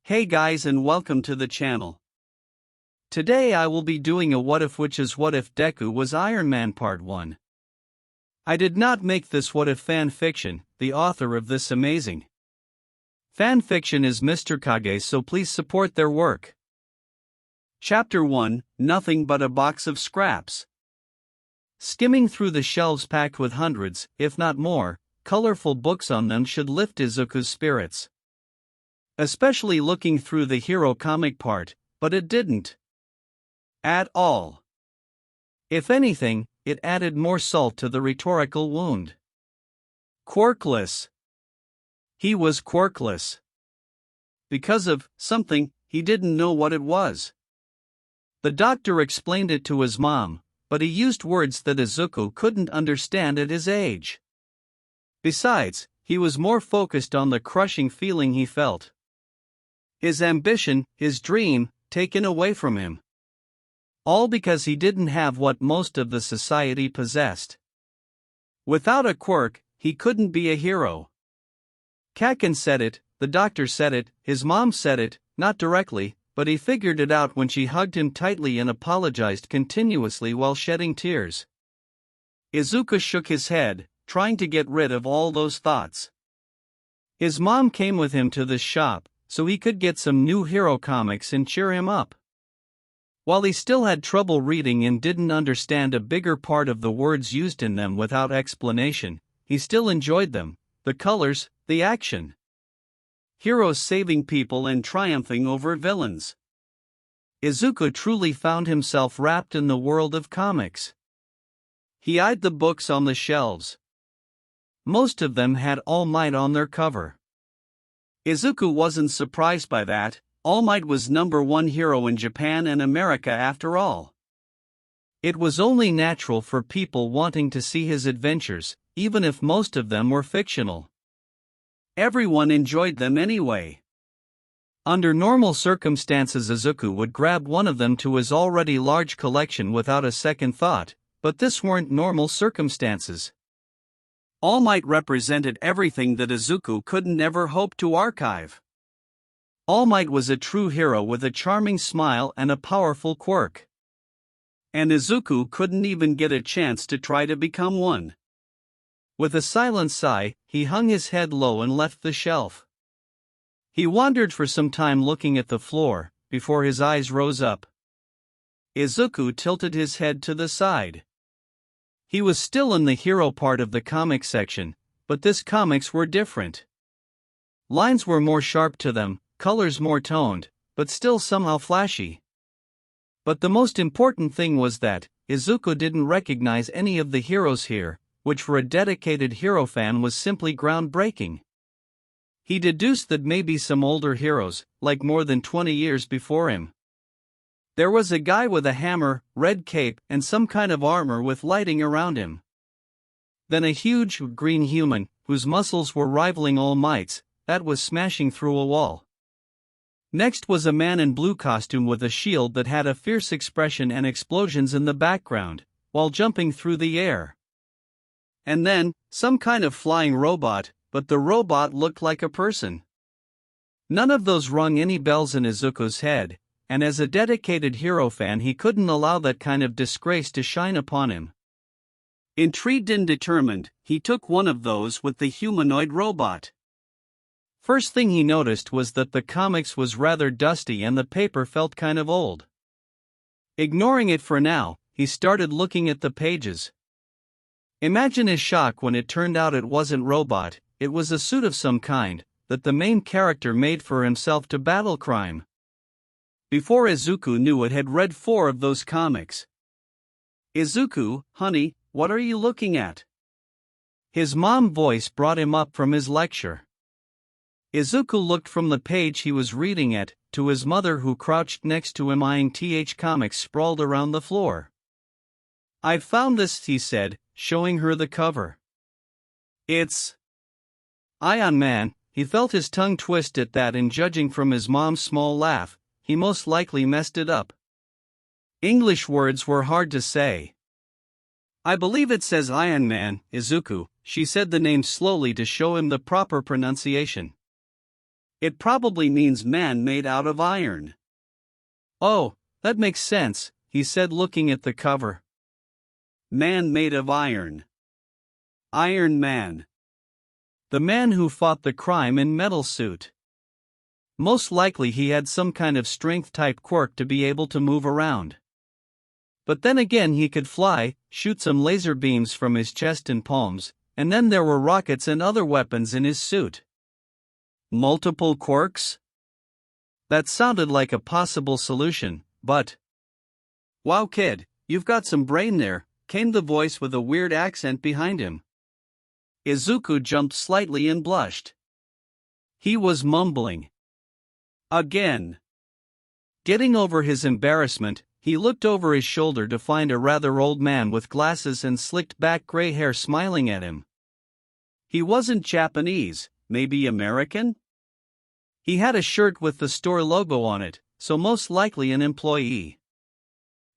Hey guys and welcome to the channel. Today I will be doing a what if, which is what if Deku was Iron Man Part 1. I did not make this what if fan fiction. The author of this amazing fan fiction is Mr. Kage, so please support their work. Chapter 1, Nothing but a box of scraps. Skimming through the shelves packed with hundreds, if not more, colorful books on them should lift Izuku's spirits. Especially looking through the hero comic part, but it didn't at all. If anything, it added more salt to the rhetorical wound. Quirkless. He was quirkless. Because of something, he didn't know what it was. The doctor explained it to his mom, but he used words that Izuku couldn't understand at his age. Besides, he was more focused on the crushing feeling he felt. His ambition, his dream, taken away from him. All because he didn't have what most of the society possessed. Without a quirk, he couldn't be a hero. Kaken said it, the doctor said it, his mom said it, not directly, but he figured it out when she hugged him tightly and apologized continuously while shedding tears. Izuku shook his head, trying to get rid of all those thoughts. His mom came with him to this shop, so he could get some new hero comics and cheer him up. While he still had trouble reading and didn't understand a bigger part of the words used in them without explanation, he still enjoyed them, the colors, the action. Heroes saving people and triumphing over villains. Izuku truly found himself wrapped in the world of comics. He eyed the books on the shelves. Most of them had All Might on their cover. Izuku wasn't surprised by that. All Might was #1 hero in Japan and America after all. It was only natural for people wanting to see his adventures, even if most of them were fictional. Everyone enjoyed them anyway. Under normal circumstances, Izuku would grab one of them to his already large collection without a second thought, but this weren't normal circumstances. All Might represented everything that Izuku couldn't ever hope to archive. All Might was a true hero with a charming smile and a powerful quirk. And Izuku couldn't even get a chance to try to become one. With a silent sigh, he hung his head low and left the shelf. He wandered for some time looking at the floor, before his eyes rose up. Izuku tilted his head to the side. He was still in the hero part of the comic section, but this comics were different. Lines were more sharp to them, colors more toned, but still somehow flashy. But the most important thing was that Izuku didn't recognize any of the heroes here, which for a dedicated hero fan was simply groundbreaking. He deduced that maybe some older heroes, like more than 20 years before him. There was a guy with a hammer, red cape, and some kind of armor with lighting around him. Then a huge green human, whose muscles were rivaling All Might's, that was smashing through a wall. Next was a man in blue costume with a shield that had a fierce expression and explosions in the background, while jumping through the air. And then, some kind of flying robot, but the robot looked like a person. None of those rung any bells in Izuku's head, and as a dedicated hero fan he couldn't allow that kind of disgrace to shine upon him. Intrigued and determined, he took one of those with the humanoid robot. First thing he noticed was that the comics was rather dusty and the paper felt kind of old. Ignoring it for now, he started looking at the pages. Imagine his shock when it turned out it wasn't robot, it was a suit of some kind, that the main character made for himself to battle crime. Before Izuku knew it, had read 4 of those comics. "Izuku, honey, what are you looking at?" His mom's voice brought him up from his lecture. Izuku looked from the page he was reading at, to his mother who crouched next to him eyeing comics sprawled around the floor. "I've found this," he said, showing her the cover. "It's Iron Man." He felt his tongue twist at that, and judging from his mom's small laugh, he most likely messed it up. English words were hard to say. "I believe it says Iron Man, Izuku," she said the name slowly to show him the proper pronunciation. It probably means man made out of iron. Oh, that makes sense, he said looking at the cover. Man made of iron. Iron Man. The man who fought the crime in metal suit. Most likely he had some kind of strength-type quirk to be able to move around. But then again he could fly, shoot some laser beams from his chest and palms, and then there were rockets and other weapons in his suit. Multiple quirks? That sounded like a possible solution, but... Wow kid, you've got some brain there, came the voice with a weird accent behind him. Izuku jumped slightly and blushed. He was mumbling. Again. Getting over his embarrassment, he looked over his shoulder to find a rather old man with glasses and slicked back gray hair smiling at him. He wasn't Japanese, maybe American? He had a shirt with the store logo on it, so most likely an employee.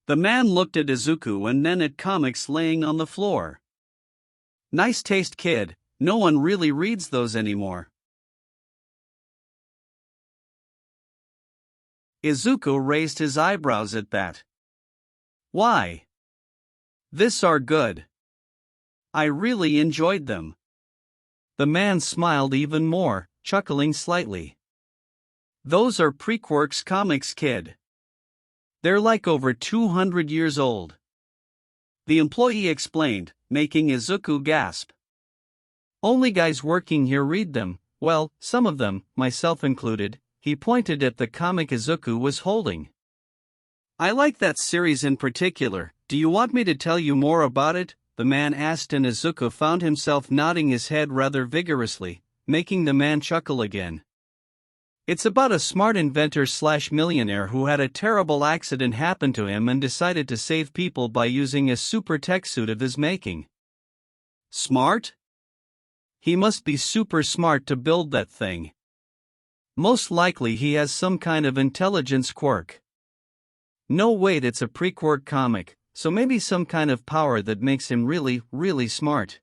The man looked at Izuku and then at comics laying on the floor. Nice taste, kid, no one really reads those anymore. Izuku raised his eyebrows at that. Why? This are good. I really enjoyed them. The man smiled even more, chuckling slightly. Those are pre-Quirks comics, kid. They're like over 200 years old. The employee explained, making Izuku gasp. Only guys working here read them, well, some of them, myself included. He pointed at the comic Izuku was holding. I like that series in particular, do you want me to tell you more about it? The man asked and Izuku found himself nodding his head rather vigorously, making the man chuckle again. It's about a smart inventor/millionaire who had a terrible accident happen to him and decided to save people by using a super tech suit of his making. Smart? He must be super smart to build that thing. Most likely he has some kind of intelligence quirk. No wait, it's a pre-quirk comic, so maybe some kind of power that makes him really, really smart.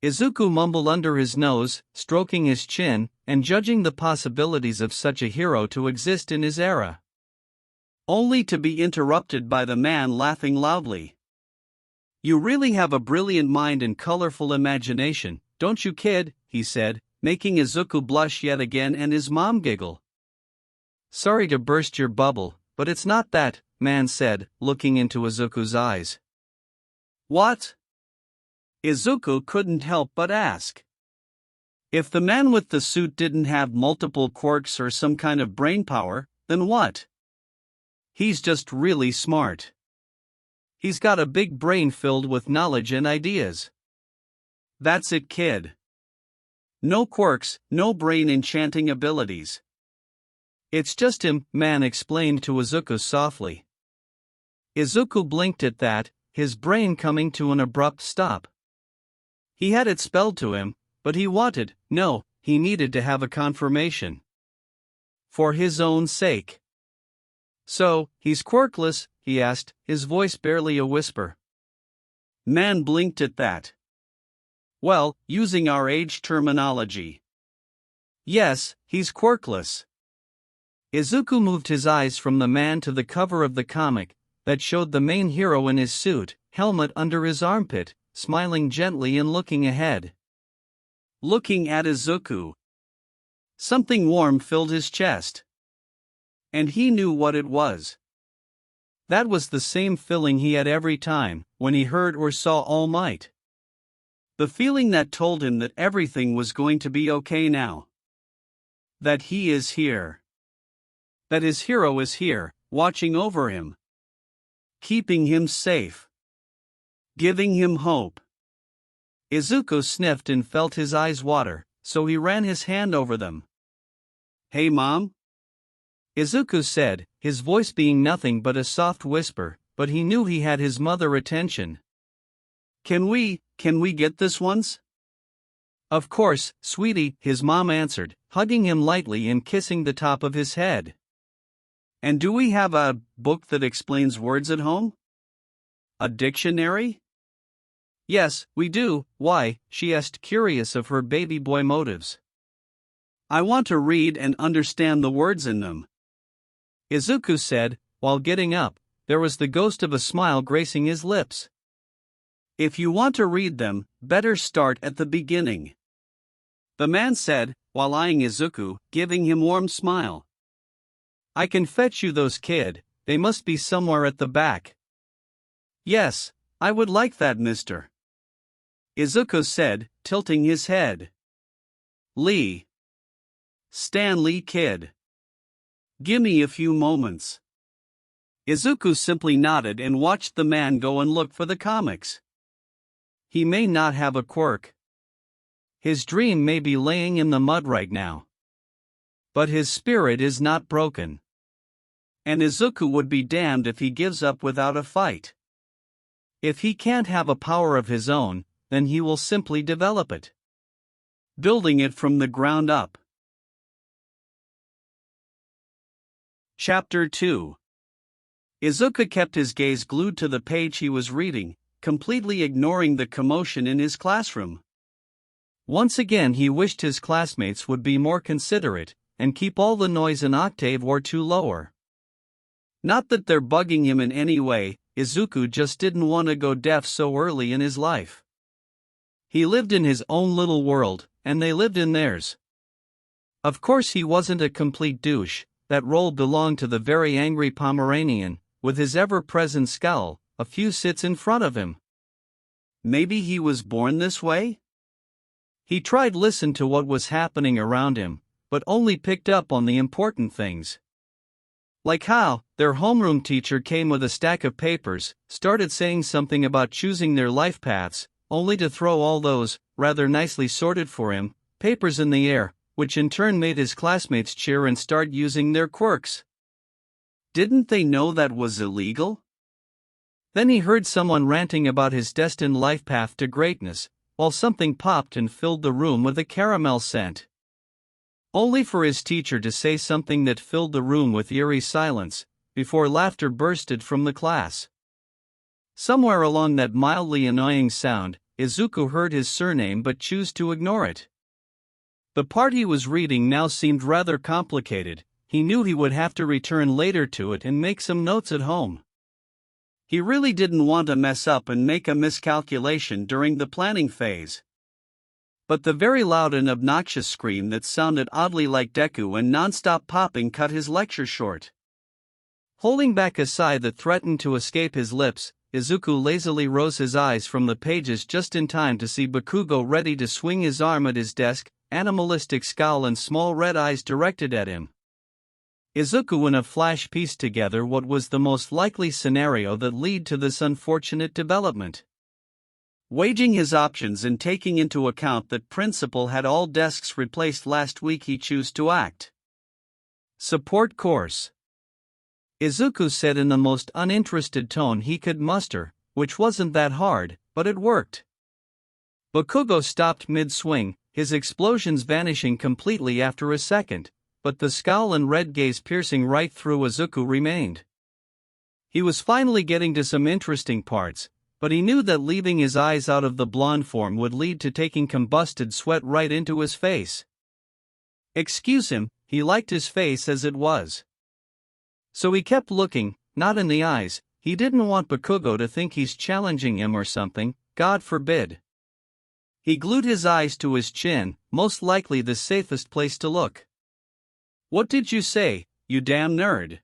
Izuku mumbled under his nose, stroking his chin, and judging the possibilities of such a hero to exist in his era. Only to be interrupted by the man laughing loudly. You really have a brilliant mind and colorful imagination, don't you kid? He said, making Izuku blush yet again and his mom giggle. Sorry to burst your bubble, but it's not that, man said, looking into Izuku's eyes. What? Izuku couldn't help but ask. If the man with the suit didn't have multiple quirks or some kind of brain power, then what? He's just really smart. He's got a big brain filled with knowledge and ideas. That's it, kid. No quirks, no brain enchanting abilities. It's just him, man explained to Izuku softly. Izuku blinked at that, his brain coming to an abrupt stop. He had it spelled to him, but he needed to have a confirmation. For his own sake. So, he's quirkless, he asked, his voice barely a whisper. Man blinked at that. Well, using our age terminology. Yes, he's quirkless. Izuku moved his eyes from the man to the cover of the comic, that showed the main hero in his suit, helmet under his armpit, smiling gently and looking ahead. Looking at Izuku. Something warm filled his chest. And he knew what it was. That was the same feeling he had every time, when he heard or saw All Might. The feeling that told him that everything was going to be okay now. That he is here. That his hero is here, watching over him. Keeping him safe. Giving him hope. Izuku sniffed and felt his eyes water, so he ran his hand over them. Hey Mom? Izuku said, his voice being nothing but a soft whisper, but he knew he had his mother attention. Can we get this once? Of course, sweetie, his mom answered, hugging him lightly and kissing the top of his head. And do we have a book that explains words at home? A dictionary? Yes, we do. Why? She asked, curious of her baby boy motives. I want to read and understand the words in them," Izuku said, while getting up. There was the ghost of a smile gracing his lips. "If you want to read them, better start at the beginning," the man said, while eyeing Izuku, giving him warm smile. "I can fetch you those, kid, they must be somewhere at the back." "Yes, I would like that, mister," Izuku said, tilting his head. "Lee. Stanley, kid. Gimme a few moments." Izuku simply nodded and watched the man go and look for the comics. He may not have a quirk. His dream may be laying in the mud right now. But his spirit is not broken. And Izuku would be damned if he gives up without a fight. If he can't have a power of his own, then he will simply develop it, building it from the ground up. Chapter 2. Izuku kept his gaze glued to the page he was reading, completely ignoring the commotion in his classroom. Once again he wished his classmates would be more considerate, and keep all the noise an octave or two lower. Not that they're bugging him in any way, Izuku just didn't want to go deaf so early in his life. He lived in his own little world, and they lived in theirs. Of course he wasn't a complete douche, that role belonged to the very angry Pomeranian, with his ever-present scowl, a few sits in front of him. Maybe he was born this way? He tried to listen to what was happening around him, but only picked up on the important things. Like how, their homeroom teacher came with a stack of papers, started saying something about choosing their life paths, only to throw all those, rather nicely sorted for him, papers in the air, which in turn made his classmates cheer and start using their quirks. Didn't they know that was illegal? Then he heard someone ranting about his destined life path to greatness, while something popped and filled the room with a caramel scent. Only for his teacher to say something that filled the room with eerie silence, before laughter bursted from the class. Somewhere along that mildly annoying sound, Izuku heard his surname but chose to ignore it. The part he was reading now seemed rather complicated. He knew he would have to return later to it and make some notes at home. He really didn't want to mess up and make a miscalculation during the planning phase. But the very loud and obnoxious scream that sounded oddly like Deku and non-stop popping cut his lecture short. Holding back a sigh that threatened to escape his lips, Izuku lazily rose his eyes from the pages just in time to see Bakugo ready to swing his arm at his desk, animalistic scowl and small red eyes directed at him. Izuku in a flash pieced together what was the most likely scenario that led to this unfortunate development. Weighing his options and taking into account that principal had all desks replaced last week, he chose to act. Support course, Izuku said in the most uninterested tone he could muster, which wasn't that hard, but it worked. Bakugo stopped mid-swing, his explosions vanishing completely after a second, but the scowl and red gaze piercing right through Izuku remained. He was finally getting to some interesting parts, but he knew that leaving his eyes out of the blonde form would lead to taking combusted sweat right into his face. Excuse him, he liked his face as it was. So he kept looking, not in the eyes. He didn't want Bakugo to think he's challenging him or something, God forbid. He glued his eyes to his chin, most likely the safest place to look. "What did you say, you damn nerd?"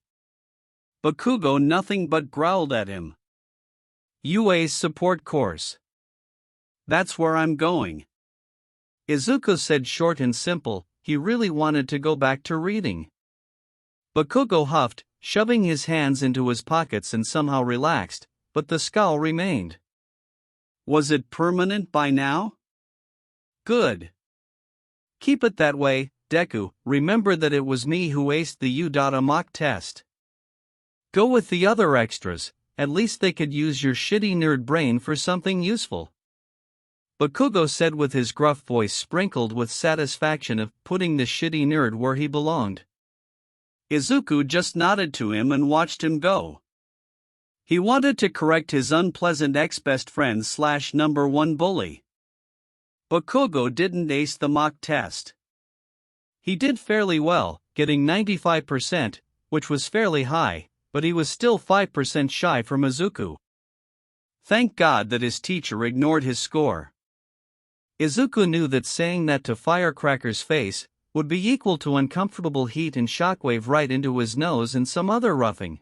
Bakugo nothing but growled at him. "UA's support course. That's where I'm going," Izuku said short and simple. He really wanted to go back to reading. Bakugo huffed, shoving his hands into his pockets and somehow relaxed, but the scowl remained. Was it permanent by now? Good. Keep it that way, Deku. Remember that it was me who aced the U.A mock test. Go with the other extras, at least they could use your shitty nerd brain for something useful. Bakugo said with his gruff voice sprinkled with satisfaction of putting the shitty nerd where he belonged. Izuku just nodded to him and watched him go. He wanted to correct his unpleasant ex-best friend / number 1 bully. Bakugo didn't ace the mock test. He did fairly well, getting 95%, which was fairly high, but he was still 5% shy from Izuku. Thank God that his teacher ignored his score. Izuku knew that saying that to Firecracker's face would be equal to uncomfortable heat and shockwave right into his nose and some other roughing.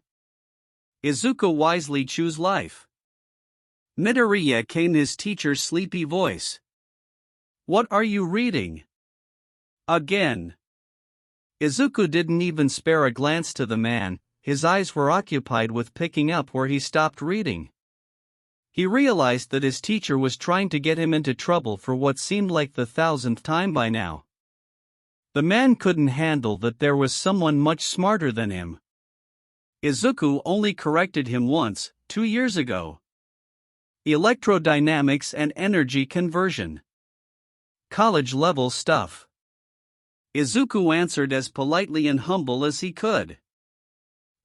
Izuku wisely chose life. Midoriya came his teacher's sleepy voice. What are you reading? Again. Izuku didn't even spare a glance to the man, his eyes were occupied with picking up where he stopped reading. He realized that his teacher was trying to get him into trouble for what seemed like the 1000th time by now. The man couldn't handle that there was someone much smarter than him. Izuku only corrected him once, 2 years ago. Electrodynamics and energy conversion. College-level stuff. Izuku answered as politely and humble as he could.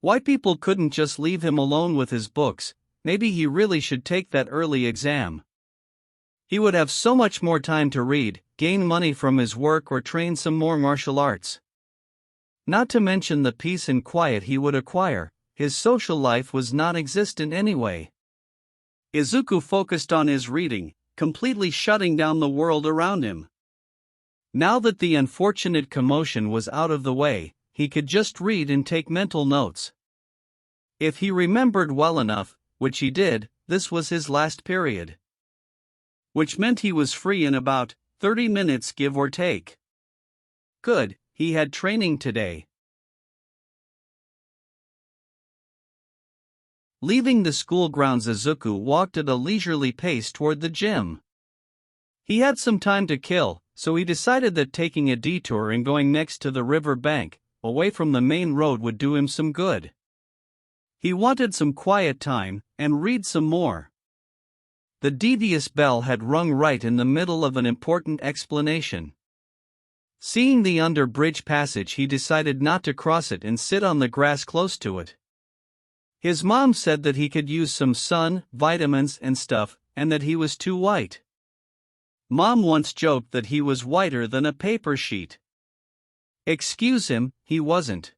Why people couldn't just leave him alone with his books, maybe he really should take that early exam. He would have so much more time to read, gain money from his work or train some more martial arts. Not to mention the peace and quiet he would acquire, his social life was non-existent anyway. Izuku focused on his reading, completely shutting down the world around him. Now that the unfortunate commotion was out of the way, he could just read and take mental notes. If he remembered well enough, which he did, this was his last period. Which meant he was free in about 30 minutes give or take. Good, he had training today. Leaving the school grounds, Izuku walked at a leisurely pace toward the gym. He had some time to kill, so he decided that taking a detour and going next to the river bank, away from the main road, would do him some good. He wanted some quiet time, and read some more. The devious bell had rung right in the middle of an important explanation. Seeing the under-bridge passage, he decided not to cross it and sit on the grass close to it. His mom said that he could use some sun, vitamins and stuff, and that he was too white. Mom once joked that he was whiter than a paper sheet. Excuse him, he wasn't.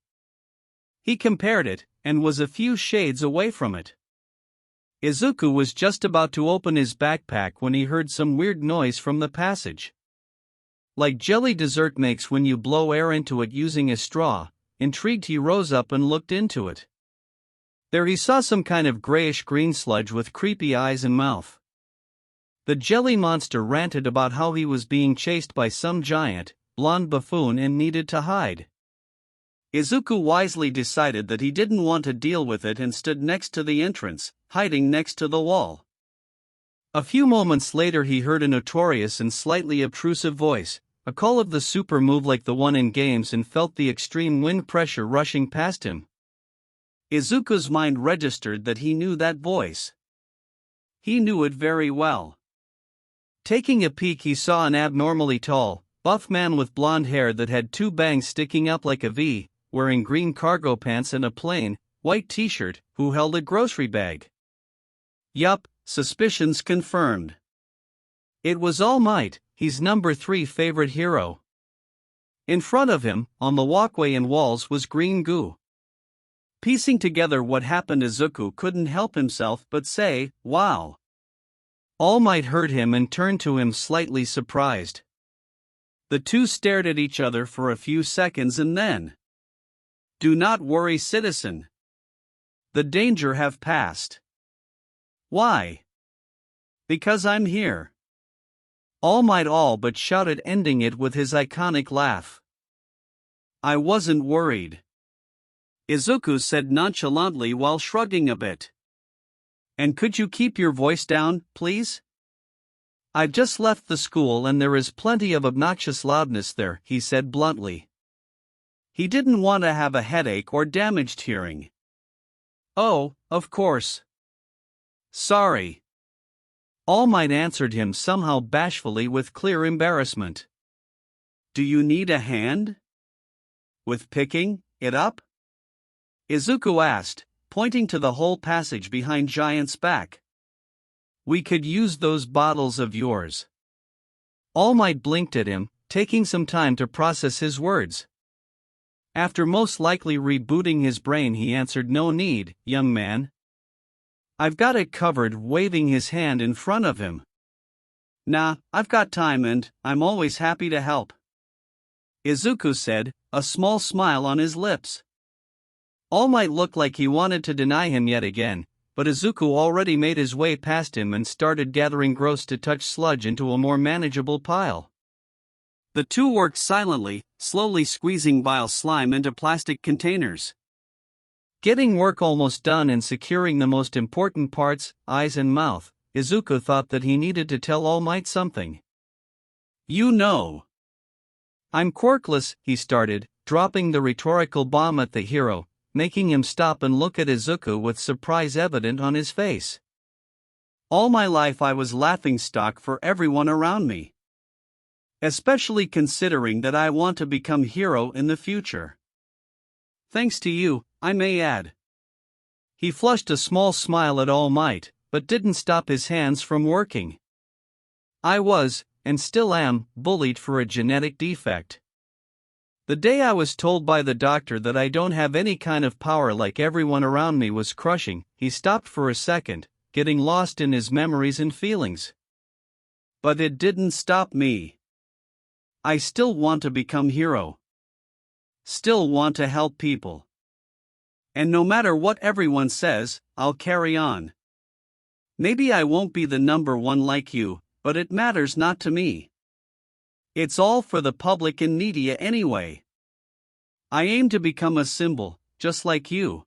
He compared it, and was a few shades away from it. Izuku was just about to open his backpack when he heard some weird noise from the passage. Like jelly dessert makes when you blow air into it using a straw. Intrigued, he rose up and looked into it. There he saw some kind of grayish-green sludge with creepy eyes and mouth. The jelly monster ranted about how he was being chased by some giant, blonde buffoon and needed to hide. Izuku wisely decided that he didn't want to deal with it and stood next to the entrance, hiding next to the wall. A few moments later he heard a notorious and slightly obtrusive voice, a call of the super move like the one in games, and felt the extreme wind pressure rushing past him. Izuku's mind registered that he knew that voice. He knew it very well. Taking a peek, he saw an abnormally tall, buff man with blonde hair that had 2 bangs sticking up like a V, wearing green cargo pants and a plain, white t-shirt, who held a grocery bag. Yup, suspicions confirmed. It was All Might, his number 3 favorite hero. In front of him, on the walkway and walls, was green goo. Piecing together what happened, Izuku couldn't help himself but say, "Wow." All Might heard him and turned to him slightly surprised. The two stared at each other for a few seconds and then, "Do not worry, citizen. The danger have passed." "Why?" "Because I'm here." All Might all but shouted, ending it with his iconic laugh. "I wasn't worried," Izuku said nonchalantly while shrugging a bit. "And could you keep your voice down, please? I've just left the school and there is plenty of obnoxious loudness there," he said bluntly. He didn't want to have a headache or damaged hearing. "Oh, of course. Sorry." All Might answered him somehow bashfully with clear embarrassment. "Do you need a hand with picking it up?" Izuku asked, pointing to the whole passage behind Giant's back. "We could use those bottles of yours." All Might blinked at him, taking some time to process his words. After most likely rebooting his brain, he answered, "No need, young man. I've got it covered," waving his hand in front of him. "Nah, I've got time and I'm always happy to help," Izuku said, a small smile on his lips. All Might looked like he wanted to deny him yet again, but Izuku already made his way past him and started gathering gross to touch sludge into a more manageable pile. The two worked silently, slowly squeezing vile slime into plastic containers. Getting work almost done and securing the most important parts, eyes and mouth, Izuku thought that he needed to tell All Might something. "You know, I'm quirkless," he started, dropping the rhetorical bomb at the hero, making him stop and look at Izuku with surprise evident on his face. "All my life I was laughingstock for everyone around me. Especially considering that I want to become hero in the future. Thanks to you, I may add." He flushed a small smile at All Might, but didn't stop his hands from working. "I was, and still am, bullied for a genetic defect. The day I was told by the doctor that I don't have any kind of power like everyone around me was crushing." He stopped for a second, getting lost in his memories and feelings. "But it didn't stop me. I still want to become hero. Still want to help people. And no matter what everyone says, I'll carry on. Maybe I won't be the number one like you, but it matters not to me. It's all for the public and media anyway. I aim to become a symbol, just like you.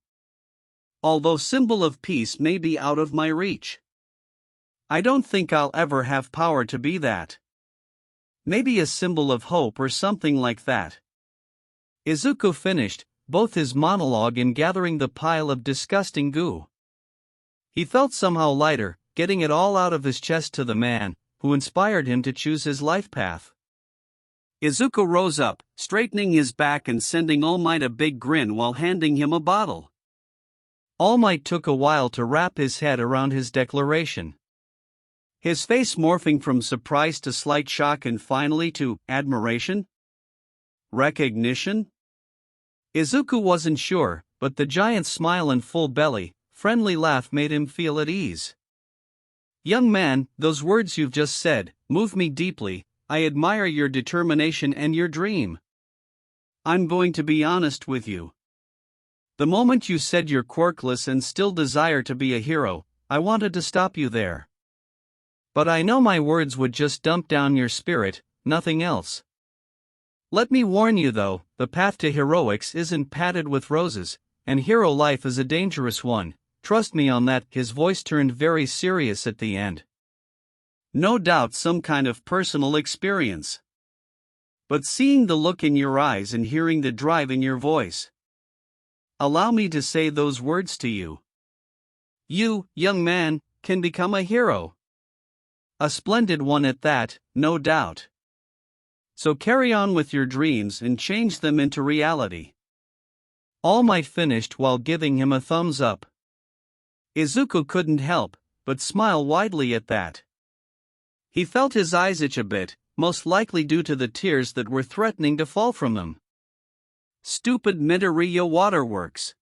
Although symbol of peace may be out of my reach. I don't think I'll ever have power to be that. Maybe a symbol of hope or something like that." Izuku finished both his monologue and gathering the pile of disgusting goo. He felt somehow lighter, getting it all out of his chest to the man who inspired him to choose his life path. Izuku rose up, straightening his back and sending All Might a big grin while handing him a bottle. All Might took a while to wrap his head around his declaration. His face morphing from surprise to slight shock and finally to admiration? Recognition? Izuku wasn't sure, but the giant's smile and full belly, friendly laugh made him feel at ease. "Young man, those words you've just said move me deeply. I admire your determination and your dream. I'm going to be honest with you. The moment you said you're quirkless and still desire to be a hero, I wanted to stop you there. But I know my words would just dump down your spirit, nothing else. Let me warn you though, the path to heroics isn't padded with roses, and hero life is a dangerous one, trust me on that." His voice turned very serious at the end. "No doubt some kind of personal experience. But seeing the look in your eyes and hearing the drive in your voice. Allow me to say those words to you. You, young man, can become a hero. A splendid one at that, no doubt. So carry on with your dreams and change them into reality." All Might finished while giving him a thumbs up. Izuku couldn't help but smile widely at that. He felt his eyes itch a bit, most likely due to the tears that were threatening to fall from them. Stupid Midoriya waterworks.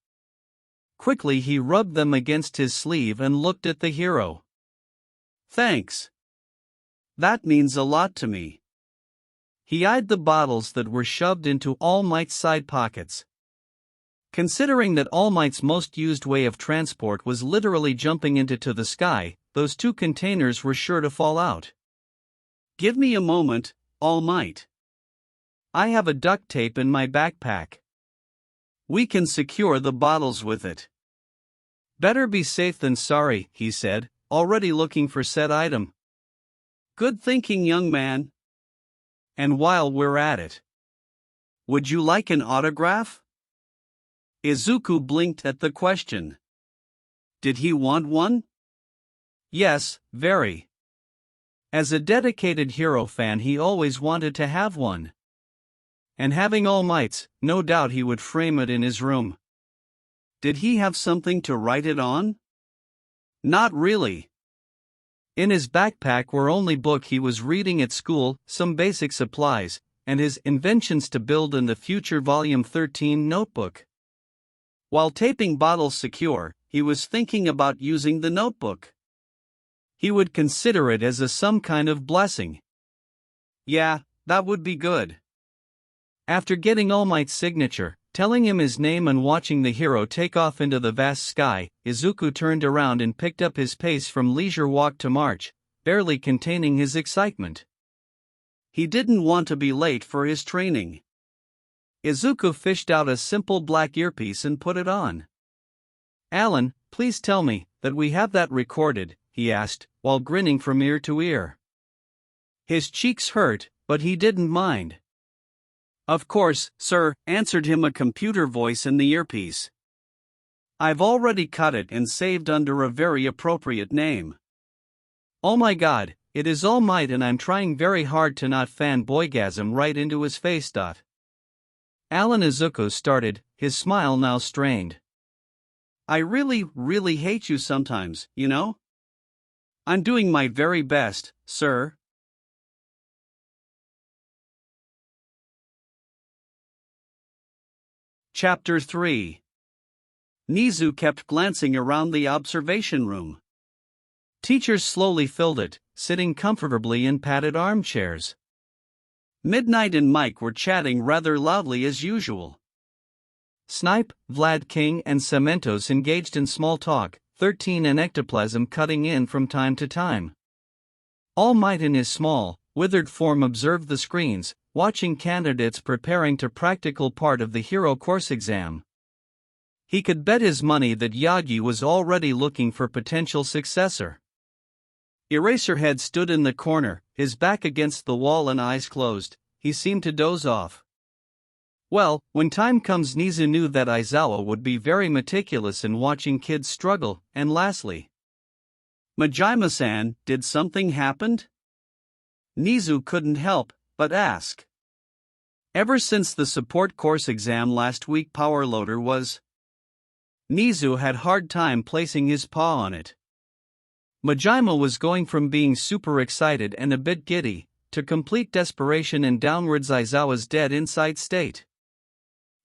Quickly he rubbed them against his sleeve and looked at the hero. "Thanks. That means a lot to me." He eyed the bottles that were shoved into All Might's side pockets. Considering that All Might's most used way of transport was literally jumping into the sky, those two containers were sure to fall out. "Give me a moment, All Might. I have a duct tape in my backpack. We can secure the bottles with it." "Better be safe than sorry," he said, already looking for said item. "Good thinking, young man. And while we're at it, would you like an autograph?" Izuku blinked at the question. Did he want one? Yes, very. As a dedicated hero fan, he always wanted to have one. And having All Might's, no doubt he would frame it in his room. Did he have something to write it on? Not really. In his backpack were only book he was reading at school, some basic supplies, and his Inventions to Build in the Future Volume 13 notebook. While taping bottles secure, he was thinking about using the notebook. He would consider it as some kind of blessing. Yeah, that would be good. After getting All Might's signature, telling him his name and watching the hero take off into the vast sky, Izuku turned around and picked up his pace from leisure walk to march, barely containing his excitement. He didn't want to be late for his training. Izuku fished out a simple black earpiece and put it on. "Alan, please tell me that we have that recorded," he asked, while grinning from ear to ear. His cheeks hurt, but he didn't mind. "Of course, sir," answered him a computer voice in the earpiece. "I've already cut it and saved under a very appropriate name. Oh my god, it is All Might and I'm trying very hard to not fanboygasm right into his face. Alan Izuku started, his smile now strained. "I really hate you sometimes, you know? I'm doing my very best, sir." Chapter 3. Nizu kept glancing around the observation room. Teachers slowly filled it, sitting comfortably in padded armchairs. Midnight and Mike were chatting rather loudly as usual. Snipe, Vlad King and Cementos engaged in small talk, 13 and Ectoplasm cutting in from time to time. All Might in his small, withered form observed the screens, watching candidates preparing to practical part of the hero course exam. He could bet his money that Yagi was already looking for potential successor. Eraserhead stood in the corner, his back against the wall and eyes closed. He seemed to doze off. Well, when time comes, Nizu knew that Aizawa would be very meticulous in watching kids struggle, and lastly, "Majima-san, did something happen?" Nizu couldn't help but ask. Ever since the support course exam last week, Power Loader was... Nizu had hard time placing his paw on it. Majima was going from being super excited and a bit giddy, to complete desperation and downwards Aizawa's dead inside state.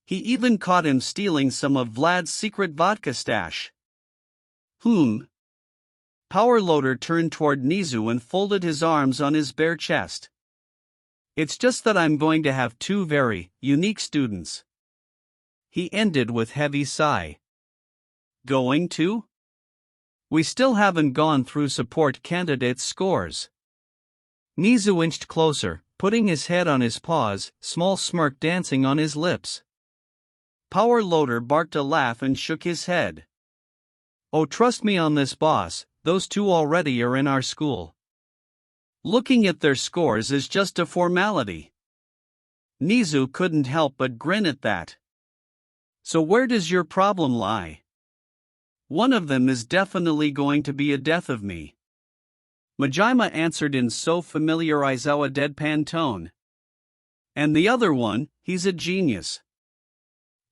He even caught him stealing some of Vlad's secret vodka stash. Power Loader turned toward Nizu and folded his arms on his bare chest. "It's just that I'm going to have two very unique students." He ended with heavy sigh. "Going to? We still haven't gone through support candidates' scores." Nizu inched closer, putting his head on his paws, small smirk dancing on his lips. Power Loader barked a laugh and shook his head. "Oh, trust me on this, boss, those two already are in our school. Looking at their scores is just a formality." Nizu couldn't help but grin at that. "So where does your problem lie?" "One of them is definitely going to be a death of me," Majima answered in so familiar Aizawa deadpan tone. "And the other one, he's a genius.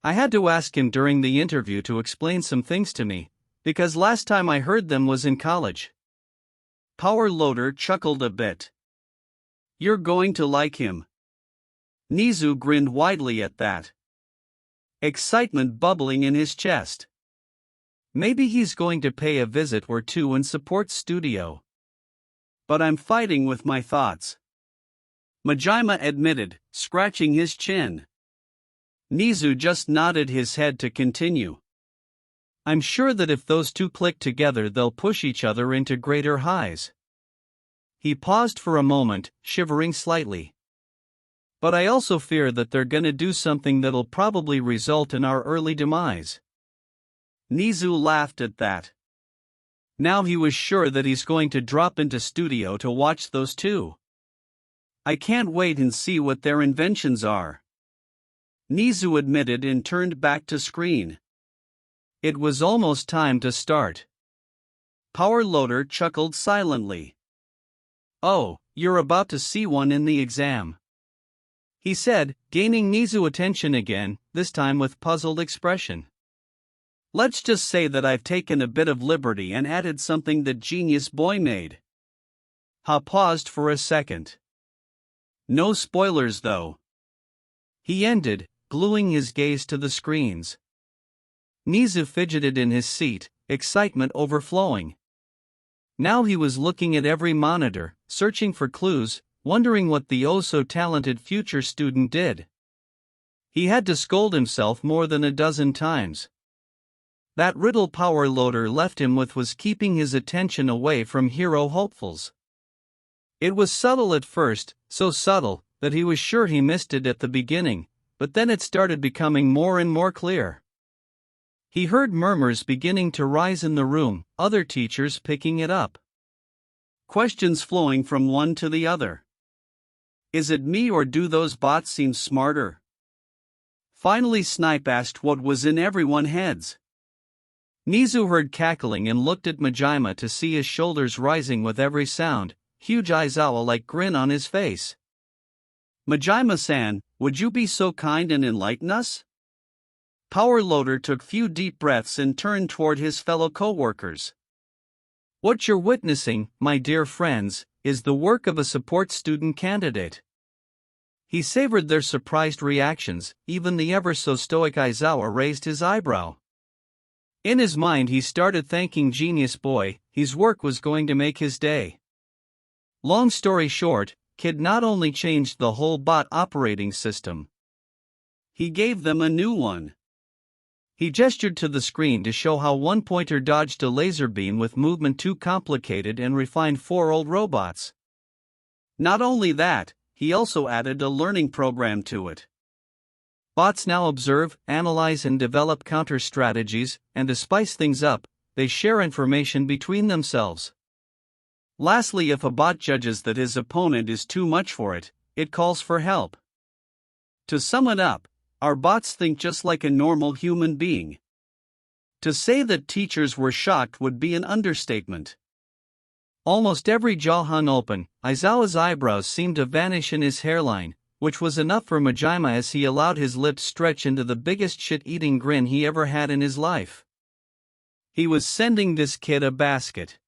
I had to ask him during the interview to explain some things to me, because last time I heard them was in college." Power Loader chuckled a bit. "You're going to like him." Nizu grinned widely at that, excitement bubbling in his chest. Maybe he's going to pay a visit or two in Support's studio. "But I'm fighting with my thoughts," Majima admitted, scratching his chin. Nizu just nodded his head to continue. "I'm sure that if those two click together, they'll push each other into greater highs." He paused for a moment, shivering slightly. "But I also fear that they're gonna do something that'll probably result in our early demise." Nizu laughed at that. Now he was sure that he's going to drop into studio to watch those two. "I can't wait and see what their inventions are," Nizu admitted and turned back to screen. It was almost time to start. Power Loader chuckled silently. "Oh, you're about to see one in the exam," he said, gaining Nizu's attention again, this time with puzzled expression. "Let's just say that I've taken a bit of liberty and added something that Genius Boy made." Ha paused for a second. "No spoilers though." he ended, gluing his gaze to the screens. Nizu fidgeted in his seat, excitement overflowing. Now he was looking at every monitor, searching for clues, wondering what the oh-so-talented future student did. He had to scold himself more than a dozen times. That riddle power loader left him with was keeping his attention away from hero hopefuls. It was subtle at first, so subtle that he was sure he missed it at the beginning, but then it started becoming more and more clear. He heard murmurs beginning to rise in the room, other teachers picking it up. Questions flowing from one to the other. Is it me or do those bots seem smarter? Finally Snipe asked what was in everyone's heads. Nizu heard cackling and looked at Majima to see his shoulders rising with every sound, huge Aizawa-like grin on his face. Majima-san, would you be so kind and enlighten us? Power Loader took few deep breaths and turned toward his fellow co-workers. What you're witnessing, my dear friends, is the work of a support student candidate. He savored their surprised reactions, even the ever-so-stoic Aizawa raised his eyebrow. In his mind he started thanking Genius Boy, his work was going to make his day. Long story short, Kid not only changed the whole bot operating system, he gave them a new one. He gestured to the screen to show how one pointer dodged a laser beam with movement too complicated and refined 4 old robots. Not only that, he also added a learning program to it. Bots now observe, analyze and develop counter strategies, and to spice things up, they share information between themselves. Lastly, if a bot judges that his opponent is too much for it, it calls for help. To sum it up, our bots think just like a normal human being. To say that teachers were shocked would be an understatement. Almost every jaw hung open, Aizawa's eyebrows seemed to vanish in his hairline, which was enough for Majima as he allowed his lips stretch into the biggest shit-eating grin he ever had in his life. He was sending this kid a basket.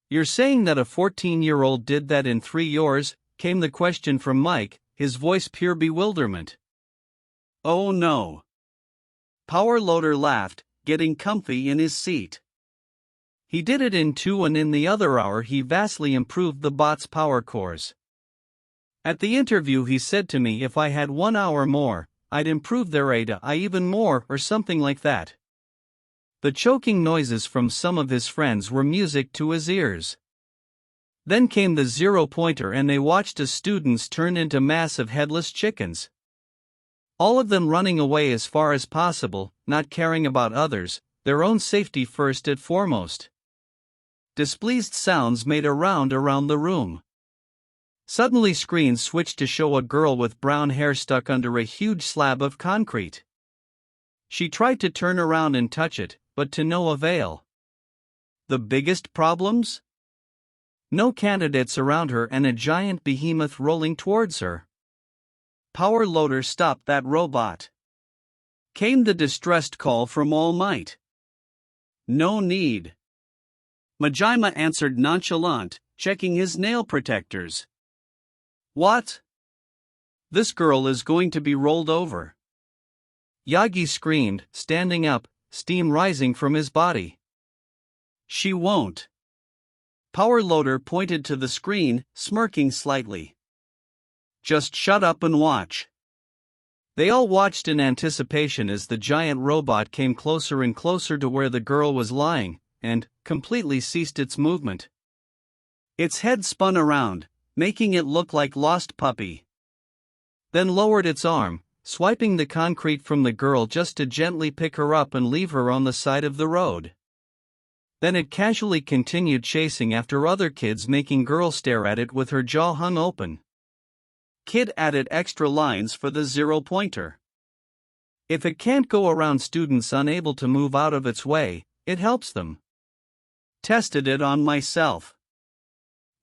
You're saying that a 14-year-old did that in 3 years? Came the question from Mike, his voice pure bewilderment. Oh no. Power Loader laughed, getting comfy in his seat. He did it in 2 and in the other hour he vastly improved the bot's power cores. At the interview he said to me if I had 1 hour more, I'd improve their AI even more or something like that. The choking noises from some of his friends were music to his ears. Then came the 0-pointer and they watched as students turn into massive headless chickens. All of them running away as far as possible, not caring about others, their own safety first and foremost. Displeased sounds made a round around the room. Suddenly screens switched to show a girl with brown hair stuck under a huge slab of concrete. She tried to turn around and touch it, but to no avail. The biggest problems? No candidates around her and a giant behemoth rolling towards her. Power Loader stopped that robot. Came the distressed call from All Might. No need. Majima answered nonchalant, checking his nail protectors. What? This girl is going to be rolled over. Yagi screamed, standing up, steam rising from his body. She won't. Power Loader pointed to the screen, smirking slightly. Just shut up and watch. They all watched in anticipation as the giant robot came closer and closer to where the girl was lying, and completely ceased its movement. Its head spun around, making it look like Lost Puppy. Then lowered its arm, swiping the concrete from the girl just to gently pick her up and leave her on the side of the road. Then it casually continued chasing after other kids, making girl stare at it with her jaw hung open. Kid added extra lines for the 0-pointer. If it can't go around students unable to move out of its way, it helps them. Tested it on myself.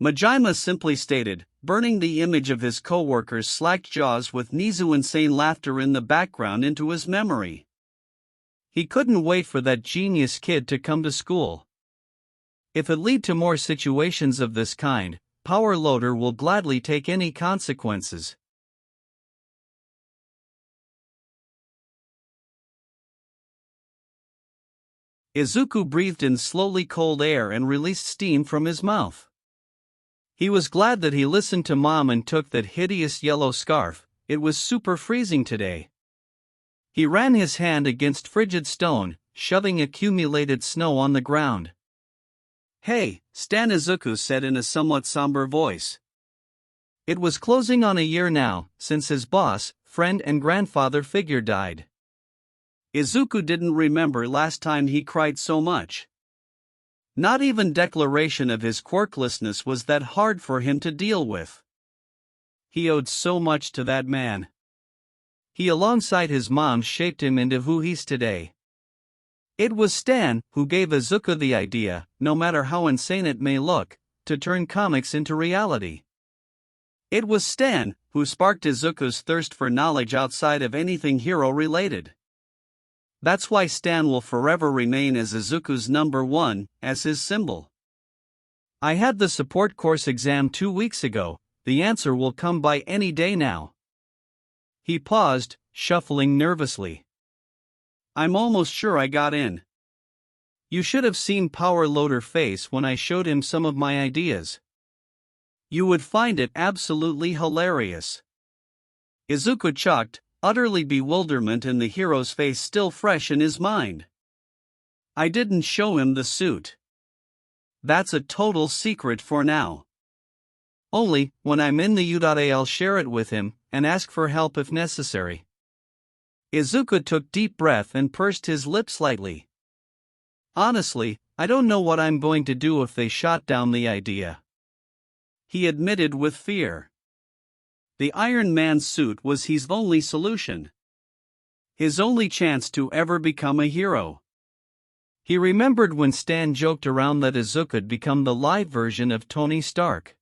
Majima simply stated, burning the image of his co-worker's slacked jaws with Nizu insane laughter in the background into his memory. He couldn't wait for that genius kid to come to school. If it lead to more situations of this kind, Power Loader will gladly take any consequences. Izuku breathed in slowly cold air and released steam from his mouth. He was glad that he listened to Mom and took that hideous yellow scarf. It was super freezing today. He ran his hand against frigid stone, shoving accumulated snow on the ground. "Hey, Stan," Izuku said in a somewhat somber voice. It was closing on a year now, since his boss, friend and grandfather figure died. Izuku didn't remember last time he cried so much. Not even declaration of his quirklessness was that hard for him to deal with. He owed so much to that man. He alongside his mom shaped him into who he's today. It was Stan who gave Izuku the idea, no matter how insane it may look, to turn comics into reality. It was Stan who sparked Izuku's thirst for knowledge outside of anything hero-related. That's why Stan will forever remain as Izuku's number one, as his symbol. I had the support course exam 2 weeks ago, the answer will come by any day now. He paused, shuffling nervously. I'm almost sure I got in. You should have seen Power Loader face when I showed him some of my ideas. You would find it absolutely hilarious. Izuku chucked, utterly bewilderment in the hero's face still fresh in his mind. I didn't show him the suit. That's a total secret for now. Only, when I'm in the UA I'll share it with him, and ask for help if necessary. Izuku took deep breath and pursed his lips slightly. Honestly, I don't know what I'm going to do if they shot down the idea. He admitted with fear. The Iron Man suit was his only solution. His only chance to ever become a hero. He remembered when Stan joked around that Izuku'd become the live version of Tony Stark.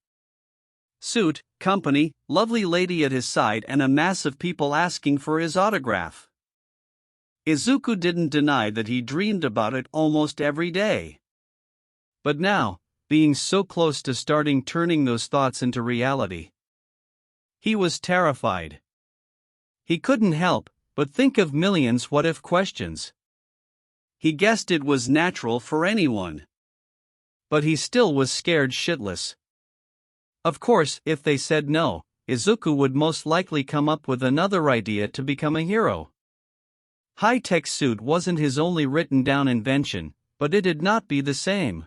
Suit, company, lovely lady at his side and a mass of people asking for his autograph. Izuku didn't deny that he dreamed about it almost every day. But now, being so close to turning those thoughts into reality, he was terrified. He couldn't help but think of millions what-if questions. He guessed it was natural for anyone. But he still was scared shitless. Of course, if they said no, Izuku would most likely come up with another idea to become a hero. High-tech suit wasn't his only written-down invention, but it'd not be the same.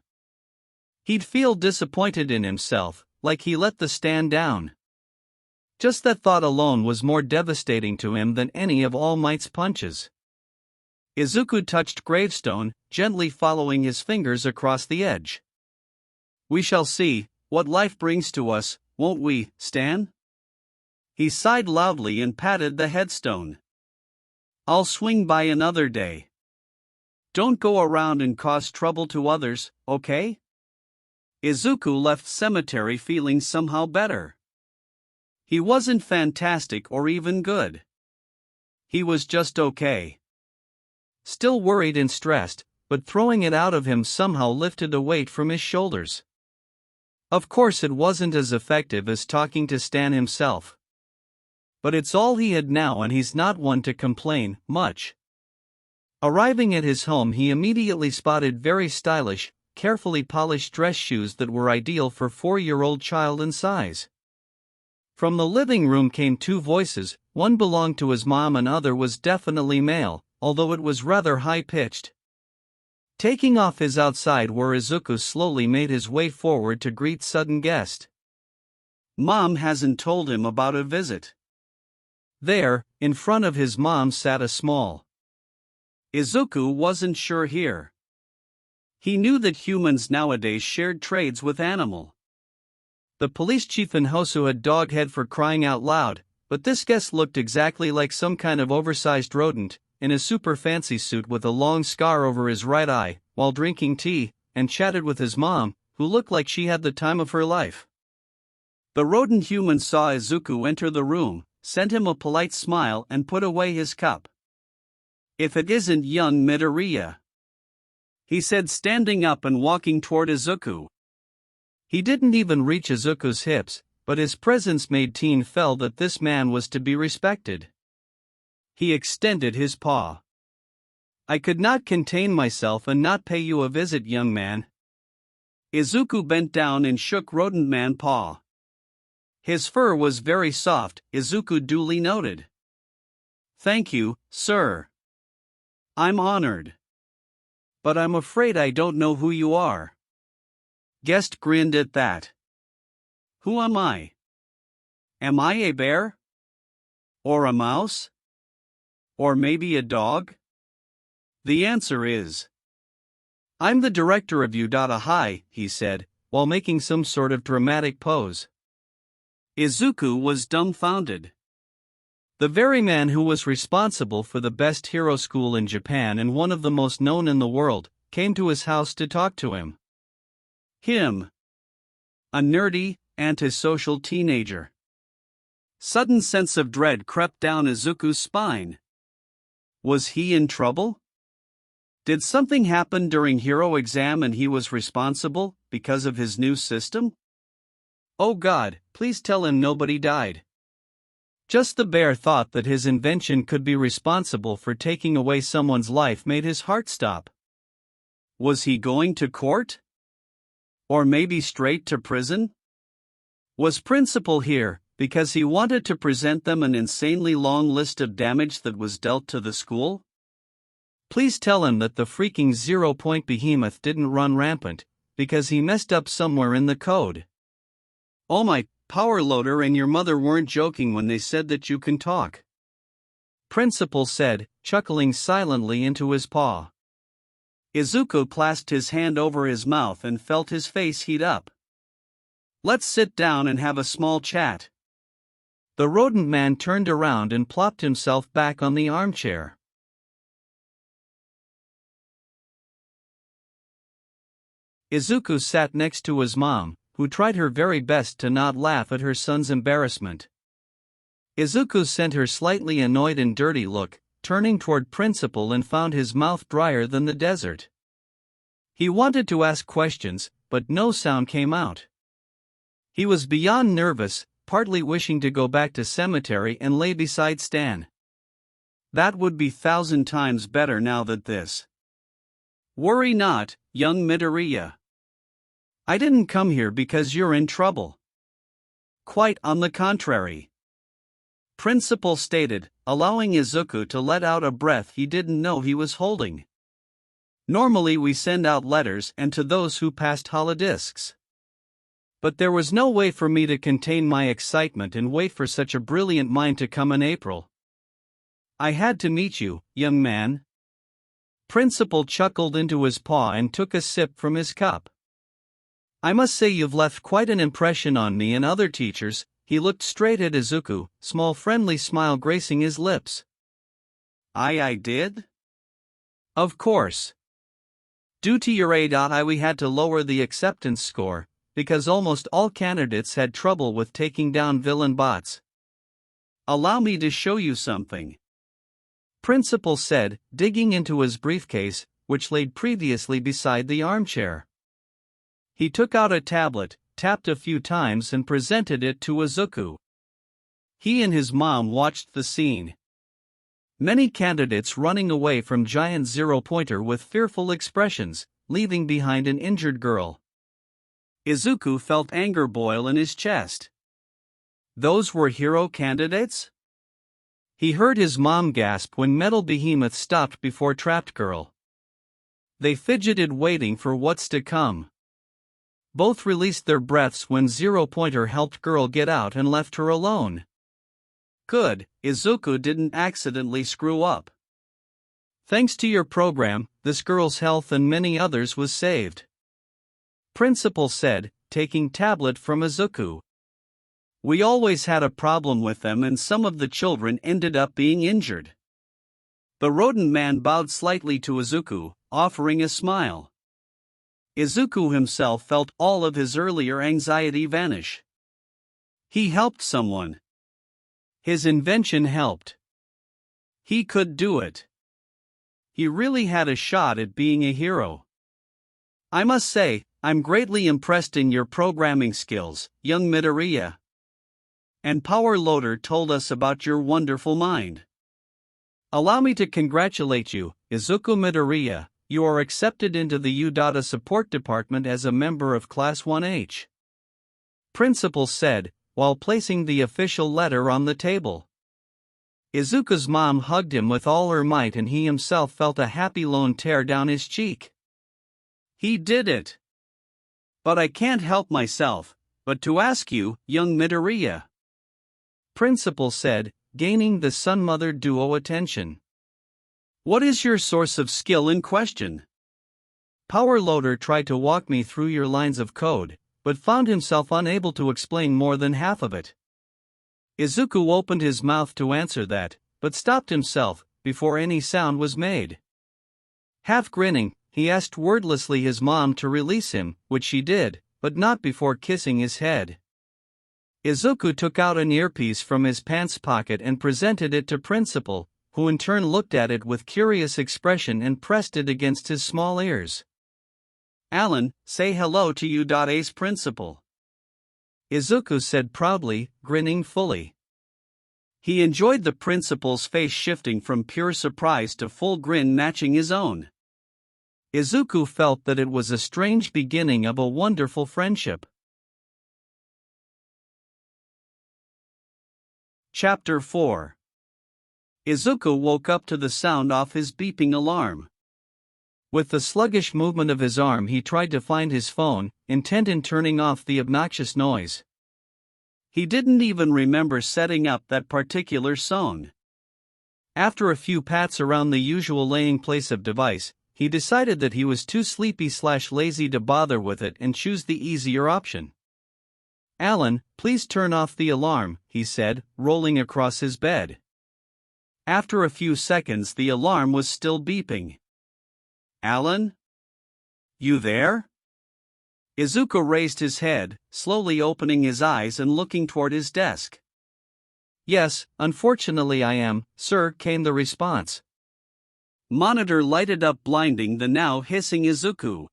He'd feel disappointed in himself, like he let the stand down. Just that thought alone was more devastating to him than any of All Might's punches. Izuku touched gravestone, gently following his fingers across the edge. We shall see what life brings to us, won't we, Stan? He sighed loudly and patted the headstone. I'll swing by another day. Don't go around and cause trouble to others, okay? Izuku left cemetery feeling somehow better. He wasn't fantastic or even good. He was just okay. Still worried and stressed, but throwing it out of him somehow lifted a weight from his shoulders. Of course it wasn't as effective as talking to Stan himself. But it's all he had now and he's not one to complain much. Arriving at his home he immediately spotted very stylish, carefully polished dress shoes that were ideal for 4-year-old child in size. From the living room came 2 voices, one belonged to his mom and other was definitely male, although it was rather high-pitched. Taking off his outside wear, Izuku slowly made his way forward to greet sudden guest. Mom hasn't told him about a visit. There, in front of his mom sat a small. Izuku wasn't sure here. He knew that humans nowadays shared trades with animal. The police chief in Hosu had dog head for crying out loud, but this guest looked exactly like some kind of oversized rodent, in a super fancy suit with a long scar over his right eye, while drinking tea, and chatted with his mom, who looked like she had the time of her life. The rodent human saw Izuku enter the room, sent him a polite smile and put away his cup. If it isn't young Midoriya, he said, standing up and walking toward Izuku. He didn't even reach Izuku's hips, but his presence made Teen feel that this man was to be respected. He extended his paw. I could not contain myself and not pay you a visit, young man. Izuku bent down and shook Rodent Man's paw. His fur was very soft, Izuku duly noted. Thank you, sir. I'm honored. But I'm afraid I don't know who you are. Guest grinned at that. Who am I? Am I a bear? Or a mouse? Or maybe a dog? The answer is, I'm the director of Hi, he said, while making some sort of dramatic pose. Izuku was dumbfounded. The very man who was responsible for the best hero school in Japan and one of the most known in the world, came to his house to talk to him. Him. A nerdy, antisocial teenager. Sudden sense of dread crept down Izuku's spine. Was he in trouble? Did something happen during hero exam and he was responsible, because of his new system? Oh God, please tell him nobody died. Just the bare thought that his invention could be responsible for taking away someone's life made his heart stop. Was he going to court? Or maybe straight to prison? Was Principal here, because he wanted to present them an insanely long list of damage that was dealt to the school? Please tell him that the freaking 0-point behemoth didn't run rampant, because he messed up somewhere in the code. Oh my, Power Loader and your mother weren't joking when they said that you can talk. Principal said, chuckling silently into his paw. Izuku clasped his hand over his mouth and felt his face heat up. Let's sit down and have a small chat. The rodent man turned around and plopped himself back on the armchair. Izuku sat next to his mom, who tried her very best to not laugh at her son's embarrassment. Izuku sent her slightly annoyed and dirty look, turning toward Principal and found his mouth drier than the desert. He wanted to ask questions, but no sound came out. He was beyond nervous, partly wishing to go back to cemetery and lay beside Stan. That would be 1,000 times better now that this. Worry not, young Midoriya. I didn't come here because you're in trouble. Quite on the contrary. Principal stated, allowing Izuku to let out a breath he didn't know he was holding. Normally we send out letters and to those who passed holodiscs. But there was no way for me to contain my excitement and wait for such a brilliant mind to come in April. I had to meet you, young man. Principal chuckled into his paw and took a sip from his cup. I must say you've left quite an impression on me and other teachers. He looked straight at Izuku, small friendly smile gracing his lips. I did? Of course. Due to your AI we had to lower the acceptance score, because almost all candidates had trouble with taking down villain bots. Allow me to show you something. Principal said, digging into his briefcase, which laid previously beside the armchair. He took out a tablet, tapped a few times and presented it to Izuku. He and his mom watched the scene. Many candidates running away from giant zero-pointer with fearful expressions, leaving behind an injured girl. Izuku felt anger boil in his chest. Those were hero candidates? He heard his mom gasp when Metal Behemoth stopped before Trapped Girl. They fidgeted waiting for what's to come. Both released their breaths when Zero-Pointer helped Girl get out and left her alone. Good, Izuku didn't accidentally screw up. Thanks to your program, this girl's health and many others was saved. Principal said, taking tablet from Izuku. We always had a problem with them and some of the children ended up being injured. The rodent man bowed slightly to Izuku, offering a smile. Izuku himself felt all of his earlier anxiety vanish. He helped someone. His invention helped. He could do it. He really had a shot at being a hero. I must say, I'm greatly impressed in your programming skills, young Midoriya. And Power Loader told us about your wonderful mind. Allow me to congratulate you, Izuku Midoriya, you are accepted into the U support department as a member of Class 1H. Principal said, while placing the official letter on the table. Izuku's mom hugged him with all her might and he himself felt a happy lone tear down his cheek. He did it. But I can't help myself, but to ask you, young Midoriya. Principal said, gaining the son-mother duo attention. What is your source of skill in question? Power Loader tried to walk me through your lines of code, but found himself unable to explain more than half of it. Izuku opened his mouth to answer that, but stopped himself, before any sound was made. Half grinning, he asked wordlessly his mom to release him, which she did, but not before kissing his head. Izuku took out an earpiece from his pants pocket and presented it to Principal, who in turn looked at it with curious expression and pressed it against his small ears. Alan, say hello to U.A's principal. Izuku said proudly, grinning fully. He enjoyed the principal's face shifting from pure surprise to full grin matching his own. Izuku felt that it was a strange beginning of a wonderful friendship. Chapter 4. Izuku woke up to the sound off his beeping alarm. With the sluggish movement of his arm he tried to find his phone, intent in turning off the obnoxious noise. He didn't even remember setting up that particular song. After a few pats around the usual laying place of device, he decided that he was too sleepy/lazy to bother with it and choose the easier option. Alan, please turn off the alarm, he said, rolling across his bed. After a few seconds the alarm was still beeping. Alan? You there? Izuku raised his head, slowly opening his eyes and looking toward his desk. Yes, unfortunately I am, sir, came the response. Monitor lighted up, blinding the now hissing Izuku.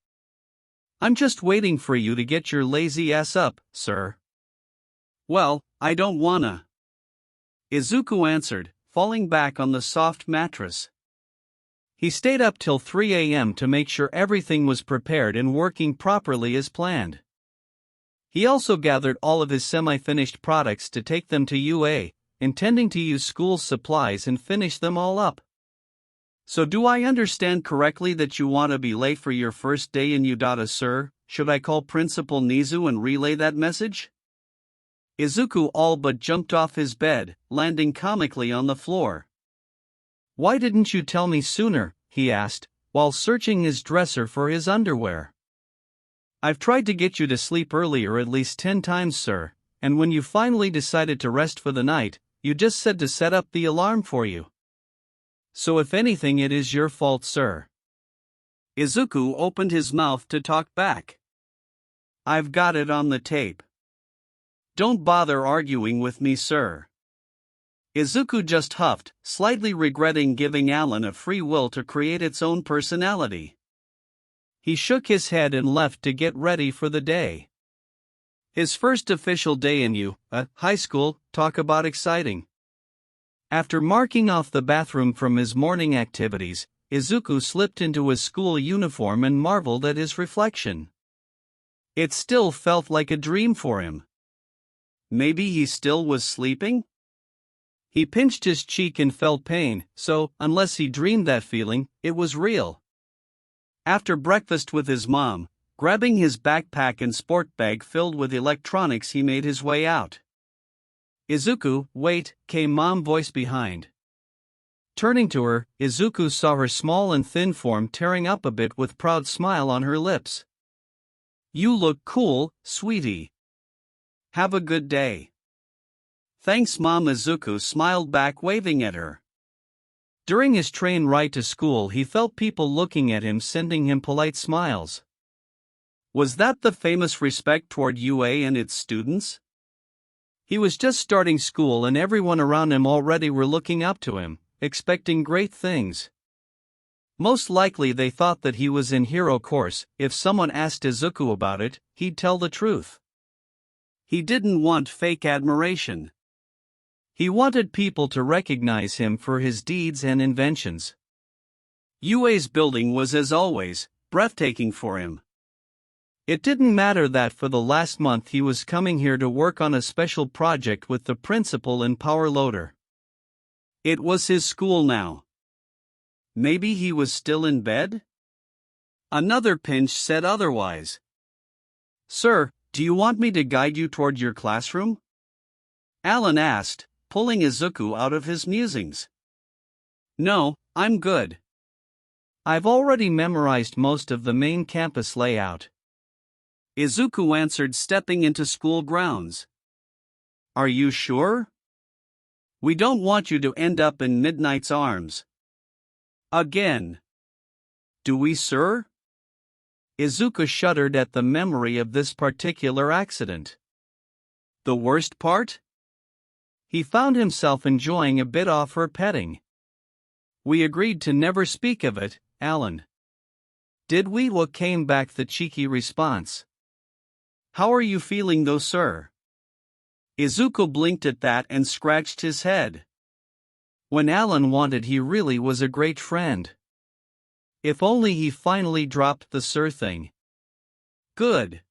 I'm just waiting for you to get your lazy ass up, sir. Well, I don't wanna. Izuku answered, falling back on the soft mattress. He stayed up till 3 a.m. to make sure everything was prepared and working properly as planned. He also gathered all of his semi-finished products to take them to UA, intending to use school's supplies and finish them all up. So do I understand correctly that you want to be late for your first day in U, sir? Should I call Principal Nizu and relay that message? Izuku all but jumped off his bed, landing comically on the floor. Why didn't you tell me sooner? He asked, while searching his dresser for his underwear. I've tried to get you to sleep earlier at least 10 times, sir, and when you finally decided to rest for the night, you just said to set up the alarm for you. So if anything it is your fault, sir. Izuku opened his mouth to talk back. I've got it on the tape. Don't bother arguing with me, sir. Izuku just huffed, slightly regretting giving Alan a free will to create its own personality. He shook his head and left to get ready for the day. His first official day in high school, talk about exciting. After marking off the bathroom from his morning activities, Izuku slipped into his school uniform and marveled at his reflection. It still felt like a dream for him. Maybe he still was sleeping? He pinched his cheek and felt pain, so, unless he dreamed that feeling, it was real. After breakfast with his mom, grabbing his backpack and sport bag filled with electronics, he made his way out. Izuku, wait, came Mom's voice behind. Turning to her, Izuku saw her small and thin form tearing up a bit with proud smile on her lips. You look cool, sweetie. Have a good day. Thanks, Mom. Izuku smiled back, waving at her. During his train ride to school he felt people looking at him, sending him polite smiles. Was that the famous respect toward UA and its students? He was just starting school and everyone around him already were looking up to him, expecting great things. Most likely they thought that he was in hero course. If someone asked Izuku about it, he'd tell the truth. He didn't want fake admiration. He wanted people to recognize him for his deeds and inventions. UA's building was, as always, breathtaking for him. It didn't matter that for the last month he was coming here to work on a special project with the principal and power loader. It was his school now. Maybe he was still in bed? Another pinch said otherwise. "Sir, do you want me to guide you toward your classroom?" Alan asked, pulling Izuku out of his musings. "No, I'm good. I've already memorized most of the main campus layout," Izuku answered, stepping into school grounds. "Are you sure? We don't want you to end up in Midnight's arms." "Again." "Do we, sir?" Izuku shuddered at the memory of this particular accident. The worst part? He found himself enjoying a bit off her petting. "We agreed to never speak of it, Alan." "Did we?" What came back the cheeky response. "How are you feeling though, sir?" Izuku blinked at that and scratched his head. When Alan wanted, he really was a great friend. If only he finally dropped the sir thing. "Good.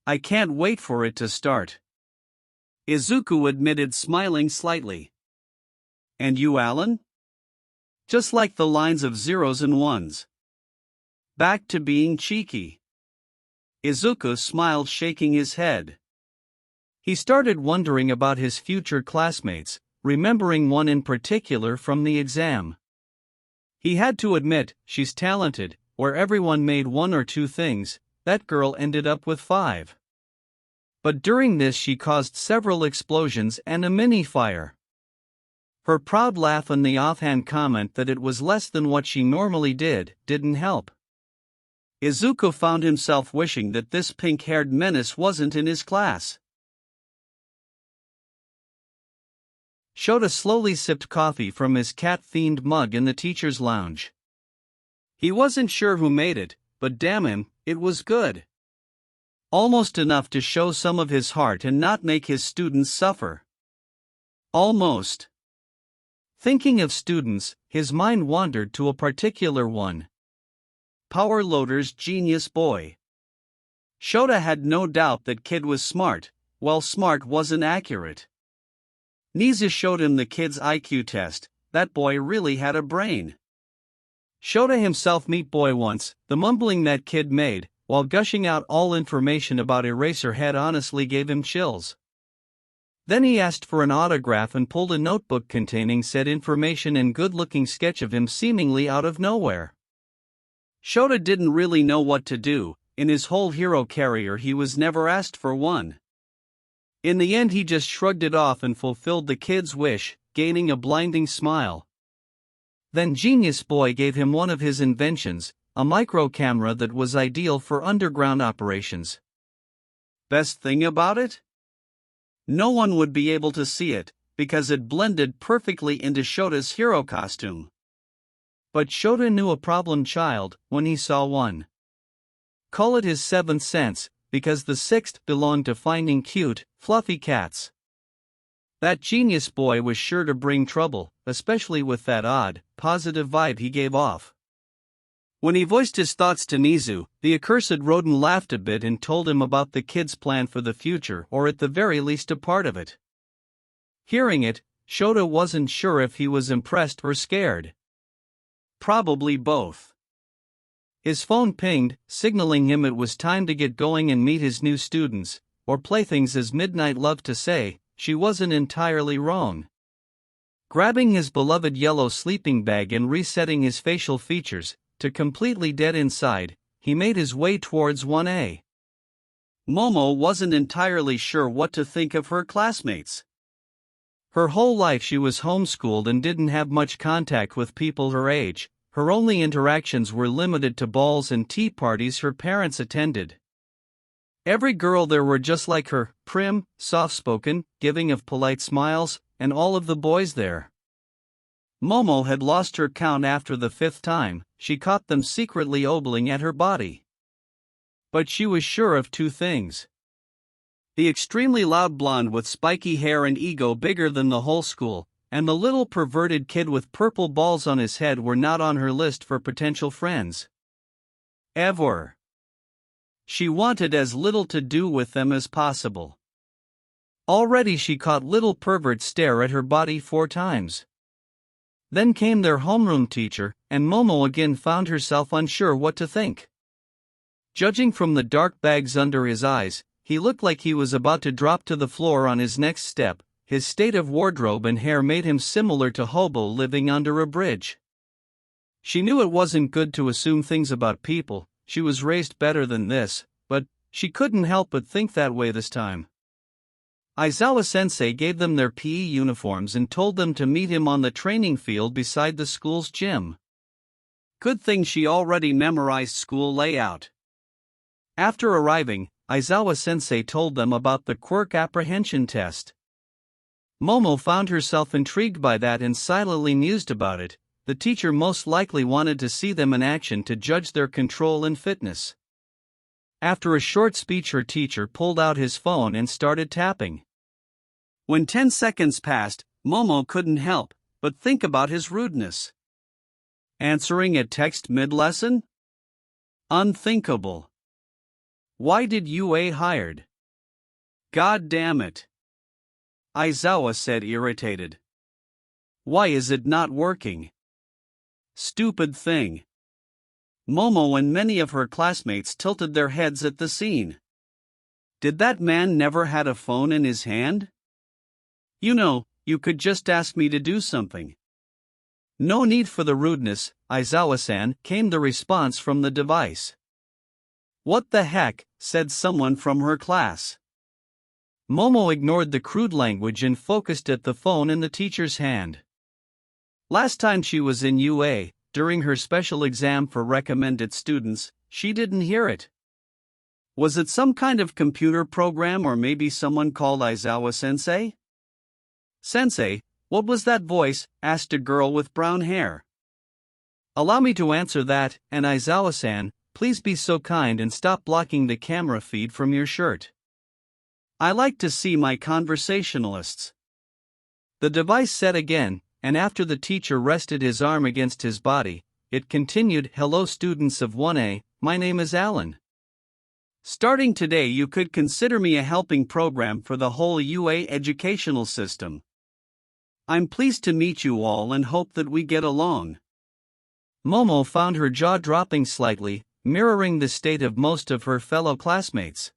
I can't wait for it to start," Izuku admitted, smiling slightly. "And you, Alan?" "Just like the lines of zeros and ones. Back to being cheeky." Izuku smiled, shaking his head. He started wondering about his future classmates, remembering one in particular from the exam. He had to admit, she's talented. Where everyone made 1 or 2 things, that girl ended up with 5. But during this she caused several explosions and a mini-fire. Her proud laugh and the offhand comment that it was less than what she normally did didn't help. Izuku found himself wishing that this pink-haired menace wasn't in his class. Shota slowly sipped coffee from his cat-themed mug in the teacher's lounge. He wasn't sure who made it, but damn him, it was good. Almost enough to show some of his heart and not make his students suffer. Almost. Thinking of students, his mind wandered to a particular one. Power Loader's genius boy. Shota had no doubt that kid was smart, while smart wasn't accurate. Nizu showed him the kid's IQ test. That boy really had a brain. Shota himself meet boy once, the mumbling that kid made, while gushing out all information about Eraserhead, honestly gave him chills. Then he asked for an autograph and pulled a notebook containing said information and good-looking sketch of him seemingly out of nowhere. Shota didn't really know what to do. In his whole hero career he was never asked for one. In the end he just shrugged it off and fulfilled the kid's wish, gaining a blinding smile. Then Genius Boy gave him one of his inventions, a micro camera that was ideal for underground operations. Best thing about it? No one would be able to see it, because it blended perfectly into Shota's hero costume. But Shota knew a problem child when he saw one. Call it his 7th sense, because the 6th belonged to finding cute, fluffy cats. That Genius Boy was sure to bring trouble, especially with that odd, positive vibe he gave off. When he voiced his thoughts to Nizu, the accursed rodent laughed a bit and told him about the kid's plan for the future, or at the very least a part of it. Hearing it, Shota wasn't sure if he was impressed or scared. Probably both. His phone pinged, signaling him it was time to get going and meet his new students, or playthings as Midnight loved to say. She wasn't entirely wrong. Grabbing his beloved yellow sleeping bag and resetting his facial features to completely dead inside, he made his way towards 1A. Momo wasn't entirely sure what to think of her classmates. Her whole life she was homeschooled and didn't have much contact with people her age. Her only interactions were limited to balls and tea parties her parents attended. Every girl there were just like her, prim, soft-spoken, giving of polite smiles, and all of the boys there. Momo had lost her count after the 5th time she caught them secretly ogling at her body. But she was sure of 2 things. The extremely loud blonde with spiky hair and ego bigger than the whole school, and the little perverted kid with purple balls on his head were not on her list for potential friends. Ever. She wanted as little to do with them as possible. Already she caught little perverts stare at her body 4 times. Then came their homeroom teacher, and Momo again found herself unsure what to think. Judging from the dark bags under his eyes, he looked like he was about to drop to the floor on his next step. His state of wardrobe and hair made him similar to hobo living under a bridge. She knew it wasn't good to assume things about people, she was raised better than this, but she couldn't help but think that way this time. Aizawa-sensei gave them their PE uniforms and told them to meet him on the training field beside the school's gym. Good thing she already memorized school layout. After arriving, Aizawa-sensei told them about the quirk apprehension test. Momo found herself intrigued by that and silently mused about it. The teacher most likely wanted to see them in action to judge their control and fitness. After a short speech, her teacher pulled out his phone and started tapping. When 10 seconds passed, Momo couldn't help but think about his rudeness. Answering a text mid-lesson? Unthinkable. Why did UA hired? God damn it. Aizawa said, irritated. Why is it not working? Stupid thing. Momo and many of her classmates tilted their heads at the scene. Did that man never had a phone in his hand? You know, you could just ask me to do something. No need for the rudeness, Aizawa-san, came the response from the device. What the heck, said someone from her class. Momo ignored the crude language and focused at the phone in the teacher's hand. Last time she was in UA, during her special exam for recommended students, she didn't hear it. Was it some kind of computer program or maybe someone called Aizawa-sensei? Sensei, what was that voice? Asked a girl with brown hair. Allow me to answer that, and Aizawa-san, please be so kind and stop blocking the camera feed from your shirt. I like to see my conversationalists. The device said again, and after the teacher rested his arm against his body, it continued, hello students of 1A, my name is Alan. Starting today you could consider me a helping program for the whole UA educational system. I'm pleased to meet you all and hope that we get along. Momo found her jaw dropping slightly, mirroring the state of most of her fellow classmates.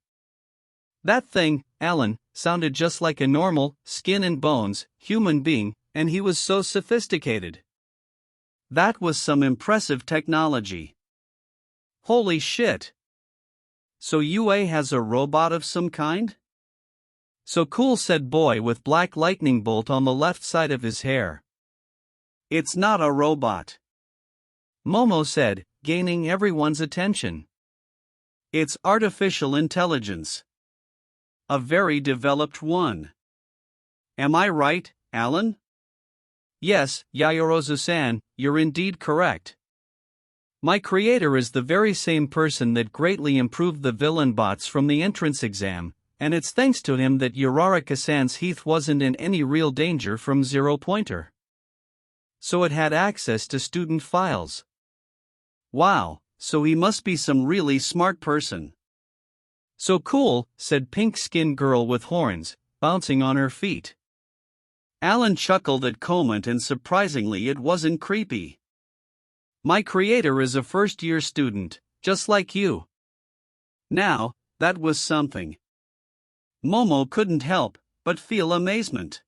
That thing, Alan, sounded just like a normal, skin and bones, human being, and he was so sophisticated. That was some impressive technology. Holy shit. So UA has a robot of some kind? So cool, said boy with black lightning bolt on the left side of his hair. It's not a robot. Momo said, gaining everyone's attention. It's artificial intelligence. A very developed one. Am I right, Alan? Yes, Yayorozu-san, you're indeed correct. My creator is the very same person that greatly improved the villain bots from the entrance exam, and it's thanks to him that Uraraka-san's Heath wasn't in any real danger from Zero Pointer. So it had access to student files. Wow, so he must be some really smart person. So cool, said pink-skinned girl with horns, bouncing on her feet. Alan chuckled at comment and surprisingly it wasn't creepy. My creator is a first-year student, just like you. Now, that was something. Momo couldn't help but feel amazement.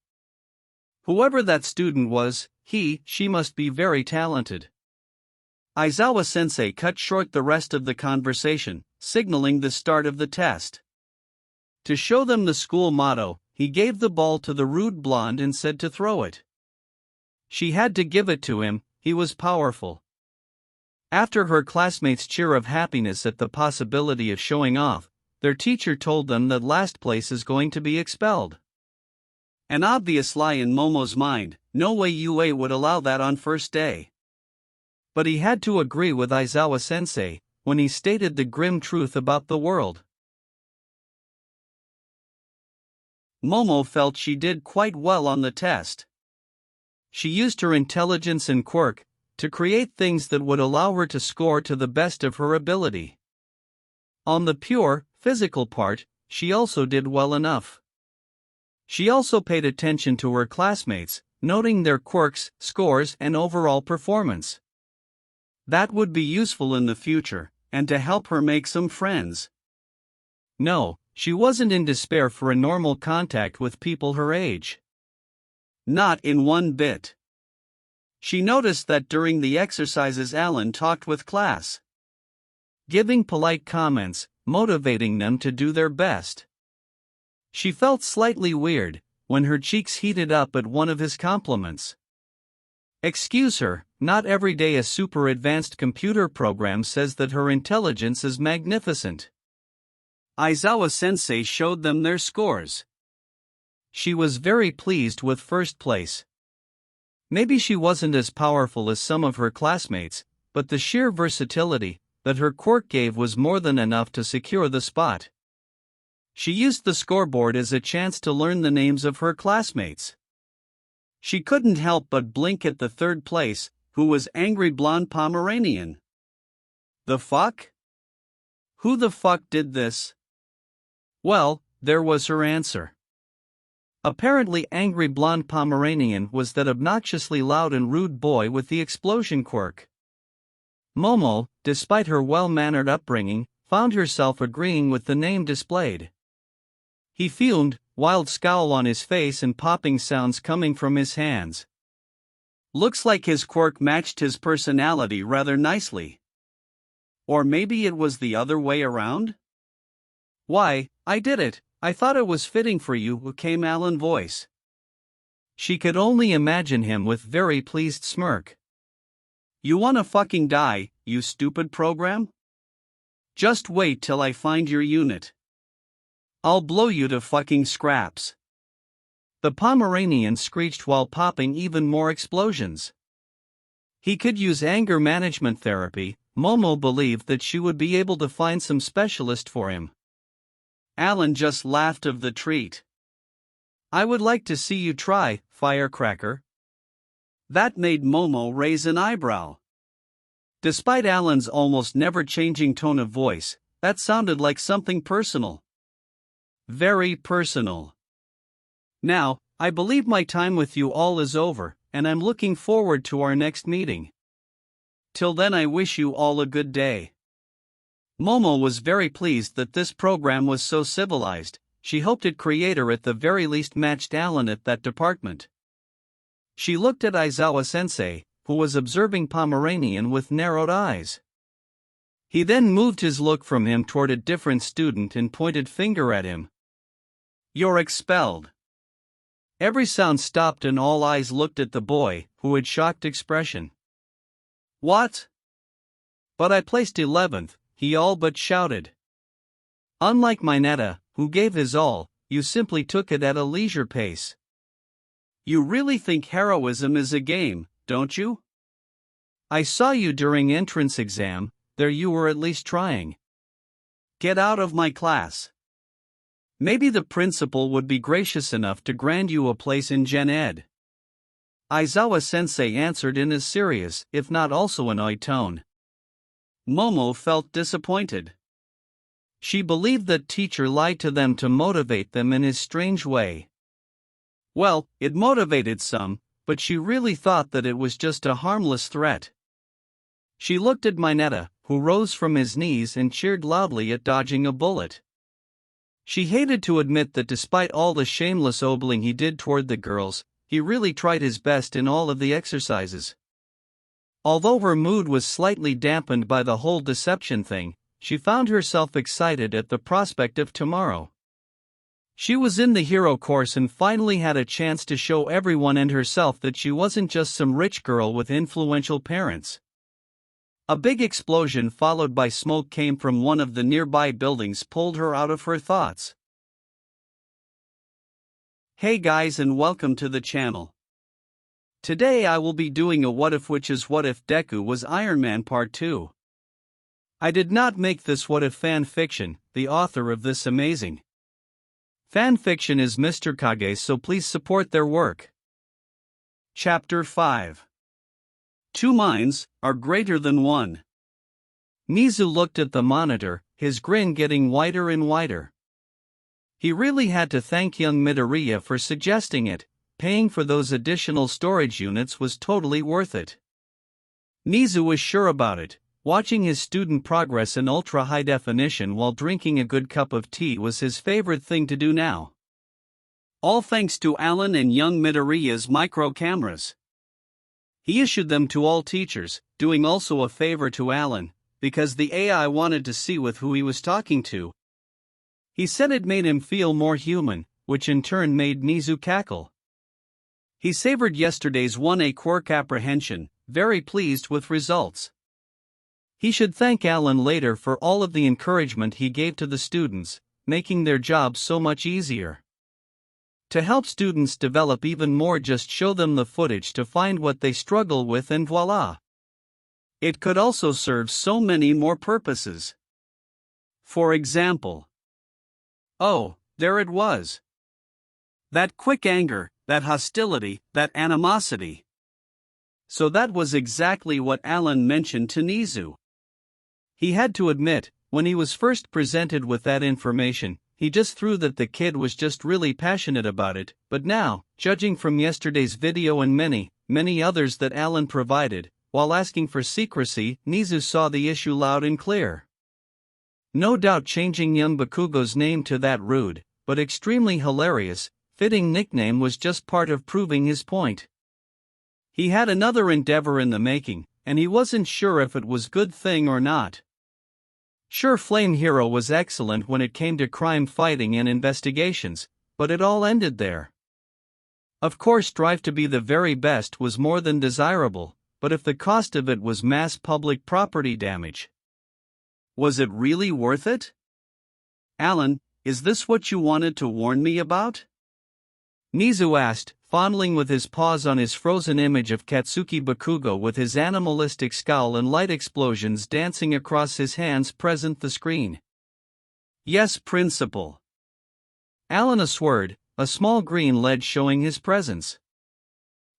Whoever that student was, she must be very talented. Aizawa-sensei cut short the rest of the conversation, signaling the start of the test. To show them the school motto, he gave the ball to the rude blonde and said to throw it. She had to give it to him, he was powerful. After her classmates' cheer of happiness at the possibility of showing off, their teacher told them that last place is going to be expelled. An obvious lie in Momo's mind, no way UA would allow that on first day. But he had to agree with Aizawa-sensei when he stated the grim truth about the world. Momo felt she did quite well on the test. She used her intelligence and quirk to create things that would allow her to score to the best of her ability. On the pure, physical part, she also did well enough. She also paid attention to her classmates, noting their quirks, scores, and overall performance. That would be useful in the future, and to help her make some friends. No, she wasn't in despair for a normal contact with people her age. Not in one bit. She noticed that during the exercises Alan talked with class, giving polite comments, motivating them to do their best. She felt slightly weird when her cheeks heated up at one of his compliments. Excuse her, not every day a super advanced computer program says that her intelligence is magnificent. Aizawa-sensei showed them their scores. She was very pleased with first place. Maybe she wasn't as powerful as some of her classmates, but the sheer versatility that her quirk gave was more than enough to secure the spot. She used the scoreboard as a chance to learn the names of her classmates. She couldn't help but blink at the third place, who was Angry Blonde Pomeranian. The fuck? Who the fuck did this? Well, there was her answer. Apparently Angry Blonde Pomeranian was that obnoxiously loud and rude boy with the explosion quirk. Momo, despite her well-mannered upbringing, found herself agreeing with the name displayed. He fumed, wild scowl on his face and popping sounds coming from his hands. Looks like his quirk matched his personality rather nicely. Or maybe it was the other way around? Why, I did it, I thought it was fitting for you, came Alan's voice. She could only imagine him with very pleased smirk. You wanna fucking die, you stupid program? Just wait till I find your unit. I'll blow you to fucking scraps. The Pomeranian screeched while popping even more explosions. He could use anger management therapy. Momo believed that she would be able to find some specialist for him. Alan just laughed of the treat. I would like to see you try, firecracker. That made Momo raise an eyebrow. Despite Alan's almost never-changing tone of voice, that sounded like something personal. Very personal. Now, I believe my time with you all is over, and I'm looking forward to our next meeting. Till then I wish you all a good day. Momo was very pleased that this program was so civilized. She hoped its creator at the very least matched Alan at that department. She looked at Aizawa-sensei, who was observing Pomeranian with narrowed eyes. He then moved his look from him toward a different student and pointed finger at him. You're expelled. Every sound stopped and all eyes looked at the boy, who had shocked expression. What? But I placed 11th, he all but shouted. Unlike Mineta, who gave his all, you simply took it at a leisure pace. You really think heroism is a game, don't you? I saw you during entrance exam, there you were at least trying. Get out of my class. Maybe the principal would be gracious enough to grant you a place in Gen Ed. Aizawa-sensei answered in a serious, if not also annoyed tone. Momo felt disappointed. She believed that teacher lied to them to motivate them in his strange way. Well, it motivated some, but she really thought that it was just a harmless threat. She looked at Mineta, who rose from his knees and cheered loudly at dodging a bullet. She hated to admit that despite all the shameless ogling he did toward the girls, he really tried his best in all of the exercises. Although her mood was slightly dampened by the whole deception thing, she found herself excited at the prospect of tomorrow. She was in the hero course and finally had a chance to show everyone and herself that she wasn't just some rich girl with influential parents. A big explosion followed by smoke came from one of the nearby buildings pulled her out of her thoughts. Hey guys and welcome to the channel. Today I will be doing a what if, which is what if Deku was Iron Man Part 2. I did not make this what if fan fiction, the author of this amazing Fanfiction is Mr. Kage, so please support their work. Chapter 5. Two minds are greater than one. Nizu looked at the monitor, his grin getting wider and wider. He really had to thank young Midoriya for suggesting it. Paying for those additional storage units was totally worth it. Nizu was sure about it. Watching his student progress in ultra-high definition while drinking a good cup of tea was his favorite thing to do now. All thanks to Alan and young Midoriya's micro cameras. He issued them to all teachers, doing also a favor to Alan, because the AI wanted to see with who he was talking to. He said it made him feel more human, which in turn made Nizu cackle. He savored yesterday's 1A quirk apprehension, very pleased with results. He should thank Alan later for all of the encouragement he gave to the students, making their job so much easier. To help students develop even more, just show them the footage to find what they struggle with and voila. It could also serve so many more purposes. For example, oh, there it was. That quick anger, that hostility, that animosity. So that was exactly what Alan mentioned to Nizu. He had to admit, when he was first presented with that information, he just threw that the kid was just really passionate about it, but now, judging from yesterday's video and many others that Alan provided, while asking for secrecy, Nizu saw the issue loud and clear. No doubt changing young Bakugo's name to that rude, but extremely hilarious, fitting nickname was just part of proving his point. He had another endeavor in the making, and he wasn't sure if it was good thing or not. Sure, Flame Hero was excellent when it came to crime fighting and investigations, but it all ended there. Of course, strive to be the very best was more than desirable, but if the cost of it was mass public property damage, was it really worth it? Alan, is this what you wanted to warn me about? Nizu asked, fondling with his paws on his frozen image of Katsuki Bakugo with his animalistic scowl and light explosions dancing across his hands present the screen. Yes, Principal. Alan assured, a small green LED showing his presence.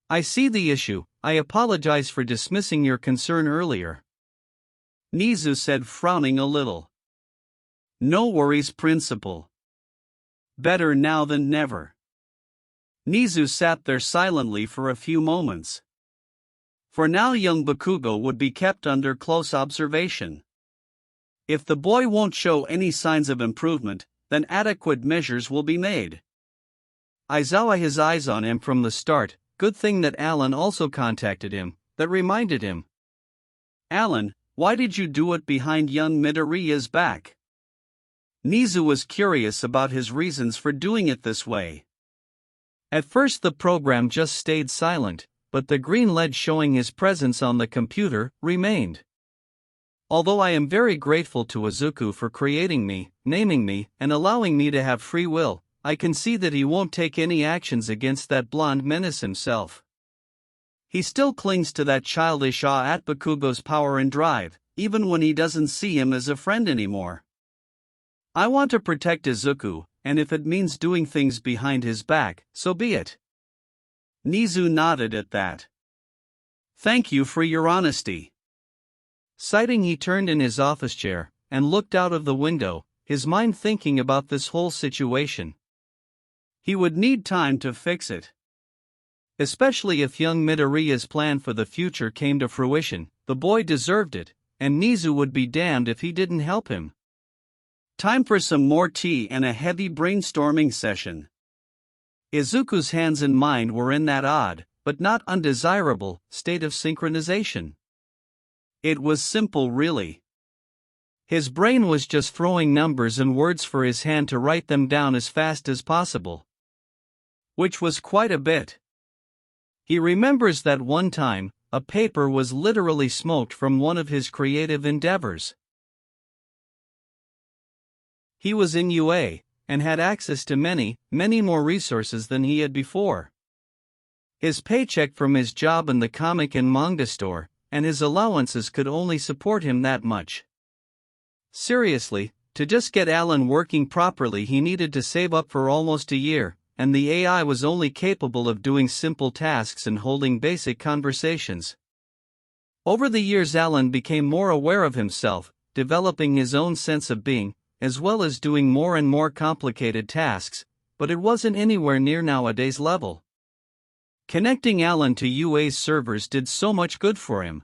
I see the issue. I apologize for dismissing your concern earlier. Nizu said, frowning a little. No worries, Principal. Better now than never. Nizu sat there silently for a few moments. For now, young Bakugo would be kept under close observation. If the boy won't show any signs of improvement, then adequate measures will be made. Aizawa his eyes on him from the start. Good thing that Alan also contacted him, that reminded him. Alan, why did you do it behind young Midoriya's back? Nizu was curious about his reasons for doing it this way. At first the program just stayed silent, but the green LED showing his presence on the computer remained. Although I am very grateful to Izuku for creating me, naming me, and allowing me to have free will, I can see that he won't take any actions against that blonde menace himself. He still clings to that childish awe at Bakugo's power and drive, even when he doesn't see him as a friend anymore. I want to protect Izuku, and if it means doing things behind his back, so be it. Nizu nodded at that. Thank you for your honesty. Sighing, he turned in his office chair and looked out of the window, his mind thinking about this whole situation. He would need time to fix it. Especially if young Midoriya's plan for the future came to fruition, the boy deserved it, and Nizu would be damned if he didn't help him. Time for some more tea and a heavy brainstorming session. Izuku's hands and mind were in that odd, but not undesirable, state of synchronization. It was simple, really. His brain was just throwing numbers and words for his hand to write them down as fast as possible. Which was quite a bit. He remembers that one time, a paper was literally smoked from one of his creative endeavors. He was in UA, and had access to many more resources than he had before. His paycheck from his job in the comic and manga store, and his allowances could only support him that much. Seriously, To just get Alan working properly, he needed to save up for almost a year, and the AI was only capable of doing simple tasks and holding basic conversations. Over the years, Alan became more aware of himself, developing his own sense of being, as well as doing more and more complicated tasks, but it wasn't anywhere near nowadays' level. Connecting Alan to UA's servers did so much good for him.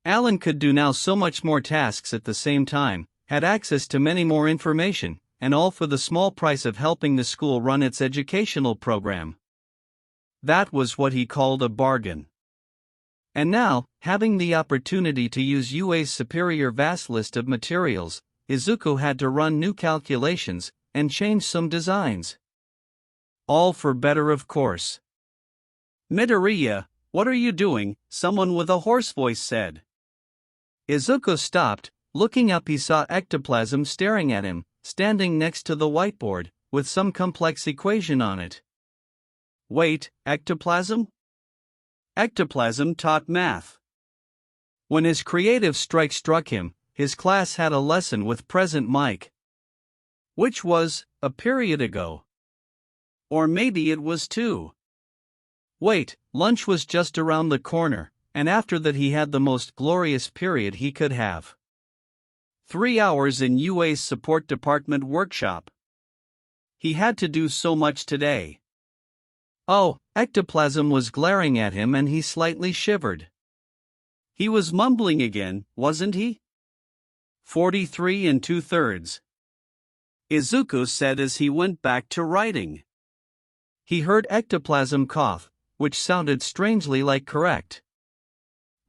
Alan could do now so much more tasks at the same time, had access to many more information, and all for the small price of helping the school run its educational program. That was what he called a bargain. And now, having the opportunity to use UA's superior vast list of materials, Izuku had to run new calculations and change some designs. All for better, of course. "Midoriya, what are you doing?" someone with a hoarse voice said. Izuku stopped. Looking up, he saw Ectoplasm staring at him, standing next to the whiteboard, with some complex equation on it. "Wait, Ectoplasm?" Ectoplasm taught math. When his creative strike struck him, his class had a lesson with present Mike. Which was a period ago. Or maybe it was 2. Wait, lunch was just around the corner, and after that he had the most glorious period he could have. 3 hours in UA's support department workshop. He had to do so much today. Oh, Ectoplasm was glaring at him and he slightly shivered. He was mumbling again, wasn't he? 43 2/3. Izuku said as he went back to writing. He heard Ectoplasm cough, which sounded strangely like correct.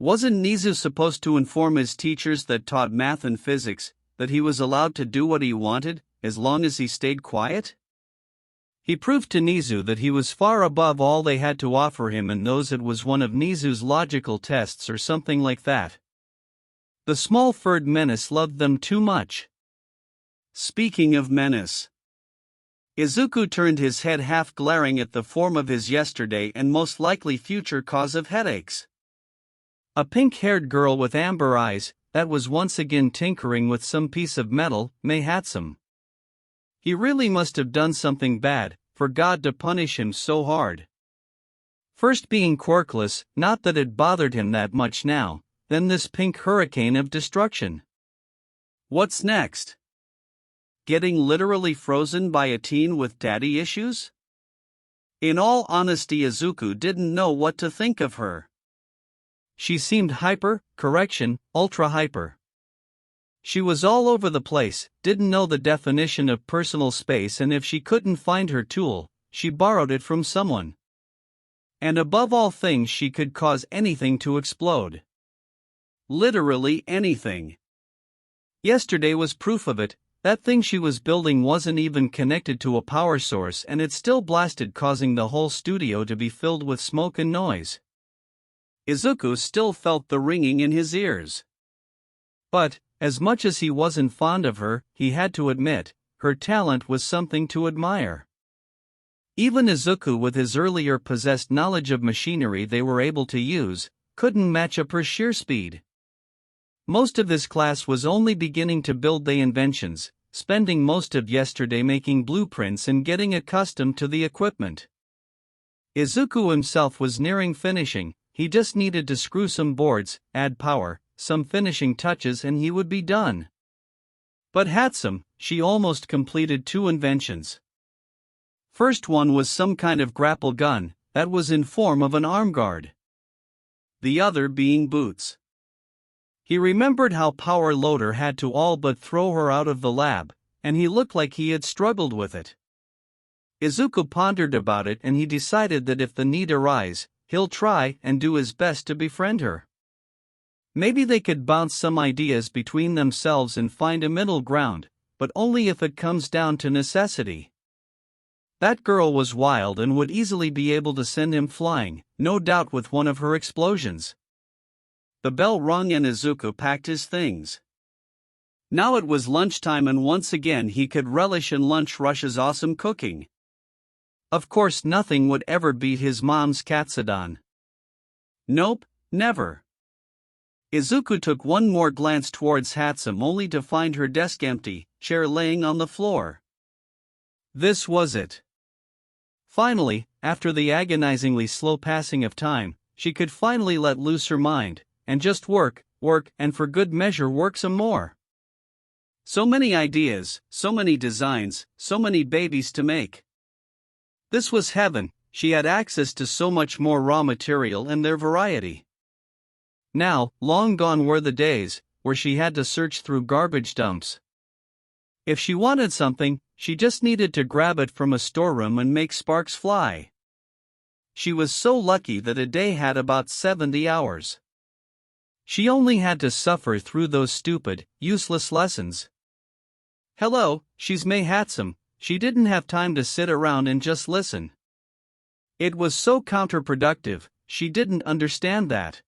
Wasn't Nizu supposed to inform his teachers that taught math and physics that he was allowed to do what he wanted, as long as he stayed quiet? He proved to Nizu that he was far above all they had to offer him and knows it was one of Nizu's logical tests or something like that. The small furred menace loved them too much. Speaking of menace. Izuku turned his head, half glaring at the form of his yesterday and most likely future cause of headaches. A pink-haired girl with amber eyes, that was once again tinkering with some piece of metal, Mayhatsum. He really must have done something bad, for God to punish him so hard. First being quirkless, not that it bothered him that much now, then this pink hurricane of destruction. What's next? Getting literally frozen by a teen with daddy issues? In all honesty, Izuku didn't know what to think of her. She seemed ultra-hyper. She was all over the place, didn't know the definition of personal space, and if she couldn't find her tool, she borrowed it from someone. And above all things, she could cause anything to explode. Literally anything. Yesterday was proof of it. That thing she was building wasn't even connected to a power source and it still blasted, causing the whole studio to be filled with smoke and noise. Izuku still felt the ringing in his ears. But, as much as he wasn't fond of her, he had to admit, her talent was something to admire. Even Izuku, with his earlier possessed knowledge of machinery they were able to use, couldn't match up her sheer speed. Most of this class was only beginning to build the inventions, spending most of yesterday making blueprints and getting accustomed to the equipment. Izuku himself was nearing finishing, he just needed to screw some boards, add power, some finishing touches, and he would be done. But Hatsum, she almost completed 2 inventions. First one was some kind of grapple gun, that was in form of an arm guard. The other being boots. He remembered how Power Loader had to all but throw her out of the lab, and he looked like he had struggled with it. Izuku pondered about it and he decided that if the need arise, he'll try and do his best to befriend her. Maybe they could bounce some ideas between themselves and find a middle ground, but only if it comes down to necessity. That girl was wild and would easily be able to send him flying, no doubt with one of her explosions. The bell rung and Izuku packed his things. Now it was lunchtime and once again he could relish in Lunch Rush's awesome cooking. Of course nothing would ever beat his mom's katsudon. Nope, never. Izuku took one more glance towards Hatsum only to find her desk empty, chair laying on the floor. This was it. Finally, after the agonizingly slow passing of time, she could finally let loose her mind, and just work, and for good measure work some more. So many ideas, so many designs, so many babies to make. This was heaven. She had access to so much more raw material and their variety. Now, long gone were the days where she had to search through garbage dumps. If she wanted something, she just needed to grab it from a storeroom and make sparks fly. She was so lucky that a day had about 70 hours. She only had to suffer through those stupid, useless lessons. Hello, she's May Hatsum. She didn't have time to sit around and just listen. It was so counterproductive, she didn't understand that.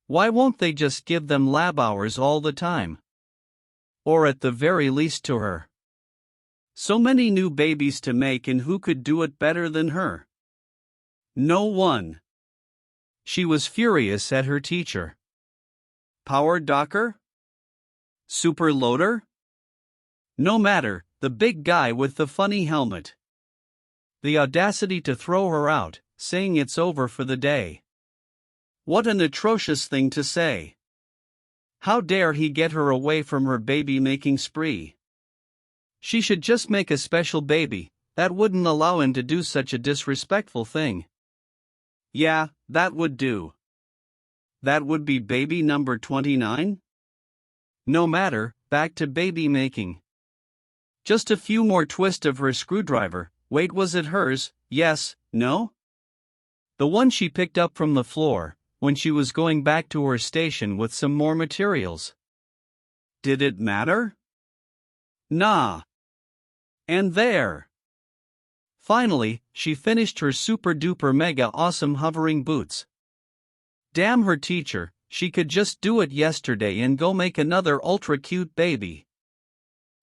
Why won't they just give them lab hours all the time? Or at the very least to her. So many new babies to make, and who could do it better than her? No one. She was furious at her teacher. Power Docker? Super Loader? No matter, the big guy with the funny helmet. The audacity to throw her out, saying it's over for the day. What an atrocious thing to say. How dare he get her away from her baby-making spree? She should just make a special baby that wouldn't allow him to do such a disrespectful thing. Yeah, that would do. That would be baby number 29? No matter, back to baby making. Just a few more twists of her screwdriver. Wait, was it hers? Yes, no? The one she picked up from the floor when she was going back to her station with some more materials. Did it matter? Nah. And there. Finally, she finished her super duper mega awesome hovering boots. Damn her teacher, she could just do it yesterday and go make another ultra cute baby.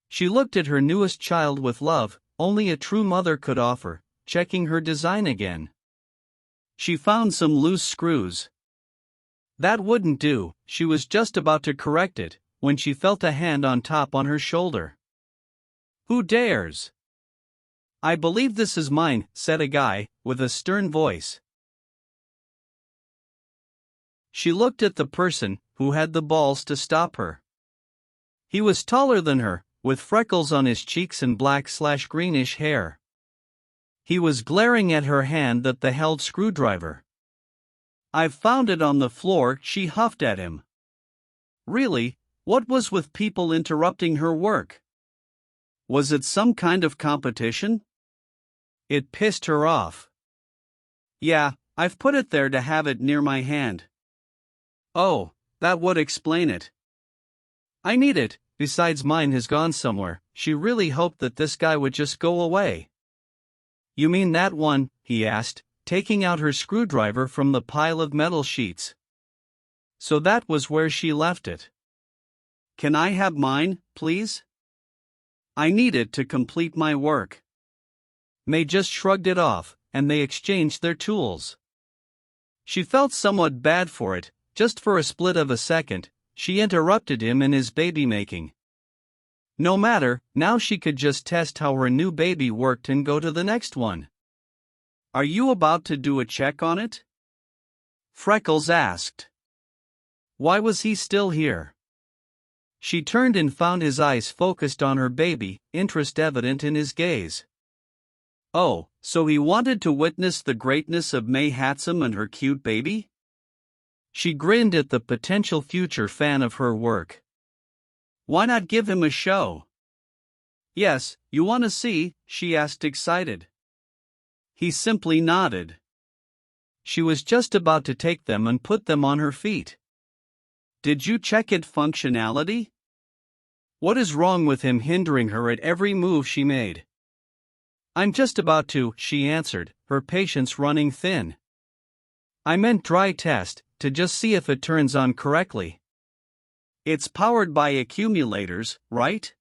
She looked at her newest child with love only a true mother could offer, checking her design again. She found some loose screws. That wouldn't do. She was just about to correct it when she felt a hand on top on her shoulder. Who dares? I believe this is mine, said a guy with a stern voice. She looked at the person who had the balls to stop her. He was taller than her, with freckles on his cheeks and black/greenish hair. He was glaring at her hand that held screwdriver. I've found it on the floor, she huffed at him. Really, what was with people interrupting her work? Was it some kind of competition? It pissed her off. Yeah, I've put it there to have it near my hand. Oh, that would explain it. I need it, besides mine has gone somewhere. She really hoped that this guy would just go away. You mean that one? He asked, taking out her screwdriver from the pile of metal sheets. So that was where she left it. Can I have mine, please? I need it to complete my work. May just shrugged it off, and they exchanged their tools. She felt somewhat bad for it. Just for a split of a second, she interrupted him in his baby making. No matter, now she could just test how her new baby worked and go to the next one. Are you about to do a check on it? Freckles asked. Why was he still here? She turned and found his eyes focused on her baby, interest evident in his gaze. Oh, so he wanted to witness the greatness of May Hatsum and her cute baby? She grinned at the potential future fan of her work. Why not give him a show? Yes, you want to see? She asked, excited. He simply nodded. She was just about to take them and put them on her feet. Did you check it functionality? What is wrong with him hindering her at every move she made? I'm just about to, she answered, her patience running thin. I meant dry test, to just see if it turns on correctly. It's powered by accumulators, right?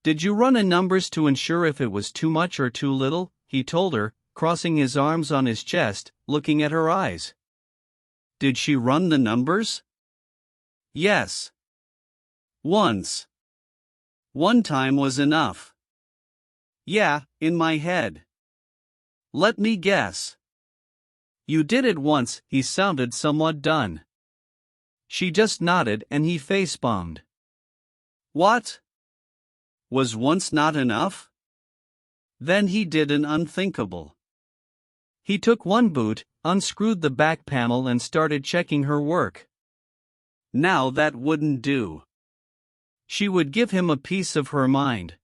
Did you run the numbers to ensure if it was too much or too little? He told her, crossing his arms on his chest, looking at her eyes. Did she run the numbers? Yes. Once. One time was enough. Yeah, in my head. Let me guess. You did it once, he sounded somewhat done. She just nodded and he facepalmed. What? Was once not enough? Then he did an unthinkable. He took one boot, unscrewed the back panel and started checking her work. Now that wouldn't do. She would give him a piece of her mind.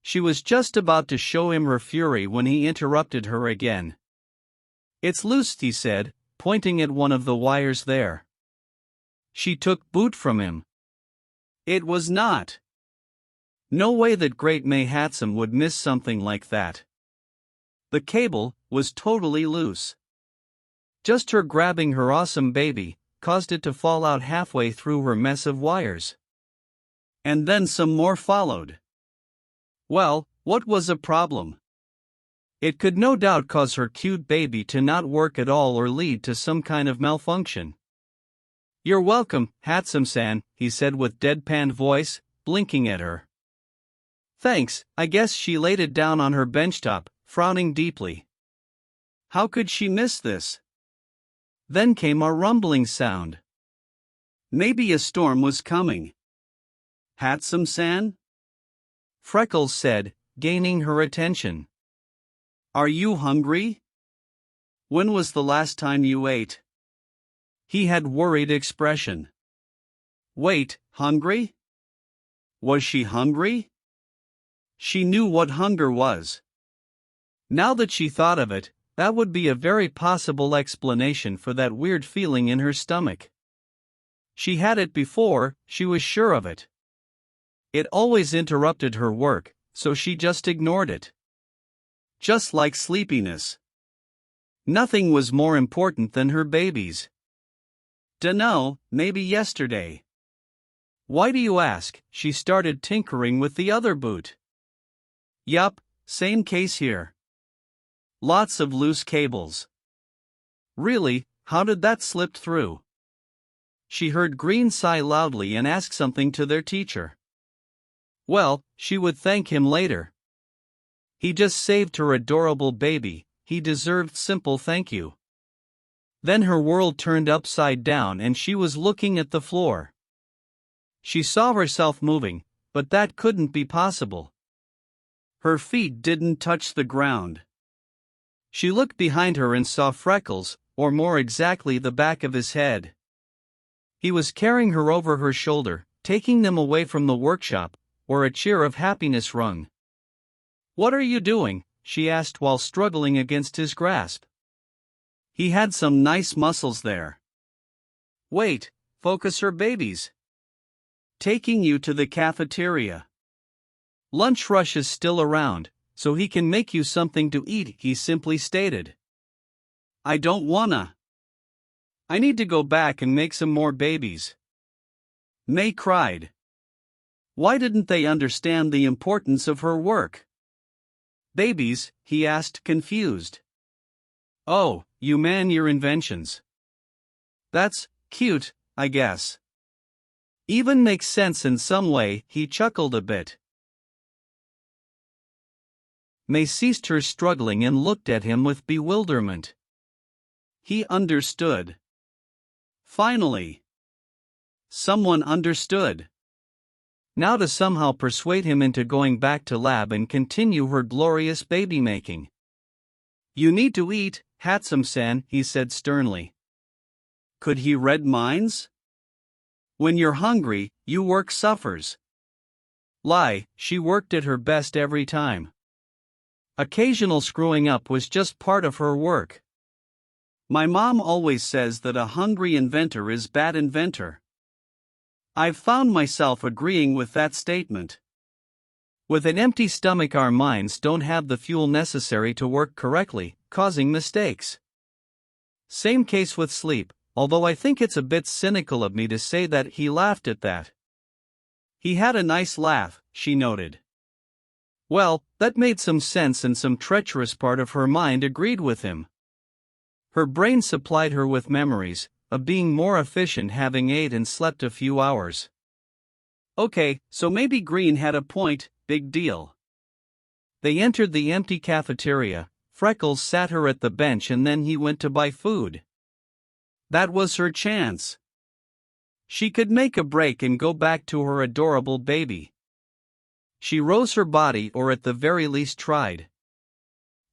She was just about to show him her fury when he interrupted her again. It's loose, he said, pointing at one of the wires there. She took boot from him. It was not. No way that Great May Hatsum would miss something like that. The cable was totally loose. Just her grabbing her awesome baby caused it to fall out halfway through her mess of wires. And then some more followed. Well, what was a problem? It could no doubt cause her cute baby to not work at all or lead to some kind of malfunction. You're welcome, Hatsum-san, he said with deadpan voice, blinking at her. Thanks, I guess she laid it down on her benchtop, frowning deeply. How could she miss this? Then came a rumbling sound. Maybe a storm was coming. Hatsum-san? Freckles said, gaining her attention. Are you hungry? When was the last time you ate? He had worried expression. Wait, hungry? Was she hungry? She knew what hunger was. Now that she thought of it, that would be a very possible explanation for that weird feeling in her stomach. She had it before, she was sure of it. It always interrupted her work, so she just ignored it. Just like sleepiness. Nothing was more important than her babies. Dunno, maybe yesterday. Why do you ask? She started tinkering with the other boot. Yup, same case here. Lots of loose cables. Really, how did that slip through? She heard Green sigh loudly and ask something to their teacher. Well, she would thank him later. He just saved her adorable baby, he deserved simple thank you. Then her world turned upside down and she was looking at the floor. She saw herself moving, but that couldn't be possible. Her feet didn't touch the ground. She looked behind her and saw Freckles, or more exactly the back of his head. He was carrying her over her shoulder, taking them away from the workshop, where a cheer of happiness rung. What are you doing? She asked while struggling against his grasp. He had some nice muscles there. Wait, focus her babies. Taking you to the cafeteria. Lunch rush is still around, so he can make you something to eat, he simply stated. I don't wanna. I need to go back and make some more babies. May cried. Why didn't they understand the importance of her work? Babies, he asked, confused. Oh, you man your inventions. That's cute, I guess. Even makes sense in some way, he chuckled a bit. May ceased her struggling and looked at him with bewilderment. He understood. Finally. Someone understood. Now to somehow persuade him into going back to lab and continue her glorious baby making. You need to eat, Hatsum-san, he said sternly. Could he read minds? When you're hungry, your work suffers. Lie, she worked at her best every time. Occasional screwing up was just part of her work. My mom always says that a hungry inventor is bad inventor. I've found myself agreeing with that statement. With an empty stomach, our minds don't have the fuel necessary to work correctly, causing mistakes. Same case with sleep, although I think it's a bit cynical of me to say that. He laughed at that. He had a nice laugh, she noted. Well, that made some sense and some treacherous part of her mind agreed with him. Her brain supplied her with memories of being more efficient having ate and slept a few hours. Okay, so maybe Green had a point, big deal. They entered the empty cafeteria. Freckles sat her at the bench and then he went to buy food. That was her chance. She could make a break and go back to her adorable baby. She rose her body, or at the very least tried.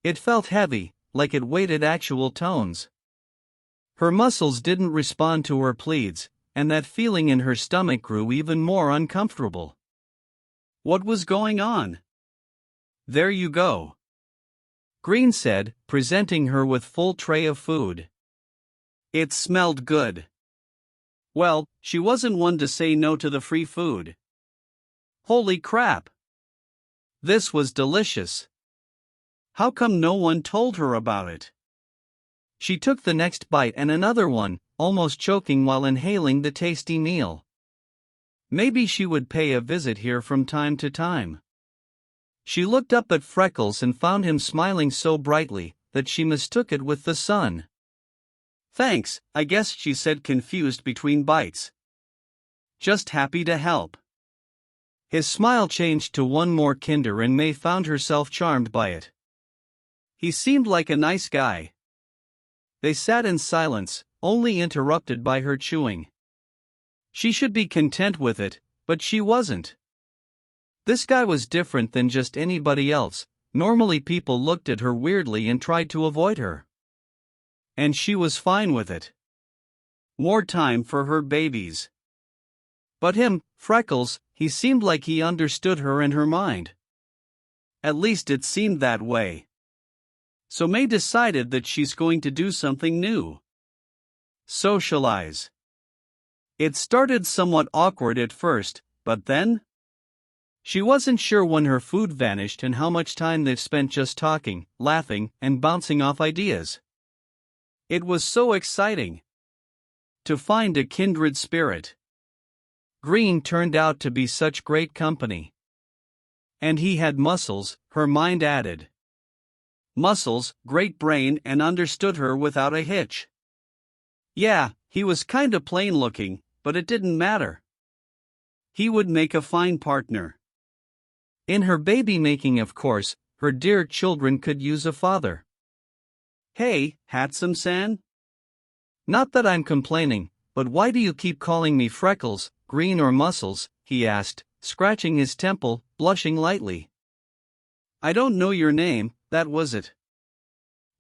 It felt heavy, like it weighted actual tones. Her muscles didn't respond to her pleads, and that feeling in her stomach grew even more uncomfortable. What was going on? There you go, Green said, presenting her with full tray of food. It smelled good. Well, she wasn't one to say no to the free food. Holy crap! This was delicious. How come no one told her about it? She took the next bite and another one, almost choking while inhaling the tasty meal. Maybe she would pay a visit here from time to time. She looked up at Freckles and found him smiling so brightly that she mistook it with the sun. Thanks, I guess, she said, confused between bites. Just happy to help. His smile changed to one more kinder and May found herself charmed by it. He seemed like a nice guy. They sat in silence, only interrupted by her chewing. She should be content with it, but she wasn't. This guy was different than just anybody else. Normally people looked at her weirdly and tried to avoid her. And she was fine with it. More time for her babies. But him, Freckles, he seemed like he understood her and her mind. At least it seemed that way. So May decided that she's going to do something new. Socialize. It started somewhat awkward at first, but then? She wasn't sure when her food vanished and how much time they've spent just talking, laughing, and bouncing off ideas. It was so exciting. To find a kindred spirit. Green turned out to be such great company. And he had muscles, her mind added. Muscles, great brain, and understood her without a hitch. Yeah, he was kinda plain looking, but it didn't matter. He would make a fine partner. In her baby making, of course, her dear children could use a father. Hey, Handsome-san? Not that I'm complaining, but why do you keep calling me Freckles, Green, or Muscles? He asked, scratching his temple, blushing lightly. I don't know your name, that was it.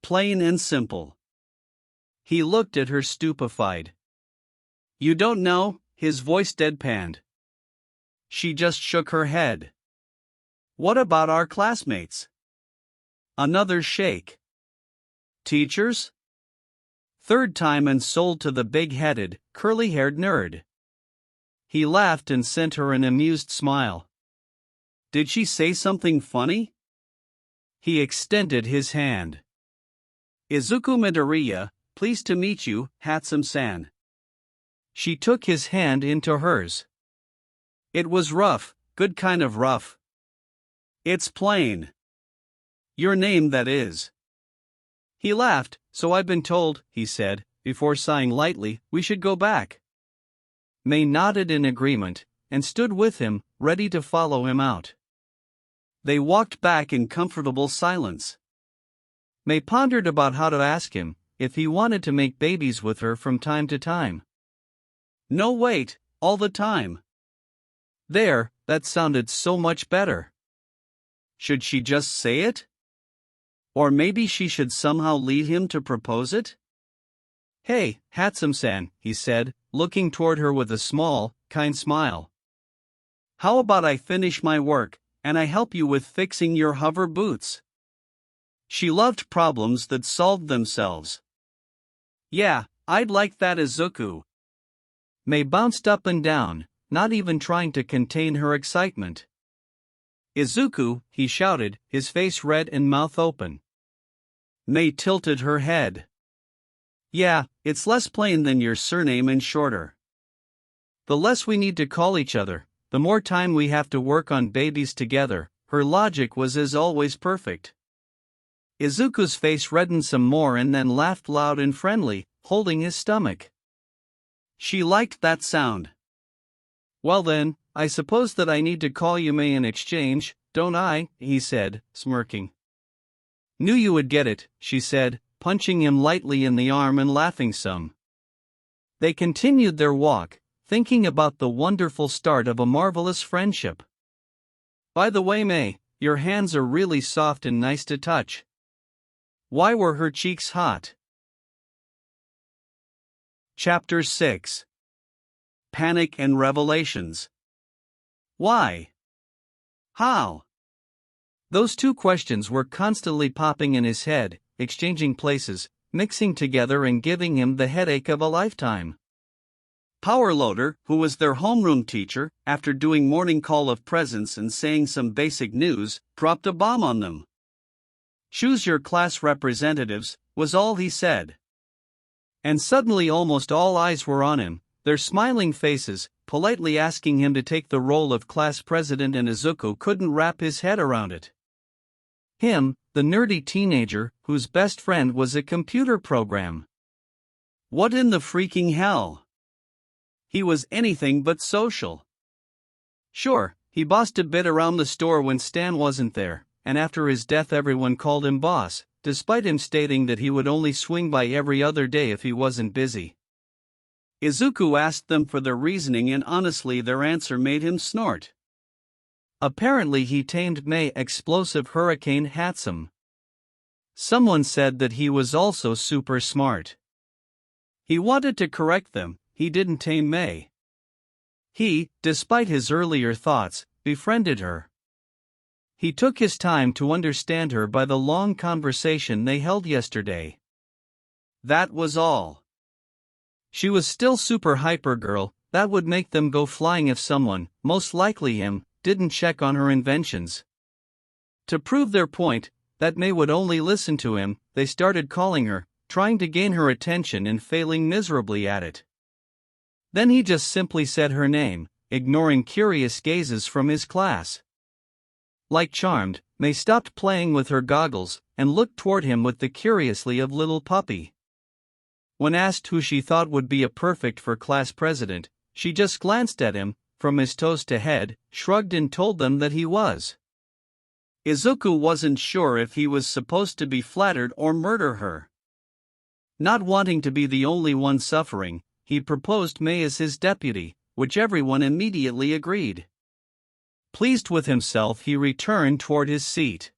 Plain and simple. He looked at her stupefied. You don't know? His voice deadpanned. She just shook her head. What about our classmates? Another shake. Teachers? Third time and sold to the big-headed, curly-haired nerd. He laughed and sent her an amused smile. Did she say something funny? He extended his hand. Izuku Midoriya, pleased to meet you, Handsome-san. She took his hand into hers. It was rough, good kind of rough. It's plain. Your name, that is. He laughed. So I've been told, he said, before sighing lightly, we should go back. May nodded in agreement, and stood with him, ready to follow him out. They walked back in comfortable silence. May pondered about how to ask him if he wanted to make babies with her from time to time. No, wait, all the time. There, that sounded so much better. Should she just say it? Or maybe she should somehow lead him to propose it? Hey, Handsome-san, he said, looking toward her with a small, kind smile. How about I finish my work, and I help you with fixing your hover boots? She loved problems that solved themselves. Yeah, I'd like that, Izuku. May bounced up and down, not even trying to contain her excitement. Izuku, he shouted, his face red and mouth open. May tilted her head. Yeah, it's less plain than your surname and shorter. The less we need to call each other, the more time we have to work on babies together. Her logic was as always perfect. Izuku's face reddened some more and then laughed loud and friendly, holding his stomach. She liked that sound. Well then, I suppose that I need to call you May in exchange, don't I? He said, smirking. Knew you would get it, she said, punching him lightly in the arm and laughing some. They continued their walk, thinking about the wonderful start of a marvelous friendship. By the way, May, your hands are really soft and nice to touch. Why were her cheeks hot? Chapter 6. Panic and Revelations. Why? How? Those two questions were constantly popping in his head, exchanging places, mixing together and giving him the headache of a lifetime. Powerloader, who was their homeroom teacher, after doing morning call of presence and saying some basic news, dropped a bomb on them. Choose your class representatives, was all he said. And suddenly almost all eyes were on him, their smiling faces, politely asking him to take the role of class president, and Izuku couldn't wrap his head around it. Him, the nerdy teenager, whose best friend was a computer program. What in the freaking hell? He was anything but social. Sure, he bossed a bit around the store when Stan wasn't there, and after his death everyone called him boss, despite him stating that he would only swing by every other day if he wasn't busy. Izuku asked them for their reasoning, and honestly their answer made him snort. Apparently he tamed May explosive hurricane handsome. Someone said that he was also super smart. He wanted to correct them, he didn't tame May. He, despite his earlier thoughts, befriended her. He took his time to understand her by the long conversation they held yesterday. That was all. She was still super hyper girl, that would make them go flying if someone, most likely him, didn't check on her inventions. To prove their point, that May would only listen to him, they started calling her, trying to gain her attention and failing miserably at it. Then he just simply said her name, ignoring curious gazes from his class. Like charmed, May stopped playing with her goggles and looked toward him with the curiously of little puppy. When asked who she thought would be a perfect for class president, she just glanced at him, from his toes to head, shrugged and told them that he was. Izuku wasn't sure if he was supposed to be flattered or murder her. Not wanting to be the only one suffering, he proposed May as his deputy, which everyone immediately agreed. Pleased with himself, he returned toward his seat.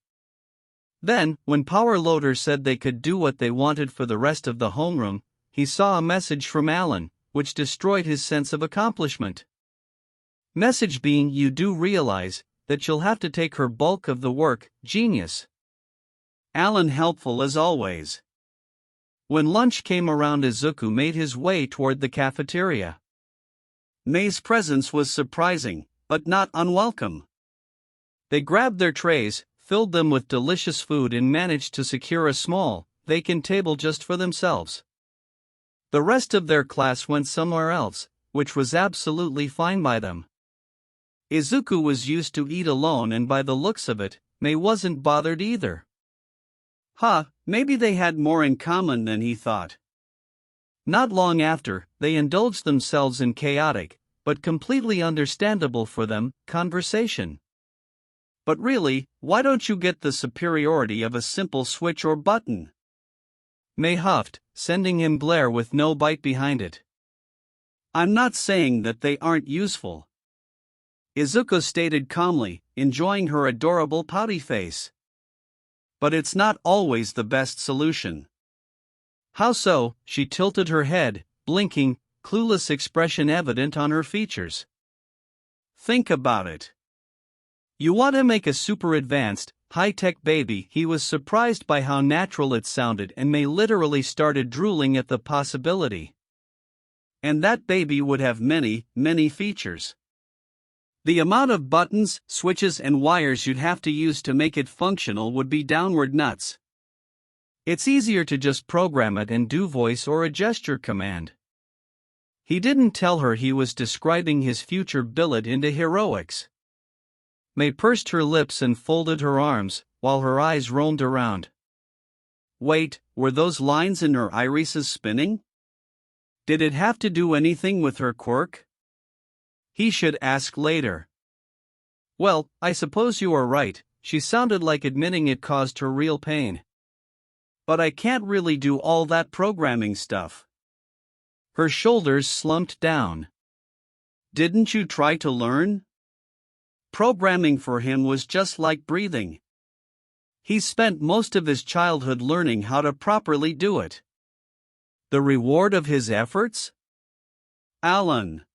Then, when Powerloader said they could do what they wanted for the rest of the homeroom, he saw a message from Alan, which destroyed his sense of accomplishment. Message being, you do realize that you'll have to take her bulk of the work, genius. Alan helpful as always. When lunch came around, Izuku made his way toward the cafeteria. May's presence was surprising, but not unwelcome. They grabbed their trays, filled them with delicious food and managed to secure a small, vacant table just for themselves. The rest of their class went somewhere else, which was absolutely fine by them. Izuku was used to eat alone, and by the looks of it, May wasn't bothered either. Maybe they had more in common than he thought. Not long after, they indulged themselves in chaotic, but completely understandable for them, conversation. But really, why don't you get the superiority of a simple switch or button? May huffed, sending him glare with no bite behind it. I'm not saying that they aren't useful. Izuku stated calmly, enjoying her adorable pouty face. But it's not always the best solution. How so? She tilted her head, blinking, clueless expression evident on her features. Think about it. You want to make a super advanced, high-tech baby. He was surprised by how natural it sounded, and May literally started drooling at the possibility. And that baby would have many, many features. The amount of buttons, switches and wires you'd have to use to make it functional would be downward nuts. It's easier to just program it and do voice or a gesture command. He didn't tell her he was describing his future billet into heroics. May pursed her lips and folded her arms, while her eyes roamed around. Wait, were those lines in her irises spinning? Did it have to do anything with her quirk? He should ask later. Well, I suppose you are right, she sounded like admitting it caused her real pain. But I can't really do all that programming stuff. Her shoulders slumped down. Didn't you try to learn? Programming for him was just like breathing. He spent most of his childhood learning how to properly do it. The reward of his efforts? Alan.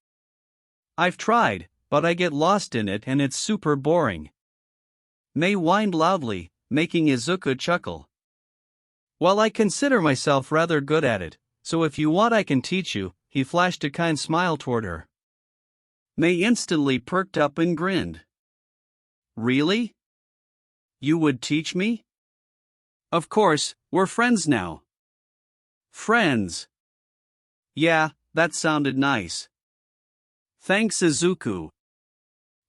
I've tried, but I get lost in it and it's super boring. Mei whined loudly, making Izuku chuckle. Well, I consider myself rather good at it, so if you want I can teach you, he flashed a kind smile toward her. Mei instantly perked up and grinned. Really? You would teach me? Of course, we're friends now. Friends. Yeah, that sounded nice. Thanks, Izuku.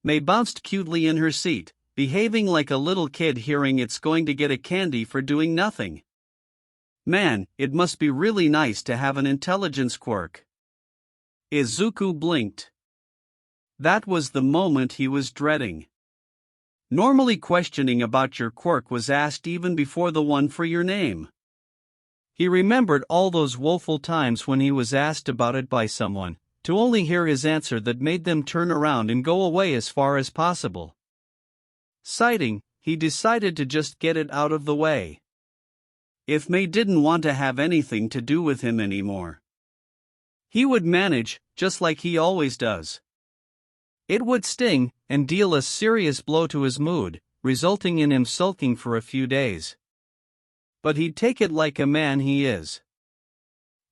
Mei bounced cutely in her seat, behaving like a little kid hearing it's going to get a candy for doing nothing. Man, it must be really nice to have an intelligence quirk. Izuku blinked. That was the moment he was dreading. Normally questioning about your quirk was asked even before the one for your name. He remembered all those woeful times when he was asked about it by someone, to only hear his answer that made them turn around and go away as far as possible. Sighing, he decided to just get it out of the way. If Mei didn't want to have anything to do with him anymore, he would manage, just like he always does. It would sting, and deal a serious blow to his mood, resulting in him sulking for a few days. But he'd take it like a man he is.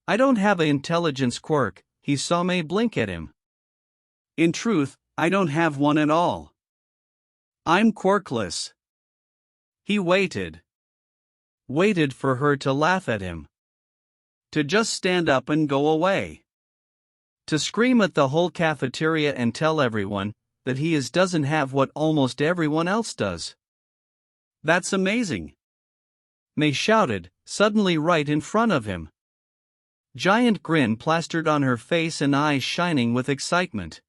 I don't have an intelligence quirk, he saw Mei blink at him. In truth, I don't have one at all. I'm quirkless. He waited. Waited for her to laugh at him. To just stand up and go away. To scream at the whole cafeteria and tell everyone that he doesn't have what almost everyone else does. That's amazing. Mei shouted, suddenly right in front of him. Giant grin plastered on her face and eyes shining with excitement.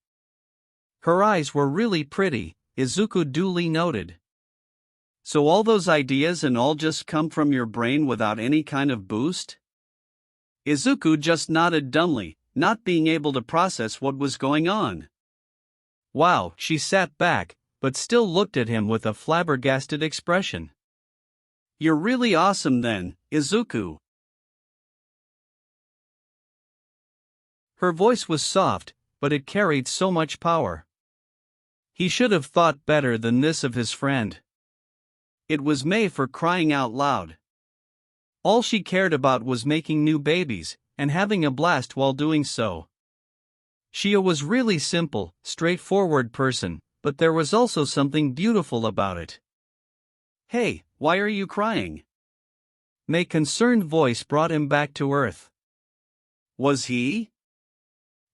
Her eyes were really pretty, Izuku duly noted. So all those ideas and all just come from your brain without any kind of boost? Izuku just nodded dumbly, not being able to process what was going on. Wow, she sat back, but still looked at him with a flabbergasted expression. You're really awesome then, Izuku. Her voice was soft, but it carried so much power. He should have thought better than this of his friend. It was Mei, for crying out loud. All she cared about was making new babies, and having a blast while doing so. She was really simple, straightforward person, but there was also something beautiful about it. Hey, why are you crying? Mei's concerned voice brought him back to earth. Was he?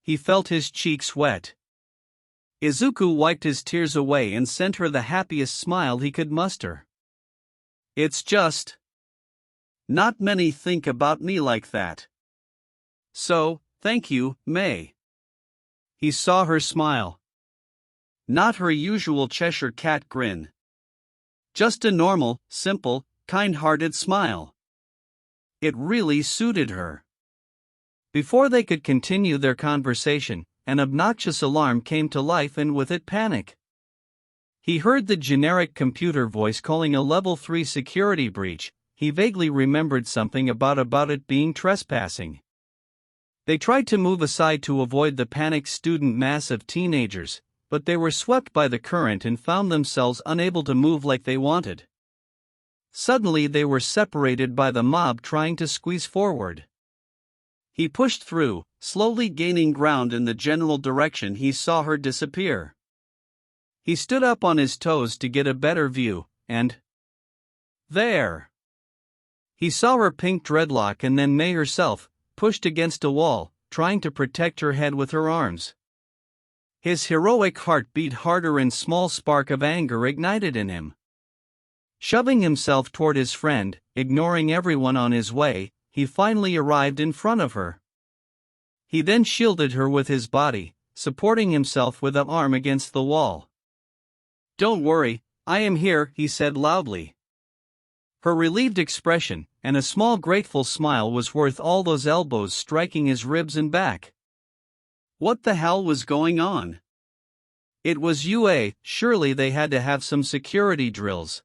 He felt his cheeks wet. Izuku wiped his tears away and sent her the happiest smile he could muster. It's just... not many think about me like that. So, thank you, Mei. He saw her smile. Not her usual Cheshire cat grin. Just a normal, simple, kind-hearted smile. It really suited her. Before they could continue their conversation, an obnoxious alarm came to life and with it panic. He heard the generic computer voice calling a level 3 security breach. He vaguely remembered something about it being trespassing. They tried to move aside to avoid the panicked student mass of teenagers, but they were swept by the current and found themselves unable to move like they wanted. Suddenly they were separated by the mob trying to squeeze forward. He pushed through, slowly gaining ground in the general direction. He saw her disappear. He stood up on his toes to get a better view, and... there! He saw her pink dreadlock and then Mei herself, pushed against a wall, trying to protect her head with her arms. His heroic heart beat harder and a small spark of anger ignited in him. Shoving himself toward his friend, ignoring everyone on his way, he finally arrived in front of her. He then shielded her with his body, supporting himself with an arm against the wall. "Don't worry, I am here," he said loudly. Her relieved expression, and a small grateful smile was worth all those elbows striking his ribs and back. What the hell was going on? It was UA, surely they had to have some security drills.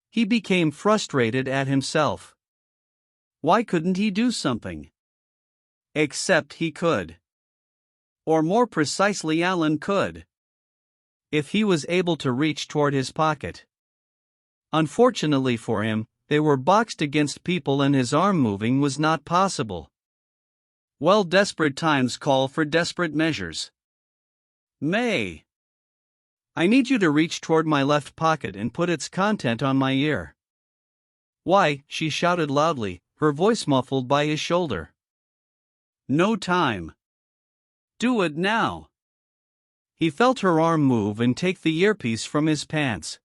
He became frustrated at himself. Why couldn't he do something? Except he could. Or more precisely, Alan could. If he was able to reach toward his pocket. Unfortunately for him, they were boxed against people and his arm moving was not possible. Well, desperate times call for desperate measures. May. I need you to reach toward my left pocket and put its content on my ear. Why, she shouted loudly, her voice muffled by his shoulder. No time. Do it now. He felt her arm move and take the earpiece from his pants.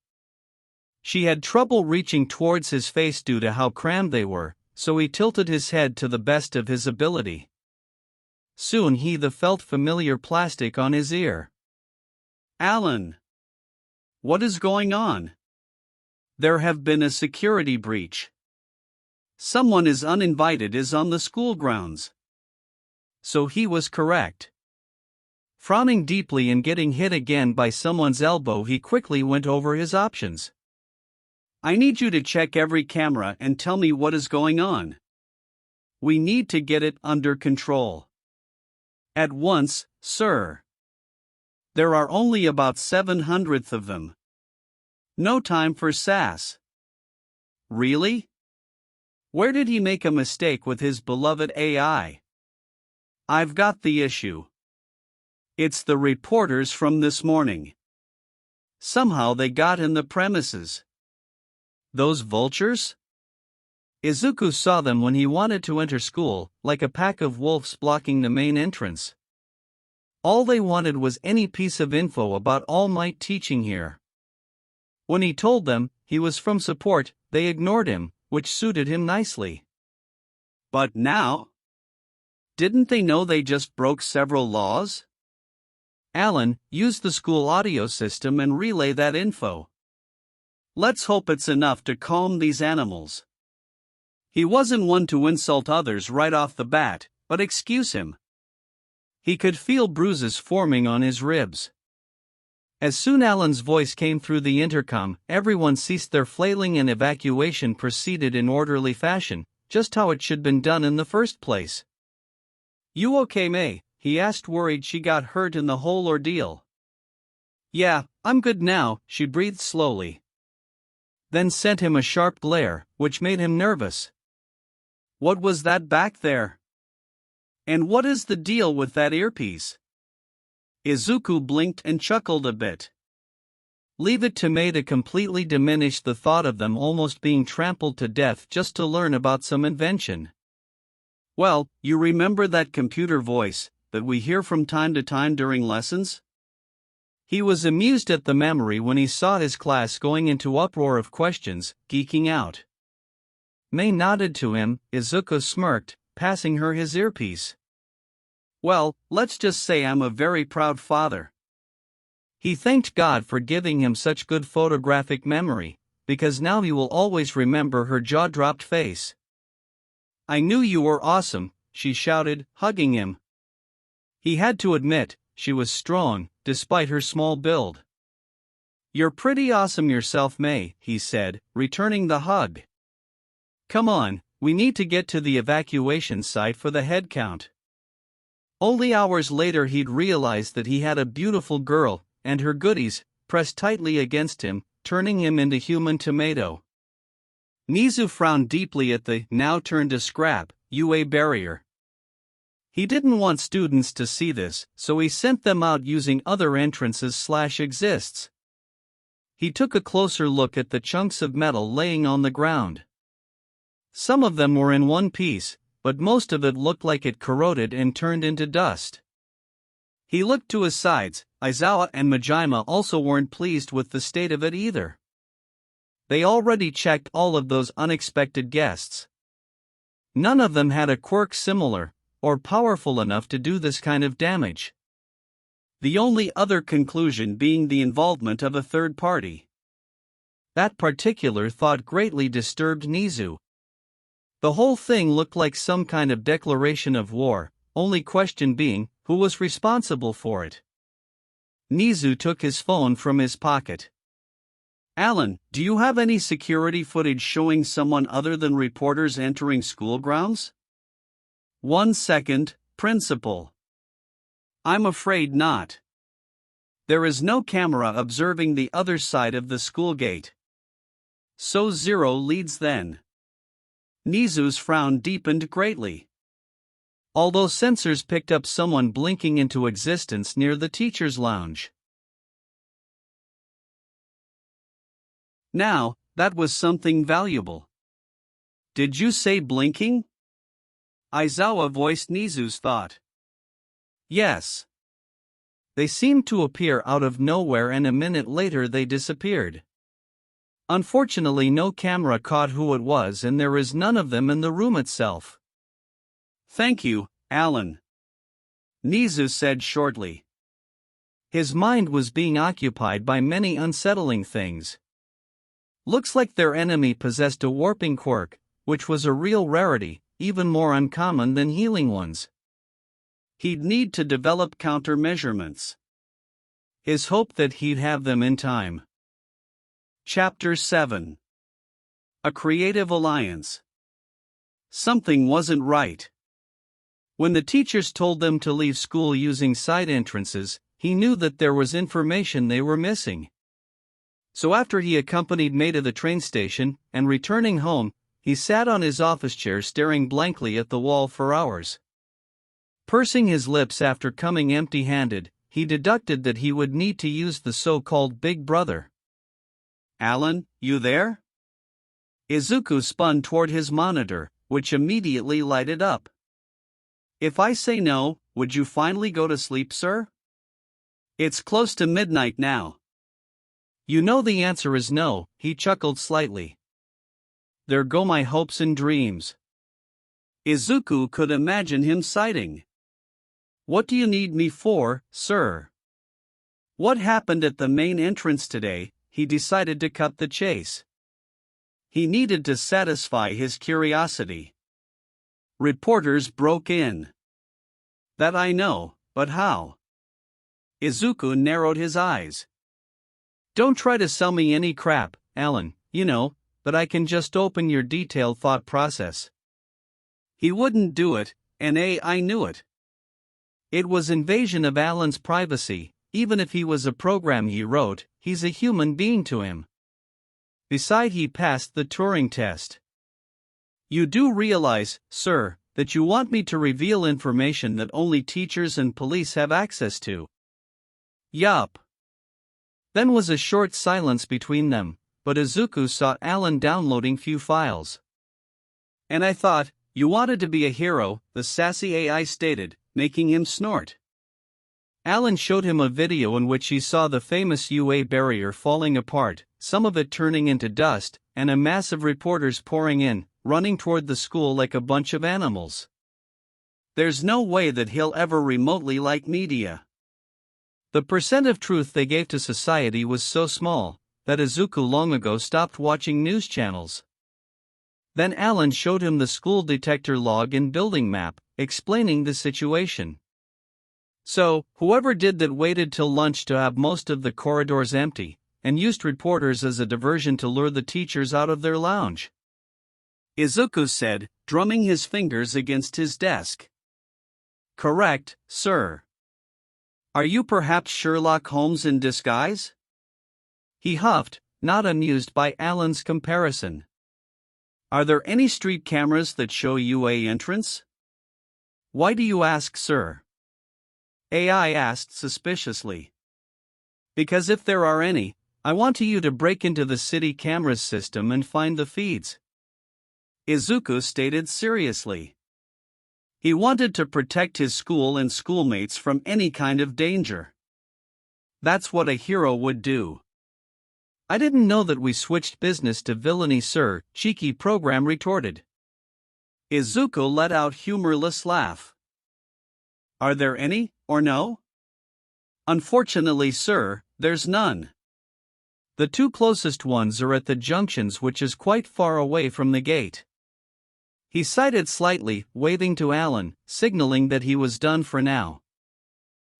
She had trouble reaching towards his face due to how crammed they were, so he tilted his head to the best of his ability. Soon he felt familiar plastic on his ear. Alan. What is going on? There have been a security breach. Someone is uninvited on the school grounds. So he was correct. Frowning deeply and getting hit again by someone's elbow, he quickly went over his options. I need you to check every camera and tell me what is going on. We need to get it under control. At once, sir. There are only about 700 of them. No time for sass. Really? Where did he make a mistake with his beloved AI? I've got the issue. It's the reporters from this morning. Somehow they got in the premises. Those vultures? Izuku saw them when he wanted to enter school, like a pack of wolves blocking the main entrance. All they wanted was any piece of info about All Might teaching here. When he told them he was from support, they ignored him, which suited him nicely. But now? Didn't they know they just broke several laws? Alan, use the school audio system and relay that info. Let's hope it's enough to calm these animals. He wasn't one to insult others right off the bat, but excuse him. He could feel bruises forming on his ribs. As soon as Alan's voice came through the intercom, everyone ceased their flailing and evacuation proceeded in orderly fashion, just how it should been done in the first place. You okay, May? He asked, worried she got hurt in the whole ordeal. Yeah, I'm good now, she breathed slowly. Then sent him a sharp glare, which made him nervous. What was that back there? And what is the deal with that earpiece? Izuku blinked and chuckled a bit. Leave it to May to completely diminish the thought of them almost being trampled to death just to learn about some invention. Well, you remember that computer voice that we hear from time to time during lessons? He was amused at the memory when he saw his class going into uproar of questions, geeking out. May nodded to him, Izuku smirked, passing her his earpiece. Well, let's just say I'm a very proud father. He thanked God for giving him such good photographic memory, because now he will always remember her jaw-dropped face. I knew you were awesome, she shouted, hugging him. He had to admit, she was strong, despite her small build. You're pretty awesome yourself, May, he said, returning the hug. Come on, we need to get to the evacuation site for the head count. Only hours later he'd realized that he had a beautiful girl, and her goodies, pressed tightly against him, turning him into human tomato. Nizu frowned deeply at the, now turned to scrap, UA barrier. He didn't want students to see this, so he sent them out using other entrances/exists. He took a closer look at the chunks of metal laying on the ground. Some of them were in one piece, but most of it looked like it corroded and turned into dust. He looked to his sides. Aizawa and Majima also weren't pleased with the state of it either. They already checked all of those unexpected guests. None of them had a quirk similar, or powerful enough to do this kind of damage. The only other conclusion being the involvement of a third party. That particular thought greatly disturbed Nizu. The whole thing looked like some kind of declaration of war, only question being, who was responsible for it? Nizu took his phone from his pocket. Alan, do you have any security footage showing someone other than reporters entering school grounds? 1 second, Principal. I'm afraid not. There is no camera observing the other side of the school gate. So 0 leads then. Nizu's frown deepened greatly. Although sensors picked up someone blinking into existence near the teacher's lounge. Now, that was something valuable. Did you say blinking? Aizawa voiced Nizu's thought. Yes. They seemed to appear out of nowhere and a minute later they disappeared. Unfortunately, no camera caught who it was and there is none of them in the room itself. Thank you, Alan. Nizu said shortly. His mind was being occupied by many unsettling things. Looks like their enemy possessed a warping quirk, which was a real rarity, even more uncommon than healing ones. He'd need to develop countermeasurements. His hope that he'd have them in time. Chapter 7. A Creative Alliance. Something wasn't right. When the teachers told them to leave school using side entrances, he knew that there was information they were missing. So after he accompanied May to the train station, and returning home, he sat on his office chair staring blankly at the wall for hours. Pursing his lips after coming empty-handed, he deducted that he would need to use the so-called Big Brother. Alan, you there? Izuku spun toward his monitor, which immediately lighted up. If I say no, would you finally go to sleep, sir? It's close to midnight now. You know the answer is no, he chuckled slightly. There go my hopes and dreams. Izuku could imagine him sighing. What do you need me for, sir? What happened at the main entrance today? He decided to cut the chase. He needed to satisfy his curiosity. Reporters broke in. That I know, but how? Izuku narrowed his eyes. Don't try to sell me any crap, Alan, you know, but I can just open your detailed thought process. He wouldn't do it, and I knew it. It was invasion of Alan's privacy. Even if he was a program he wrote, he's a human being to him. Besides, he passed the Turing test. You do realize, sir, that you want me to reveal information that only teachers and police have access to? Yup. Then was a short silence between them, but Izuku saw Alan downloading few files. And I thought, you wanted to be a hero, the sassy AI stated, making him snort. Alan showed him a video in which he saw the famous UA barrier falling apart, some of it turning into dust, and a mass of reporters pouring in, running toward the school like a bunch of animals. There's no way that he'll ever remotely like media. The percent of truth they gave to society was so small, that Izuku long ago stopped watching news channels. Then Alan showed him the school detector log and building map, explaining the situation. So, whoever did that waited till lunch to have most of the corridors empty, and used reporters as a diversion to lure the teachers out of their lounge. Izuku said, drumming his fingers against his desk. Correct, sir. Are you perhaps Sherlock Holmes in disguise? He huffed, not amused by Alan's comparison. Are there any street cameras that show UA entrance? Why do you ask, sir? AI asked suspiciously. Because if there are any, I want you to break into the city cameras system and find the feeds. Izuku stated seriously. He wanted to protect his school and schoolmates from any kind of danger. That's what a hero would do. I didn't know that we switched business to villainy, sir, cheeky program retorted. Izuku let out humorless laugh. Are there any, or no? Unfortunately, sir, there's none. The two closest ones are at the junctions, which is quite far away from the gate. He sighed slightly, waving to Alan, signaling that he was done for now.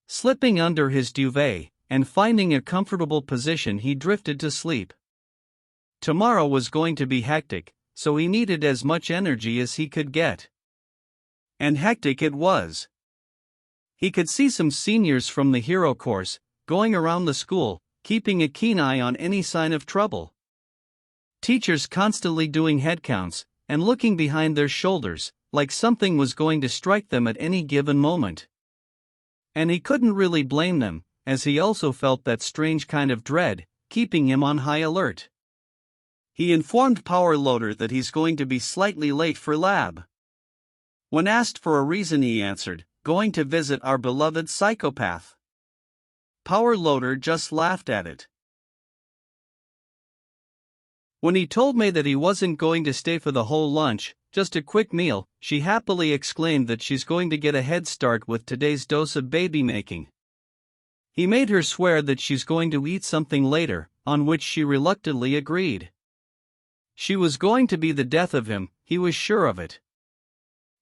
Slipping under his duvet, and finding a comfortable position, he drifted to sleep. Tomorrow was going to be hectic, so he needed as much energy as he could get. And hectic it was. He could see some seniors from the hero course, going around the school, keeping a keen eye on any sign of trouble. Teachers constantly doing head counts, and looking behind their shoulders, like something was going to strike them at any given moment. And he couldn't really blame them, as he also felt that strange kind of dread, keeping him on high alert. He informed Power Loader that he's going to be slightly late for lab. When asked for a reason, he answered, "Going to visit our beloved psychopath." Power Loader just laughed at it. When he told May that he wasn't going to stay for the whole lunch, just a quick meal, she happily exclaimed that she's going to get a head start with today's dose of baby making. He made her swear that she's going to eat something later, on which she reluctantly agreed. She was going to be the death of him, he was sure of it.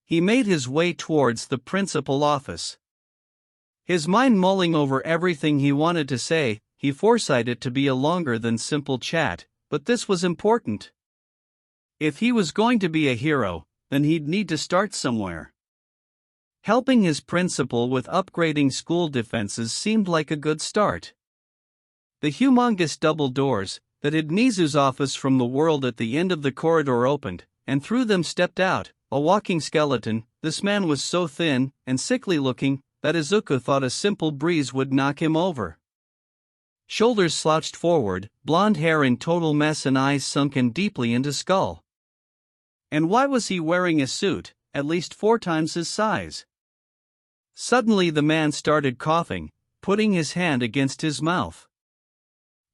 He made his way towards the principal office. His mind mulling over everything he wanted to say, he foresighted it to be a longer than simple chat, but this was important. If he was going to be a hero, then he'd need to start somewhere. Helping his principal with upgrading school defenses seemed like a good start. The humongous double doors that hid Mizu's office from the world at the end of the corridor opened, and through them stepped out a walking skeleton. This man was so thin and sickly looking that Izuku thought a simple breeze would knock him over. Shoulders slouched forward, blonde hair in total mess, and eyes sunken deeply into skull. And why was he wearing a suit, at least 4 times his size? Suddenly the man started coughing, putting his hand against his mouth.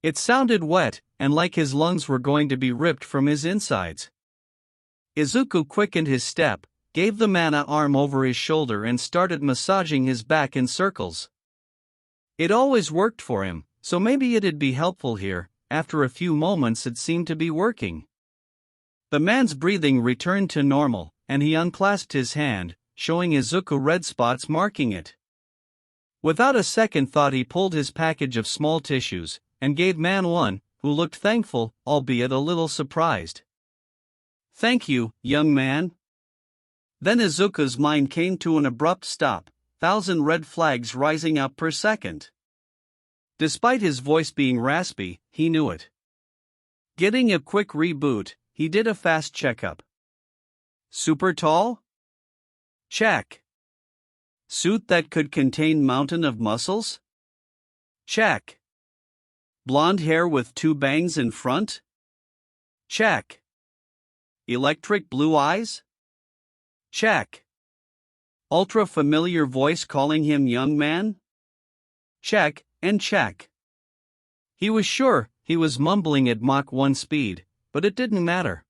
It sounded wet, and like his lungs were going to be ripped from his insides. Izuku quickened his step, gave the man an arm over his shoulder, and started massaging his back in circles. It always worked for him, so maybe it'd be helpful here. After a few moments it seemed to be working. The man's breathing returned to normal, and he unclasped his hand, showing Izuku red spots marking it. Without a second thought he pulled his package of small tissues, and gave man one, who looked thankful, albeit a little surprised. "Thank you, young man." Then Izuku's mind came to an abrupt stop, 1,000 red flags rising up per second. Despite his voice being raspy, he knew it. Getting a quick reboot, he did a fast checkup. Super tall? Check. Suit that could contain mountain of muscles? Check. Blonde hair with 2 bangs in front? Check. Electric blue eyes? Check. Ultra familiar voice calling him young man? Check, and check. He was sure he was mumbling at Mach 1 speed, but it didn't matter.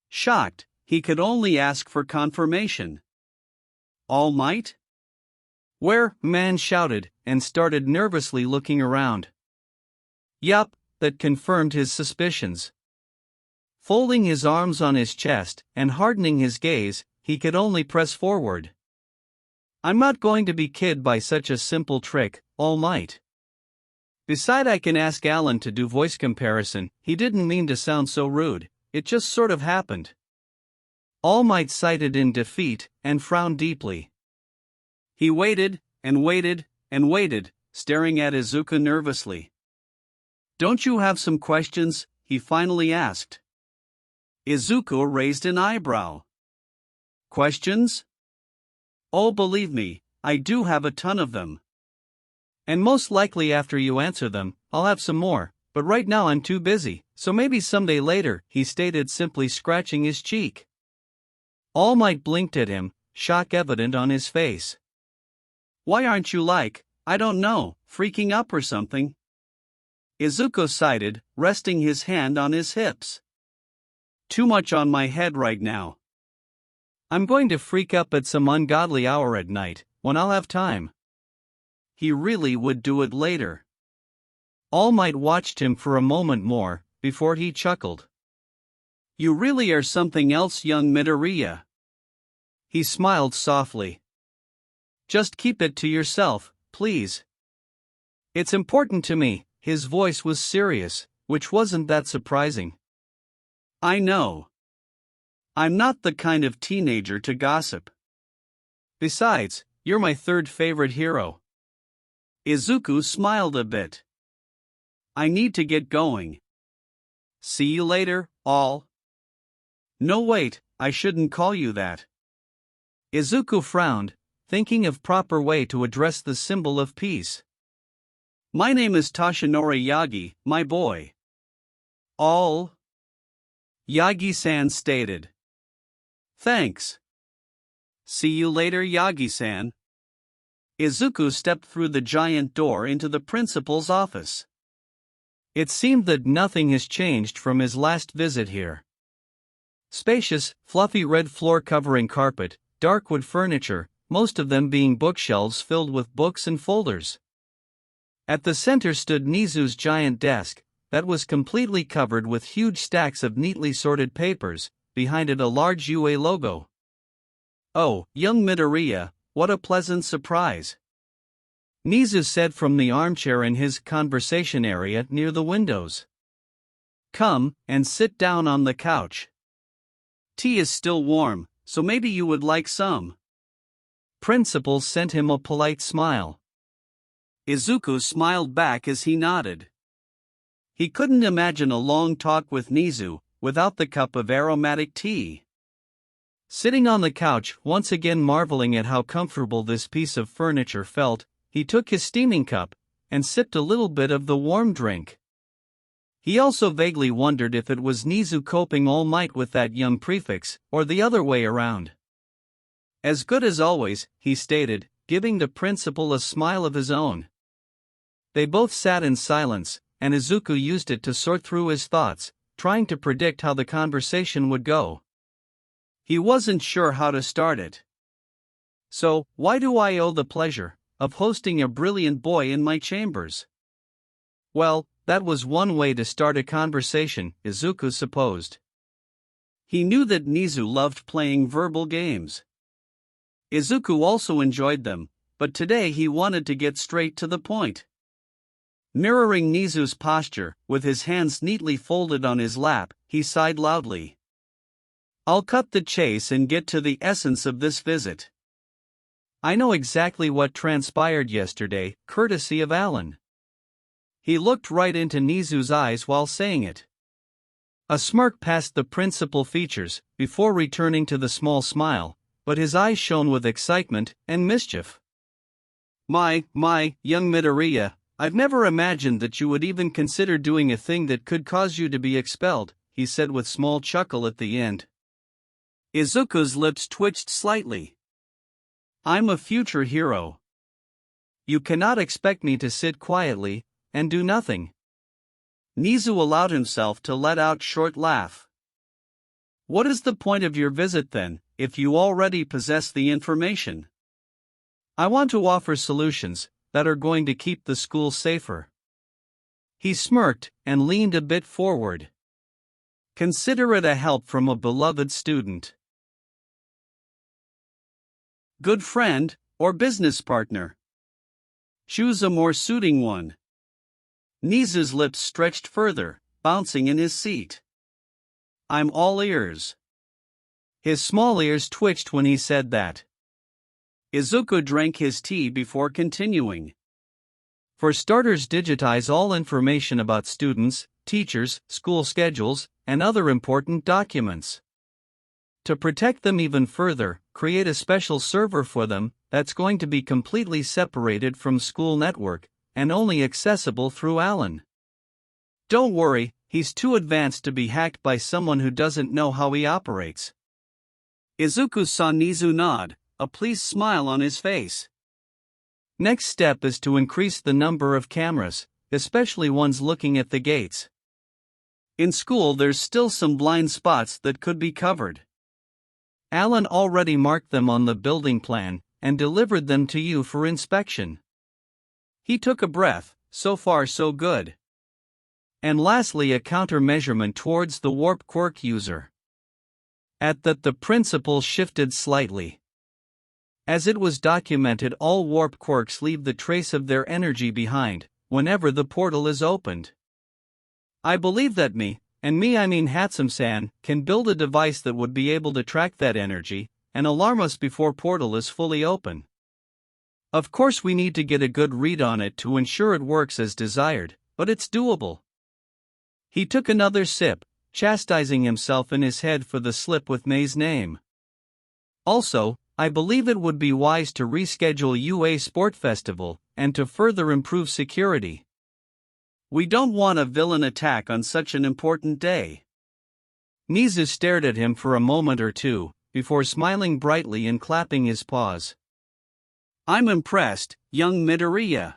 Shocked, he could only ask for confirmation. All Might? Where? Man shouted, and started nervously looking around. Yup, that confirmed his suspicions. Folding his arms on his chest, and hardening his gaze, he could only press forward. I'm not going to be kid by such a simple trick, All Might. Beside, I can ask Alan to do voice comparison. He didn't mean to sound so rude, it just sort of happened. All Might sighed in defeat, and frowned deeply. He waited, and waited, and waited, staring at Izuku nervously. Don't you have some questions? He finally asked. Izuku raised an eyebrow. Questions? Oh, believe me, I do have a ton of them. And most likely after you answer them, I'll have some more, but right now I'm too busy, so maybe someday later, he stated, simply scratching his cheek. All Might blinked at him, shock evident on his face. Why aren't you I don't know, freaking up or something? Izuku sighed, resting his hand on his hips. Too much on my head right now. I'm going to freak up at some ungodly hour at night, when I'll have time. he really would do it later. All Might watched him for a moment more, before he chuckled. You really are something else, young Midoriya. He smiled softly. Just keep it to yourself, please. It's important to me. His voice was serious, which wasn't that surprising. I know. I'm not the kind of teenager to gossip. Besides, you're my third favorite hero. Izuku smiled a bit. I need to get going. See you later, all. No, wait, I shouldn't call you that. Izuku frowned, thinking of proper way to address the symbol of peace. My name is Toshinori Yagi, my boy. All. Yagi-san stated. Thanks. See you later, Yagi-san. Izuku stepped through the giant door into the principal's office. It seemed that nothing has changed from his last visit here. Spacious, fluffy red floor-covering carpet, dark wood furniture, most of them being bookshelves filled with books and folders. At the center stood Nizu's giant desk, that was completely covered with huge stacks of neatly sorted papers, behind it a large UA logo. Oh, young Midoriya, what a pleasant surprise. Nizu said from the armchair in his conversation area near the windows. Come, and sit down on the couch. Tea is still warm, so maybe you would like some. Principal sent him a polite smile. Izuku smiled back as he nodded. He couldn't imagine a long talk with Nizu, without the cup of aromatic tea. Sitting on the couch, once again marveling at how comfortable this piece of furniture felt, he took his steaming cup, and sipped a little bit of the warm drink. He also vaguely wondered if it was Nizu coping All Might with that young prefix, or the other way around. As good as always, he stated, giving the principal a smile of his own. They both sat in silence, and Izuku used it to sort through his thoughts, trying to predict how the conversation would go. He wasn't sure how to start it. So, why do I owe the pleasure of hosting a brilliant boy in my chambers? Well, that was one way to start a conversation, Izuku supposed. He knew that Nizu loved playing verbal games. Izuku also enjoyed them, but today he wanted to get straight to the point. Mirroring Nizu's posture, with his hands neatly folded on his lap, he sighed loudly. I'll cut the chase and get to the essence of this visit. I know exactly what transpired yesterday, courtesy of Alan. He looked right into Nizu's eyes while saying it. A smirk passed the principal features, before returning to the small smile, but his eyes shone with excitement and mischief. My, young Midoriya, I've never imagined that you would even consider doing a thing that could cause you to be expelled, he said with small chuckle at the end. Izuku's lips twitched slightly. I'm a future hero. You cannot expect me to sit quietly and do nothing. Nizu allowed himself to let out a short laugh. What is the point of your visit then, if you already possess the information? I want to offer solutions that are going to keep the school safer. He smirked and leaned a bit forward. Consider it a help from a beloved student. Good friend, or business partner. Choose a more suiting one. Nizu's lips stretched further, bouncing in his seat. I'm all ears. His small ears twitched when he said that. Izuku drank his tea before continuing. For starters, digitize all information about students, teachers, school schedules, and other important documents. To protect them even further, create a special server for them that's going to be completely separated from school network and only accessible through Alan. Don't worry, he's too advanced to be hacked by someone who doesn't know how he operates. Izuku saw Nizu nod, a pleased smile on his face. Next step is to increase the number of cameras, especially ones looking at the gates. In school there's still some blind spots that could be covered. Alan already marked them on the building plan and delivered them to you for inspection. He took a breath. So far so good. And lastly, a counter-measurement towards the warp quirk user. At that, the principal shifted slightly. As it was documented, all warp quirks leave the trace of their energy behind whenever the portal is opened. I believe that I mean Hatsum-san, can build a device that would be able to track that energy and alarm us before portal is fully open. Of course, we need to get a good read on it to ensure it works as desired, but it's doable. He took another sip, chastising himself in his head for the slip with May's name. Also, I believe it would be wise to reschedule UA Sport Festival and to further improve security. We don't want a villain attack on such an important day. Nizu stared at him for a moment or two, before smiling brightly and clapping his paws. I'm impressed, young Midoriya.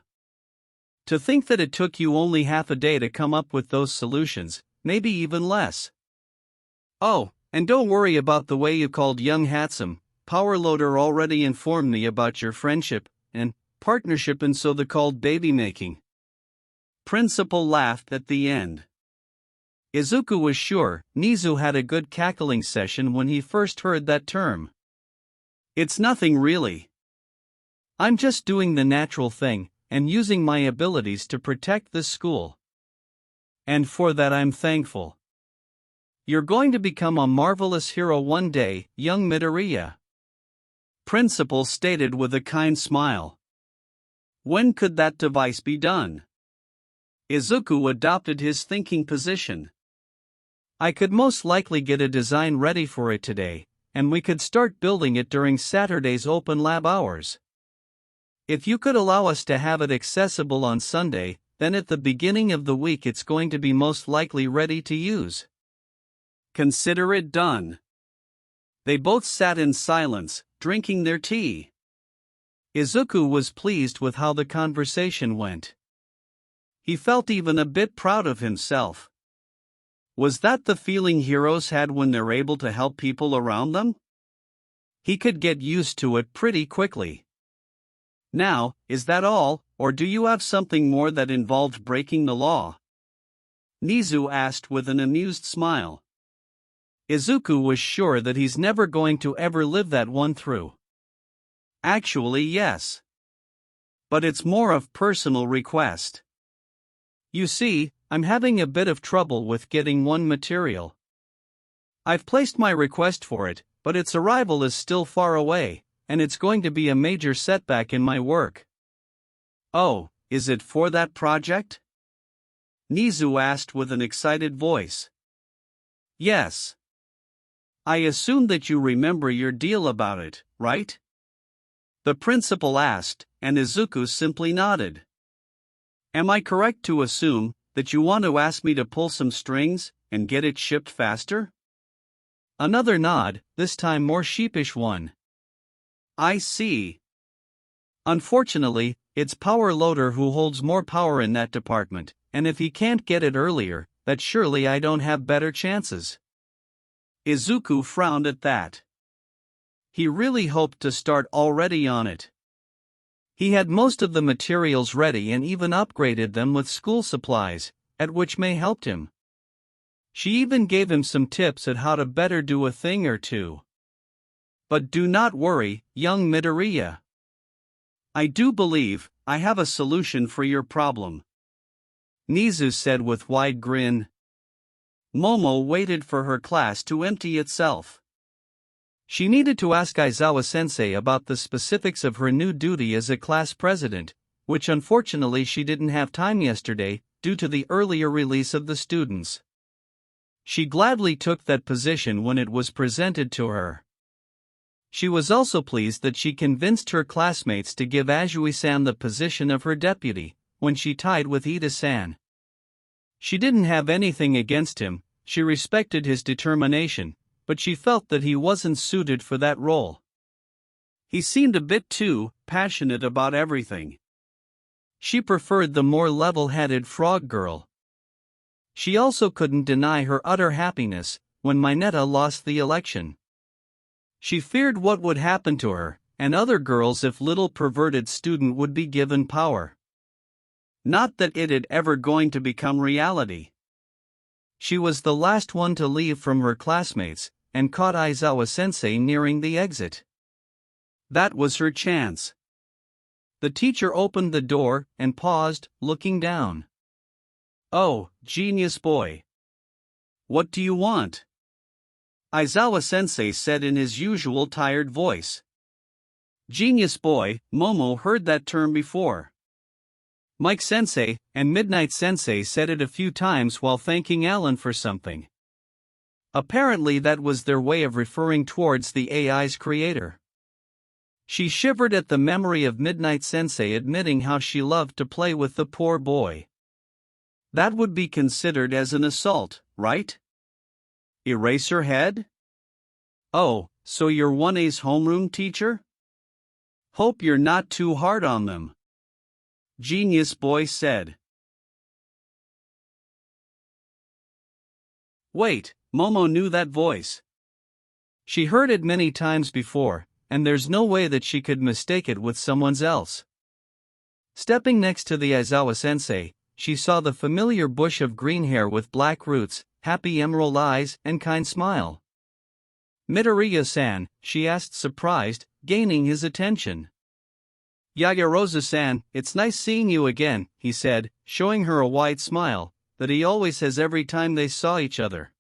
To think that it took you only half a day to come up with those solutions, maybe even less. Oh, and don't worry about the way you called young Hatsum. Powerloader already informed me about your friendship and partnership, and so the called baby making. Principal laughed at the end. Izuku was sure Nizu had a good cackling session when he first heard that term. It's nothing really. I'm just doing the natural thing and using my abilities to protect this school. And for that I'm thankful. You're going to become a marvelous hero one day, young Midoriya. Principal stated with a kind smile. When could that device be done? Izuku adopted his thinking position. I could most likely get a design ready for it today, and we could start building it during Saturday's open lab hours. If you could allow us to have it accessible on Sunday, then at the beginning of the week it's going to be most likely ready to use. Consider it done. They both sat in silence, drinking their tea. Izuku was pleased with how the conversation went. He felt even a bit proud of himself. Was that the feeling heroes had when they're able to help people around them? He could get used to it pretty quickly. Now, is that all, or do you have something more that involved breaking the law? Nizu asked with an amused smile. Izuku was sure that he's never going to ever live that one through. Actually, yes. But it's more of personal request. You see, I'm having a bit of trouble with getting one material. I've placed my request for it, but its arrival is still far away, and it's going to be a major setback in my work. Oh, is it for that project? Nizu asked with an excited voice. Yes. I assume that you remember your deal about it, right? The principal asked, and Izuku simply nodded. Am I correct to assume that you want to ask me to pull some strings and get it shipped faster? Another nod, this time more sheepish one. I see. Unfortunately, it's Power Loader who holds more power in that department, and if he can't get it earlier, that surely I don't have better chances. Izuku frowned at that. He really hoped to start already on it. He had most of the materials ready and even upgraded them with school supplies, at which May helped him. She even gave him some tips at how to better do a thing or two. But do not worry, young Midoriya. I do believe I have a solution for your problem. Nizu said with wide grin. Momo waited for her class to empty itself. She needed to ask Aizawa-sensei about the specifics of her new duty as a class president, which unfortunately she didn't have time yesterday, due to the earlier release of the students. She gladly took that position when it was presented to her. She was also pleased that she convinced her classmates to give Azui-san the position of her deputy, when she tied with Ida-san. She didn't have anything against him, she respected his determination, but she felt that he wasn't suited for that role. He seemed a bit too passionate about everything. She preferred the more level-headed frog girl. She also couldn't deny her utter happiness when Mineta lost the election. She feared what would happen to her and other girls if little perverted student would be given power. Not that it had ever going to become reality. She was the last one to leave from her classmates, and caught Aizawa-sensei nearing the exit. That was her chance. The teacher opened the door and paused, looking down. "Oh, genius boy. What do you want?" Aizawa-sensei said in his usual tired voice. Genius boy, Momo heard that term before. Mike-sensei and Midnight-sensei said it a few times while thanking Alan for something. Apparently that was their way of referring towards the AI's creator. She shivered at the memory of Midnight-sensei admitting how she loved to play with the poor boy. That would be considered as an assault, right? Eraserhead? Oh, so you're 1A's homeroom teacher? Hope you're not too hard on them. Genius boy said. Wait, Momo knew that voice. She heard it many times before, and there's no way that she could mistake it with someone else. Stepping next to the Aizawa-sensei, she saw the familiar bush of green hair with black roots, happy emerald eyes, and kind smile. Midoriya-san, she asked surprised, gaining his attention. Yayarozu-san, it's nice seeing you again, he said, showing her a wide smile, that he always has every time they saw each other.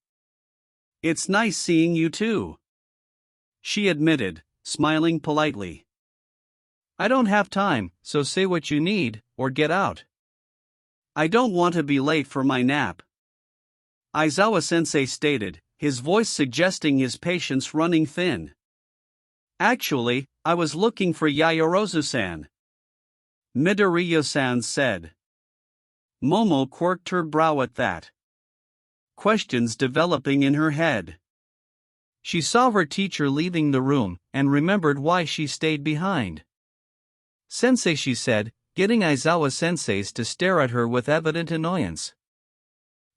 It's nice seeing you too, she admitted, smiling politely. I don't have time, so say what you need, or get out. I don't want to be late for my nap, Aizawa-sensei stated, his voice suggesting his patience running thin. Actually, I was looking for Yayarozu-san, Midoriya-san said. Momo quirked her brow at that. Questions developing in her head. She saw her teacher leaving the room, and remembered why she stayed behind. Sensei, she said, getting Aizawa-sensei's to stare at her with evident annoyance.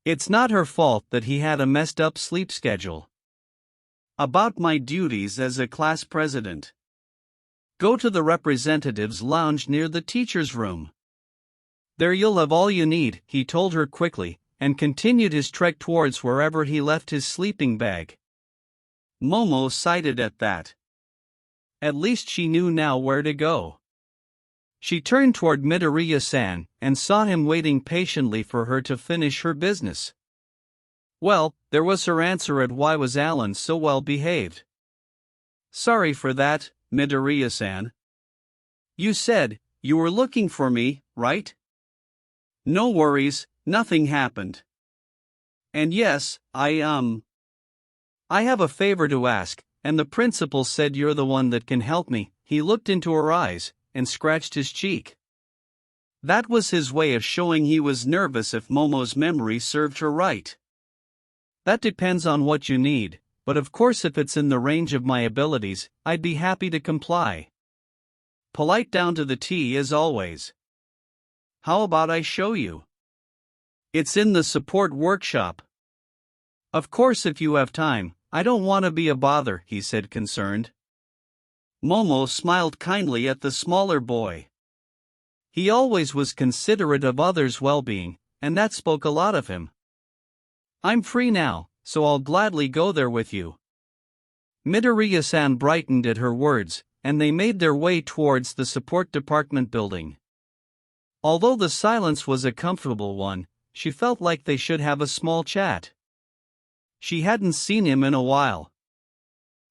It's not her fault that he had a messed up sleep schedule. About my duties as a class president. Go to the representatives' lounge near the teacher's room. There you'll have all you need, he told her quickly, and continued his trek towards wherever he left his sleeping bag. Momo sighed at that. At least she knew now where to go. She turned toward Midoriya-san, and saw him waiting patiently for her to finish her business. Well, there was her answer at why was Alan so well behaved. Sorry for that, Midoriya-san. You said you were looking for me, right? No worries, nothing happened. And yes, I have a favor to ask, and the principal said you're the one that can help me. He looked into her eyes, and scratched his cheek. That was his way of showing he was nervous if Momo's memory served her right. That depends on what you need, but of course if it's in the range of my abilities, I'd be happy to comply. Polite down to the T as always. How about I show you? It's in the support workshop. Of course if you have time, I don't want to be a bother, he said concerned. Momo smiled kindly at the smaller boy. He always was considerate of others' well-being, and that spoke a lot of him. I'm free now, so I'll gladly go there with you. Midoriya-san brightened at her words, and they made their way towards the support department building. Although the silence was a comfortable one, she felt like they should have a small chat. She hadn't seen him in a while.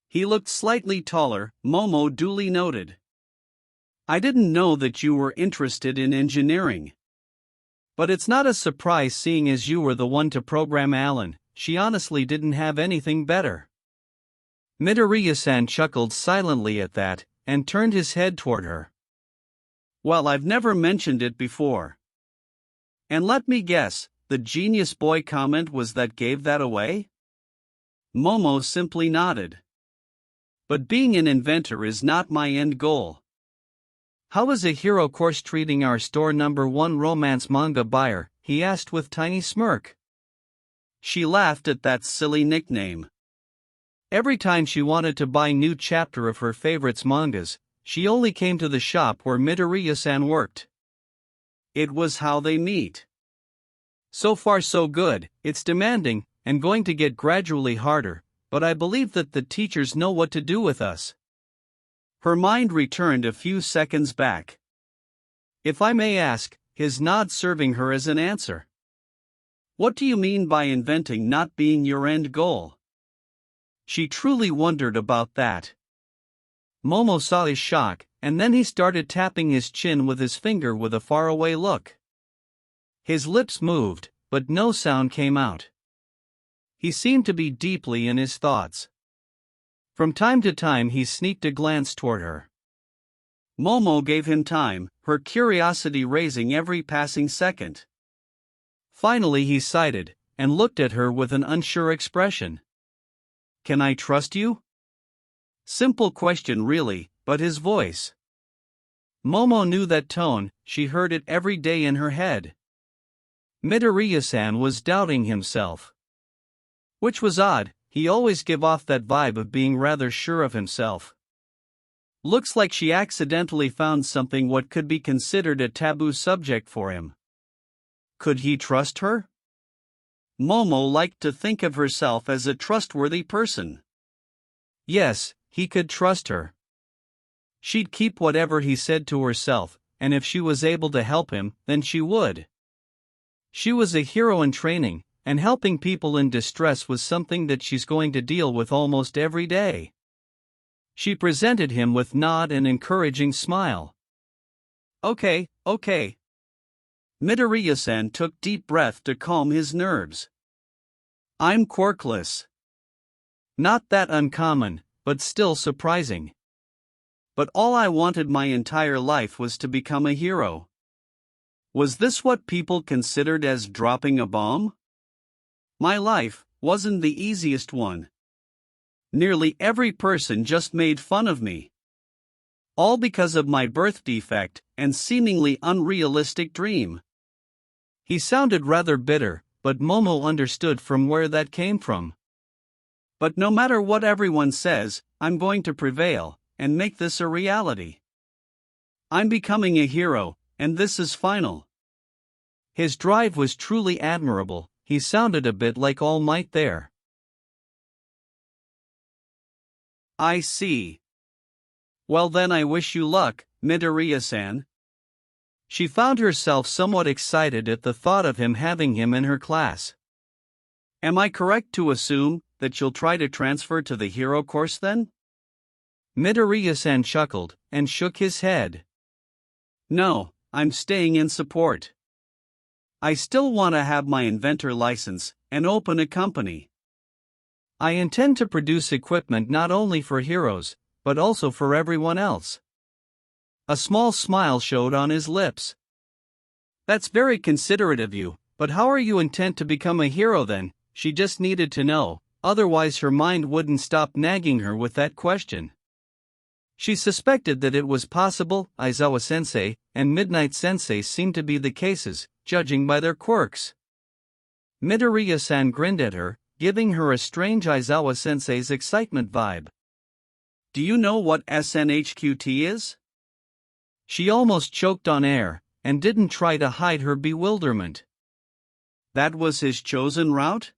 He looked slightly taller, Momo duly noted. I didn't know that you were interested in engineering. But it's not a surprise seeing as you were the one to program Alan. She honestly didn't have anything better. Midoriya-san chuckled silently at that, and turned his head toward her. Well, I've never mentioned it before. And let me guess, the genius boy comment was that gave that away? Momo simply nodded. But being an inventor is not my end goal. How is a hero course treating our store #1 romance manga buyer? He asked with tiny smirk. She laughed at that silly nickname. Every time she wanted to buy new chapter of her favorites mangas, she only came to the shop where Midoriya-san worked. It was how they meet. So far so good, it's demanding, and going to get gradually harder, but I believe that the teachers know what to do with us. Her mind returned a few seconds back. If I may ask, his nod serving her as an answer. What do you mean by inventing not being your end goal? She truly wondered about that. Momo saw his shock, and then he started tapping his chin with his finger with a faraway look. His lips moved, but no sound came out. He seemed to be deeply in his thoughts. From time to time he sneaked a glance toward her. Momo gave him time, her curiosity raising every passing second. Finally he sighed, and looked at her with an unsure expression. Can I trust you? Simple question really, but his voice. Momo knew that tone, she heard it every day in her head. Midoriya-san was doubting himself. Which was odd, he always gave off that vibe of being rather sure of himself. Looks like she accidentally found something what could be considered a taboo subject for him. Could he trust her? Momo liked to think of herself as a trustworthy person. Yes, he could trust her. She'd keep whatever he said to herself, and if she was able to help him, then she would. She was a hero in training, and helping people in distress was something that she's going to deal with almost every day. She presented him with nod and encouraging smile. Okay. Midoriya-san took deep breath to calm his nerves. I'm quirkless. Not that uncommon, but still surprising. But all I wanted my entire life was to become a hero. Was this what people considered as dropping a bomb? My life wasn't the easiest one. Nearly every person just made fun of me. All because of my birth defect and seemingly unrealistic dream. He sounded rather bitter, but Momo understood from where that came from. But no matter what everyone says, I'm going to prevail and make this a reality. I'm becoming a hero, and this is final. His drive was truly admirable. He sounded a bit like All Might there. I see. Well then I wish you luck, Midoriya-san. She found herself somewhat excited at the thought of him having him in her class. Am I correct to assume that you'll try to transfer to the hero course then? Midoriya-san chuckled, and shook his head. No, I'm staying in support. I still want to have my inventor license, and open a company. I intend to produce equipment not only for heroes, but also for everyone else. A small smile showed on his lips. That's very considerate of you, but how are you intent to become a hero then? She just needed to know, otherwise her mind wouldn't stop nagging her with that question. She suspected that it was possible Aizawa-sensei and Midnight-sensei seemed to be the cases, judging by their quirks. Midoriya-san grinned at her, giving her a strange Aizawa-sensei's excitement vibe. Do you know what SNHQT is? She almost choked on air, and didn't try to hide her bewilderment. That was his chosen route?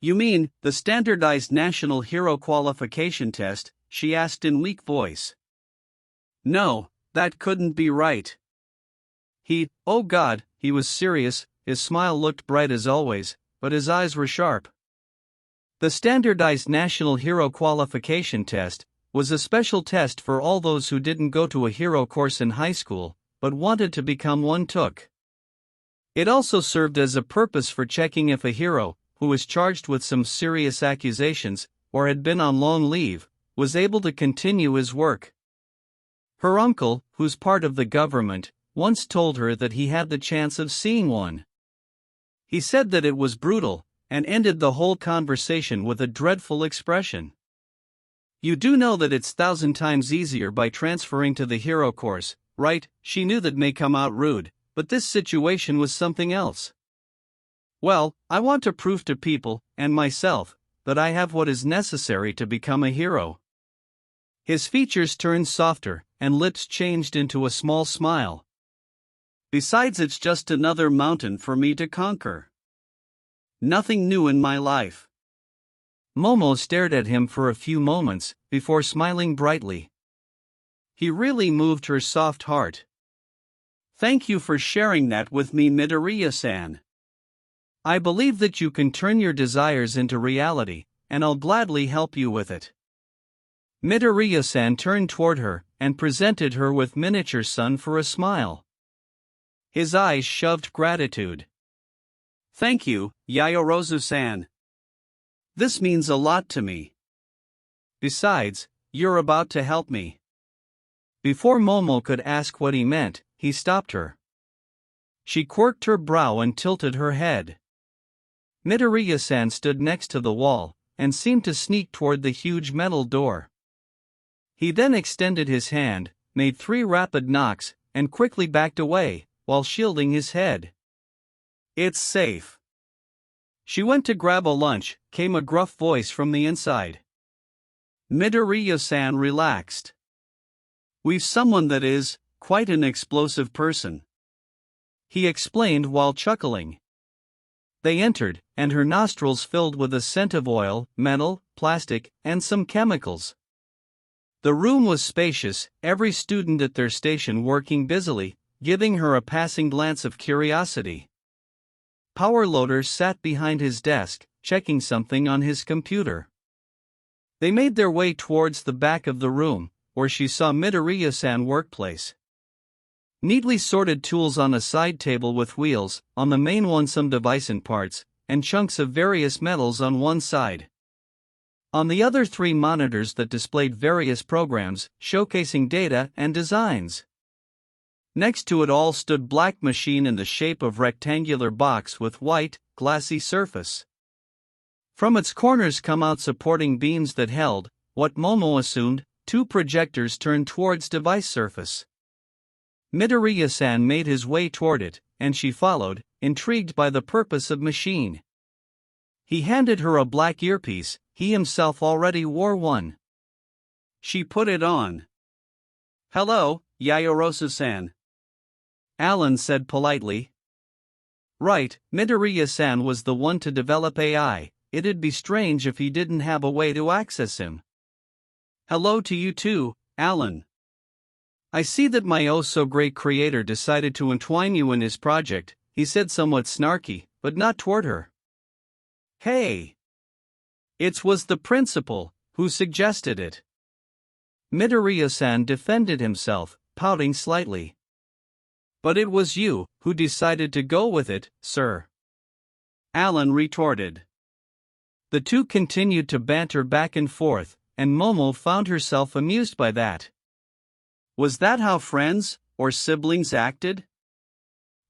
You mean, the standardized National Hero Qualification Test? She asked in weak voice. No, that couldn't be right. Oh God, he was serious, his smile looked bright as always, but his eyes were sharp. The standardized National Hero Qualification Test was a special test for all those who didn't go to a hero course in high school, but wanted to become one took. It also served as a purpose for checking if a hero, who was charged with some serious accusations, or had been on long leave, was able to continue his work. Her uncle, who's part of the government, once told her that he had the chance of seeing one. He said that it was brutal, and ended the whole conversation with a dreadful expression. You do know that it's 1,000 times easier by transferring to the hero course, right? She knew that may come out rude, but this situation was something else. Well, I want to prove to people, and myself, that I have what is necessary to become a hero. His features turned softer, and lips changed into a small smile. Besides, it's just another mountain for me to conquer. Nothing new in my life. Momo stared at him for a few moments, before smiling brightly. He really moved her soft heart. Thank you for sharing that with me, Midoriya-san. I believe that you can turn your desires into reality, and I'll gladly help you with it. Midoriya-san turned toward her, and presented her with miniature sun for a smile. His eyes shoved gratitude. Thank you, Yaoyorozu-san. This means a lot to me. Besides, you're about to help me. Before Momo could ask what he meant, he stopped her. She quirked her brow and tilted her head. Midoriya-san stood next to the wall, and seemed to sneak toward the huge metal door. He then extended his hand, made 3 rapid knocks, and quickly backed away, while shielding his head. It's safe. She went to grab a lunch, came a gruff voice from the inside. Midoriya-san relaxed. We've someone that is quite an explosive person, he explained while chuckling. They entered, and her nostrils filled with a scent of oil, metal, plastic, and some chemicals. The room was spacious, every student at their station working busily, giving her a passing glance of curiosity. Power Loader sat behind his desk, checking something on his computer. They made their way towards the back of the room, where she saw Midoriya-san workplace. Neatly sorted tools on a side table with wheels, on the main one some device and parts, and chunks of various metals on one side. On the other 3 monitors that displayed various programs, showcasing data and designs. Next to it all stood black machine in the shape of rectangular box with white, glassy surface. From its corners come out supporting beams that held, what Momo assumed, 2 projectors turned towards device surface. Midoriya-san made his way toward it, and she followed, intrigued by the purpose of machine. He handed her a black earpiece, he himself already wore one. She put it on. Hello, Yaoyorozu-san. Alan said politely. Right, Midoriya-san was the one to develop AI, it'd be strange if he didn't have a way to access him. Hello to you too, Alan. I see that my oh-so-great creator decided to entwine you in his project, he said somewhat snarky, but not toward her. Hey! It was the principal who suggested it. Midoriya-san defended himself, pouting slightly. But it was you who decided to go with it, sir. Alan retorted. The two continued to banter back and forth, and Momo found herself amused by that. Was that how friends or siblings acted?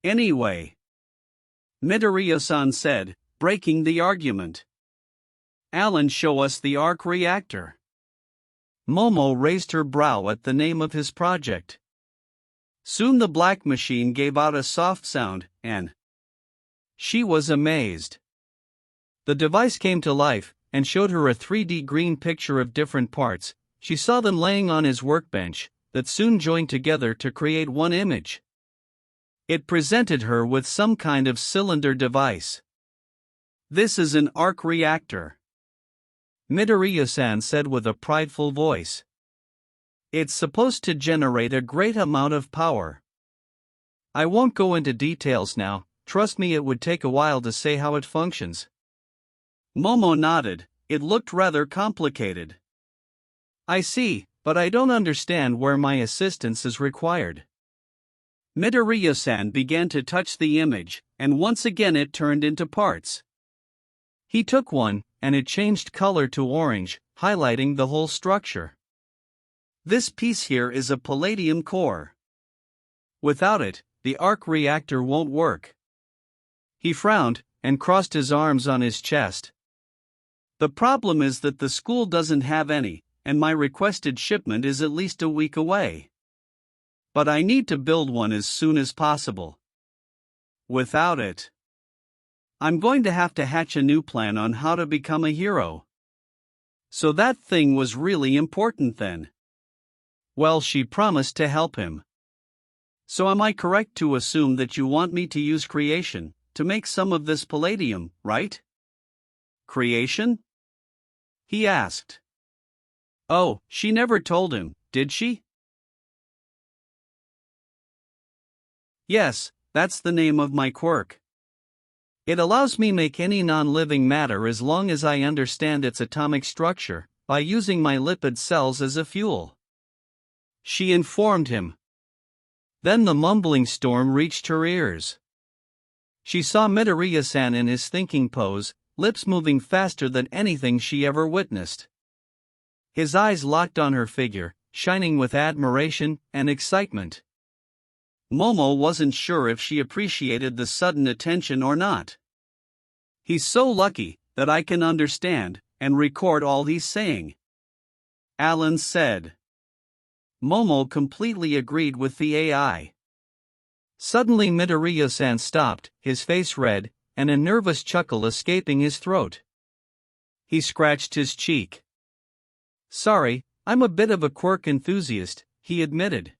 Anyway, Midoriya-san said, breaking the argument. Alan, show us the arc reactor. Momo raised her brow at the name of his project. Soon the black machine gave out a soft sound, and she was amazed. The device came to life, and showed her a 3D green picture of different parts. She saw them laying on his workbench, that soon joined together to create one image. It presented her with some kind of cylinder device. This is an arc reactor, Midoriya-san said with a prideful voice. It's supposed to generate a great amount of power. I won't go into details now, trust me, it would take a while to say how it functions. Momo nodded, it looked rather complicated. I see, but I don't understand where my assistance is required. Midoriya-san began to touch the image, and once again it turned into parts. He took one, and it changed color to orange, highlighting the whole structure. This piece here is a palladium core. Without it, the arc reactor won't work. He frowned, and crossed his arms on his chest. The problem is that the school doesn't have any, and my requested shipment is at least a week away. But I need to build one as soon as possible. Without it, I'm going to have to hatch a new plan on how to become a hero. So that thing was really important then. Well, she promised to help him. So am I correct to assume that you want me to use creation to make some of this palladium, right? Creation? He asked. Oh, she never told him, did she? Yes, that's the name of my quirk. It allows me make any non-living matter as long as I understand its atomic structure, by using my lipid cells as a fuel. She informed him. Then the mumbling storm reached her ears. She saw Midoriya-san in his thinking pose, lips moving faster than anything she ever witnessed. His eyes locked on her figure, shining with admiration and excitement. Momo wasn't sure if she appreciated the sudden attention or not. He's so lucky that I can understand and record all he's saying, Alan said. Momo completely agreed with the AI. Suddenly Midoriya-san stopped, his face red, and a nervous chuckle escaping his throat. He scratched his cheek. Sorry, I'm a bit of a quirk enthusiast, he admitted.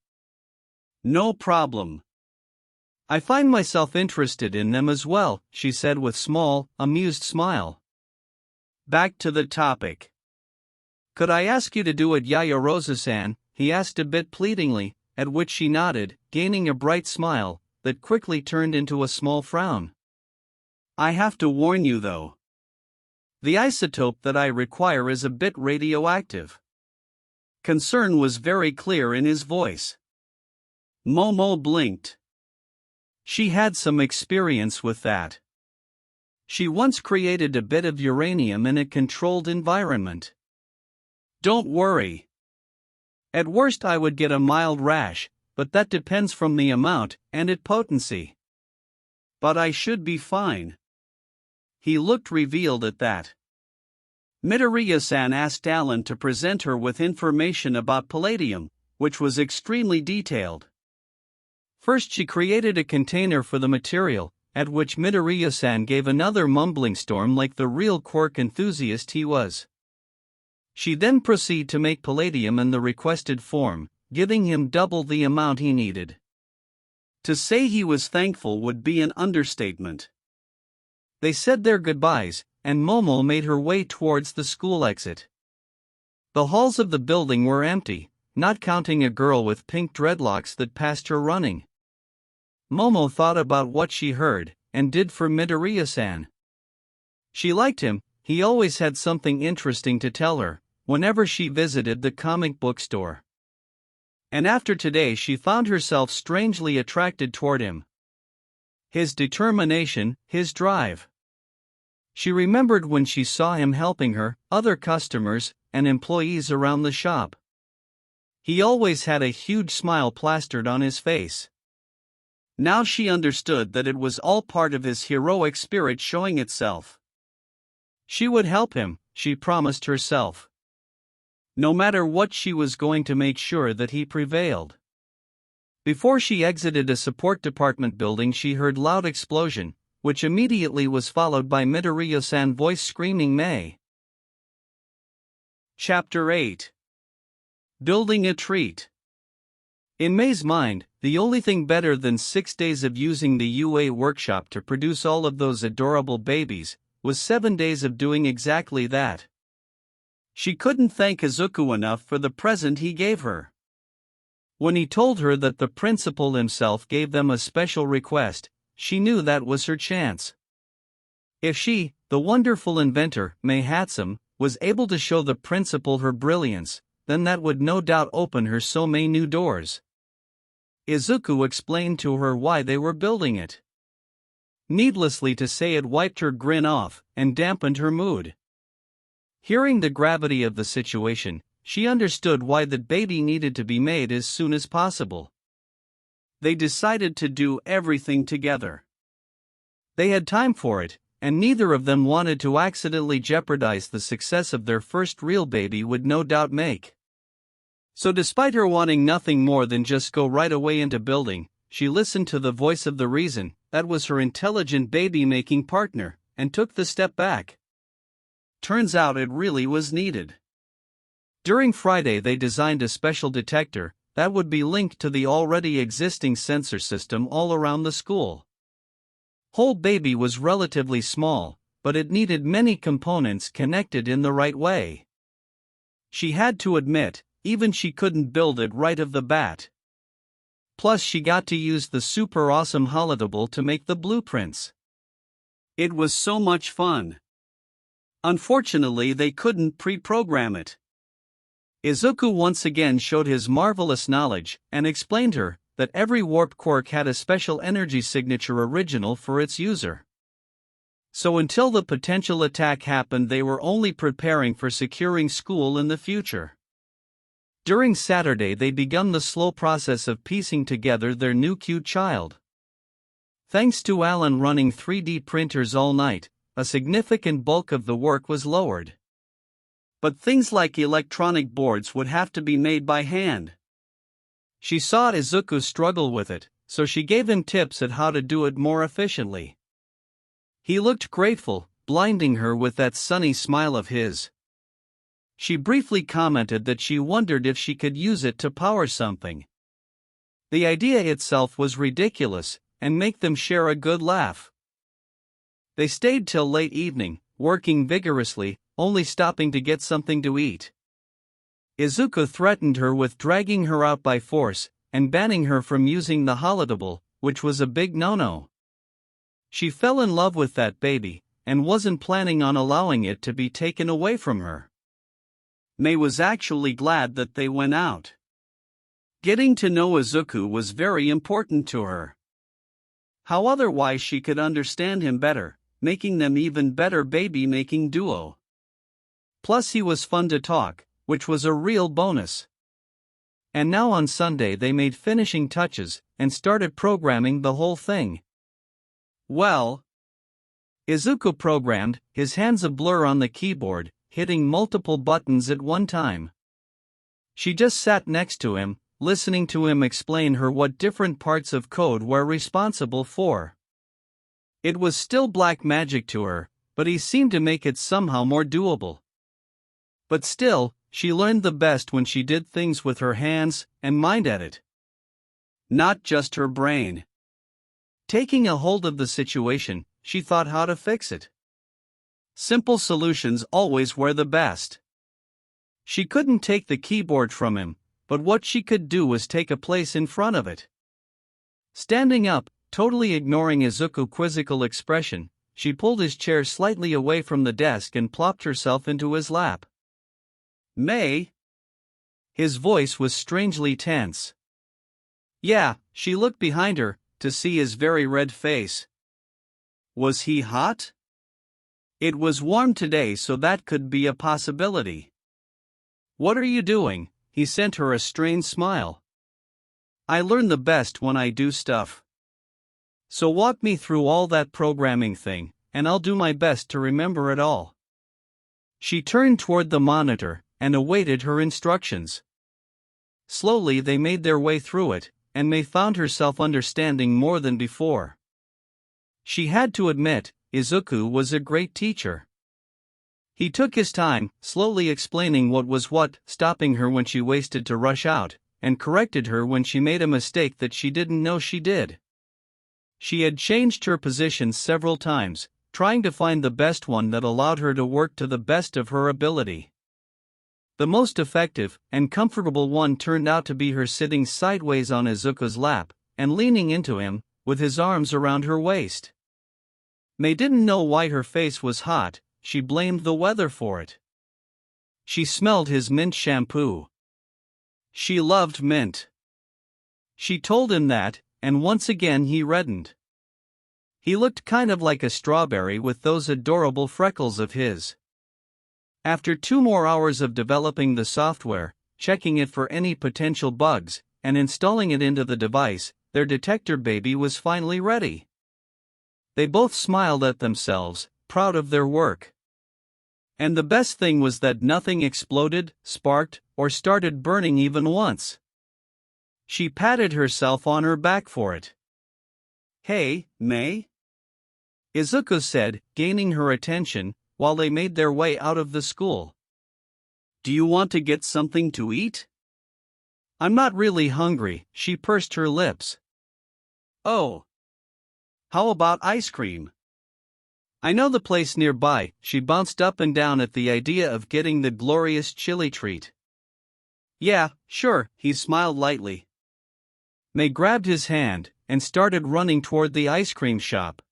No problem. I find myself interested in them as well, she said with small, amused smile. Back to the topic. Could I ask you to do it, Yayarosa-san? He asked a bit pleadingly, at which she nodded, gaining a bright smile that quickly turned into a small frown. I have to warn you though. The isotope that I require is a bit radioactive. Concern was very clear in his voice. Momo blinked. She had some experience with that. She once created a bit of uranium in a controlled environment. Don't worry. At worst I would get a mild rash, but that depends from the amount and its potency. But I should be fine. He looked revealed at that. Midoriya-san asked Alan to present her with information about palladium, which was extremely detailed. First she created a container for the material, at which Midoriya-san gave another mumbling storm like the real quirk enthusiast he was. She then proceeded to make palladium in the requested form, giving him double the amount he needed. To say he was thankful would be an understatement. They said their goodbyes, and Momo made her way towards the school exit. The halls of the building were empty, not counting a girl with pink dreadlocks that passed her running. Momo thought about what she heard, and did for Midoriya-san. She liked him, he always had something interesting to tell her, whenever she visited the comic book store. And after today she found herself strangely attracted toward him. His determination, his drive. She remembered when she saw him helping her, other customers, and employees around the shop. He always had a huge smile plastered on his face. Now she understood that it was all part of his heroic spirit showing itself. She would help him, she promised herself. No matter what, she was going to make sure that he prevailed. Before she exited a support department building, she heard loud explosion, which immediately was followed by Midoriya-san's voice screaming May. Chapter 8. Building a Treat. In May's mind, the only thing better than 6 days of using the UA workshop to produce all of those adorable babies was 7 days of doing exactly that. She couldn't thank Izuku enough for the present he gave her. When he told her that the principal himself gave them a special request, she knew that was her chance. If she, the wonderful inventor, May Hatsum, was able to show the principal her brilliance, then that would no doubt open her so many new doors. Izuku explained to her why they were building it. Needlessly to say, it wiped her grin off and dampened her mood. Hearing the gravity of the situation, she understood why the baby needed to be made as soon as possible. They decided to do everything together. They had time for it, and neither of them wanted to accidentally jeopardize the success of their first real baby would no doubt make. So despite her wanting nothing more than just go right away into building, she listened to the voice of the reason, that was her intelligent baby-making partner, and took the step back. Turns out it really was needed. During Friday they designed a special detector, that would be linked to the already existing sensor system all around the school. Whole Baby was relatively small, but it needed many components connected in the right way. She had to admit, even she couldn't build it right off the bat. Plus she got to use the super awesome holodable to make the blueprints. It was so much fun. Unfortunately they couldn't pre-program it. Izuku once again showed his marvelous knowledge, and explained her that every warp quirk had a special energy signature original for its user. So until the potential attack happened they were only preparing for securing school in the future. During Saturday they begun the slow process of piecing together their new cute child. Thanks to Alan running 3D printers all night, a significant bulk of the work was lowered. But things like electronic boards would have to be made by hand. She saw Izuku struggle with it, so she gave him tips at how to do it more efficiently. He looked grateful, blinding her with that sunny smile of his. She briefly commented that she wondered if she could use it to power something. The idea itself was ridiculous, and make them share a good laugh. They stayed till late evening, working vigorously, only stopping to get something to eat. Izuku threatened her with dragging her out by force, and banning her from using the holodable, which was a big no-no. She fell in love with that baby, and wasn't planning on allowing it to be taken away from her. Mei was actually glad that they went out. Getting to know Izuku was very important to her. How otherwise she could understand him better, making them even better baby-making duo. Plus he was fun to talk, which was a real bonus. And now on Sunday they made finishing touches, and started programming the whole thing. Well, Izuku programmed, his hands a blur on the keyboard, hitting multiple buttons at one time. She just sat next to him, listening to him explain her what different parts of code were responsible for. It was still black magic to her, but he seemed to make it somehow more doable. But still, she learned the best when she did things with her hands and mind at it. Not just her brain. Taking a hold of the situation, she thought how to fix it. Simple solutions always were the best. She couldn't take the keyboard from him, but what she could do was take a place in front of it. Standing up, totally ignoring Izuku's quizzical expression, she pulled his chair slightly away from the desk and plopped herself into his lap. Mei? His voice was strangely tense. Yeah, she looked behind her, to see his very red face. Was he hot? It was warm today, so that could be a possibility. What are you doing? He sent her a strange smile. I learn the best when I do stuff. So walk me through all that programming thing, and I'll do my best to remember it all. She turned toward the monitor, and awaited her instructions. Slowly they made their way through it, and Mei found herself understanding more than before. She had to admit, Izuku was a great teacher. He took his time, slowly explaining what was what, stopping her when she wasted to rush out, and corrected her when she made a mistake that she didn't know she did. She had changed her position several times, trying to find the best one that allowed her to work to the best of her ability. The most effective and comfortable one turned out to be her sitting sideways on Izuku's lap, and leaning into him, with his arms around her waist. Mei didn't know why her face was hot, she blamed the weather for it. She smelled his mint shampoo. She loved mint. She told him that, and once again he reddened. He looked kind of like a strawberry with those adorable freckles of his. After 2 more hours of developing the software, checking it for any potential bugs, and installing it into the device, their detector baby was finally ready. They both smiled at themselves, proud of their work. And the best thing was that nothing exploded, sparked, or started burning even once. She patted herself on her back for it. Hey, Mei? Izuku said, gaining her attention, while they made their way out of the school. Do you want to get something to eat? I'm not really hungry, she pursed her lips. Oh. How about ice cream? I know the place nearby, she bounced up and down at the idea of getting the glorious chili treat. Yeah, sure, he smiled lightly. May grabbed his hand and started running toward the ice cream shop.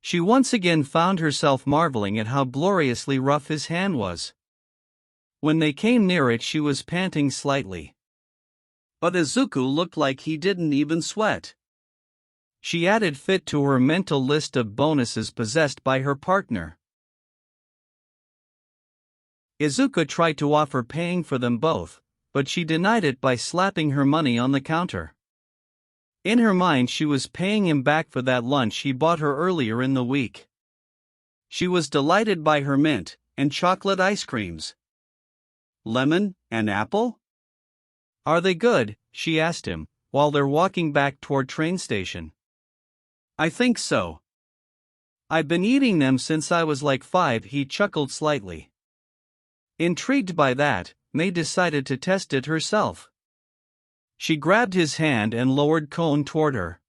She once again found herself marveling at how gloriously rough his hand was. When they came near it, she was panting slightly. But Izuku looked like he didn't even sweat. She added fit to her mental list of bonuses possessed by her partner. Izuku tried to offer paying for them both, but she denied it by slapping her money on the counter. In her mind, she was paying him back for that lunch he bought her earlier in the week. She was delighted by her mint and chocolate ice creams. Lemon and apple? Are they good? She asked him, while they're walking back toward train station. I think so. I've been eating them since I was like 5, he chuckled slightly. Intrigued by that, May decided to test it herself. She grabbed his hand and lowered cone toward her.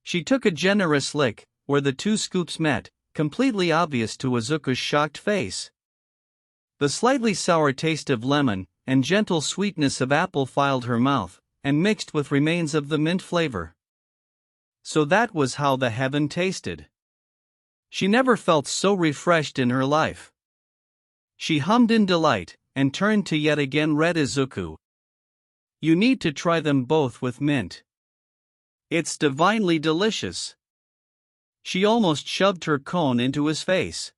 She took a generous lick, where the 2 scoops met, completely obvious to Izuku's shocked face. The slightly sour taste of lemon and gentle sweetness of apple filled her mouth, and mixed with remains of the mint flavor. So that was how the heaven tasted. She never felt so refreshed in her life. She hummed in delight, and turned to yet again red Izuku. You need to try them both with mint. It's divinely delicious. She almost shoved her cone into his face.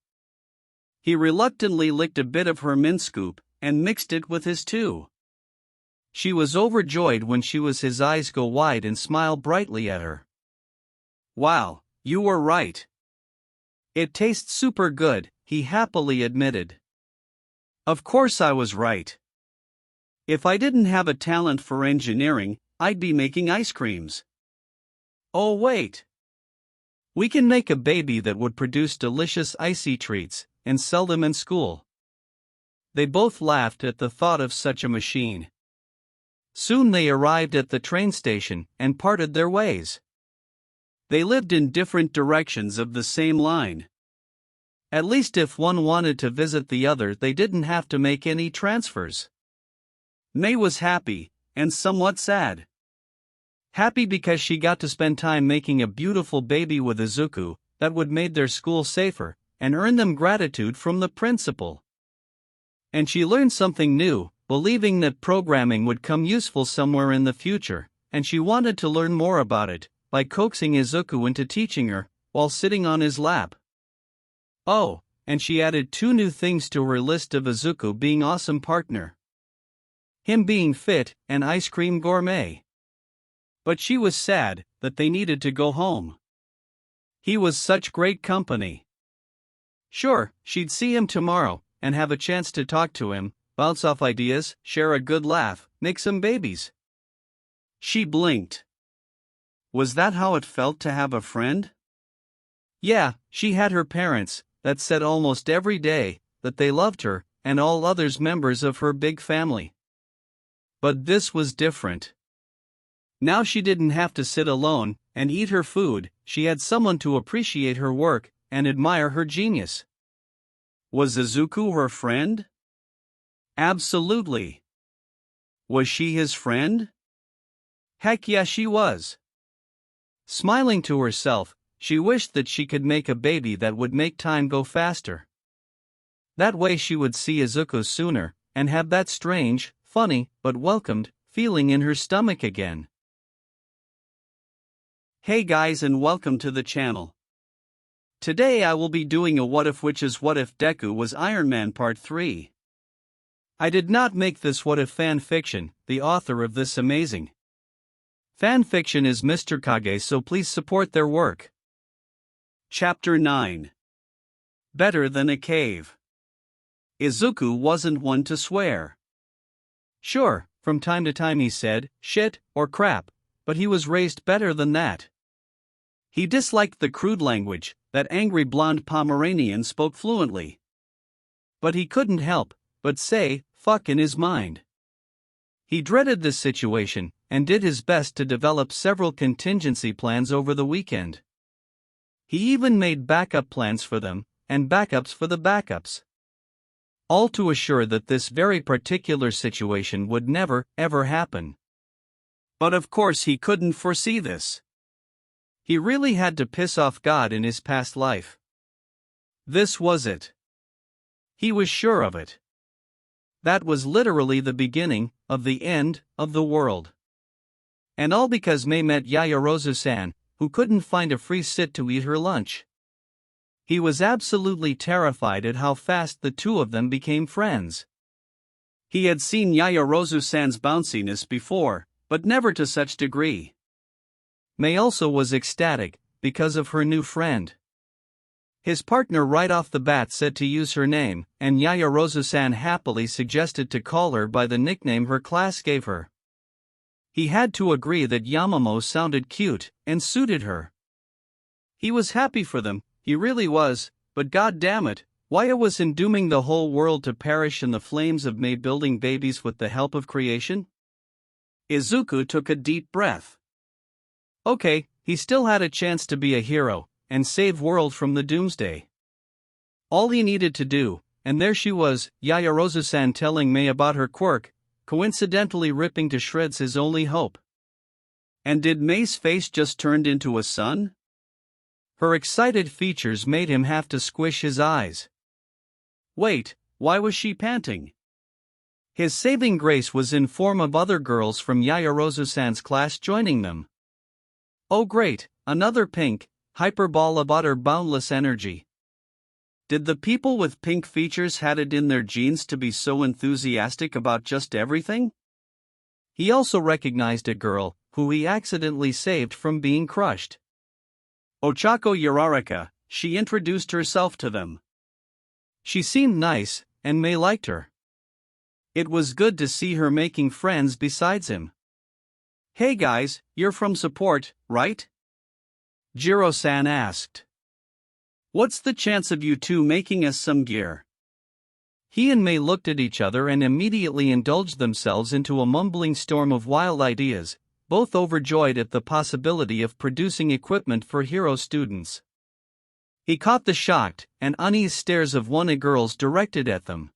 He reluctantly licked a bit of her mint scoop, and mixed it with his too. She was overjoyed when she was his eyes go wide and smile brightly at her. Wow, you were right. It tastes super good, he happily admitted. Of course I was right. If I didn't have a talent for engineering, I'd be making ice creams. Oh wait. We can make a baby that would produce delicious icy treats, and sell them in school. They both laughed at the thought of such a machine. Soon they arrived at the train station and parted their ways. They lived in different directions of the same line. At least if one wanted to visit the other, they didn't have to make any transfers. May was happy, and somewhat sad. Happy because she got to spend time making a beautiful baby with Izuku that would make their school safer, and earn them gratitude from the principal. And she learned something new, believing that programming would come useful somewhere in the future, and she wanted to learn more about it, by coaxing Izuku into teaching her, while sitting on his lap. Oh, and she added 2 new things to her list of Izuku being awesome partner. Him being fit and ice cream gourmet. But she was sad that they needed to go home. He was such great company. Sure, she'd see him tomorrow, and have a chance to talk to him, bounce off ideas, share a good laugh, make some babies. She blinked. Was that how it felt to have a friend? Yeah, she had her parents, that said almost every day that they loved her, and all others members of her big family. But this was different. Now she didn't have to sit alone and eat her food, she had someone to appreciate her work and admire her genius. Was Izuku her friend? Absolutely. Was she his friend? Heck yeah, she was. Smiling to herself, she wished that she could make a baby that would make time go faster. That way she would see Izuku sooner, and have that strange, funny, but welcomed, feeling in her stomach again. Hey guys, and welcome to the channel. Today I will be doing a what if, which is what if Deku was Iron Man Part 3. I did not make this what if fan fiction, the author of this amazing fanfiction is Mr. Kage, so please support their work. Chapter 9. Better than a cave. Izuku wasn't one to swear. Sure, from time to time he said shit or crap, but he was raised better than that. He disliked the crude language that angry blonde Pomeranian spoke fluently. But he couldn't help but say fuck in his mind. He dreaded this situation, and did his best to develop several contingency plans over the weekend. He even made backup plans for them, and backups for the backups. All to assure that this very particular situation would never, ever happen. But of course he couldn't foresee this. He really had to piss off God in his past life. This was it. He was sure of it. That was literally the beginning of the end of the world. And all because Mei met Yaoyorozu-san, who couldn't find a free sit to eat her lunch. He was absolutely terrified at how fast the two of them became friends. He had seen Yaoyorozu-san's bounciness before, but never to such degree. Mei also was ecstatic, because of her new friend. His partner right off the bat said to use her name, and Yaoyorozu-san happily suggested to call her by the nickname her class gave her. He had to agree that Yamamo sounded cute, and suited her. He was happy for them, he really was, but god damn it, why it was in dooming the whole world to perish in the flames of Mei building babies with the help of creation? Izuku took a deep breath. Okay, he still had a chance to be a hero, and save world from the doomsday. All he needed to do, and there she was, Yaoyorozu-san telling Mei about her quirk, coincidentally ripping to shreds his only hope. And did Mei's face just turned into a sun? Her excited features made him have to squish his eyes. Wait, why was she panting? His saving grace was in form of other girls from Yaoyorozu-san's class joining them. Oh great, another pink, hyperball about her boundless energy. Did the people with pink features had it in their genes to be so enthusiastic about just everything? He also recognized a girl, who he accidentally saved from being crushed. Ochako Uraraka, she introduced herself to them. She seemed nice, and Mei liked her. It was good to see her making friends besides him. Hey guys, you're from support, right? Jiro-san asked. What's the chance of you two making us some gear? He and Mei looked at each other and immediately indulged themselves into a mumbling storm of wild ideas, both overjoyed at the possibility of producing equipment for hero students. He caught the shocked and uneasy stares of one of the girls directed at them.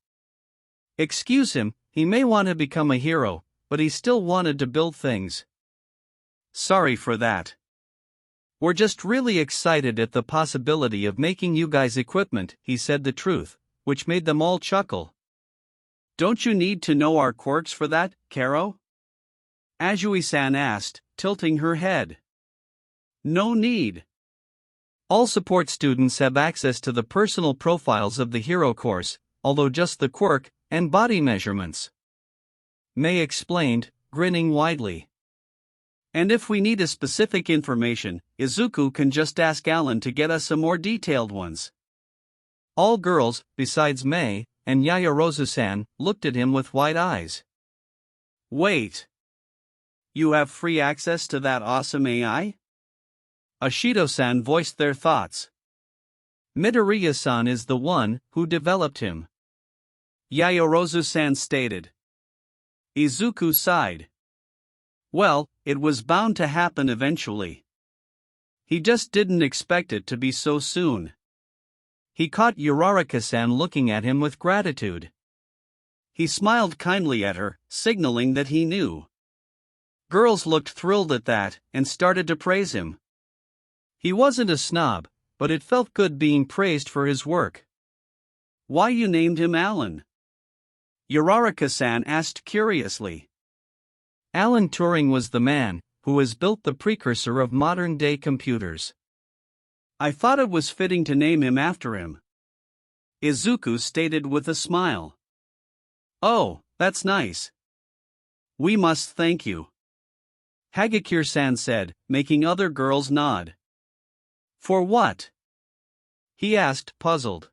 Excuse him, he may want to become a hero, but he still wanted to build things. Sorry for that. We're just really excited at the possibility of making you guys equipment, he said the truth, which made them all chuckle. Don't you need to know our quirks for that, Karo? Azui-san asked, tilting her head. No need. All support students have access to the personal profiles of the hero course, although just the quirk and body measurements. Mei explained, grinning widely. And if we need a specific information, Izuku can just ask Alan to get us some more detailed ones. All girls, besides Mei, and Yaoyorozu-san, looked at him with wide eyes. Wait. You have free access to that awesome AI? Ashido-san voiced their thoughts. Midoriya-san is the one who developed him. Yaoyorozu-san stated. Izuku sighed. Well, it was bound to happen eventually. He just didn't expect it to be so soon. He caught Uraraka-san looking at him with gratitude. He smiled kindly at her, signaling that he knew. Girls looked thrilled at that, and started to praise him. He wasn't a snob, but it felt good being praised for his work. Why you named him Alan? Uraraka-san asked curiously. Alan Turing was the man who has built the precursor of modern-day computers. I thought it was fitting to name him after him. Izuku stated with a smile. Oh, that's nice. We must thank you. Hagakure-san said, making other girls nod. For what? He asked, puzzled.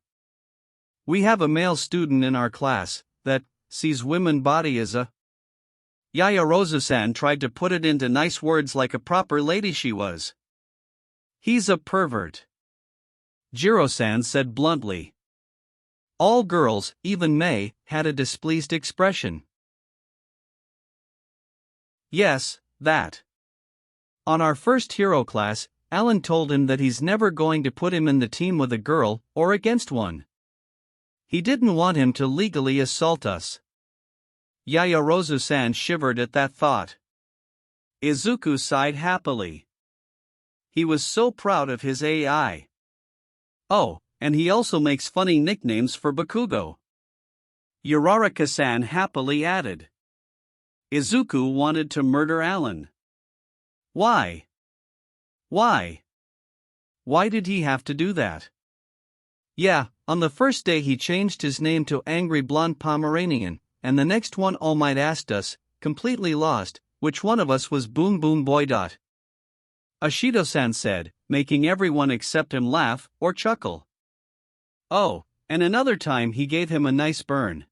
We have a male student in our class that sees women body as a... Yaoyorozu-san tried to put it into nice words like a proper lady she was. He's a pervert. Jiro-san said bluntly. All girls, even Mei, had a displeased expression. Yes, that. On our first hero class, Alan told him that he's never going to put him in the team with a girl, or against one. He didn't want him to legally assault us. Yaoyorozu-san shivered at that thought. Izuku sighed happily. He was so proud of his AI. Oh, and he also makes funny nicknames for Bakugo. Uraraka-san happily added. Izuku wanted to murder Alan. Why? Why? Why did he have to do that? Yeah, on the first day he changed his name to Angry Blonde Pomeranian, and the next one All Might asked us, completely lost, which one of us was Boom Boom Boy. Ashido-san said, making everyone except him laugh or chuckle. Oh, and another time he gave him a nice burn.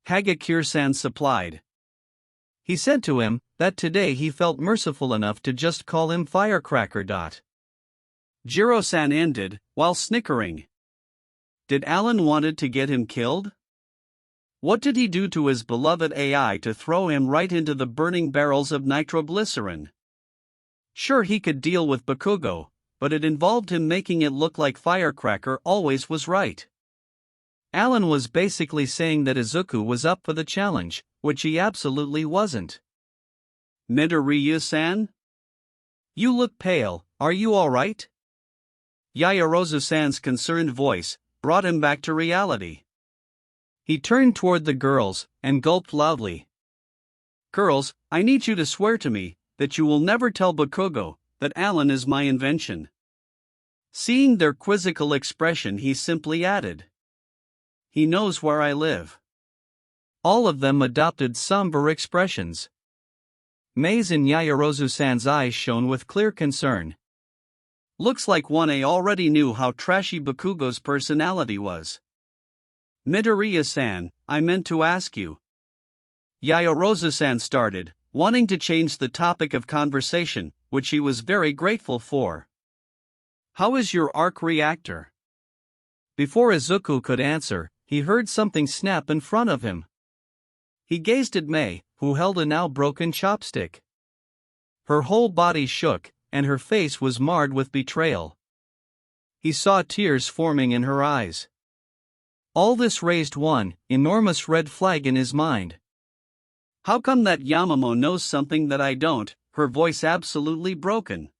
Hagakure-san supplied. He said to him that today he felt merciful enough to just call him Firecracker. Jiro-san ended, while snickering. Did Alan wanted to get him killed? What did he do to his beloved AI to throw him right into the burning barrels of nitroglycerin? Sure, he could deal with Bakugo, but it involved him making it look like Firecracker always was right. Alan was basically saying that Izuku was up for the challenge, which he absolutely wasn't. Midoriya-san? You look pale, are you alright? Yaoyorozu-san's concerned voice brought him back to reality. He turned toward the girls and gulped loudly. Girls, I need you to swear to me that you will never tell Bakugo that Alan is my invention. Seeing their quizzical expression, he simply added. He knows where I live. All of them adopted somber expressions. Mei's and Yaoyorozu-san's eyes shone with clear concern. Looks like 1A already knew how trashy Bakugo's personality was. Midoriya-san, I meant to ask you. Yaoyorozu-san started, wanting to change the topic of conversation, which he was very grateful for. How is your arc reactor? Before Izuku could answer, he heard something snap in front of him. He gazed at Mei, who held a now broken chopstick. Her whole body shook, and her face was marred with betrayal. He saw tears forming in her eyes. All this raised one enormous red flag in his mind. How come that Yamamo knows something that I don't? Her voice absolutely broken.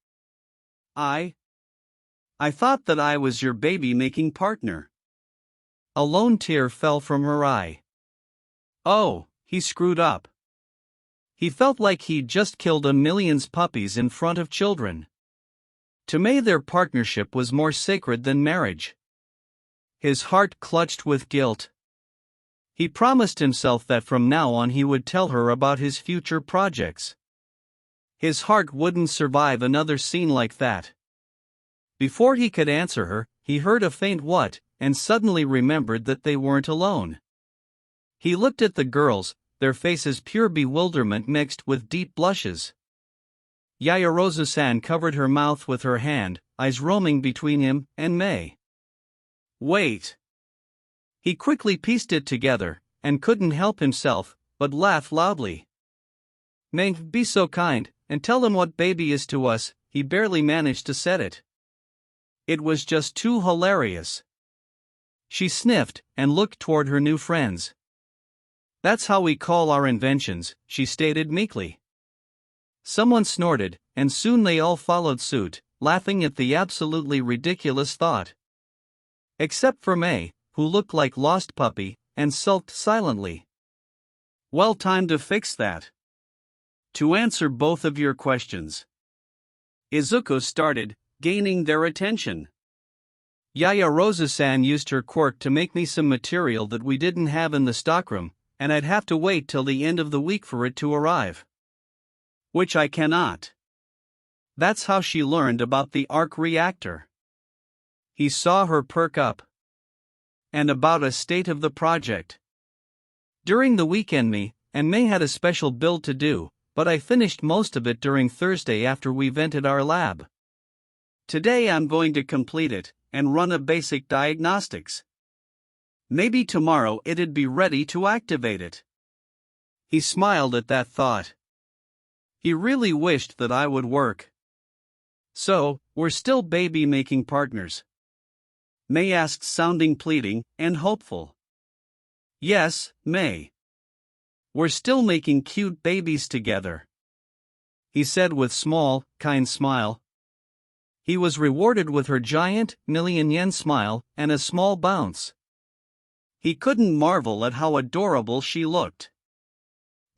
I thought that I was your baby-making partner. A lone tear fell from her eye. Oh, he screwed up. He felt like he'd just killed a million puppies in front of children. To Mei, their partnership was more sacred than marriage. His heart clutched with guilt. He promised himself that from now on he would tell her about his future projects. His heart wouldn't survive another scene like that. Before he could answer her, he heard a faint what, and suddenly remembered that they weren't alone. He looked at the girls, their faces pure bewilderment mixed with deep blushes. Yaoyorozu-san covered her mouth with her hand, eyes roaming between him and Mei. Wait. He quickly pieced it together, and couldn't help himself, but laughed loudly. Mei, be so kind, and tell them what baby is to us. He barely managed to say it. It was just too hilarious. She sniffed, and looked toward her new friends. That's how we call our inventions, she stated meekly. Someone snorted, and soon they all followed suit, laughing at the absolutely ridiculous thought. Except for Mei, who looked like lost puppy, and sulked silently. Well, time to fix that. To answer both of your questions. Izuku started, gaining their attention. Yaoyorozu-san used her quirk to make me some material that we didn't have in the stockroom, and I'd have to wait till the end of the week for it to arrive. Which I cannot. That's how she learned about the arc reactor. He saw her perk up. And about a state of the project. During the weekend me and Mei had a special build to do, but I finished most of it during Thursday after we vented our lab. Today I'm going to complete it, and run a basic diagnostics. Maybe tomorrow it'd be ready to activate it. He smiled at that thought. He really wished that I would work. So, we're still baby-making partners? May asked, sounding pleading and hopeful. Yes, May. We're still making cute babies together, he said with small, kind smile. He was rewarded with her giant, million-yen smile and a small bounce. He couldn't marvel at how adorable she looked.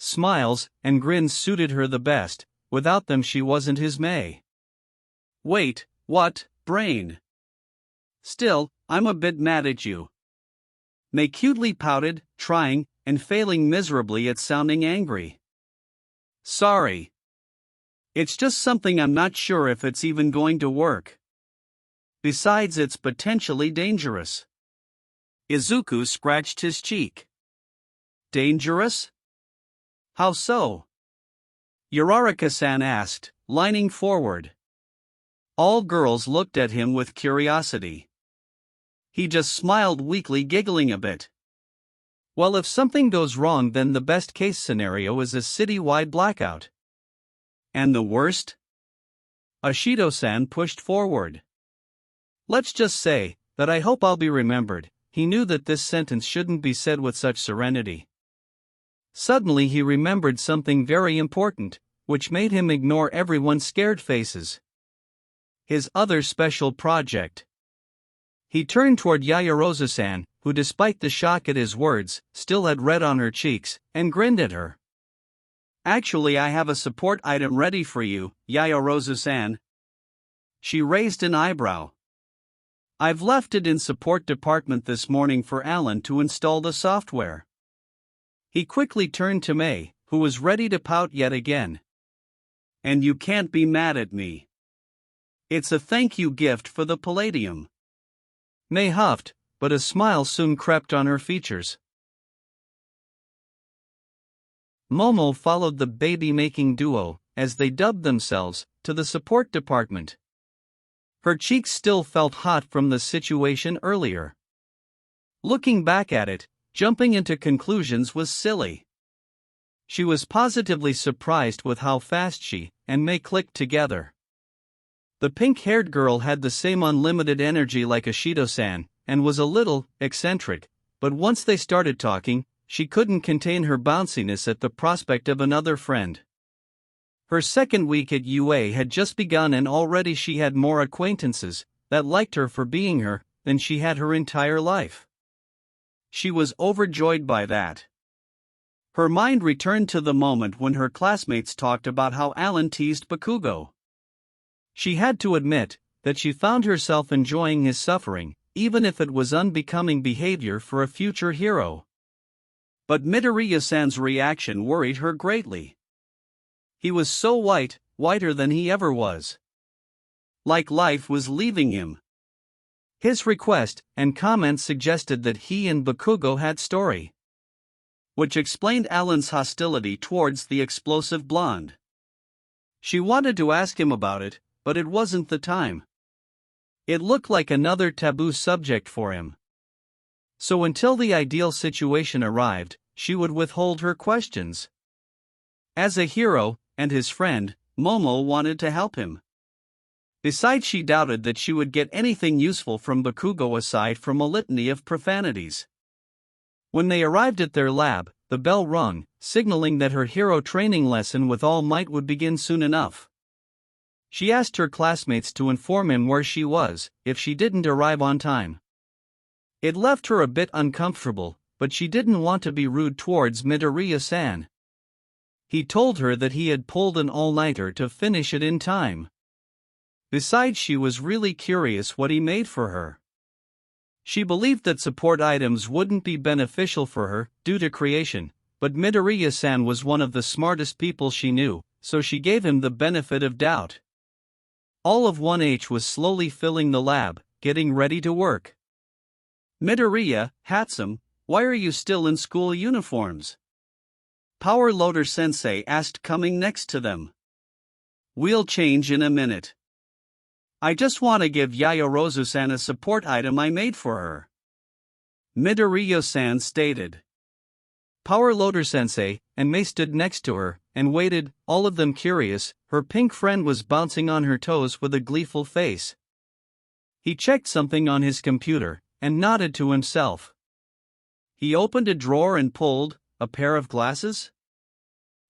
Smiles and grins suited her the best, without them she wasn't his May. Wait, what, brain? Still, I'm a bit mad at you. May cutely pouted, trying, and failing miserably at sounding angry. Sorry. It's just something I'm not sure if it's even going to work. Besides, it's potentially dangerous. Izuku scratched his cheek. Dangerous? How so? Uraraka-san asked, leaning forward. All girls looked at him with curiosity. He just smiled weakly, giggling a bit. Well, if something goes wrong, then the best case scenario is a city-wide blackout. And the worst? Ashido-san pushed forward. Let's just say that I hope I'll be remembered. He knew that this sentence shouldn't be said with such serenity. Suddenly he remembered something very important, which made him ignore everyone's scared faces. His other special project. He turned toward Yaoyorozu-san, who despite the shock at his words, still had red on her cheeks, and grinned at her. Actually, I have a support item ready for you, Yaoyorozu-san. She raised an eyebrow. I've left it in support department this morning for Alan to install the software. He quickly turned to May, who was ready to pout yet again. And you can't be mad at me. It's a thank you gift for the Palladium. May huffed, but a smile soon crept on her features. Momo followed the baby-making duo, as they dubbed themselves, to the support department. Her cheeks still felt hot from the situation earlier. Looking back at it, jumping into conclusions was silly. She was positively surprised with how fast she and May clicked together. The pink-haired girl had the same unlimited energy like Ashido-san, and was a little eccentric, but once they started talking, she couldn't contain her bounciness at the prospect of another friend. Her second week at UA had just begun, and already she had more acquaintances that liked her for being her than she had her entire life. She was overjoyed by that. Her mind returned to the moment when her classmates talked about how Alan teased Bakugo. She had to admit that she found herself enjoying his suffering, even if it was unbecoming behavior for a future hero. But Midoriya-san's reaction worried her greatly. He was so white, whiter than he ever was. Like life was leaving him. His request and comments suggested that he and Bakugo had story, which explained Alan's hostility towards the explosive blonde. She wanted to ask him about it, but it wasn't the time. It looked like another taboo subject for him. So until the ideal situation arrived, she would withhold her questions. As a hero, and his friend, Momo wanted to help him. Besides, she doubted that she would get anything useful from Bakugo aside from a litany of profanities. When they arrived at their lab, the bell rung, signaling that her hero training lesson with All Might would begin soon enough. She asked her classmates to inform him where she was, if she didn't arrive on time. It left her a bit uncomfortable, but she didn't want to be rude towards Midoriya-san. He told her that he had pulled an all-nighter to finish it in time. Besides, she was really curious what he made for her. She believed that support items wouldn't be beneficial for her, due to creation, but Midoriya-san was one of the smartest people she knew, so she gave him the benefit of doubt. All of 1H was slowly filling the lab, getting ready to work. Midoriya, handsome, why are you still in school uniforms? Power Loader Sensei asked, coming next to them. We'll change in a minute. I just want to give Yaoyorozu-san a support item I made for her, Midoriya-san stated. Power Loader Sensei and Mei stood next to her and waited, all of them curious. Her pink friend was bouncing on her toes with a gleeful face. He checked something on his computer and nodded to himself. He opened a drawer and pulled a pair of glasses?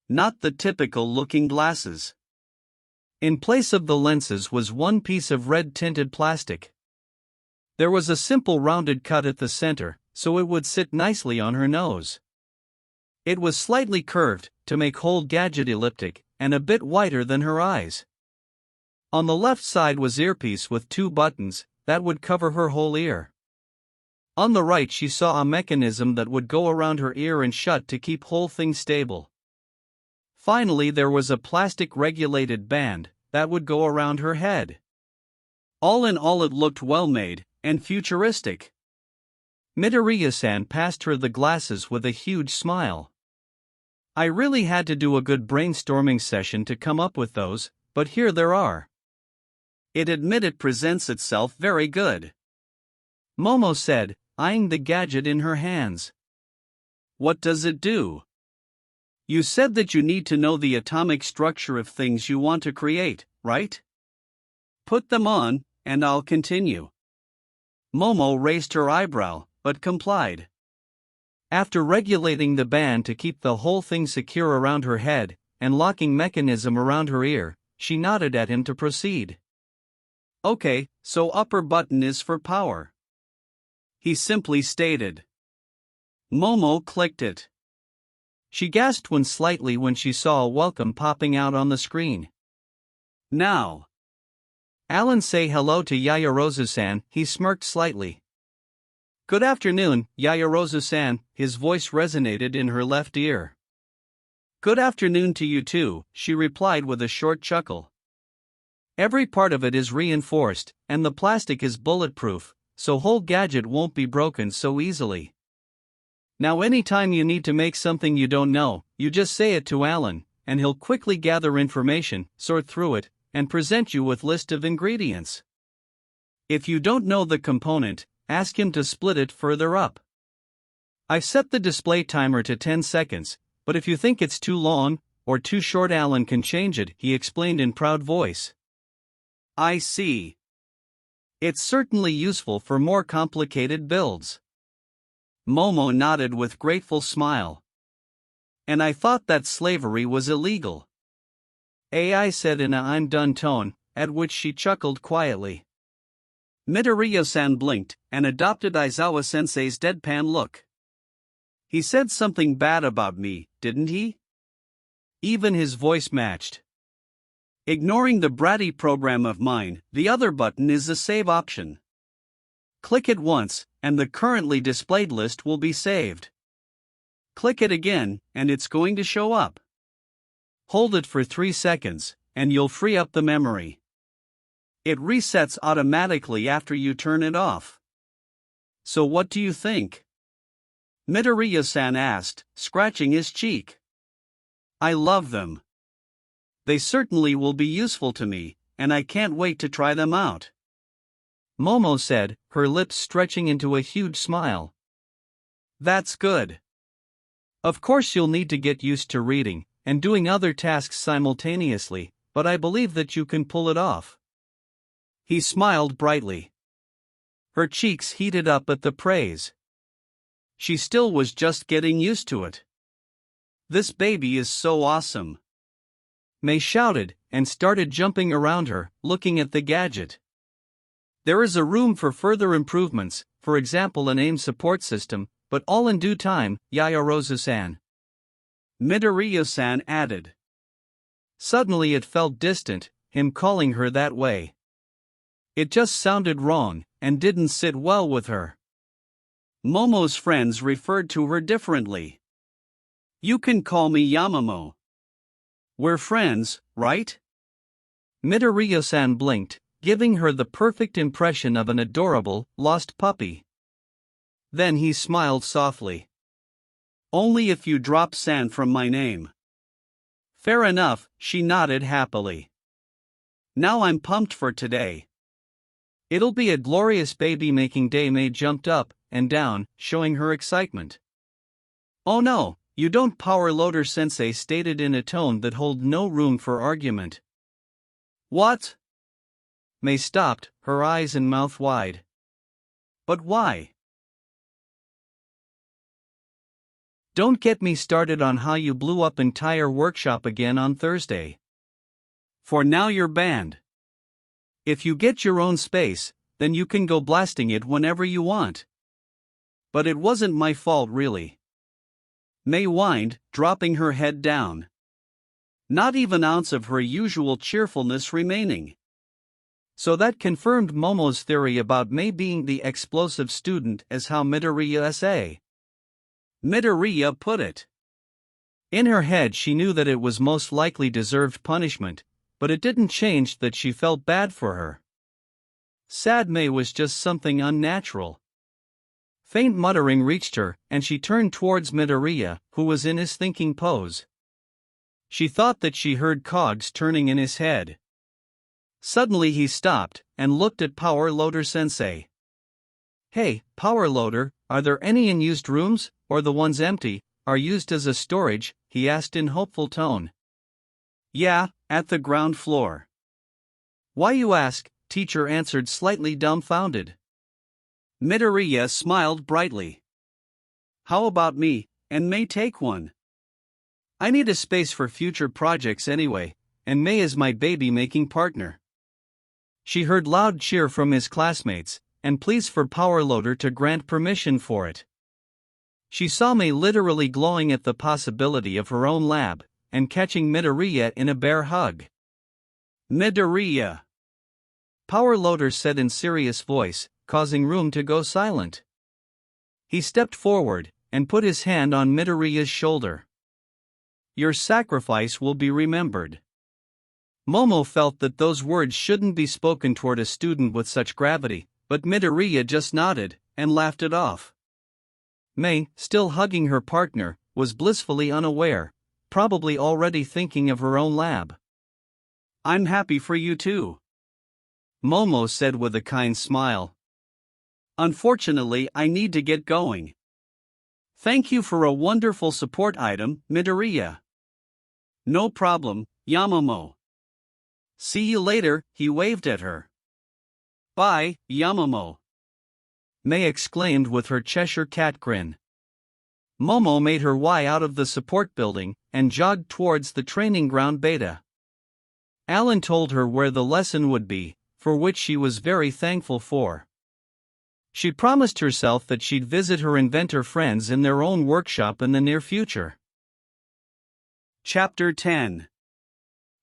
Not the typical looking glasses. In place of the lenses was one piece of red tinted plastic. There was a simple rounded cut at the center, so it would sit nicely on her nose. It was slightly curved to make whole gadget elliptic and a bit wider than her eyes. On the left side was earpiece with 2 buttons that would cover her whole ear. On the right she saw a mechanism that would go around her ear and shut to keep whole thing stable. Finally there was a plastic regulated band that would go around her head. All in all it looked well made and futuristic. Midoriya-san passed her the glasses with a huge smile. I really had to do a good brainstorming session to come up with those, but here there are. It admit it presents itself very good. Momo said, eyeing the gadget in her hands. What does it do? You said that you need to know the atomic structure of things you want to create, right? Put them on, and I'll continue. Momo raised her eyebrow, but complied. After regulating the band to keep the whole thing secure around her head, and locking mechanism around her ear, she nodded at him to proceed. Okay, so upper button is for power. He simply stated. Momo clicked it. She gasped slightly when she saw a welcome popping out on the screen. Now. Alan say hello to Yayarozu-san, he smirked slightly. Good afternoon, Yayarozu-san, his voice resonated in her left ear. Good afternoon to you too, she replied with a short chuckle. Every part of it is reinforced, and the plastic is bulletproof, so whole gadget won't be broken so easily. Now anytime you need to make something you don't know, you just say it to Alan, and he'll quickly gather information, sort through it, and present you with list of ingredients. If you don't know the component, ask him to split it further up. I've set the display timer to 10 seconds, but if you think it's too long, or too short Alan can change it, he explained in proud voice. I see. It's certainly useful for more complicated builds. Momo nodded with grateful smile. And I thought that slavery was illegal. AI said in a I'm done tone, at which she chuckled quietly. Midoriya-san blinked and adopted Aizawa-sensei's deadpan look. He said something bad about me, didn't he? Even his voice matched. Ignoring the bratty program of mine, the other button is the save option. Click it once, and the currently displayed list will be saved. Click it again, and it's going to show up. Hold it for 3 seconds, and you'll free up the memory. It resets automatically after you turn it off. So what do you think? Midoriya-san asked, scratching his cheek. I love them. They certainly will be useful to me, and I can't wait to try them out. Momo said, her lips stretching into a huge smile. That's good. Of course you'll need to get used to reading and doing other tasks simultaneously, but I believe that you can pull it off. He smiled brightly. Her cheeks heated up at the praise. She still was just getting used to it. This baby is so awesome. Mei shouted and started jumping around her, looking at the gadget. There is a room for further improvements, for example an aim support system, but all in due time, Yayarozu-san. Midoriya-san added. Suddenly it felt distant, him calling her that way. It just sounded wrong, and didn't sit well with her. Momo's friends referred to her differently. You can call me Yamamo. We're friends, right? Midoriya-san blinked, giving her the perfect impression of an adorable, lost puppy. Then he smiled softly. Only if you drop San from my name. Fair enough, she nodded happily. Now I'm pumped for today. It'll be a glorious baby-making day. Mei jumped up and down, showing her excitement. Oh no, You don't, Power Loader Sensei stated in a tone that held no room for argument. What? May stopped, her eyes and mouth wide. But why? Don't get me started on how you blew up entire workshop again on Thursday. For now you're banned. If you get your own space, then you can go blasting it whenever you want. But it wasn't my fault really. May whined, dropping her head down. Not even an ounce of her usual cheerfulness remaining. So that confirmed Momo's theory about May being the explosive student, as how Midoriya put it. In her head she knew that it was most likely deserved punishment, but it didn't change that she felt bad for her. Sad May was just something unnatural. Faint muttering reached her, and she turned towards Midoriya, who was in his thinking pose. She thought that she heard cogs turning in his head. Suddenly he stopped, and looked at Power Loader Sensei. Hey, Power Loader, are there any unused rooms, or the ones empty, are used as a storage? He asked in hopeful tone. Yeah, at the ground floor. Why you ask? Teacher answered slightly dumbfounded. Midoriya smiled brightly. How about me, and May take one? I need a space for future projects anyway, and May is my baby-making partner. She heard loud cheer from his classmates, and pleas for Power Loader to grant permission for it. She saw May literally glowing at the possibility of her own lab, and catching Midoriya in a bear hug. Midoriya! Power Loader said in serious voice, causing room to go silent. He stepped forward, and put his hand on Midoriya's shoulder. Your sacrifice will be remembered. Momo felt that those words shouldn't be spoken toward a student with such gravity, but Midoriya just nodded, and laughed it off. May, still hugging her partner, was blissfully unaware, probably already thinking of her own lab. I'm happy for you too, Momo said with a kind smile. Unfortunately, I need to get going. Thank you for a wonderful support item, Midoriya. No problem, Yamamoto. See you later, he waved at her. Bye, Yamamoto, May exclaimed with her Cheshire cat grin. Momo made her way out of the support building, and jogged towards the training ground beta. Alan told her where the lesson would be, for which she was very thankful for. She promised herself that she'd visit her inventor friends in their own workshop in the near future. Chapter 10.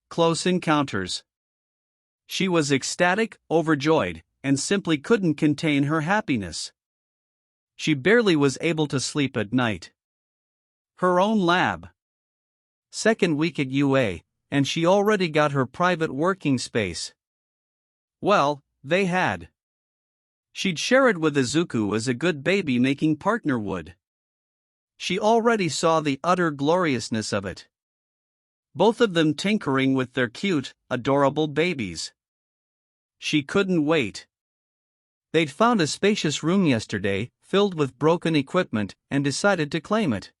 Close Encounters. She was ecstatic, overjoyed, and simply couldn't contain her happiness. She barely was able to sleep at night. Her own lab. Second week at UA, and she already got her private working space. Well, they had. She'd share it with Izuku as a good baby-making partner would. She already saw the utter gloriousness of it. Both of them tinkering with their cute, adorable babies. She couldn't wait. They'd found a spacious room yesterday, filled with broken equipment, and decided to claim it.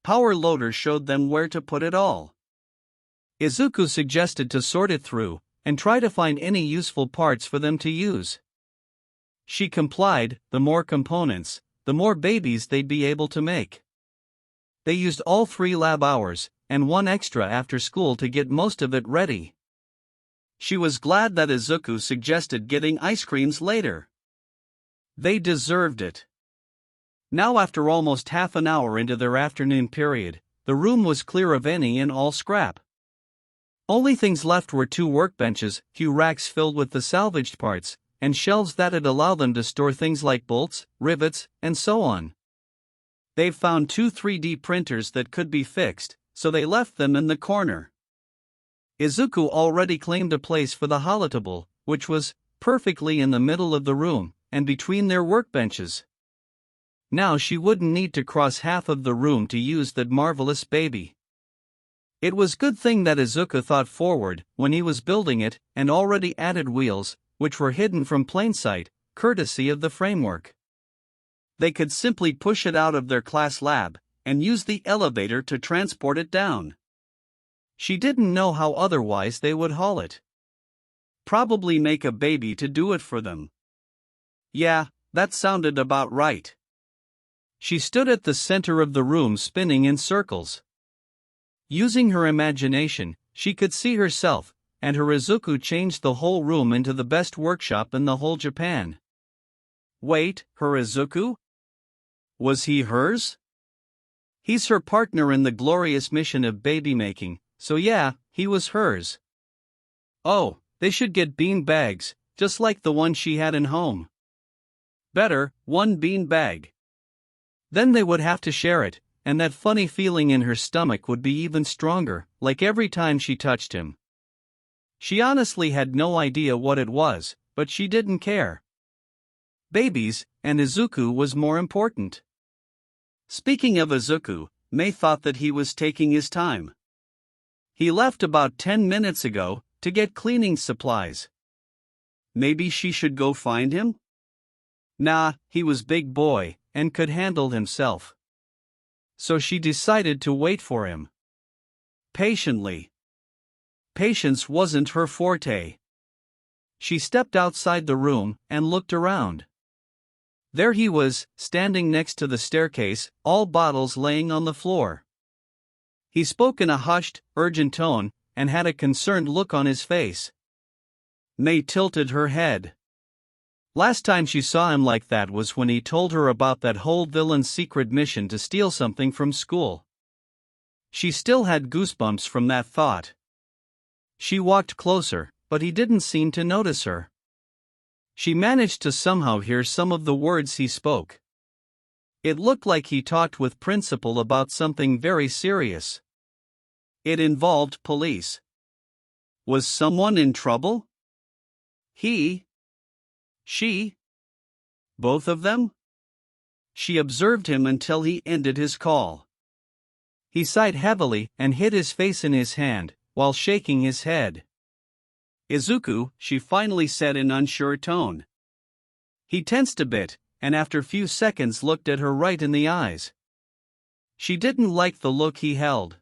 Power Loader showed them where to put it all. Izuku suggested to sort it through, and try to find any useful parts for them to use. She complied. The more components, the more babies they'd be able to make. They used all 3 lab hours, and 1 extra after school to get most of it ready. She was glad that Izuku suggested getting ice creams later. They deserved it. Now, after almost half an hour into their afternoon period, the room was clear of any and all scrap. Only things left were 2 workbenches, few racks filled with the salvaged parts, and shelves that'd allow them to store things like bolts, rivets, and so on. They've found 2 3D printers that could be fixed, so they left them in the corner. Izuku already claimed a place for the holotable, which was perfectly in the middle of the room, and between their workbenches. Now she wouldn't need to cross half of the room to use that marvelous baby. It was good thing that Izuku thought forward when he was building it, and already added wheels, which were hidden from plain sight, courtesy of the framework. They could simply push it out of their class lab, and use the elevator to transport it down. She didn't know how otherwise they would haul it. Probably make a baby to do it for them. Yeah, that sounded about right. She stood at the center of the room spinning in circles. Using her imagination, she could see herself, and her Izuku changed the whole room into the best workshop in the whole Japan. Wait, her Izuku? Was he hers? He's her partner in the glorious mission of baby making, so yeah, he was hers. Oh, they should get bean bags, just like the one she had in home. Better, one bean bag. Then they would have to share it, and that funny feeling in her stomach would be even stronger, like every time she touched him. She honestly had no idea what it was, but she didn't care. Babies, and Izuku was more important. Speaking of Izuku, Mei thought that he was taking his time. He left about 10 minutes ago to get cleaning supplies. Maybe she should go find him? Nah, he was big boy and could handle himself. So she decided to wait for him. Patiently. Patience wasn't her forte. She stepped outside the room and looked around. There he was, standing next to the staircase, all bottles laying on the floor. He spoke in a hushed, urgent tone, and had a concerned look on his face. Mei tilted her head. Last time she saw him like that was when he told her about that whole villain's secret mission to steal something from school. She still had goosebumps from that thought. She walked closer, but he didn't seem to notice her. She managed to somehow hear some of the words he spoke. It looked like he talked with Principal about something very serious. It involved police. Was someone in trouble? He? She? Both of them? She observed him until he ended his call. He sighed heavily and hid his face in his hand, while shaking his head. Izuku, she finally said in unsure tone. He tensed a bit, and after few seconds looked at her right in the eyes. She didn't like the look he held.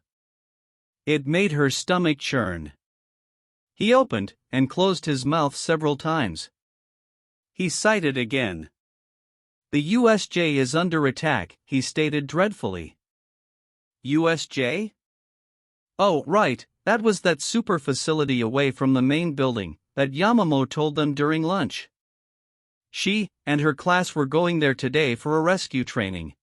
It made her stomach churn. He opened and closed his mouth several times. He sighed again. The USJ is under attack, he stated dreadfully. USJ? Oh, right, that was that super facility away from the main building that Yamamoto told them during lunch. She and her class were going there today for a rescue training.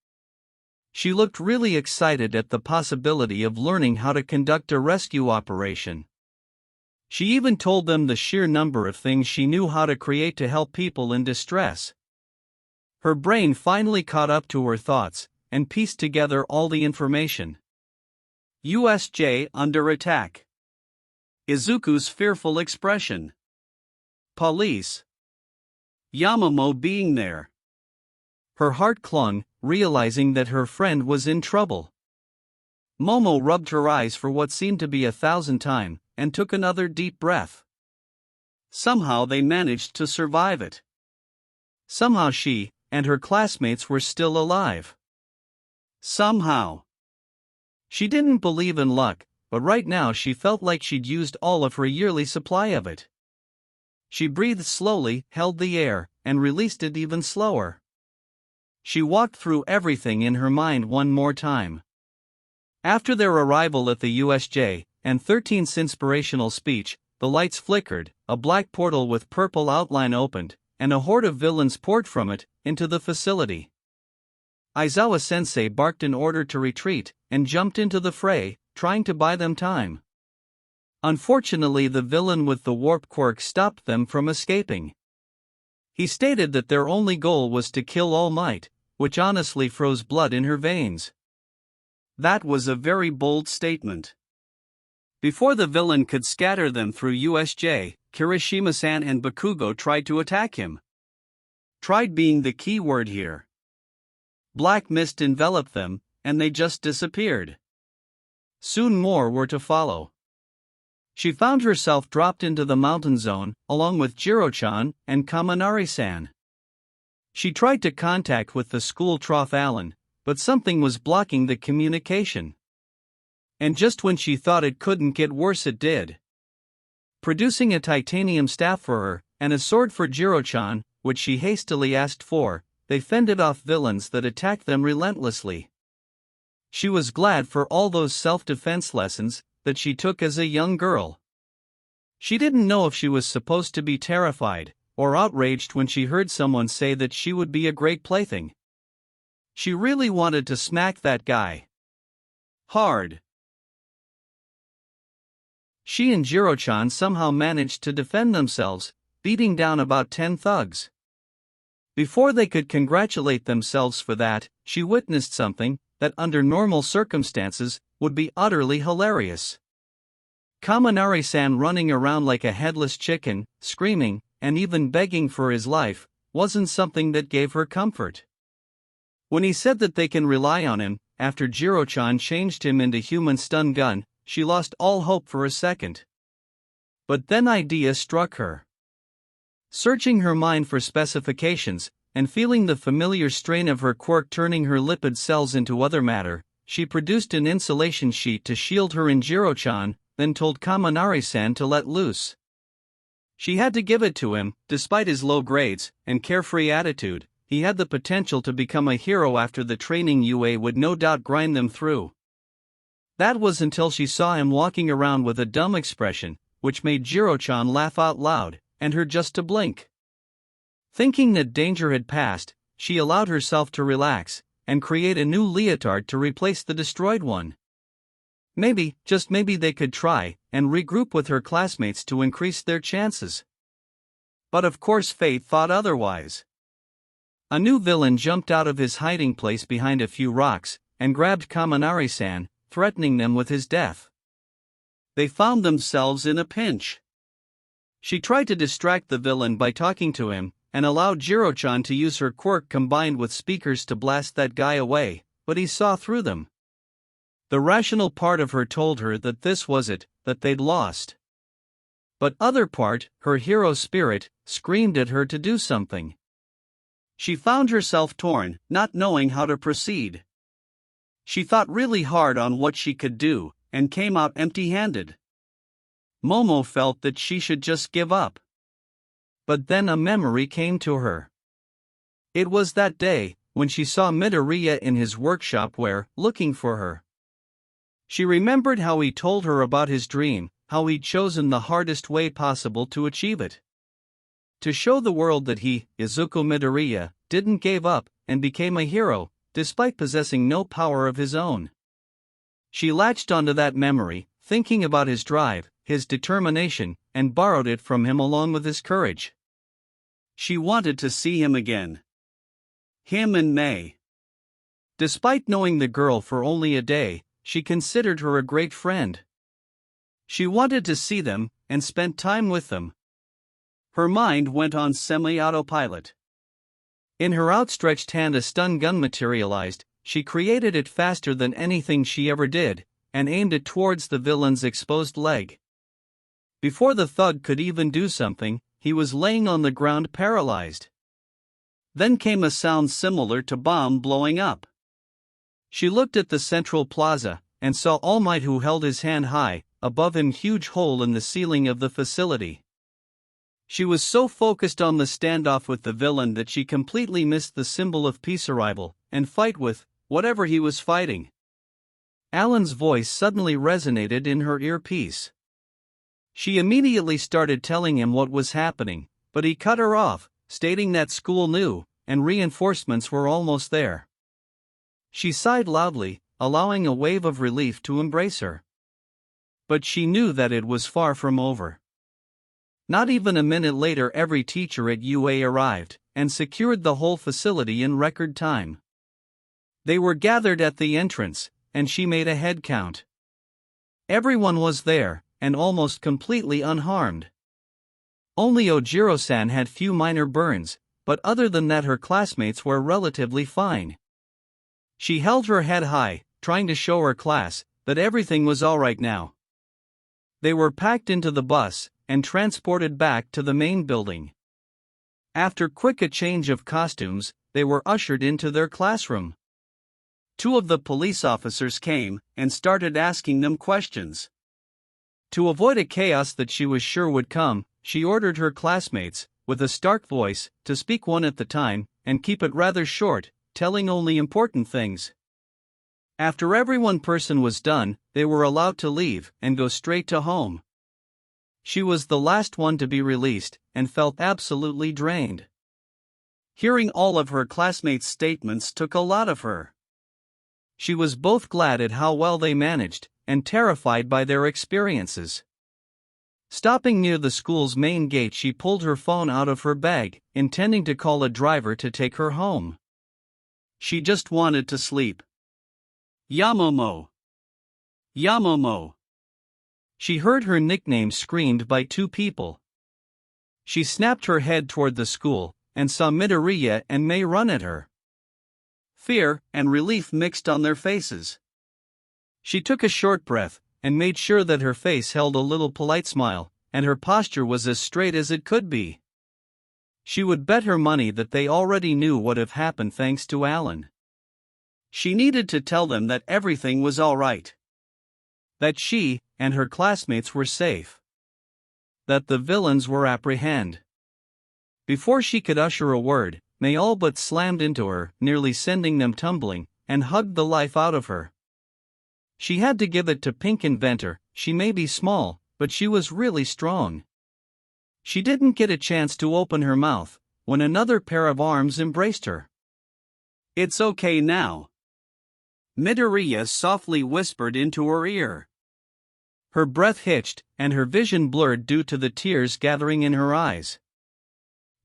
She looked really excited at the possibility of learning how to conduct a rescue operation. She even told them the sheer number of things she knew how to create to help people in distress. Her brain finally caught up to her thoughts and pieced together all the information. USJ under attack. Izuku's fearful expression. Police. Yamamoto being there. Her heart clung, realizing that her friend was in trouble. Momo rubbed her eyes for what seemed to be 1,000 times, and took another deep breath. Somehow they managed to survive it. Somehow she and her classmates were still alive. Somehow. She didn't believe in luck, but right now she felt like she'd used all of her yearly supply of it. She breathed slowly, held the air, and released it even slower. She walked through everything in her mind one more time. After their arrival at the USJ, and 13th's inspirational speech, the lights flickered, a black portal with purple outline opened, and a horde of villains poured from it into the facility. Aizawa-sensei barked an order to retreat, and jumped into the fray, trying to buy them time. Unfortunately, the villain with the warp quirk stopped them from escaping. He stated that their only goal was to kill All Might, which honestly froze blood in her veins. That was a very bold statement. Before the villain could scatter them through USJ, Kirishima-san and Bakugo tried to attack him. Tried being the key word here. Black mist enveloped them, and they just disappeared. Soon more were to follow. She found herself dropped into the mountain zone, along with Jiro-chan and Kaminari-san. She tried to contact with the school trough Alan, but something was blocking the communication. And just when she thought it couldn't get worse, it did. Producing a titanium staff for her, and a sword for Jiro-chan, which she hastily asked for, they fended off villains that attacked them relentlessly. She was glad for all those self-defense lessons that she took as a young girl. She didn't know if she was supposed to be terrified or outraged when she heard someone say that she would be a great plaything. She really wanted to smack that guy hard. She and Jiro-chan somehow managed to defend themselves, beating down about 10 thugs. Before they could congratulate themselves for that, she witnessed something that under normal circumstances would be utterly hilarious. Kaminari-san running around like a headless chicken, screaming, and even begging for his life, wasn't something that gave her comfort. When he said that they can rely on him, after Jiro-chan changed him into human stun gun, she lost all hope for a second. But then idea struck her. Searching her mind for specifications, and feeling the familiar strain of her quirk turning her lipid cells into other matter, she produced an insulation sheet to shield her and Jiro-chan, then told Kaminari-san to let loose. She had to give it to him. Despite his low grades and carefree attitude, he had the potential to become a hero after the training UA would no doubt grind them through. That was until she saw him walking around with a dumb expression, which made Jiro-chan laugh out loud, and her just to blink. Thinking that danger had passed, she allowed herself to relax, and create a new leotard to replace the destroyed one. Maybe, just maybe they could try, and regroup with her classmates to increase their chances. But of course fate thought otherwise. A new villain jumped out of his hiding place behind a few rocks, and grabbed Kaminari-san, threatening them with his death. They found themselves in a pinch. She tried to distract the villain by talking to him, and allowed Jiro-chan to use her quirk combined with speakers to blast that guy away, but he saw through them. The rational part of her told her that this was it, that they'd lost. But other part, her hero spirit, screamed at her to do something. She found herself torn, not knowing how to proceed. She thought really hard on what she could do, and came out empty-handed. Momo felt that she should just give up. But then a memory came to her. It was that day, when she saw Midoriya in his workshop looking for her. She remembered how he told her about his dream, how he'd chosen the hardest way possible to achieve it. To show the world that he, Izuku Midoriya, didn't give up, and became a hero, despite possessing no power of his own. She latched onto that memory, thinking about his drive, his determination, and borrowed it from him along with his courage. She wanted to see him again. Him and May. Despite knowing the girl for only a day, she considered her a great friend. She wanted to see them, and spent time with them. Her mind went on semi-autopilot. In her outstretched hand a stun gun materialized. She created it faster than anything she ever did, and aimed it towards the villain's exposed leg. Before the thug could even do something, he was laying on the ground paralyzed. Then came a sound similar to bomb blowing up. She looked at the central plaza, and saw All Might, who held his hand high, above him, huge hole in the ceiling of the facility. She was so focused on the standoff with the villain that she completely missed the symbol of peace arrival, and fight with whatever he was fighting. Alan's voice suddenly resonated in her earpiece. She immediately started telling him what was happening, but he cut her off, stating that school knew, and reinforcements were almost there. She sighed loudly, allowing a wave of relief to embrace her. But she knew that it was far from over. Not even a minute later every teacher at UA arrived, and secured the whole facility in record time. They were gathered at the entrance, and she made a head count. Everyone was there, and almost completely unharmed. Only Ojiro-san had few minor burns, but other than that her classmates were relatively fine. She held her head high, trying to show her class that everything was alright now. They were packed into the bus, and transported back to the main building. After quick a change of costumes, they were ushered into their classroom. Two of the police officers came and started asking them questions. To avoid a chaos that she was sure would come, she ordered her classmates, with a stark voice, to speak one at a time, and keep it rather short, telling only important things. After every one person was done, they were allowed to leave and go straight to home. She was the last one to be released, and felt absolutely drained. Hearing all of her classmates' statements took a lot of her. She was both glad at how well they managed, and terrified by their experiences. Stopping near the school's main gate, she pulled her phone out of her bag, intending to call a driver to take her home. She just wanted to sleep. Momo. Momo. She heard her nickname screamed by two people. She snapped her head toward the school, and saw Midoriya and Mei run at her. Fear and relief mixed on their faces. She took a short breath, and made sure that her face held a little polite smile, and her posture was as straight as it could be. She would bet her money that they already knew what had happened thanks to Alan. She needed to tell them that everything was all right. That she and her classmates were safe. That the villains were apprehended. Before she could utter a word, they all but slammed into her, nearly sending them tumbling, and hugged the life out of her. She had to give it to Pink Inventor. She may be small, but she was really strong. She didn't get a chance to open her mouth when another pair of arms embraced her. "It's okay now," Midoriya softly whispered into her ear. Her breath hitched, and her vision blurred due to the tears gathering in her eyes.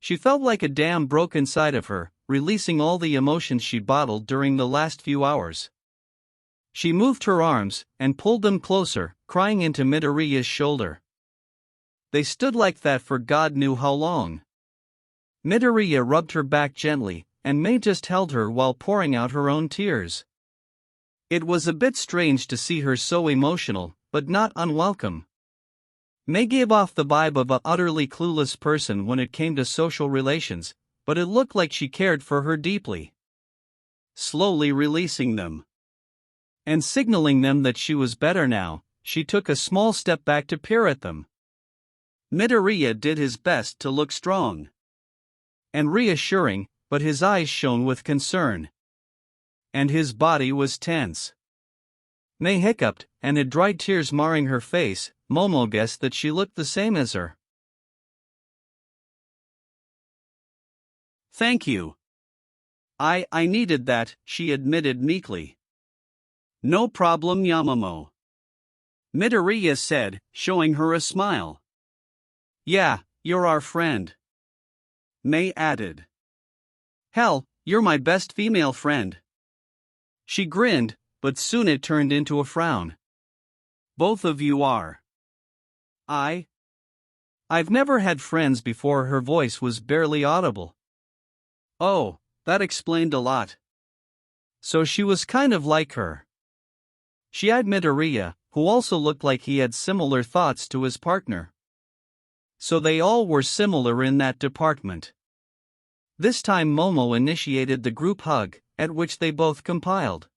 She felt like a dam broke inside of her, releasing all the emotions she bottled during the last few hours. She moved her arms and pulled them closer, crying into Midoriya's shoulder. They stood like that for God knew how long. Midoriya rubbed her back gently, and Mei just held her while pouring out her own tears. It was a bit strange to see her so emotional, but not unwelcome. Mei gave off the vibe of an utterly clueless person when it came to social relations, but it looked like she cared for her deeply. Slowly releasing them and signaling them that she was better now, she took a small step back to peer at them. Midoriya did his best to look strong and reassuring, but his eyes shone with concern. And his body was tense. Mei hiccuped, and had dried tears marring her face. Momo guessed that she looked the same as her. "Thank you. I needed that," she admitted meekly. "No problem, Momo," Midoriya said, showing her a smile. "Yeah, you're our friend," Mei added. "Hell, you're my best female friend." She grinned, but soon it turned into a frown. "Both of you are." I've never had friends before." Her voice was barely audible. Oh, that explained a lot. So she was kind of like her. She eyed Midoriya, who also looked like he had similar thoughts to his partner. So they all were similar in that department. This time Momo initiated the group hug, at which they both compiled.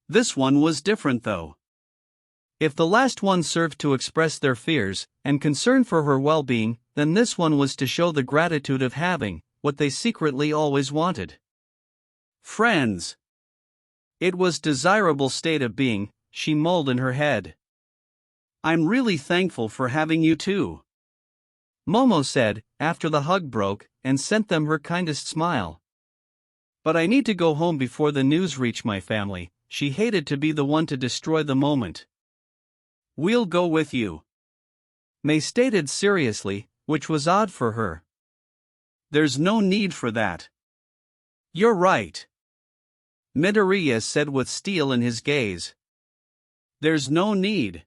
This one was different though. If the last one served to express their fears and concern for her well-being, then this one was to show the gratitude of having what they secretly always wanted. Friends. It was desirable state of being, she mulled in her head. "I'm really thankful for having you too," Momo said, after the hug broke, and sent them her kindest smile. "But I need to go home before the news reach my family." She hated to be the one to destroy the moment. "We'll go with you," Mei stated seriously, which was odd for her. "There's no need for that." "You're right," Midoriya said with steel in his gaze. "There's no need.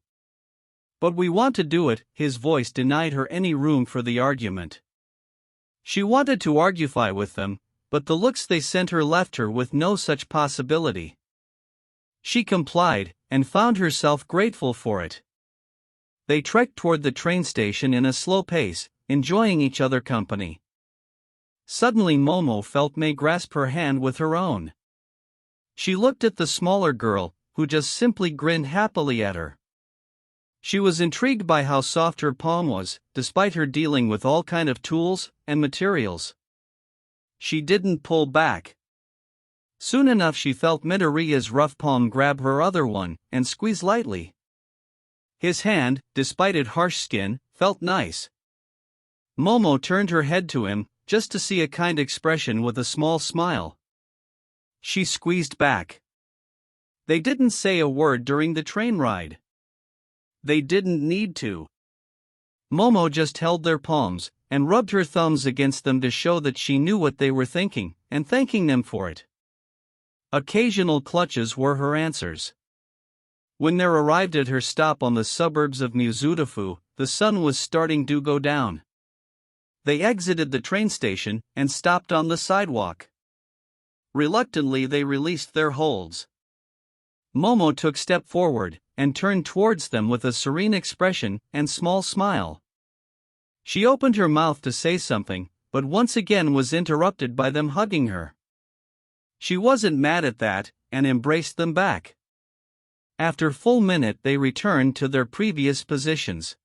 But we want to do it." His voice denied her any room for the argument. She wanted to argufy with them, but the looks they sent her left her with no such possibility. She complied, and found herself grateful for it. They trekked toward the train station in a slow pace, enjoying each other's company. Suddenly Momo felt Mei grasp her hand with her own. She looked at the smaller girl, who just simply grinned happily at her. She was intrigued by how soft her palm was, despite her dealing with all kind of tools and materials. She didn't pull back. Soon enough she felt Midoriya's rough palm grab her other one and squeeze lightly. His hand, despite its harsh skin, felt nice. Momo turned her head to him, just to see a kind expression with a small smile. She squeezed back. They didn't say a word during the train ride. They didn't need to. Momo just held their palms and rubbed her thumbs against them to show that she knew what they were thinking and thanking them for it. Occasional clutches were her answers. When they arrived at her stop on the suburbs of Mizudafu, the sun was starting to go down. They exited the train station and stopped on the sidewalk. Reluctantly they released their holds. Momo took a step forward and turned towards them with a serene expression and small smile. She opened her mouth to say something, but once again was interrupted by them hugging her. She wasn't mad at that, and embraced them back. After a full minute they returned to their previous positions.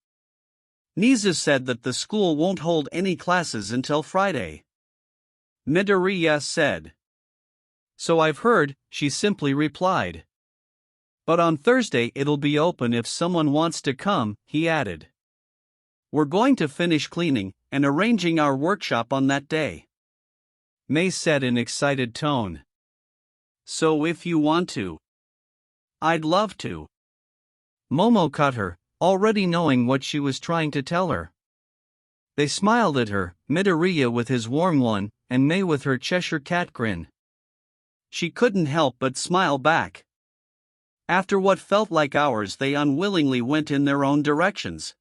Nizu said that the school won't hold any classes until Friday. Midoriya said. So I've heard, she simply replied. But on Thursday it'll be open if someone wants to come, he added. We're going to finish cleaning and arranging our workshop on that day. Mei said in excited tone. So if you want to. I'd love to. Momo cut her, already knowing what she was trying to tell her. They smiled at her, Midoriya with his warm one, and Mei with her Cheshire cat grin. She couldn't help but smile back. After what felt like hours they unwillingly went in their own directions.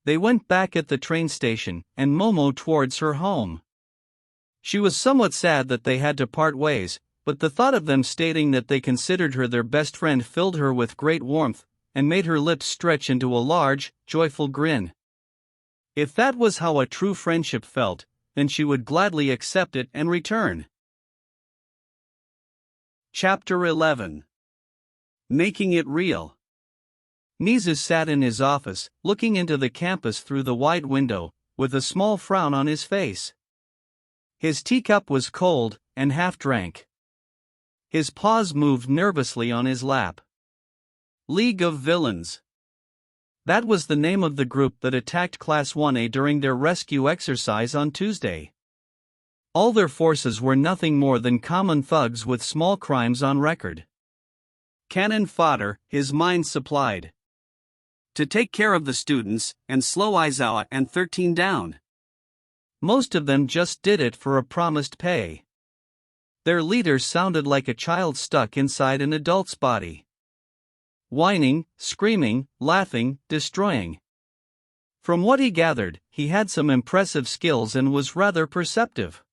They went back at the train station, and Momo towards her home. She was somewhat sad that they had to part ways, but the thought of them stating that they considered her their best friend filled her with great warmth, and made her lips stretch into a large, joyful grin. If that was how a true friendship felt, then she would gladly accept it and return. Chapter 11. Making It Real. Nizu sat in his office, looking into the campus through the wide window, with a small frown on his face. His teacup was cold, and half drank. His paws moved nervously on his lap. League of Villains. That was the name of the group that attacked Class 1A during their rescue exercise on Tuesday. All their forces were nothing more than common thugs with small crimes on record. Cannon fodder, his mind supplied. To take care of the students, and slow Aizawa and 13 down. Most of them just did it for a promised pay. Their leader sounded like a child stuck inside an adult's body. Whining, screaming, laughing, destroying. From what he gathered, he had some impressive skills and was rather perceptive.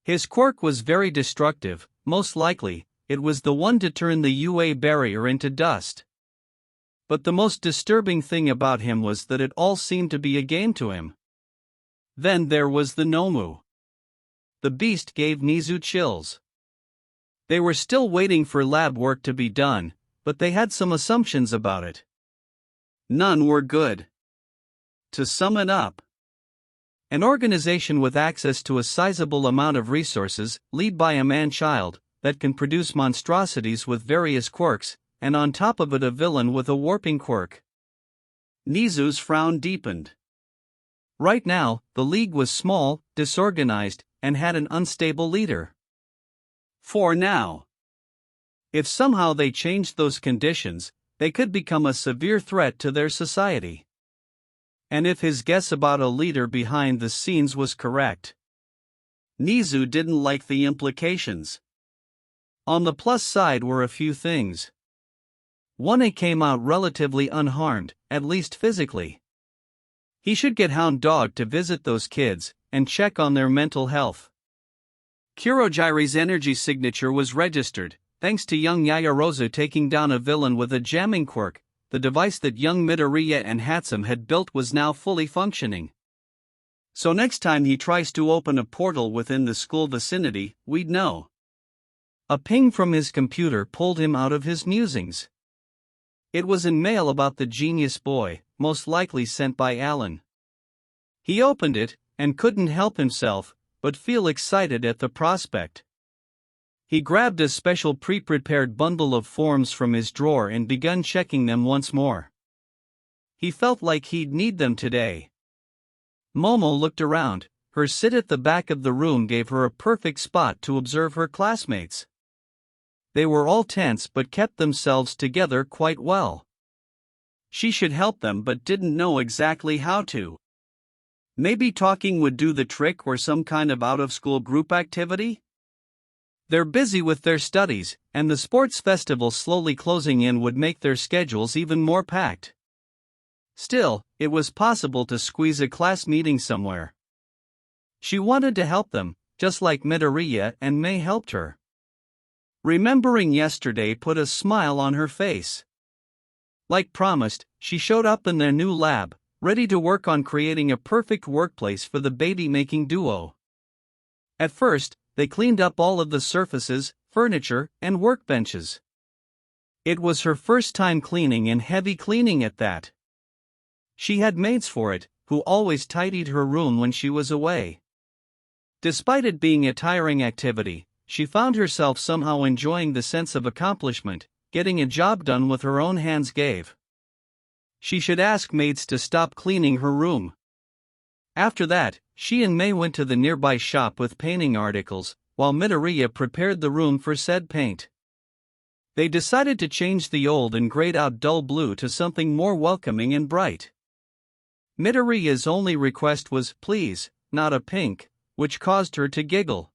His quirk was very destructive, most likely, it was the one to turn the UA barrier into dust. But the most disturbing thing about him was that it all seemed to be a game to him. Then there was the Nomu. The beast gave Nizu chills. They were still waiting for lab work to be done, but they had some assumptions about it. None were good. To sum it up, an organization with access to a sizable amount of resources, led by a man-child, that can produce monstrosities with various quirks, and on top of it a villain with a warping quirk. Nizu's frown deepened. Right now, the league was small, disorganized, and had an unstable leader. For now. If somehow they changed those conditions, they could become a severe threat to their society. And if his guess about a leader behind the scenes was correct, Nizu didn't like the implications. On the plus side were a few things. 1A came out relatively unharmed, at least physically. He should get Hound Dog to visit those kids and check on their mental health. Kurogiri's energy signature was registered, thanks to young Yayarozu taking down a villain with a jamming quirk. The device that young Midoriya and Hatsum had built was now fully functioning. So next time he tries to open a portal within the school vicinity, we'd know. A ping from his computer pulled him out of his musings. It was an mail about the genius boy, most likely sent by Alan. He opened it, and couldn't help himself, but feel excited at the prospect. He grabbed a special pre-prepared bundle of forms from his drawer and began checking them once more. He felt like he'd need them today. Momo looked around. Her sit at the back of the room gave her a perfect spot to observe her classmates. They were all tense but kept themselves together quite well. She should help them but didn't know exactly how to. Maybe talking would do the trick, or some kind of out-of-school group activity? They're busy with their studies, and the sports festival slowly closing in would make their schedules even more packed. Still, it was possible to squeeze a class meeting somewhere. She wanted to help them, just like Midoriya and May helped her. Remembering yesterday put a smile on her face. Like promised, she showed up in their new lab, ready to work on creating a perfect workplace for the baby-making duo. At first, they cleaned up all of the surfaces, furniture, and workbenches. It was her first time cleaning, and heavy cleaning at that. She had maids for it, who always tidied her room when she was away. Despite it being a tiring activity, she found herself somehow enjoying the sense of accomplishment getting a job done with her own hands gave. She should ask maids to stop cleaning her room. After that, she and May went to the nearby shop with painting articles, while Midoriya prepared the room for said paint. They decided to change the old and grayed out dull blue to something more welcoming and bright. Midoriya's only request was, please, not a pink, which caused her to giggle.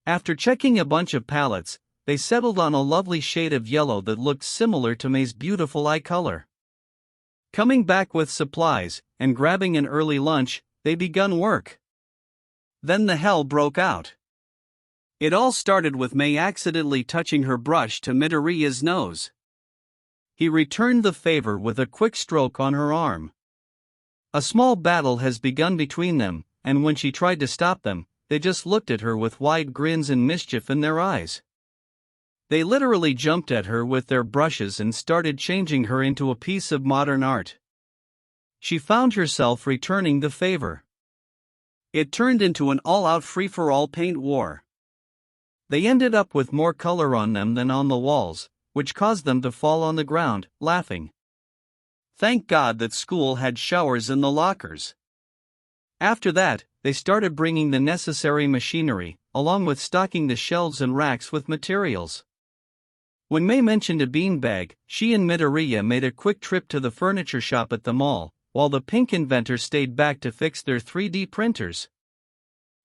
After checking a bunch of palettes, they settled on a lovely shade of yellow that looked similar to May's beautiful eye color. Coming back with supplies, and grabbing an early lunch, they begun work. Then the hell broke out. It all started with May accidentally touching her brush to Midoriya's nose. He returned the favor with a quick stroke on her arm. A small battle has begun between them, and when she tried to stop them, they just looked at her with wide grins and mischief in their eyes. They literally jumped at her with their brushes and started changing her into a piece of modern art. She found herself returning the favor. It turned into an all-out free-for-all paint war. They ended up with more color on them than on the walls, which caused them to fall on the ground, laughing. Thank God that school had showers in the lockers. After that, they started bringing the necessary machinery, along with stocking the shelves and racks with materials. When May mentioned a beanbag, she and Midoriya made a quick trip to the furniture shop at the mall, while the pink inventor stayed back to fix their 3D printers.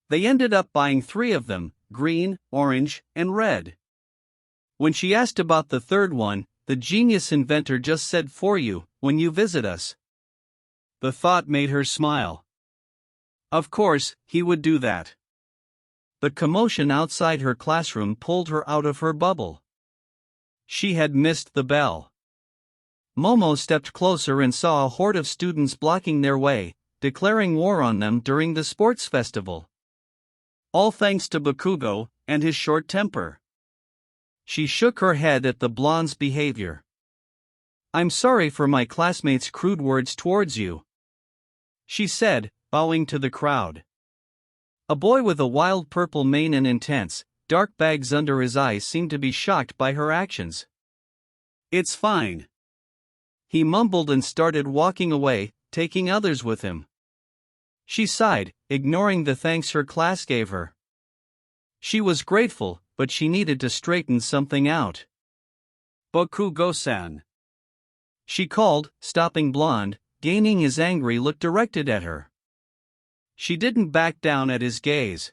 They ended up buying 3 of them, green, orange, and red. When she asked about the third one, the genius inventor just said, for you, when you visit us. The thought made her smile. Of course, he would do that. The commotion outside her classroom pulled her out of her bubble. She had missed the bell. Momo stepped closer and saw a horde of students blocking their way, declaring war on them during the sports festival. All thanks to Bakugo and his short temper. She shook her head at the blonde's behavior. I'm sorry for my classmates' crude words towards you, she said, bowing to the crowd. A boy with a wild purple mane and intense, dark bags under his eyes seemed to be shocked by her actions. It's fine, he mumbled and started walking away, taking others with him. She sighed, ignoring the thanks her class gave her. She was grateful, but she needed to straighten something out. Bakugo-san, she called, stopping Blonde, gaining his angry look directed at her. She didn't back down at his gaze.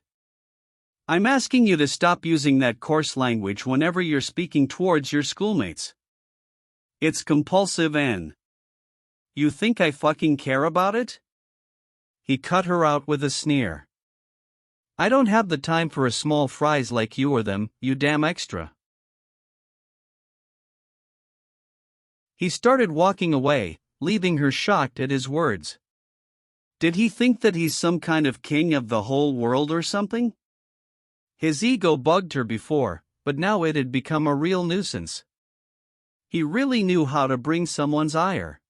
I'm asking you to stop using that coarse language whenever you're speaking towards your schoolmates. It's compulsive and... You think I fucking care about it? He cut her out with a sneer. I don't have the time for a small fries like you or them, you damn extra. He started walking away, leaving her shocked at his words. Did he think that he's some kind of king of the whole world or something? His ego bugged her before, but now it had become a real nuisance. He really knew how to bring someone's ire.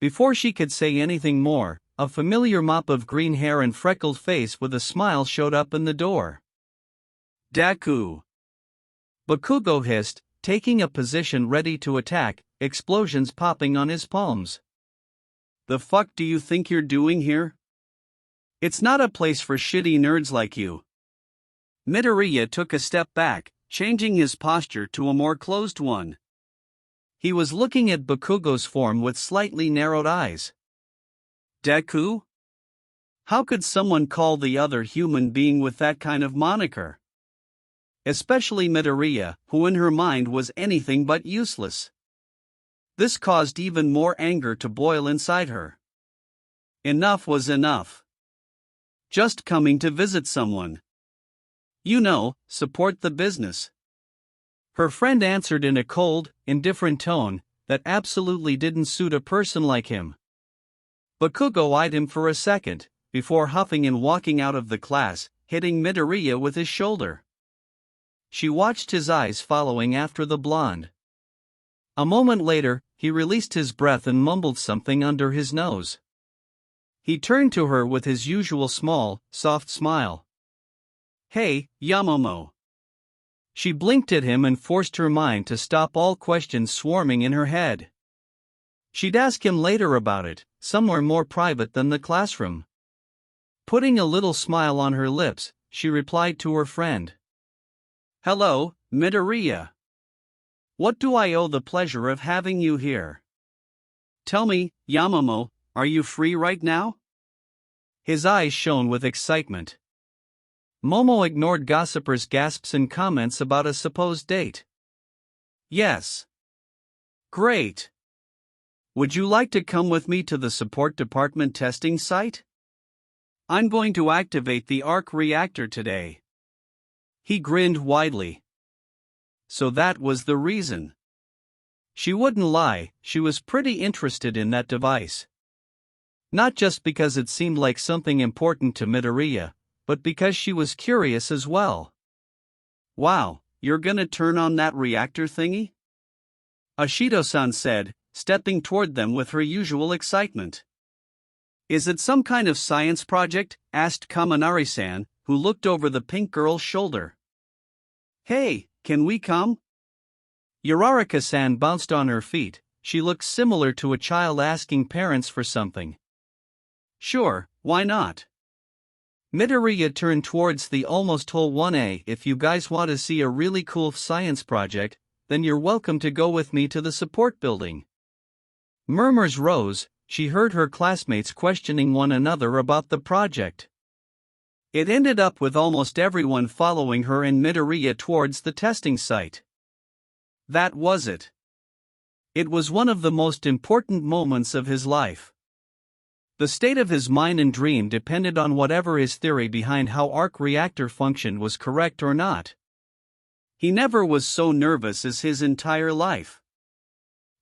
Before she could say anything more, a familiar mop of green hair and freckled face with a smile showed up in the door. Deku! Bakugo hissed, taking a position ready to attack, explosions popping on his palms. The fuck do you think you're doing here? It's not a place for shitty nerds like you. Midoriya took a step back, changing his posture to a more closed one. He was looking at Bakugo's form with slightly narrowed eyes. Deku? How could someone call the other human being with that kind of moniker? Especially Midoriya, who in her mind was anything but useless. This caused even more anger to boil inside her. Enough was enough. Just coming to visit someone. You know, support the business. Her friend answered in a cold, indifferent tone that absolutely didn't suit a person like him. Bakugo eyed him for a second, before huffing and walking out of the class, hitting Midoriya with his shoulder. She watched his eyes following after the blonde. A moment later, he released his breath and mumbled something under his nose. He turned to her with his usual small, soft smile. Hey, Momo. She blinked at him and forced her mind to stop all questions swarming in her head. She'd ask him later about it, somewhere more private than the classroom. Putting a little smile on her lips, she replied to her friend. Hello, Midoriya. What do I owe the pleasure of having you here? Tell me, Momo, are you free right now? His eyes shone with excitement. Momo ignored gossipers' gasps and comments about a supposed date. Yes. Great. Would you like to come with me to the support department testing site? I'm going to activate the arc reactor today. He grinned widely. So that was the reason. She wouldn't lie, she was pretty interested in that device. Not just because it seemed like something important to Midoriya, but because she was curious as well. Wow, you're gonna turn on that reactor thingy? Ashido-san said, stepping toward them with her usual excitement. Is it some kind of science project? Asked Kaminari-san, who looked over the pink girl's shoulder. Hey, can we come? Uraraka-san bounced on her feet, she looked similar to a child asking parents for something. Sure, why not? Midoriya turned towards the almost whole 1A. If you guys want to see a really cool science project, then you're welcome to go with me to the support building. Murmurs rose, she heard her classmates questioning one another about the project. It ended up with almost everyone following her and Midoriya towards the testing site. That was it. It was one of the most important moments of his life. The state of his mind and dream depended on whatever his theory behind how arc reactor functioned was correct or not. He never was so nervous as his entire life.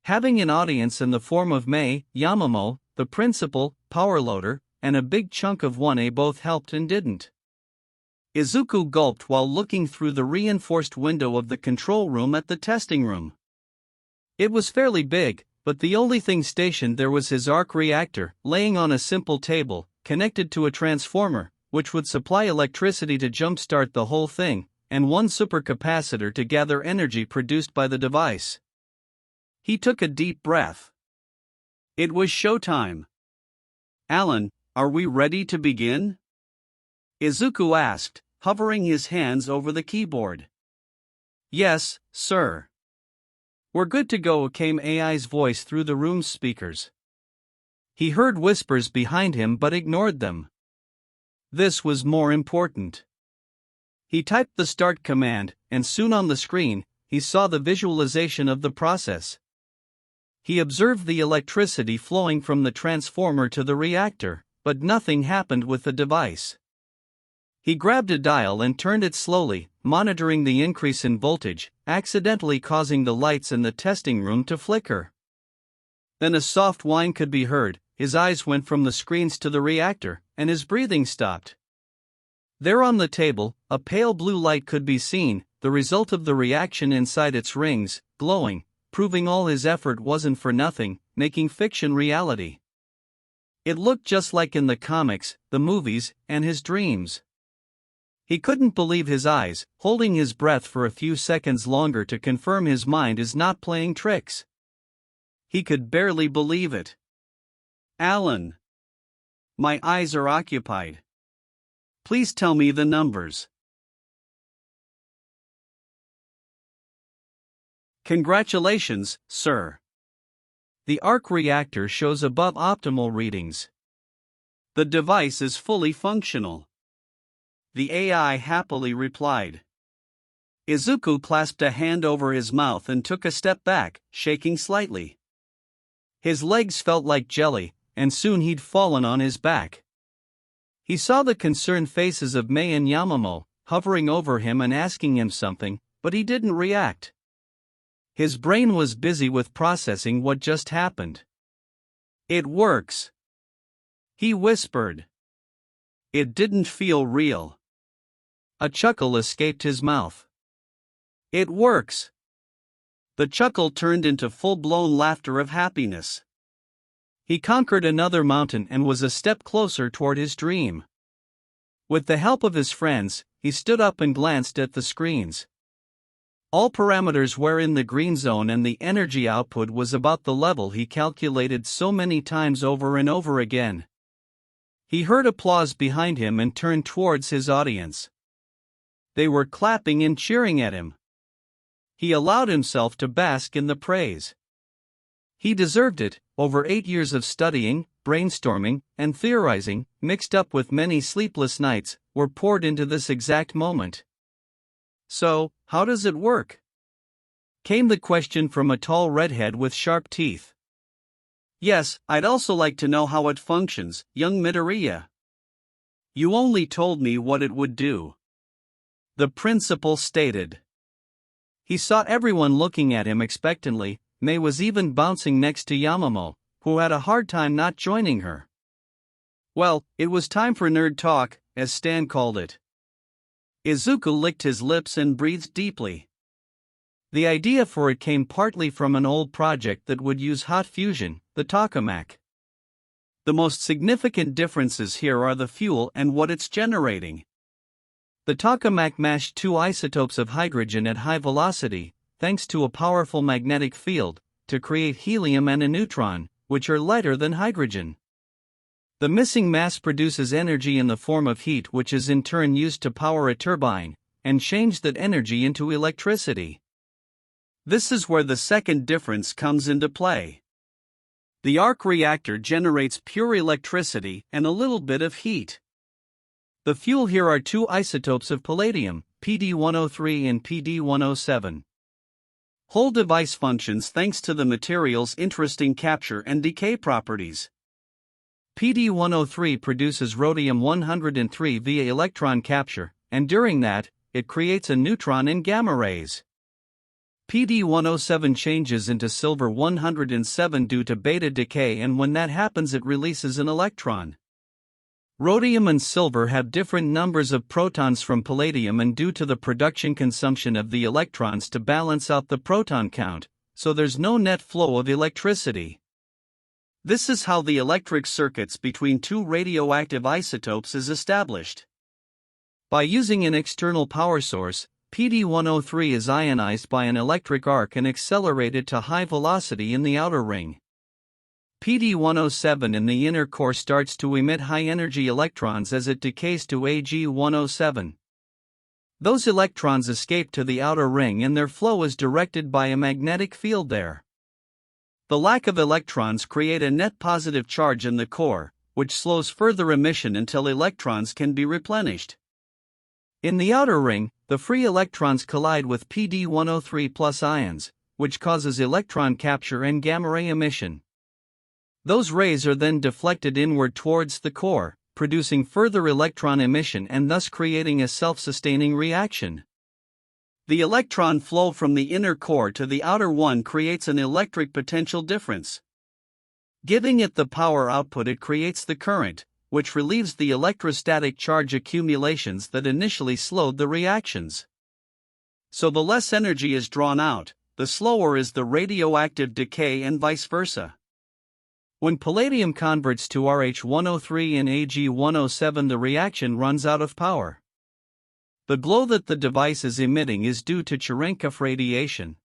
Having an audience in the form of Mei, Yamamoto, the principal, Powerloader, and a big chunk of 1A both helped and didn't. Izuku gulped while looking through the reinforced window of the control room at the testing room. It was fairly big, but the only thing stationed there was his arc reactor, laying on a simple table, connected to a transformer, which would supply electricity to jumpstart the whole thing, and one supercapacitor to gather energy produced by the device. He took a deep breath. It was showtime. Alan, are we ready to begin? Izuku asked, hovering his hands over the keyboard. Yes, sir. We're good to go, came AI's voice through the room's speakers. He heard whispers behind him but ignored them. This was more important. He typed the start command, and soon on the screen, he saw the visualization of the process. He observed the electricity flowing from the transformer to the reactor, but nothing happened with the device. He grabbed a dial and turned it slowly, monitoring the increase in voltage, accidentally causing the lights in the testing room to flicker. Then a soft whine could be heard, his eyes went from the screens to the reactor, and his breathing stopped. There on the table, a pale blue light could be seen, the result of the reaction inside its rings, glowing, proving all his effort wasn't for nothing, making fiction reality. It looked just like in the comics, the movies, and his dreams. He couldn't believe his eyes, holding his breath for a few seconds longer to confirm his mind is not playing tricks. He could barely believe it. Alan. My eyes are occupied. Please tell me the numbers. Congratulations, sir. The arc reactor shows above optimal readings. The device is fully functional. The AI happily replied. Izuku clasped a hand over his mouth and took a step back, shaking slightly. His legs felt like jelly, and soon he'd fallen on his back. He saw the concerned faces of Mei and Yamamoto, hovering over him and asking him something, but he didn't react. His brain was busy with processing what just happened. It works. He whispered. It didn't feel real. A chuckle escaped his mouth. It works. The chuckle turned into full-blown laughter of happiness. He conquered another mountain and was a step closer toward his dream. With the help of his friends, he stood up and glanced at the screens. All parameters were in the green zone and the energy output was about the level he calculated so many times over and over again. He heard applause behind him and turned towards his audience. They were clapping and cheering at him. He allowed himself to bask in the praise. He deserved it. Over 8 years of studying, brainstorming, and theorizing, mixed up with many sleepless nights, were poured into this exact moment. So, how does it work? Came the question from a tall redhead with sharp teeth. Yes, I'd also like to know how it functions, young Midoriya. You only told me what it would do. The principal stated. He saw everyone looking at him expectantly. Mei was even bouncing next to Yamamoto, who had a hard time not joining her. Well, it was time for nerd talk, as Stan called it. Izuku licked his lips and breathed deeply. The idea for it came partly from an old project that would use hot fusion, the tokamak. The most significant differences here are the fuel and what it's generating. The tokamak mashed two isotopes of hydrogen at high velocity, thanks to a powerful magnetic field, to create helium and a neutron, which are lighter than hydrogen. The missing mass produces energy in the form of heat, which is in turn used to power a turbine, and change that energy into electricity. This is where the second difference comes into play. The arc reactor generates pure electricity and a little bit of heat. The fuel here are two isotopes of palladium, PD-103 and PD-107. Whole device functions thanks to the material's interesting capture and decay properties. PD-103 produces rhodium-103 via electron capture, and during that, it creates a neutron in gamma rays. PD-107 changes into silver-107 due to beta decay, and when that happens it releases an electron. Rhodium and silver have different numbers of protons from palladium, and due to the production consumption of the electrons to balance out the proton count, so there's no net flow of electricity. This is how the electric circuits between two radioactive isotopes is established. By using an external power source, PD-103 is ionized by an electric arc and accelerated to high velocity in the outer ring. PD-107 in the inner core starts to emit high-energy electrons as it decays to Ag-107. Those electrons escape to the outer ring and their flow is directed by a magnetic field there. The lack of electrons create a net positive charge in the core, which slows further emission until electrons can be replenished. In the outer ring, the free electrons collide with PD-103 plus ions, which causes electron capture and gamma-ray emission. Those rays are then deflected inward towards the core, producing further electron emission and thus creating a self-sustaining reaction. The electron flow from the inner core to the outer one creates an electric potential difference. Giving it the power output, it creates the current, which relieves the electrostatic charge accumulations that initially slowed the reactions. So the less energy is drawn out, the slower is the radioactive decay and vice versa. When palladium converts to Rh103 and Ag107, the reaction runs out of power. The glow that the device is emitting is due to Cherenkov radiation.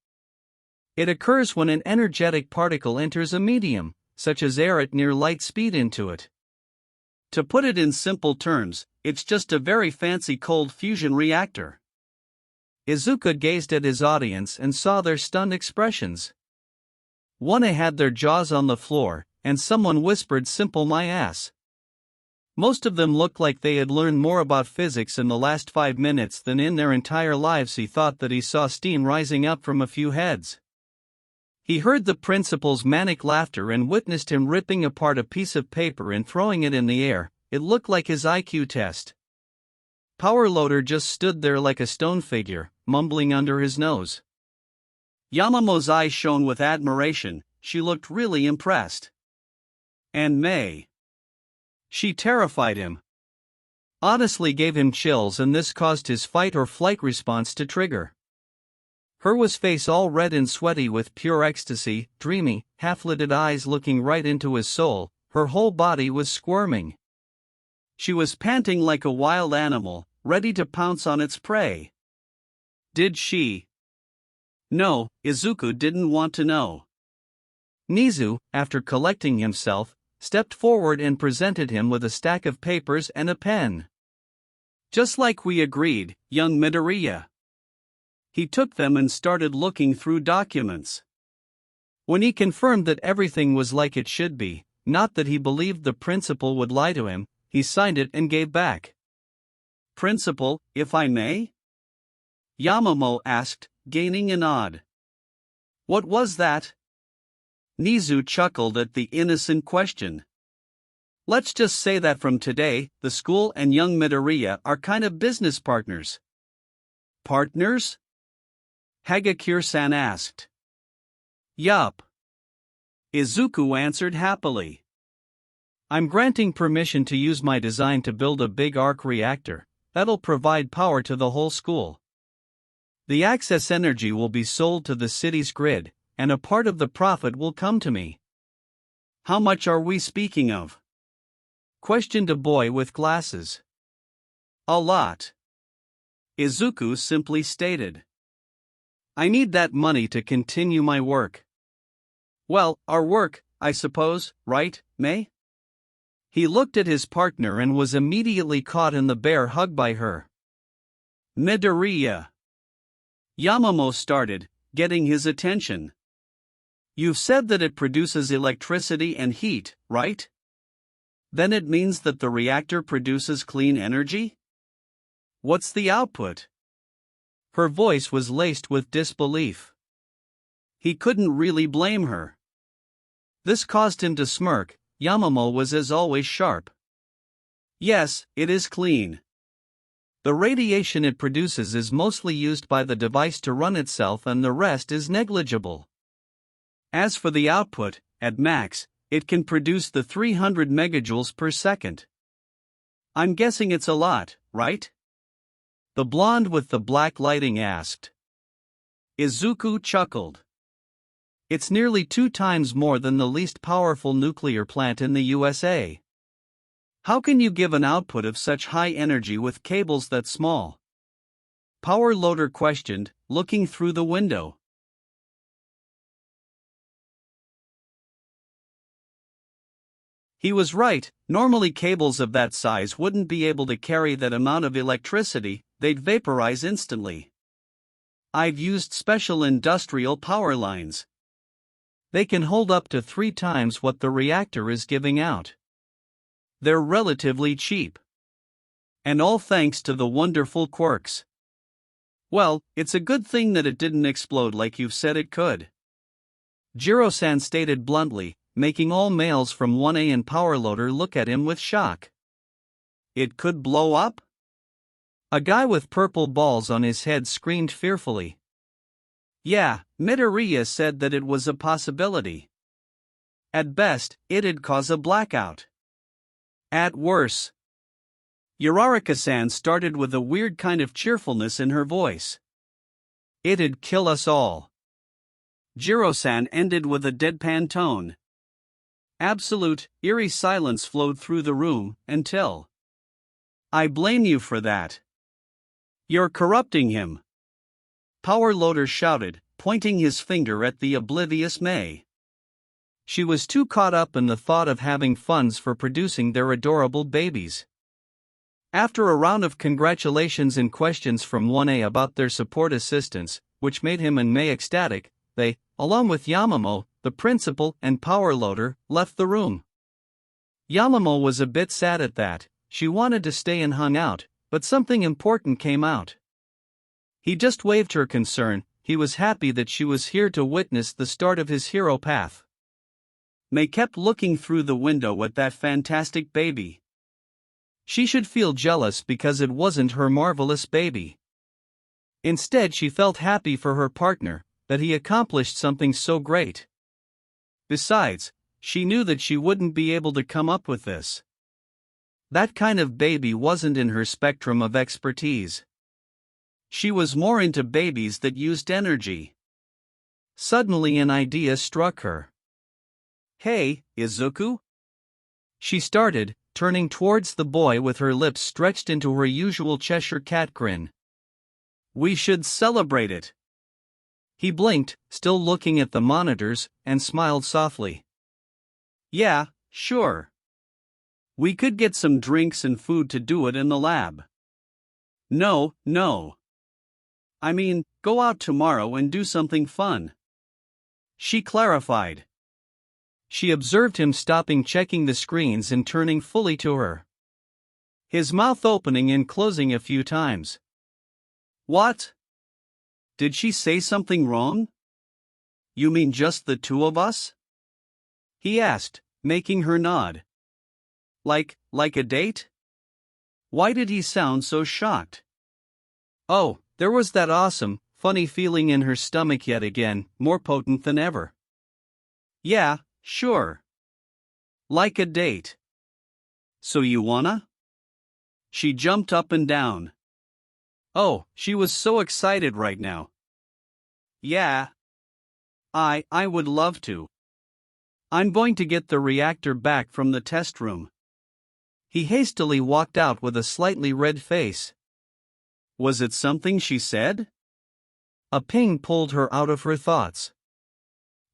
It occurs when an energetic particle enters a medium, such as air, at near light speed into it. To put it in simple terms, it's just a very fancy cold fusion reactor. Izuku gazed at his audience and saw their stunned expressions. One had their jaws on the floor, and someone whispered, "Simple my ass." Most of them looked like they had learned more about physics in the last 5 minutes than in their entire lives. He thought that he saw steam rising up from a few heads. He heard the principal's manic laughter and witnessed him ripping apart a piece of paper and throwing it in the air. It looked like his IQ test. Power Loader just stood there like a stone figure, mumbling under his nose. Yamamo's eyes shone with admiration. She looked really impressed. And May. She terrified him. Honestly gave him chills, and this caused his fight or flight response to trigger. Her was face all red and sweaty with pure ecstasy, dreamy, half-lidded eyes looking right into his soul. Her whole body was squirming. She was panting like a wild animal, ready to pounce on its prey. Did she? No, Izuku didn't want to know. Nizu, after collecting himself, stepped forward and presented him with a stack of papers and a pen. Just like we agreed, young Midoriya. He took them and started looking through documents. When he confirmed that everything was like it should be, not that he believed the principal would lie to him, he signed it and gave back. "Principal, if I may?" Yamamoto asked, gaining a nod. "What was that?" Nizu chuckled at the innocent question. "Let's just say that from today, the school and young Midoriya are kind of business partners." "Partners?" Hagakure-san asked. "Yup." Izuku answered happily. "I'm granting permission to use my design to build a big arc reactor that'll provide power to the whole school. The excess energy will be sold to the city's grid, and a part of the profit will come to me." "How much are we speaking of?" questioned a boy with glasses. "A lot," Izuku simply stated. "I need that money to continue my work." "Well, our work, I suppose, right, May?" He looked at his partner and was immediately caught in the bear hug by her. "Midoriya," Yamamoto started, getting his attention. "You've said that it produces electricity and heat, right? Then it means that the reactor produces clean energy? What's the output?" Her voice was laced with disbelief. He couldn't really blame her. This caused him to smirk. Yamamoto was as always sharp. "Yes, it is clean. The radiation it produces is mostly used by the device to run itself, and the rest is negligible. As for the output, at max, it can produce the 300 megajoules per second. I'm guessing it's a lot, right?" The blonde with the black lighting asked. Izuku chuckled. "It's nearly 2 times more than the least powerful nuclear plant in the USA. How can you give an output of such high energy with cables that small?" Power Loader questioned, looking through the window. He was right. Normally cables of that size wouldn't be able to carry that amount of electricity, they'd vaporize instantly. I've used special industrial power lines. They can hold up to 3 times what the reactor is giving out. They're relatively cheap. And all thanks to the wonderful quirks. Well, it's a good thing that it didn't explode like you've said it could," Jiro-san stated bluntly, making all males from 1A and Power Loader look at him with shock. "It could blow up?" A guy with purple balls on his head screamed fearfully. "Yeah, Midoriya said that it was a possibility. At best, it'd cause a blackout. At worst." Uraraka-san started with a weird kind of cheerfulness in her voice. It'd kill us all. Jiro-san ended with a deadpan tone. Absolute, eerie silence flowed through the room, until... I blame you for that. You're corrupting him. Power Loader shouted, pointing his finger at the oblivious May. She was too caught up in the thought of having funds for producing their adorable babies. After a round of congratulations and questions from 1A about their support assistance, which made him and May ecstatic, they, along with Yamamo, the principal and Power Loader, left the room. Yamamo was a bit sad at that. She wanted to stay and hung out, but something important came out. He just waved her concern. He was happy that she was here to witness the start of his hero path. May kept looking through the window at that fantastic baby. She should feel jealous because it wasn't her marvelous baby. Instead, she felt happy for her partner, that he accomplished something so great. Besides, she knew that she wouldn't be able to come up with this. That kind of baby wasn't in her spectrum of expertise. She was more into babies that used energy. Suddenly an idea struck her. Hey, Izuku? She started, turning towards the boy with her lips stretched into her usual Cheshire cat grin. We should celebrate it. He blinked, still looking at the monitors, and smiled softly. Yeah, sure. We could get some drinks and food to do it in the lab. No. I mean, go out tomorrow and do something fun. She clarified. She observed him stopping checking the screens and turning fully to her. His mouth opening and closing a few times. What? Did she say something wrong? You mean just the two of us? He asked, making her nod. Like a date? Why did he sound so shocked? Oh, there was that awesome, funny feeling in her stomach yet again, more potent than ever. Yeah, sure. Like a date. So you wanna? She jumped up and down. Oh, she was so excited right now. Yeah. I would love to. I'm going to get the reactor back from the test room. He hastily walked out with a slightly red face. Was it something she said? A ping pulled her out of her thoughts.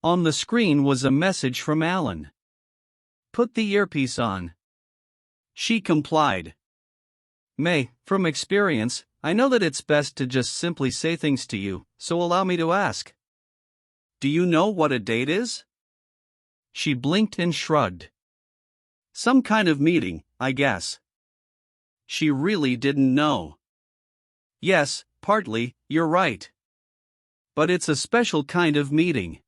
On the screen was a message from Alan. Put the earpiece on. She complied. May, from experience, I know that it's best to just simply say things to you, so allow me to ask. Do you know what a date is? She blinked and shrugged. Some kind of meeting, I guess. She really didn't know. Yes, partly, you're right. But it's a special kind of meeting.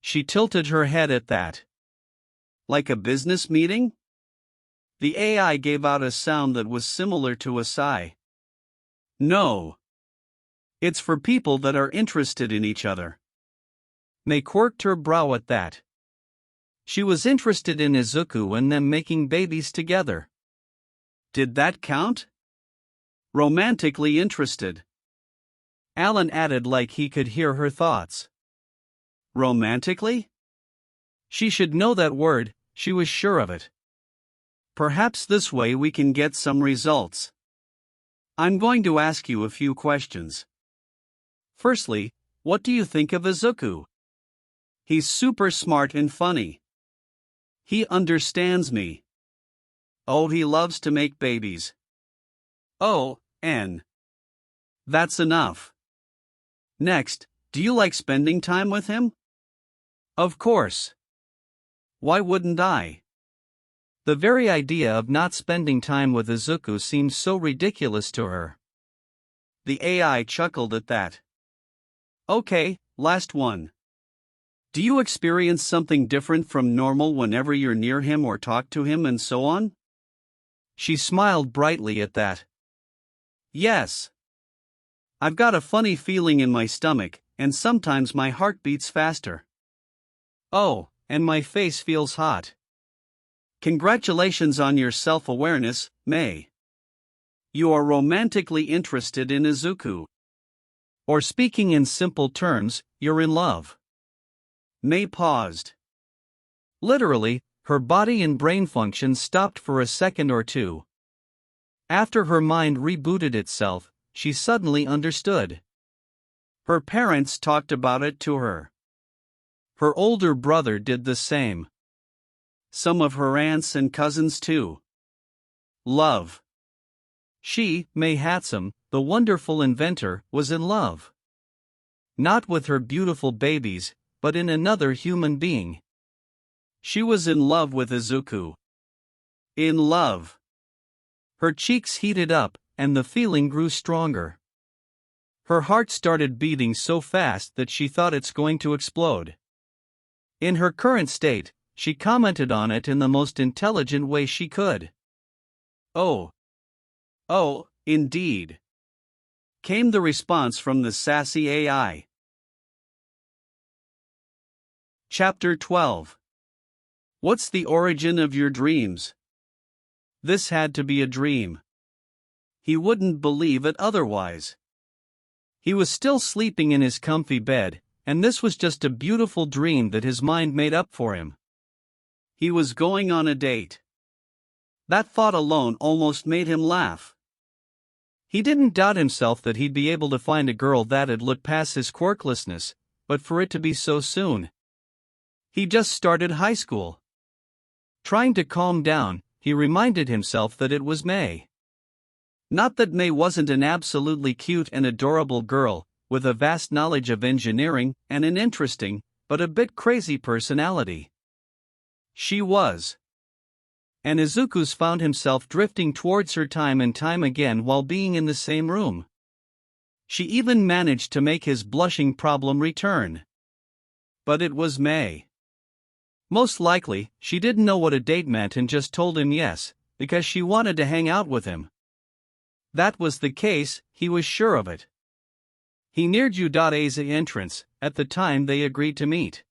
She tilted her head at that. Like a business meeting? The AI gave out a sound that was similar to a sigh. No. It's for people that are interested in each other. May quirked her brow at that. She was interested in Izuku and them making babies together. Did that count? Romantically interested. Alan added like he could hear her thoughts. Romantically? She should know that word, she was sure of it. Perhaps this way we can get some results. I'm going to ask you a few questions. Firstly, what do you think of Izuku? He's super smart and funny. He understands me. Oh, he loves to make babies. Oh, and that's enough. Next, do you like spending time with him? Of course. Why wouldn't I? The very idea of not spending time with Izuku seemed so ridiculous to her. The AI chuckled at that. Okay, last one. Do you experience something different from normal whenever you're near him or talk to him and so on? She smiled brightly at that. Yes. I've got a funny feeling in my stomach, and sometimes my heart beats faster. Oh, and my face feels hot. Congratulations on your self-awareness, May. You are romantically interested in Izuku. Or speaking in simple terms, you're in love. May paused. Literally, her body and brain functions stopped for a second or two. After her mind rebooted itself, she suddenly understood. Her parents talked about it to her. Her older brother did the same. Some of her aunts and cousins too. Love. She, May Hatsum, the wonderful inventor, was in love. Not with her beautiful babies, but in another human being. She was in love with Izuku. In love. Her cheeks heated up, and the feeling grew stronger. Her heart started beating so fast that she thought it's going to explode. In her current state, she commented on it in the most intelligent way she could. Oh. Oh, indeed. Came the response from the sassy AI. Chapter 12. What's the origin of your dreams? This had to be a dream. He wouldn't believe it otherwise. He was still sleeping in his comfy bed, and this was just a beautiful dream that his mind made up for him. He was going on a date. That thought alone almost made him laugh. He didn't doubt himself that he'd be able to find a girl that'd look past his quirklessness, but for it to be so soon. He just started high school. Trying to calm down, he reminded himself that it was May. Not that May wasn't an absolutely cute and adorable girl, with a vast knowledge of engineering and an interesting, but a bit crazy personality. She was. And Izuku's found himself drifting towards her time and time again while being in the same room. She even managed to make his blushing problem return. But it was May. Most likely, she didn't know what a date meant and just told him yes, because she wanted to hang out with him. That was the case, he was sure of it. He neared Udate's entrance, at the time they agreed to meet.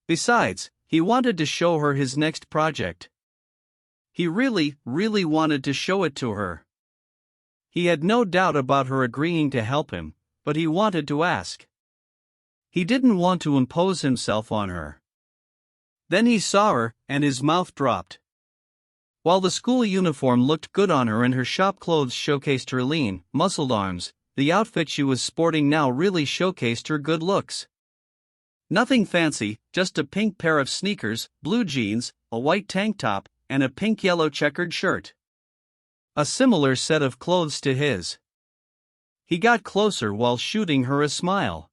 Besides, he wanted to show her his next project. He really wanted to show it to her. He had no doubt about her agreeing to help him, but he wanted to ask. He didn't want to impose himself on her. Then he saw her, and his mouth dropped. While the school uniform looked good on her and her shop clothes showcased her lean, muscled arms, the outfit she was sporting now really showcased her good looks. Nothing fancy, just a pink pair of sneakers, blue jeans, a white tank top, and a pink-yellow checkered shirt. A similar set of clothes to his. He got closer while shooting her a smile.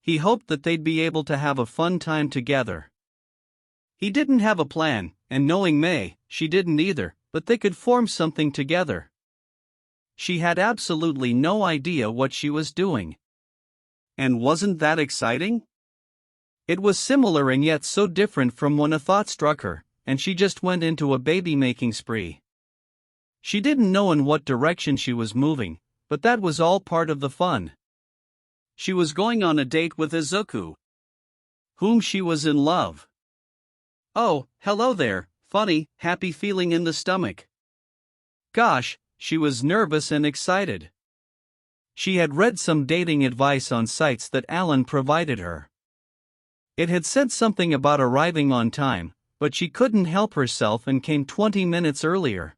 He hoped that they'd be able to have a fun time together. He didn't have a plan, and knowing May, she didn't either, but they could form something together. She had absolutely no idea what she was doing. And wasn't that exciting? It was similar and yet so different from when a thought struck her, and she just went into a baby-making spree. She didn't know in what direction she was moving, but that was all part of the fun. She was going on a date with Izuku, whom she was in love. Oh, hello there, funny, happy feeling in the stomach. Gosh, she was nervous and excited. She had read some dating advice on sites that Alan provided her. It had said something about arriving on time, but she couldn't help herself and came 20 minutes earlier.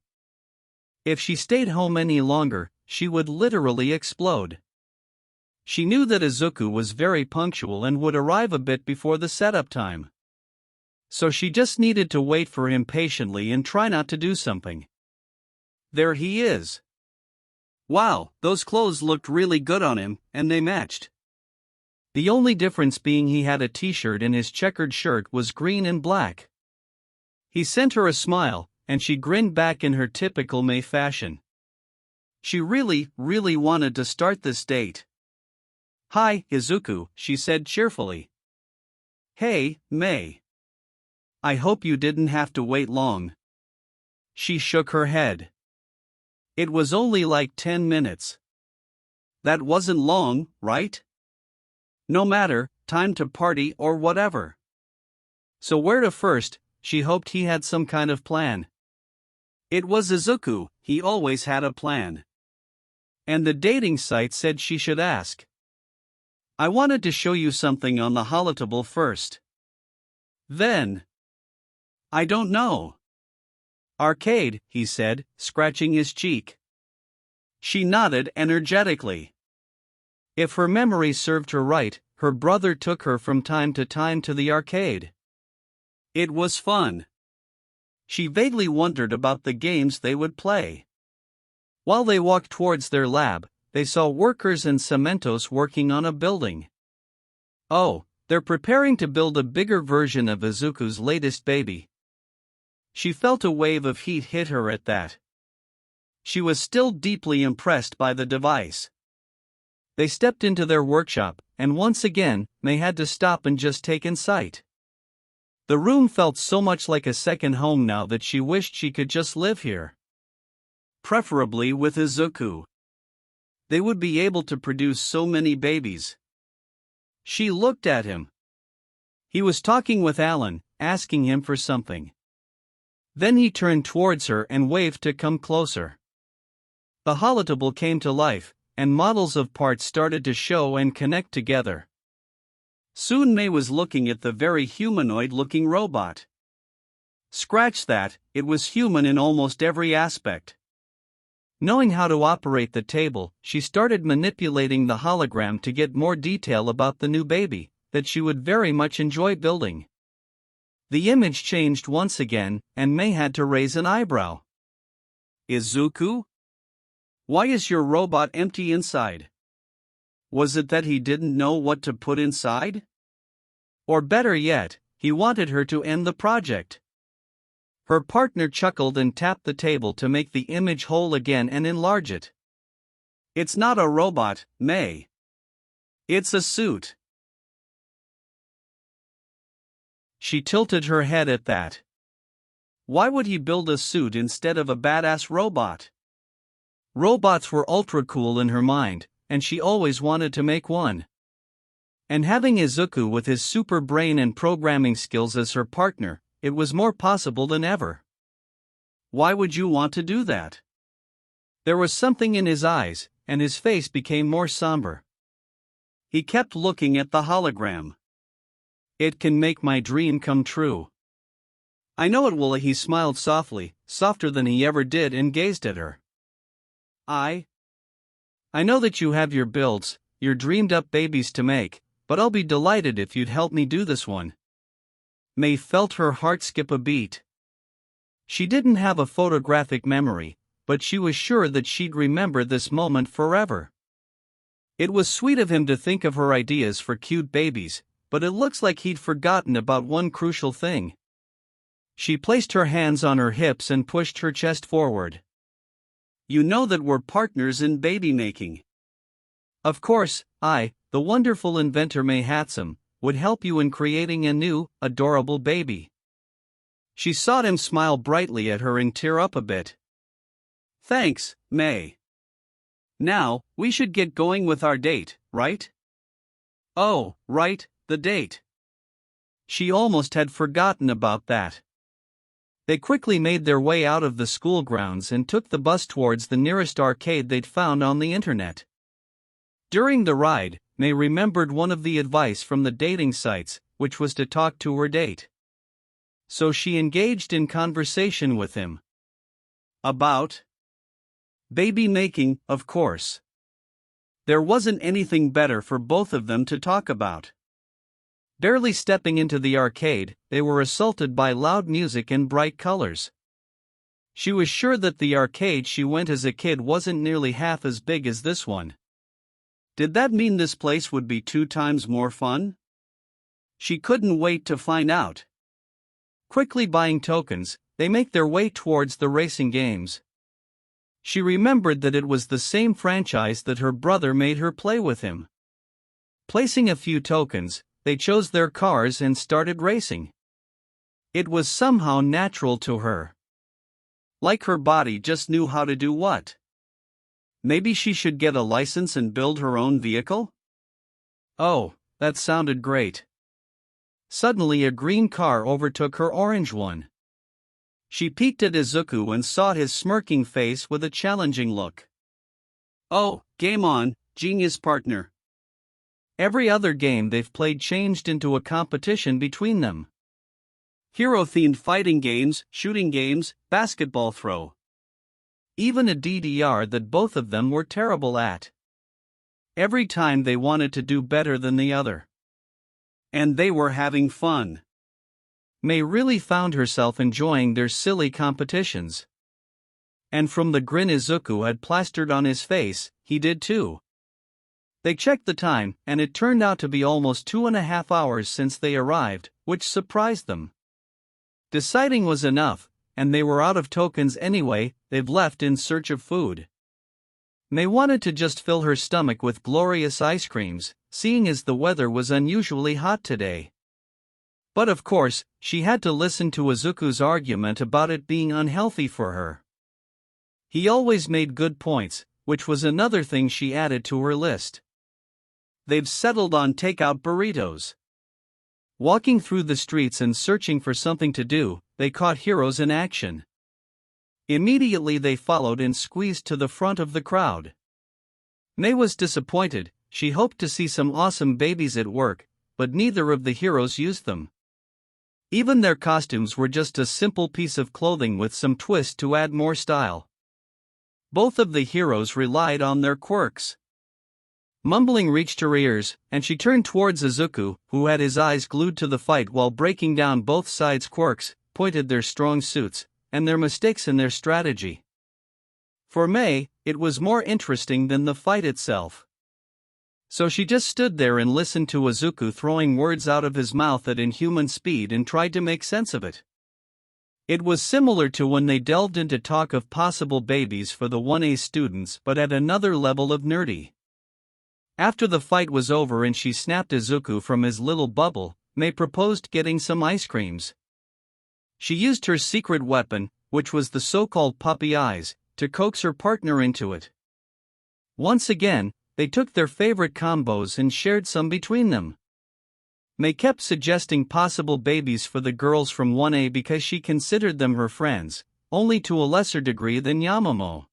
If she stayed home any longer, she would literally explode. She knew that Izuku was very punctual and would arrive a bit before the setup time. So she just needed to wait for him patiently and try not to do something. There he is. Wow, those clothes looked really good on him, and they matched. The only difference being he had a t-shirt and his checkered shirt was green and black. He sent her a smile, and she grinned back in her typical May fashion. She really wanted to start this date. Hi, Izuku, she said cheerfully. Hey, May. I hope you didn't have to wait long. She shook her head. It was only like 10 minutes. That wasn't long, right? No matter, time to party or whatever. So where to first? She hoped he had some kind of plan. It was Izuku, he always had a plan. And the dating site said she should ask. I wanted to show you something on the Holotable first. Then. I don't know. Arcade, he said, scratching his cheek. She nodded energetically. If her memory served her right, her brother took her from time to time to the arcade. It was fun. She vaguely wondered about the games they would play. While they walked towards their lab, they saw workers and cementos working on a building. Oh, they're preparing to build a bigger version of Izuku's latest baby. She felt a wave of heat hit her at that. She was still deeply impressed by the device. They stepped into their workshop, and once again, May had to stop and just take in sight. The room felt so much like a second home now that she wished she could just live here. Preferably with Izuku. They would be able to produce so many babies. She looked at him. He was talking with Alan, asking him for something. Then he turned towards her and waved to come closer. The Holotable came to life, and models of parts started to show and connect together. Soon May was looking at the very humanoid-looking robot. Scratch that, it was human in almost every aspect. Knowing how to operate the table, she started manipulating the hologram to get more detail about the new baby, that she would very much enjoy building. The image changed once again, and May had to raise an eyebrow. Izuku? Why is your robot empty inside? Was it that he didn't know what to put inside? Or better yet, he wanted her to end the project. Her partner chuckled and tapped the table to make the image whole again and enlarge it. It's not a robot, May. It's a suit. She tilted her head at that. Why would he build a suit instead of a badass robot? Robots were ultra cool in her mind, and she always wanted to make one. And having Izuku with his super brain and programming skills as her partner, it was more possible than ever. Why would you want to do that? There was something in his eyes, and his face became more somber. He kept looking at the hologram. It can make my dream come true. I know it will. He smiled softly, softer than he ever did, and gazed at her. I know that you have your builds, your dreamed up babies to make, but I'll be delighted if you'd help me do this one. May felt her heart skip a beat. She didn't have a photographic memory, but she was sure that she'd remember this moment forever. It was sweet of him to think of her ideas for cute babies, but it looks like he'd forgotten about one crucial thing. She placed her hands on her hips and pushed her chest forward. You know that we're partners in baby making. Of course, I, the wonderful inventor May Hatsum, would help you in creating a new, adorable baby. She saw him smile brightly at her and tear up a bit. Thanks, May. Now, we should get going with our date, right? Oh, right, the date. She almost had forgotten about that. They quickly made their way out of the school grounds and took the bus towards the nearest arcade they'd found on the internet. During the ride, May remembered one of the advice from the dating sites, which was to talk to her date. So she engaged in conversation with him. About baby making, of course. There wasn't anything better for both of them to talk about. Barely stepping into the arcade, they were assaulted by loud music and bright colors. She was sure that the arcade she went as a kid wasn't nearly half as big as this one. Did that mean this place would be 2 times more fun? She couldn't wait to find out. Quickly buying tokens, they make their way towards the racing games. She remembered that it was the same franchise that her brother made her play with him. Placing a few tokens, they chose their cars and started racing. It was somehow natural to her. Like her body just knew how to do what. Maybe she should get a license and build her own vehicle? Oh, that sounded great. Suddenly a green car overtook her orange one. She peeked at Izuku and saw his smirking face with a challenging look. Oh, game on, genius partner. Every other game they've played changed into a competition between them. Hero-themed fighting games, shooting games, basketball throw. Even a DDR that both of them were terrible at. Every time they wanted to do better than the other. And they were having fun. May really found herself enjoying their silly competitions. And from the grin Izuku had plastered on his face, he did too. They checked the time, and it turned out to be almost 2.5 hours since they arrived, which surprised them. Deciding was enough, and they were out of tokens anyway. They've left in search of food. May wanted to just fill her stomach with glorious ice creams, seeing as the weather was unusually hot today. But of course, she had to listen to Izuku's argument about it being unhealthy for her. He always made good points, which was another thing she added to her list. They've settled on takeout burritos. Walking through the streets and searching for something to do, they caught heroes in action. Immediately they followed and squeezed to the front of the crowd. May was disappointed. She hoped to see some awesome babies at work, but neither of the heroes used them. Even their costumes were just a simple piece of clothing with some twist to add more style. Both of the heroes relied on their quirks. Mumbling reached her ears, and she turned towards Izuku, who had his eyes glued to the fight while breaking down both sides' quirks, pointed their strong suits, and their mistakes in their strategy. For May, it was more interesting than the fight itself. So she just stood there and listened to Izuku throwing words out of his mouth at inhuman speed and tried to make sense of it. It was similar to when they delved into talk of possible babies for the 1A students, but at another level of nerdy. After the fight was over and she snapped Izuku from his little bubble, May proposed getting some ice creams. She used her secret weapon, which was the so-called puppy eyes, to coax her partner into it. Once again, they took their favorite combos and shared some between them. May kept suggesting possible babies for the girls from 1A because she considered them her friends, only to a lesser degree than Yamamoto.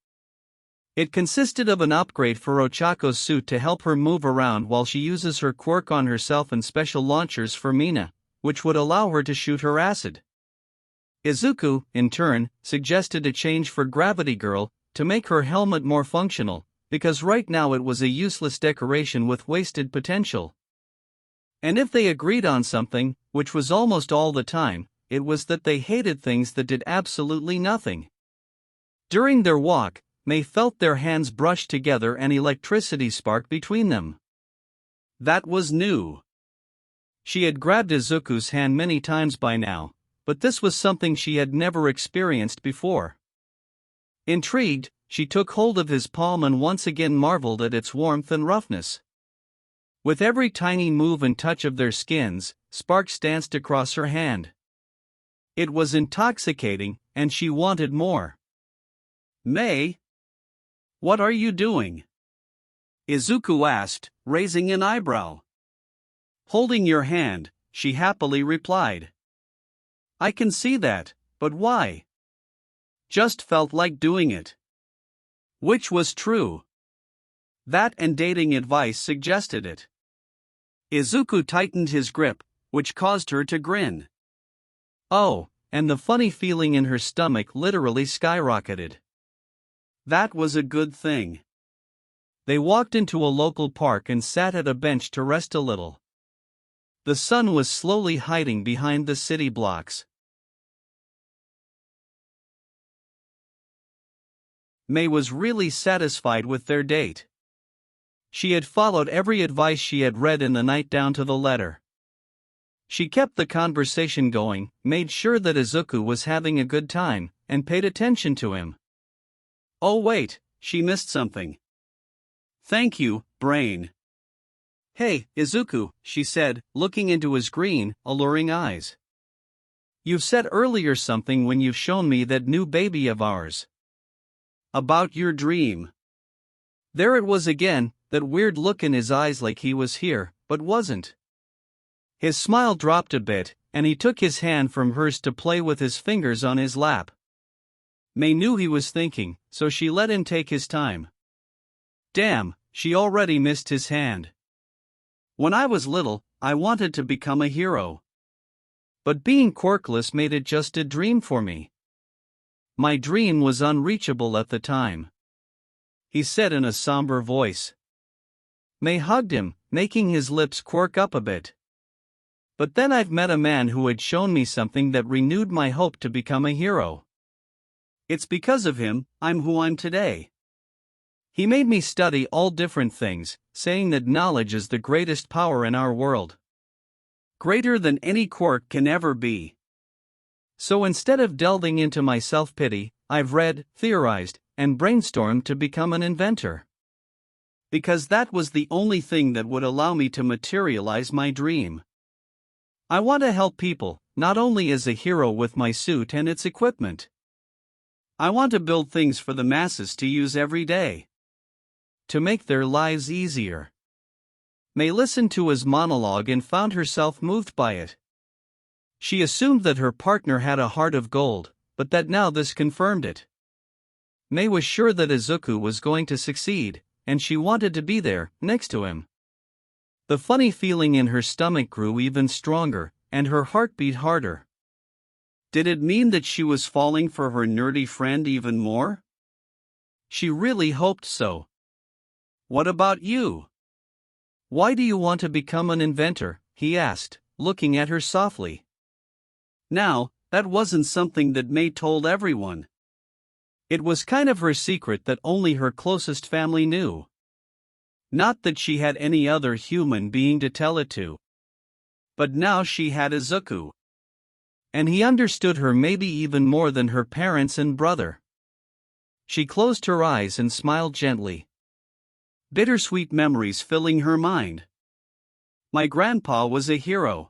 It consisted of an upgrade for Ochako's suit to help her move around while she uses her quirk on herself and special launchers for Mina, which would allow her to shoot her acid. Izuku, in turn, suggested a change for Gravity Girl, to make her helmet more functional, because right now it was a useless decoration with wasted potential. And if they agreed on something, which was almost all the time, it was that they hated things that did absolutely nothing. During their walk, May felt their hands brush together and electricity spark between them. That was new. She had grabbed Izuku's hand many times by now, but this was something she had never experienced before. Intrigued, she took hold of his palm and once again marveled at its warmth and roughness. With every tiny move and touch of their skins, sparks danced across her hand. It was intoxicating, and she wanted more. May? What are you doing? Izuku asked, raising an eyebrow. Holding your hand, she happily replied. I can see that, but why? Just felt like doing it. Which was true. That and dating advice suggested it. Izuku tightened his grip, which caused her to grin. Oh, and the funny feeling in her stomach literally skyrocketed. That was a good thing. They walked into a local park and sat at a bench to rest a little. The sun was slowly hiding behind the city blocks. May was really satisfied with their date. She had followed every advice she had read in the night down to the letter. She kept the conversation going, made sure that Izuku was having a good time, and paid attention to him. Oh wait, she missed something. Thank you, brain. Hey, Izuku, she said, looking into his green, alluring eyes. You've said earlier something when you've shown me that new baby of ours. About your dream. There it was again, that weird look in his eyes like he was here, but wasn't. His smile dropped a bit, and he took his hand from hers to play with his fingers on his lap. May knew he was thinking, so she let him take his time. Damn, she already missed his hand. When I was little, I wanted to become a hero. But being quirkless made it just a dream for me. My dream was unreachable at the time, he said in a somber voice. May hugged him, making his lips quirk up a bit. But then I've met a man who had shown me something that renewed my hope to become a hero. It's because of him I'm who I'm today. He made me study all different things, saying that knowledge is the greatest power in our world. Greater than any quirk can ever be. So instead of delving into my self-pity, I've read, theorized, and brainstormed to become an inventor. Because that was the only thing that would allow me to materialize my dream. I want to help people, not only as a hero with my suit and its equipment. I want to build things for the masses to use every day, to make their lives easier. May listened to his monologue and found herself moved by it. She assumed that her partner had a heart of gold, but that now this confirmed it. May was sure that Izuku was going to succeed, and she wanted to be there, next to him. The funny feeling in her stomach grew even stronger, and her heart beat harder. Did it mean that she was falling for her nerdy friend even more? She really hoped so. What about you? Why do you want to become an inventor? He asked, looking at her softly. Now, that wasn't something that May told everyone. It was kind of her secret that only her closest family knew. Not that she had any other human being to tell it to. But now she had Izuku. And he understood her maybe even more than her parents and brother. She closed her eyes and smiled gently. Bittersweet memories filling her mind. My grandpa was a hero.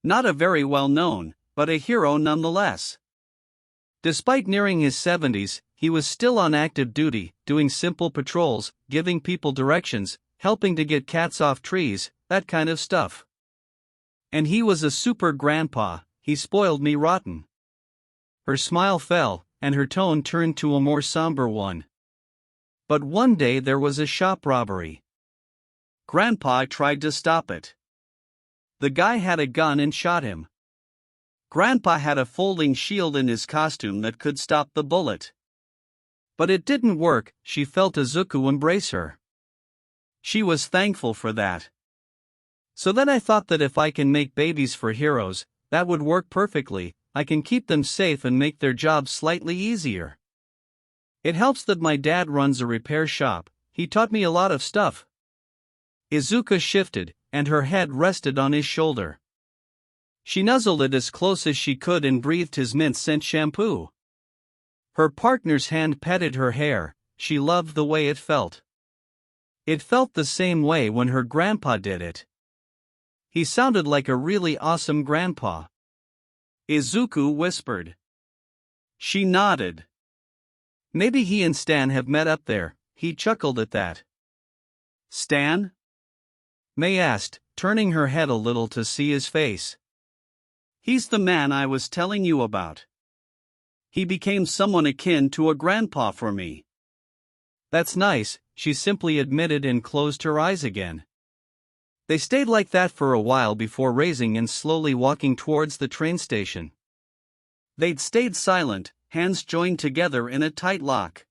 Not a very well known, but a hero nonetheless. Despite nearing his 70s, he was still on active duty, doing simple patrols, giving people directions, helping to get cats off trees, that kind of stuff. And he was a super grandpa, he spoiled me rotten. Her smile fell, and her tone turned to a more somber one. But one day there was a shop robbery. Grandpa tried to stop it. The guy had a gun and shot him. Grandpa had a folding shield in his costume that could stop the bullet. But it didn't work. She felt Izuku embrace her. She was thankful for that. So then I thought that if I can make babies for heroes, that would work perfectly. I can keep them safe and make their jobs slightly easier. It helps that my dad runs a repair shop. He taught me a lot of stuff. Izuku shifted, and her head rested on his shoulder. She nuzzled it as close as she could and breathed his mint-scent shampoo. Her partner's hand petted her hair. She loved the way it felt. It felt the same way when her grandpa did it. He sounded like a really awesome grandpa. Izuku whispered. She nodded. Maybe he and Stan have met up there. He chuckled at that. Stan? May asked, turning her head a little to see his face. He's the man I was telling you about. He became someone akin to a grandpa for me. That's nice, she simply admitted and closed her eyes again. They stayed like that for a while before raising and slowly walking towards the train station. They'd stayed silent, hands joined together in a tight lock.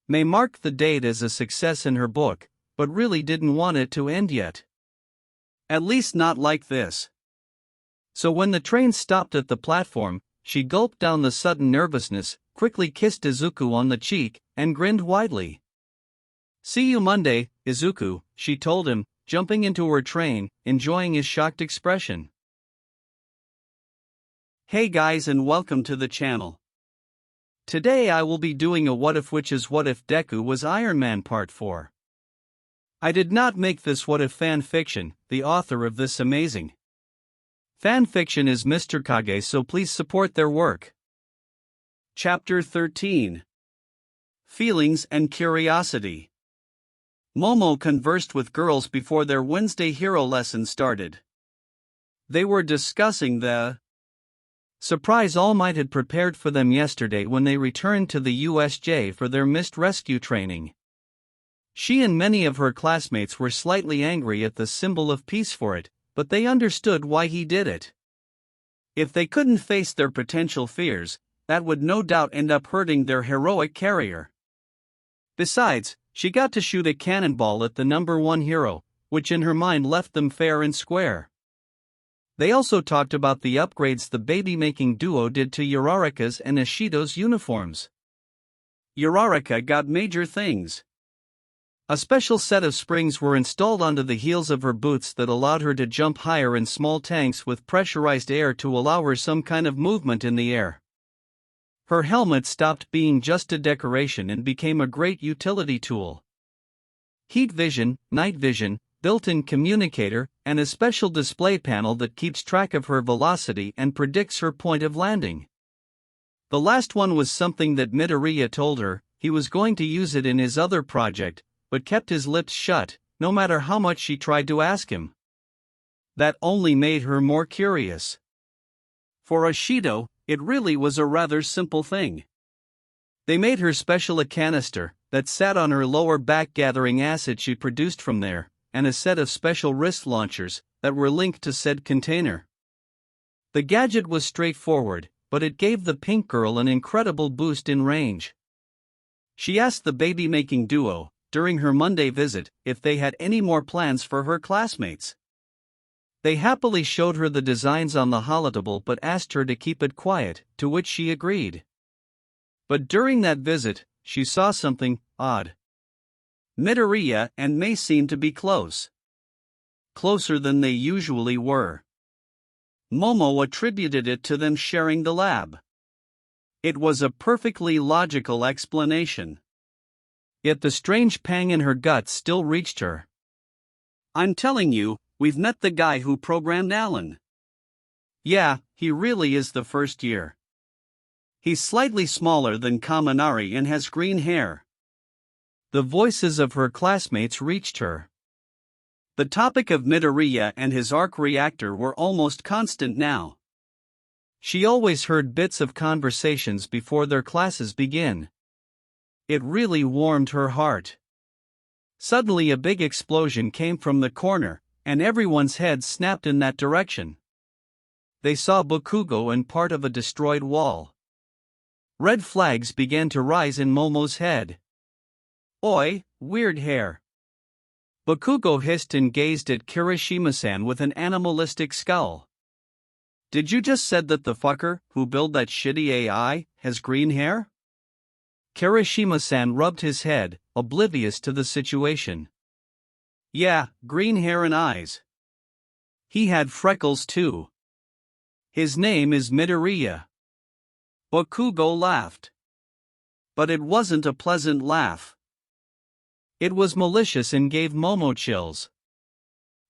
May marked the date as a success in her book, but really didn't want it to end yet. At least not like this. So when the train stopped at the platform, she gulped down the sudden nervousness, quickly kissed Izuku on the cheek, and grinned widely. See you Monday, Izuku, she told him, jumping into her train, enjoying his shocked expression. Hey guys and welcome to the channel. Today I will be doing a what if, which is what if Deku was Iron Man Part 4. I did not make this what if fan fiction. The author of this amazing fanfiction is Mr. Kage, so please support their work. Chapter 13. Feelings and Curiosity. Momo conversed with girls before their Wednesday hero lesson started. They were discussing the surprise All Might had prepared for them yesterday when they returned to the USJ for their missed rescue training. She and many of her classmates were slightly angry at the symbol of peace for it, but they understood why he did it. If they couldn't face their potential fears, that would no doubt end up hurting their heroic carrier. Besides, she got to shoot a cannonball at the number one hero, which in her mind left them fair and square. They also talked about the upgrades the baby-making duo did to Uraraka's and Ishido's uniforms. Uraraka got major things. A special set of springs were installed onto the heels of her boots that allowed her to jump higher in small tanks with pressurized air to allow her some kind of movement in the air. Her helmet stopped being just a decoration and became a great utility tool. Heat vision, night vision, built-in communicator, and a special display panel that keeps track of her velocity and predicts her point of landing. The last one was something that Midoriya told her he was going to use it in his other project, but kept his lips shut, no matter how much she tried to ask him. That only made her more curious. For Ishido, it really was a rather simple thing. They made her special a canister that sat on her lower back gathering acid she produced from there, and a set of special wrist launchers that were linked to said container. The gadget was straightforward, but it gave the pink girl an incredible boost in range. She asked the baby-making duo, during her Monday visit, if they had any more plans for her classmates. They happily showed her the designs on the holotable but asked her to keep it quiet, to which she agreed. But during that visit, she saw something odd. Midoriya and Mei seemed to be close. Closer than they usually were. Momo attributed it to them sharing the lab. It was a perfectly logical explanation. Yet the strange pang in her gut still reached her. I'm telling you, we've met the guy who programmed Alan. Yeah, he really is the first year. He's slightly smaller than Kaminari and has green hair. The voices of her classmates reached her. The topic of Midoriya and his arc reactor were almost constant now. She always heard bits of conversations before their classes begin. It really warmed her heart. Suddenly a big explosion came from the corner, and everyone's head snapped in that direction. They saw Bakugo and part of a destroyed wall. Red flags began to rise in Momo's head. Oi, weird hair. Bakugo hissed and gazed at Kirishima-san with an animalistic scowl. Did you just said that the fucker who built that shitty AI has green hair? Kirishima-san rubbed his head, oblivious to the situation. Yeah, green hair and eyes. He had freckles too. His name is Midoriya. Bakugo laughed. But it wasn't a pleasant laugh. It was malicious and gave Momo chills.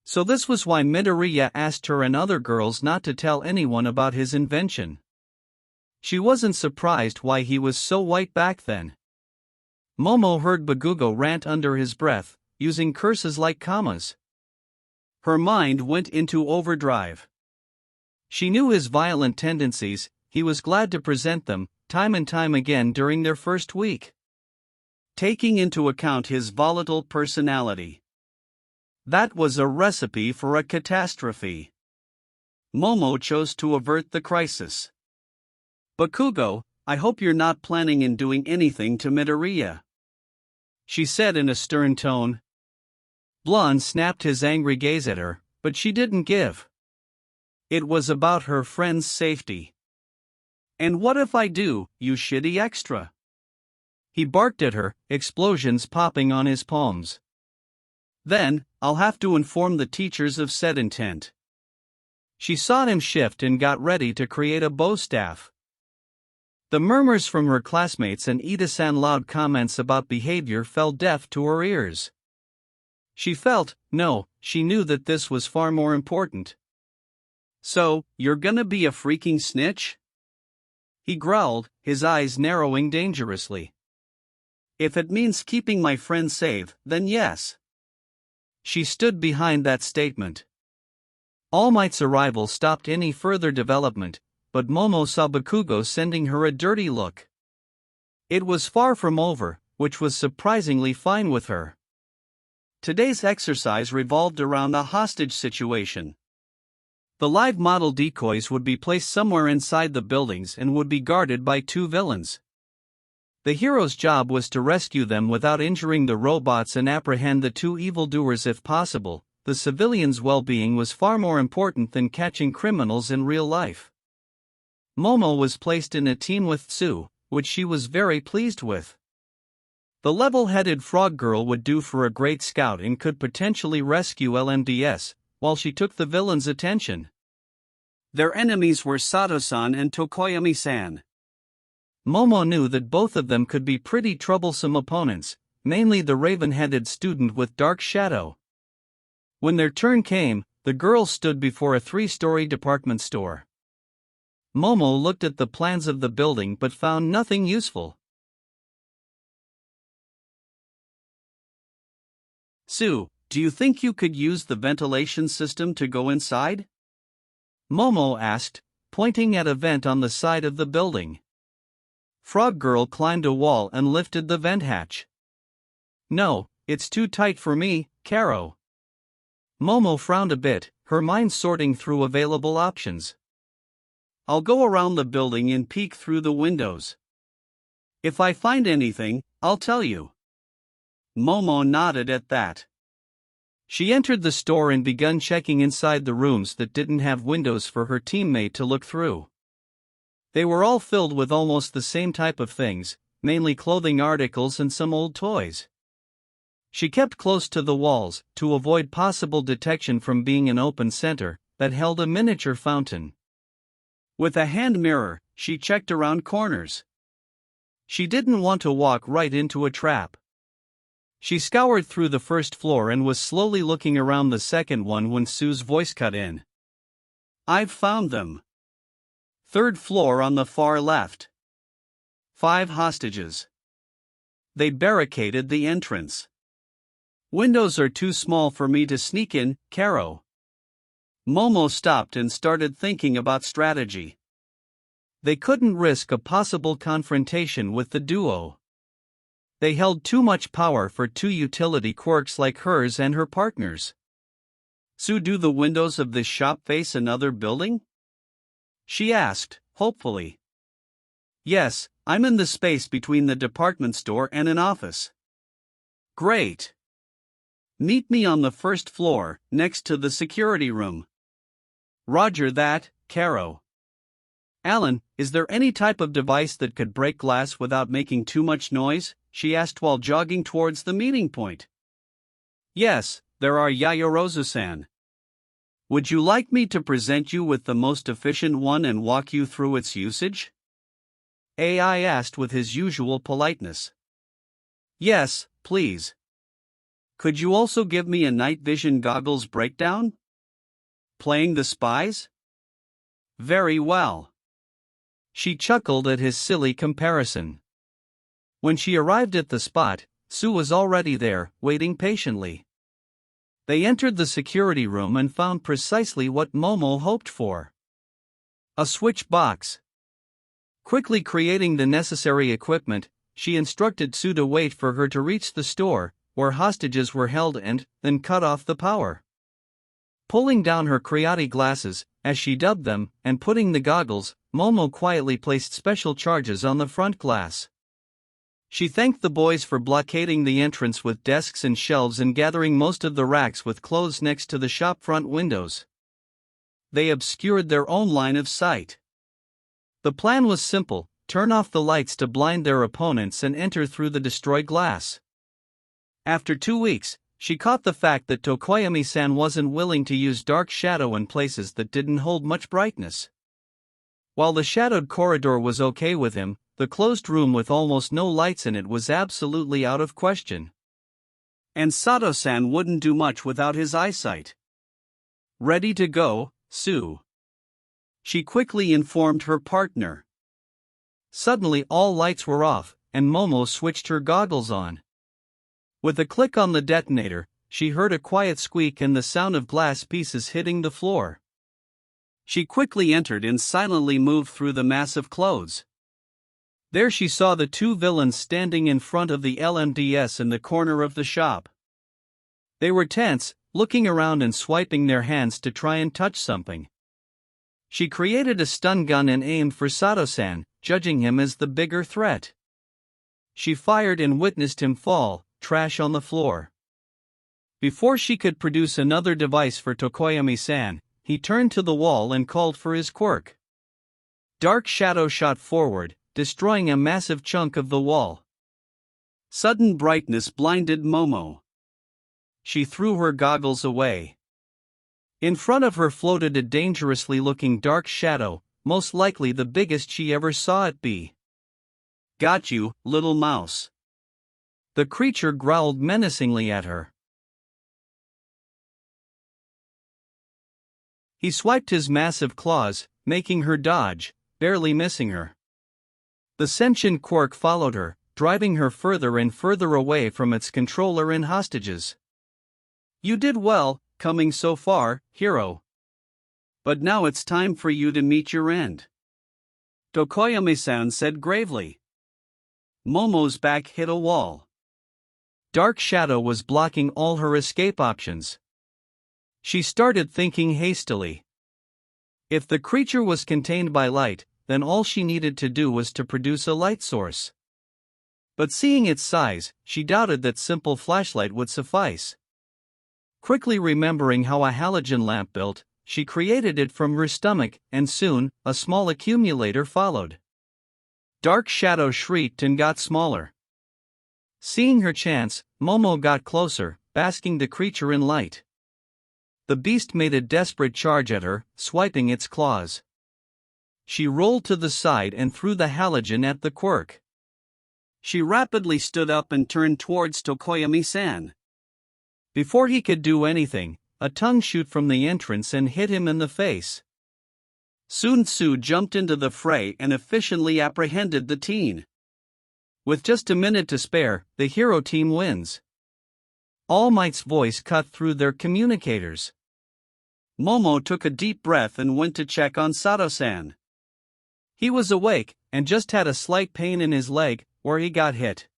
So this was why Midoriya asked her and other girls not to tell anyone about his invention. She wasn't surprised why he was so white back then. Momo heard Bakugo rant under his breath, using curses like commas. Her mind went into overdrive. She knew his violent tendencies, he was glad to present them, time and time again during their first week. Taking into account his volatile personality. That was a recipe for a catastrophe. Momo chose to avert the crisis. Bakugo, I hope you're not planning on doing anything to Midoriya, she said in a stern tone. Blonde snapped his angry gaze at her, but she didn't give. It was about her friend's safety. And what if I do, you shitty extra? He barked at her, explosions popping on his palms. Then, I'll have to inform the teachers of said intent. She saw him shift and got ready to create a bow staff. The murmurs from her classmates and Ida-san loud comments about behavior fell deaf to her ears. She she knew that this was far more important. So, you're gonna be a freaking snitch? He growled, his eyes narrowing dangerously. If it means keeping my friend safe, then yes. She stood behind that statement. All Might's arrival stopped any further development, but Momo saw Bakugo sending her a dirty look. It was far from over, which was surprisingly fine with her. Today's exercise revolved around a hostage situation. The live model decoys would be placed somewhere inside the buildings and would be guarded by two villains. The hero's job was to rescue them without injuring the robots and apprehend the two evildoers if possible. The civilians' well-being was far more important than catching criminals in real life. Momo was placed in a team with Tsu, which she was very pleased with. The level-headed frog girl would do for a great scout and could potentially rescue LMDS, while she took the villains' attention. Their enemies were Sato-san and Tokoyami-san. Momo knew that both of them could be pretty troublesome opponents, mainly the raven-headed student with dark shadow. When their turn came, the girls stood before a 3-story department store. Momo looked at the plans of the building but found nothing useful. Sue, do you think you could use the ventilation system to go inside? Momo asked, pointing at a vent on the side of the building. Frog Girl climbed a wall and lifted the vent hatch. No, it's too tight for me, Caro. Momo frowned a bit, her mind sorting through available options. I'll go around the building and peek through the windows. If I find anything, I'll tell you. Momo nodded at that. She entered the store and began checking inside the rooms that didn't have windows for her teammate to look through. They were all filled with almost the same type of things, mainly clothing articles and some old toys. She kept close to the walls, to avoid possible detection from being an open center that held a miniature fountain. With a hand mirror, she checked around corners. She didn't want to walk right into a trap. She scoured through the first floor and was slowly looking around the second one when Sue's voice cut in. I've found them. 3rd floor on the far left. 5 hostages. They barricaded the entrance. Windows are too small for me to sneak in, Caro. Momo stopped and started thinking about strategy. They couldn't risk a possible confrontation with the duo. They held too much power for 2 utility quirks like hers and her partners. Sue, do the windows of this shop face another building? She asked, hopefully. Yes, I'm in the space between the department store and an office. Great. Meet me on the 1st floor, next to the security room. Roger that, Caro. Alan, is there any type of device that could break glass without making too much noise? She asked while jogging towards the meeting point. Yes, there are, Yayorozu-san. Would you like me to present you with the most efficient one and walk you through its usage? AI asked with his usual politeness. Yes, please. Could you also give me a night vision goggles breakdown? Playing the spies? Very well. She chuckled at his silly comparison. When she arrived at the spot, Sue was already there, waiting patiently. They entered the security room and found precisely what Momo hoped for. A switch box. Quickly creating the necessary equipment, she instructed Sue to wait for her to reach the store, where hostages were held, and then cut off the power. Pulling down her Creati glasses, as she dubbed them, and putting the goggles, Momo quietly placed special charges on the front glass. She thanked the boys for blockading the entrance with desks and shelves and gathering most of the racks with clothes next to the shop front windows. They obscured their own line of sight. The plan was simple: turn off the lights to blind their opponents and enter through the destroyed glass. After 2 weeks, she caught the fact that Tokoyami-san wasn't willing to use dark shadow in places that didn't hold much brightness. While the shadowed corridor was okay with him, the closed room with almost no lights in it was absolutely out of question. And Sato-san wouldn't do much without his eyesight. Ready to go, Sue? She quickly informed her partner. Suddenly all lights were off, and Momo switched her goggles on. With a click on the detonator, she heard a quiet squeak and the sound of glass pieces hitting the floor. She quickly entered and silently moved through the mass of clothes. There she saw the 2 villains standing in front of the LMDS in the corner of the shop. They were tense, looking around and swiping their hands to try and touch something. She created a stun gun and aimed for Sato-san, judging him as the bigger threat. She fired and witnessed him fall, trash on the floor. Before she could produce another device for Tokoyami-san, he turned to the wall and called for his quirk. Dark Shadow shot forward, destroying a massive chunk of the wall. Sudden brightness blinded Momo. She threw her goggles away. In front of her floated a dangerously looking dark shadow, most likely the biggest she ever saw it be. "Got you, little mouse." The creature growled menacingly at her. He swiped his massive claws, making her dodge, barely missing her. The sentient quirk followed her, driving her further and further away from its controller and hostages. "You did well, coming so far, hero. But now it's time for you to meet your end," Tokoyami-san said gravely. Momo's back hit a wall. Dark Shadow was blocking all her escape options. She started thinking hastily. If the creature was contained by light, then all she needed to do was to produce a light source. But seeing its size, she doubted that simple flashlight would suffice. Quickly remembering how a halogen lamp built, she created it from her stomach, and soon, a small accumulator followed. Dark Shadow shrieked and got smaller. Seeing her chance, Momo got closer, basking the creature in light. The beast made a desperate charge at her, swiping its claws. She rolled to the side and threw the halogen at the quirk. She rapidly stood up and turned towards Tokoyami-san. Before he could do anything, a tongue shoot from the entrance and hit him in the face. Sun Tzu jumped into the fray and efficiently apprehended the teen. With just a minute to spare, the hero team wins. All Might's voice cut through their communicators. Momo took a deep breath and went to check on Sato-san. He was awake, and just had a slight pain in his leg, where he got hit.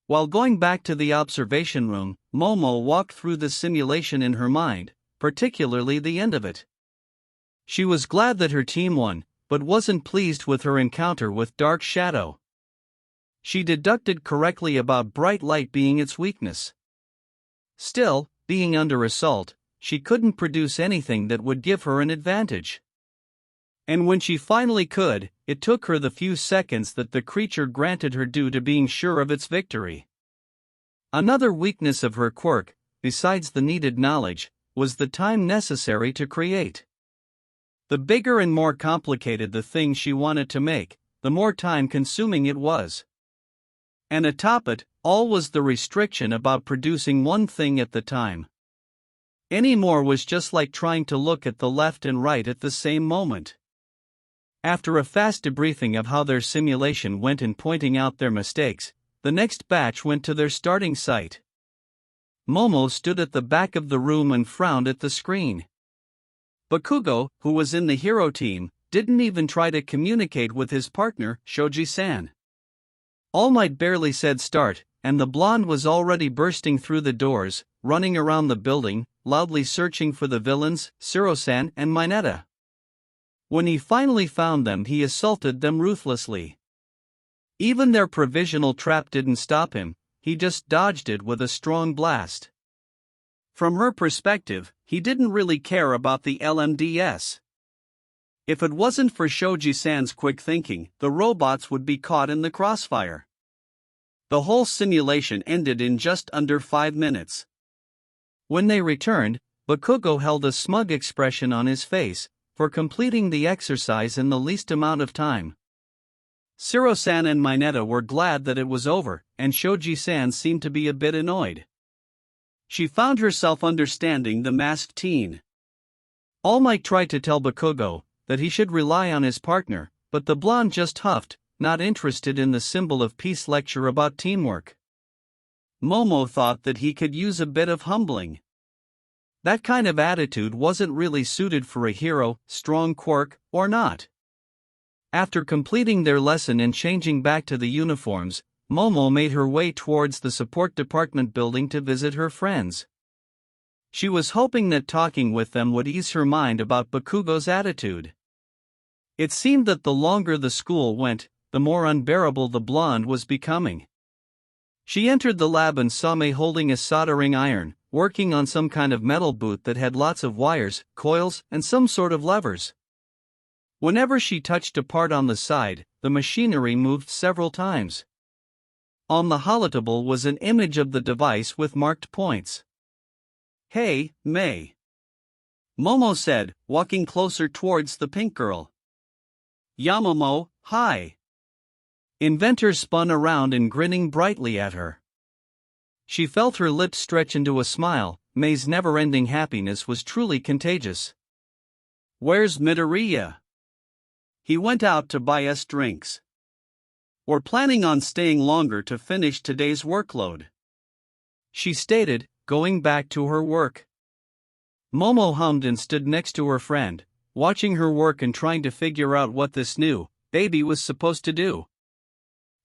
While going back to the observation room, Momo walked through the simulation in her mind, particularly the end of it. She was glad that her team won, but wasn't pleased with her encounter with Dark Shadow. She deducted correctly about bright light being its weakness. Still, being under assault, she couldn't produce anything that would give her an advantage. And when she finally could, it took her the few seconds that the creature granted her due to being sure of its victory. Another weakness of her quirk, besides the needed knowledge, was the time necessary to create. The bigger and more complicated the thing she wanted to make, the more time-consuming it was. And atop it, all was the restriction about producing one thing at the time. Any more was just like trying to look at the left and right at the same moment. After a fast debriefing of how their simulation went and pointing out their mistakes, the next batch went to their starting site. Momo stood at the back of the room and frowned at the screen. Bakugo, who was in the hero team, didn't even try to communicate with his partner, Shoji-san. All Might barely said start, and the blonde was already bursting through the doors, running around the building, loudly searching for the villains, Shiro-san and Mineta. When he finally found them, he assaulted them ruthlessly. Even their provisional trap didn't stop him, he just dodged it with a strong blast. From her perspective, he didn't really care about the LMDS. If it wasn't for Shoji-san's quick thinking, the robots would be caught in the crossfire. The whole simulation ended in just under 5 minutes. When they returned, Bakugo held a smug expression on his face, for completing the exercise in the least amount of time. Shiro-san and Mineta were glad that it was over, and Shoji-san seemed to be a bit annoyed. She found herself understanding the masked teen. All Might tried to tell Bakugo that he should rely on his partner, but the blonde just huffed, not interested in the symbol of peace lecture about teamwork. Momo thought that he could use a bit of humbling. That kind of attitude wasn't really suited for a hero, strong quirk, or not. After completing their lesson and changing back to the uniforms, Momo made her way towards the support department building to visit her friends. She was hoping that talking with them would ease her mind about Bakugo's attitude. It seemed that the longer the school went, the more unbearable the blonde was becoming. She entered the lab and saw Mei holding a soldering iron, working on some kind of metal boot that had lots of wires, coils, and some sort of levers. Whenever she touched a part on the side, the machinery moved several times. On the holotable was an image of the device with marked points. "Hey, Mei," Momo said, walking closer towards the pink girl. "Yamamomo, hi." Inventor spun around and grinning brightly at her. She felt her lips stretch into a smile. Mei's never-ending happiness was truly contagious. "Where's Midoriya?" "He went out to buy us drinks. We're planning on staying longer to finish today's workload," she stated, going back to her work. Momo hummed and stood next to her friend, watching her work and trying to figure out what this new baby was supposed to do.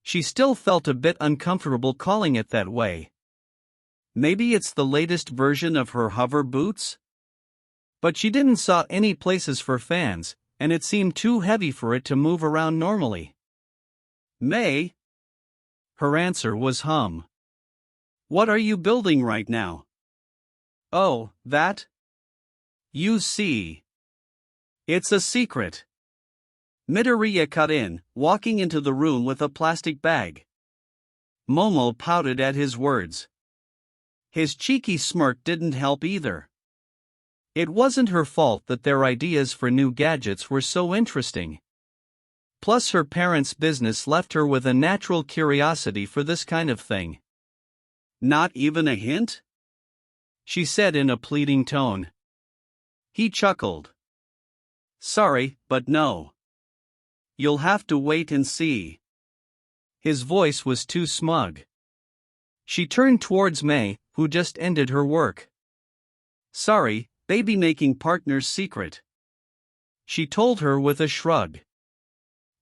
She still felt a bit uncomfortable calling it that way. Maybe it's the latest version of her hover boots? But she didn't saw any places for fans, and it seemed too heavy for it to move around normally. "Mei?" Her answer was hum. "What are you building right now?" "Oh, that? You see. It's a secret." Midoriya cut in, walking into the room with a plastic bag. Momo pouted at his words. His cheeky smirk didn't help either. It wasn't her fault that their ideas for new gadgets were so interesting. Plus her parents' business left her with a natural curiosity for this kind of thing. "Not even a hint?" she said in a pleading tone. He chuckled. "Sorry, but no. You'll have to wait and see." His voice was too smug. She turned towards Mei, who just ended her work. "Sorry, baby making partner's secret," she told her with a shrug.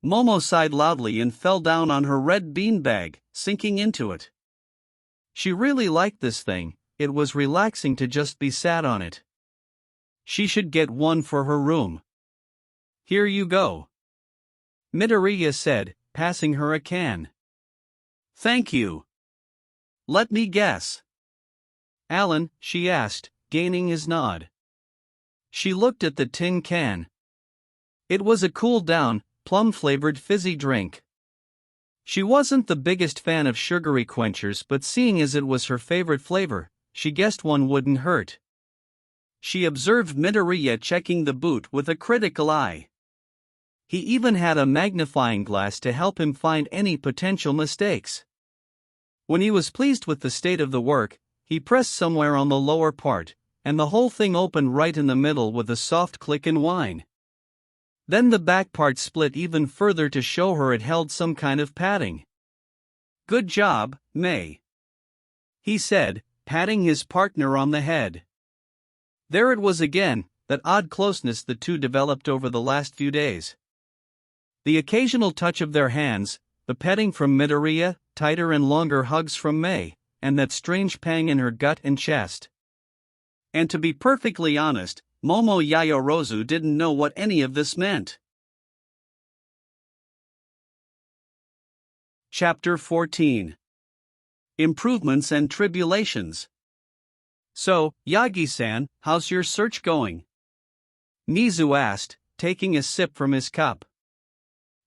Momo sighed loudly and fell down on her red beanbag, sinking into it. She really liked this thing. It was relaxing to just be sat on it. She should get one for her room. "Here you go," Midoriya said, passing her a can. "Thank you. Let me guess. Alan?" she asked, gaining his nod. She looked at the tin can. It was a cool-down, plum-flavored fizzy drink. She wasn't the biggest fan of sugary quenchers, but seeing as it was her favorite flavor, she guessed one wouldn't hurt. She observed Midoriya checking the boot with a critical eye. He even had a magnifying glass to help him find any potential mistakes. When he was pleased with the state of the work, he pressed somewhere on the lower part, and the whole thing opened right in the middle with a soft click and whine. Then the back part split even further to show her it held some kind of padding. "Good job, Mei," he said, patting his partner on the head. There it was again, that odd closeness the two developed over the last few days. The occasional touch of their hands, the petting from Midoriya, tighter and longer hugs from Mei, and that strange pang in her gut and chest. And to be perfectly honest, Momo Yayorozu didn't know what any of this meant. Chapter 14. Improvements and Tribulations. "So, Yagi-san, how's your search going?" Nizu asked, taking a sip from his cup.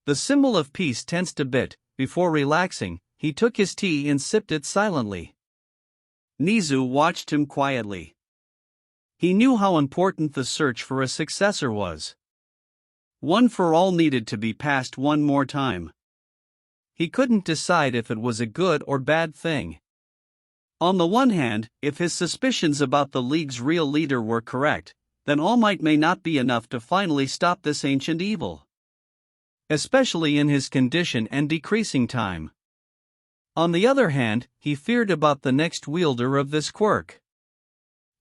The symbol of peace tensed a bit. Before relaxing, he took his tea and sipped it silently. Nizu watched him quietly. He knew how important the search for a successor was. One for all needed to be passed one more time. He couldn't decide if it was a good or bad thing. On the one hand, if his suspicions about the League's real leader were correct, then All Might may not be enough to finally stop this ancient evil. Especially in his condition and decreasing time. On the other hand, he feared about the next wielder of this quirk.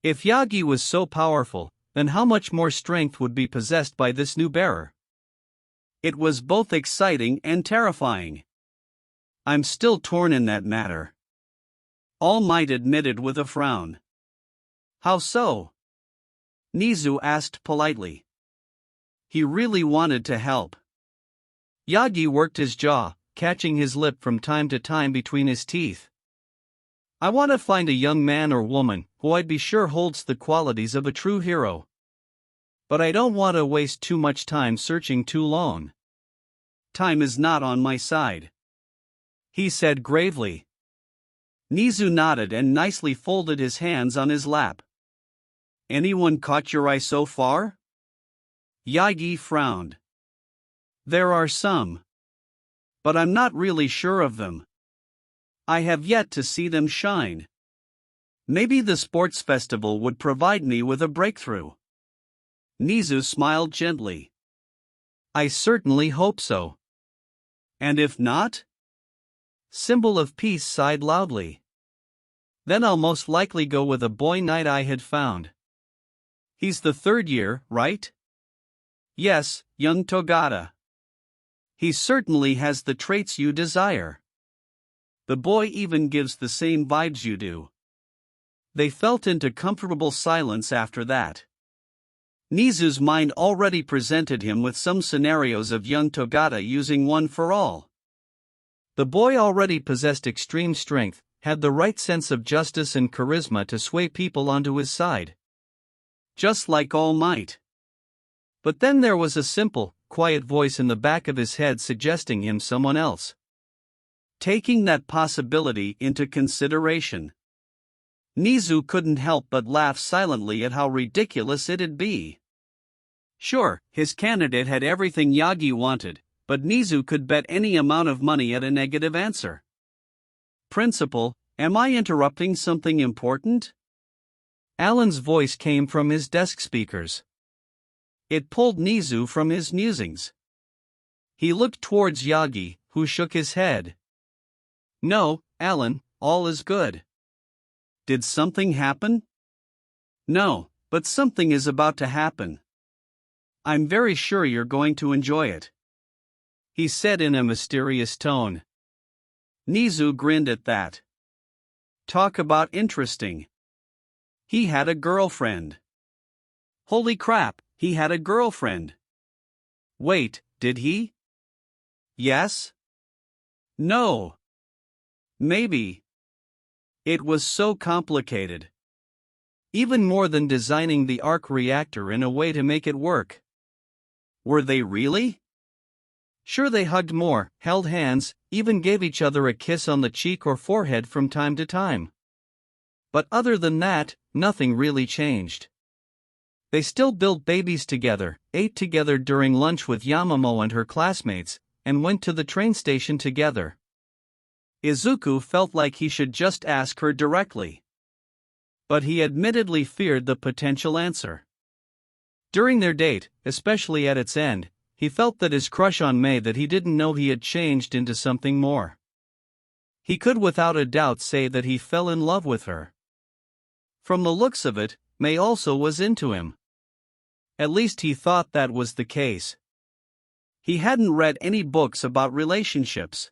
If Yagi was so powerful, then how much more strength would be possessed by this new bearer? It was both exciting and terrifying. "I'm still torn in that matter," All Might admitted with a frown. How so? Nizu asked politely. He really wanted to help. Yagi worked his jaw, catching his lip from time to time between his teeth. I want to find a young man or woman who I'd be sure holds the qualities of a true hero. But I don't want to waste too much time searching too long. Time is not on my side, he said gravely. Nizu nodded and nicely folded his hands on his lap. Anyone caught your eye so far? Yagi frowned. There are some. But I'm not really sure of them. I have yet to see them shine. Maybe the sports festival would provide me with a breakthrough. Nizu smiled gently. I certainly hope so. And if not? Symbol of Peace sighed loudly. Then I'll most likely go with a boy knight I had found. He's the third year, right? Yes, young Togata. He certainly has the traits you desire. The boy even gives the same vibes you do. They fell into comfortable silence after that. Nizu's mind already presented him with some scenarios of young Togata using one for all. The boy already possessed extreme strength, had the right sense of justice and charisma to sway people onto his side. Just like All Might. But then there was a simple, quiet voice in the back of his head suggesting him someone else. Taking that possibility into consideration, Nizu couldn't help but laugh silently at how ridiculous it'd be. Sure, his candidate had everything Yagi wanted, but Nizu could bet any amount of money at a negative answer. Principal, am I interrupting something important? Alan's voice came from his desk speakers. It pulled Nizu from his musings. He looked towards Yagi, who shook his head. No, Alan, all is good. Did something happen? No, but something is about to happen. I'm very sure you're going to enjoy it, he said in a mysterious tone. Nizu grinned at that. Talk about interesting. He had a girlfriend. Holy crap, he had a girlfriend. Wait, did he? Yes? No. Maybe. It was so complicated. Even more than designing the arc reactor in a way to make it work. Were they really? Sure, they hugged more, held hands, even gave each other a kiss on the cheek or forehead from time to time. But other than that, nothing really changed. They still built babies together, ate together during lunch with Yamamoto and her classmates, and went to the train station together. Izuku felt like he should just ask her directly. But he admittedly feared the potential answer. During their date, especially at its end, he felt that his crush on Mei that he didn't know he had changed into something more. He could without a doubt say that he fell in love with her. From the looks of it, Mei also was into him. At least he thought that was the case. He hadn't read any books about relationships.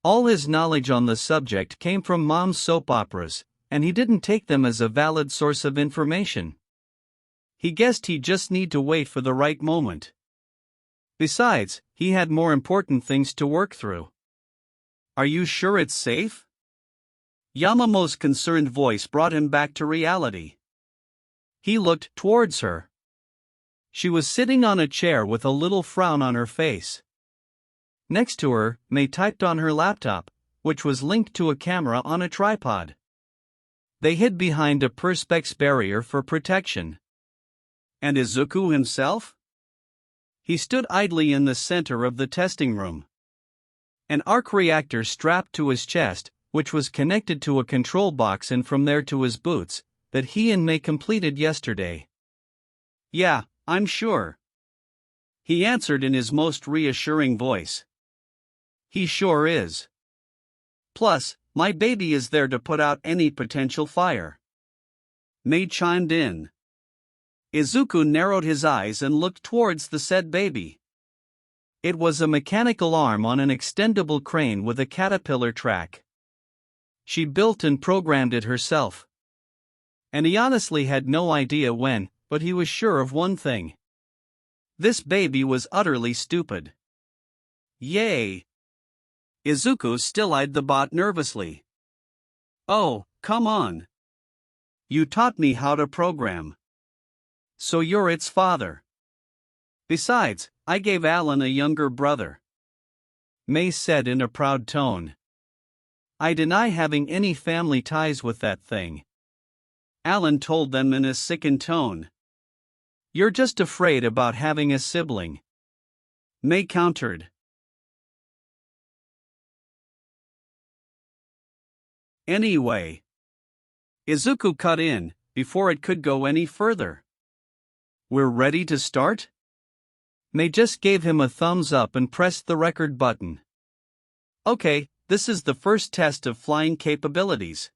All his knowledge on the subject came from Mom's soap operas, and he didn't take them as a valid source of information. He guessed he'd just need to wait for the right moment. Besides, he had more important things to work through. Are you sure it's safe? Yamamo's concerned voice brought him back to reality. He looked towards her. She was sitting on a chair with a little frown on her face. Next to her, Mei typed on her laptop, which was linked to a camera on a tripod. They hid behind a perspex barrier for protection. And Izuku himself? He stood idly in the center of the testing room. An arc reactor strapped to his chest, which was connected to a control box and from there to his boots, that he and Mei completed yesterday. Yeah, I'm sure. He answered in his most reassuring voice. He sure is. Plus, my baby is there to put out any potential fire. Mei chimed in. Izuku narrowed his eyes and looked towards the said baby. It was a mechanical arm on an extendable crane with a caterpillar track. She built and programmed it herself. And he honestly had no idea when, but he was sure of one thing. This baby was utterly stupid. Yay! Izuku still eyed the bot nervously. Oh, come on. You taught me how to program. So you're its father. Besides, I gave Alan a younger brother. May said in a proud tone. I deny having any family ties with that thing. Alan told them in a sickened tone. You're just afraid about having a sibling. May countered. Anyway. Izuku cut in, before it could go any further. We're ready to start? May just gave him a thumbs up and pressed the record button. Okay, this is the first test of flying capabilities.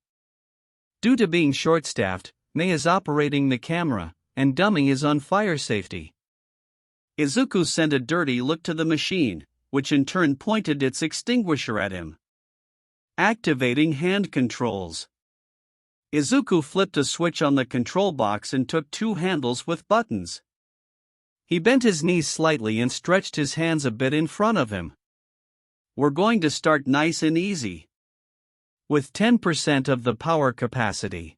Due to being short-staffed, May is operating the camera, and Dummy is on fire safety. Izuku sent a dirty look to the machine, which in turn pointed its extinguisher at him. Activating hand controls. Izuku flipped a switch on the control box and took two handles with buttons. He bent his knees slightly and stretched his hands a bit in front of him. We're going to start nice and easy. With 10% of the power capacity.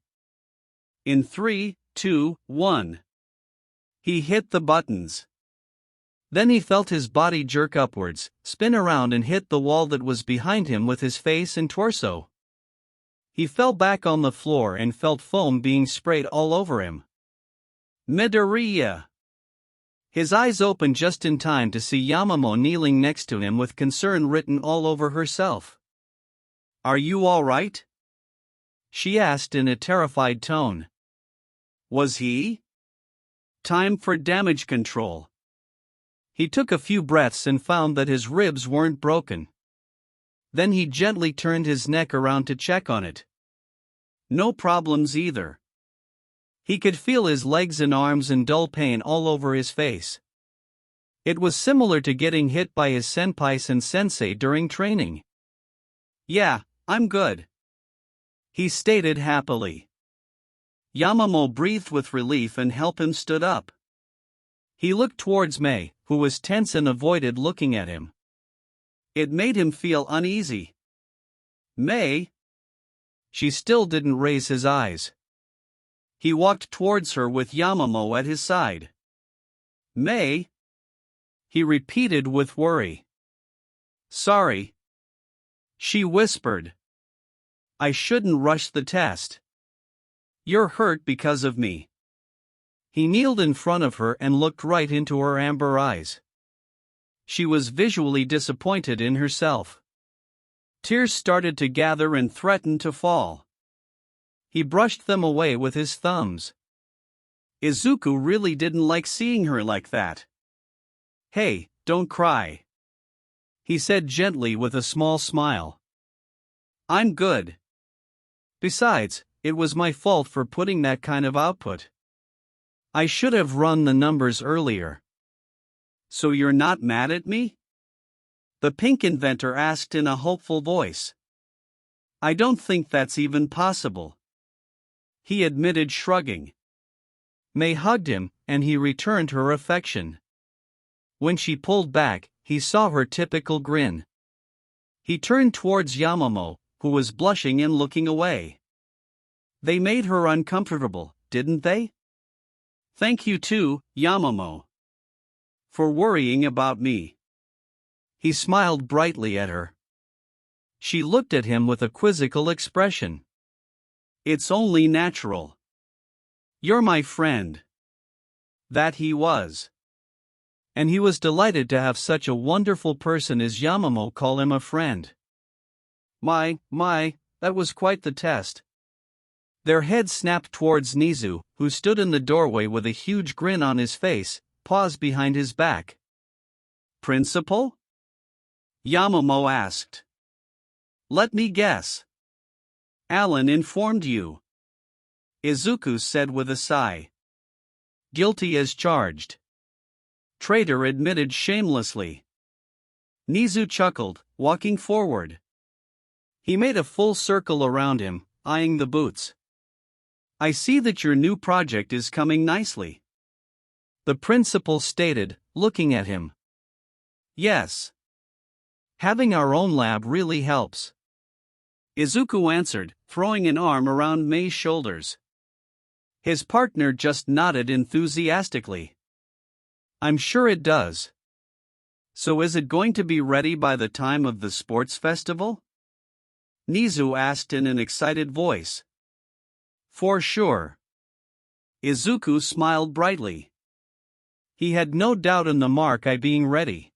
In 3, 2, 1. He hit the buttons. Then he felt his body jerk upwards, spin around and hit the wall that was behind him with his face and torso. He fell back on the floor and felt foam being sprayed all over him. Midoriya! His eyes opened just in time to see Yamamoto kneeling next to him with concern written all over herself. Are you all right? She asked in a terrified tone. Was he? Time for damage control. He took a few breaths and found that his ribs weren't broken. Then he gently turned his neck around to check on it. No problems either. He could feel his legs and arms and dull pain all over his face. It was similar to getting hit by his senpais and sensei during training. Yeah, I'm good. He stated happily. Yamamoto breathed with relief and helped him stood up. He looked towards May, who was tense and avoided looking at him. It made him feel uneasy. May? She still didn't raise his eyes. He walked towards her with Yamamoto at his side. May? He repeated with worry. Sorry. She whispered. I shouldn't rush the test. You're hurt because of me. He kneeled in front of her and looked right into her amber eyes. She was visually disappointed in herself. Tears started to gather and threatened to fall. He brushed them away with his thumbs. Izuku really didn't like seeing her like that. Hey, don't cry. He said gently with a small smile. I'm good. Besides, it was my fault for putting that kind of output. I should have run the numbers earlier. So you're not mad at me? The pink inventor asked in a hopeful voice. I don't think that's even possible. He admitted, shrugging. May hugged him, and he returned her affection. When she pulled back, he saw her typical grin. He turned towards Yamamoto, who was blushing and looking away. They made her uncomfortable, didn't they? Thank you too, Yamamoto. For worrying about me. He smiled brightly at her. She looked at him with a quizzical expression. It's only natural. You're my friend. That he was. And he was delighted to have such a wonderful person as Yamamoto call him a friend. My, that was quite the test. Their heads snapped towards Nizu, who stood in the doorway with a huge grin on his face, paws behind his back. Principal? Yamamoto asked. Let me guess. Alan informed you. Izuku said with a sigh. Guilty as charged. Traitor admitted shamelessly. Nizu chuckled, walking forward. He made a full circle around him, eyeing the boots. I see that your new project is coming nicely, the principal stated, looking at him. Yes. Having our own lab really helps, Izuku answered, throwing an arm around Mei's shoulders. His partner just nodded enthusiastically. I'm sure it does. So is it going to be ready by the time of the sports festival? Nizu asked in an excited voice. For sure. Izuku smiled brightly. He had no doubt in the Mark-I being ready.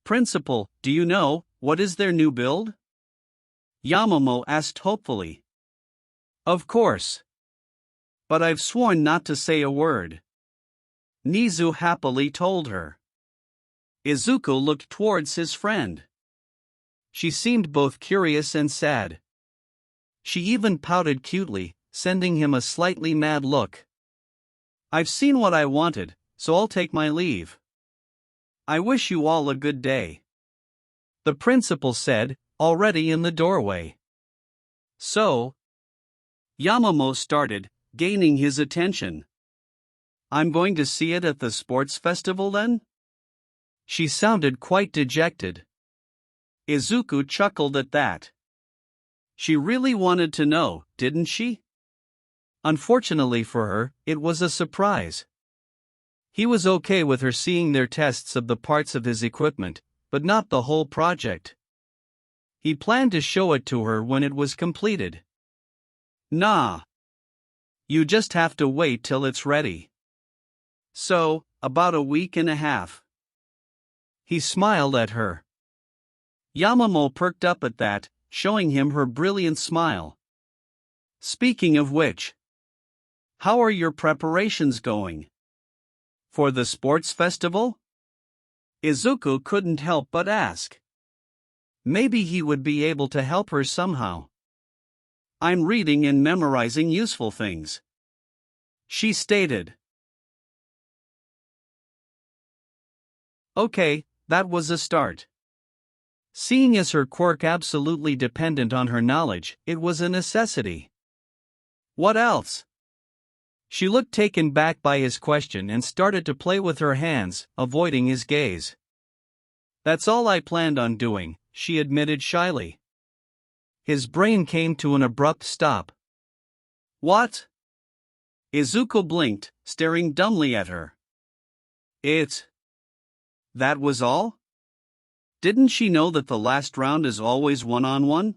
Principal, do you know, what is their new build? Yamamoto asked hopefully. Of course. But I've sworn not to say a word, Nizu happily told her. Izuku looked towards his friend. She seemed both curious and sad. She even pouted cutely, sending him a slightly mad look. I've seen what I wanted, so I'll take my leave. I wish you all a good day, the principal said, already in the doorway. So, Yamamoto started, gaining his attention. I'm going to see it at the sports festival then? She sounded quite dejected. Izuku chuckled at that. She really wanted to know, didn't she? Unfortunately for her, it was a surprise. He was okay with her seeing their tests of the parts of his equipment, but not the whole project. He planned to show it to her when it was completed. Nah. You just have to wait till it's ready. So, about a week and a half. He smiled at her. Yamamoto perked up at that, showing him her brilliant smile. Speaking of which, how are your preparations going? For the sports festival? Izuku couldn't help but ask. Maybe he would be able to help her somehow. I'm reading and memorizing useful things, she stated. Okay, that was a start. Seeing as her quirk absolutely dependent on her knowledge, it was a necessity. What else? She looked taken back by his question and started to play with her hands, avoiding his gaze. That's all I planned on doing, she admitted shyly. His brain came to an abrupt stop. What? Izuku blinked, staring dumbly at her. That was all? Didn't she know that the last round is always one-on-one?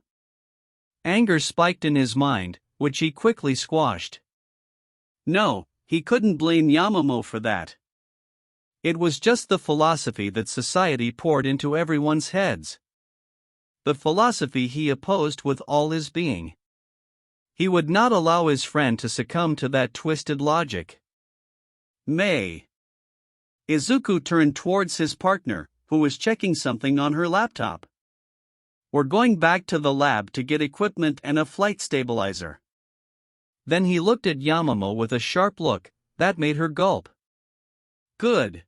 Anger spiked in his mind, which he quickly squashed. No, he couldn't blame Yamamoto for that. It was just the philosophy that society poured into everyone's heads. The philosophy he opposed with all his being. He would not allow his friend to succumb to that twisted logic. Mei. Izuku turned towards his partner, who was checking something on her laptop. We're going back to the lab to get equipment and a flight stabilizer. Then he looked at Yamamoto with a sharp look that made her gulp. Good.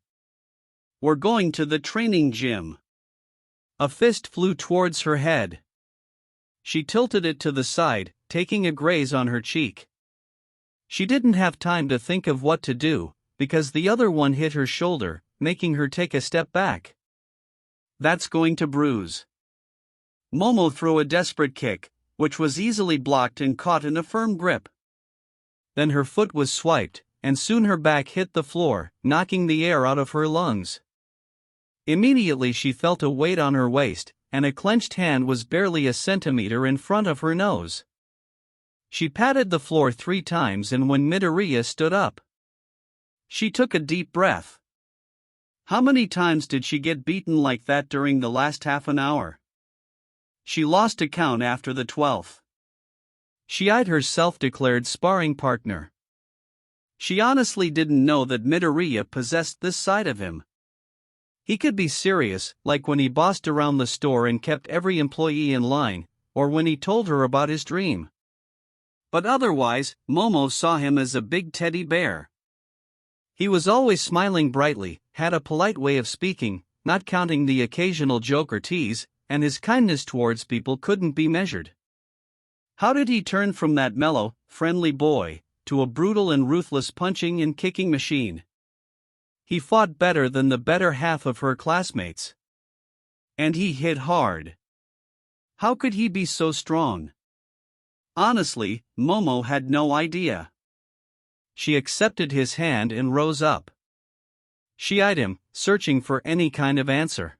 We're going to the training gym. A fist flew towards her head. She tilted it to the side, taking a graze on her cheek. She didn't have time to think of what to do, because the other one hit her shoulder, making her take a step back. That's going to bruise. Momo threw a desperate kick, which was easily blocked and caught in a firm grip. Then her foot was swiped, and soon her back hit the floor, knocking the air out of her lungs. Immediately she felt a weight on her waist, and a clenched hand was barely a centimeter in front of her nose. She patted the floor 3 times, and when Midoriya stood up, she took a deep breath. How many times did she get beaten like that during the last half an hour? She lost count after the 12th. She eyed her self-declared sparring partner. She honestly didn't know that Midoriya possessed this side of him. He could be serious, like when he bossed around the store and kept every employee in line, or when he told her about his dream. But otherwise, Momo saw him as a big teddy bear. He was always smiling brightly, had a polite way of speaking, not counting the occasional joke or tease, and his kindness towards people couldn't be measured. How did he turn from that mellow, friendly boy to a brutal and ruthless punching and kicking machine? He fought better than the better half of her classmates. And he hit hard. How could he be so strong? Honestly, Momo had no idea. She accepted his hand and rose up. She eyed him, searching for any kind of answer.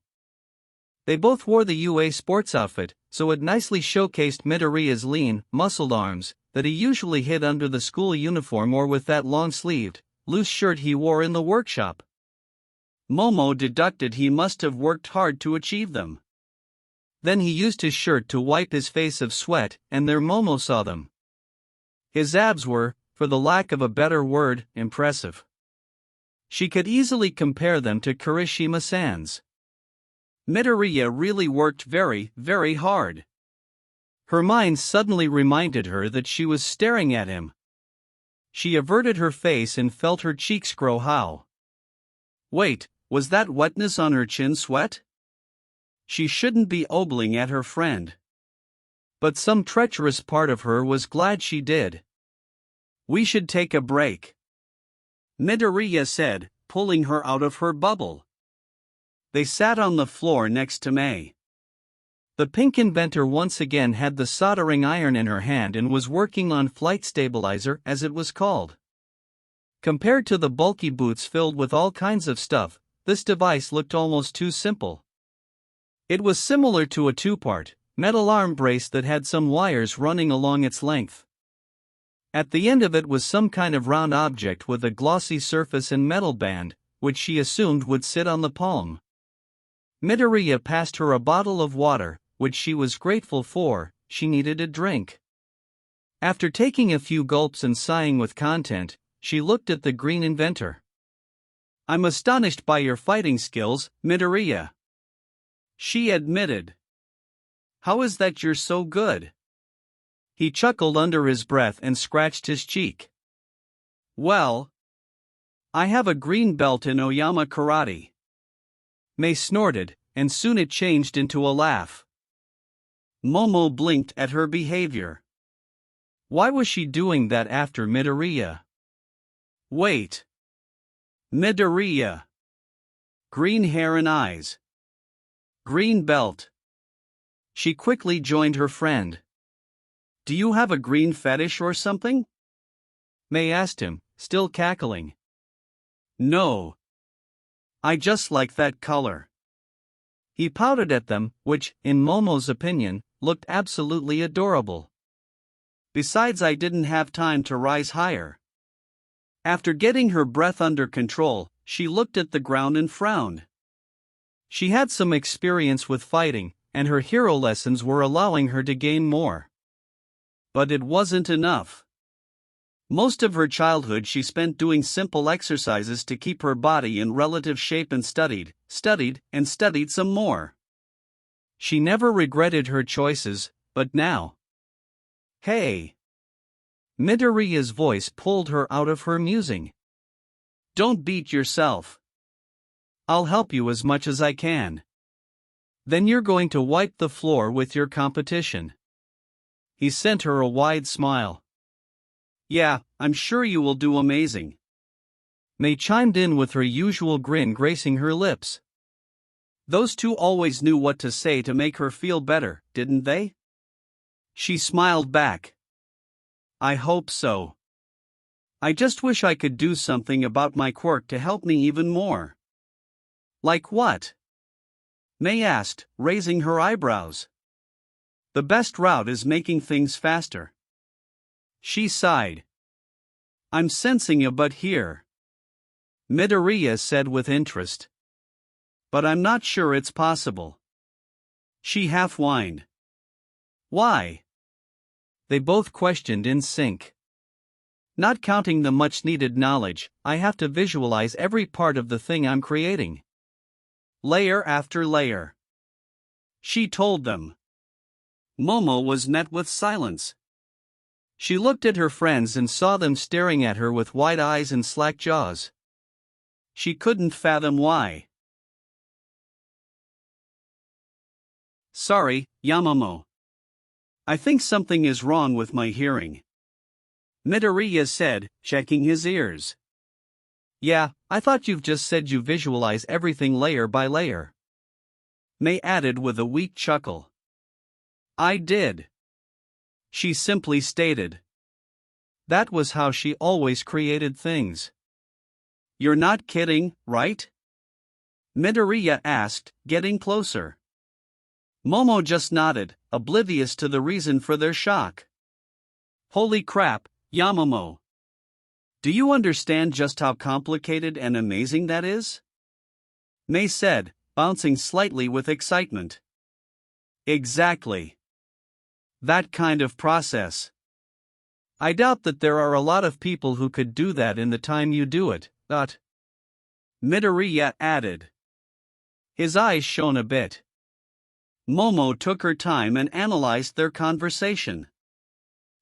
They both wore the UA sports outfit, so it nicely showcased Midoriya's lean, muscled arms, that he usually hid under the school uniform or with that long-sleeved, loose shirt he wore in the workshop. Momo deducted he must have worked hard to achieve them. Then he used his shirt to wipe his face of sweat, and there Momo saw them. His abs were, for the lack of a better word, impressive. She could easily compare them to Kirishima-san's. Midoriya really worked very, very hard. Her mind suddenly reminded her that she was staring at him. She averted her face and felt her cheeks grow hot. Wait, was that wetness on her chin sweat? She shouldn't be ogling at her friend. But some treacherous part of her was glad she did. We should take a break, Midoriya said, pulling her out of her bubble. They sat on the floor next to May. The pink inventor once again had the soldering iron in her hand and was working on flight stabilizer, as it was called. Compared to the bulky boots filled with all kinds of stuff, this device looked almost too simple. It was similar to a two-part, metal arm brace that had some wires running along its length. At the end of it was some kind of round object with a glossy surface and metal band, which she assumed would sit on the palm. Midoriya passed her a bottle of water, which she was grateful for. She needed a drink. After taking a few gulps and sighing with content, she looked at the green inventor. I'm astonished by your fighting skills, Midoriya, she admitted. How is that you're so good? He chuckled under his breath and scratched his cheek. Well, I have a green belt in Oyama Karate. May snorted, and soon it changed into a laugh. Momo blinked at her behavior. Why was she doing that after Midoriya? Wait. Midoriya. Green hair and eyes. Green belt. She quickly joined her friend. Do you have a green fetish or something? May asked him, still cackling. No. I just like that color. He pouted at them, which, in Momo's opinion, looked absolutely adorable. Besides, I didn't have time to rise higher. After getting her breath under control, she looked at the ground and frowned. She had some experience with fighting, and her hero lessons were allowing her to gain more. But it wasn't enough. Most of her childhood she spent doing simple exercises to keep her body in relative shape and studied some more. She never regretted her choices, but now. Hey! Midoriya's voice pulled her out of her musing. Don't beat yourself. I'll help you as much as I can. Then you're going to wipe the floor with your competition. He sent her a wide smile. Yeah, I'm sure you will do amazing. May chimed in with her usual grin gracing her lips. Those two always knew what to say to make her feel better, didn't they? She smiled back. I hope so. I just wish I could do something about my quirk to help me even more. Like what? May asked, raising her eyebrows. The best route is making things faster. She sighed. I'm sensing a but here, Midoriya said with interest. But I'm not sure it's possible. She half whined. Why? They both questioned in sync. Not counting the much-needed knowledge, I have to visualize every part of the thing I'm creating. Layer after layer. She told them. Momo was met with silence. She looked at her friends and saw them staring at her with wide eyes and slack jaws. She couldn't fathom why. Sorry, Yamamoto. I think something is wrong with my hearing, Midoriya said, checking his ears. Yeah, I thought you've just said you visualize everything layer by layer, May added with a weak chuckle. I did, she simply stated. That was how she always created things. You're not kidding, right? Midoriya asked, getting closer. Momo just nodded, oblivious to the reason for their shock. Holy crap, Yamamoto. Do you understand just how complicated and amazing that is? May said, bouncing slightly with excitement. Exactly. That kind of process. I doubt that there are a lot of people who could do that in the time you do it, Midoriya added. His eyes shone a bit. Momo took her time and analyzed their conversation.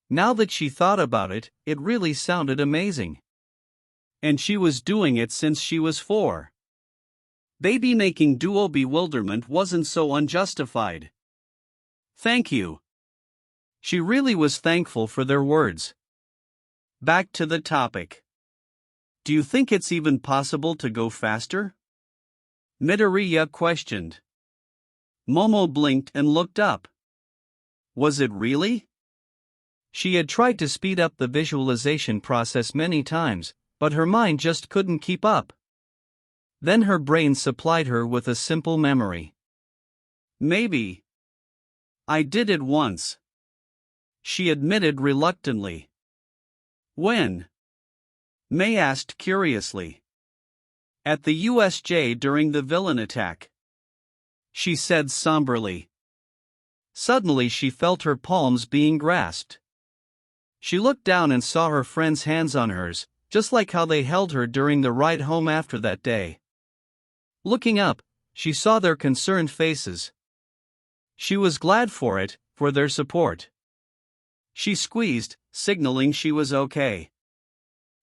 Now that she thought about it, it really sounded amazing. And she was doing it since she was 4. Baby-making duo bewilderment wasn't so unjustified. Thank you. She really was thankful for their words. Back to the topic. Do you think it's even possible to go faster? Midoriya questioned. Momo blinked and looked up. Was it really? She had tried to speed up the visualization process many times, but her mind just couldn't keep up. Then her brain supplied her with a simple memory. Maybe. I did it once, she admitted reluctantly. When? May asked curiously. At the USJ during the villain attack, she said somberly. Suddenly she felt her palms being grasped. She looked down and saw her friend's hands on hers, just like how they held her during the ride home after that day. Looking up, she saw their concerned faces. She was glad for it, for their support. She squeezed, signaling she was okay.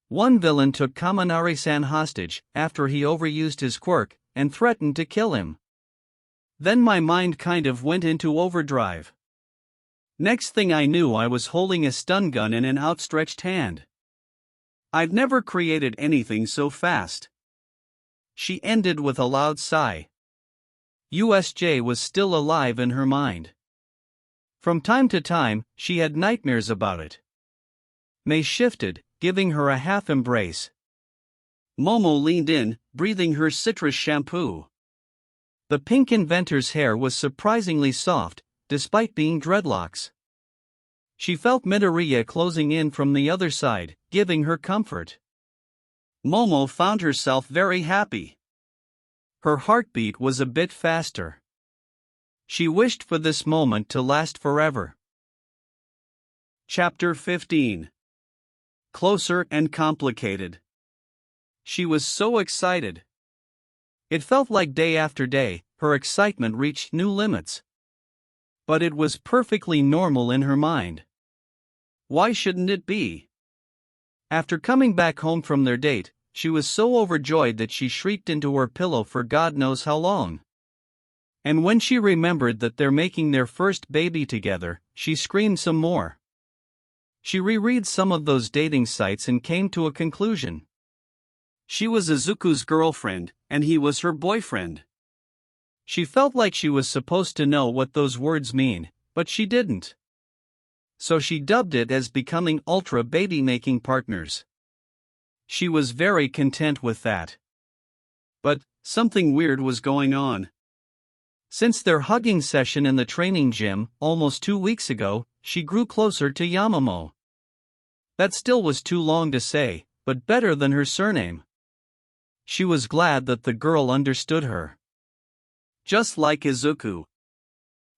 One villain took Kaminari-san hostage after he overused his quirk and threatened to kill him. Then my mind kind of went into overdrive. Next thing I knew, I was holding a stun gun in an outstretched hand. I've never created anything so fast. She ended with a loud sigh. USJ was still alive in her mind. From time to time, she had nightmares about it. May shifted, giving her a half embrace. Momo leaned in, breathing her citrus shampoo. The pink inventor's hair was surprisingly soft, despite being dreadlocks. She felt Midoriya closing in from the other side, giving her comfort. Momo found herself very happy. Her heartbeat was a bit faster. She wished for this moment to last forever. Chapter 15. Closer and complicated. She was so excited. It felt like day after day, her excitement reached new limits. But it was perfectly normal in her mind. Why shouldn't it be? After coming back home from their date, she was so overjoyed that she shrieked into her pillow for God knows how long. And when she remembered that they're making their first baby together, she screamed some more. She reread some of those dating sites and came to a conclusion. She was Izuku's girlfriend, and he was her boyfriend. She felt like she was supposed to know what those words mean, but she didn't. So she dubbed it as becoming ultra baby-making partners. She was very content with that. But something weird was going on. Since their hugging session in the training gym, almost 2 weeks ago, she grew closer to Yamamoto. That still was too long to say, but better than her surname. She was glad that the girl understood her. Just like Izuku.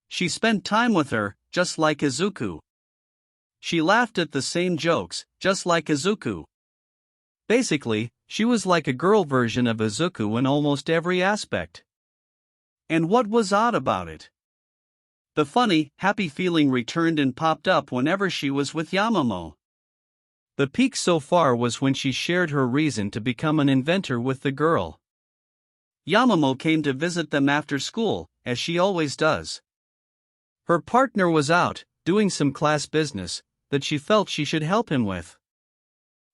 She spent time with her, just like Izuku. She laughed at the same jokes, just like Izuku. Basically, she was like a girl version of Izuku in almost every aspect. And what was odd about it? The funny, happy feeling returned and popped up whenever she was with Yamamoto. The peak so far was when she shared her reason to become an inventor with the girl. Yamamoto came to visit them after school, as she always does. Her partner was out, doing some class business, that she felt she should help him with.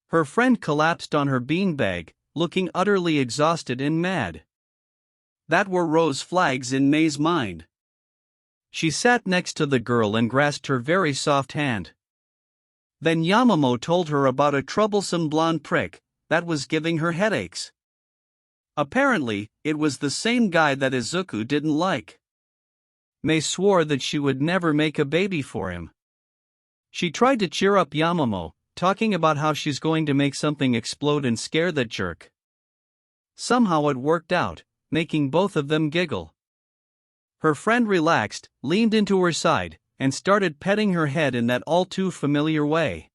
Her friend collapsed on her beanbag, looking utterly exhausted and mad. That were rose flags in May's mind. She sat next to the girl and grasped her very soft hand. Then Yamamoto told her about a troublesome blonde prick that was giving her headaches. Apparently, it was the same guy that Izuku didn't like. May swore that she would never make a baby for him. She tried to cheer up Yamamoto, talking about how she's going to make something explode and scare that jerk. Somehow it worked out, making both of them giggle. Her friend relaxed, leaned into her side, and started petting her head in that all-too-familiar way.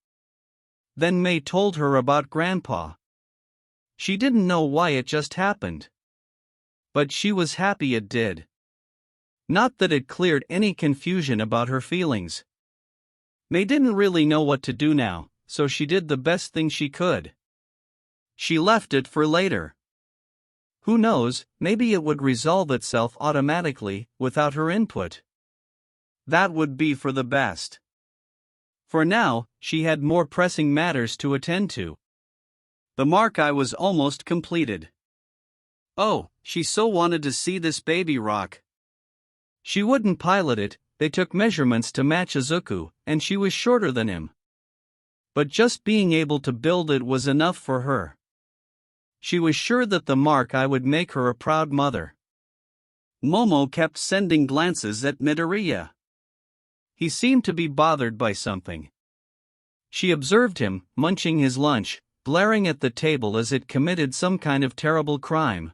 Then May told her about Grandpa. She didn't know why it just happened. But she was happy it did. Not that it cleared any confusion about her feelings. May didn't really know what to do now, so she did the best thing she could. She left it for later. Who knows, maybe it would resolve itself automatically, without her input. That would be for the best. For now, she had more pressing matters to attend to. The Mark-I was almost completed. Oh, she so wanted to see this baby rock. She wouldn't pilot it, they took measurements to match Izuku, and she was shorter than him. But just being able to build it was enough for her. She was sure that the Mark-I would make her a proud mother. Momo kept sending glances at Midoriya. He seemed to be bothered by something. She observed him, munching his lunch, glaring at the table as it committed some kind of terrible crime.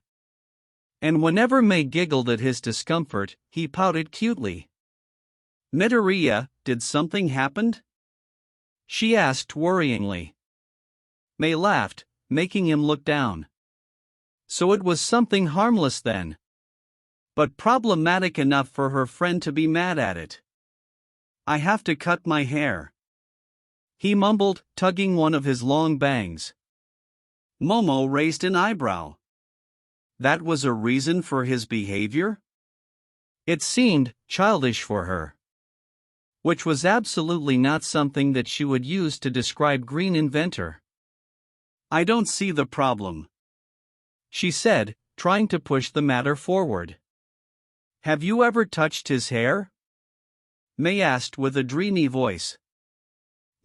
And whenever May giggled at his discomfort, he pouted cutely. Midoriya, did something happen? She asked worryingly. May laughed, making him look down. So it was something harmless then. But problematic enough for her friend to be mad at it. I have to cut my hair. He mumbled, tugging one of his long bangs. Momo raised an eyebrow. That was a reason for his behavior? It seemed childish for her. Which was absolutely not something that she would use to describe Green Inventor. I don't see the problem, she said, trying to push the matter forward. Have you ever touched his hair? May asked with a dreamy voice.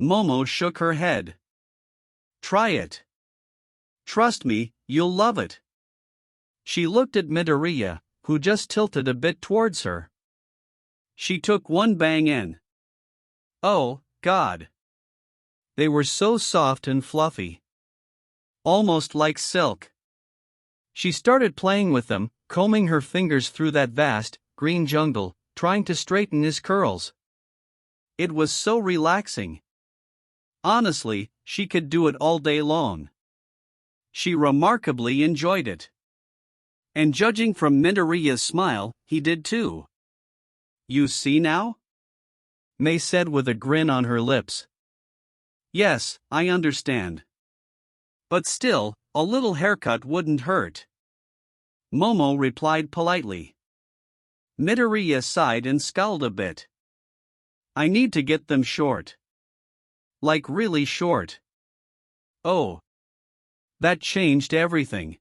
Momo shook her head. Try it. Trust me, you'll love it. She looked at Midoriya, who just tilted a bit towards her. She took one bang in. Oh, God. They were so soft and fluffy. Almost like silk. She started playing with them, combing her fingers through that vast, green jungle, trying to straighten his curls. It was so relaxing. Honestly, she could do it all day long. She remarkably enjoyed it. And judging from Midoriya's smile, he did too. You see now? May said with a grin on her lips. Yes, I understand. But still, a little haircut wouldn't hurt. Momo replied politely. Midoriya sighed and scowled a bit. I need to get them short. Like really short. Oh. That changed everything.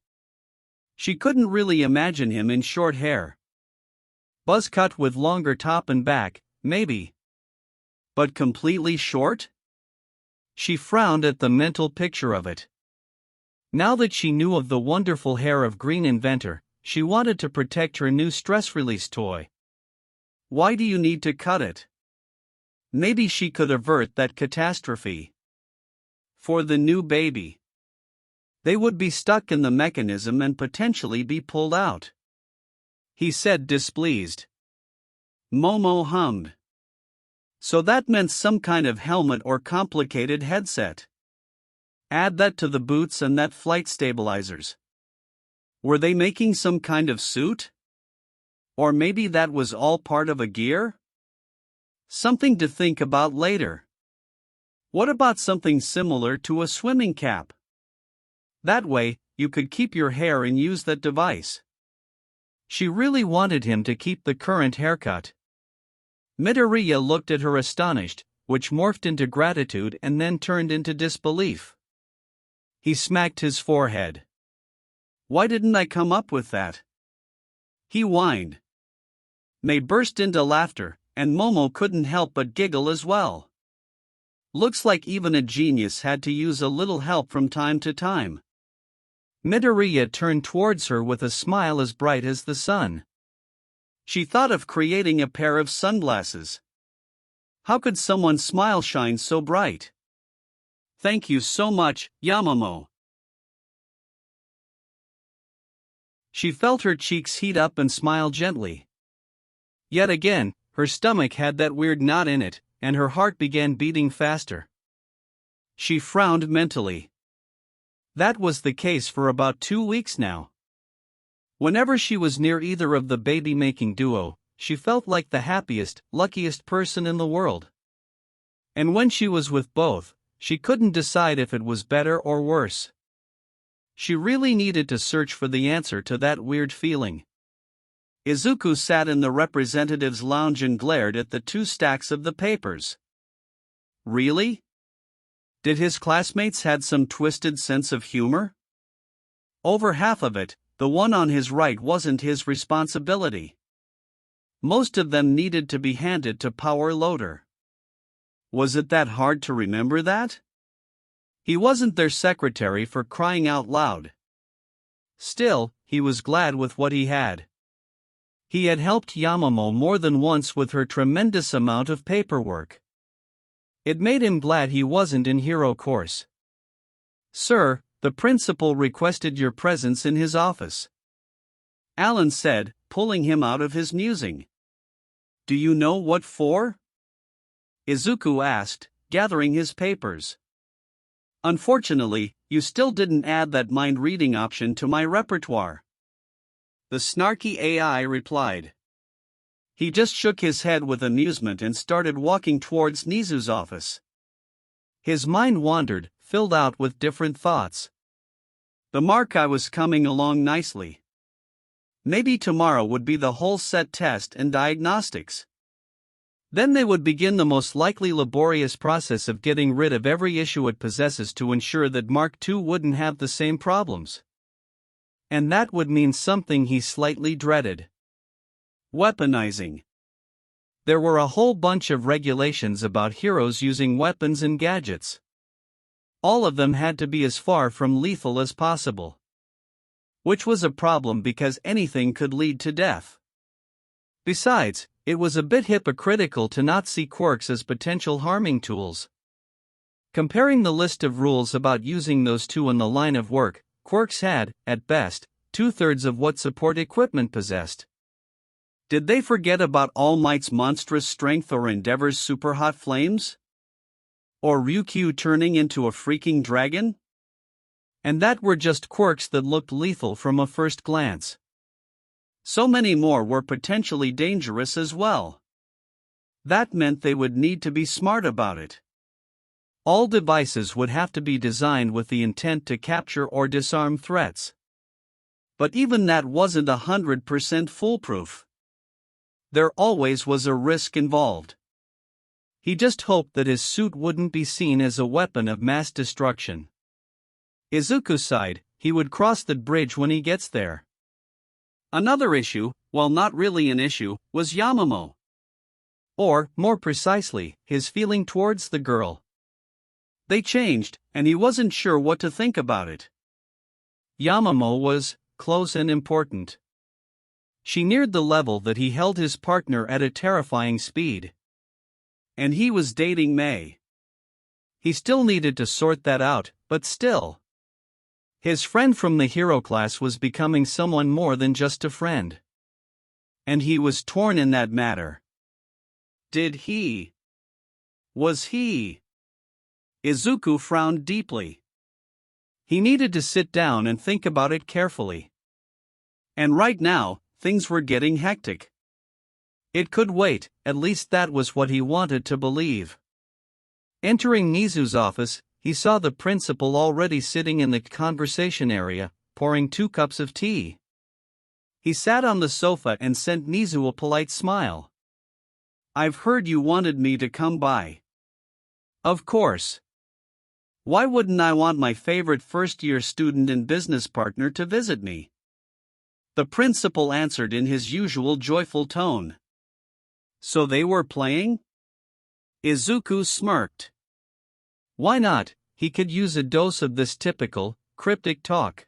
She couldn't really imagine him in short hair. Buzz cut with longer top and back, maybe. But completely short? She frowned at the mental picture of it. Now that she knew of the wonderful hair of Green Inventor, she wanted to protect her new stress release toy. Why do you need to cut it? Maybe she could avert that catastrophe. For the new baby. They would be stuck in the mechanism and potentially be pulled out. He said displeased. Momo hummed. So that meant some kind of helmet or complicated headset. Add that to the boots and that flight stabilizers. Were they making some kind of suit? Or maybe that was all part of a gear? Something to think about later. What about something similar to a swimming cap? That way, you could keep your hair and use that device. She really wanted him to keep the current haircut. Midoriya looked at her astonished, which morphed into gratitude and then turned into disbelief. He smacked his forehead. Why didn't I come up with that? He whined. May burst into laughter, and Momo couldn't help but giggle as well. Looks like even a genius had to use a little help from time to time. Midoriya turned towards her with a smile as bright as the sun. She thought of creating a pair of sunglasses. How could someone's smile shine so bright? Thank you so much, Yamamoto. She felt her cheeks heat up and smiled gently. Yet again, her stomach had that weird knot in it, and her heart began beating faster. She frowned mentally. That was the case for about 2 weeks now. Whenever she was near either of the baby-making duo, she felt like the happiest, luckiest person in the world. And when she was with both, she couldn't decide if it was better or worse. She really needed to search for the answer to that weird feeling. Izuku sat in the representative's lounge and glared at the 2 stacks of the papers. Really? Did his classmates had some twisted sense of humor? Over half of it, the one on his right wasn't his responsibility. Most of them needed to be handed to Power Loader. Was it that hard to remember that? He wasn't their secretary for crying out loud. Still, he was glad with what he had. He had helped Yamamoto more than once with her tremendous amount of paperwork. It made him glad he wasn't in hero course. Sir, the principal requested your presence in his office, Alan said, pulling him out of his musing. Do you know what for? Izuku asked, gathering his papers. Unfortunately, you still didn't add that mind-reading option to my repertoire. The snarky AI replied. He just shook his head with amusement and started walking towards Nizu's office. His mind wandered, filled out with different thoughts. The Markai was coming along nicely. Maybe tomorrow would be the whole set test and diagnostics. Then they would begin the most likely laborious process of getting rid of every issue it possesses to ensure that Mark II wouldn't have the same problems. And that would mean something he slightly dreaded. Weaponizing. There were a whole bunch of regulations about heroes using weapons and gadgets. All of them had to be as far from lethal as possible. Which was a problem because anything could lead to death. Besides, it was a bit hypocritical to not see quirks as potential harming tools. Comparing the list of rules about using those two in the line of work, quirks had, at best, 2/3 of what support equipment possessed. Did they forget about All Might's monstrous strength or Endeavor's super hot flames? Or Ryukyu turning into a freaking dragon? And that were just quirks that looked lethal from a first glance. So many more were potentially dangerous as well. That meant they would need to be smart about it. All devices would have to be designed with the intent to capture or disarm threats. But even that wasn't 100% foolproof. There always was a risk involved. He just hoped that his suit wouldn't be seen as a weapon of mass destruction. Izuku sighed, he would cross the bridge when he gets there. Another issue, while not really an issue, was Yamamoto. Or, more precisely, his feeling towards the girl. They changed, and he wasn't sure what to think about it. Yamamoto was close and important. She neared the level that he held his partner at a terrifying speed. And he was dating May. He still needed to sort that out, but still. His friend from the hero class was becoming someone more than just a friend. And he was torn in that matter. Was he? Izuku frowned deeply. He needed to sit down and think about it carefully. And right now, things were getting hectic. It could wait, at least that was what he wanted to believe. Entering Nizu's office, he saw the principal already sitting in the conversation area, pouring 2 cups of tea. He sat on the sofa and sent Nizu a polite smile. I've heard you wanted me to come by. Of course. Why wouldn't I want my favorite first-year student and business partner to visit me? The principal answered in his usual joyful tone. So they were playing? Izuku smirked. Why not? He could use a dose of this typical, cryptic talk.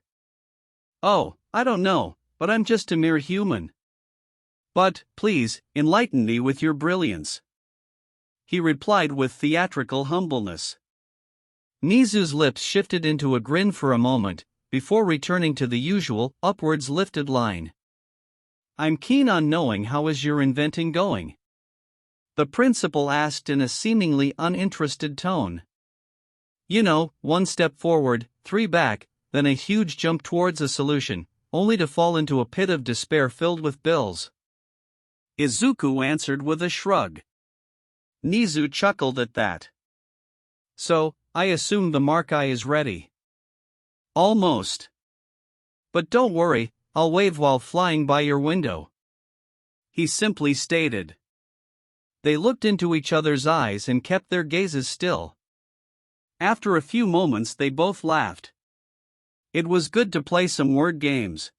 Oh, I don't know, but I'm just a mere human. But, please, enlighten me with your brilliance. He replied with theatrical humbleness. Nizu's lips shifted into a grin for a moment, before returning to the usual, upwards lifted line. I'm keen on knowing how is your inventing going? The principal asked in a seemingly uninterested tone. You know, 1 step forward, 3 back, then a huge jump towards a solution, only to fall into a pit of despair filled with bills. Izuku answered with a shrug. Nizu chuckled at that. So, I assume the Markai is ready. Almost. But don't worry, I'll wave while flying by your window. He simply stated. They looked into each other's eyes and kept their gazes still. After a few moments they both laughed. It was good to play some word games.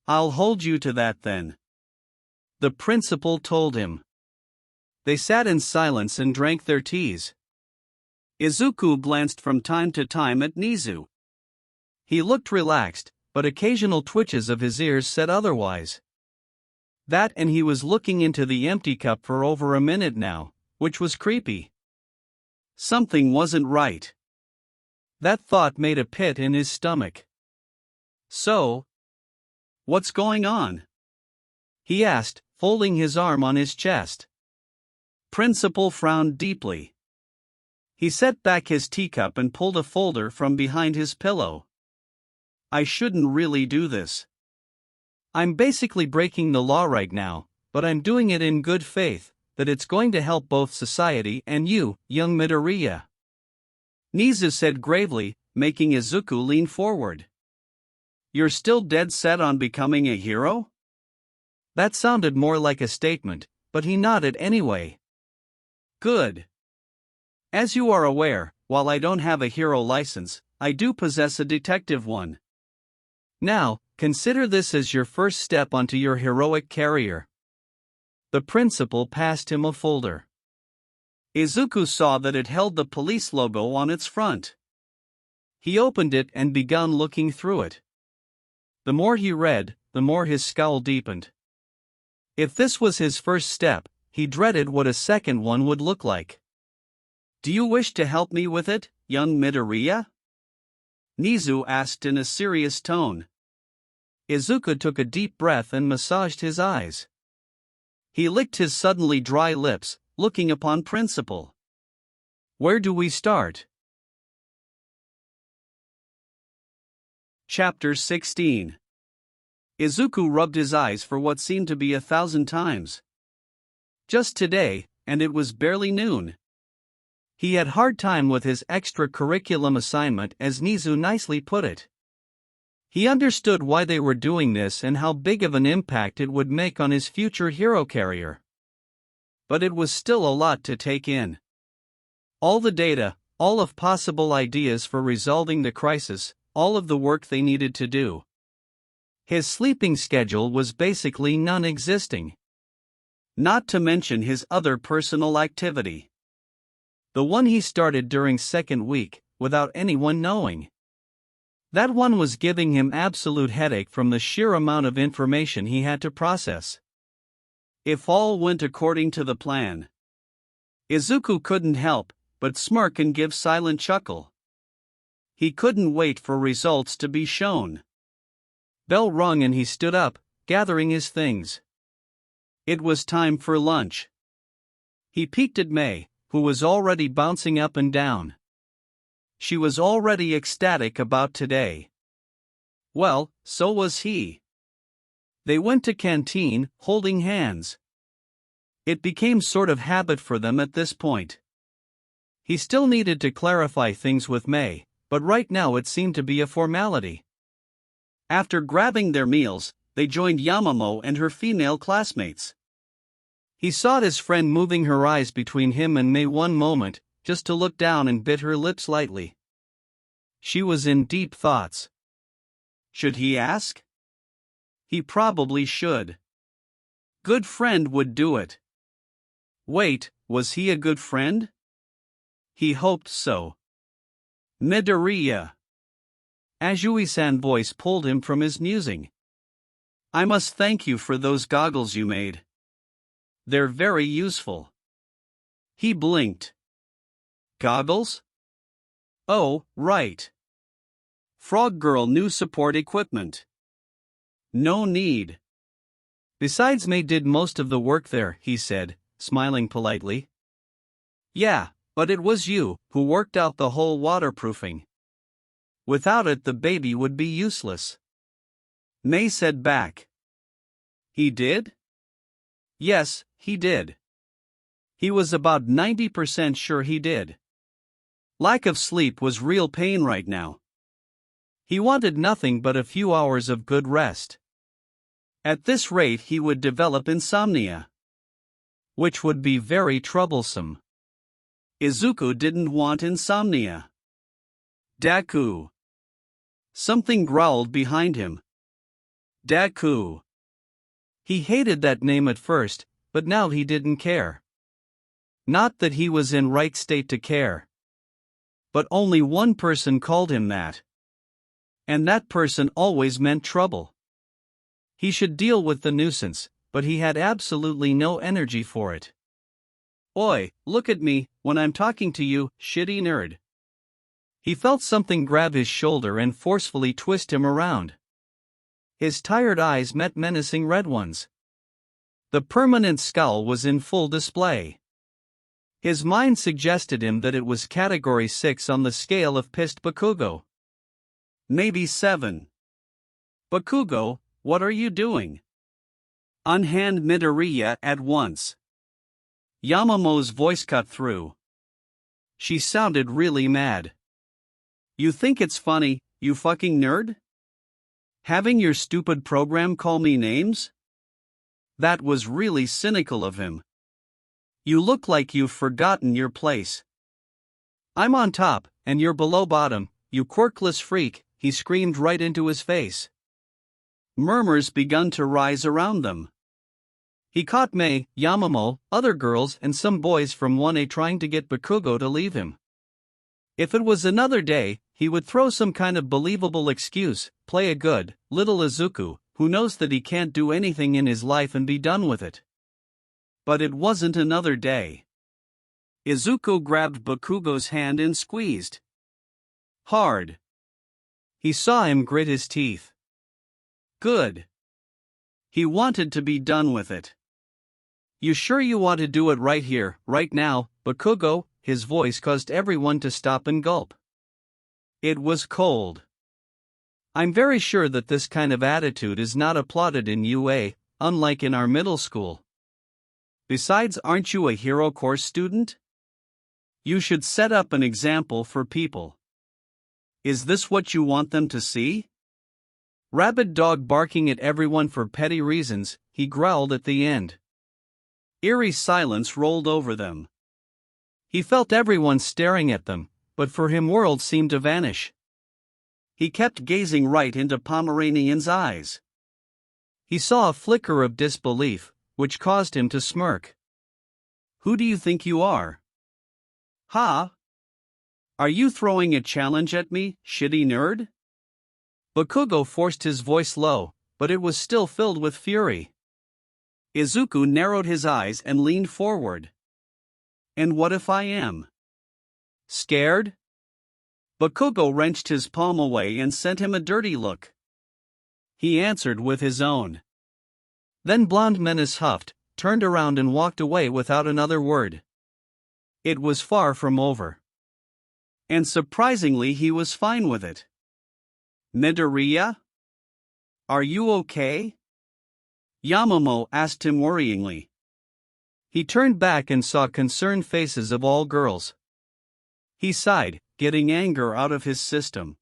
I'll hold you to that then. The principal told him. They sat in silence and drank their teas. Izuku glanced from time to time at Nizu. He looked relaxed, but occasional twitches of his ears said otherwise. That and he was looking into the empty cup for over a minute now, which was creepy. Something wasn't right. That thought made a pit in his stomach. So, what's going on? He asked, folding his arm on his chest. Principal frowned deeply. He set back his teacup and pulled a folder from behind his pillow. I shouldn't really do this. I'm basically breaking the law right now, but I'm doing it in good faith, that it's going to help both society and you, young Midoriya. Nizu said gravely, making Izuku lean forward. You're still dead set on becoming a hero? That sounded more like a statement, but he nodded anyway. Good. As you are aware, while I don't have a hero license, I do possess a detective one. Now, consider this as your first step onto your heroic career. The principal passed him a folder. Izuku saw that it held the police logo on its front. He opened it and began looking through it. The more he read, the more his scowl deepened. If this was his first step, he dreaded what a second one would look like. Do you wish to help me with it, young Midoriya? Nizu asked in a serious tone. Izuku took a deep breath and massaged his eyes. He licked his suddenly dry lips, looking upon Principal. Where do we start? Chapter 16. Izuku rubbed his eyes for what seemed to be 1,000 times. Just today, and it was barely noon. He had hard time with his extracurriculum assignment, as Nizu nicely put it. He understood why they were doing this and how big of an impact it would make on his future hero career. But it was still a lot to take in. All the data, all of possible ideas for resolving the crisis, all of the work they needed to do. His sleeping schedule was basically non-existing. Not to mention his other personal activity. The one he started during second week, without anyone knowing. That one was giving him absolute headache from the sheer amount of information he had to process. If all went according to the plan. Izuku couldn't help but smirk and give silent chuckle. He couldn't wait for results to be shown. Bell rung and he stood up, gathering his things. It was time for lunch. He peeked at May, who was already bouncing up and down. She was already ecstatic about today. Well, so was he. They went to canteen, holding hands. It became sort of habit for them at this point. He still needed to clarify things with May, but right now it seemed to be a formality. After grabbing their meals, they joined Yamamo and her female classmates. He saw his friend moving her eyes between him and May one moment, just to look down and bit her lips lightly. She was in deep thoughts. Should he ask? He probably should. Good friend would do it. Wait, was he a good friend? He hoped so. Midoriya. Azui-san voice pulled him from his musing. I must thank you for those goggles you made. They're very useful. He blinked. Goggles? Oh, right. Frog Girl new support equipment. No need. Besides, May did most of the work there, he said, smiling politely. Yeah, but it was you who worked out the whole waterproofing. Without it, the baby would be useless. May said back. He did? Yes, he did. He was about 90% sure he did. Lack of sleep was real pain right now. He wanted nothing but a few hours of good rest. At this rate, he would develop insomnia, which would be very troublesome. Izuku didn't want insomnia. Deku. Something growled behind him. Deku. He hated that name at first, but now he didn't care. Not that he was in right state to care. But only one person called him that. And that person always meant trouble. He should deal with the nuisance, but he had absolutely no energy for it. Oi, look at me, when I'm talking to you, shitty nerd. He felt something grab his shoulder and forcefully twist him around. His tired eyes met menacing red ones. The permanent scowl was in full display. His mind suggested him that it was category 6 on the scale of pissed Bakugo. Maybe 7. Bakugo, what are you doing? Unhand Midoriya at once. Yamamo's voice cut through. She sounded really mad. You think it's funny, you fucking nerd? Having your stupid program call me names? That was really cynical of him. You look like you've forgotten your place. I'm on top, and you're below bottom, you quirkless freak, he screamed right into his face. Murmurs begun to rise around them. He caught May, Yamamo, other girls and some boys from 1A trying to get Bakugo to leave him. If it was another day, he would throw some kind of believable excuse, play a good, little Izuku, who knows that he can't do anything in his life and be done with it. But it wasn't another day. Izuku grabbed Bakugo's hand and squeezed hard. He saw him grit his teeth. Good. He wanted to be done with it. You sure you want to do it right here, right now, Bakugo? His voice caused everyone to stop and gulp. It was cold. I'm very sure that this kind of attitude is not applauded in UA, unlike in our middle school. Besides, aren't you a hero course student? You should set up an example for people. Is this what you want them to see? Rabid dog barking at everyone for petty reasons, he growled at the end. Eerie silence rolled over them. He felt everyone staring at them, but for him worlds seemed to vanish. He kept gazing right into Pomeranian's eyes. He saw a flicker of disbelief, which caused him to smirk. Who do you think you are? Ha? Are you throwing a challenge at me, shitty nerd? Bakugo forced his voice low, but it was still filled with fury. Izuku narrowed his eyes and leaned forward. And what if I am? Scared? Bakugo wrenched his palm away and sent him a dirty look. He answered with his own. Then Blonde Menace huffed, turned around and walked away without another word. It was far from over. And surprisingly he was fine with it. Midoriya? Are you okay? Yamamo asked him worryingly. He turned back and saw concerned faces of all girls. He sighed, getting anger out of his system.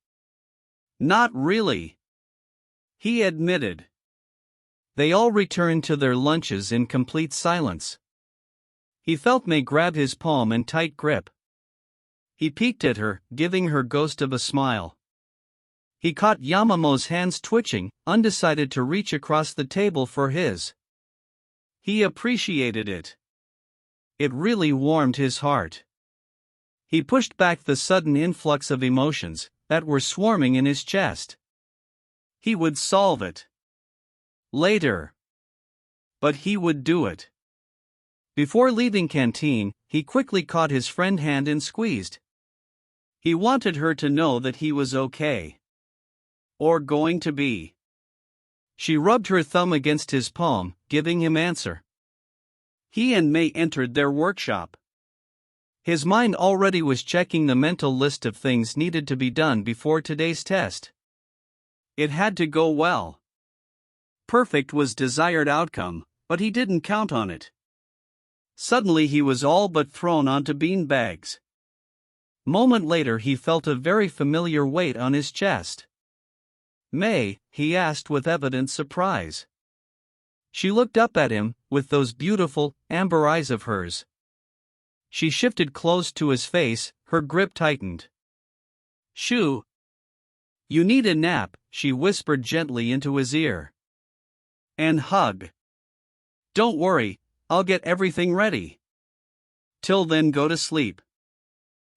Not really, he admitted. They all returned to their lunches in complete silence. He felt May grab his palm in tight grip. He peeked at her, giving her ghost of a smile. He caught Yamamo's hands twitching, undecided to reach across the table for his. He appreciated it. It really warmed his heart. He pushed back the sudden influx of emotions that were swarming in his chest. He would solve it. Later. But he would do it. Before leaving canteen, he quickly caught his friend's hand and squeezed. He wanted her to know that he was okay. Or going to be. She rubbed her thumb against his palm, giving him answer. He and May entered their workshop. His mind already was checking the mental list of things needed to be done before today's test. It had to go well. Perfect was desired outcome, but he didn't count on it. Suddenly he was all but thrown onto bean bags. Moment later he felt a very familiar weight on his chest. May, he asked with evident surprise. She looked up at him, with those beautiful, amber eyes of hers. She shifted close to his face, her grip tightened. Shoo! You need a nap, she whispered gently into his ear. And hug. Don't worry, I'll get everything ready. Till then go to sleep.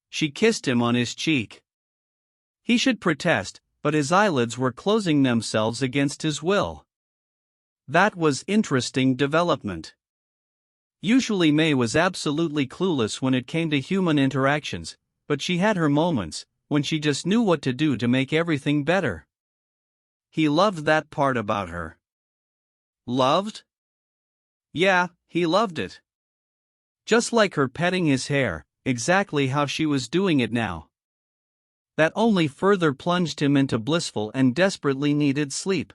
She kissed him on his cheek. He should protest, but his eyelids were closing themselves against his will. That was interesting development. Usually May was absolutely clueless when it came to human interactions, but she had her moments, when she just knew what to do to make everything better. He loved that part about her. Loved? Yeah, he loved it. Just like her petting his hair, exactly how she was doing it now. That only further plunged him into blissful and desperately needed sleep.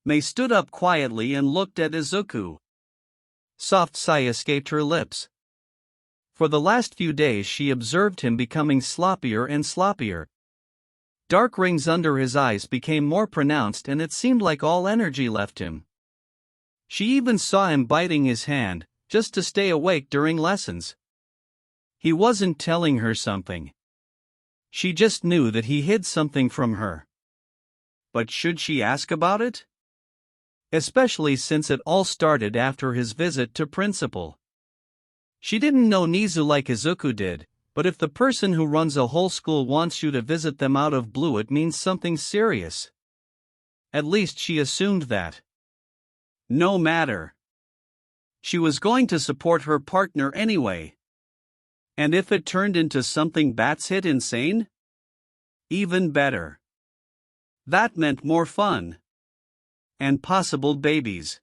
May stood up quietly and looked at Izuku. Soft sigh escaped her lips. For the last few days she observed him becoming sloppier and sloppier. Dark rings under his eyes became more pronounced and it seemed like all energy left him. She even saw him biting his hand, just to stay awake during lessons. He wasn't telling her something. She just knew that he hid something from her. But should she ask about it? Especially since it all started after his visit to Principal. She didn't know Nizu like Izuku did, but if the person who runs a whole school wants you to visit them out of blue, it means something serious. At least she assumed that. No matter. She was going to support her partner anyway. And if it turned into something batshit insane? Even better. That meant more fun. And possible babies.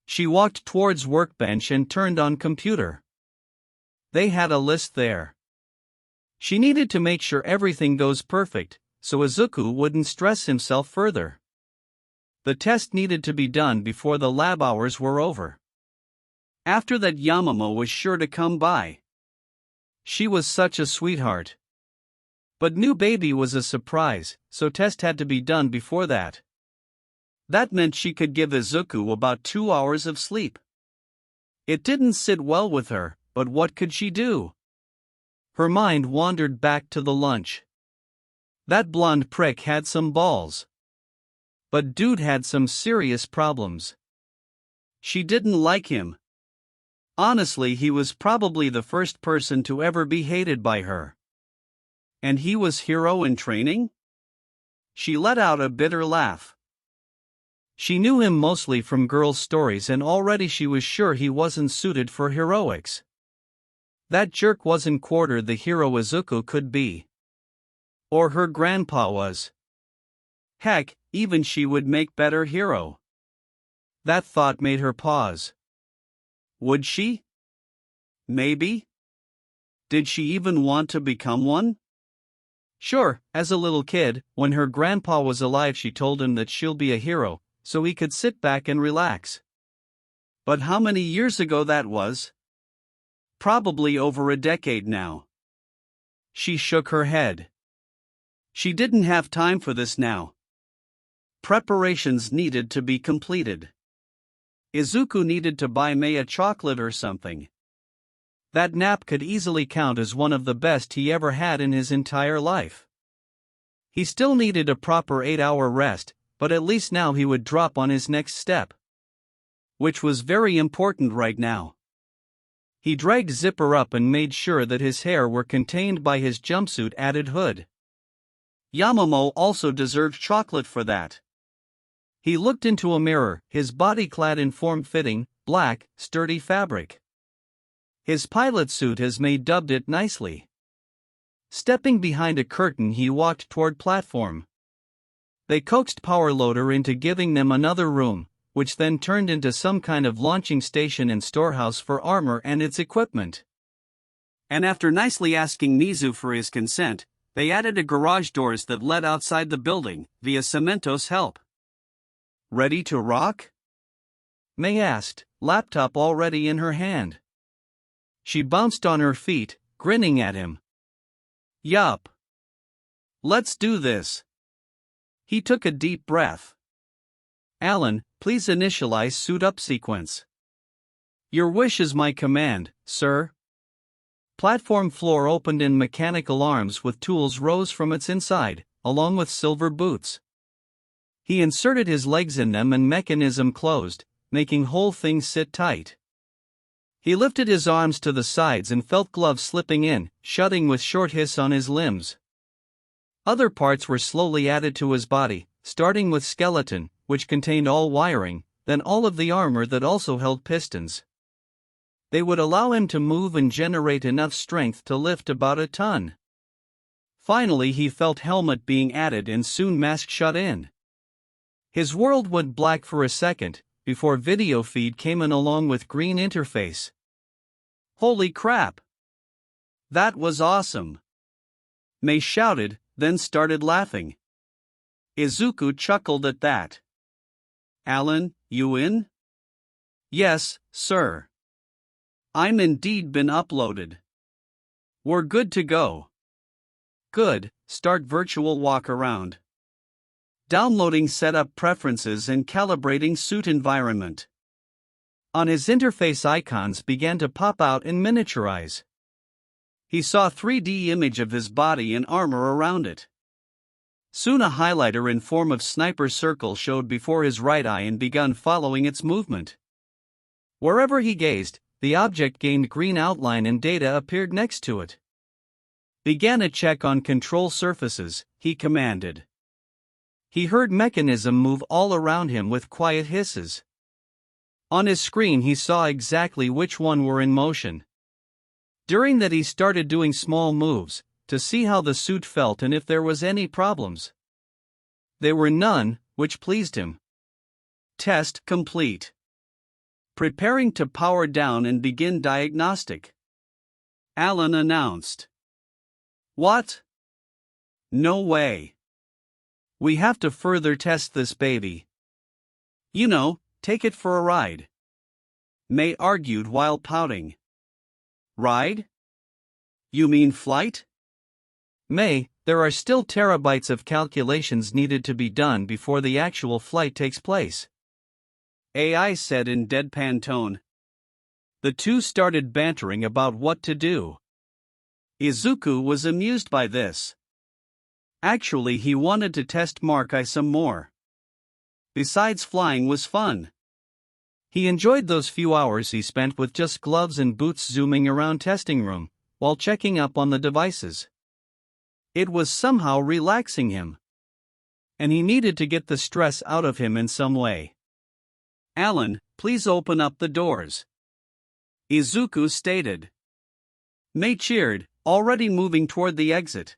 She walked towards workbench and turned on computer. They had a list there. She needed to make sure everything goes perfect, so Izuku wouldn't stress himself further. The test needed to be done before the lab hours were over. After that, Yamamoto was sure to come by. She was such a sweetheart. But new baby was a surprise, so test had to be done before that. That meant she could give Izuku about 2 hours of sleep. It didn't sit well with her, but what could she do? Her mind wandered back to the lunch. That blonde prick had some balls. But dude had some serious problems. She didn't like him. Honestly, he was probably the first person to ever be hated by her. And he was hero in training? She let out a bitter laugh. She knew him mostly from girls' stories and already she was sure he wasn't suited for heroics. That jerk wasn't quarter the hero Izuku could be. Or her grandpa was. Heck, even she would make better hero. That thought made her pause. Would she? Maybe? Did she even want to become one? Sure, as a little kid, when her grandpa was alive she told him that she'll be a hero, so he could sit back and relax. But how many years ago that was? Probably over a decade now. She shook her head. She didn't have time for this now. Preparations needed to be completed. Izuku needed to buy Mei a chocolate or something. That nap could easily count as one of the best he ever had in his entire life. He still needed a proper 8-hour rest, but at least now he would drop on his next step, which was very important right now. He dragged Zipper up and made sure that his hair were contained by his jumpsuit added hood. Yamamoto also deserved chocolate for that. He looked into a mirror, his body clad in form-fitting, black, sturdy fabric. His pilot suit as Mei dubbed it nicely. Stepping behind a curtain, he walked toward platform. They coaxed Power Loader into giving them another room, which then turned into some kind of launching station and storehouse for armor and its equipment. And after nicely asking Nizu for his consent, they added a garage doors that led outside the building, via Cemento's help. Ready to rock? Mei asked, laptop already in her hand. She bounced on her feet, grinning at him. Yup. Let's do this. He took a deep breath. Alan, please initialize suit up sequence. Your wish is my command, sir. Platform floor opened and mechanical arms with tools rose from its inside, along with silver boots. He inserted his legs in them and mechanism closed, making whole thing sit tight. He lifted his arms to the sides and felt gloves slipping in, shutting with short hiss on his limbs. Other parts were slowly added to his body, starting with skeleton, which contained all wiring, then all of the armor that also held pistons. They would allow him to move and generate enough strength to lift about a ton. Finally he felt helmet being added and soon mask shut in. His world went black for a second, before video feed came in along with green interface. Holy crap! That was awesome! Mei shouted, then started laughing. Izuku chuckled at that. Alan, you in? Yes, sir. I'm indeed been uploaded. We're good to go. Good, start virtual walk around. Downloading setup preferences and calibrating suit environment. On his interface icons began to pop out and miniaturize. He saw a 3D image of his body and armor around it. Soon a highlighter in form of sniper circle showed before his right eye and began following its movement. Wherever he gazed, the object gained green outline and data appeared next to it. Began a check on control surfaces, he commanded. He heard mechanism move all around him with quiet hisses. On his screen he saw exactly which one were in motion. During that he started doing small moves, to see how the suit felt and if there was any problems. There were none, which pleased him. Test complete. Preparing to power down and begin diagnostic. Alan announced. What? No way. We have to further test this baby. You know, take it for a ride. Mei argued while pouting. Ride? You mean flight? Mei, there are still terabytes of calculations needed to be done before the actual flight takes place. AI said in deadpan tone. The two started bantering about what to do. Izuku was amused by this. Actually, he wanted to test Mark I some more. Besides, flying was fun. He enjoyed those few hours he spent with just gloves and boots zooming around testing room, while checking up on the devices. It was somehow relaxing him. And he needed to get the stress out of him in some way. Alan, please open up the doors. Izuku stated. Mei cheered, already moving toward the exit.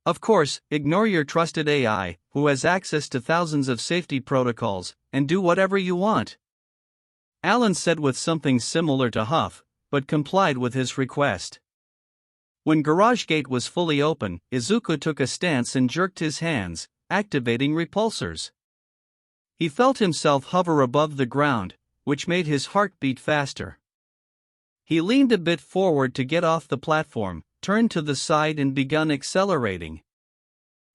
Of course, ignore your trusted AI, who has access to thousands of safety protocols, and do whatever you want. Alan said with something similar to Huff, but complied with his request. When garage gate was fully open, Izuku took a stance and jerked his hands, activating repulsors. He felt himself hover above the ground, which made his heart beat faster. He leaned a bit forward to get off the platform, turned to the side and begun accelerating.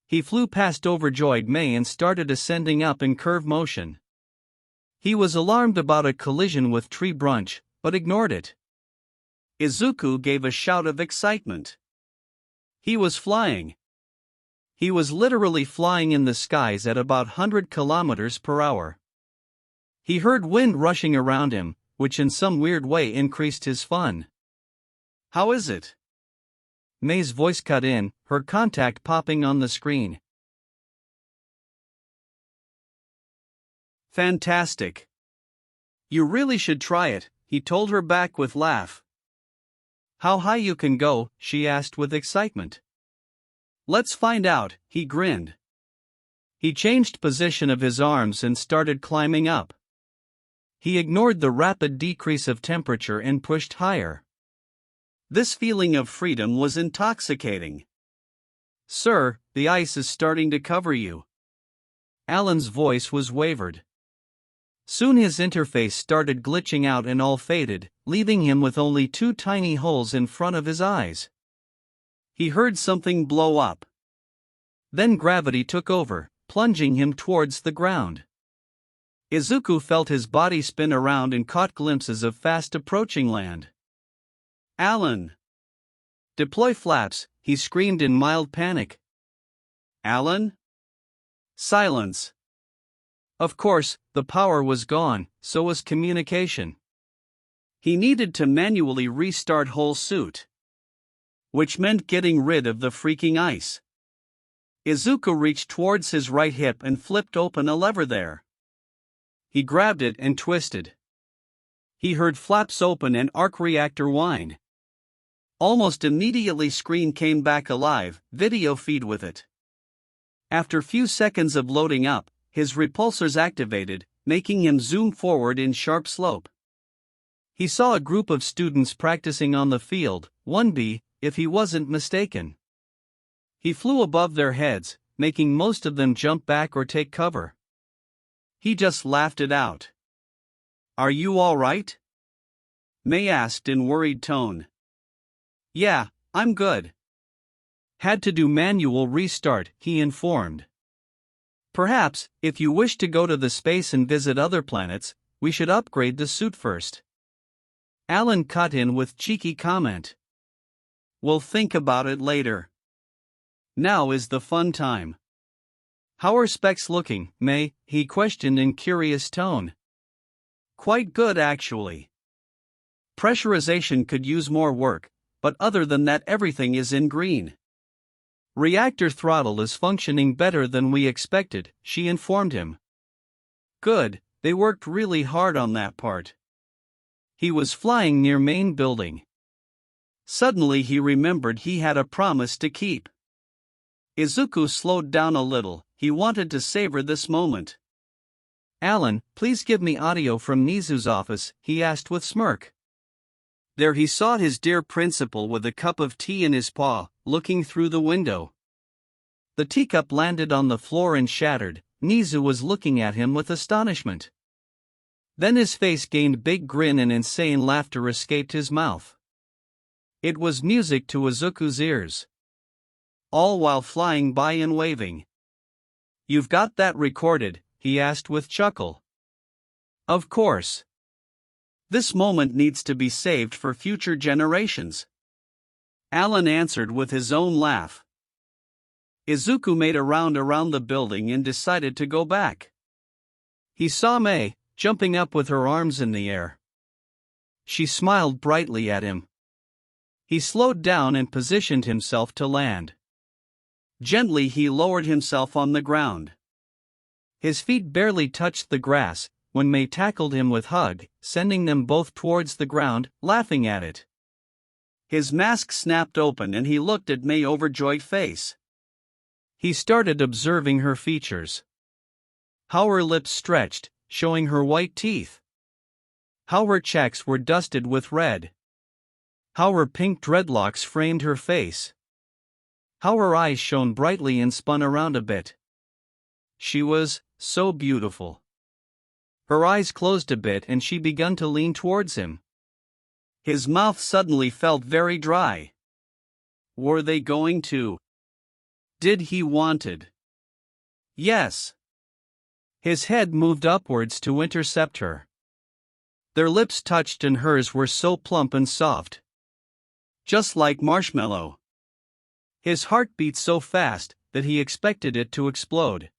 He flew past overjoyed Mei and started ascending up in curve motion. He was alarmed about a collision with tree branch, but ignored it. Izuku gave a shout of excitement. He was flying. He was literally flying in the skies at about 100 kilometers per hour. He heard wind rushing around him, which in some weird way increased his fun. "How is it?" Mei's voice cut in, her contact popping on the screen. "Fantastic. You really should try it," he told her back with laugh. "How high you can go?" she asked with excitement. "Let's find out," he grinned. He changed position of his arms and started climbing up. He ignored the rapid decrease of temperature and pushed higher. This feeling of freedom was intoxicating. "Sir, the ice is starting to cover you." Alan's voice was wavered. Soon his interface started glitching out and all faded, leaving him with only 2 tiny holes in front of his eyes. He heard something blow up. Then gravity took over, plunging him towards the ground. Izuku felt his body spin around and caught glimpses of fast approaching land. "Alan! Deploy flaps," he screamed in mild panic. "Alan?" Silence. Of course, the power was gone, so was communication. He needed to manually restart whole suit. Which meant getting rid of the freaking ice. Izuku reached towards his right hip and flipped open a lever there. He grabbed it and twisted. He heard flaps open and arc reactor whine. Almost immediately screen came back alive, video feed with it. After few seconds of loading up, his repulsors activated, making him zoom forward in sharp slope. He saw a group of students practicing on the field, 1B, if he wasn't mistaken. He flew above their heads, making most of them jump back or take cover. He just laughed it out. "Are you all right?" Mei asked in worried tone. "Yeah, I'm good. Had to do manual restart," he informed. "Perhaps, if you wish to go to the space and visit other planets, we should upgrade the suit first." Alan cut in with cheeky comment. "We'll think about it later. Now is the fun time." "How are specs looking, Mei?" he questioned in curious tone. "Quite good actually. Pressurization could use more work, but other than that everything is in green. Reactor throttle is functioning better than we expected," she informed him. "Good, they worked really hard on that part." He was flying near main building. Suddenly he remembered he had a promise to keep. Izuku slowed down a little, he wanted to savor this moment. "Alan, please give me audio from Nizu's office," he asked with smirk. There he saw his dear principal with a cup of tea in his paw, looking through the window. The teacup landed on the floor and shattered. Nizu was looking at him with astonishment. Then his face gained big grin and insane laughter escaped his mouth. It was music to Izuku's ears. All while flying by and waving. "You've got that recorded?" he asked with chuckle. "Of course. This moment needs to be saved for future generations." Alan answered with his own laugh. Izuku made a round around the building and decided to go back. He saw Mei, jumping up with her arms in the air. She smiled brightly at him. He slowed down and positioned himself to land. Gently he lowered himself on the ground. His feet barely touched the grass when Mei tackled him with hug, sending them both towards the ground, laughing at it. His mask snapped open and he looked at Mei's overjoyed face. He started observing her features. How her lips stretched, showing her white teeth. How her cheeks were dusted with red. How her pink dreadlocks framed her face. How her eyes shone brightly and spun around a bit. She was so beautiful. Her eyes closed a bit and she began to lean towards him. His mouth suddenly felt very dry. Were they going to? Did he wanted? Yes. His head moved upwards to intercept her. Their lips touched and hers were so plump and soft. Just like marshmallow. His heart beat so fast that he expected it to explode.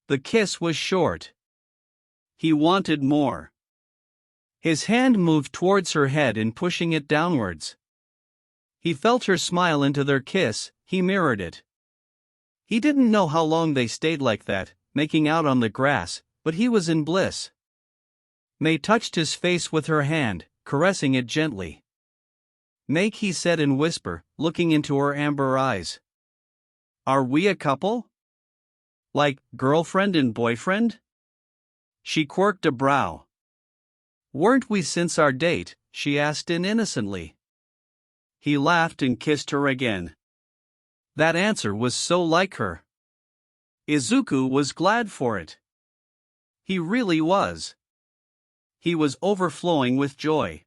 The kiss was short. He wanted more. His hand moved towards her head and pushing it downwards. He felt her smile into their kiss, he mirrored it. He didn't know how long they stayed like that, making out on the grass, but he was in bliss. May touched his face with her hand, caressing it gently. "Make," he said in whisper, looking into her amber eyes. "Are we a couple? Like girlfriend and boyfriend?" She quirked a brow. "Weren't we since our date?" she asked innocently. He laughed and kissed her again. That answer was so like her. Izuku was glad for it. He really was. He was overflowing with joy.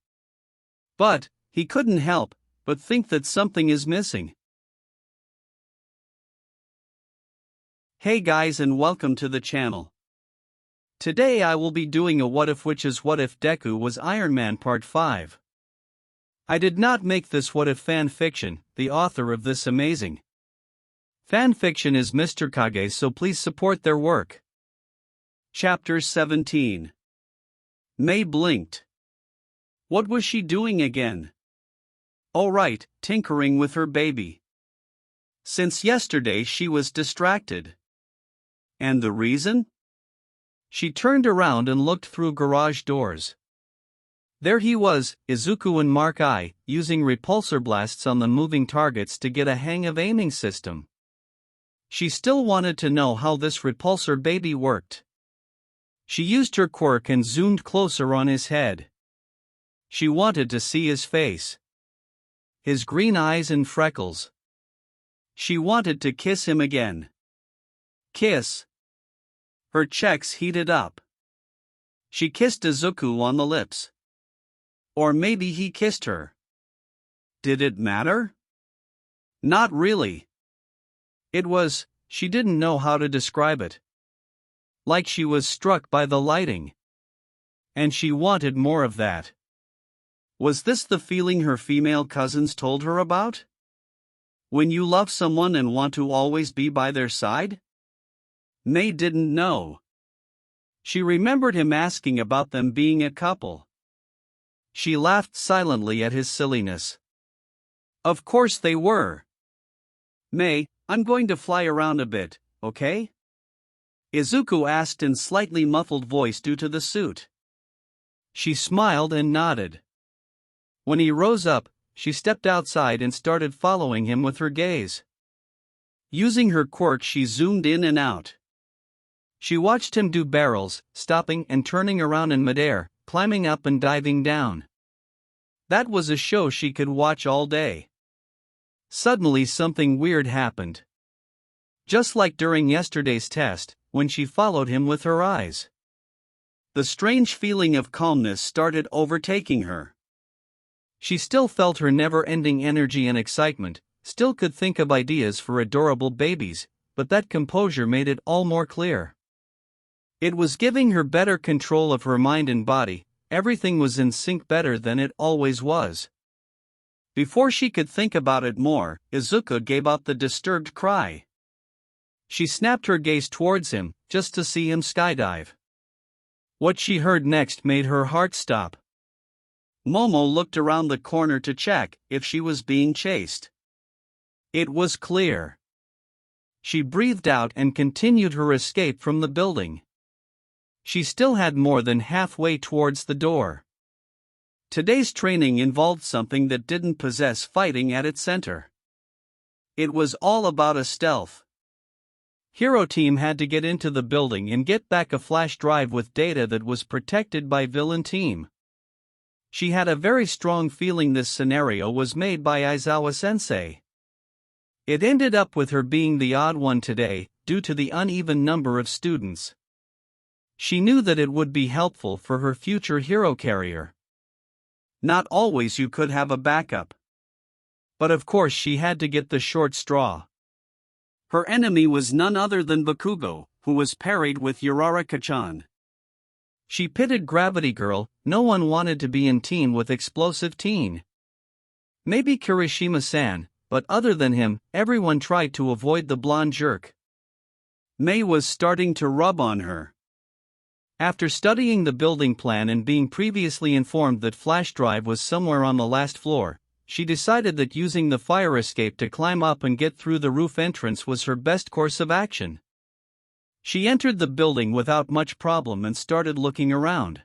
But he couldn't help but think that something is missing. Hey guys, and welcome to the channel. Today I will be doing a what if, which is what if Deku was Iron Man Part 5. I did not make this what if fan fiction. The author of this amazing fan fiction is Mr. Kage, so please support their work. Chapter 17. May blinked. What was she doing again? Oh right, tinkering with her baby. Since yesterday she was distracted. And the reason? She turned around and looked through garage doors. There he was, Izuku and Mark I, using repulsor blasts on the moving targets to get a hang of aiming system. She still wanted to know how this repulsor baby worked. She used her quirk and zoomed closer on his head. She wanted to see his face. His green eyes and freckles. She wanted to kiss him again. Kiss. Her checks heated up. She kissed Izuku on the lips. Or maybe he kissed her. Did it matter? Not really. It was, she didn't know how to describe it. Like she was struck by the lighting. And she wanted more of that. Was this the feeling her female cousins told her about? When you love someone and want to always be by their side? May didn't know. She remembered him asking about them being a couple. She laughed silently at his silliness. Of course they were. May, I'm going to fly around a bit, okay? Izuku asked in slightly muffled voice due to the suit. She smiled and nodded. When he rose up, she stepped outside and started following him with her gaze. Using her quirk, she zoomed in and out. She watched him do barrels, stopping and turning around in midair, climbing up and diving down. That was a show she could watch all day. Suddenly something weird happened. Just like during yesterday's test, when she followed him with her eyes. The strange feeling of calmness started overtaking her. She still felt her never-ending energy and excitement, still could think of ideas for adorable babies, but that composure made it all more clear. It was giving her better control of her mind and body, everything was in sync better than it always was. Before she could think about it more, Izuku gave out the disturbed cry. She snapped her gaze towards him, just to see him skydive. What she heard next made her heart stop. Momo looked around the corner to check if she was being chased. It was clear. She breathed out and continued her escape from the building. She still had more than halfway towards the door. Today's training involved something that didn't possess fighting at its center. It was all about a stealth. Hero Team had to get into the building and get back a flash drive with data that was protected by Villain Team. She had a very strong feeling this scenario was made by Aizawa-sensei. It ended up with her being the odd one today, due to the uneven number of students. She knew that it would be helpful for her future hero carrier. Not always you could have a backup. But of course she had to get the short straw. Her enemy was none other than Bakugo, who was parried with Uraraka-chan. She pitted Gravity Girl. No one wanted to be in team with Explosive Teen. Maybe Kirishima-san, but other than him, everyone tried to avoid the blonde jerk. Mei was starting to rub on her. After studying the building plan and being previously informed that flash drive was somewhere on the last floor, she decided that using the fire escape to climb up and get through the roof entrance was her best course of action. She entered the building without much problem and started looking around.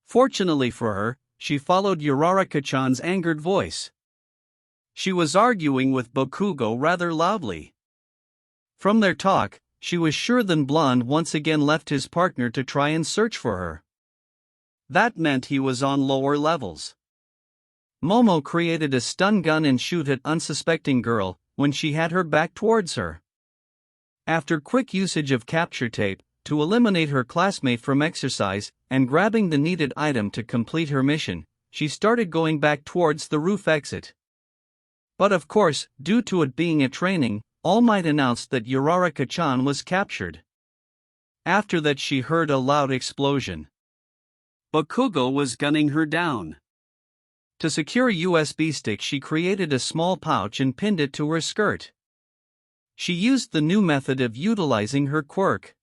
Fortunately for her, she followed Uraraka-chan's angered voice. She was arguing with Bakugo rather loudly. From their talk, she was sure that Blonde once again left his partner to try and search for her. That meant he was on lower levels. Momo created a stun gun and shoot at unsuspecting girl when she had her back towards her. After quick usage of capture tape to eliminate her classmate from exercise and grabbing the needed item to complete her mission, she started going back towards the roof exit. But of course, due to it being a training, All Might announced that Uraraka-chan was captured. After that she heard a loud explosion. Bakugo was gunning her down. To secure a USB stick she created a small pouch and pinned it to her skirt. She used the new method of utilizing her quirk.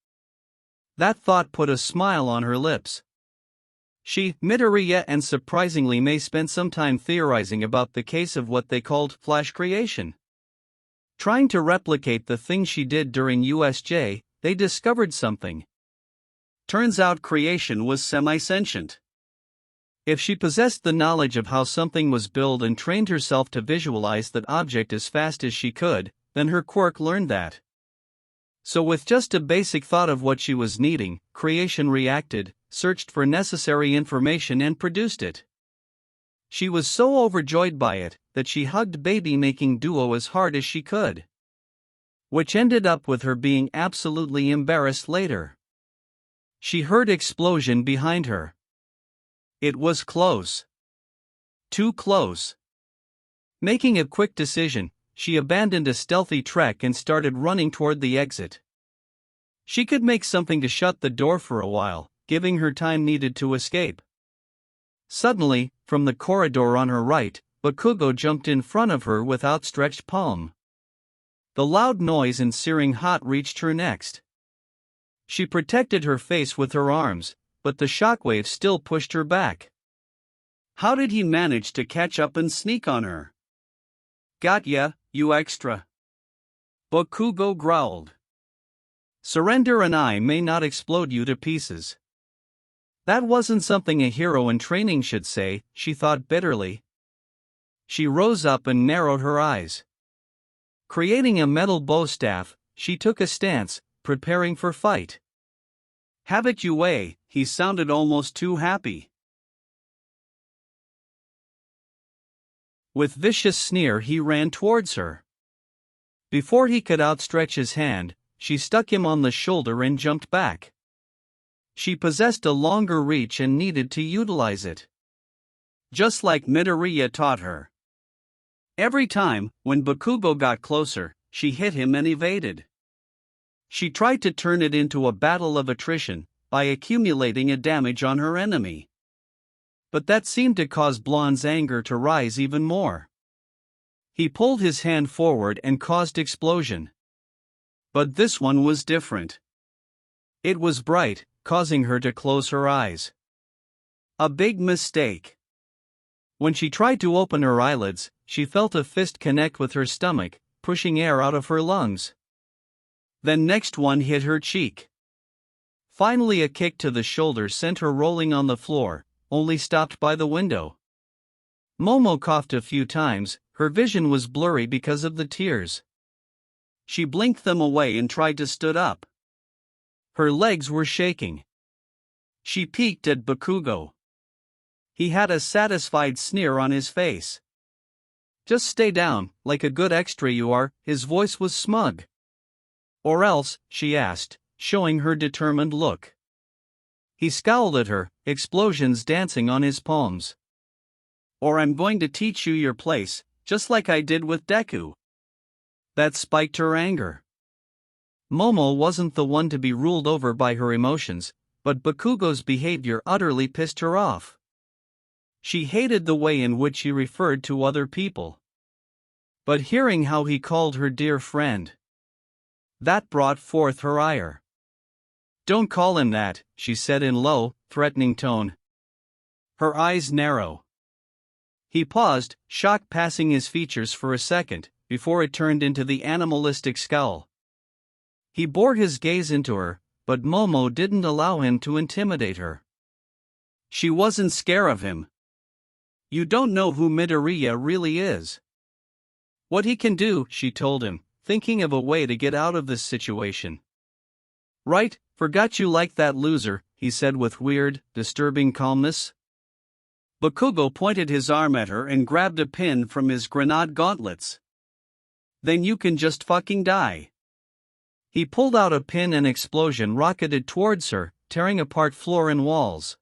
That thought put a smile on her lips. She, Midoriya and surprisingly Mei spent some time theorizing about the case of what they called flash creation. Trying to replicate the thing she did during USJ, they discovered something. Turns out creation was semi-sentient. If she possessed the knowledge of how something was built and trained herself to visualize that object as fast as she could, then her quirk learned that. So with just a basic thought of what she was needing, creation reacted, searched for necessary information and produced it. She was so overjoyed by it, that she hugged baby-making Duo as hard as she could. Which ended up with her being absolutely embarrassed later. She heard explosion behind her. It was close. Too close. Making a quick decision, she abandoned a stealthy trek and started running toward the exit. She could make something to shut the door for a while, giving her time needed to escape. Suddenly, from the corridor on her right, Bakugo jumped in front of her with outstretched palm. The loud noise and searing hot reached her next. She protected her face with her arms, but the shockwave still pushed her back. How did he manage to catch up and sneak on her? Got ya, you extra. Bakugo growled. Surrender and I may not explode you to pieces. That wasn't something a hero in training should say, she thought bitterly. She rose up and narrowed her eyes. Creating a metal bow staff, she took a stance, preparing for fight. Have it your way, he sounded almost too happy. With vicious sneer he ran towards her. Before he could outstretch his hand, she struck him on the shoulder and jumped back. She possessed a longer reach and needed to utilize it. Just like Midoriya taught her. Every time, when Bakugo got closer, she hit him and evaded. She tried to turn it into a battle of attrition, by accumulating a damage on her enemy. But that seemed to cause Blonde's anger to rise even more. He pulled his hand forward and caused explosion. But this one was different. It was bright, causing her to close her eyes. A big mistake. When she tried to open her eyelids, she felt a fist connect with her stomach, pushing air out of her lungs. Then next one hit her cheek. Finally a kick to the shoulder sent her rolling on the floor, only stopped by the window. Momo coughed a few times, her vision was blurry because of the tears. She blinked them away and tried to stood up. Her legs were shaking. She peeked at Bakugo. He had a satisfied sneer on his face. Just stay down, like a good extra you are, his voice was smug. Or else, she asked, showing her determined look. He scowled at her, explosions dancing on his palms. Or I'm going to teach you your place, just like I did with Deku. That spiked her anger. Momo wasn't the one to be ruled over by her emotions, but Bakugo's behavior utterly pissed her off. She hated the way in which he referred to other people. But hearing how he called her dear friend, that brought forth her ire. "Don't call him that," she said in low, threatening tone. Her eyes narrow. He paused, shock passing his features for a second, before it turned into the animalistic scowl. He bored his gaze into her, but Momo didn't allow him to intimidate her. She wasn't scared of him. "You don't know who Midoriya really is. What he can do," she told him, thinking of a way to get out of this situation. "Right, forgot you like that loser," he said with weird, disturbing calmness. Bakugo pointed his arm at her and grabbed a pin from his grenade gauntlets. "Then you can just fucking die." He pulled out a pin and explosion rocketed towards her, tearing apart floor and walls.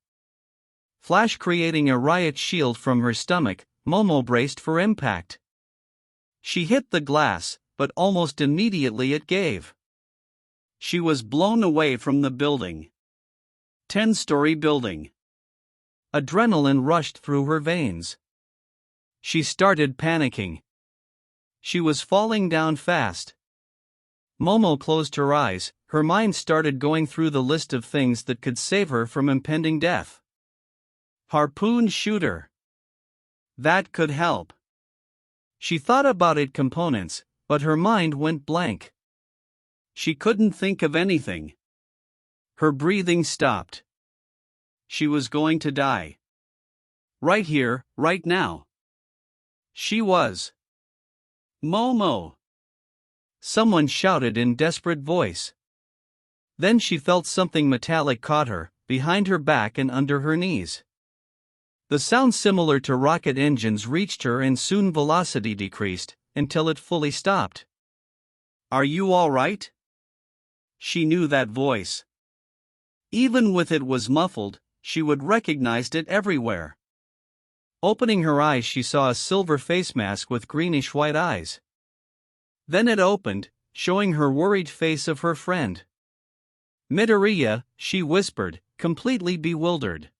Flash creating a riot shield from her stomach, Momo braced for impact. She hit the glass, but almost immediately it gave. She was blown away from the building. 10-story building. Adrenaline rushed through her veins. She started panicking. She was falling down fast. Momo closed her eyes, her mind started going through the list of things that could save her from impending death. Harpoon shooter. That could help. She thought about its components, but her mind went blank. She couldn't think of anything. Her breathing stopped. She was going to die. Right here, right now. She was. "Momo!" Someone shouted in desperate voice. Then she felt something metallic caught her, behind her back and under her knees. The sound similar to rocket engines reached her and soon velocity decreased, until it fully stopped. "Are you all right?" She knew that voice. Even with it was muffled, she would recognize it everywhere. Opening her eyes, she saw a silver face mask with greenish-white eyes. Then it opened, showing her worried face of her friend. "Midoriya," she whispered, completely bewildered.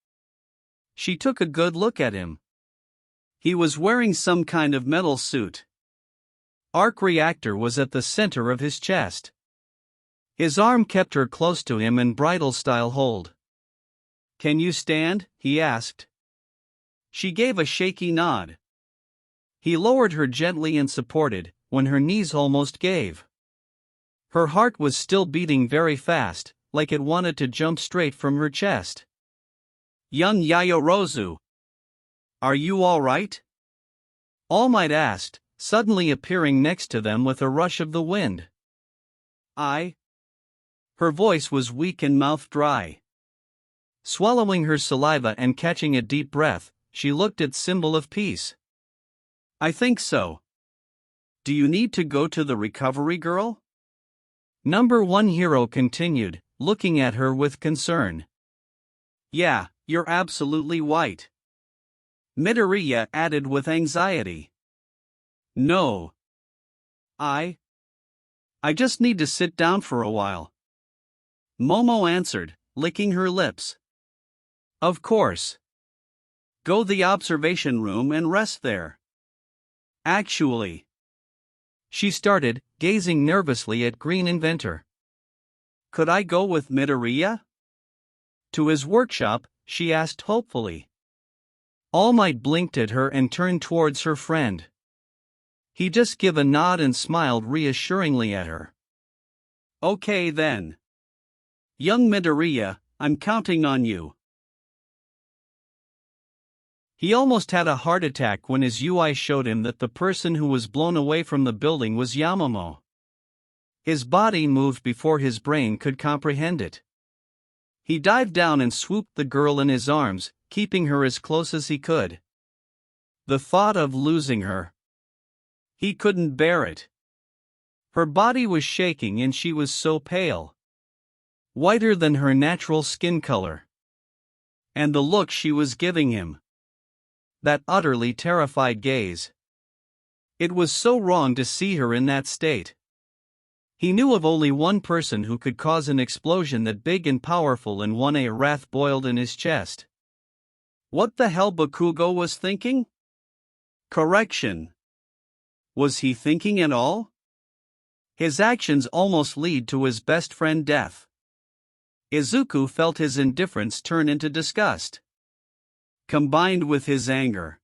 She took a good look at him. He was wearing some kind of metal suit. Arc reactor was at the center of his chest. His arm kept her close to him in bridal-style hold. "Can you stand?" he asked. She gave a shaky nod. He lowered her gently and supported, when her knees almost gave. Her heart was still beating very fast, like it wanted to jump straight from her chest. "Young Yayorozu, are you all right?" All Might asked, suddenly appearing next to them with a rush of the wind. Her voice was weak and mouth dry. Swallowing her saliva and catching a deep breath, she looked at Symbol of Peace. "I think so. Do you need to go to the recovery, girl?" Number 1 hero continued, looking at her with concern. "Yeah, you're absolutely right," Midoriya added with anxiety. "No. I just need to sit down for a while," Momo answered, licking her lips. "Of course. Go the observation room and rest there." "Actually," she started, gazing nervously at Green Inventor. "Could I go with Midoriya to his workshop?" she asked hopefully. All Might blinked at her and turned towards her friend. He just gave a nod and smiled reassuringly at her. "Okay then. Young Midoriya, I'm counting on you." He almost had a heart attack when his UI showed him that the person who was blown away from the building was Yamamoto. His body moved before his brain could comprehend it. He dived down and swooped the girl in his arms, keeping her as close as he could. The thought of losing her. He couldn't bear it. Her body was shaking and she was so pale. Whiter than her natural skin color. And the look she was giving him. That utterly terrified gaze. It was so wrong to see her in that state. He knew of only one person who could cause an explosion that big and powerful, and a wrath boiled in his chest. What the hell Bakugo was thinking? Correction. Was he thinking at all? His actions almost lead to his best friend death. Izuku felt his indifference turn into disgust, combined with his anger.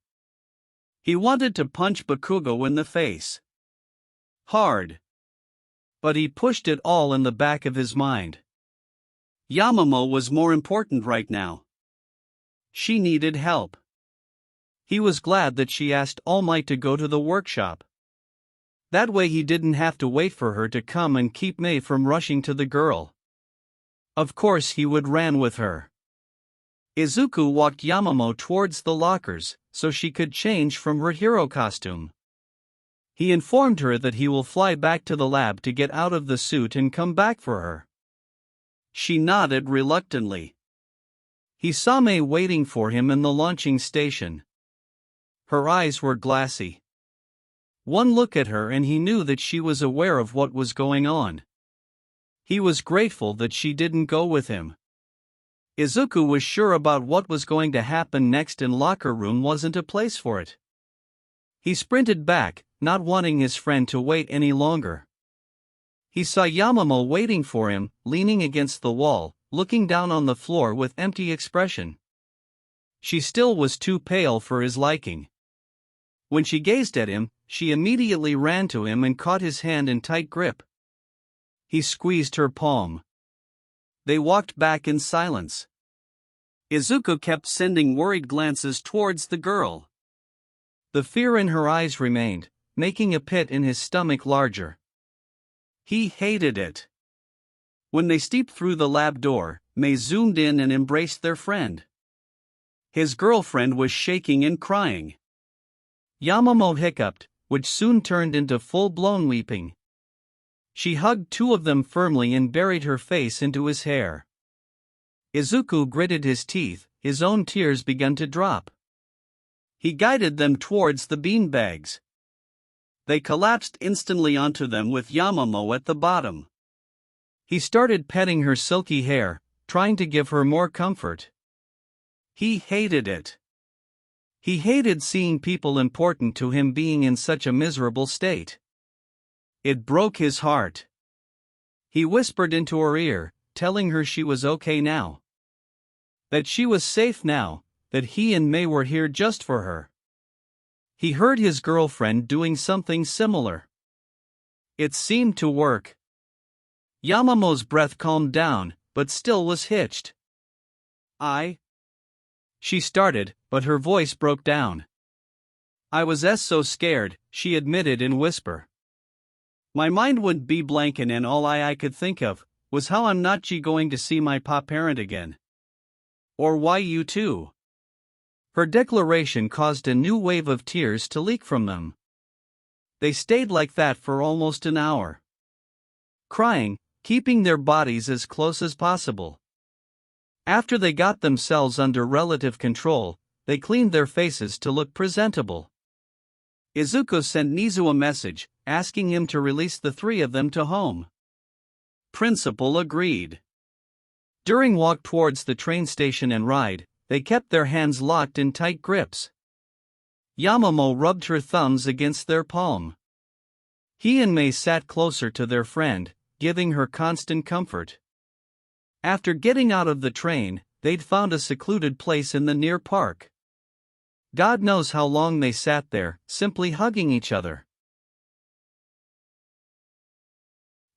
He wanted to punch Bakugo in the face. Hard. But he pushed it all in the back of his mind. Yamamoto was more important right now. She needed help. He was glad that she asked All Might to go to the workshop. That way he didn't have to wait for her to come and keep Mei from rushing to the girl. Of course he would ran with her. Izuku walked Yamamoto towards the lockers, so she could change from her hero costume. He informed her that he will fly back to the lab to get out of the suit and come back for her. She nodded reluctantly. He saw Mei waiting for him in the launching station. Her eyes were glassy. One look at her and he knew that she was aware of what was going on. He was grateful that she didn't go with him. Izuku was sure about what was going to happen next, and locker room wasn't a place for it. He sprinted back, not wanting his friend to wait any longer. He saw Yamamoto waiting for him, leaning against the wall, looking down on the floor with empty expression. She still was too pale for his liking. When she gazed at him, she immediately ran to him and caught his hand in tight grip. He squeezed her palm. They walked back in silence. Izuku kept sending worried glances towards the girl. The fear in her eyes remained, making a pit in his stomach larger. He hated it. When they stepped through the lab door, Mei zoomed in and embraced their friend. His girlfriend was shaking and crying. Yamamoto hiccuped, which soon turned into full-blown weeping. She hugged two of them firmly and buried her face into his hair. Izuku gritted his teeth, his own tears began to drop. He guided them towards the beanbags. They collapsed instantly onto them with Yamamoto at the bottom. He started petting her silky hair, trying to give her more comfort. He hated it. He hated seeing people important to him being in such a miserable state. It broke his heart. He whispered into her ear, telling her she was okay now. That she was safe now, that he and Mei were here just for her. He heard his girlfriend doing something similar. It seemed to work. Yamamoto's breath calmed down, but still was hitched. She started, but her voice broke down. I was so scared, she admitted in whisper. My mind would be blank and all I could think of was how I'm not going to see my parent again. Or why you too. Her declaration caused a new wave of tears to leak from them. They stayed like that for almost an hour. Crying, keeping their bodies as close as possible. After they got themselves under relative control, they cleaned their faces to look presentable. Izuku sent Nizu a message, asking him to release the three of them to home. Principal agreed. During walk towards the train station and ride, they kept their hands locked in tight grips. Yamamoto rubbed her thumbs against their palm. He and Mei sat closer to their friend, giving her constant comfort. After getting out of the train, they'd found a secluded place in the near park. God knows how long they sat there, simply hugging each other.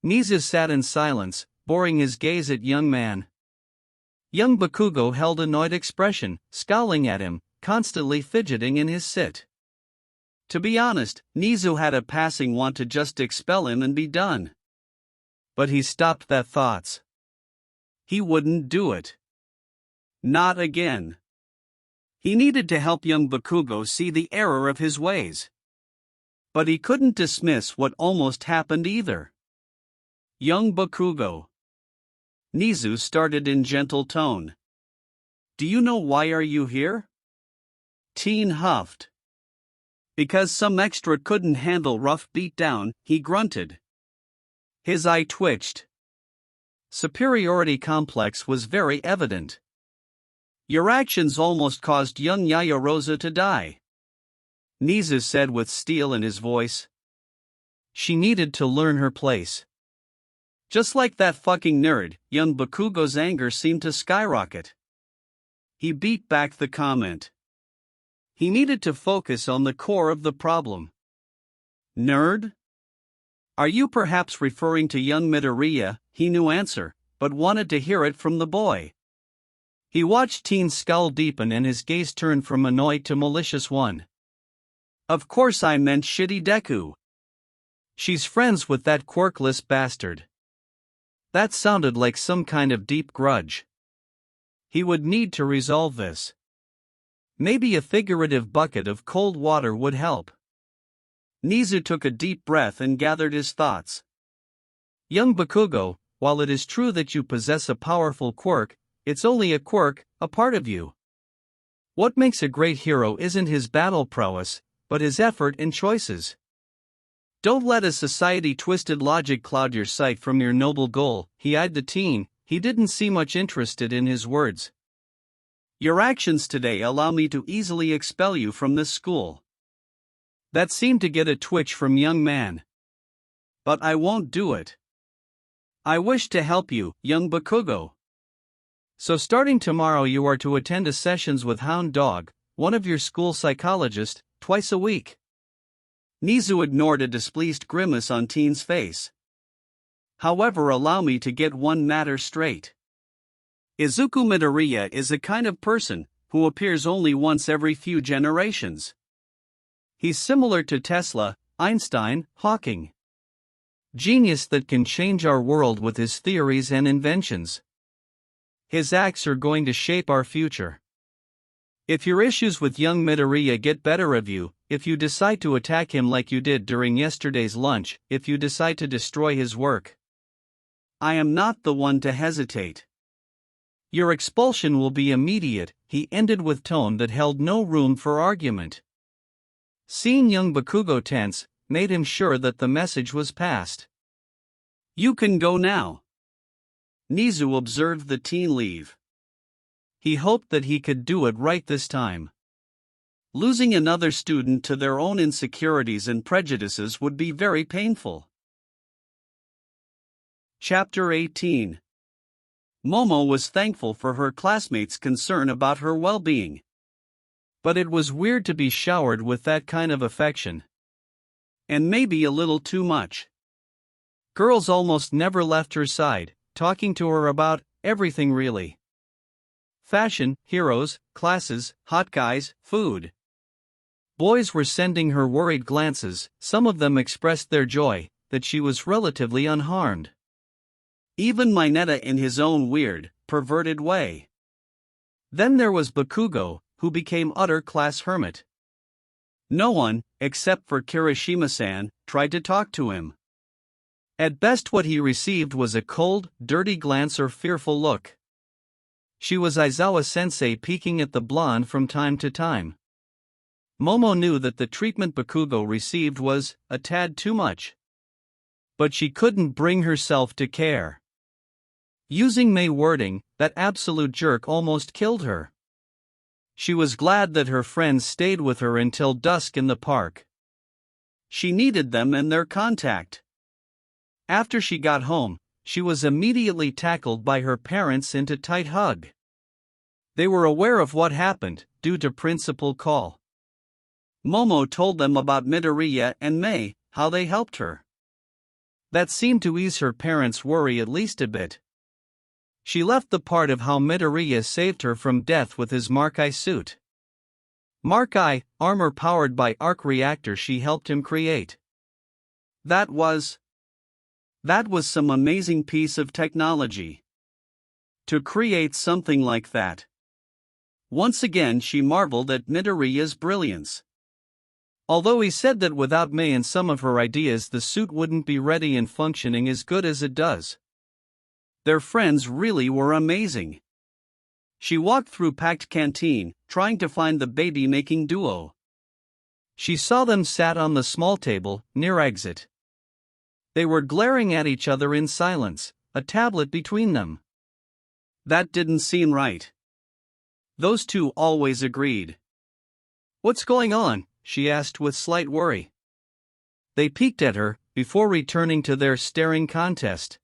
Nizu sat in silence, boring his gaze at young man. Young Bakugo held annoyed expression, scowling at him, constantly fidgeting in his sit. To be honest, Nizu had a passing want to just expel him and be done. But he stopped that thoughts. He wouldn't do it. Not again. He needed to help young Bakugo see the error of his ways. But he couldn't dismiss what almost happened either. Young Bakugo. Nizu started in gentle tone. Do you know why are you here? Teen huffed. Because some extra couldn't handle rough beatdown, he grunted. His eye twitched. Superiority complex was very evident. Your actions almost caused young Yayarosa to die, Nizu said with steel in his voice. She needed to learn her place. Just like that fucking nerd, young Bakugo's anger seemed to skyrocket. He beat back the comment. He needed to focus on the core of the problem. Nerd? Are you perhaps referring to young Midoriya? He knew answer, but wanted to hear it from the boy. He watched Teen's skull deepen and his gaze turn from annoyed to malicious one. Of course I meant shitty Deku. She's friends with that quirkless bastard. That sounded like some kind of deep grudge. He would need to resolve this. Maybe a figurative bucket of cold water would help. Nizu took a deep breath and gathered his thoughts. Young Bakugo, while it is true that you possess a powerful quirk, it's only a quirk, a part of you. What makes a great hero isn't his battle prowess, but his effort and choices. Don't let a society-twisted logic cloud your sight from your noble goal. He eyed the teen. He didn't seem much interested in his words. Your actions today allow me to easily expel you from this school. That seemed to get a twitch from young man. But I won't do it. I wish to help you, young Bakugo. So starting tomorrow you are to attend a sessions with Hound Dog, one of your school psychologists, twice a week. Nizu ignored a displeased grimace on Teen's face. However, allow me to get one matter straight. Izuku Midoriya is a kind of person who appears only once every few generations. He's similar to Tesla, Einstein, Hawking. Genius that can change our world with his theories and inventions. His acts are going to shape our future. If your issues with young Midoriya get better of you, if you decide to attack him like you did during yesterday's lunch, if you decide to destroy his work, I am not the one to hesitate. Your expulsion will be immediate, he ended with tone that held no room for argument. Seeing young Bakugo tense, made him sure that the message was passed. You can go now. Nizu observed the teen leave. He hoped that he could do it right this time. Losing another student to their own insecurities and prejudices would be very painful. Chapter 18. Momo was thankful for her classmates' concern about her well-being. But it was weird to be showered with that kind of affection. And maybe a little too much. Girls almost never left her side, talking to her about everything really. Fashion, heroes, classes, hot guys, food. Boys were sending her worried glances, some of them expressed their joy that she was relatively unharmed. Even Mineta in his own weird, perverted way. Then there was Bakugo, who became utter class hermit. No one, except for Kirishima-san, tried to talk to him. At best what he received was a cold, dirty glance or fearful look. She was Aizawa-sensei peeking at the blonde from time to time. Momo knew that the treatment Bakugo received was a tad too much. But she couldn't bring herself to care. Using May wording, that absolute jerk almost killed her. She was glad that her friends stayed with her until dusk in the park. She needed them and their contact. After she got home, she was immediately tackled by her parents into a tight hug. They were aware of what happened, due to principal call. Momo told them about Midoriya and May, how they helped her. That seemed to ease her parents' worry at least a bit. She left the part of how Midoriya saved her from death with his Mark-I suit. Mark-I, armor powered by arc reactor she helped him create. That was some amazing piece of technology. To create something like that. Once again she marveled at Midoriya's brilliance. Although he said that without May and some of her ideas the suit wouldn't be ready and functioning as good as it does. Their friends really were amazing. She walked through packed canteen, trying to find the baby-making duo. She saw them sat on the small table, near exit. They were glaring at each other in silence, a tablet between them. That didn't seem right. Those two always agreed. "What's going on?" she asked with slight worry. They peeked at her, before returning to their staring contest.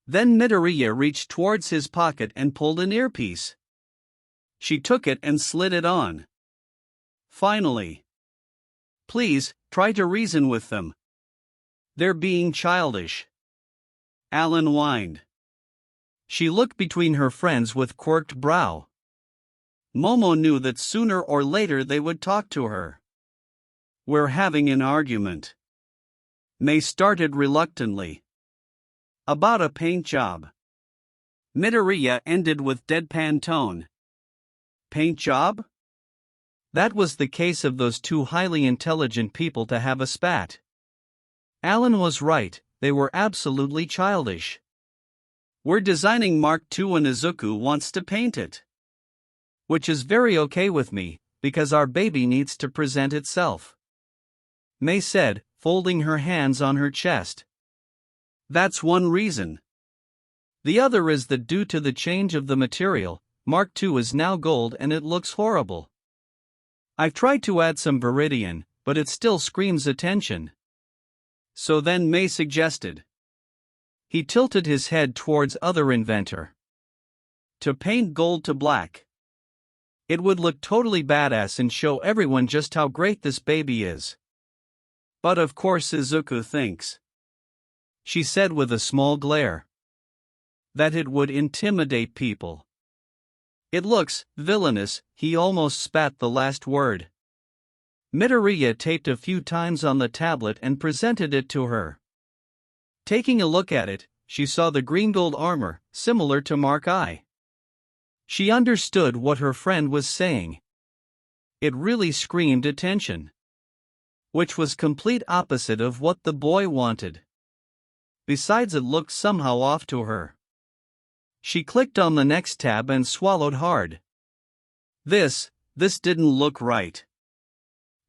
Then Midoriya reached towards his pocket and pulled an earpiece. She took it and slid it on. Finally. "Please, try to reason with them. They're being childish," Alan whined. She looked between her friends with quirked brow. Momo knew that sooner or later they would talk to her. "We're having an argument." May started reluctantly. "About a paint job." Midoriya ended with deadpan tone. "Paint job?" That was the case of those two highly intelligent people to have a spat. Alan was right, they were absolutely childish. "We're designing Mark II and Izuku wants to paint it. Which is very okay with me, because our baby needs to present itself," May said, folding her hands on her chest. "That's one reason. The other is that due to the change of the material, Mark II is now gold and it looks horrible. I've tried to add some viridian, but it still screams attention." So then May suggested. He tilted his head towards other inventor. "To paint gold to black. It would look totally badass and show everyone just how great this baby is." "But of course Izuku thinks," she said with a small glare, "that it would intimidate people. It looks villainous." He almost spat the last word. Midoriya taped a few times on the tablet and presented it to her. Taking a look at it, she saw the green gold armor, similar to Mark I. She understood what her friend was saying. It really screamed attention. Which was complete opposite of what the boy wanted. Besides, it looked somehow off to her. She clicked on the next tab and swallowed hard. This didn't look right.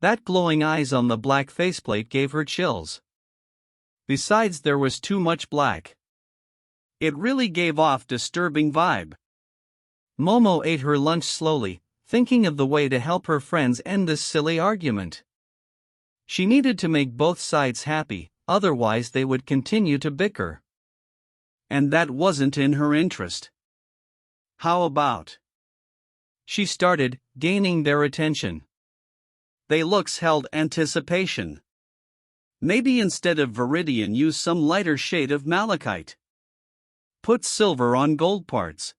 That glowing eyes on the black faceplate gave her chills. Besides, there was too much black. It really gave off disturbing vibe. Momo ate her lunch slowly, thinking of the way to help her friends end this silly argument. She needed to make both sides happy, otherwise they would continue to bicker. And that wasn't in her interest. "How about?" she started, gaining their attention. They looks held anticipation. "Maybe instead of viridian use some lighter shade of malachite. Put silver on gold parts.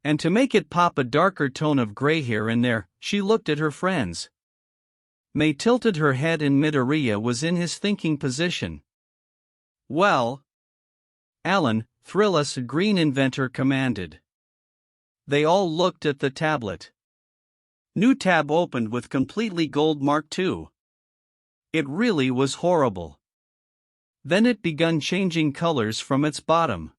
And to make it pop a darker tone of gray here and there." She looked at her friends. May tilted her head and Midoriya was in his thinking position. "Well," Alan, "thrill us," Green Inventor commanded. They all looked at the tablet. New tab opened with completely gold Mark II. It really was horrible. Then it begun changing colors from its bottom.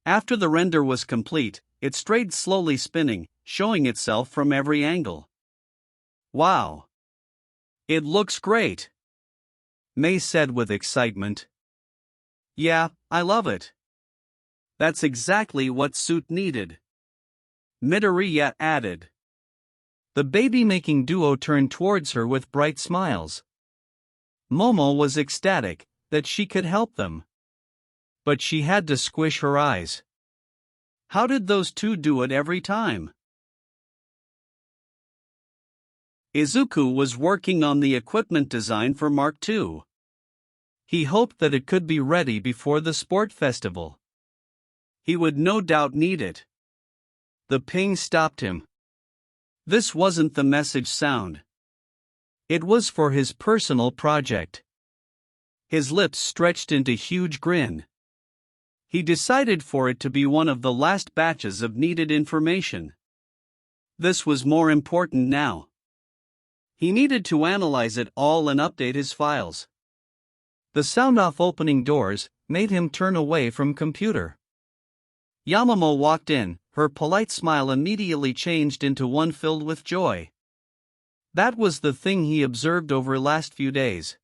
After the render was complete, it strayed slowly spinning, showing itself from every angle. "Wow! It looks great," May said with excitement. "Yeah, I love it. That's exactly what Suit needed," Midoriya added. The baby-making duo turned towards her with bright smiles. Momo was ecstatic that she could help them. But she had to squish her eyes. How did those two do it every time? Izuku was working on the equipment design for Mark II. He hoped that it could be ready before the sport festival. He would no doubt need it. The ping stopped him. This wasn't the message sound. It was for his personal project. His lips stretched into huge grin. He decided for it to be one of the last batches of needed information. This was more important now. He needed to analyze it all and update his files. The sound of opening doors made him turn away from computer. Yamamo walked in, her polite smile immediately changed into one filled with joy. That was the thing he observed over last few days.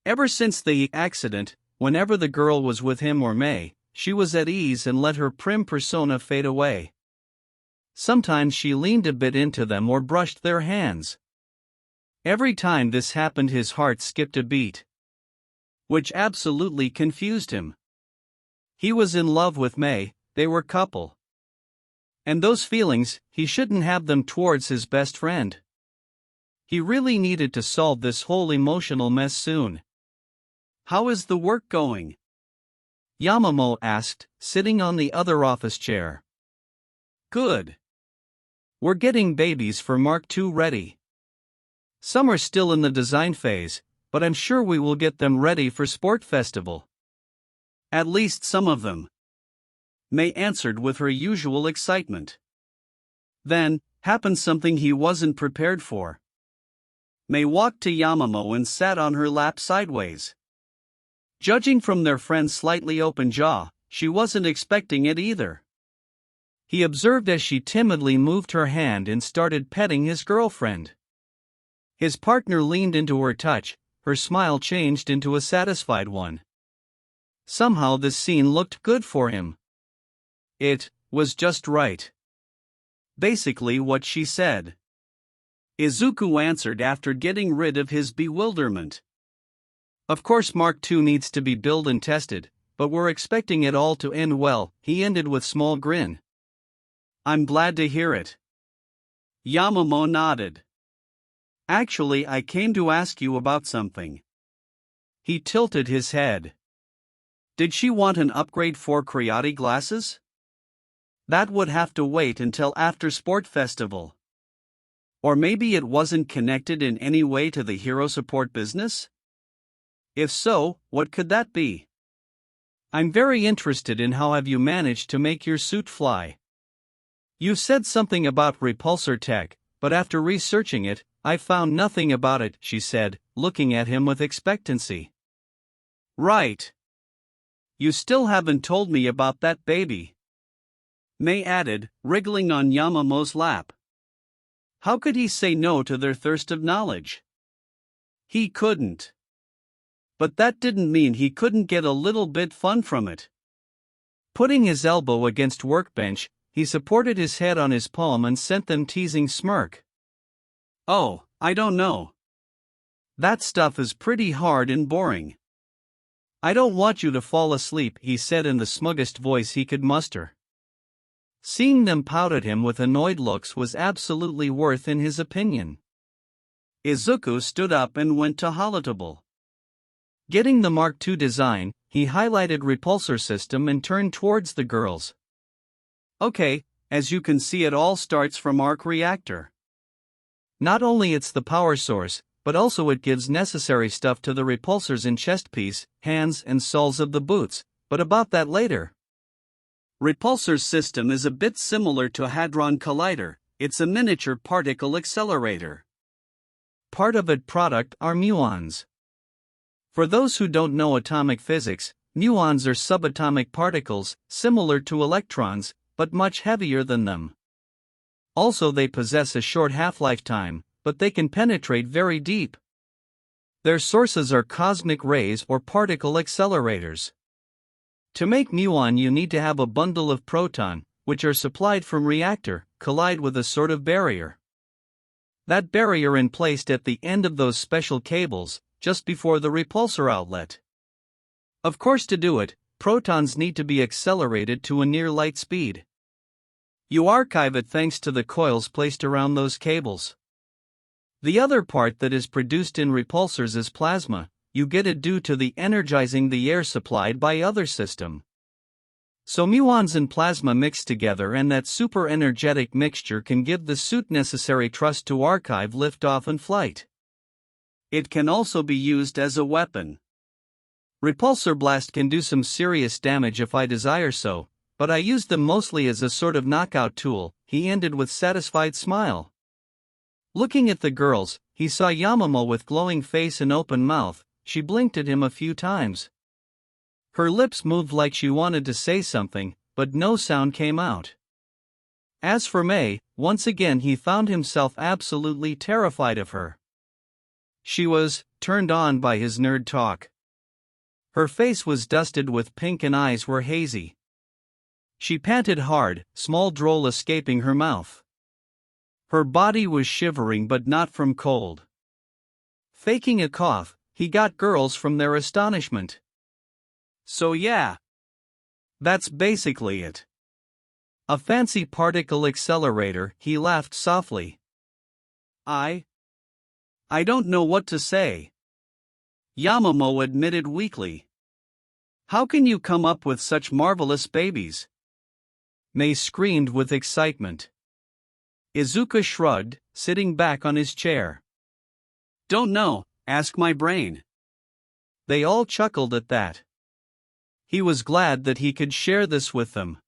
Ever since the accident, whenever the girl was with him or May, she was at ease and let her prim persona fade away. Sometimes she leaned a bit into them or brushed their hands. Every time this happened, his heart skipped a beat, which absolutely confused him. He was in love with May, they were couple. And those feelings, he shouldn't have them towards his best friend. He really needed to solve this whole emotional mess soon. "How is the work going?" Yamamoto asked, sitting on the other office chair. "Good. We're getting babies for Mark II ready. Some are still in the design phase, but I'm sure we will get them ready for Sport Festival. At least some of them," May answered with her usual excitement. Then, happened something he wasn't prepared for. May walked to Yamamoto and sat on her lap sideways. Judging from their friend's slightly open jaw, she wasn't expecting it either. He observed as she timidly moved her hand and started petting his girlfriend. His partner leaned into her touch, her smile changed into a satisfied one. Somehow this scene looked good for him. It was just right. Basically what she said. Izuku answered after getting rid of his bewilderment. "Of course Mark II needs to be built and tested, but we're expecting it all to end well," he ended with small grin. "I'm glad to hear it." Yamamoto nodded. "Actually, I came to ask you about something." He tilted his head. "Did she want an upgrade for karate glasses?" "That would have to wait until after Sport Festival." "Or maybe it wasn't connected in any way to the hero support business?" "If so, what could that be?" "I'm very interested in how have you managed to make your suit fly. You said something about repulsor tech, but after researching it, I found nothing about it," she said, looking at him with expectancy. "Right. You still haven't told me about that baby," May added, wriggling on Yamamoto's lap. How could he say no to their thirst of knowledge? He couldn't. But that didn't mean he couldn't get a little bit fun from it. Putting his elbow against workbench, he supported his head on his palm and sent them teasing smirk. "Oh, I don't know. That stuff is pretty hard and boring." "I don't want you to fall asleep," he said in the smuggest voice he could muster. Seeing them pout at him with annoyed looks was absolutely worth in his opinion. Izuku stood up and went to Holotable. Getting the Mark II design, he highlighted repulsor system and turned towards the girls. "Okay, as you can see it all starts from arc reactor. Not only it's the power source, but also it gives necessary stuff to the repulsors in chest piece, hands and soles of the boots, but about that later. Repulsor's system is a bit similar to Hadron Collider, it's a miniature particle accelerator. Part of its product are muons. For those who don't know atomic physics, muons are subatomic particles, similar to electrons, but much heavier than them. Also they possess a short half-life time, but they can penetrate very deep. Their sources are cosmic rays or particle accelerators. To make muon you need to have a bundle of proton, which are supplied from reactor, collide with a sort of barrier. That barrier is placed at the end of those special cables, just before the repulsor outlet. Of course to do it, protons need to be accelerated to a near light speed. You archive it thanks to the coils placed around those cables. The other part that is produced in repulsors is plasma. You get it due to the energizing the air supplied by other system. So muons and plasma mix together and that super energetic mixture can give the suit necessary thrust to archive liftoff and flight. It can also be used as a weapon. Repulsor blast can do some serious damage if I desire so, but I use them mostly as a sort of knockout tool, he ended with satisfied smile. Looking at the girls, he saw Yamamoto with glowing face and open mouth. She blinked at him a few times. Her lips moved like she wanted to say something, but no sound came out. As for May, once again he found himself absolutely terrified of her. She was turned on by his nerd talk. Her face was dusted with pink and eyes were hazy. She panted hard, small drool escaping her mouth. Her body was shivering but not from cold. Faking a cough, he got girls from their astonishment. So yeah. That's basically it. A fancy particle accelerator, he laughed softly. I don't know what to say. Yamamoto admitted weakly. How can you come up with such marvelous babies? Mei screamed with excitement. Izuku shrugged, sitting back on his chair. Don't know, ask my brain. They all chuckled at that. He was glad that he could share this with them.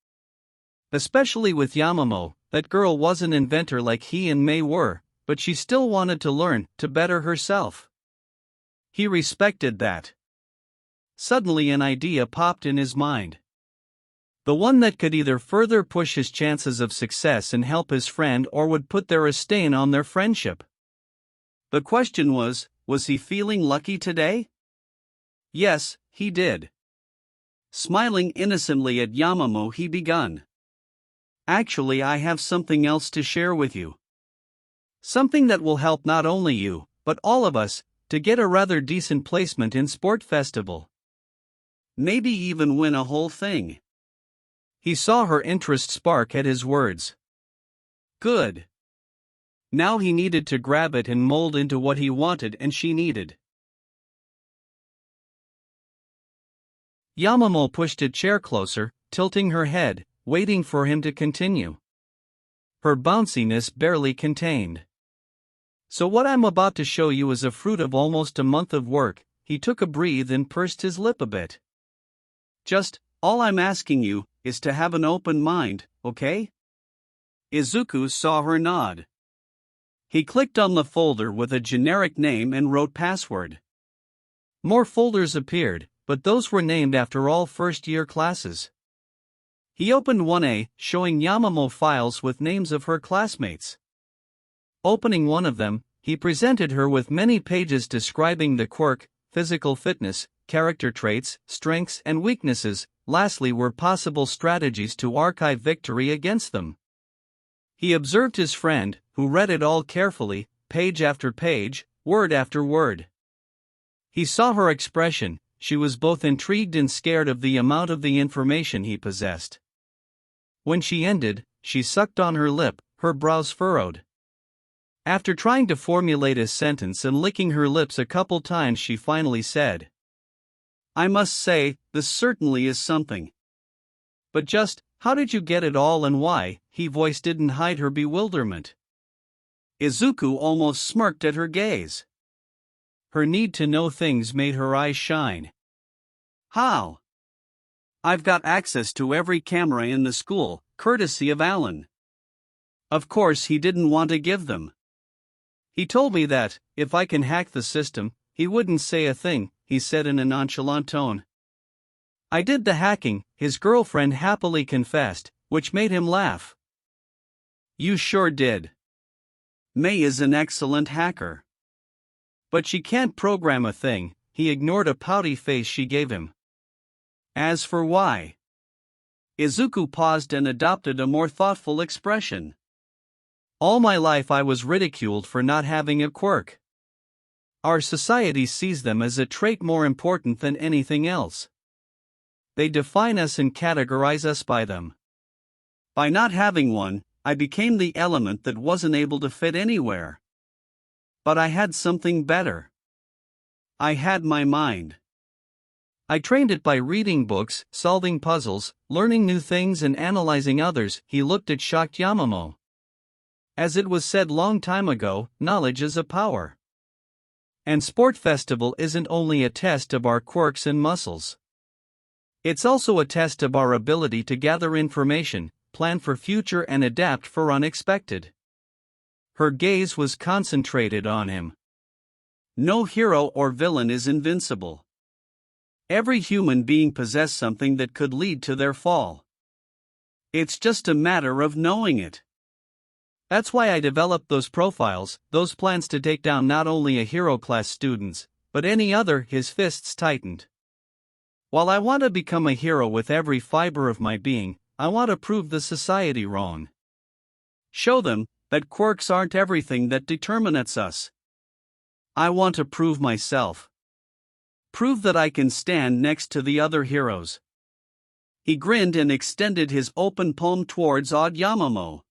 Especially with Yamamoto, that girl was an inventor like he and Mei were, but she still wanted to learn to better herself. He respected that. Suddenly an idea popped in his mind. The one that could either further push his chances of success and help his friend or would put a stain on their friendship. The question was he feeling lucky today? Yes, he did. Smiling innocently at Yamamoto, he begun. Actually, I have something else to share with you. Something that will help not only you, but all of us, to get a rather decent placement in Sport Festival. Maybe even win a whole thing. He saw her interest spark at his words. Good. Now he needed to grab it and mold into what he wanted and she needed. Yamamoto pushed a chair closer, tilting her head, waiting for him to continue. Her bounciness barely contained. So what I'm about to show you is a fruit of almost a month of work. He took a breath and pursed his lip a bit. Just, all I'm asking you, is to have an open mind, okay? Izuku saw her nod. He clicked on the folder with a generic name and wrote password. More folders appeared, but those were named after all first-year classes. He opened 1A, showing Yamamoto files with names of her classmates. Opening one of them, he presented her with many pages describing the quirk, physical fitness, character traits, strengths and weaknesses, lastly were possible strategies to archive victory against them. He observed his friend, who read it all carefully, page after page, word after word. He saw her expression, she was both intrigued and scared of the amount of the information he possessed. When she ended, she sucked on her lip, her brows furrowed. After trying to formulate a sentence and licking her lips a couple times, she finally said, I must say, this certainly is something. But just, how did you get it all and why? Her voice didn't hide her bewilderment. Izuku almost smirked at her gaze. Her need to know things made her eyes shine. How? I've got access to every camera in the school, courtesy of Alan. Of course he didn't want to give them. He told me that, if I can hack the system, he wouldn't say a thing, he said in a nonchalant tone. I did the hacking, his girlfriend happily confessed, which made him laugh. You sure did. Mei is an excellent hacker. But she can't program a thing, he ignored a pouty face she gave him. As for why? Izuku paused and adopted a more thoughtful expression. All my life I was ridiculed for not having a quirk. Our society sees them as a trait more important than anything else. They define us and categorize us by them. By not having one, I became the element that wasn't able to fit anywhere. But I had something better. I had my mind. I trained it by reading books, solving puzzles, learning new things and analyzing others. He looked at shocked Yamamoto. As it was said long time ago, knowledge is a power. And Sport Festival isn't only a test of our quirks and muscles. It's also a test of our ability to gather information, plan for future and adapt for unexpected. Her gaze was concentrated on him. No hero or villain is invincible. Every human being possesses something that could lead to their fall. It's just a matter of knowing it. That's why I developed those profiles, those plans to take down not only a hero class students, but any other. His fists tightened. While I want to become a hero with every fiber of my being, I want to prove the society wrong. Show them that quirks aren't everything that determines us. I want to prove myself. Prove that I can stand next to the other heroes. He grinned and extended his open palm towards odd Yamamoto.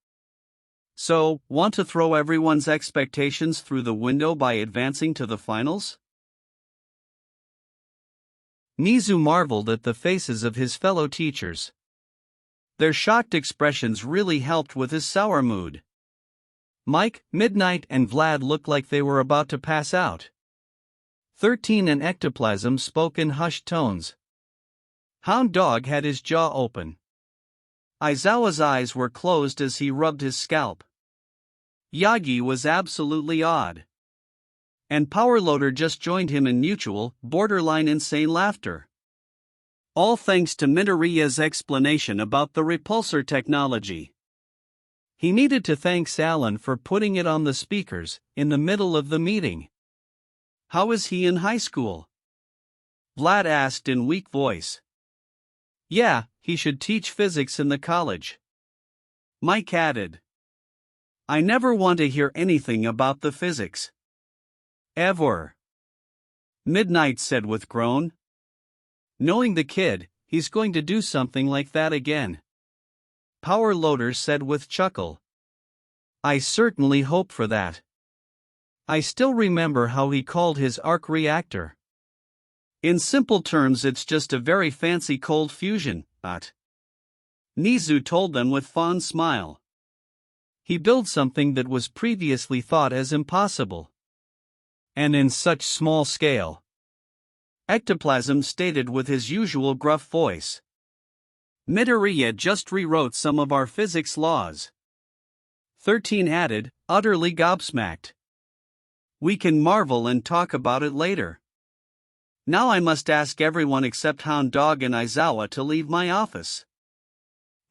So, want to throw everyone's expectations through the window by advancing to the finals? Nizu marveled at the faces of his fellow teachers. Their shocked expressions really helped with his sour mood. Mike, Midnight, and Vlad looked like they were about to pass out. 13 and Ectoplasm spoke in hushed tones. Hound Dog had his jaw open. Aizawa's eyes were closed as he rubbed his scalp. Yagi was absolutely odd. And Powerloader just joined him in mutual, borderline insane laughter. All thanks to Midoriya's explanation about the repulsor technology. He needed to thank Alan for putting it on the speakers in the middle of the meeting. How is he in high school? Vlad asked in weak voice. Yeah, he should teach physics in the college. Mike added. I never want to hear anything about the physics. Ever. Midnight said with groan. Knowing the kid, he's going to do something like that again. Powerloader said with chuckle. I certainly hope for that. I still remember how he called his arc reactor. In simple terms, it's just a very fancy cold fusion, but Nizu told them with fond smile. He built something that was previously thought as impossible. And in such small scale. Ectoplasm stated with his usual gruff voice. Midoriya just rewrote some of our physics laws. 13 added, utterly gobsmacked. We can marvel and talk about it later. Now I must ask everyone except Hound Dog and Aizawa to leave my office.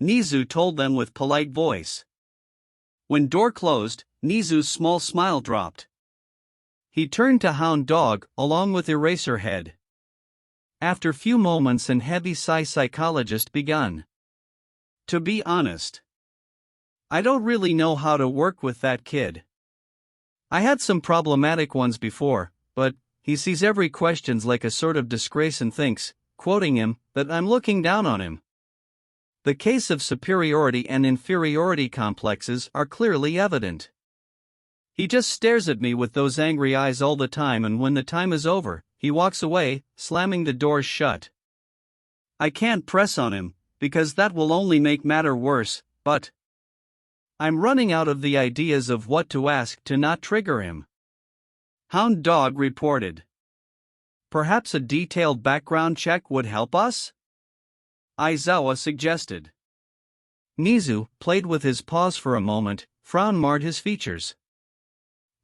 Nizu told them with polite voice. When door closed, Nizu's small smile dropped. He turned to Hound Dog, along with Eraserhead. After few moments and heavy sigh, psychologist begun. To be honest, I don't really know how to work with that kid. I had some problematic ones before, but he sees every questions like a sort of disgrace and thinks, quoting him, that I'm looking down on him. The case of superiority and inferiority complexes are clearly evident. He just stares at me with those angry eyes all the time, and when the time is over, he walks away, slamming the doors shut. I can't press on him, because that will only make matter worse, but I'm running out of the ideas of what to ask to not trigger him. Hound Dog reported. Perhaps a detailed background check would help us? Aizawa suggested. Nizu played with his paws for a moment, frown marred his features.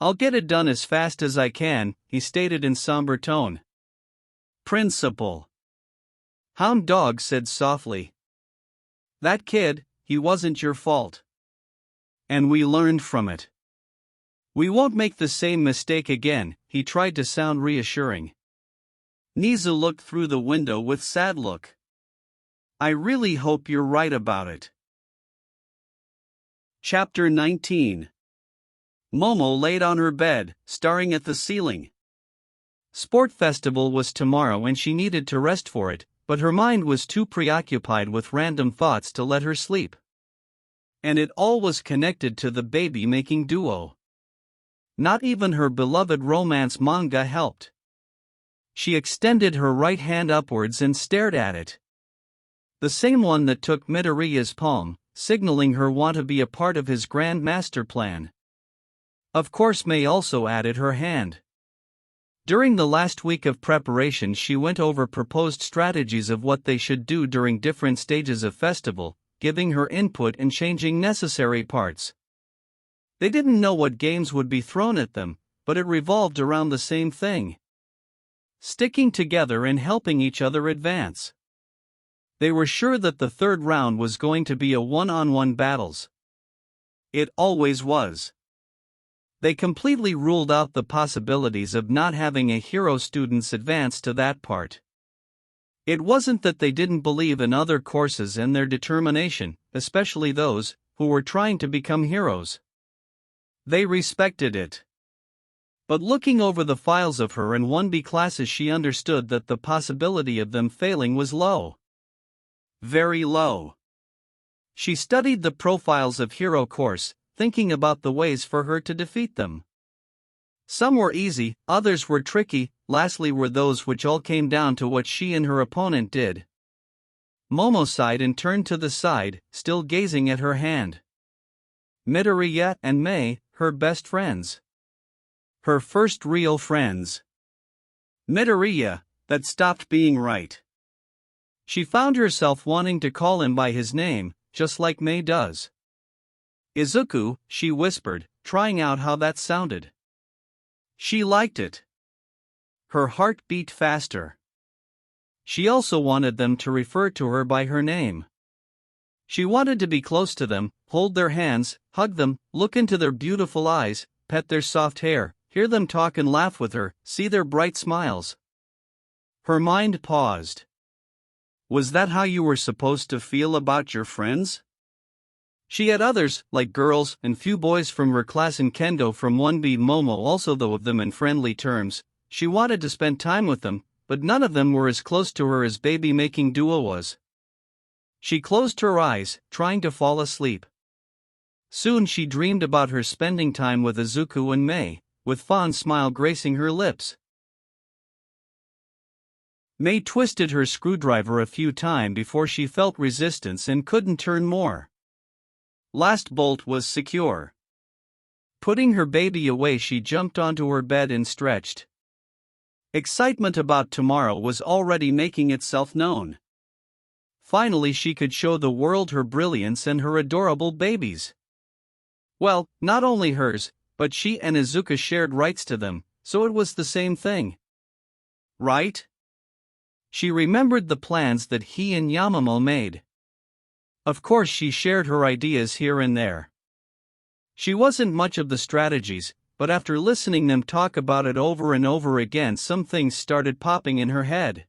I'll get it done as fast as I can, he stated in somber tone. Principal. Hound Dog said softly. That kid, he wasn't your fault. And we learned from it. We won't make the same mistake again, he tried to sound reassuring. Nizu looked through the window with sad look. I really hope you're right about it. Chapter 19. Momo laid on her bed, staring at the ceiling. Sport Festival was tomorrow and she needed to rest for it, but her mind was too preoccupied with random thoughts to let her sleep. And it all was connected to the baby-making duo. Not even her beloved romance manga helped. She extended her right hand upwards and stared at it. The same one that took Midoriya's palm, signaling her want to be a part of his grand master plan. Of course, May also added her hand. During the last week of preparation, she went over proposed strategies of what they should do during different stages of festival, giving her input and changing necessary parts. They didn't know what games would be thrown at them, but it revolved around the same thing. Sticking together and helping each other advance. They were sure that the third round was going to be a one-on-one battles. It always was. They completely ruled out the possibilities of not having a hero students advance to that part. It wasn't that they didn't believe in other courses and their determination, especially those who were trying to become heroes. They respected it. But looking over the files of her and 1B classes, she understood that the possibility of them failing was low. Very low. She studied the profiles of hero course, thinking about the ways for her to defeat them. Some were easy, others were tricky, lastly were those which all came down to what she and her opponent did. Momo sighed and turned to the side, still gazing at her hand. Midoriya and Mei, her best friends. Her first real friends. Midoriya, that stopped being right. She found herself wanting to call him by his name, just like Mei does. Izuku, she whispered, trying out how that sounded. She liked it. Her heart beat faster. She also wanted them to refer to her by her name. She wanted to be close to them, hold their hands, hug them, look into their beautiful eyes, pet their soft hair, hear them talk and laugh with her, see their bright smiles. Her mind paused. Was that how you were supposed to feel about your friends? She had others, like girls and few boys from her class in Kendo from 1B Momo, also though of them in friendly terms. She wanted to spend time with them, but none of them were as close to her as baby-making duo was. She closed her eyes, trying to fall asleep. Soon she dreamed about her spending time with Izuku and Mei, with fond smile gracing her lips. Mei twisted her screwdriver a few times before she felt resistance and couldn't turn more. Last bolt was secure. Putting her baby away, she jumped onto her bed and stretched. Excitement about tomorrow was already making itself known. Finally she could show the world her brilliance and her adorable babies. Well, not only hers, but she and Izuku shared rights to them, so it was the same thing. Right? She remembered the plans that he and Yamamoto made. Of course she shared her ideas here and there. She wasn't much of the strategies, but after listening them talk about it over and over again, some things started popping in her head.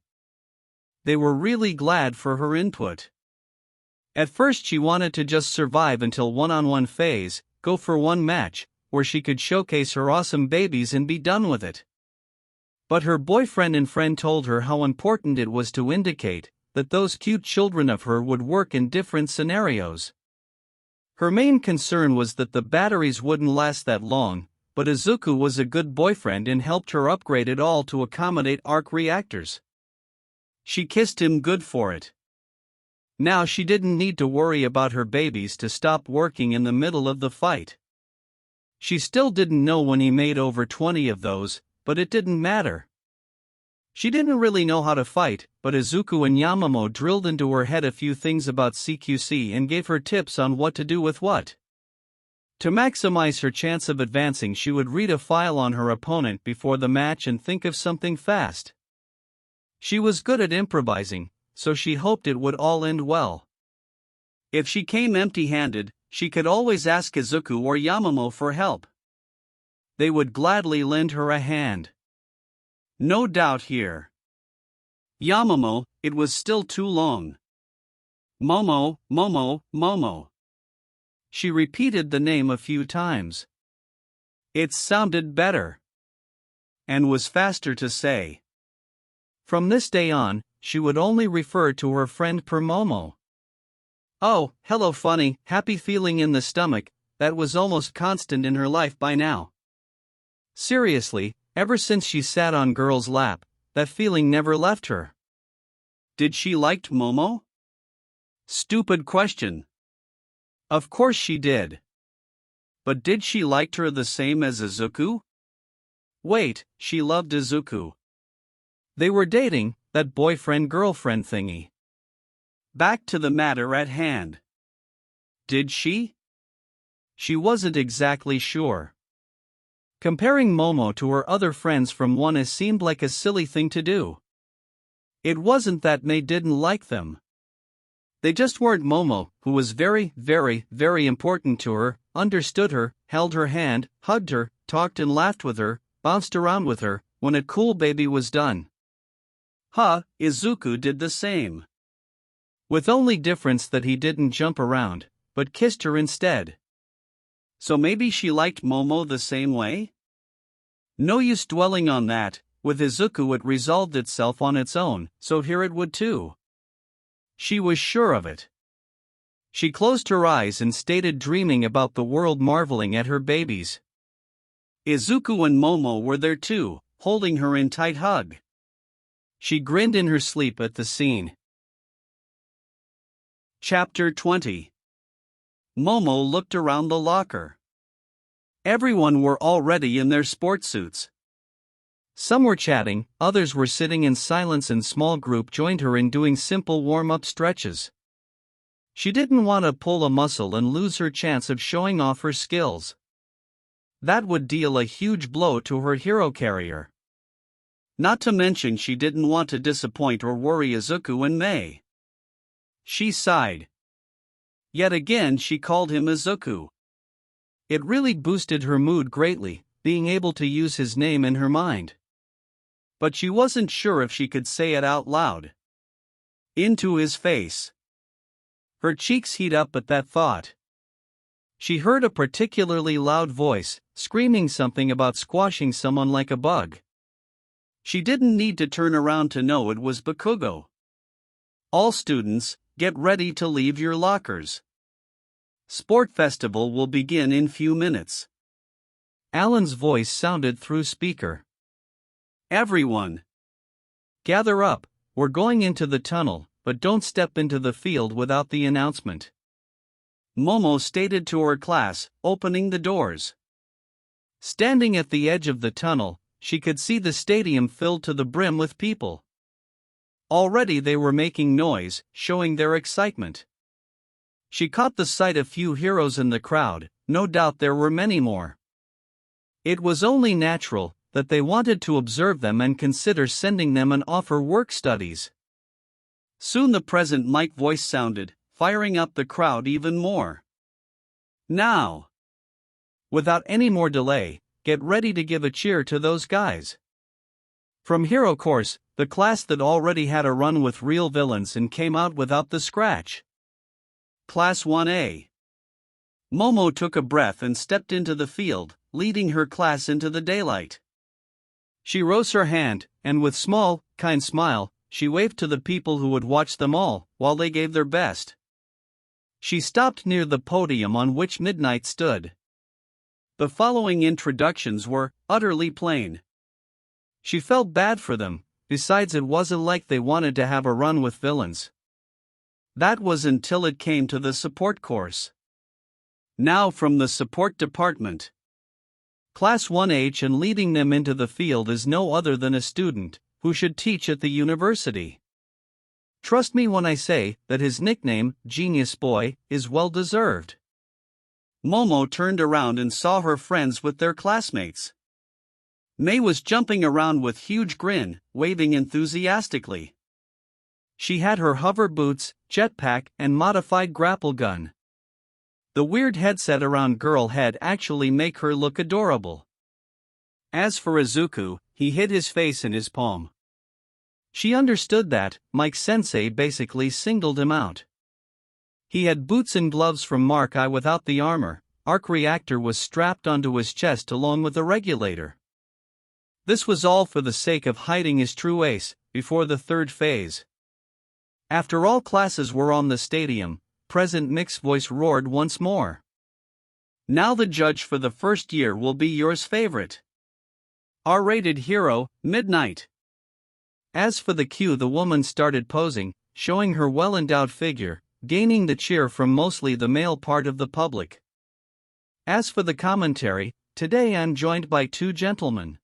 They were really glad for her input. At first she wanted to just survive until one-on-one phase, go for one match, where she could showcase her awesome babies and be done with it. But her boyfriend and friend told her how important it was to indicate that those cute children of her would work in different scenarios. Her main concern was that the batteries wouldn't last that long, but Izuku was a good boyfriend and helped her upgrade it all to accommodate arc reactors. She kissed him good for it. Now she didn't need to worry about her babies to stop working in the middle of the fight. She still didn't know when he made over 20 of those, but it didn't matter. She didn't really know how to fight, but Izuku and Yamamoto drilled into her head a few things about CQC and gave her tips on what to do with what. To maximize her chance of advancing, she would read a file on her opponent before the match and think of something fast. She was good at improvising, so she hoped it would all end well. If she came empty-handed, she could always ask Izuku or Yamamoto for help. They would gladly lend her a hand. No doubt here. Yamamoto, it was still too long. Momo, Momo, Momo. She repeated the name a few times. It sounded better. And was faster to say. From this day on, she would only refer to her friend per Momo. Oh, hello funny, happy feeling in the stomach, that was almost constant in her life by now. Seriously, ever since she sat on girl's lap, that feeling never left her. Did she liked Momo? Stupid question. Of course she did. But did she liked her the same as Izuku? Wait, she loved Izuku. They were dating, that boyfriend-girlfriend thingy. Back to the matter at hand. Did she? She wasn't exactly sure. Comparing Momo to her other friends from 1S seemed like a silly thing to do. It wasn't that Mei didn't like them. They just weren't Momo, who was very, very, very important to her, understood her, held her hand, hugged her, talked and laughed with her, bounced around with her. When a cool baby was done, Izuku did the same. With only difference that he didn't jump around, but kissed her instead. So maybe she liked Momo the same way? No use dwelling on that. With Izuku it resolved itself on its own, so here it would too. She was sure of it. She closed her eyes and stayed dreaming about the world, marveling at her babies. Izuku and Momo were there too, holding her in tight hug. She grinned in her sleep at the scene. Chapter 20. Momo looked around the locker. Everyone were already in their sports suits. Some were chatting, others were sitting in silence, and small group joined her in doing simple warm-up stretches. She didn't want to pull a muscle and lose her chance of showing off her skills. That would deal a huge blow to her hero carrier. Not to mention she didn't want to disappoint or worry Izuku and Mei. She sighed. Yet again she called him Izuku. It really boosted her mood greatly, being able to use his name in her mind. But she wasn't sure if she could say it out loud. Into his face. Her cheeks heat up at that thought. She heard a particularly loud voice, screaming something about squashing someone like a bug. She didn't need to turn around to know it was Bakugo. All students, get ready to leave your lockers. Sport festival will begin in few minutes. Alan's voice sounded through speaker. Everyone, gather up, we're going into the tunnel, but don't step into the field without the announcement. Momo stated to her class, opening the doors. Standing at the edge of the tunnel, she could see the stadium filled to the brim with people. Already they were making noise, showing their excitement. She caught the sight of few heroes in the crowd, no doubt there were many more. It was only natural that they wanted to observe them and consider sending them and offer work studies. Soon the present mic voice sounded, firing up the crowd even more. Now, without any more delay, get ready to give a cheer to those guys. From Hero Course, the class that already had a run with real villains and came out without the scratch. Class 1A. Momo took a breath and stepped into the field, leading her class into the daylight. She rose her hand, and with small, kind smile, she waved to the people who would watch them all, while they gave their best. She stopped near the podium on which Midnight stood. The following introductions were utterly plain. She felt bad for them, besides it wasn't like they wanted to have a run with villains. That was until it came to the support course. Now from the support department. Class 1H, and leading them into the field is no other than a student, who should teach at the university. Trust me when I say that his nickname, Genius Boy, is well deserved. Momo turned around and saw her friends with their classmates. Mei was jumping around with huge grin, waving enthusiastically. She had her hover boots, jetpack, and modified grapple gun. The weird headset around girl head actually make her look adorable. As for Izuku, he hid his face in his palm. She understood that Mike-sensei basically singled him out. He had boots and gloves from Mark I without the armor. Arc reactor was strapped onto his chest along with the regulator. This was all for the sake of hiding his true ace, before the third phase. After all classes were on the stadium, Present Mix's voice roared once more. Now the judge for the first year will be yours favorite. R-rated hero, Midnight. As for the cue, the woman started posing, showing her well-endowed figure, gaining the cheer from mostly the male part of the public. As for the commentary, today I'm joined by two gentlemen.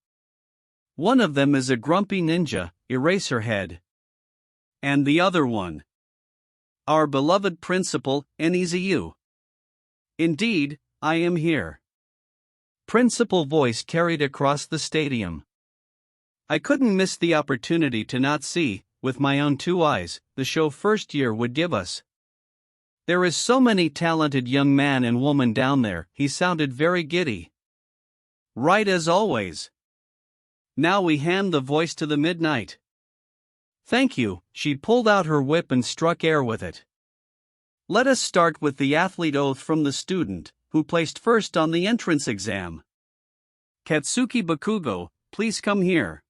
One of them is a grumpy ninja, Eraserhead. And the other one, our beloved principal, Izuku. Indeed, I am here. Principal voice carried across the stadium. I couldn't miss the opportunity to not see, with my own two eyes, the show first year would give us. There is so many talented young man and woman down there, he sounded very giddy. Right as always. Now we hand the voice to the midnight. Thank you, she pulled out her whip and struck air with it. Let us start with the athlete oath from the student, who placed first on the entrance exam. Katsuki Bakugo, please come here.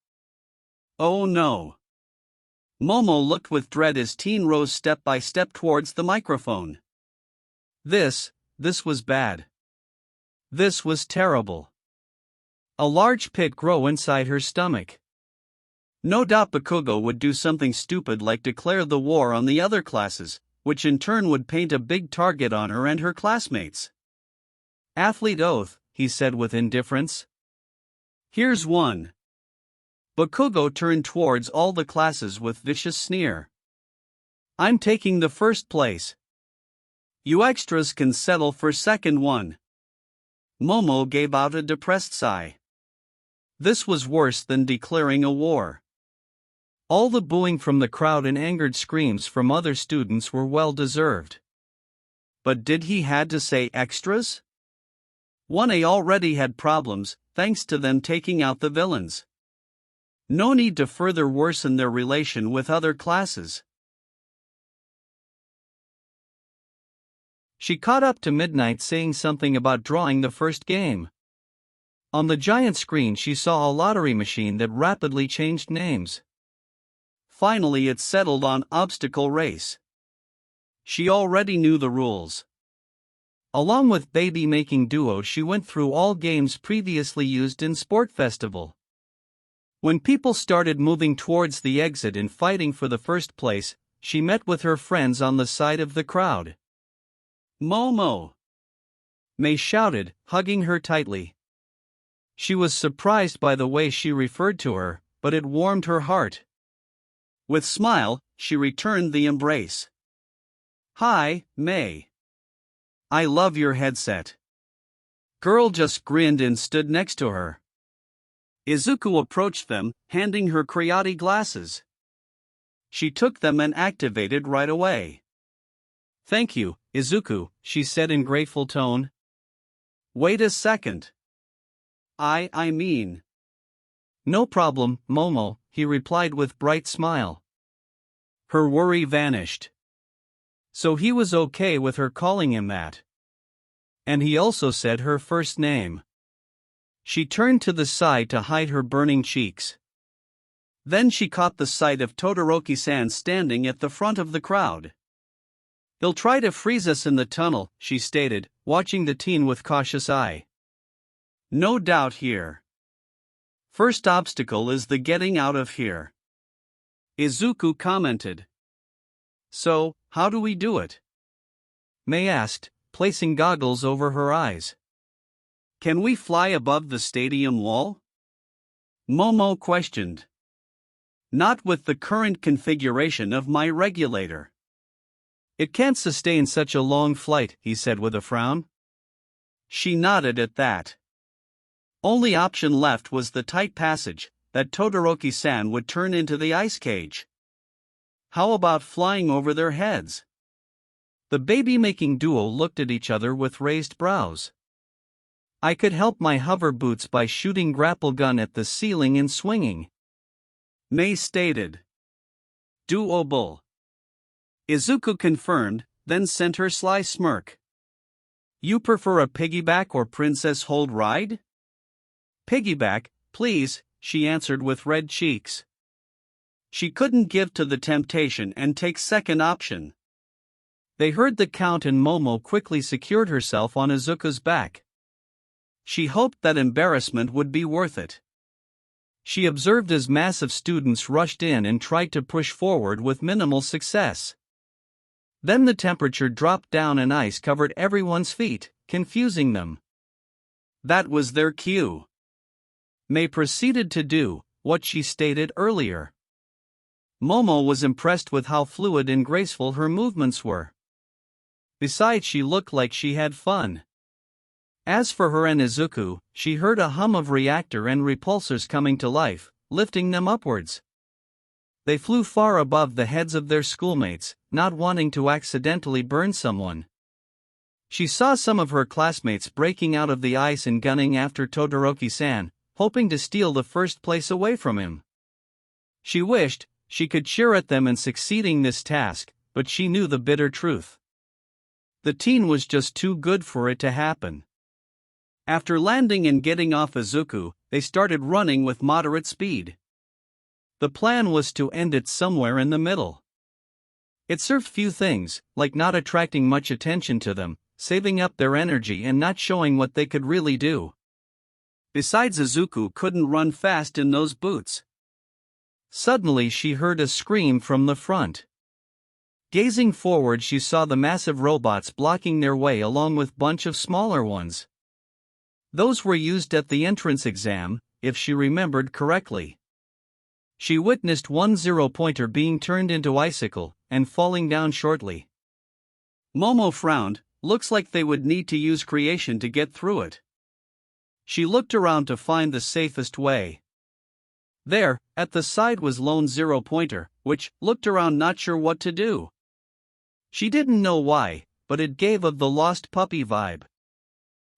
Oh no. Momo looked with dread as teen rose step by step towards the microphone. This was bad. This was terrible. A large pit grew inside her stomach. No doubt Bakugo would do something stupid like declare the war on the other classes, which in turn would paint a big target on her and her classmates. Athlete oath, he said with indifference. Here's one. Bakugo turned towards all the classes with vicious sneer. I'm taking the first place. You extras can settle for second one. Momo gave out a depressed sigh. This was worse than declaring a war. All the booing from the crowd and angered screams from other students were well deserved. But did he had to say extras? 1A already had problems, thanks to them taking out the villains. No need to further worsen their relation with other classes. She caught up to Midnight saying something about drawing the first game. On the giant screen she saw a lottery machine that rapidly changed names. Finally it settled on obstacle race. She already knew the rules. Along with Baby Making Duo she went through all games previously used in Sport Festival. When people started moving towards the exit and fighting for the first place, she met with her friends on the side of the crowd. Momo! May shouted, hugging her tightly. She was surprised by the way she referred to her, but it warmed her heart. With smile, she returned the embrace. Hi, May. I love your headset. Girl just grinned and stood next to her. Izuku approached them, handing her Creati glasses. She took them and activated right away. Thank you, Izuku, she said in grateful tone. Wait a second. I mean. No problem, Momo, he replied with bright smile. Her worry vanished. So he was okay with her calling him that. And he also said her first name. She turned to the side to hide her burning cheeks. Then she caught the sight of Todoroki-san standing at the front of the crowd. They'll try to freeze us in the tunnel, she stated, watching the teen with cautious eye. No doubt here. First obstacle is the getting out of here. Izuku commented. So, how do we do it? May asked, placing goggles over her eyes. Can we fly above the stadium wall? Momo questioned. Not with the current configuration of my regulator. It can't sustain such a long flight, he said with a frown. She nodded at that. Only option left was the tight passage, that Todoroki-san would turn into the ice cage. How about flying over their heads? The baby-making duo looked at each other with raised brows. I could help my hover boots by shooting grapple gun at the ceiling and swinging. May stated. Doable. Izuku confirmed, then sent her sly smirk. You prefer a piggyback or princess hold ride? Piggyback, please, she answered with red cheeks. She couldn't give to the temptation and take second option. They heard the count and Momo quickly secured herself on Izuku's back. She hoped that embarrassment would be worth it. She observed as massive students rushed in and tried to push forward with minimal success. Then the temperature dropped down and ice covered everyone's feet, confusing them. That was their cue. May proceeded to do what she stated earlier. Momo was impressed with how fluid and graceful her movements were. Besides, she looked like she had fun. As for her and Izuku, she heard a hum of reactor and repulsors coming to life, lifting them upwards. They flew far above the heads of their schoolmates, not wanting to accidentally burn someone. She saw some of her classmates breaking out of the ice and gunning after Todoroki-san, hoping to steal the first place away from him. She wished she could cheer at them in succeeding this task, but she knew the bitter truth. The teen was just too good for it to happen. After landing and getting off Izuku, they started running with moderate speed. The plan was to end it somewhere in the middle. It served few things, like not attracting much attention to them, saving up their energy and not showing what they could really do. Besides, Izuku couldn't run fast in those boots. Suddenly she heard a scream from the front. Gazing forward, she saw the massive robots blocking their way along with a bunch of smaller ones. Those were used at the entrance exam, if she remembered correctly. She witnessed one 0-pointer being turned into icicle and falling down shortly. Momo frowned. Looks like they would need to use creation to get through it. She looked around to find the safest way. There, at the side, was lone 0-pointer, which looked around not sure what to do. She didn't know why, but it gave of the lost puppy vibe.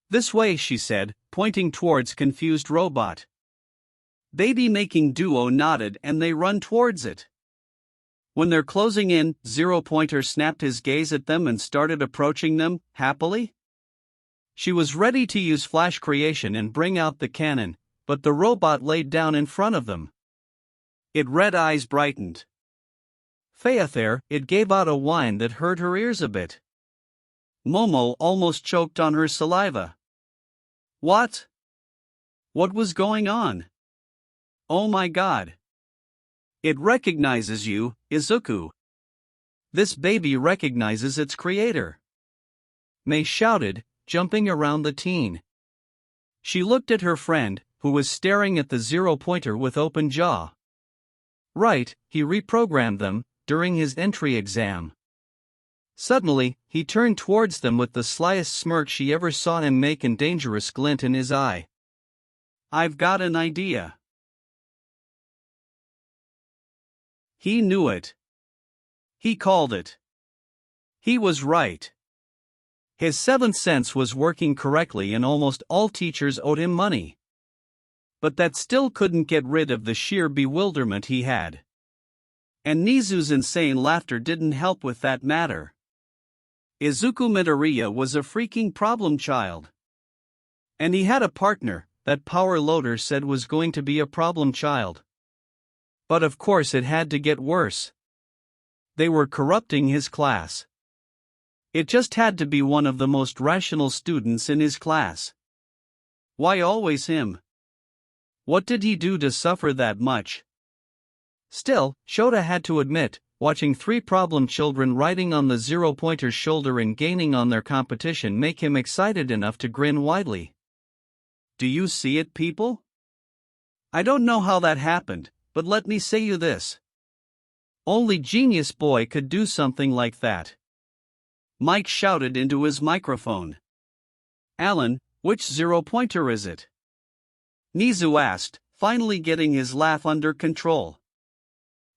This way, she said, pointing towards confused robot. Baby making duo nodded and they run towards it. When they're closing in, 0-pointer snapped his gaze at them and started approaching them, happily. She was ready to use flash creation and bring out the cannon, but the robot laid down in front of them. Its red eyes brightened. There, it gave out a whine that hurt her ears a bit. Momo almost choked on her saliva. What? What was going on? Oh my god. It recognizes you, Izuku. This baby recognizes its creator. Mei shouted, jumping around the teen. She looked at her friend, who was staring at the 0-pointer with open jaw. Right, he reprogrammed them during his entry exam. Suddenly, he turned towards them with the slyest smirk she ever saw him make and dangerous glint in his eye. I've got an idea. He knew it. He called it. He was right. His seventh sense was working correctly and almost all teachers owed him money. But that still couldn't get rid of the sheer bewilderment he had. And Nizu's insane laughter didn't help with that matter. Izuku Midoriya was a freaking problem child. And he had a partner that Power Loader said was going to be a problem child. But of course it had to get worse. They were corrupting his class. It just had to be one of the most rational students in his class. Why always him? What did he do to suffer that much? Still, Shota had to admit, watching three problem children riding on the 0-pointer's shoulder and gaining on their competition make him excited enough to grin widely. Do you see it, people? I don't know how that happened, but let me say you this. Only Genius Boy could do something like that. Mike shouted into his microphone. Alan, which 0-pointer is it? Nizu asked, finally getting his laugh under control.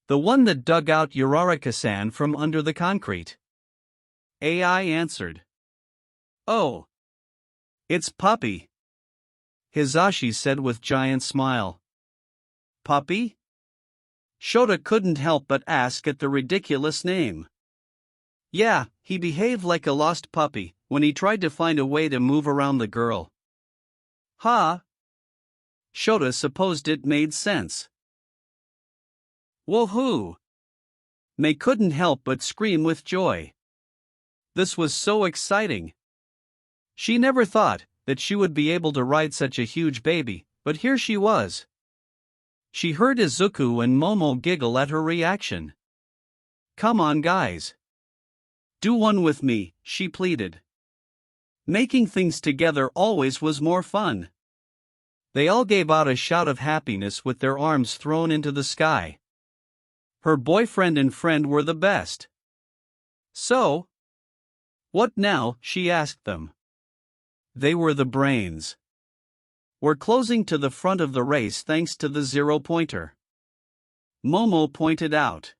The one that dug out Uraraka-san from under the concrete. AI answered. Oh. It's Puppy. Hizashi said with giant smile. Puppy? Shota couldn't help but ask at the ridiculous name. Yeah, he behaved like a lost puppy when he tried to find a way to move around the girl. Huh? Shota supposed it made sense. Woohoo! Mei couldn't help but scream with joy. This was so exciting. She never thought that she would be able to ride such a huge baby, but here she was. She heard Izuku and Momo giggle at her reaction. Come on, guys. Do one with me, she pleaded. Making things together always was more fun. They all gave out a shout of happiness with their arms thrown into the sky. Her boyfriend and friend were the best. So? What now? She asked them. They were the brains. We're closing to the front of the race thanks to the 0-pointer. Momo pointed out.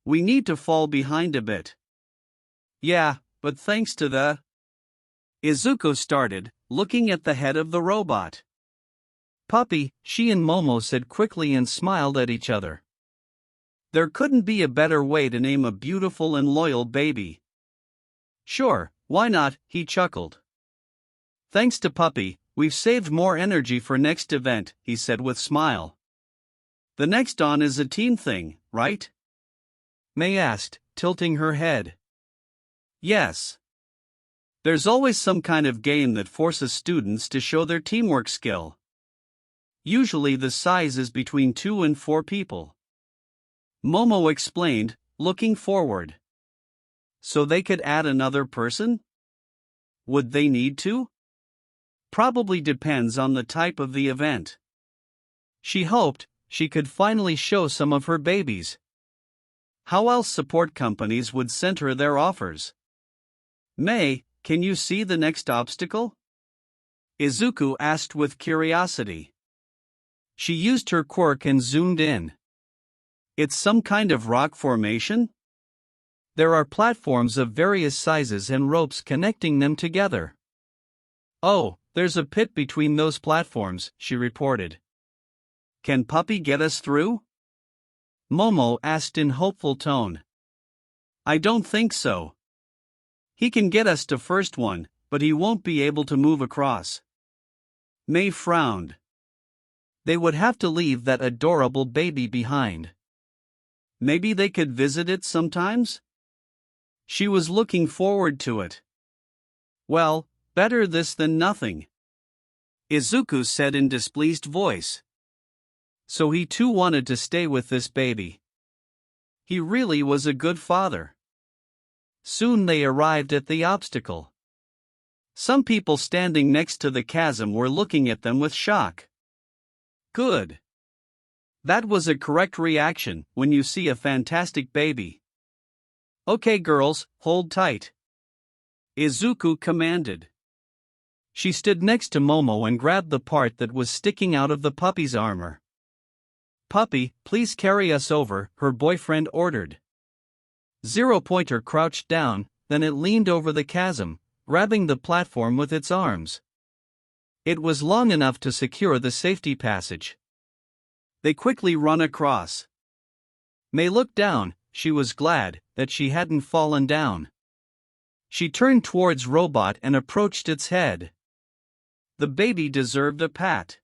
We need to fall behind a bit. Yeah, but thanks to the... Izuku started, looking at the head of the robot. Puppy, she and Momo said quickly and smiled at each other. There couldn't be a better way to name a beautiful and loyal baby. Sure, why not, he chuckled. Thanks to Puppy, we've saved more energy for next event, he said with smile. The next on is a team thing, right? May asked, tilting her head. Yes. There's always some kind of game that forces students to show their teamwork skill. Usually the size is between 2 and 4 people. Momo explained, looking forward. So they could add another person? Would they need to? Probably depends on the type of the event. She hoped she could finally show some of her babies. How else support companies would center their offers? May, can you see the next obstacle? Izuku asked with curiosity. She used her quirk and zoomed in. It's some kind of rock formation? There are platforms of various sizes and ropes connecting them together. Oh, there's a pit between those platforms, she reported. Can Puppy get us through? Momo asked in hopeful tone. I don't think so. He can get us to first one, but he won't be able to move across. May frowned. They would have to leave that adorable baby behind. Maybe they could visit it sometimes? She was looking forward to it. Well, better this than nothing. Izuku said in displeased voice. So he too wanted to stay with this baby. He really was a good father. Soon they arrived at the obstacle. Some people standing next to the chasm were looking at them with shock. Good. That was a correct reaction when you see a fantastic baby. Okay girls, hold tight. Izuku commanded. She stood next to Momo and grabbed the part that was sticking out of the puppy's armor. Puppy, please carry us over, her boyfriend ordered. Zero Pointer crouched down, then it leaned over the chasm, grabbing the platform with its arms. It was long enough to secure the safety passage. They quickly run across. May looked down, she was glad that she hadn't fallen down. She turned towards Robot and approached its head. The baby deserved a pat.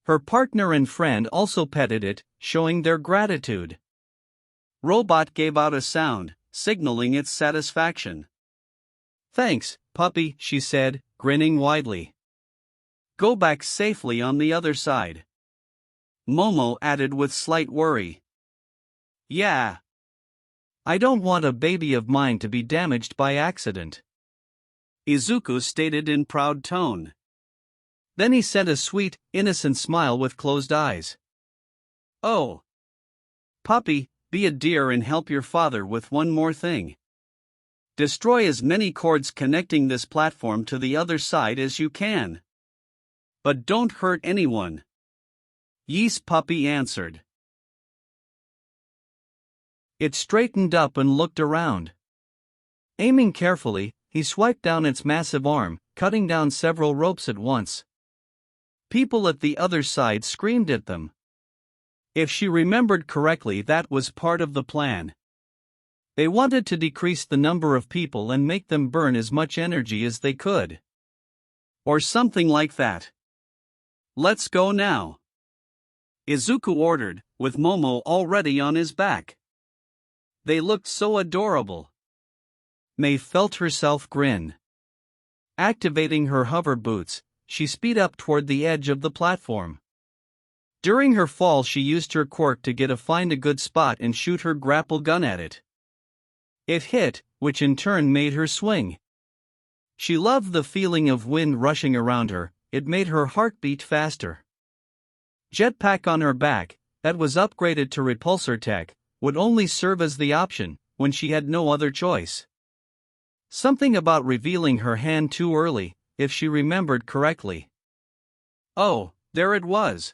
Her partner and friend also petted it, showing their gratitude. Robot gave out a sound, signaling its satisfaction. Thanks, Puppy, she said, grinning widely. Go back safely on the other side. Momo added with slight worry. Yeah. I don't want a baby of mine to be damaged by accident. Izuku stated in proud tone. Then he sent a sweet, innocent smile with closed eyes. Oh. Puppy, be a dear and help your father with one more thing. Destroy as many cords connecting this platform to the other side as you can. But don't hurt anyone. Yes, Puppy answered. It straightened up and looked around. Aiming carefully, he swiped down its massive arm, cutting down several ropes at once. People at the other side screamed at them. If she remembered correctly, that was part of the plan. They wanted to decrease the number of people and make them burn as much energy as they could. Or something like that. Let's go now. Izuku ordered, with Momo already on his back. They looked so adorable. May felt herself grin. Activating her hover boots, she sped up toward the edge of the platform. During her fall, she used her quirk to find a good spot and shoot her grapple gun at it. It hit, which in turn made her swing. She loved the feeling of wind rushing around her, it made her heart beat faster. Jetpack on her back, that was upgraded to repulsor tech, would only serve as the option when she had no other choice. Something about revealing her hand too early, if she remembered correctly. Oh, there it was.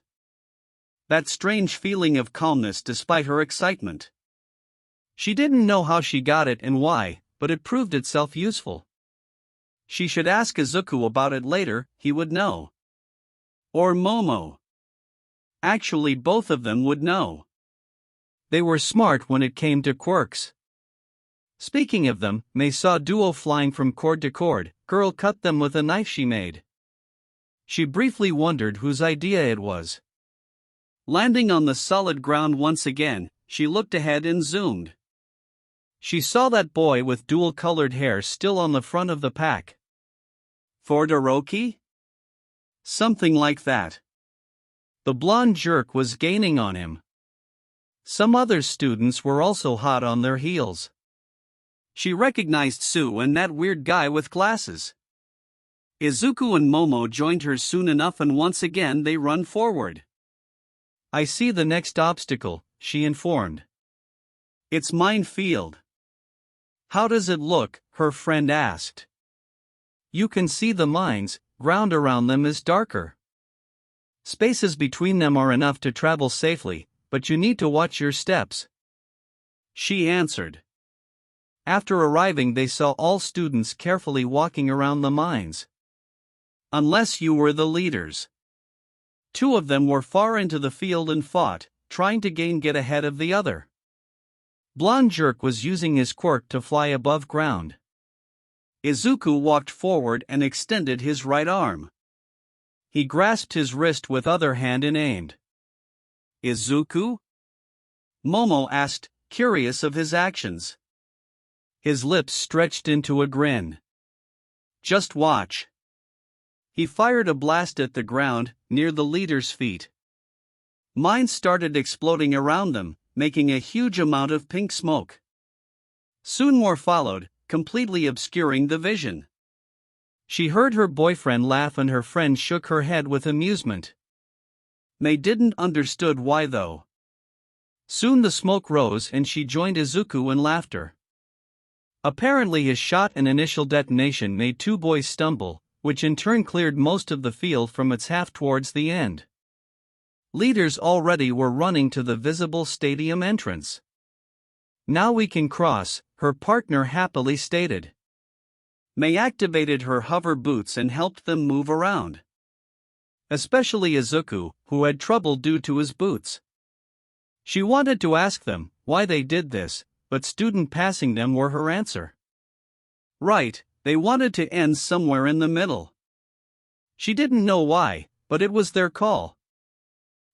That strange feeling of calmness despite her excitement. She didn't know how she got it and why, but it proved itself useful. She should ask Izuku about it later, he would know. Or Momo. Actually, both of them would know. They were smart when it came to quirks. Speaking of them, May saw Duo flying from cord to cord. Girl cut them with a knife she made. She briefly wondered whose idea it was. Landing on the solid ground once again, she looked ahead and zoomed. She saw that boy with dual-colored hair still on the front of the pack. Todoroki? Something like that. The blonde jerk was gaining on him. Some other students were also hot on their heels. She recognized Sue and that weird guy with glasses. Izuku and Momo joined her soon enough and once again they run forward. I see the next obstacle, she informed. It's minefield. How does it look? Her friend asked. You can see the mines, ground around them is darker. Spaces between them are enough to travel safely, but you need to watch your steps. She answered. After arriving, they saw all students carefully walking around the mines. Unless you were the leaders. Two of them were far into the field and fought, trying to get ahead of the other. Blonde Jerk was using his quirk to fly above ground. Izuku walked forward and extended his right arm. He grasped his wrist with other hand and aimed. Izuku? Momo asked, curious of his actions. His lips stretched into a grin. Just watch. He fired a blast at the ground, near the leader's feet. Mines started exploding around them, making a huge amount of pink smoke. Soon more followed, completely obscuring the vision. She heard her boyfriend laugh and her friend shook her head with amusement. May didn't understood why though. Soon the smoke rose and she joined Izuku in laughter. Apparently his shot and initial detonation made two boys stumble, which in turn cleared most of the field from its half towards the end. Leaders already were running to the visible stadium entrance. Now we can cross, her partner happily stated. May activated her hover boots and helped them move around. Especially Izuku, who had trouble due to his boots. She wanted to ask them why they did this, but student passing them were her answer. Right, they wanted to end somewhere in the middle. She didn't know why, but it was their call.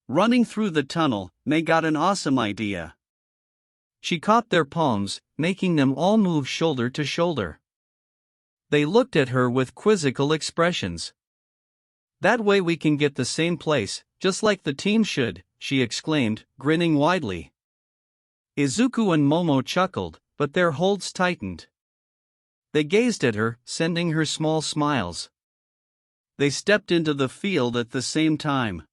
Running through the tunnel, May got an awesome idea. She caught their palms, making them all move shoulder to shoulder. They looked at her with quizzical expressions. That way we can get the same place, just like the team should, she exclaimed, grinning widely. Izuku and Momo chuckled, but their holds tightened. They gazed at her, sending her small smiles. They stepped into the field at the same time.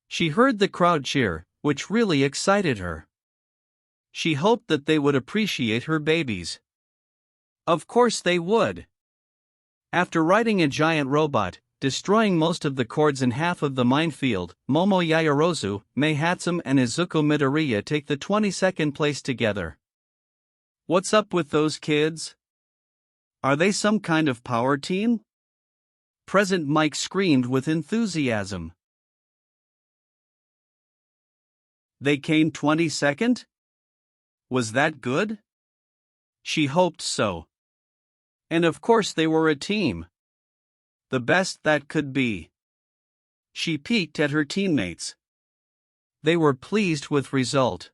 She heard the crowd cheer, which really excited her. She hoped that they would appreciate her babies. Of course they would. After riding a giant robot, destroying most of the cords in half of the minefield, Momo Yaoyorozu, May Hatsum and Izuku Midoriya take the 22nd place together. What's up with those kids? Are they some kind of power team? Present Mike screamed with enthusiasm. They came 22nd? Was that good? She hoped so. And of course they were a team. The best that could be. She peeked at her teammates. They were pleased with result.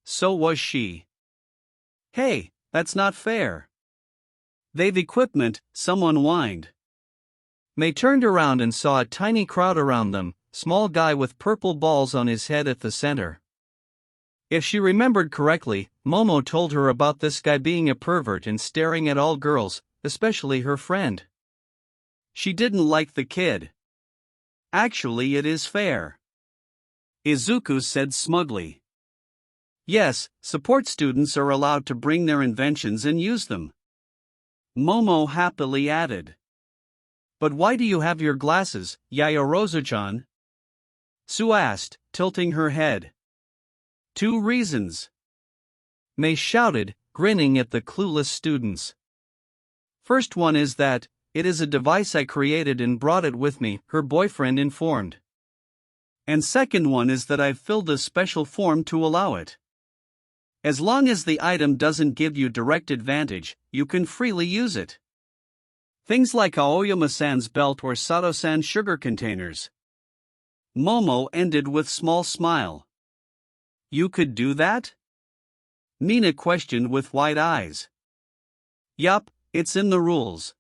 So was she. Hey, that's not fair. They've equipment, someone whined. May turned around and saw a tiny crowd around them, small guy with purple balls on his head at the center. If she remembered correctly, Momo told her about this guy being a pervert and staring at all girls, especially her friend. She didn't like the kid. Actually, it is fair. Izuku said smugly. Yes, support students are allowed to bring their inventions and use them. Momo happily added. But why do you have your glasses, Yaoyorozu-chan? Sue asked, tilting her head. 2 reasons. May shouted, grinning at the clueless students. First one is that, it is a device I created and brought it with me, her boyfriend informed. And second one is that I've filled a special form to allow it. As long as the item doesn't give you direct advantage, you can freely use it. Things like Aoyama-san's belt or Sato-san's sugar containers. Momo ended with small smile. You could do that? Mina questioned with wide eyes. Yup, it's in the rules.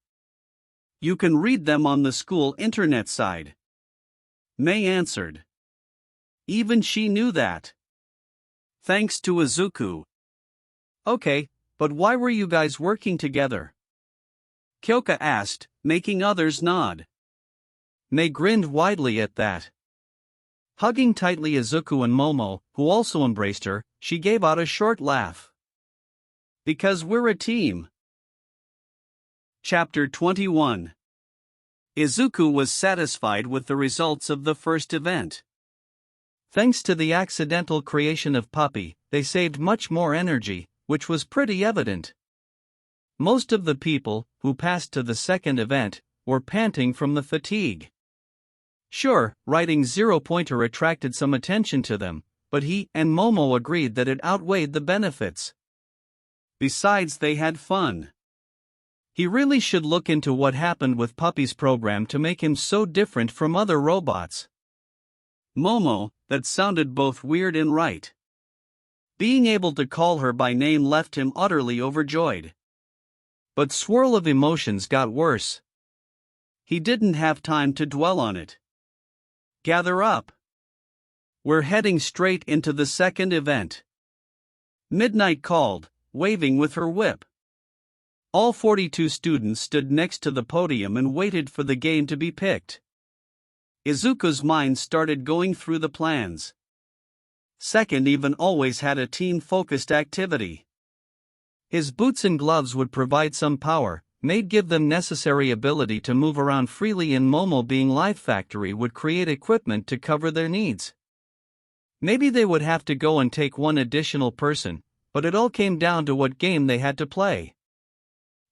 You can read them on the school internet side. May answered. Even she knew that. Thanks to Izuku. Okay, but why were you guys working together? Kyoka asked, making others nod. May grinned widely at that. Hugging tightly Izuku and Momo, who also embraced her, she gave out a short laugh. Because we're a team. Chapter 21. Izuku was satisfied with the results of the first event. Thanks to the accidental creation of Puppy, they saved much more energy, which was pretty evident. Most of the people, who passed to the second event, were panting from the fatigue. Sure, writing zero-pointer attracted some attention to them, but he and Momo agreed that it outweighed the benefits. Besides, they had fun. He really should look into what happened with Puppy's program to make him so different from other robots. Momo, that sounded both weird and right. Being able to call her by name left him utterly overjoyed. But swirl of emotions got worse. He didn't have time to dwell on it. Gather up. We're heading straight into the second event. Midnight called, waving with her whip. All 42 students stood next to the podium and waited for the game to be picked. Izuku's mind started going through the plans. Second even always had a team-focused activity. His boots and gloves would provide some power, May'd give them necessary ability to move around freely, and Momo, being Life Factory, would create equipment to cover their needs. Maybe they would have to go and take one additional person, but it all came down to what game they had to play.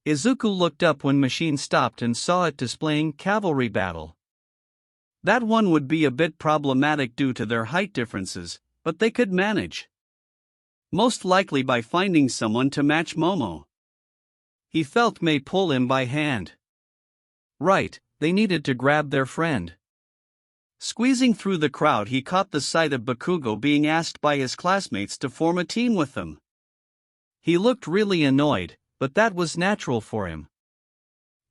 Izuku looked up when machine stopped and saw it displaying Cavalry Battle. That one would be a bit problematic due to their height differences, but they could manage. Most likely by finding someone to match Momo. He felt May pull him by hand. Right, they needed to grab their friend. Squeezing through the crowd, he caught the sight of Bakugo being asked by his classmates to form a team with them. He looked really annoyed, but that was natural for him.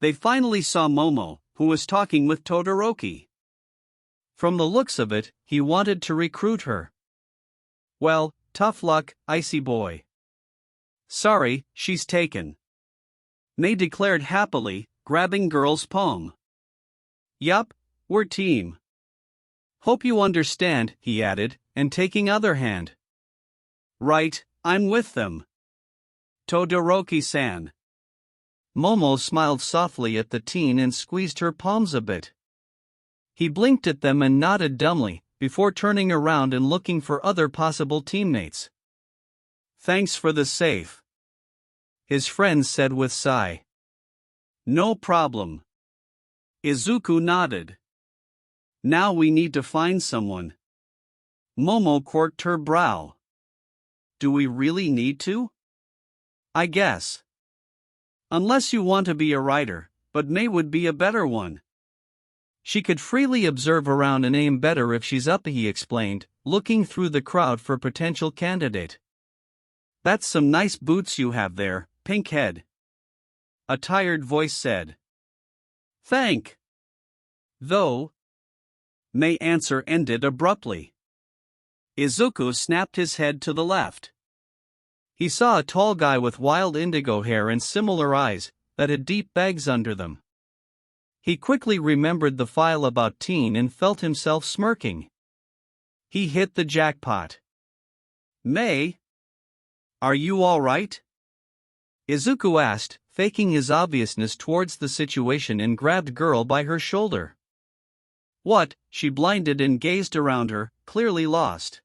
They finally saw Momo, who was talking with Todoroki. From the looks of it, he wanted to recruit her. Well, tough luck, icy boy. Sorry, she's taken. May declared happily, grabbing girl's palm. Yup, we're team. Hope you understand, he added, and taking other hand. Right, I'm with them. Todoroki-san. Momo smiled softly at the teen and squeezed her palms a bit. He blinked at them and nodded dumbly, before turning around and looking for other possible teammates. Thanks for the safe. His friend said with sigh. No problem. Izuku nodded. Now we need to find someone. Momo quirked her brow. Do we really need to? I guess. Unless you want to be a writer, but May would be a better one. She could freely observe around and aim better if she's up, he explained, looking through the crowd for potential candidate. That's some nice boots you have there, Pinkhead. A tired voice said. Thank. Though. May answer ended abruptly. Izuku snapped his head to the left. He saw a tall guy with wild indigo hair and similar eyes, that had deep bags under them. He quickly remembered the file about teen and felt himself smirking. He hit the jackpot. May? Are you all right? Izuku asked, faking his obviousness towards the situation, and grabbed girl by her shoulder. What? She blinded and gazed around her, clearly lost.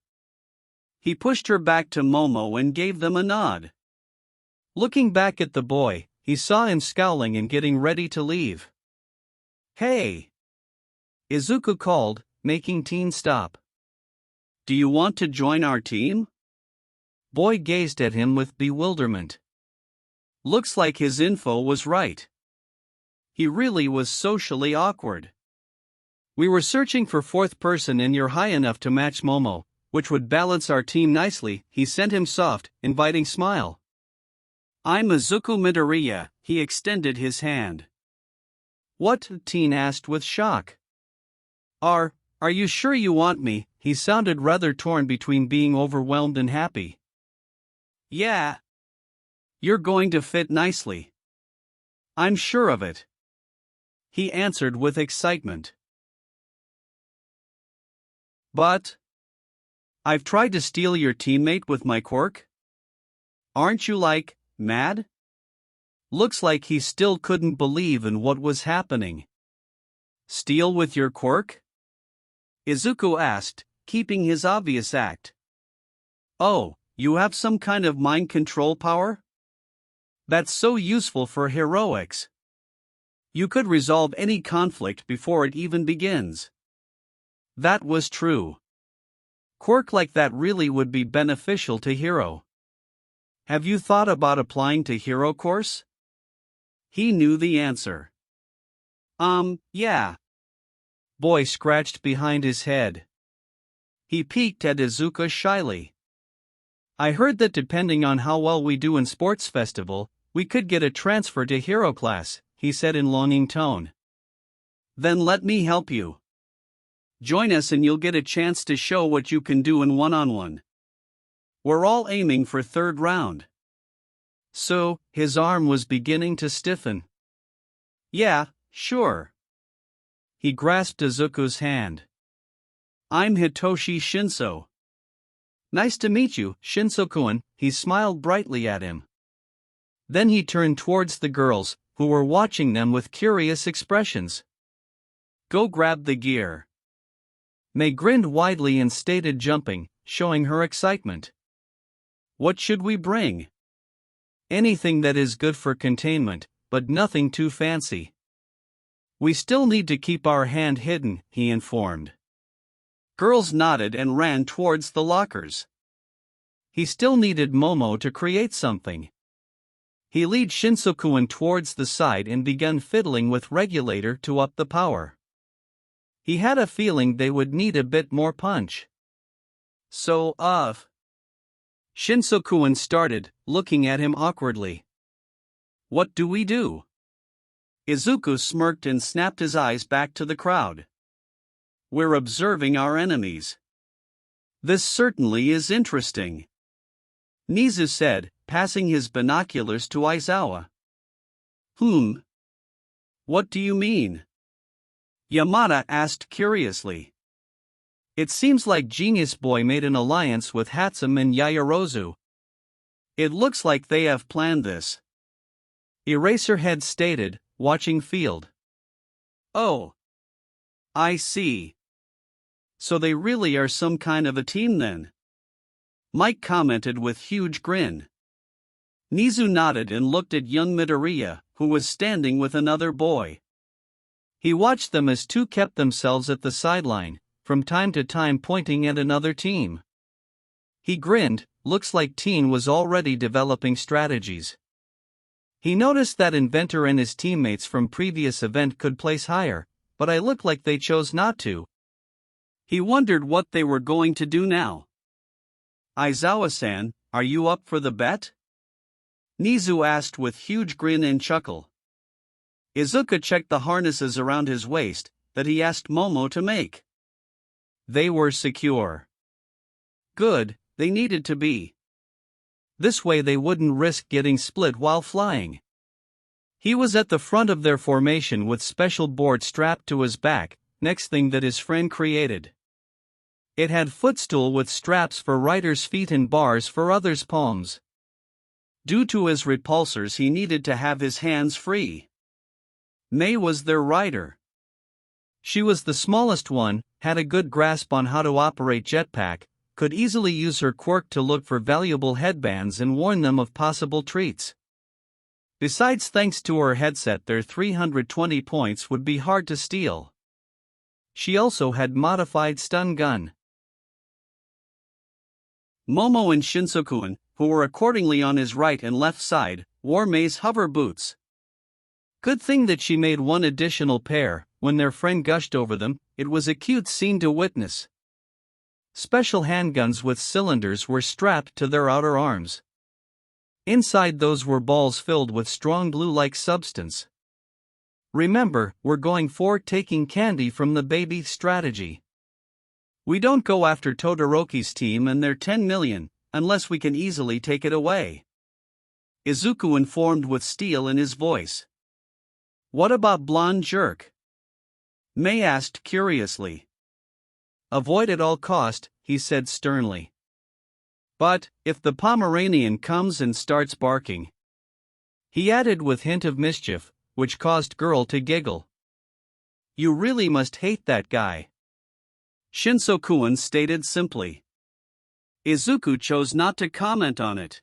He pushed her back to Momo and gave them a nod. Looking back at the boy, he saw him scowling and getting ready to leave. Hey! Izuku called, making Teen stop. Do you want to join our team? Boy gazed at him with bewilderment. Looks like his info was right. He really was socially awkward. We were searching for fourth person and you're high enough to match Momo, which would balance our team nicely. He sent him soft, inviting smile. I'm Izuku Midoriya, he extended his hand. What? Teen asked with shock. Are you sure you want me? He sounded rather torn between being overwhelmed and happy. Yeah. You're going to fit nicely. I'm sure of it. He answered with excitement. But I've tried to steal your teammate with my quirk? Aren't you mad? Looks like he still couldn't believe in what was happening. Steal with your quirk? Izuku asked, keeping his obvious act. Oh, you have some kind of mind control power? That's so useful for heroics. You could resolve any conflict before it even begins. That was true. Quirk like that really would be beneficial to Hero. Have you thought about applying to Hero course? He knew the answer. Yeah. Boy scratched behind his head. He peeked at Izuku shyly. I heard that depending on how well we do in sports festival, we could get a transfer to Hero class, he said in longing tone. Then let me help you. Join us and you'll get a chance to show what you can do in one-on-one. We're all aiming for third round. So, his arm was beginning to stiffen. Yeah, sure. He grasped Izuku's hand. I'm Hitoshi Shinso. Nice to meet you, Shinso-kun, he smiled brightly at him. Then he turned towards the girls, who were watching them with curious expressions. Go grab the gear. Mei grinned widely and stated jumping, showing her excitement. What should we bring? Anything that is good for containment, but nothing too fancy. We still need to keep our hand hidden, he informed. Girls nodded and ran towards the lockers. He still needed Momo to create something. He led Shinso-kun towards the side and began fiddling with regulator to up the power. He had a feeling they would need a bit more punch. So, Shinso-kun started, looking at him awkwardly. What do we do? Izuku smirked and snapped his eyes back to the crowd. We're observing our enemies. This certainly is interesting. Nizu said, passing his binoculars to Aizawa. What do you mean? Yamada asked curiously. It seems like Genius Boy made an alliance with Hatsum and Yaoyorozu. It looks like they have planned this. Eraserhead stated, watching field. Oh. I see. So they really are some kind of a team then? Mike commented with huge grin. Nizu nodded and looked at young Midoriya, who was standing with another boy. He watched them as two kept themselves at the sideline, from time to time pointing at another team. He grinned, looks like Teen was already developing strategies. He noticed that Inventor and his teammates from previous event could place higher, but I look like they chose not to. He wondered what they were going to do now. Aizawa-san, are you up for the bet? Nizu asked with huge grin and chuckle. Izuku checked the harnesses around his waist, that he asked Momo to make. They were secure. Good, they needed to be. This way they wouldn't risk getting split while flying. He was at the front of their formation with special board strapped to his back, next thing that his friend created. It had footstool with straps for riders' feet and bars for others' palms. Due to his repulsors he needed to have his hands free. Mei was their rider. She was the smallest one, had a good grasp on how to operate jetpack, could easily use her quirk to look for valuable headbands and warn them of possible treats. Besides, thanks to her headset, their 320 points would be hard to steal. She also had modified stun gun. Momo and Shinsoku, who were accordingly on his right and left side, wore Mei's hover boots. Good thing that she made one additional pair. When their friend gushed over them, it was a cute scene to witness. Special handguns with cylinders were strapped to their outer arms. Inside those were balls filled with strong glue-like substance. Remember, we're going for taking candy from the baby strategy. We don't go after Todoroki's team and their 10 million, unless we can easily take it away. Izuku informed with steel in his voice. What about blonde jerk? Mei asked curiously. Avoid at all cost, he said sternly. But, if the Pomeranian comes and starts barking. He added with hint of mischief, which caused girl to giggle. You really must hate that guy. Shinsoku stated simply. Izuku chose not to comment on it.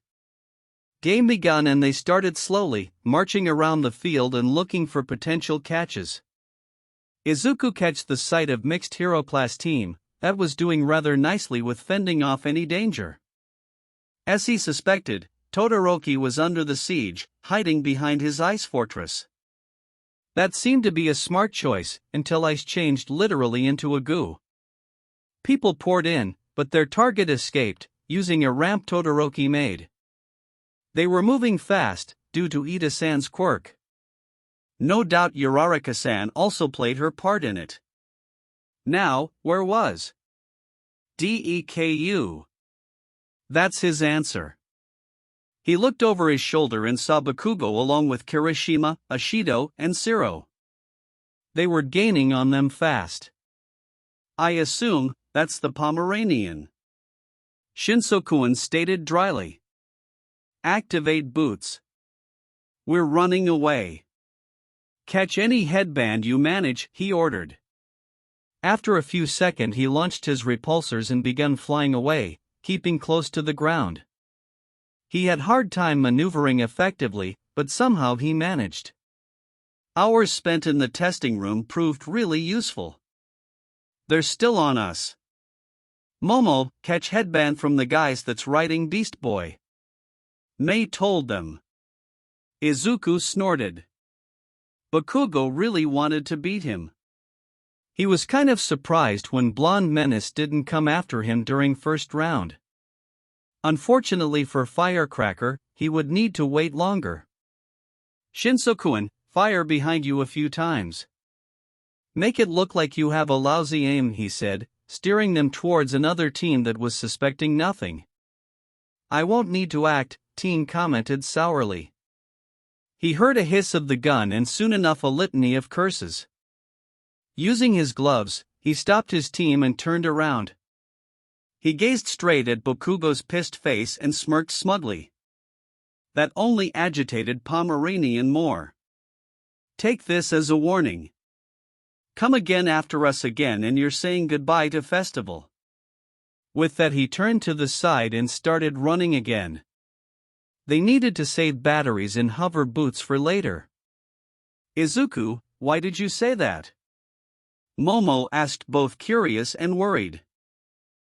Game begun and they started slowly, marching around the field and looking for potential catches. Izuku catched the sight of mixed hero class team, that was doing rather nicely with fending off any danger. As he suspected, Todoroki was under the siege, hiding behind his ice fortress. That seemed to be a smart choice, until ice changed literally into a goo. People poured in, but their target escaped, using a ramp Todoroki made. They were moving fast, due to Ida-san's quirk. No doubt Uraraka-san also played her part in it. Now, where was Deku? That's his answer. He looked over his shoulder and saw Bakugo along with Kirishima, Ashido, and Siro. They were gaining on them fast. I assume that's the Pomeranian. Shinsoku stated dryly. Activate boots. We're running away. Catch any headband you manage, he ordered. After a few seconds he launched his repulsors and began flying away, keeping close to the ground. He had hard time maneuvering effectively, but somehow he managed. Hours spent in the testing room proved really useful. They're still on us. Momo, catch headband from the guys that's riding Beast Boy. Mei told them. Izuku snorted. Bakugo really wanted to beat him. He was kind of surprised when Blonde Menace didn't come after him during first round. Unfortunately for Firecracker, he would need to wait longer. Shinsoku, fire behind you a few times. Make it look like you have a lousy aim, he said, steering them towards another team that was suspecting nothing. I won't need to act, Teen commented sourly. He heard a hiss of the gun and soon enough a litany of curses. Using his gloves, he stopped his team and turned around. He gazed straight at Bakugo's pissed face and smirked smugly. That only agitated Pomeranian more. Take this as a warning. Come again after us again and you're saying goodbye to Festival. With that he turned to the side and started running again. They needed to save batteries in hover boots for later. Izuku, why did you say that? Momo asked, both curious and worried.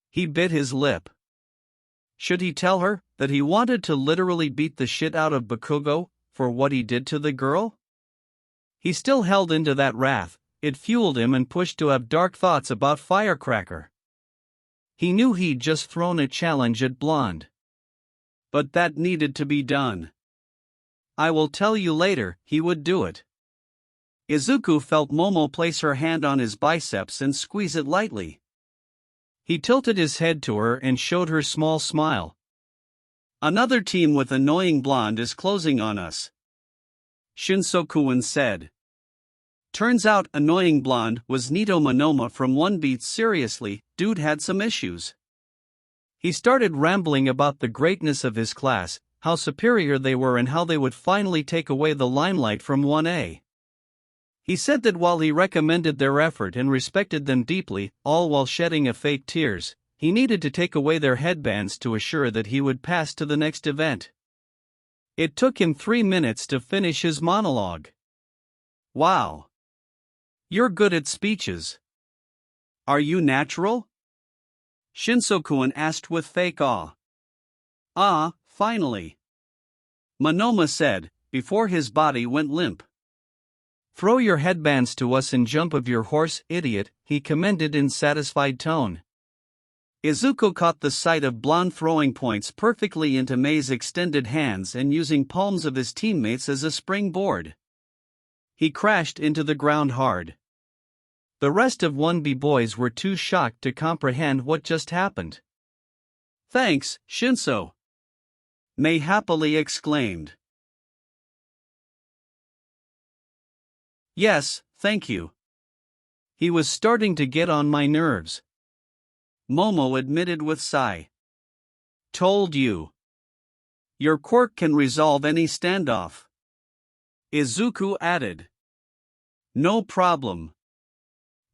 He bit his lip. Should he tell her that he wanted to literally beat the shit out of Bakugo for what he did to the girl? He still held into that wrath, it fueled him and pushed to have dark thoughts about Firecracker. He knew he'd just thrown a challenge at Blonde. But that needed to be done. I will tell you later, he would do it. Izuku felt Momo place her hand on his biceps and squeeze it lightly. He tilted his head to her and showed her small smile. Another team with annoying blonde is closing on us. Shinsoku said. Turns out annoying blonde was Nito Monoma from One Beat. Seriously, dude had some issues. He started rambling about the greatness of his class, how superior they were and how they would finally take away the limelight from 1A. He said that while he recommended their effort and respected them deeply, all while shedding a fake tears, he needed to take away their headbands to assure that he would pass to the next event. It took him 3 minutes to finish his monologue. Wow. You're good at speeches. Are you natural? Shinso-kun asked with fake awe. Ah, finally. Monoma said, before his body went limp. Throw your headbands to us and jump of your horse, idiot, he commended in satisfied tone. Izuku caught the sight of blonde throwing points perfectly into Mei's extended hands and using palms of his teammates as a springboard. He crashed into the ground hard. The rest of 1B boys were too shocked to comprehend what just happened. Thanks, Shinso, Mei happily exclaimed. Yes, thank you. He was starting to get on my nerves. Momo admitted with sigh. Told you. Your quirk can resolve any standoff. Izuku added. No problem.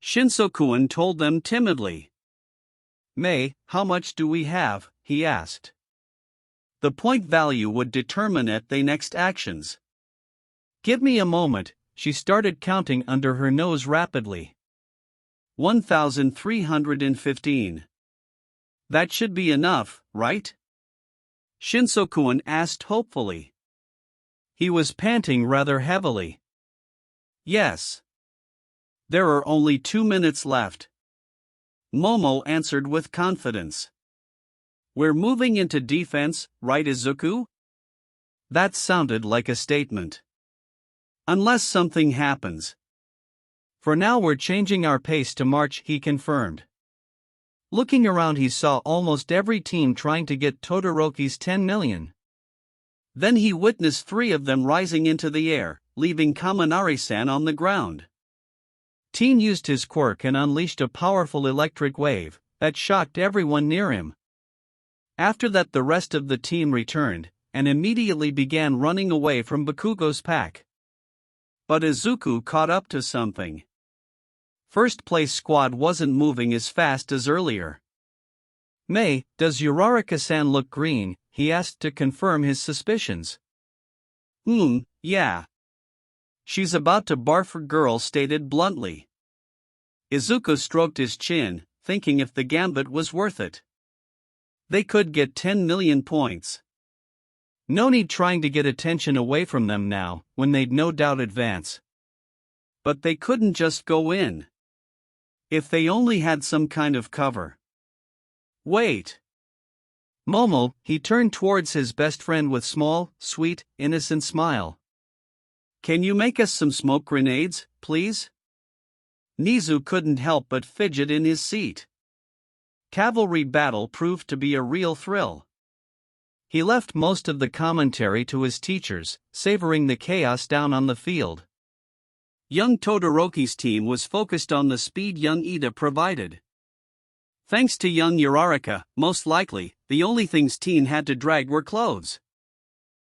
Shinso-kun told them timidly. Mei, how much do we have? He asked. The point value would determine their next actions. Give me a moment, she started counting under her nose rapidly. 1,315. That should be enough, right? Shinso-kun asked hopefully. He was panting rather heavily. Yes. There are only 2 minutes left. Momo answered with confidence. We're moving into defense, right, Izuku? That sounded like a statement. Unless something happens. For now we're changing our pace to march, he confirmed. Looking around he saw almost every team trying to get Todoroki's 10 million. Then he witnessed 3 of them rising into the air, leaving Kaminari-san on the ground. Teen used his quirk and unleashed a powerful electric wave that shocked everyone near him. After that the rest of the team returned, and immediately began running away from Bakugo's pack. But Izuku caught up to something. First place squad wasn't moving as fast as earlier. Mei, does Uraraka-san look green? He asked to confirm his suspicions. Yeah. She's about to barf, girl stated bluntly. Izuku stroked his chin, thinking if the gambit was worth it. They could get 10 million points. No need trying to get attention away from them now, when they'd no doubt advance. But they couldn't just go in. If they only had some kind of cover. Wait. Momo, he turned towards his best friend with small, sweet, innocent smile. Can you make us some smoke grenades, please? Nizu couldn't help but fidget in his seat. Cavalry battle proved to be a real thrill. He left most of the commentary to his teachers, savoring the chaos down on the field. Young Todoroki's team was focused on the speed young Ida provided. Thanks to young Uraraka, most likely, the only things Teen had to drag were clothes.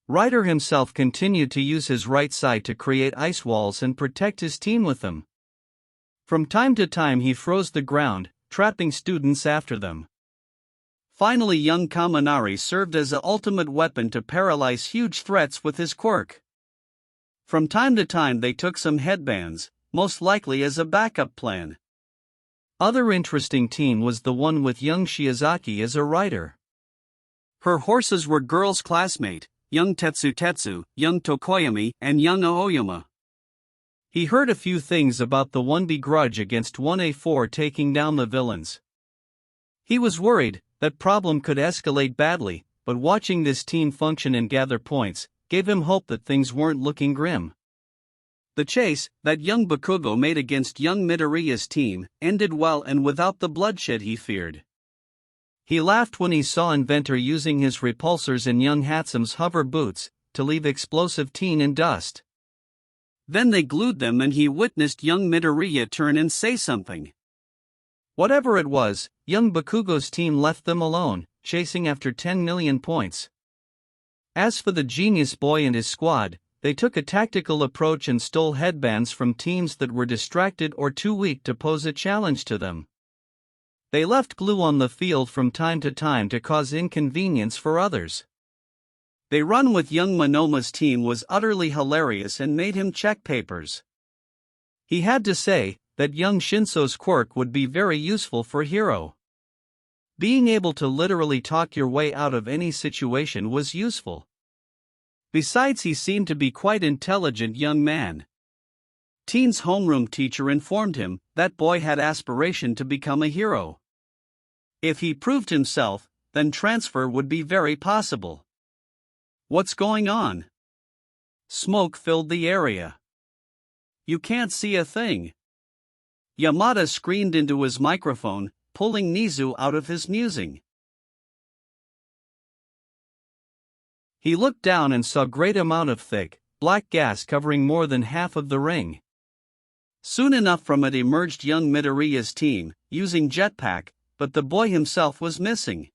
Ryder himself continued to use his right side to create ice walls and protect his team with them. From time to time he froze the ground, trapping students after them. Finally young Kaminari served as an ultimate weapon to paralyze huge threats with his quirk. From time to time they took some headbands, most likely as a backup plan. Other interesting team was the one with young Shiozaki as a rider. Her horses were girls' classmate, young Tetsu, young Tokoyami, and young Aoyama. He heard a few things about the 1B grudge against 1A4 taking down the villains. He was worried that problem could escalate badly, but watching this team function and gather points gave him hope that things weren't looking grim. The chase that young Bakugo made against young Midoriya's team ended well and without the bloodshed he feared. He laughed when he saw Inventor using his repulsors in young Hatsume's hover boots to leave explosive Teen in dust. Then they glued them and he witnessed young Midoriya turn and say something. Whatever it was, young Bakugo's team left them alone, chasing after 10 million points. As for the genius boy and his squad, they took a tactical approach and stole headbands from teams that were distracted or too weak to pose a challenge to them. They left glue on the field from time to time to cause inconvenience for others. They run with young Momo's team was utterly hilarious and made him check papers. He had to say that young Shinso's quirk would be very useful for Hiro. Being able to literally talk your way out of any situation was useful. Besides, he seemed to be quite intelligent young man. Teen's homeroom teacher informed him that boy had aspiration to become a hero. If he proved himself, then transfer would be very possible. What's going on? Smoke filled the area. You can't see a thing. Yamada screamed into his microphone, pulling Nizu out of his musing. He looked down and saw great amount of thick, black gas covering more than half of the ring. Soon enough from it emerged young Midoriya's team, using jetpack, but the boy himself was missing.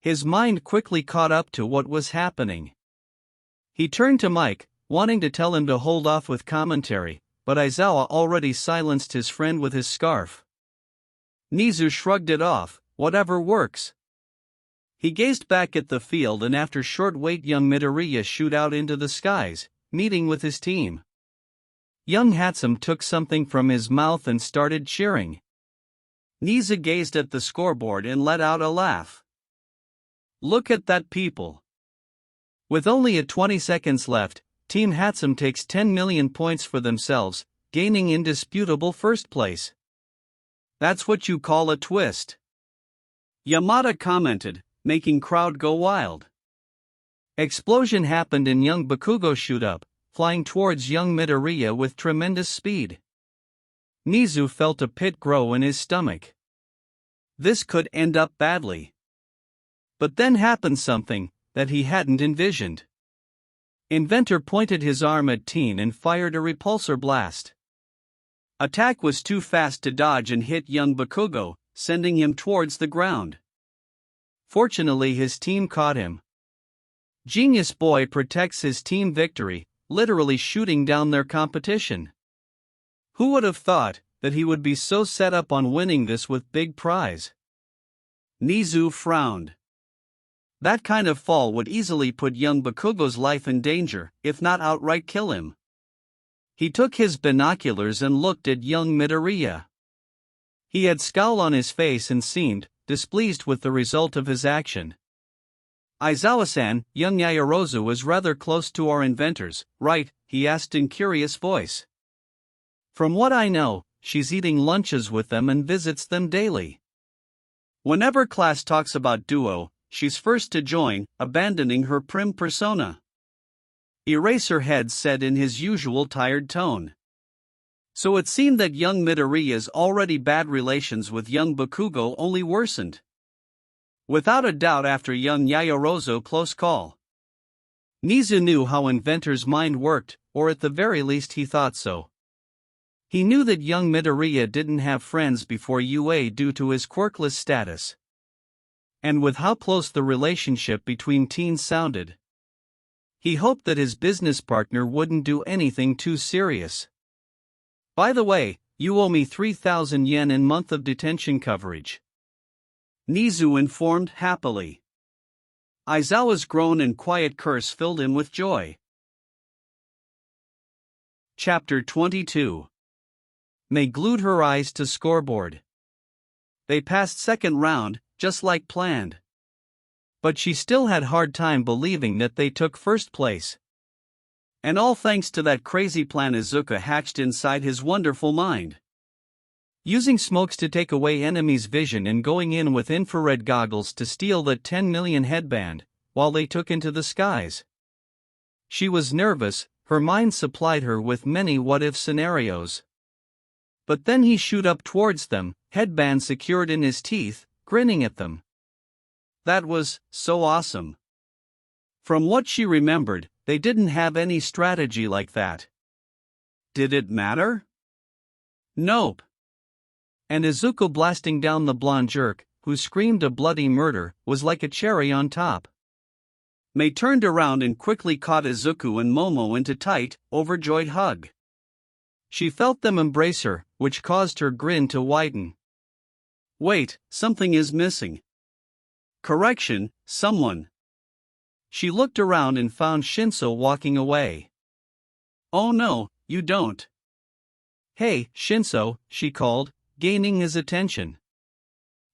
His mind quickly caught up to what was happening. He turned to Mike, wanting to tell him to hold off with commentary, but Aizawa already silenced his friend with his scarf. Nizu shrugged it off, whatever works. He gazed back at the field and after short wait young Midoriya shoot out into the skies, meeting with his team. Young Hatsum took something from his mouth and started cheering. Nizu gazed at the scoreboard and let out a laugh. Look at that people. With only 20 seconds left, Team Hatsum takes 10 million points for themselves, gaining indisputable first place. That's what you call a twist. Yamada commented, making crowd go wild. Explosion happened and young Bakugo shoot up, flying towards young Midoriya with tremendous speed. Nizu felt a pit grow in his stomach. This could end up badly. But then happened something that he hadn't envisioned. Inventor pointed his arm at Teen and fired a repulsor blast. Attack was too fast to dodge and hit young Bakugo, sending him towards the ground. Fortunately, his team caught him. Genius Boy protects his team victory, literally shooting down their competition. Who would have thought that he would be so set up on winning this with big prize? Nizu frowned. That kind of fall would easily put young Bakugo's life in danger, if not outright kill him. He took his binoculars and looked at young Midoriya. He had scowl on his face and seemed displeased with the result of his action. Aizawa-san, young Yaoyorozu is rather close to our inventors, right? He asked in curious voice. From what I know, she's eating lunches with them and visits them daily. Whenever class talks about duo, she's first to join, abandoning her prim persona. Eraserhead said in his usual tired tone. So it seemed that young Midoriya's already bad relations with young Bakugo only worsened. Without a doubt after young Yaoyorozu's close call. Nizu knew how Inventor's mind worked, or at the very least he thought so. He knew that young Midoriya didn't have friends before UA due to his quirkless status. And with how close the relationship between teens sounded, he hoped that his business partner wouldn't do anything too serious. By the way, you owe me 3,000 yen in month of detention coverage. Nizu informed happily. Aizawa's groan and quiet curse filled him with joy. Chapter 22. May glued her eyes to scoreboard. They passed second round, just like planned. But she still had hard time believing that they took first place. And all thanks to that crazy plan Izuku hatched inside his wonderful mind. Using smokes to take away enemies' vision and going in with infrared goggles to steal that 10 million headband, while they took into the skies. She was nervous, her mind supplied her with many what-if scenarios. But then he shoot up towards them, headband secured in his teeth, grinning at them. That was so awesome. From what she remembered, they didn't have any strategy like that. Did it matter? Nope. And Izuku blasting down the blonde jerk, who screamed a bloody murder, was like a cherry on top. Mei turned around and quickly caught Izuku and Momo into tight, overjoyed hug. She felt them embrace her, which caused her grin to widen. Wait, something is missing. Correction, someone. She looked around and found Shinso walking away. Oh no, you don't. Hey, Shinso, she called, gaining his attention.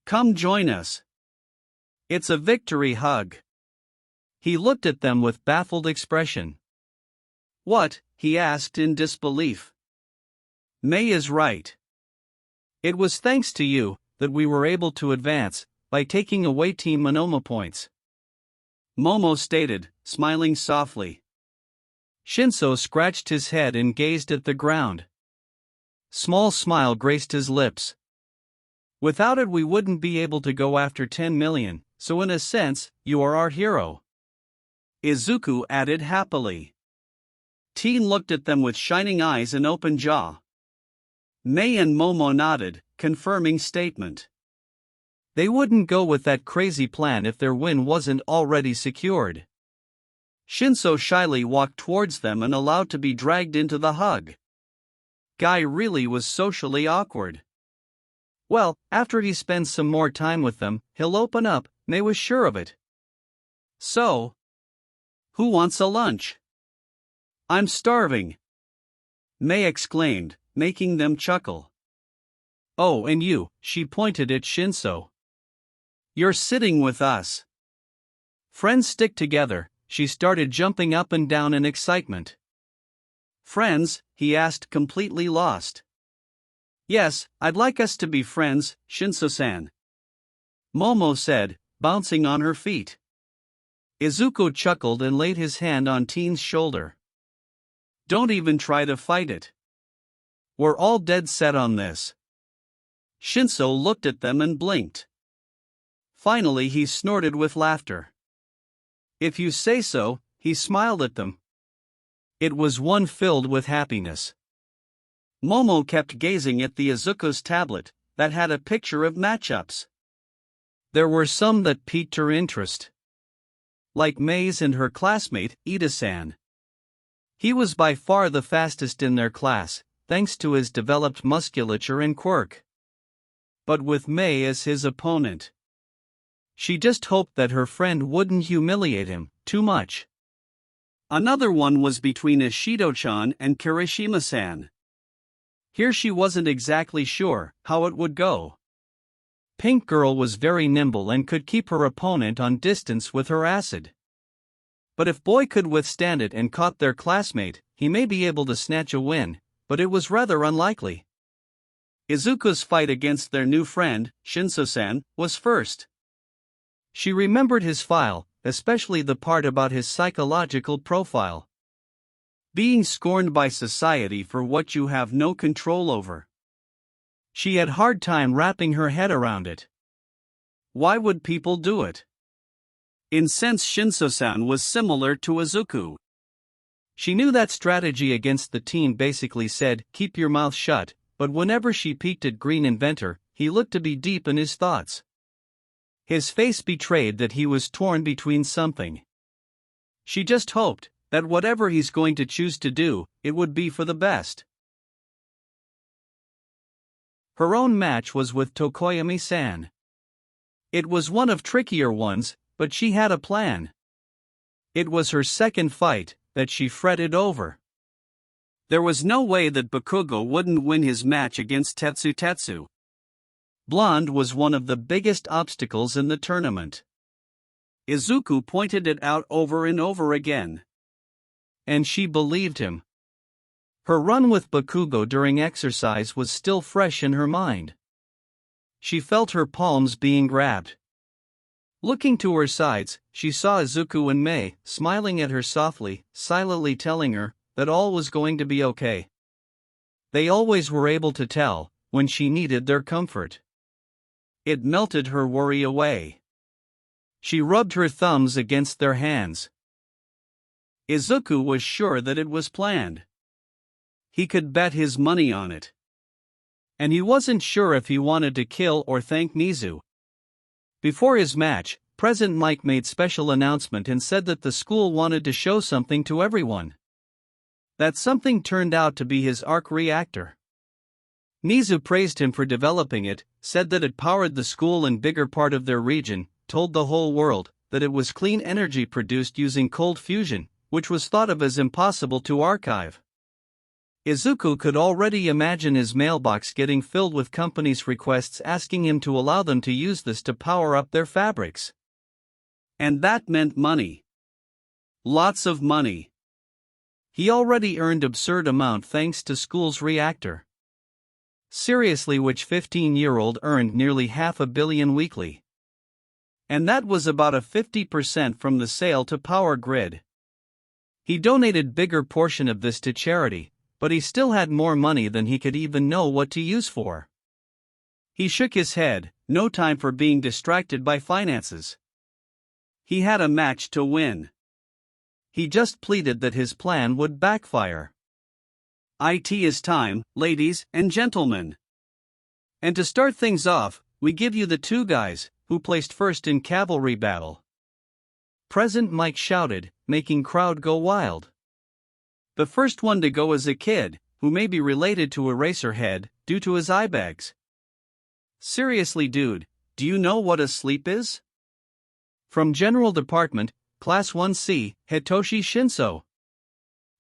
Come join us. It's a victory hug. He looked at them with baffled expression. What? He asked in disbelief. Mei is right. It was thanks to you that we were able to advance by taking away Team Momo points. Momo stated, smiling softly. Shinso scratched his head and gazed at the ground. Small smile graced his lips. Without it we wouldn't be able to go after 10 million, so in a sense, you are our hero. Izuku added happily. Teen looked at them with shining eyes and open jaw. Mei and Momo nodded, confirming statement. They wouldn't go with that crazy plan if their win wasn't already secured. Shinso shyly walked towards them and allowed to be dragged into the hug. Guy really was socially awkward. Well, after he spends some more time with them, he'll open up, Mei was sure of it. So, who wants a lunch? I'm starving, Mei exclaimed, making them chuckle. Oh, and you, she pointed at Shinso. You're sitting with us. Friends stick together, she started jumping up and down in excitement. Friends? He asked, completely lost. Yes, I'd like us to be friends, Shinso-san. Momo said, bouncing on her feet. Izuku chuckled and laid his hand on Teen's shoulder. Don't even try to fight it. We're all dead set on this. Shinso looked at them and blinked. Finally he snorted with laughter. If you say so, he smiled at them. It was one filled with happiness. Momo kept gazing at the Izuku's tablet, that had a picture of matchups. There were some that piqued her interest. Like Mei's and her classmate, Ida-san. He was by far the fastest in their class, thanks to his developed musculature and quirk. But with Mei as his opponent, she just hoped that her friend wouldn't humiliate him too much. Another one was between Ishido-chan and Kirishima-san. Here she wasn't exactly sure how it would go. Pink Girl was very nimble and could keep her opponent on distance with her acid. But if Boy could withstand it and caught their classmate, he may be able to snatch a win, but it was rather unlikely. Izuku's fight against their new friend, Shinso-san, was first. She remembered his file, especially the part about his psychological profile. Being scorned by society for what you have no control over. She had hard time wrapping her head around it. Why would people do it? In sense Shinso-san was similar to Izuku. She knew that strategy against the teen basically said, keep your mouth shut, but whenever she peeked at Green Inventor, he looked to be deep in his thoughts. His face betrayed that he was torn between something. She just hoped that whatever he's going to choose to do, it would be for the best. Her own match was with Tokoyami-san. It was one of trickier ones, but she had a plan. It was her second fight that she fretted over. There was no way that Bakugo wouldn't win his match against Tetsu. Blonde was one of the biggest obstacles in the tournament. Izuku pointed it out over and over again. And she believed him. Her run with Bakugo during exercise was still fresh in her mind. She felt her palms being grabbed. Looking to her sides, she saw Izuku and Mei smiling at her softly, silently telling her that all was going to be okay. They always were able to tell when she needed their comfort. It melted her worry away. She rubbed her thumbs against their hands. Izuku was sure that it was planned. He could bet his money on it. And he wasn't sure if he wanted to kill or thank Mizu. Before his match, President Mike made special announcement and said that the school wanted to show something to everyone. That something turned out to be his arc reactor. Nizu praised him for developing it, said that it powered the school and bigger part of their region, told the whole world that it was clean energy produced using cold fusion, which was thought of as impossible to archive. Izuku could already imagine his mailbox getting filled with companies' requests asking him to allow them to use this to power up their fabrics. And that meant money. Lots of money. He already earned absurd amount thanks to school's reactor. Seriously, which 15-year-old earned nearly $500 million weekly. And that was about a 50% from the sale to Power Grid. He donated bigger portion of this to charity, but he still had more money than he could even know what to use for. He shook his head, no time for being distracted by finances. He had a match to win. He just pleaded that his plan would backfire. It is time, ladies and gentlemen. And to start things off, we give you the two guys who placed first in cavalry battle. President Mike shouted, making crowd go wild. The first one to go is a kid, who may be related to Eraserhead, due to his eye bags. Seriously dude, do you know what a sleep is? From General Department, Class 1C, Hitoshi Shinso.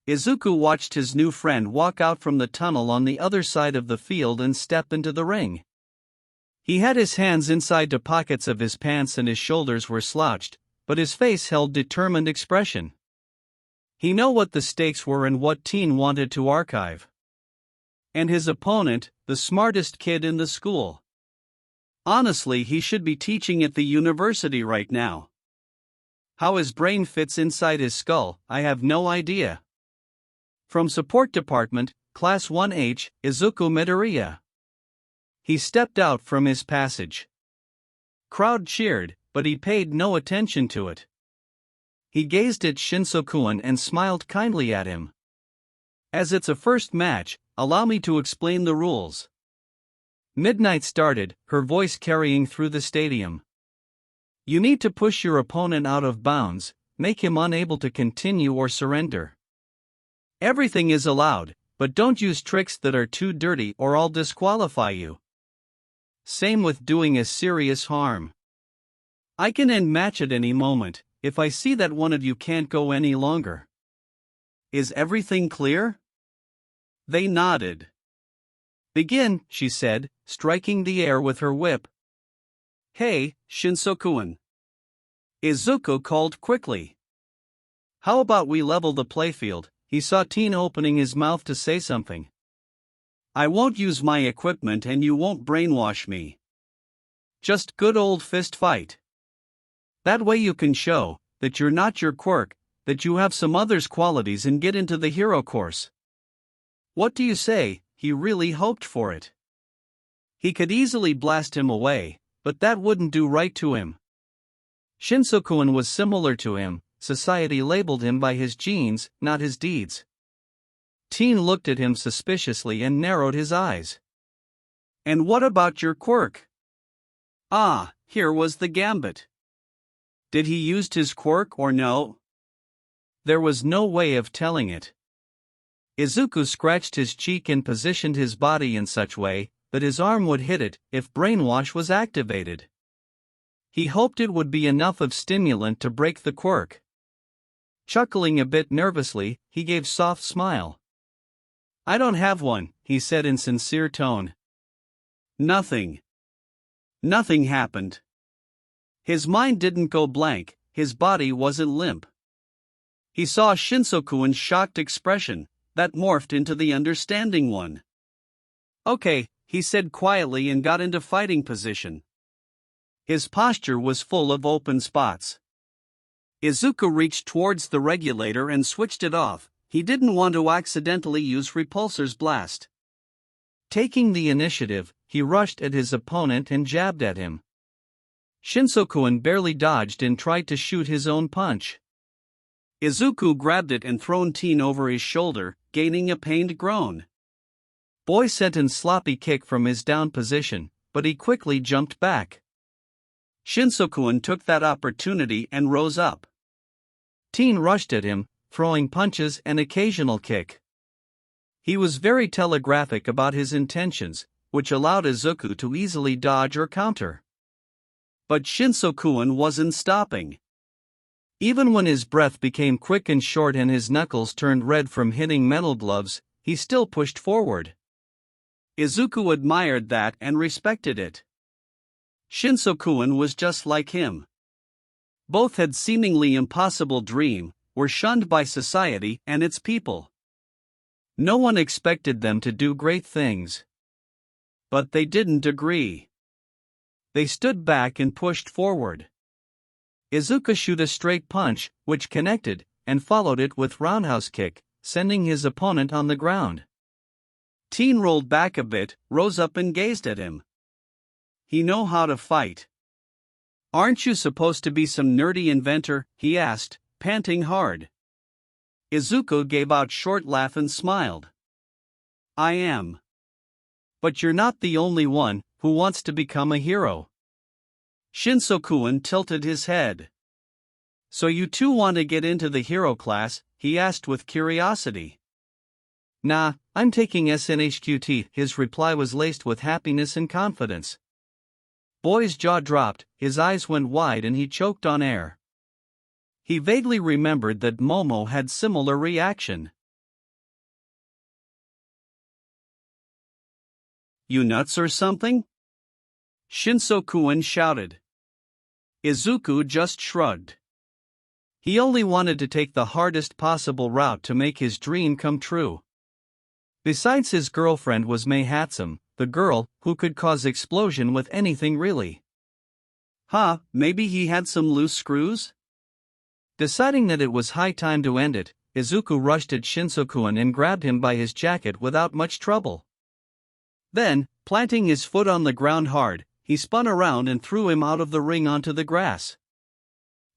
Izuku watched his new friend walk out from the tunnel on the other side of the field and step into the ring. He had his hands inside the pockets of his pants and his shoulders were slouched, but his face held determined expression. He knew what the stakes were and what Teen wanted to archive. And his opponent, the smartest kid in the school. Honestly, he should be teaching at the university right now. How his brain fits inside his skull, I have no idea. From Support Department, Class 1H, Izuku Midoriya. He stepped out from his passage. Crowd cheered, but he paid no attention to it. He gazed at Shinso-kun and smiled kindly at him. As it's a first match, allow me to explain the rules. Midnight started, her voice carrying through the stadium. You need to push your opponent out of bounds, make him unable to continue or surrender. Everything is allowed, but don't use tricks that are too dirty or I'll disqualify you. Same with doing a serious harm. I can end match at any moment, if I see that one of you can't go any longer. Is everything clear? They nodded. Begin, she said, striking the air with her whip. Hey, Shinso-kun. Izuku called quickly. How about we level the playfield? He saw Teen opening his mouth to say something. I won't use my equipment and you won't brainwash me. Just good old fist fight. That way you can show that you're not your quirk, that you have some others' qualities and get into the hero course. What do you say? He really hoped for it. He could easily blast him away, but that wouldn't do right to him. Shinso-kun was similar to him. Society labeled him by his genes, not his deeds. Teen looked at him suspiciously and narrowed his eyes. And what about your quirk? Ah, here was the gambit. Did he use his quirk or no? There was no way of telling it. Izuku scratched his cheek and positioned his body in such way that his arm would hit it if brainwash was activated. He hoped it would be enough of stimulant to break the quirk. Chuckling a bit nervously, he gave soft smile. I don't have one, he said in sincere tone. Nothing happened. His mind didn't go blank, his body wasn't limp. He saw Shinso-kun's shocked expression, that morphed into the understanding one. Okay, he said quietly and got into fighting position. His posture was full of open spots. Izuku reached towards the regulator and switched it off. He didn't want to accidentally use Repulsor's blast. Taking the initiative, he rushed at his opponent and jabbed at him. Shinso-kun barely dodged and tried to shoot his own punch. Izuku grabbed it and thrown Teen over his shoulder, gaining a pained groan. Boy sent a sloppy kick from his down position, but he quickly jumped back. Shinsokuan took that opportunity and rose up. Teen rushed at him, throwing punches and occasional kick. He was very telegraphic about his intentions, which allowed Izuku to easily dodge or counter. But Shinsokuan wasn't stopping. Even when his breath became quick and short and his knuckles turned red from hitting metal gloves, he still pushed forward. Izuku admired that and respected it. Shinsokuan was just like him. Both had seemingly impossible dreams, were shunned by society and its people. No one expected them to do great things. But they didn't agree. They stood back and pushed forward. Izuku shot a straight punch, which connected, and followed it with roundhouse kick, sending his opponent on the ground. Teen rolled back a bit, rose up and gazed at him. "He know how to fight. Aren't you supposed to be some nerdy inventor?" he asked, panting hard. Izuku gave out short laugh and smiled. "I am. But you're not the only one who wants to become a hero." Shinsokuan tilted his head. "So you two want to get into the hero class?" he asked with curiosity. "Nah, I'm taking SNHQT." His reply was laced with happiness and confidence. Boy's jaw dropped, his eyes went wide and he choked on air. He vaguely remembered that Momo had similar reaction. "You nuts or something?" Shinsokuan shouted. Izuku just shrugged. He only wanted to take the hardest possible route to make his dream come true. Besides, his girlfriend was Mei Hatsum, the girl who could cause explosion with anything really. Maybe he had some loose screws? Deciding that it was high time to end it, Izuku rushed at Shinsokuan and grabbed him by his jacket without much trouble. Then, planting his foot on the ground hard, he spun around and threw him out of the ring onto the grass.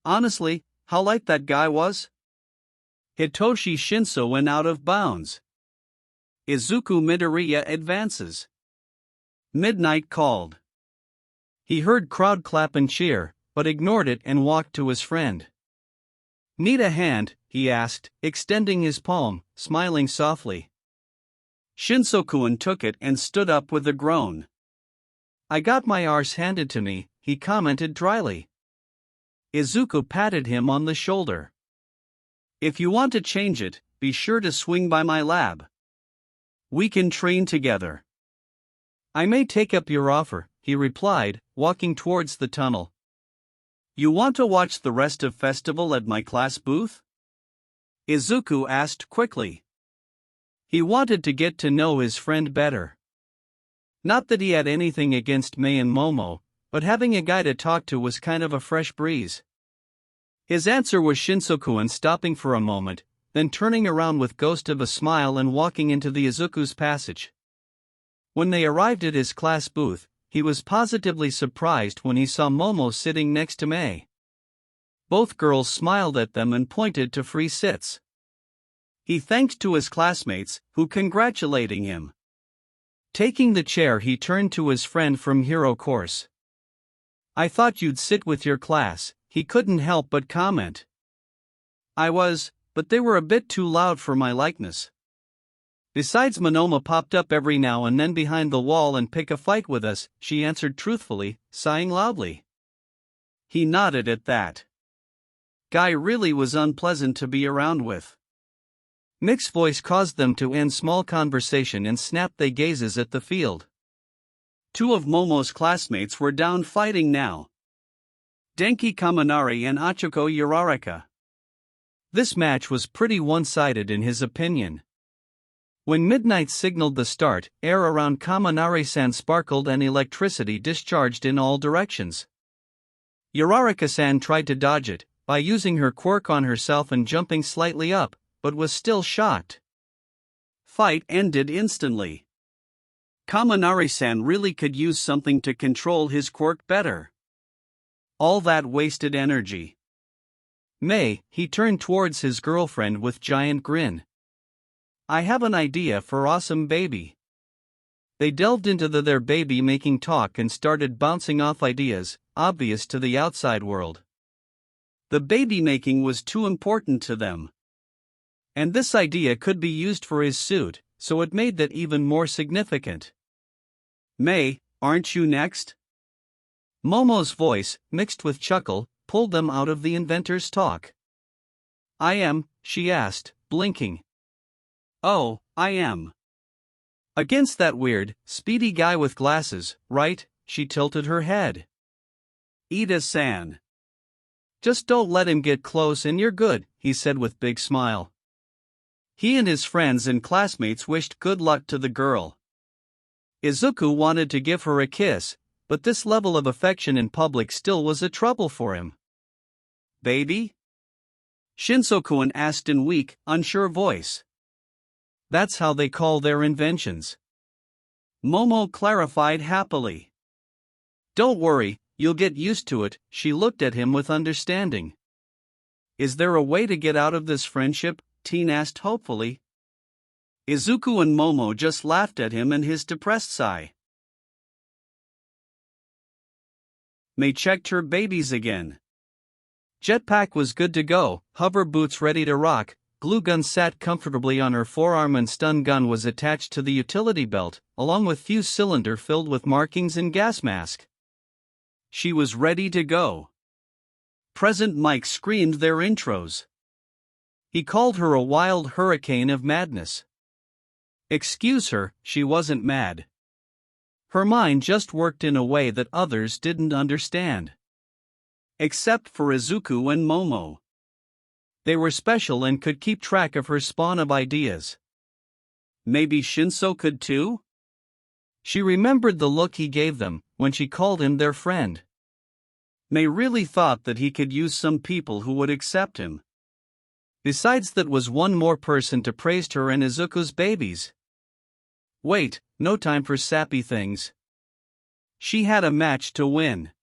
Honestly, how light that guy was? Hitoshi Shinso went out of bounds. Izuku Midoriya advances. Midnight called. He heard crowd clap and cheer, but ignored it and walked to his friend. "Need a hand?" he asked, extending his palm, smiling softly. Shinsokuan took it and stood up with a groan. "I got my arse handed to me," he commented dryly. Izuku patted him on the shoulder. "If you want to change it, be sure to swing by my lab. We can train together." "I may take up your offer," he replied, walking towards the tunnel. "You want to watch the rest of festival at my class booth?" Izuku asked quickly. He wanted to get to know his friend better. Not that he had anything against Mei and Momo, but having a guy to talk to was kind of a fresh breeze. His answer was Shinsokuan stopping for a moment, then turning around with ghost of a smile and walking into the Izuku's passage. When they arrived at his class booth, he was positively surprised when he saw Momo sitting next to Mei. Both girls smiled at them and pointed to free sits. He thanked to his classmates, who congratulating him. Taking the chair, he turned to his friend from Hero Course. "I thought you'd sit with your class," he couldn't help but comment. "I was, but they were a bit too loud for my likeness. Besides, Monoma popped up every now and then behind the wall and pick a fight with us," she answered truthfully, sighing loudly. He nodded at that. Guy really was unpleasant to be around with. Nick's voice caused them to end small conversation and snap their gazes at the field. Two of Momo's classmates were down fighting now. Denki Kaminari and Achiko Uraraka. This match was pretty one-sided in his opinion. When Midnight signaled the start, air around Kaminari-san sparkled and electricity discharged in all directions. Uraraka-san tried to dodge it by using her quirk on herself and jumping slightly up, but was still shocked. Fight ended instantly. Kaminari-san really could use something to control his quirk better. All that wasted energy. Mei, he turned towards his girlfriend with giant grin. "I have an idea for awesome baby." They delved into their baby-making talk and started bouncing off ideas, obvious to the outside world. The baby making was too important to them. And this idea could be used for his suit, so it made that even more significant. "May, aren't you next?" Momo's voice, mixed with chuckle, pulled them out of the inventor's talk. "I am," she asked, blinking. "Oh, I am." "Against that weird, speedy guy with glasses, right?" She tilted her head. "Ida-san. Just don't let him get close and you're good," he said with big smile. He and his friends and classmates wished good luck to the girl. Izuku wanted to give her a kiss, but this level of affection in public still was a trouble for him. "Baby?" Shinso-kun asked in weak, unsure voice. "That's how they call their inventions," Momo clarified happily. "Don't worry, you'll get used to it." She looked at him with understanding. "Is there a way to get out of this friendship?" Teen asked hopefully. Izuku and Momo just laughed at him and his depressed sigh. May checked her babies again. Jetpack was good to go, hover boots ready to rock, glue gun sat comfortably on her forearm and stun gun was attached to the utility belt, along with fuse cylinder filled with markings and gas mask. She was ready to go. Present Mike screamed their intros. He called her a wild hurricane of madness. Excuse her, she wasn't mad. Her mind just worked in a way that others didn't understand. Except for Izuku and Momo. They were special and could keep track of her spawn of ideas. Maybe Shinso could too? She remembered the look he gave them when she called him their friend. May really thought that he could use some people who would accept him. Besides, that was one more person to praise her and Izuku's babies. Wait, no time for sappy things. She had a match to win.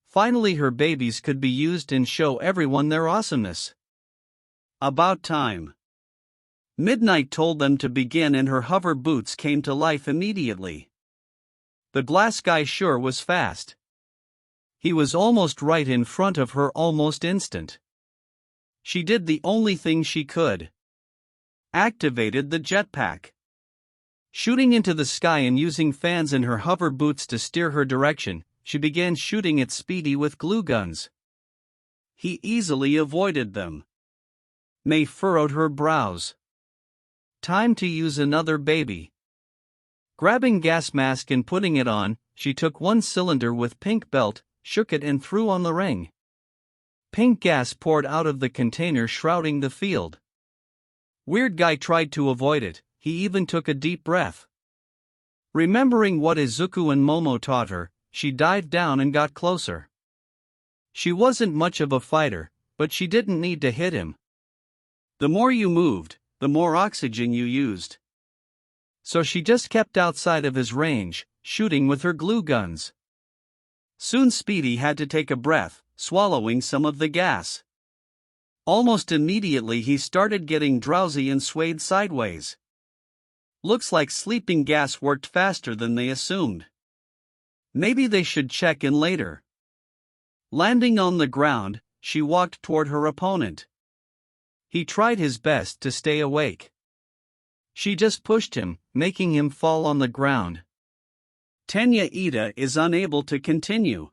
Finally her babies could be used and show everyone their awesomeness. About time. Midnight told them to begin and her hover boots came to life immediately. The glass guy sure was fast. He was almost right in front of her almost instant. She did the only thing she could. Activated the jetpack. Shooting into the sky and using fans in her hover boots to steer her direction, she began shooting at Speedy with glue guns. He easily avoided them. May furrowed her brows. Time to use another baby. Grabbing gas mask and putting it on, she took one cylinder with pink belt, shook it and threw on the ring. Pink gas poured out of the container shrouding the field. Weird guy tried to avoid it, he even took a deep breath. Remembering what Izuku and Momo taught her, she dived down and got closer. She wasn't much of a fighter, but she didn't need to hit him. The more you moved, the more oxygen you used. So she just kept outside of his range, shooting with her glue guns. Soon Speedy had to take a breath, swallowing some of the gas. Almost immediately he started getting drowsy and swayed sideways. Looks like sleeping gas worked faster than they assumed. Maybe they should check in later. Landing on the ground, she walked toward her opponent. He tried his best to stay awake. She just pushed him, making him fall on the ground. Tenya Ida is unable to continue.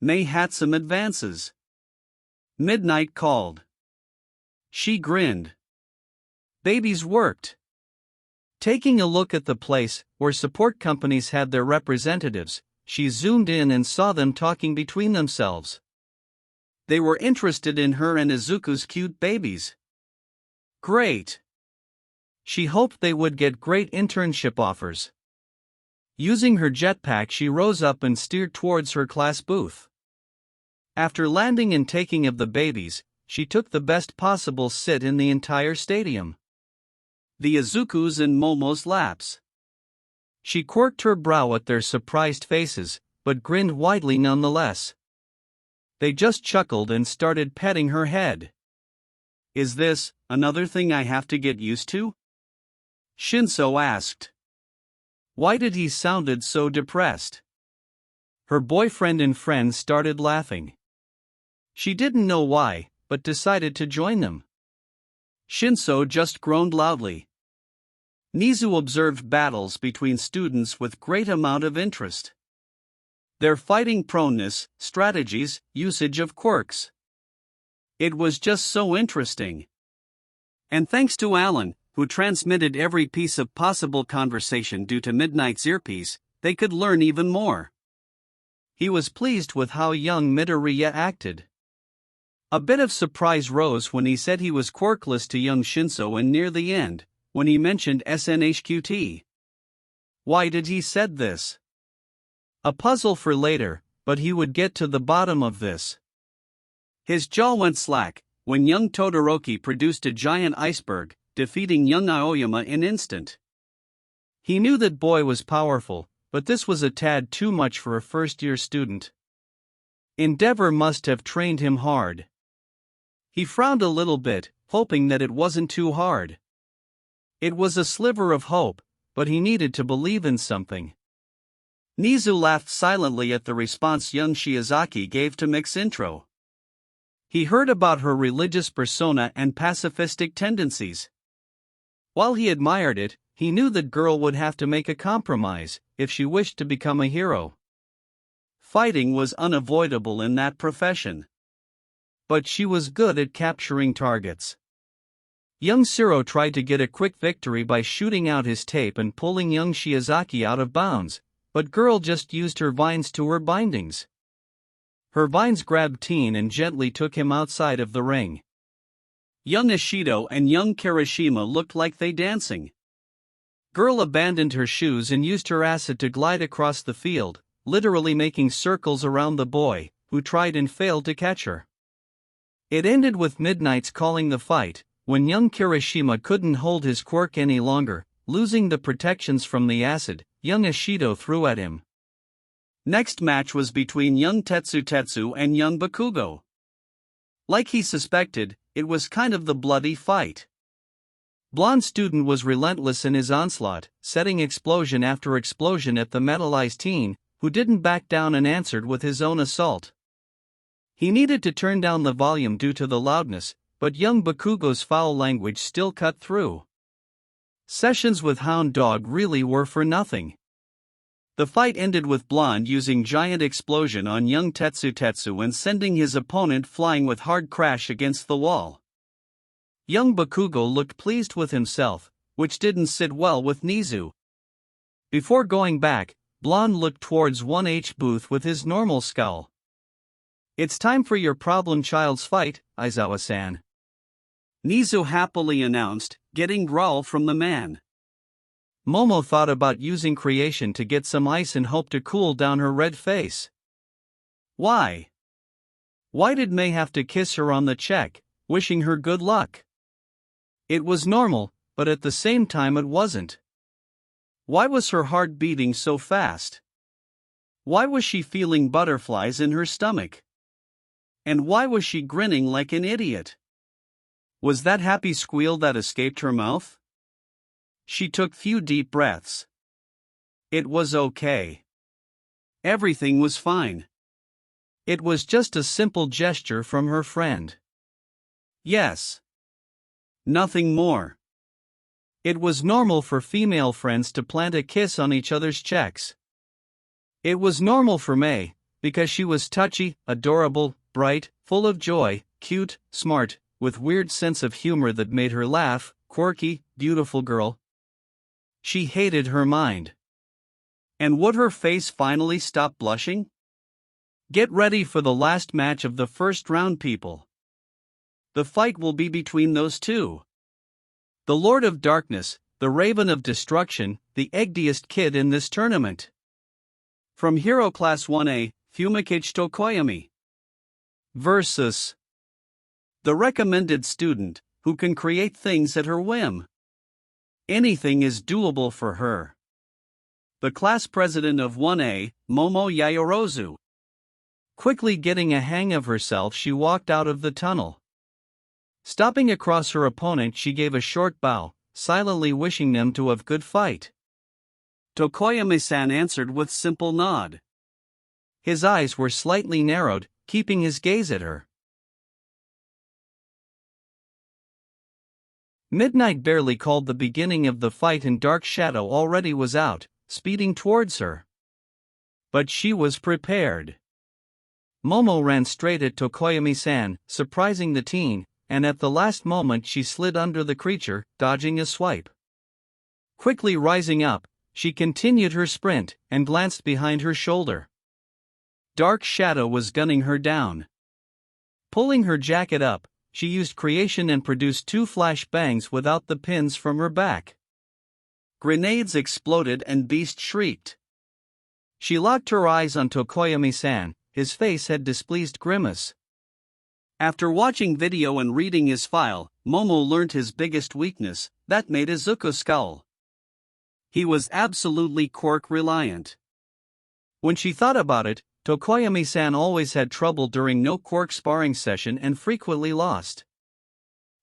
May had some advances. Midnight called. She grinned. Babies worked. Taking a look at the place where support companies had their representatives, she zoomed in and saw them talking between themselves. They were interested in her and Izuku's cute babies. Great. She hoped they would get great internship offers. Using her jetpack, she rose up and steered towards her class booth. After landing and taking of the babies, she took the best possible sit in the entire stadium. The Izuku's and Momo's laps. She quirked her brow at their surprised faces, but grinned widely nonetheless. They just chuckled and started petting her head. Is this another thing I have to get used to? Shinso asked. Why did he sounded so depressed? Her boyfriend and friends started laughing. She didn't know why, but decided to join them. Shinso just groaned loudly. Nizu observed battles between students with great amount of interest. Their fighting proneness, strategies, usage of quirks. It was just so interesting. And thanks to Alan, who transmitted every piece of possible conversation due to Midnight's earpiece, they could learn even more. He was pleased with how young Midoriya acted. A bit of surprise rose when he said he was quirkless to young Shinso, and near the end, when he mentioned SNHQT. Why did he said this? A puzzle for later, but he would get to the bottom of this. His jaw went slack when young Todoroki produced a giant iceberg, defeating young Aoyama in instant. He knew that boy was powerful, but this was a tad too much for a first-year student. Endeavor must have trained him hard. He frowned a little bit, hoping that it wasn't too hard. It was a sliver of hope, but he needed to believe in something. Nizu laughed silently at the response young Shiozaki gave to Mick's intro. He heard about her religious persona and pacifistic tendencies. While he admired it, he knew that girl would have to make a compromise if she wished to become a hero. Fighting was unavoidable in that profession. But she was good at capturing targets. Young Siro tried to get a quick victory by shooting out his tape and pulling young Shiozaki out of bounds, but girl just used her vines to her bindings. Her vines grabbed Teen and gently took him outside of the ring. Young Ishido and young Kirishima looked like they dancing. Girl abandoned her shoes and used her acid to glide across the field, literally making circles around the boy, who tried and failed to catch her. It ended with Midnight's calling the fight, when young Kirishima couldn't hold his quirk any longer, losing the protections from the acid. Young Ishido threw at him. Next match was between young Tetsu and young Bakugo. Like he suspected, it was kind of the bloody fight. Blonde student was relentless in his onslaught, setting explosion after explosion at the metallized teen, who didn't back down and answered with his own assault. He needed to turn down the volume due to the loudness, but young Bakugo's foul language still cut through. Sessions with Hound Dog really were for nothing. The fight ended with Blonde using giant explosion on young Tetsu and sending his opponent flying with hard crash against the wall. Young Bakugo looked pleased with himself, which didn't sit well with Nizu. Before going back, Blonde looked towards 1H booth with his normal scowl. "It's time for your problem child's fight, Aizawa-san," Nizu happily announced, getting growl from the man. Momo thought about using creation to get some ice and hoped to cool down her red face. Why? Why did May have to kiss her on the cheek, wishing her good luck? It was normal, but at the same time it wasn't. Why was her heart beating so fast? Why was she feeling butterflies in her stomach? And why was she grinning like an idiot? Was that happy squeal that escaped her mouth? She took few deep breaths. It was okay. Everything was fine. It was just a simple gesture from her friend. Yes. Nothing more. It was normal for female friends to plant a kiss on each other's cheeks. It was normal for May, because she was touchy, adorable, bright, full of joy, cute, smart, with weird sense of humor that made her laugh, quirky, beautiful girl. She hated her mind. And would her face finally stop blushing? Get ready for the last match of the first round, people. The fight will be between those two. The Lord of Darkness, the Raven of Destruction, the eggiest kid in this tournament. From Hero Class 1A, Fumikichi Tokoyami. Versus the recommended student, who can create things at her whim. Anything is doable for her. The class president of 1A, Momo Yayorozu. Quickly getting a hang of herself, she walked out of the tunnel. Stopping across her opponent, she gave a short bow, silently wishing them to have good fight. Tokoyami-san answered with simple nod. His eyes were slightly narrowed, keeping his gaze at her. Midnight barely called the beginning of the fight and Dark Shadow already was out, speeding towards her. But she was prepared. Momo ran straight at Tokoyami-san, surprising the teen, and at the last moment she slid under the creature, dodging a swipe. Quickly rising up, she continued her sprint, and glanced behind her shoulder. Dark Shadow was gunning her down. Pulling her jacket up, she used creation and produced 2 flash bangs without the pins from her back. Grenades exploded and Beast shrieked. She locked her eyes on Tokoyami-san, his face had displeased grimace. After watching video and reading his file, Momo learnt his biggest weakness, that made Izuku scowl. He was absolutely quirk-reliant. When she thought about it, Tokoyami-san always had trouble during no quirk sparring session and frequently lost.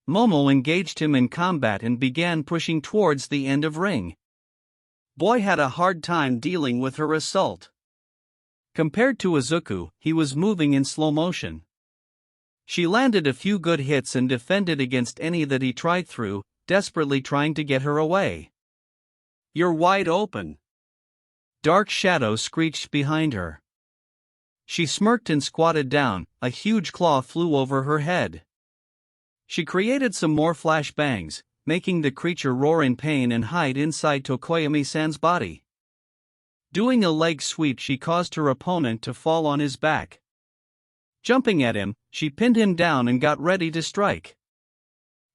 Momo engaged him in combat and began pushing towards the end of ring. Boy had a hard time dealing with her assault. Compared to Izuku, he was moving in slow motion. She landed a few good hits and defended against any that he tried through, desperately trying to get her away. "You're wide open." Dark Shadow screeched behind her. She smirked and squatted down, a huge claw flew over her head. She created some more flash bangs, making the creature roar in pain and hide inside Tokoyami-san's body. Doing a leg sweep, she caused her opponent to fall on his back. Jumping at him, she pinned him down and got ready to strike.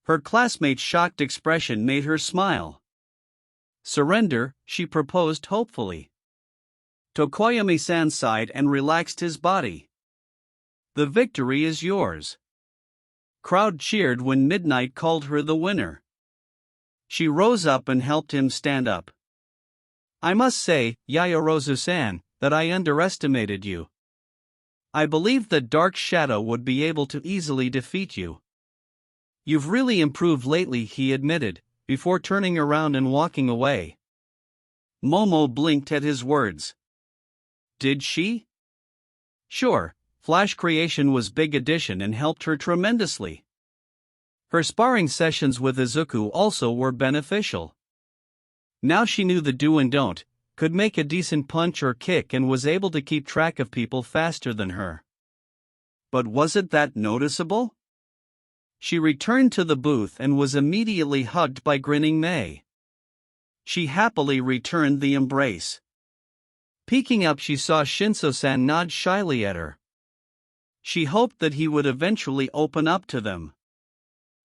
Her classmate's shocked expression made her smile. "Surrender," she proposed hopefully. Tokoyami-san sighed and relaxed his body. "The victory is yours." Crowd cheered when Midnight called her the winner. She rose up and helped him stand up. "I must say, Yaoyorozu-san, that I underestimated you. I believed that Dark Shadow would be able to easily defeat you." "You've really improved lately," he admitted, before turning around and walking away. Momo blinked at his words. Did she? Sure, Flash creation was big addition and helped her tremendously. Her sparring sessions with Izuku also were beneficial. Now she knew the do and don't, could make a decent punch or kick and was able to keep track of people faster than her. But was it that noticeable? She returned to the booth and was immediately hugged by grinning May. She happily returned the embrace. Peeking up, she saw Shinso-san nod shyly at her. She hoped that he would eventually open up to them.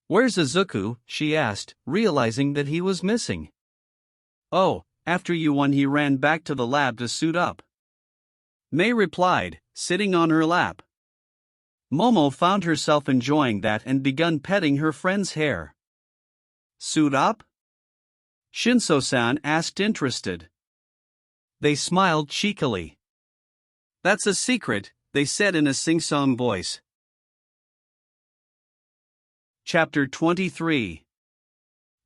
"Where's Izuku?" she asked, realizing that he was missing. "Oh, after you won he ran back to the lab to suit up," May replied, sitting on her lap. Momo found herself enjoying that and begun petting her friend's hair. "Suit up?" Shinso-san asked, interested. They smiled cheekily. "That's a secret," they said in a sing-song voice. Chapter 23.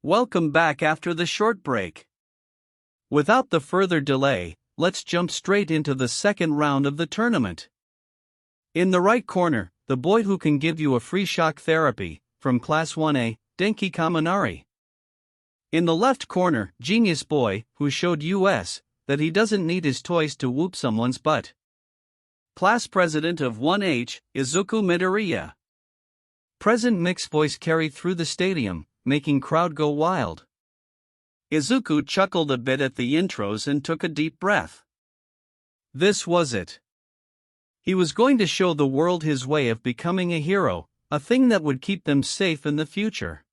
Welcome back after the short break. Without the further delay, let's jump straight into the second round of the tournament. In the right corner, the boy who can give you a free shock therapy, from Class 1A, Denki Kaminari. In the left corner, Genius Boy, who showed us that he doesn't need his toys to whoop someone's butt. Class President of 1H, Izuku Midoriya. Present mixed voice carried through the stadium, making crowd go wild. Izuku chuckled a bit at the intros and took a deep breath. This was it. He was going to show the world his way of becoming a hero, a thing that would keep them safe in the future.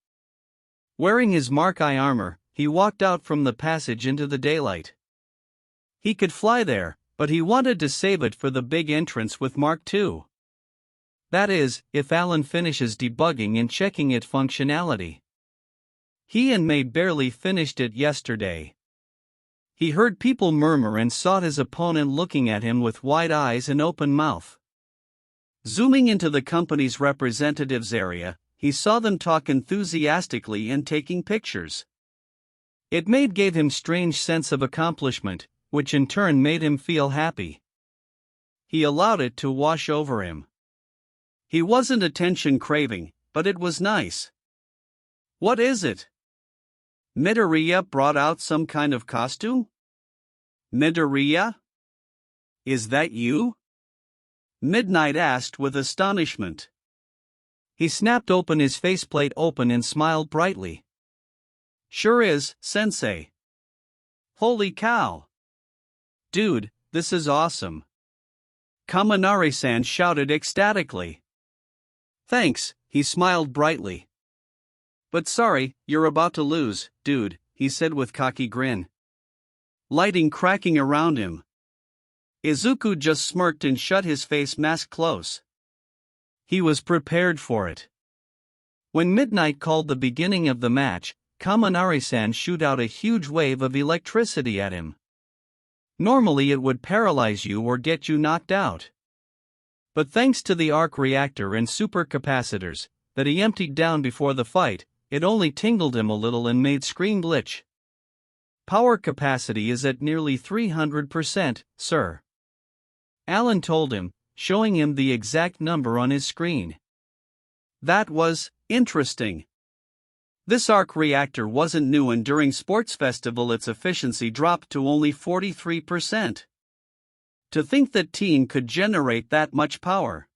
Wearing his Mark I armor, he walked out from the passage into the daylight. He could fly there, but he wanted to save it for the big entrance with Mark II. That is, if Alan finishes debugging and checking its functionality. He and May barely finished it yesterday. He heard people murmur and saw his opponent looking at him with wide eyes and open mouth. Zooming into the company's representatives area, he saw them talk enthusiastically and taking pictures. It gave him strange sense of accomplishment, which in turn made him feel happy. he allowed it to wash over him. He wasn't attention craving, but it was nice. What is it? Midoriya brought out some kind of costume? Midoriya? Is that you? Midnight asked with astonishment. He snapped open his faceplate open and smiled brightly. Sure is, sensei. Holy cow! Dude, this is awesome. Kaminari-san shouted ecstatically. Thanks, he smiled brightly. But sorry, you're about to lose, dude, he said with cocky grin. Lighting cracking around him. Izuku just smirked and shut his face mask close. He was prepared for it. When Midnight called the beginning of the match, Kaminari-san shoot out a huge wave of electricity at him. Normally it would paralyze you or get you knocked out. But thanks to the arc reactor and supercapacitors that he emptied down before the fight, it only tingled him a little and made screen glitch. Power capacity is at nearly 300%, sir. Alan told him, showing him the exact number on his screen. That was interesting. This arc reactor wasn't new, and during Sports Festival its efficiency dropped to only 43%. To think that Teen could generate that much power.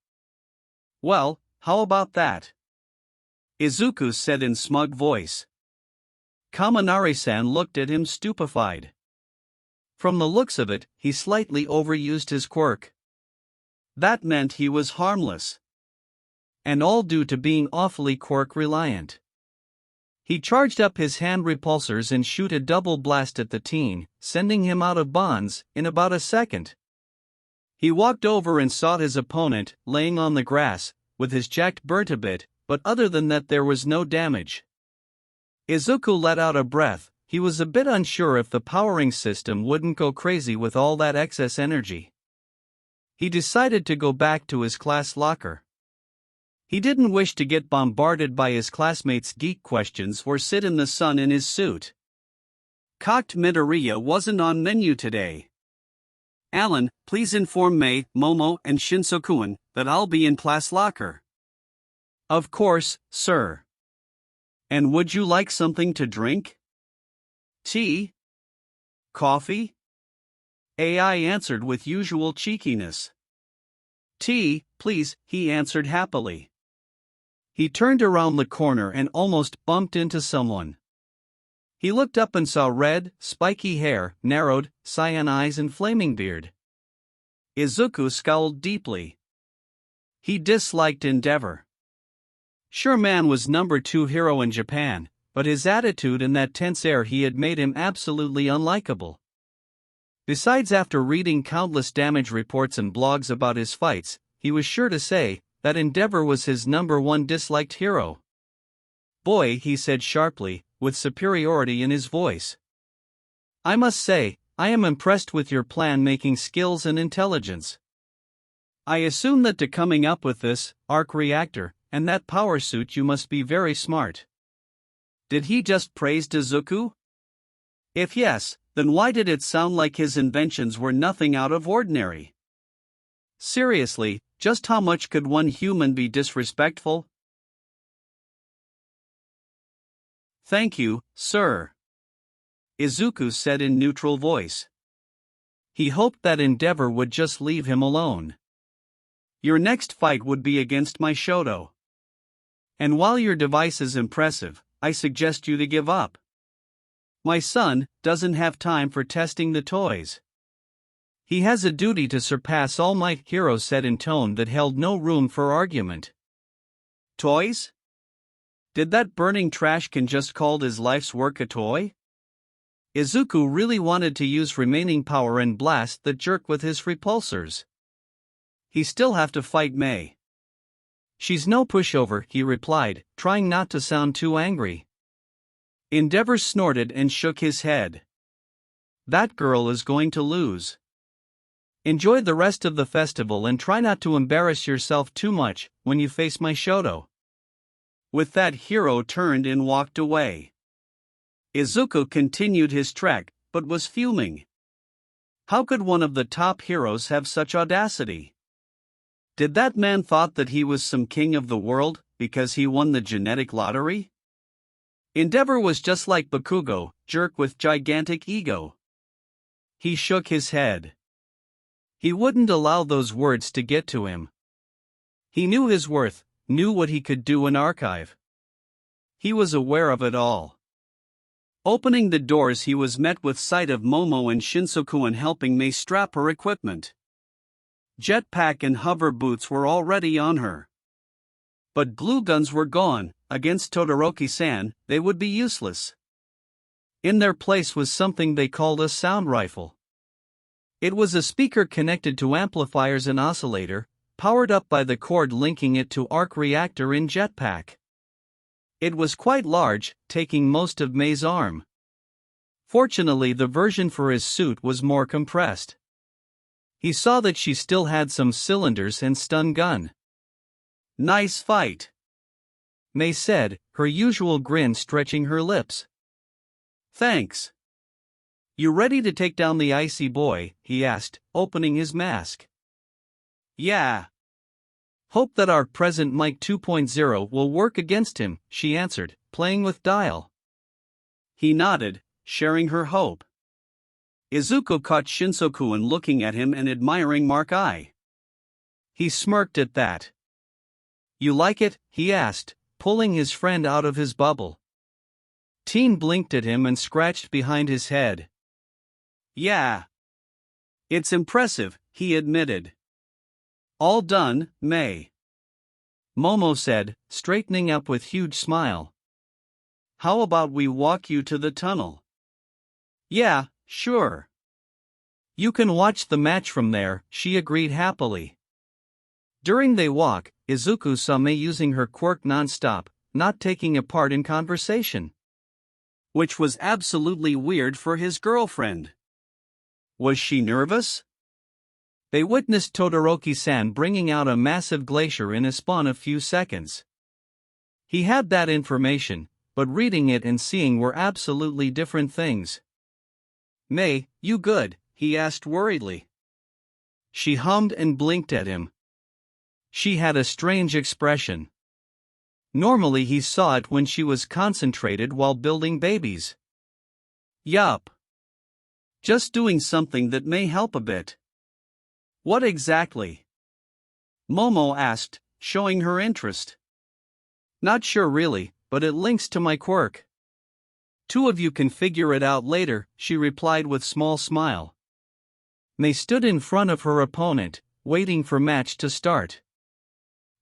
Well, how about that? Izuku said in smug voice. Kaminari-san looked at him stupefied. From the looks of it, he slightly overused his quirk. That meant he was harmless. And all due to being awfully quirk-reliant. He charged up his hand repulsors and shoot a double blast at the Teen, sending him out of bonds in about a second. He walked over and saw his opponent laying on the grass, with his jacked burnt a bit, but other than that there was no damage. Izuku let out a breath. He was a bit unsure if the powering system wouldn't go crazy with all that excess energy. He decided to go back to his class locker. He didn't wish to get bombarded by his classmates' geek questions or sit in the sun in his suit. Cocked Midoriya wasn't on menu today. Alan, please inform Mei, Momo, and Shinsokuan that I'll be in class locker. Of course, sir. And would you like something to drink? Tea? Coffee? AI answered with usual cheekiness. Tea, please, he answered happily. He turned around the corner and almost bumped into someone. He looked up and saw red, spiky hair, narrowed, cyan eyes and flaming beard. Izuku scowled deeply. He disliked Endeavor. Sure, man was number 2 hero in Japan, but his attitude and that tense air he had made him absolutely unlikable. Besides, after reading countless damage reports and blogs about his fights, he was sure to say that Endeavor was his number 1 disliked hero. Boy, he said sharply, with superiority in his voice. I must say, I am impressed with your plan-making skills and intelligence. I assume that to coming up with this arc reactor and that power suit you must be very smart. Did he just praise Izuku? If yes, then why did it sound like his inventions were nothing out of ordinary? Seriously, just how much could one human be disrespectful? Thank you, sir. Izuku said in neutral voice. He hoped that Endeavor would just leave him alone. Your next fight would be against my Shoto. And while your device is impressive, I suggest you to give up. My son doesn't have time for testing the toys. He has a duty to surpass all my Hero said in tone that held no room for argument. Toys? Did that burning trash can just called his life's work a toy? Izuku really wanted to use remaining power and blast the jerk with his repulsors. He still have to fight Mei. She's no pushover, he replied, trying not to sound too angry. Endeavor snorted and shook his head. That girl is going to lose. Enjoy the rest of the festival and try not to embarrass yourself too much when you face my Shoto. With that, Hero turned and walked away. Izuku continued his trek, but was fuming. How could one of the top heroes have such audacity? Did that man thought that he was some king of the world because he won the genetic lottery? Endeavor was just like Bakugo, jerk with gigantic ego. He shook his head. He wouldn't allow those words to get to him. He knew his worth, knew what he could do in archive. He was aware of it all. Opening the doors, he was met with sight of Momo and Shinsoku helping Mei strap her equipment. Jetpack and hover boots were already on her. But glue guns were gone. Against Todoroki-san, they would be useless. In their place was something they called a sound rifle. It was a speaker connected to amplifiers and oscillator, powered up by the cord linking it to arc reactor in jetpack. It was quite large, taking most of Mei's arm. Fortunately, the version for his suit was more compressed. He saw that she still had some cylinders and stun gun. "Nice fight," Mei said, her usual grin stretching her lips. "Thanks. You ready to take down the icy boy?" he asked, opening his mask. "Yeah. Hope that our present Mike 2.0 will work against him," she answered, playing with dial. He nodded, sharing her hope. Izuku caught Shinsoku looking at him and admiring Mark eye. He smirked at that. "You like it?" he asked, pulling his friend out of his bubble. Teen blinked at him and scratched behind his head. "Yeah. It's impressive," he admitted. "All done, Mei," Momo said, straightening up with huge smile. "How about we walk you to the tunnel?" "Yeah, sure. You can watch the match from there," she agreed happily. During their walk, Izuku saw Mei using her quirk non-stop, not taking a part in conversation. Which was absolutely weird for his girlfriend. Was she nervous? They witnessed Todoroki-san bringing out a massive glacier in a span of few seconds. He had that information, but reading it and seeing were absolutely different things. "Mei, you good?" he asked worriedly. She hummed and blinked at him. She had a strange expression. Normally he saw it when she was concentrated while building babies. "Yup. Just doing something that may help a bit." "What exactly?" Momo asked, showing her interest. "Not sure really, but it links to my quirk. Two of you can figure it out later," she replied with small smile. Mei stood in front of her opponent, waiting for match to start.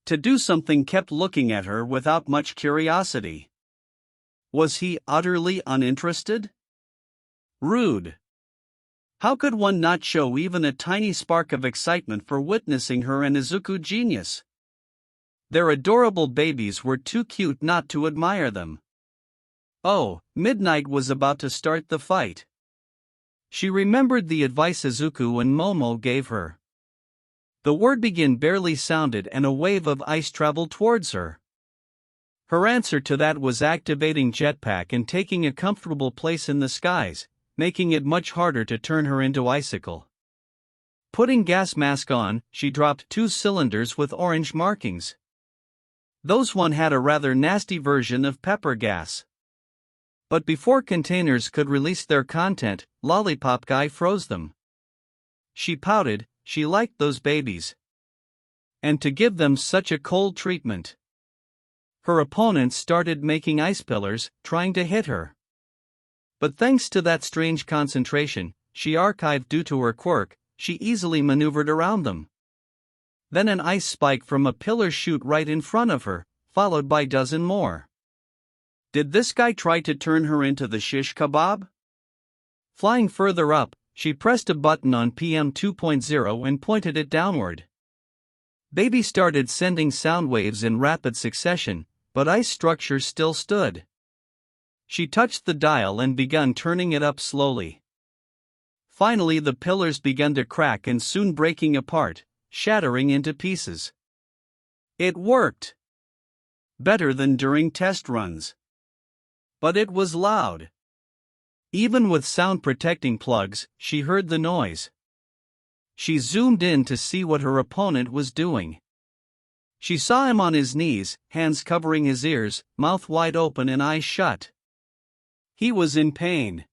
To do something kept looking at her without much curiosity. Was he utterly uninterested? Rude. How could one not show even a tiny spark of excitement for witnessing her and Izuku genius? Their adorable babies were too cute not to admire them. Oh, midnight was about to start the fight. She remembered the advice Izuku and Momo gave her. The word begin barely sounded and a wave of ice traveled towards her. Her answer to that was activating jetpack and taking a comfortable place in the skies, making it much harder to turn her into icicle. Putting gas mask on, she dropped 2 cylinders with orange markings. Those one had a rather nasty version of pepper gas. But before containers could release their content, Lollipop Guy froze them. She pouted. She liked those babies. And to give them such a cold treatment. Her opponents started making ice pillars, trying to hit her. But thanks to that strange concentration, she archived due to her quirk, she easily maneuvered around them. Then an ice spike from a pillar shoot right in front of her, followed by dozen more. Did this guy try to turn her into the shish kebab? Flying further up, she pressed a button on PM 2.0 and pointed it downward. Baby started sending sound waves in rapid succession, but ice structures still stood. She touched the dial and began turning it up slowly. Finally the pillars began to crack and soon breaking apart, shattering into pieces. It worked. Better than during test runs. But it was loud. Even with sound protecting plugs, she heard the noise. She zoomed in to see what her opponent was doing. She saw him on his knees, hands covering his ears, mouth wide open and eyes shut. He was in pain.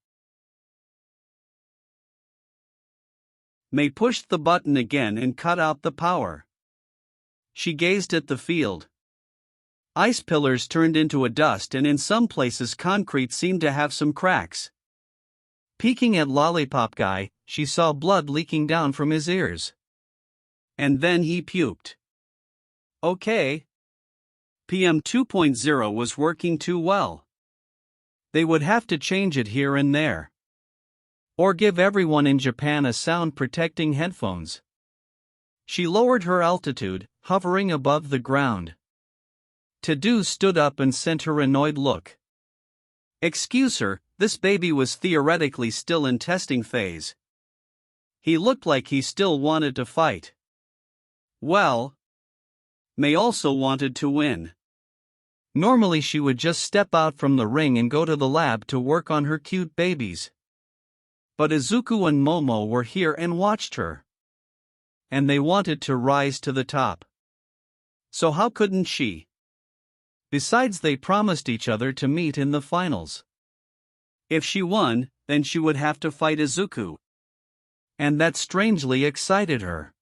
May pushed the button again and cut out the power. She gazed at the field. Ice pillars turned into a dust, and in some places concrete seemed to have some cracks. Peeking at Lollipop Guy, she saw blood leaking down from his ears. And then he puked. Okay. PM 2.0 was working too well. They would have to change it here and there. Or give everyone in Japan a sound-protecting headphones. She lowered her altitude, hovering above the ground. Tadu stood up and sent her an annoyed look. Excuse her, this baby was theoretically still in testing phase. He looked like he still wanted to fight. Well, May also wanted to win. Normally she would just step out from the ring and go to the lab to work on her cute babies. But Izuku and Momo were here and watched her. And they wanted to rise to the top. So how couldn't she? Besides, they promised each other to meet in the finals. If she won, then she would have to fight Izuku. And that strangely excited her.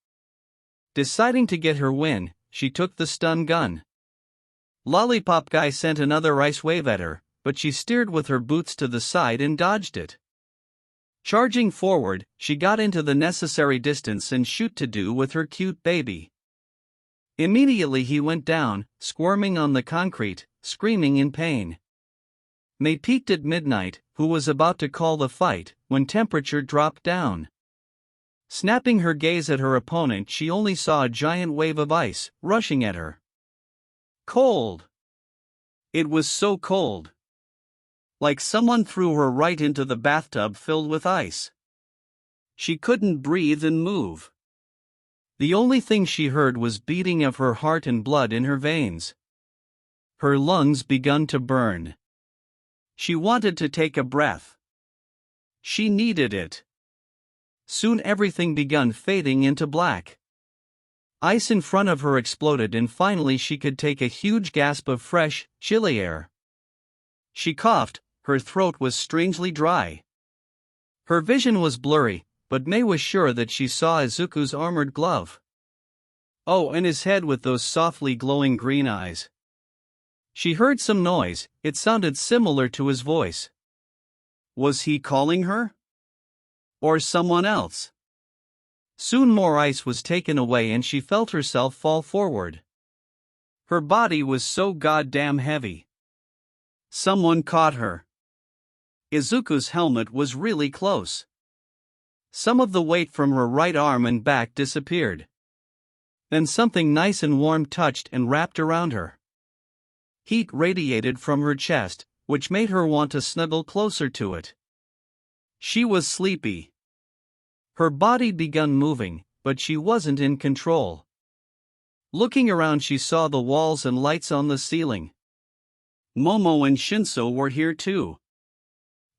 Deciding to get her win, she took the stun gun. Lollipop Guy sent another ice wave at her, but she steered with her boots to the side and dodged it. Charging forward, she got into the necessary distance and shoot Tadu with her cute baby. Immediately he went down, squirming on the concrete, screaming in pain. May peeked at Midnight, who was about to call the fight, when temperature dropped down. Snapping her gaze at her opponent, she only saw a giant wave of ice, rushing at her. Cold. It was so cold. Like someone threw her right into the bathtub filled with ice. She couldn't breathe and move. The only thing she heard was beating of her heart and blood in her veins. Her lungs begun to burn. She wanted to take a breath. She needed it. Soon everything began fading into black. Ice in front of her exploded and finally she could take a huge gasp of fresh, chilly air. She coughed, her throat was strangely dry. Her vision was blurry, but May was sure that she saw Izuku's armored glove. Oh, and his head with those softly glowing green eyes. She heard some noise, it sounded similar to his voice. Was he calling her? Or someone else? Soon more ice was taken away and she felt herself fall forward. Her body was so goddamn heavy. Someone caught her. Izuku's helmet was really close. Some of the weight from her right arm and back disappeared. Then something nice and warm touched and wrapped around her. Heat radiated from her chest, which made her want to snuggle closer to it. She was sleepy. Her body began moving, but she wasn't in control. Looking around, she saw the walls and lights on the ceiling. Momo and Shinso were here too.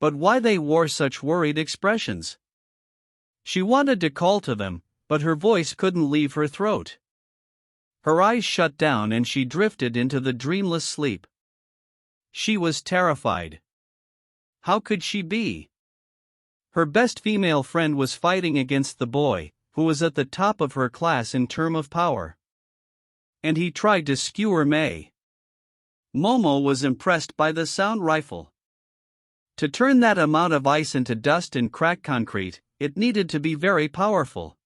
But why they wore such worried expressions? She wanted to call to them, but her voice couldn't leave her throat. Her eyes shut down and she drifted into the dreamless sleep. She was terrified. How could she be? Her best female friend was fighting against the boy, who was at the top of her class in term of power. And he tried to skewer May. Momo was impressed by the sound rifle. To turn that amount of ice into dust and cracked concrete, it needed to be very powerful.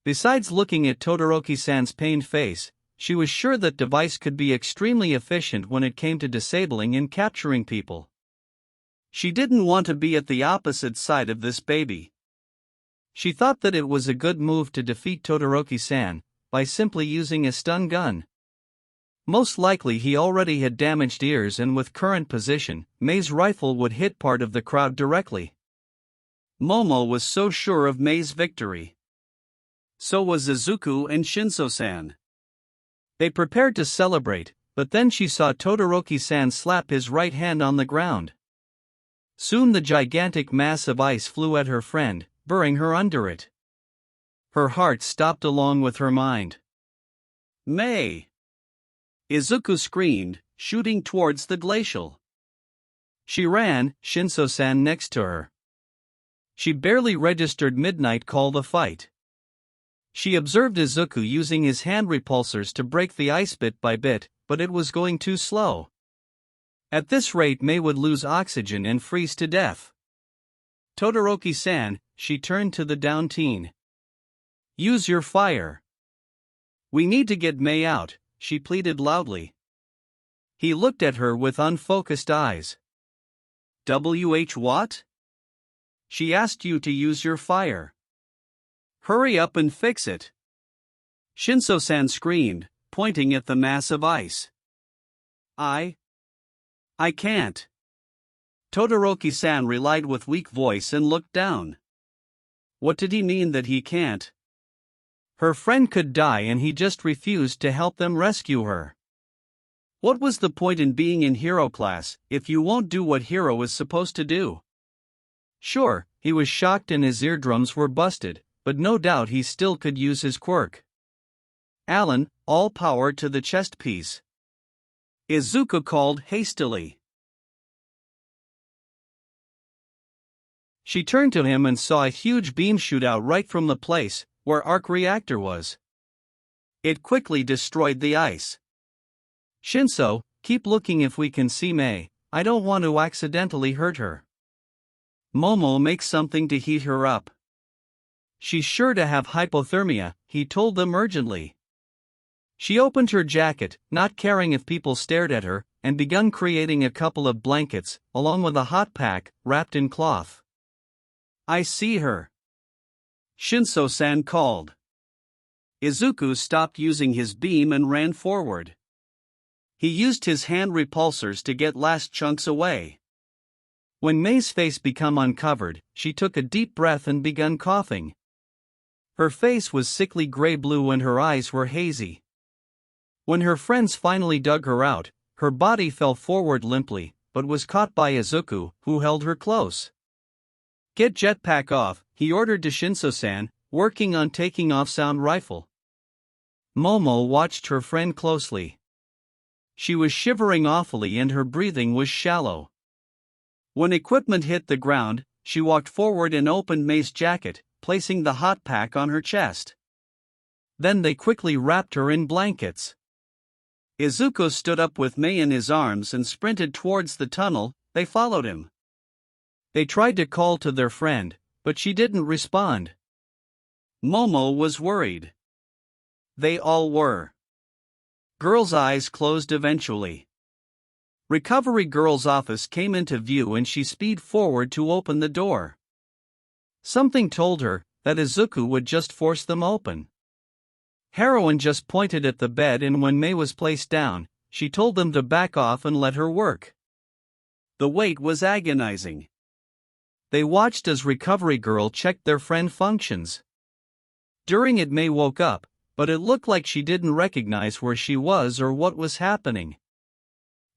Besides looking at Todoroki-san's pained face, she was sure that device could be extremely efficient when it came to disabling and capturing people. She didn't want to be at the opposite side of this baby. She thought that it was a good move to defeat Todoroki-san by simply using a stun gun. Most likely he already had damaged ears, and with current position, May's rifle would hit part of the crowd directly. Momo was so sure of May's victory. So was Izuku and Shinso-san. They prepared to celebrate, but then she saw Todoroki-san slap his right hand on the ground. Soon the gigantic mass of ice flew at her friend, burying her under it. Her heart stopped along with her mind. "May!" Izuku screamed, shooting towards the glacial. She ran, Shinso-san next to her. She barely registered midnight call the fight. She observed Izuku using his hand repulsors to break the ice bit by bit, but it was going too slow. At this rate May would lose oxygen and freeze to death. "Todoroki-san," she turned to the down teen. "Use your fire. We need to get May out," she pleaded loudly. He looked at her with unfocused eyes. What? She asked you to use your fire. Hurry up and fix it." Shinso-san screamed, pointing at the mass of ice. I can't." Todoroki-san relied with weak voice and looked down. What did he mean that he can't? Her friend could die and he just refused to help them rescue her. What was the point in being in hero class if you won't do what hero is supposed to do? Sure, he was shocked and his eardrums were busted, but no doubt he still could use his quirk. "Alan, all power to the chest piece," Izuku called hastily. She turned to him and saw a huge beam shoot out right from the place where arc reactor was. It quickly destroyed the ice. "Shinso, keep looking if we can see May. I don't want to accidentally hurt her. Momo, make something to heat her up. She's sure to have hypothermia," he told them urgently. She opened her jacket, not caring if people stared at her, and began creating a couple of blankets, along with a hot pack, wrapped in cloth. "I see her," Shinso-san called. Izuku stopped using his beam and ran forward. He used his hand repulsors to get last chunks away. When May's face became uncovered, she took a deep breath and began coughing. Her face was sickly gray-blue and her eyes were hazy. When her friends finally dug her out, her body fell forward limply, but was caught by Izuku, who held her close. "Get jetpack off," he ordered to Shinso-san, working on taking off sound rifle. Momo watched her friend closely. She was shivering awfully and her breathing was shallow. When equipment hit the ground, she walked forward and opened May's jacket, placing the hot pack on her chest. Then they quickly wrapped her in blankets. Izuku stood up with May in his arms and sprinted towards the tunnel. They followed him. They tried to call to their friend, but she didn't respond. Momo was worried. They all were. Girl's eyes closed eventually. Recovery Girl's office came into view and she speeded forward to open the door. Something told her that Izuku would just force them open. Heroine just pointed at the bed and when May was placed down, she told them to back off and let her work. The wait was agonizing. They watched as Recovery Girl checked their friend functions. During it May woke up, but it looked like she didn't recognize where she was or what was happening.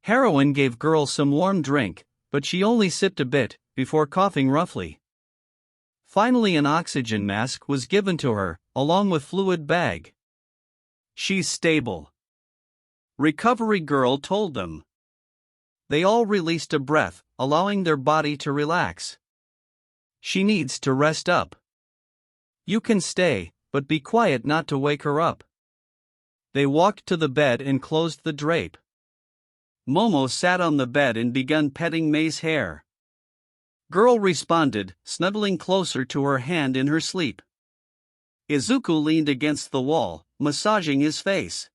Heroine gave Girl some warm drink, but she only sipped a bit, before coughing roughly. Finally an oxygen mask was given to her, along with fluid bag. "She's stable," Recovery Girl told them. They all released a breath, allowing their body to relax. "She needs to rest up. You can stay, but be quiet not to wake her up." They walked to the bed and closed the drape. Momo sat on the bed and began petting May's hair. Girl responded, snuggling closer to her hand in her sleep. Izuku leaned against the wall, massaging his face.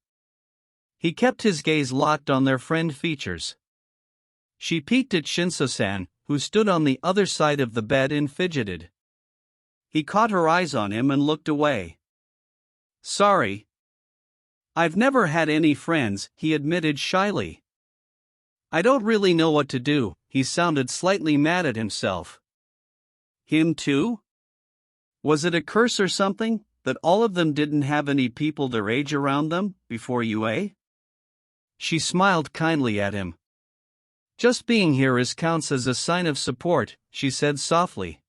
He kept his gaze locked on their friend features. She peeked at Shinso-san, who stood on the other side of the bed and fidgeted. He caught her eyes on him and looked away. "Sorry. I've never had any friends," he admitted shyly. "I don't really know what to do," he sounded slightly mad at himself. Him too? Was it a curse or something, that all of them didn't have any people their age around them, before UA? She smiled kindly at him. Just being here counts as a sign of support, she said softly.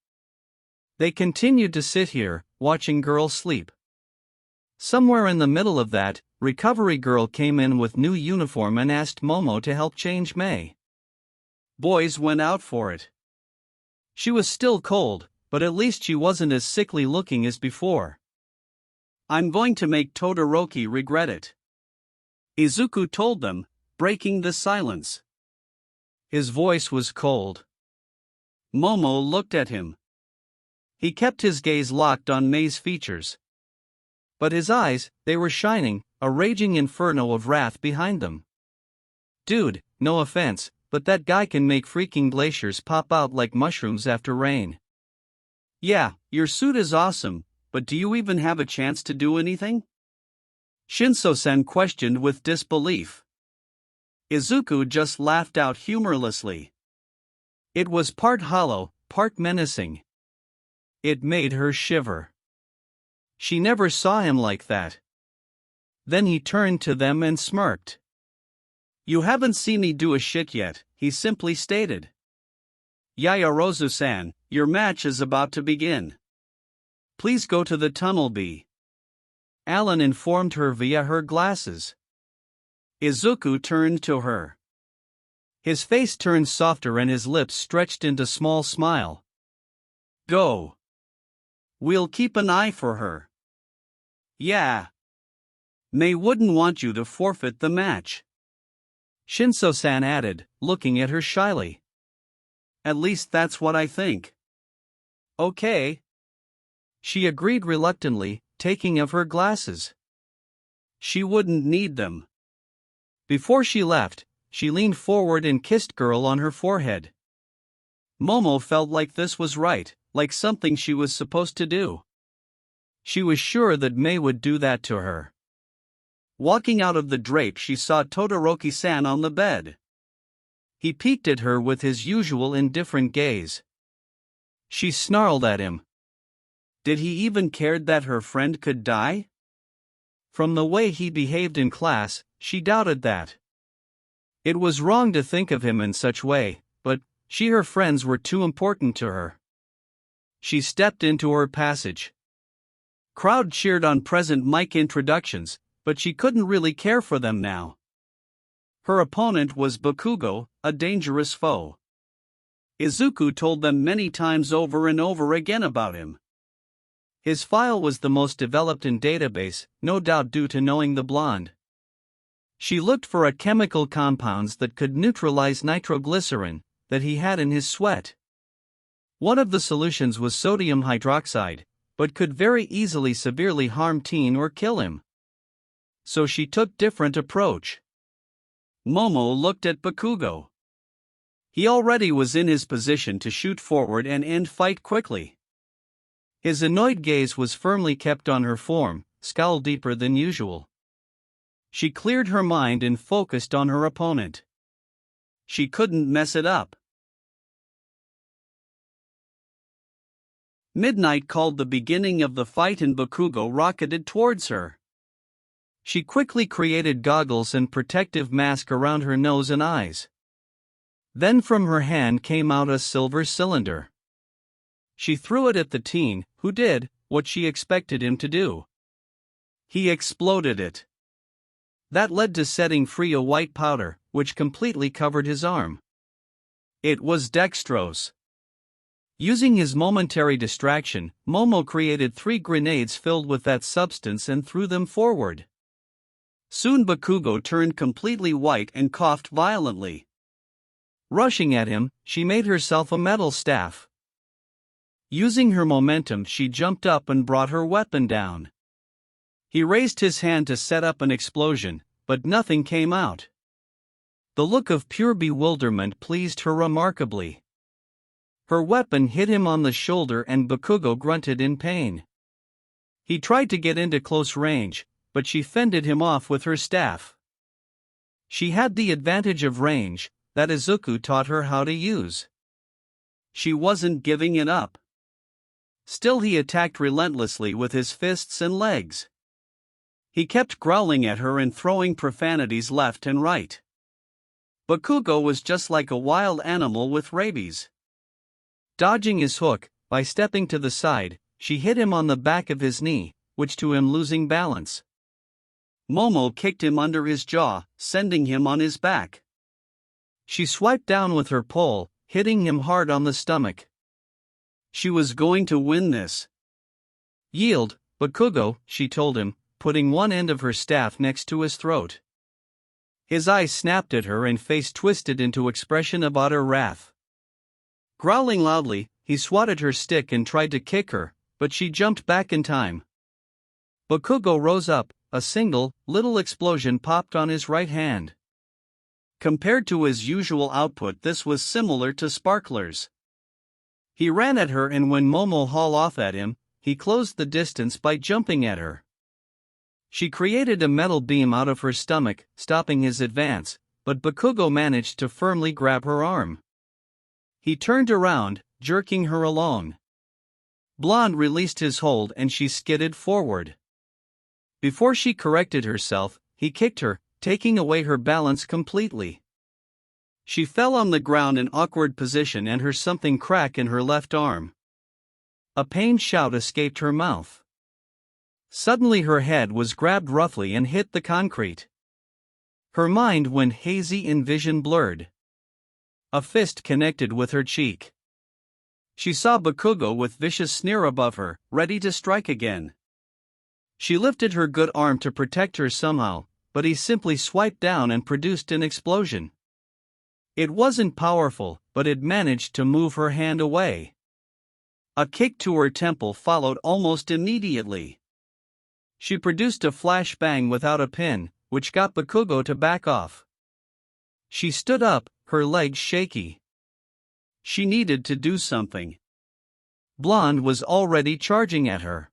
They continued to sit here, watching girl sleep. Somewhere in the middle of that, recovery girl came in with new uniform and asked Momo to help change May. Boys went out for it. She was still cold, but at least she wasn't as sickly looking as before. I'm going to make Todoroki regret it, Izuku told them, breaking the silence. His voice was cold. Momo looked at him. He kept his gaze locked on May's features. But his eyes, they were shining, a raging inferno of wrath behind them. Dude, no offense, but that guy can make freaking glaciers pop out like mushrooms after rain. Yeah, your suit is awesome, but do you even have a chance to do anything? Shinso-sen questioned with disbelief. Izuku just laughed out humorlessly. It was part hollow, part menacing. It made her shiver. She never saw him like that. Then he turned to them and smirked. You haven't seen me do a shit yet, he simply stated. Yaoyorozu-san, your match is about to begin. Please go to the tunnel B. Alan informed her via her glasses. Izuku turned to her. His face turned softer and his lips stretched into a small smile. Go. We'll keep an eye for her. Yeah. May wouldn't want you to forfeit the match, Shinso-san added, looking at her shyly. At least that's what I think. Okay. She agreed reluctantly, taking of her glasses. She wouldn't need them. Before she left, she leaned forward and kissed girl on her forehead. Momo felt like this was right, like something she was supposed to do. She was sure that May would do that to her. Walking out of the drape, she saw Todoroki-san on the bed. He peeked at her with his usual indifferent gaze. She snarled at him. Did he even care that her friend could die? From the way he behaved in class, she doubted that. It was wrong to think of him in such way, but her friends were too important to her. She stepped into her passage. Crowd cheered on present mic introductions, but she couldn't really care for them now. Her opponent was Bakugo, a dangerous foe. Izuku told them many times over and over again about him. His file was the most developed in database, no doubt due to knowing the blonde. She looked for a chemical compounds that could neutralize nitroglycerin that he had in his sweat. One of the solutions was sodium hydroxide, but could very easily severely harm teen or kill him. So she took different approach. Momo looked at Bakugo. He already was in his position to shoot forward and end fight quickly. His annoyed gaze was firmly kept on her form, scowl deeper than usual. She cleared her mind and focused on her opponent. She couldn't mess it up. Midnight called the beginning of the fight and Bakugo rocketed towards her. She quickly created goggles and protective mask around her nose and eyes. Then from her hand came out a silver cylinder. She threw it at the teen, who did what she expected him to do. He exploded it. That led to setting free a white powder, which completely covered his arm. It was dextrose. Using his momentary distraction, Momo created 3 grenades filled with that substance and threw them forward. Soon Bakugo turned completely white and coughed violently. Rushing at him, she made herself a metal staff. Using her momentum, she jumped up and brought her weapon down. He raised his hand to set up an explosion, but nothing came out. The look of pure bewilderment pleased her remarkably. Her weapon hit him on the shoulder and Bakugo grunted in pain. He tried to get into close range, but she fended him off with her staff. She had the advantage of range that Izuku taught her how to use. She wasn't giving it up. Still he attacked relentlessly with his fists and legs. He kept growling at her and throwing profanities left and right. Bakugo was just like a wild animal with rabies. Dodging his hook, by stepping to the side, she hit him on the back of his knee, which to him losing balance. Momo kicked him under his jaw, sending him on his back. She swiped down with her pole, hitting him hard on the stomach. She was going to win this. Yield, Bakugo, she told him, putting one end of her staff next to his throat. His eyes snapped at her and face twisted into expression of utter wrath. Growling loudly, he swatted her stick and tried to kick her, but she jumped back in time. Bakugo rose up, a single, little explosion popped on his right hand. Compared to his usual output, this was similar to sparklers. He ran at her, and when Momo hauled off at him, he closed the distance by jumping at her. She created a metal beam out of her stomach, stopping his advance, but Bakugo managed to firmly grab her arm. He turned around, jerking her along. Blonde released his hold and she skidded forward. Before she corrected herself, he kicked her, taking away her balance completely. She fell on the ground in awkward position and her something cracked in her left arm. A pained shout escaped her mouth. Suddenly her head was grabbed roughly and hit the concrete. Her mind went hazy and vision blurred. A fist connected with her cheek. She saw Bakugo with vicious sneer above her, ready to strike again. She lifted her good arm to protect her somehow, but he simply swiped down and produced an explosion. It wasn't powerful, but it managed to move her hand away. A kick to her temple followed almost immediately. She produced a flash bang without a pin, which got Bakugo to back off. She stood up, her legs shaky. She needed to do something. Blonde was already charging at her.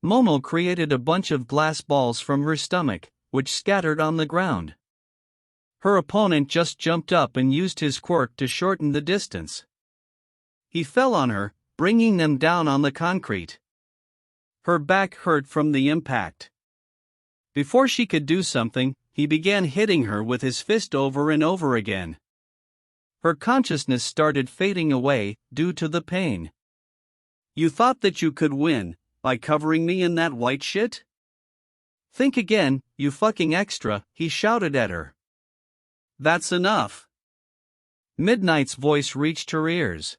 Momo created a bunch of glass balls from her stomach, which scattered on the ground. Her opponent just jumped up and used his quirk to shorten the distance. He fell on her, bringing them down on the concrete. Her back hurt from the impact. Before she could do something, he began hitting her with his fist over and over again. Her consciousness started fading away, due to the pain. "You thought that you could win, by covering me in that white shit? Think again, you fucking extra," he shouted at her. "That's enough." Midnight's voice reached her ears.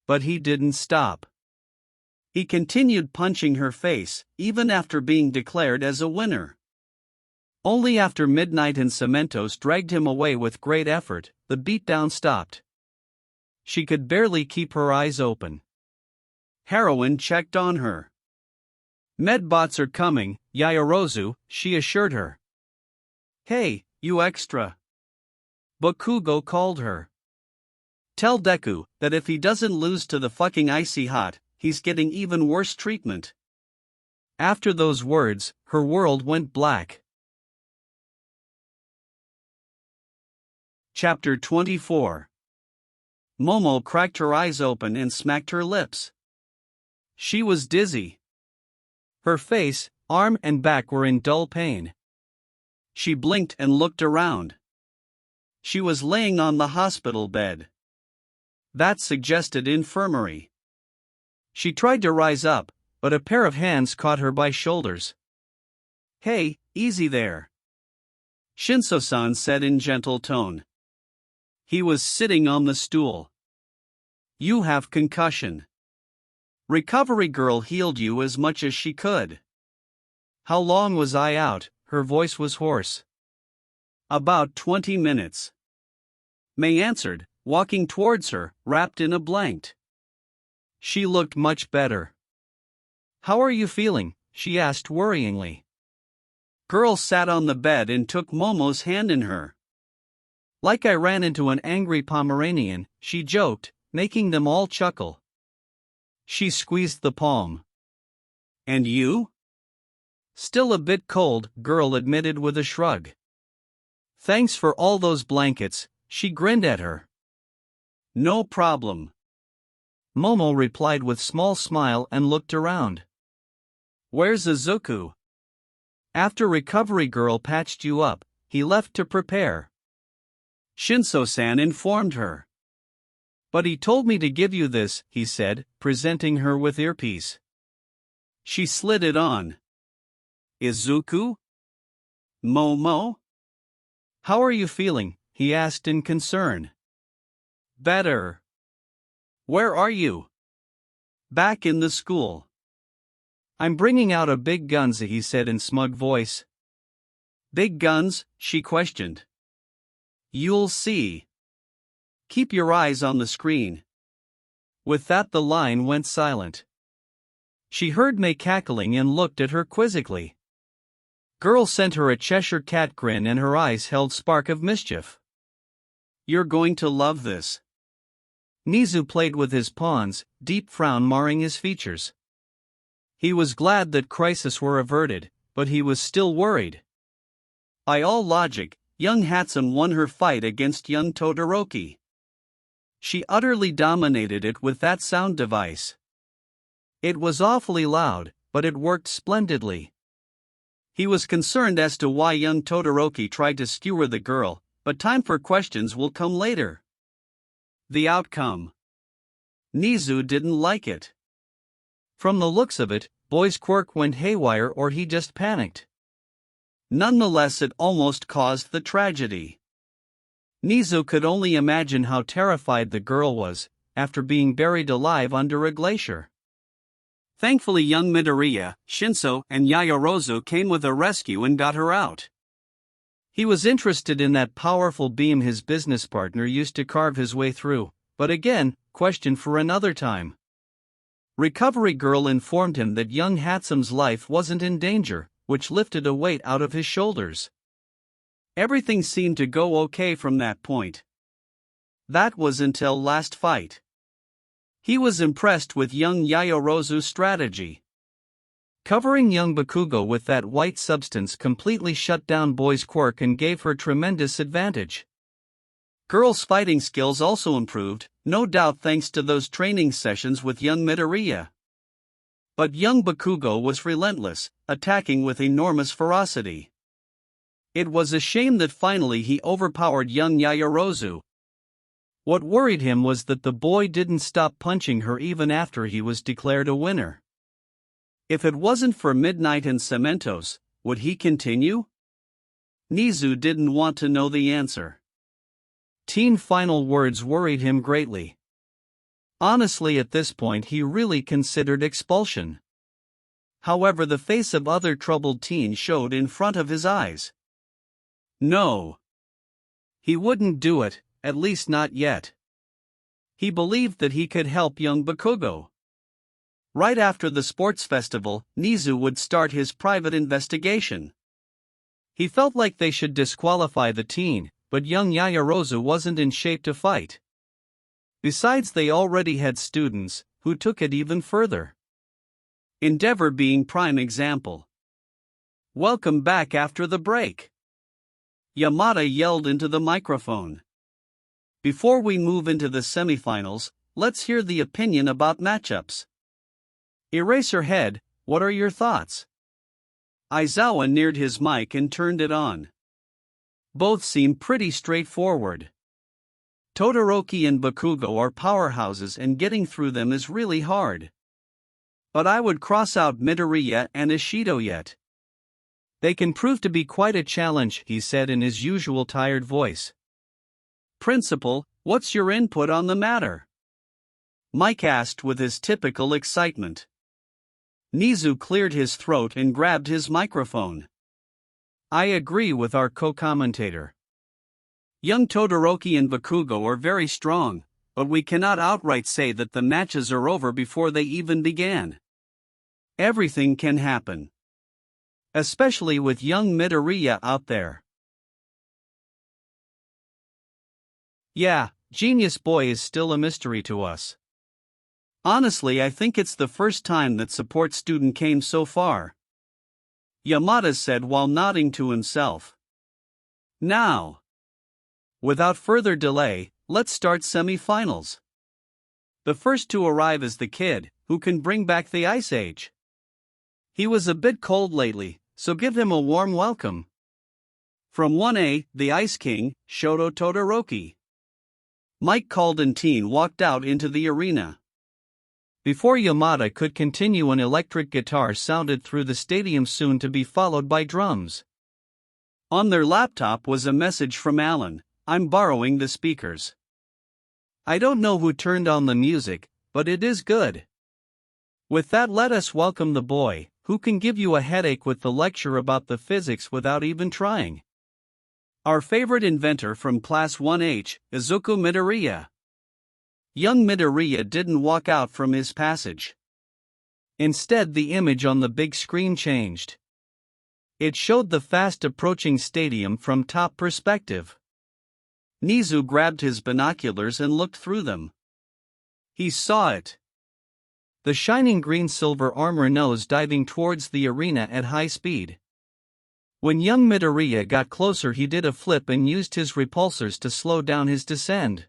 But he didn't stop. He continued punching her face, even after being declared as a winner. Only after Midnight and Cementos dragged him away with great effort, the beatdown stopped. She could barely keep her eyes open. Heroine checked on her. "Medbots are coming, Yaoyorozu," she assured her. "Hey, you extra," Bakugo called her. "Tell Deku that if he doesn't lose to the fucking icy hot, he's getting even worse treatment." After those words, her world went black. Chapter 24. Momo cracked her eyes open and smacked her lips. She was dizzy. Her face, arm and back were in dull pain. She blinked and looked around. She was laying on the hospital bed. That suggested infirmary. She tried to rise up, but a pair of hands caught her by shoulders. "Hey, easy there," Shinso-san said in gentle tone. He was sitting on the stool. "You have concussion. Recovery girl healed you as much as she could." "How long was I out?" Her voice was hoarse. "About 20 minutes. May answered, walking towards her, wrapped in a blanket. She looked much better. "How are you feeling?" she asked worryingly. Girl sat on the bed and took Momo's hand in her. "Like I ran into an angry Pomeranian," she joked, making them all chuckle. She squeezed the palm. "And you?" "Still a bit cold," girl admitted with a shrug. "Thanks for all those blankets," she grinned at her. "No problem," Momo replied with small smile and looked around. "Where's Izuku?" "After recovery girl patched you up, he left to prepare." Shinso-san informed her. But he told me to give you this, he said, presenting her with earpiece. She slid it on. Izuku? Momo? How are you feeling? He asked in concern. Better. Where are you? Back in the school. I'm bringing out a big guns, he said in smug voice. Big guns? She questioned. You'll see. Keep your eyes on the screen. With that, the line went silent. She heard May cackling and looked at her quizzically. Girl sent her a Cheshire cat grin and her eyes held spark of mischief. You're going to love this. Nizu played with his pawns, deep frown marring his features. He was glad that crises were averted, but he was still worried. By all logic, young Hatsune won her fight against young Todoroki. She utterly dominated it with that sound device. It was awfully loud, but it worked splendidly. He was concerned as to why young Todoroki tried to skewer the girl, but time for questions will come later. The outcome. Nizu didn't like it. From the looks of it, boy's quirk went haywire or he just panicked. Nonetheless, it almost caused the tragedy. Nizu could only imagine how terrified the girl was, after being buried alive under a glacier. Thankfully, young Midoriya, Shinso, and Yaoyorozu came with a rescue and got her out. He was interested in that powerful beam his business partner used to carve his way through, but again, question for another time. Recovery Girl informed him that young Hatsune's life wasn't in danger, which lifted a weight out of his shoulders. Everything seemed to go okay from that point. That was until last fight. He was impressed with young Yaoyorozu's strategy. Covering young Bakugo with that white substance completely shut down boy's quirk and gave her tremendous advantage. Girl's fighting skills also improved, no doubt thanks to those training sessions with young Midoriya. But young Bakugo was relentless, attacking with enormous ferocity. It was a shame that finally he overpowered young Yaoyorozu. What worried him was that the boy didn't stop punching her even after he was declared a winner. If it wasn't for Midnight and Cementos, would he continue? Nizu didn't want to know the answer. Teen final words worried him greatly. Honestly, at this point he really considered expulsion. However, the face of other troubled teen showed in front of his eyes. No. He wouldn't do it, at least not yet. He believed that he could help young Bakugo. Right after the sports festival, Nizu would start his private investigation. He felt like they should disqualify the teen, but young Yaoyorozu wasn't in shape to fight. Besides, they already had students who took it even further. Endeavor being prime example. Welcome back after the break. Yamada yelled into the microphone. Before we move into the semifinals, let's hear the opinion about matchups. Eraserhead, what are your thoughts? Aizawa neared his mic and turned it on. Both seem pretty straightforward. Todoroki and Bakugo are powerhouses and getting through them is really hard. But I would cross out Midoriya and Ishido yet. They can prove to be quite a challenge, he said in his usual tired voice. Principal, what's your input on the matter? Mike asked with his typical excitement. Nizu cleared his throat and grabbed his microphone. I agree with our co-commentator. Young Todoroki and Bakugo are very strong, but we cannot outright say that the matches are over before they even began. Everything can happen. Especially with young Midoriya out there. Yeah, Genius Boy is still a mystery to us. Honestly, I think it's the first time that support student came so far. Yamada said while nodding to himself. Now, without further delay, let's start semi-finals. The first to arrive is the kid, who can bring back the Ice Age. He was a bit cold lately, so give him a warm welcome. From 1A, the Ice King, Shoto Todoroki. Mike called and Teen walked out into the arena. Before Yamada could continue, an electric guitar sounded through the stadium, soon to be followed by drums. On their laptop was a message from Alan: "I'm borrowing the speakers. I don't know who turned on the music, but it is good. With that, let us welcome the boy who can give you a headache with the lecture about the physics without even trying. Our favorite inventor from Class 1H, Izuku Midoriya." Young Midoriya didn't walk out from his passage. Instead, the image on the big screen changed. It showed the fast approaching stadium from top perspective. Nizu grabbed his binoculars and looked through them. He saw it. The shining green-silver armor nose diving towards the arena at high speed. When young Midoriya got closer, he did a flip and used his repulsors to slow down his descent.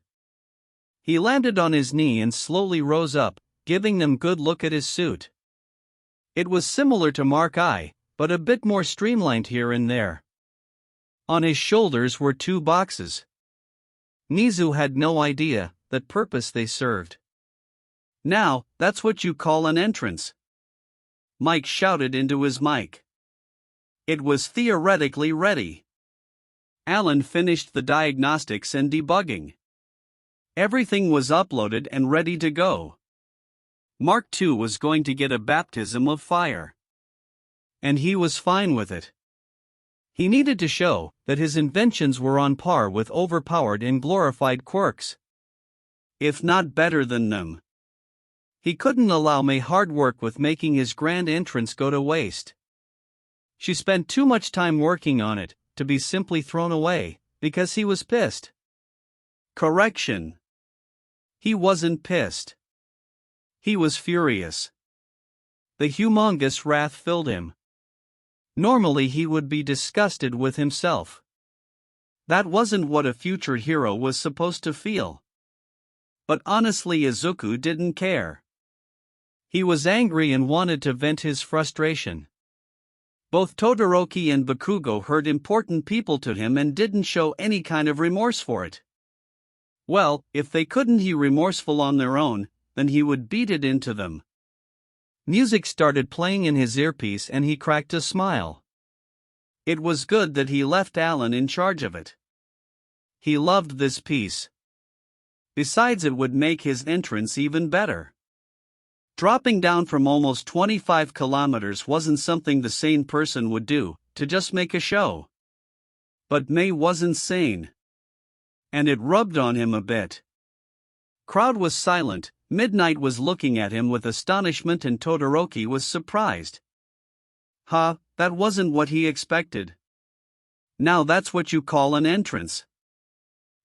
He landed on his knee and slowly rose up, giving them a good look at his suit. It was similar to Mark I, but a bit more streamlined here and there. On his shoulders were two boxes. Nizu had no idea what purpose they served. "Now, that's what you call an entrance," Mike shouted into his mic. It was theoretically ready. Alan finished the diagnostics and debugging. Everything was uploaded and ready to go. Mark II was going to get a baptism of fire. And he was fine with it. He needed to show that his inventions were on par with overpowered and glorified quirks, if not better than them. He couldn't allow May hard work with making his grand entrance go to waste. She spent too much time working on it to be simply thrown away because he was pissed. Correction. He wasn't pissed. He was furious. The humongous wrath filled him. Normally he would be disgusted with himself. That wasn't what a future hero was supposed to feel. But honestly, Izuku didn't care. He was angry and wanted to vent his frustration. Both Todoroki and Bakugo hurt important people to him and didn't show any kind of remorse for it. Well, if they couldn't be remorseful on their own, then he would beat it into them. Music started playing in his earpiece and he cracked a smile. It was good that he left Alan in charge of it. He loved this piece. Besides, it would make his entrance even better. Dropping down from almost 25 kilometers wasn't something the sane person would do, to just make a show. But May wasn't sane. And it rubbed on him a bit. Crowd was silent. Midnight was looking at him with astonishment and Todoroki was surprised. That wasn't what he expected. Now that's what you call an entrance.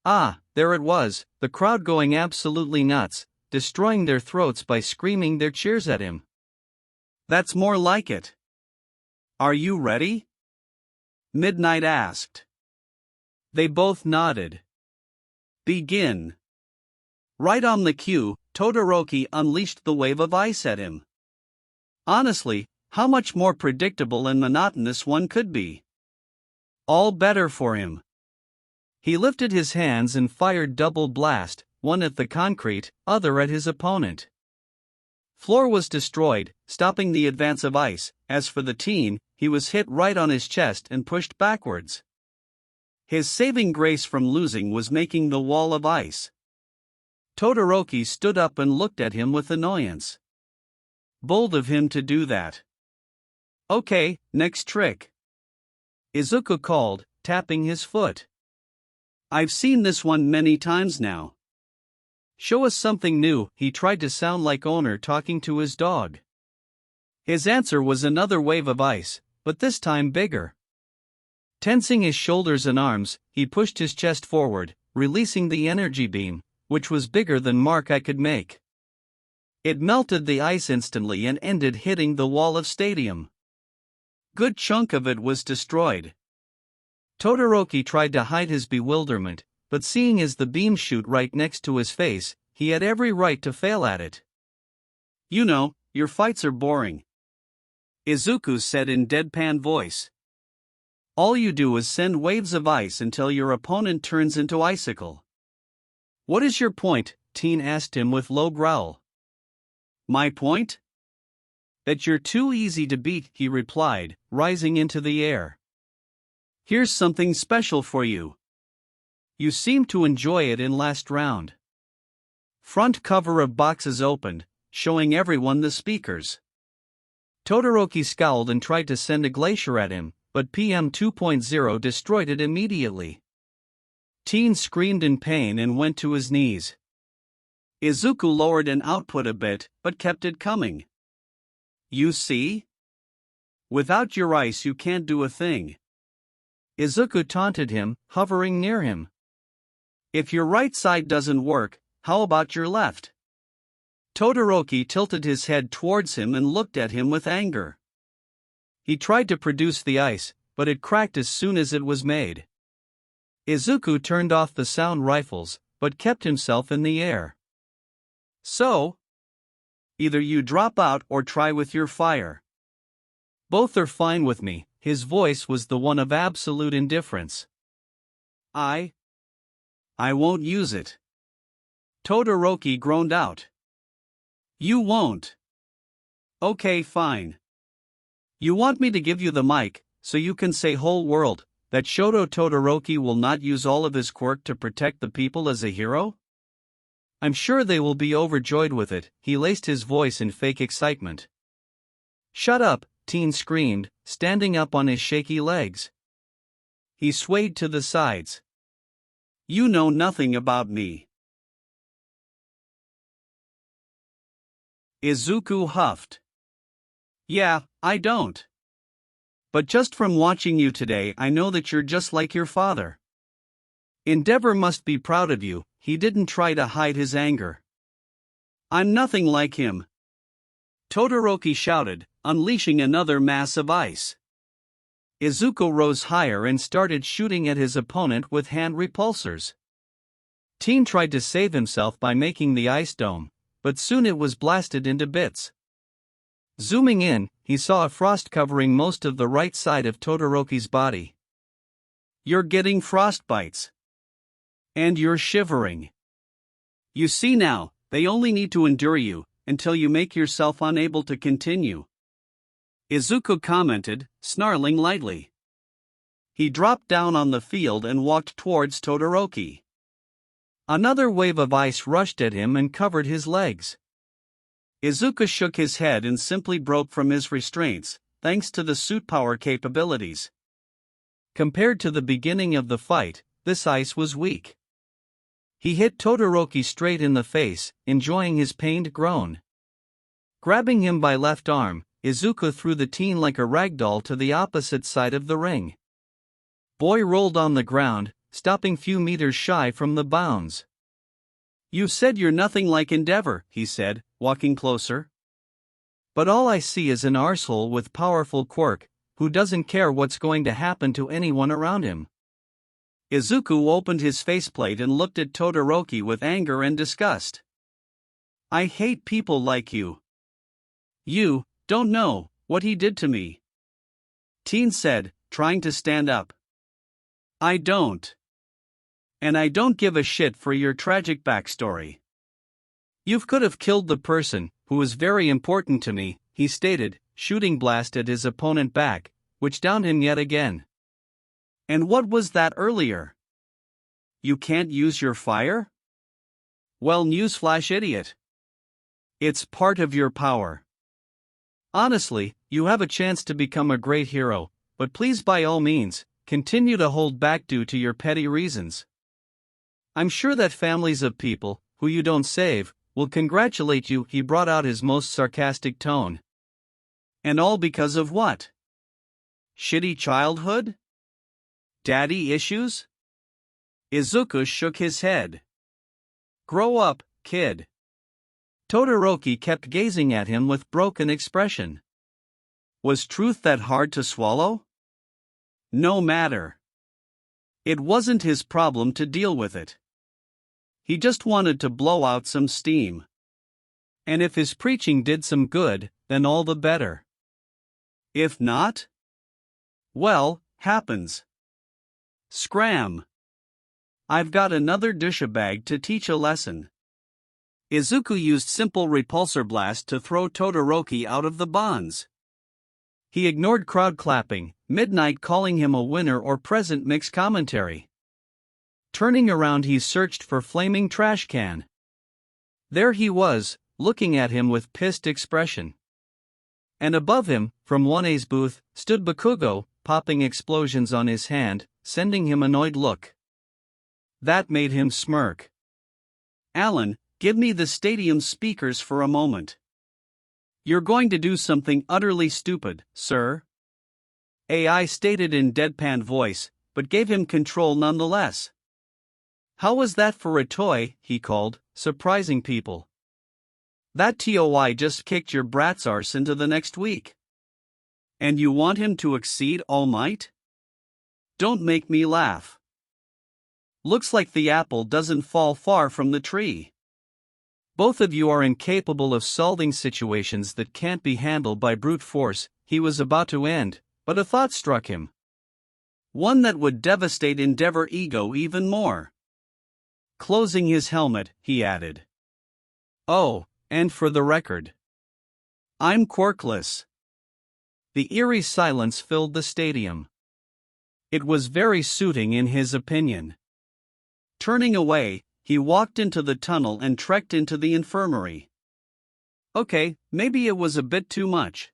There it was, the crowd going absolutely nuts, destroying their throats by screaming their cheers at him. That's more like it. Are you ready? Midnight asked. They both nodded. Begin. Right on the cue, Todoroki unleashed the wave of ice at him. Honestly, how much more predictable and monotonous one could be. All better for him. He lifted his hands and fired double blast, one at the concrete, other at his opponent. Floor was destroyed, stopping the advance of ice. As for the teen, he was hit right on his chest and pushed backwards. His saving grace from losing was making the wall of ice. Todoroki stood up and looked at him with annoyance. Bold of him to do that. Okay, next trick. Izuku called, tapping his foot. I've seen this one many times now. Show us something new. He tried to sound like owner talking to his dog. His answer was another wave of ice, but this time bigger. Tensing his shoulders and arms, he pushed his chest forward, releasing the energy beam, which was bigger than Mark I could make. It melted the ice instantly and ended hitting the wall of stadium. Good chunk of it was destroyed. Todoroki tried to hide his bewilderment, but seeing as the beam shoot right next to his face, he had every right to fail at it. You know, your fights are boring, Izuku said in deadpan voice. All you do is send waves of ice until your opponent turns into icicle. What is your point? Teen asked him with low growl. My point? That you're too easy to beat, he replied, rising into the air. Here's something special for you. You seemed to enjoy it in last round. Front cover of boxes opened, showing everyone the speakers. Todoroki scowled and tried to send a glacier at him, but PM 2.0 destroyed it immediately. Teen screamed in pain and went to his knees. Izuku lowered an output a bit, but kept it coming. You see? Without your ice you can't do a thing. Izuku taunted him, hovering near him. If your right side doesn't work, how about your left? Todoroki tilted his head towards him and looked at him with anger. He tried to produce the ice, but it cracked as soon as it was made. Izuku turned off the sound rifles, but kept himself in the air. So? Either you drop out or try with your fire. Both are fine with me. His voice was the one of absolute indifference. I won't use it. Todoroki groaned out. You won't. Okay, fine. You want me to give you the mic, so you can say whole world, that Shoto Todoroki will not use all of his quirk to protect the people as a hero? I'm sure they will be overjoyed with it, he laced his voice in fake excitement. Shut up, Teen screamed, standing up on his shaky legs. He swayed to the sides. You know nothing about me. Izuku huffed. Yeah, I don't. But just from watching you today I know that you're just like your father. Endeavor must be proud of you, he didn't try to hide his anger. I'm nothing like him. Todoroki shouted, unleashing another mass of ice. Izuku rose higher and started shooting at his opponent with hand repulsors. Teen tried to save himself by making the ice dome, but soon it was blasted into bits. Zooming in, he saw a frost covering most of the right side of Todoroki's body. You're getting frostbites. And you're shivering. You see now, they only need to endure you, until you make yourself unable to continue. Izuku commented, snarling lightly. He dropped down on the field and walked towards Todoroki. Another wave of ice rushed at him and covered his legs. Izuku shook his head and simply broke from his restraints, thanks to the suit power capabilities. Compared to the beginning of the fight, this ice was weak. He hit Todoroki straight in the face, enjoying his pained groan. Grabbing him by left arm, Izuku threw the teen like a ragdoll to the opposite side of the ring. Boy rolled on the ground, stopping few meters shy from the bounds. You said you're nothing like Endeavor, he said, walking closer. But all I see is an arsehole with powerful quirk, who doesn't care what's going to happen to anyone around him. Izuku opened his faceplate and looked at Todoroki with anger and disgust. I hate people like you. You don't know what he did to me. Teen said, trying to stand up. I don't. And I don't give a shit for your tragic backstory. You could have killed the person, who is very important to me, he stated, shooting blast at his opponent back, which downed him yet again. And what was that earlier? You can't use your fire? Well, newsflash, idiot. It's part of your power. Honestly, you have a chance to become a great hero, but please by all means, continue to hold back due to your petty reasons. I'm sure that families of people, who you don't save, will congratulate you. He brought out his most sarcastic tone. And all because of what? Shitty childhood? Daddy issues? Izuku shook his head. Grow up, kid. Todoroki kept gazing at him with broken expression. Was truth that hard to swallow? No matter. It wasn't his problem to deal with it. He just wanted to blow out some steam. And if his preaching did some good, then all the better. If not? Well, happens. Scram. I've got another douchebag to teach a lesson. Izuku used simple repulsor blast to throw Todoroki out of the bonds. He ignored crowd clapping, Midnight calling him a winner or present mixed commentary. Turning around, he searched for flaming trash can. There he was, looking at him with pissed expression. And above him, from 1A's booth, stood Bakugo, popping explosions on his hand, sending him annoyed look. That made him smirk. Alan, give me the stadium speakers for a moment. You're going to do something utterly stupid, sir. AI stated in deadpan voice, but gave him control nonetheless. How was that for a toy, he called, surprising people. That TOI just kicked your brat's arse into the next week. And you want him to exceed All Might? Don't make me laugh. Looks like the apple doesn't fall far from the tree. Both of you are incapable of solving situations that can't be handled by brute force. He was about to end, but a thought struck him. One that would devastate Endeavor ego even more. Closing his helmet, he added. Oh, and for the record, I'm quirkless. The eerie silence filled the stadium. It was very suiting in his opinion. Turning away, he walked into the tunnel and trekked into the infirmary. Okay, maybe it was a bit too much.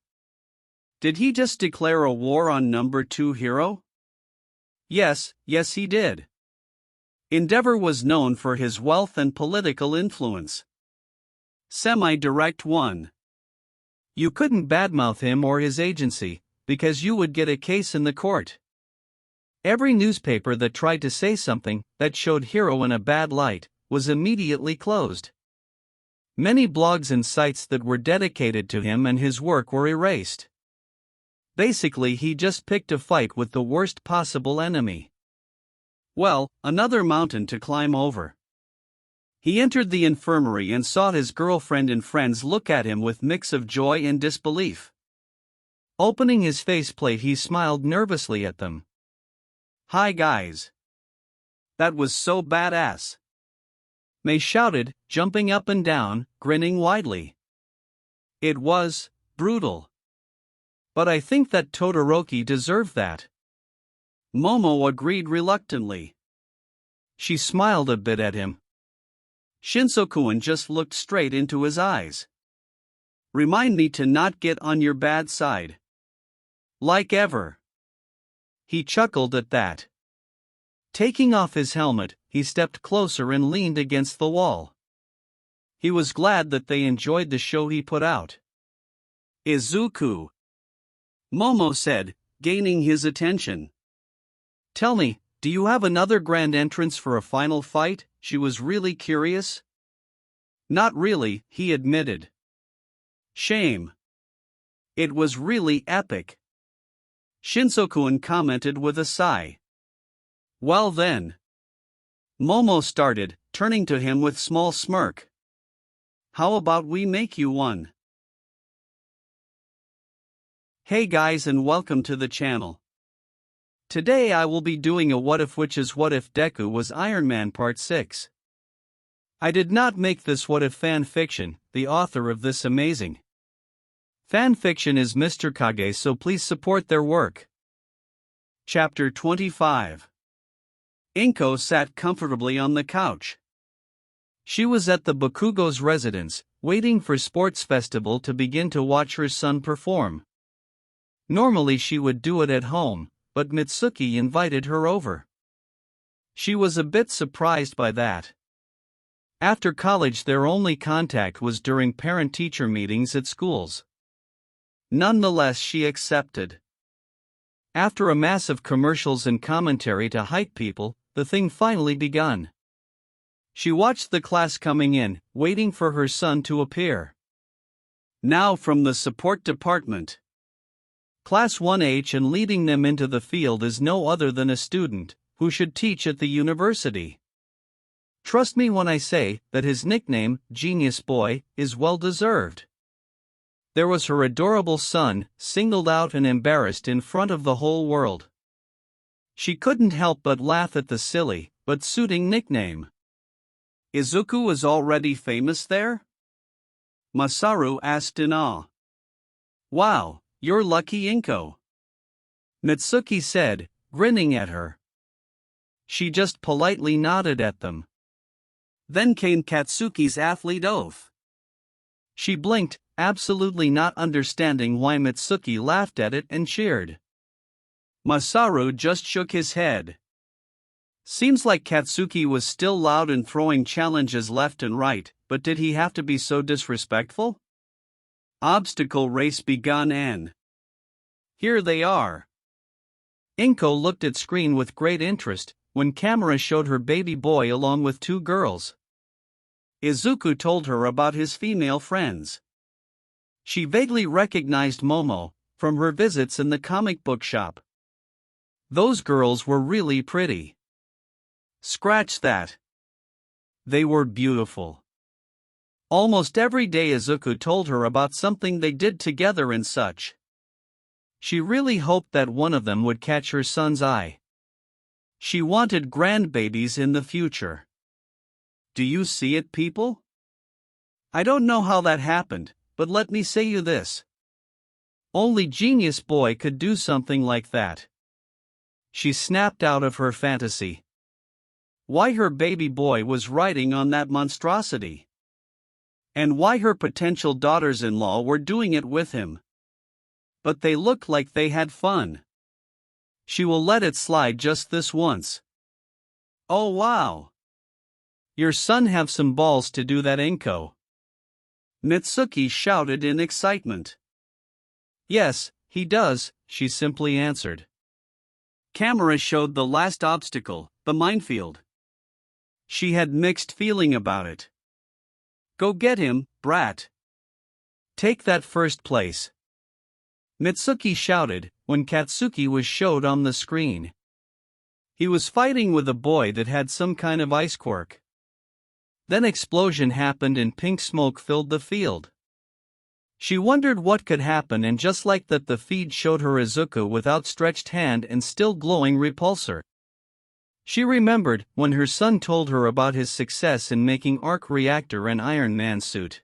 Did he just declare a war on number 2 hero? Yes, he did. Endeavor was known for his wealth and political influence. Semi-direct one. You couldn't badmouth him or his agency, because you would get a case in the court. Every newspaper that tried to say something that showed Hero in a bad light was immediately closed. Many blogs and sites that were dedicated to him and his work were erased. Basically, he just picked a fight with the worst possible enemy. Well, another mountain to climb over. He entered the infirmary and saw his girlfriend and friends look at him with mix of joy and disbelief. Opening his faceplate, he smiled nervously at them. Hi guys. That was so badass. May shouted, jumping up and down, grinning widely. It was brutal. But I think that Todoroki deserved that. Momo agreed reluctantly. She smiled a bit at him. Shinso-kun just looked straight into his eyes. Remind me to not get on your bad side. Like ever. He chuckled at that. Taking off his helmet, he stepped closer and leaned against the wall. He was glad that they enjoyed the show he put out. Izuku, Momo said, gaining his attention. Tell me, do you have another grand entrance for a final fight? She was really curious. Not really, he admitted. Shame. It was really epic. Shinso-kun commented with a sigh. Well then. Momo started, turning to him with small smirk. How about we make you one? Hey guys, and welcome to the channel. Today I will be doing a what if, which is what if Deku was Iron Man Part 6. I did not make this what if fan fiction. The author of this amazing fan fiction is Mr. Kage, so please support their work. Chapter 25. Inko sat comfortably on the couch. She was at the Bakugo's residence, waiting for sports festival to begin to watch her son perform. Normally she would do it at home, but Mitsuki invited her over. She was a bit surprised by that. After college, their only contact was during parent-teacher meetings at schools. Nonetheless, she accepted. After a mass of commercials and commentary to hype people, the thing finally begun. She watched the class coming in, waiting for her son to appear. Now from the support department. Class 1H, and leading them into the field is no other than a student, who should teach at the university. Trust me when I say that his nickname, Genius Boy, is well deserved. There was her adorable son, singled out and embarrassed in front of the whole world. She couldn't help but laugh at the silly, but suiting nickname. Izuku was already famous there? Masaru asked in awe. Wow, you're lucky Inko. Mitsuki said, grinning at her. She just politely nodded at them. Then came Katsuki's athlete oath. She blinked, absolutely not understanding why Mitsuki laughed at it and cheered. Masaru just shook his head. Seems like Katsuki was still loud and throwing challenges left and right, but did he have to be so disrespectful? Obstacle race begun and here they are. Inko looked at screen with great interest when camera showed her baby boy along with two girls. Izuku told her about his female friends. She vaguely recognized Momo from her visits in the comic book shop. Those girls were really pretty. Scratch that. They were beautiful. Almost every day Izuku told her about something they did together and such. She really hoped that one of them would catch her son's eye. She wanted grandbabies in the future. Do you see it, people? I don't know how that happened, but let me say you this. Only Genius Boy could do something like that. She snapped out of her fantasy. Why her baby boy was riding on that monstrosity. And why her potential daughters-in-law were doing it with him. But they looked like they had fun. She will let it slide just this once. Oh wow! Your son have some balls to do that, Inko. Mitsuki shouted in excitement. Yes, he does, she simply answered. Camera showed the last obstacle, the minefield. She had mixed feeling about it. Go get him, brat. Take that first place. Mitsuki shouted when Katsuki was showed on the screen. He was fighting with a boy that had some kind of ice quirk. Then explosion happened and pink smoke filled the field. She wondered what could happen, and just like that the feed showed her Izuku with outstretched hand and still glowing repulsor. She remembered when her son told her about his success in making arc reactor and Iron Man suit.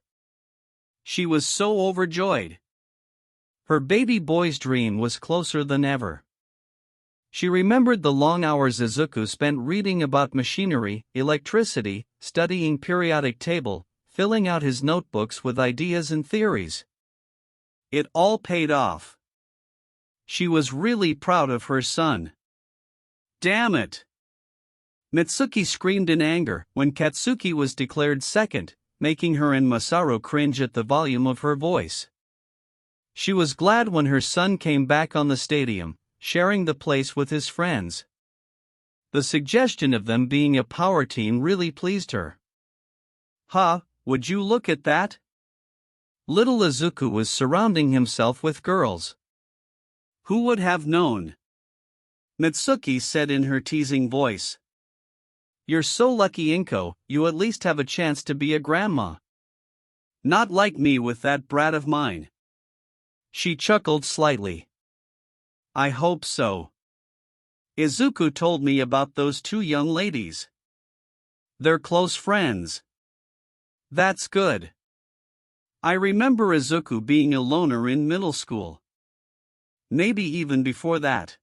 She was so overjoyed. Her baby boy's dream was closer than ever. She remembered the long hours Izuku spent reading about machinery, electricity, studying periodic table, filling out his notebooks with ideas and theories. It all paid off. She was really proud of her son. Damn it! Mitsuki screamed in anger when Katsuki was declared second, making her and Masaru cringe at the volume of her voice. She was glad when her son came back on the stadium, sharing the place with his friends. The suggestion of them being a power team really pleased her. Ha, would you look at that? Little Izuku was surrounding himself with girls. Who would have known? Mitsuki said in her teasing voice. You're so lucky, Inko, you at least have a chance to be a grandma. Not like me with that brat of mine. She chuckled slightly. I hope so. Izuku told me about those two young ladies. They're close friends. That's good. I remember Izuku being a loner in middle school. Maybe even before that.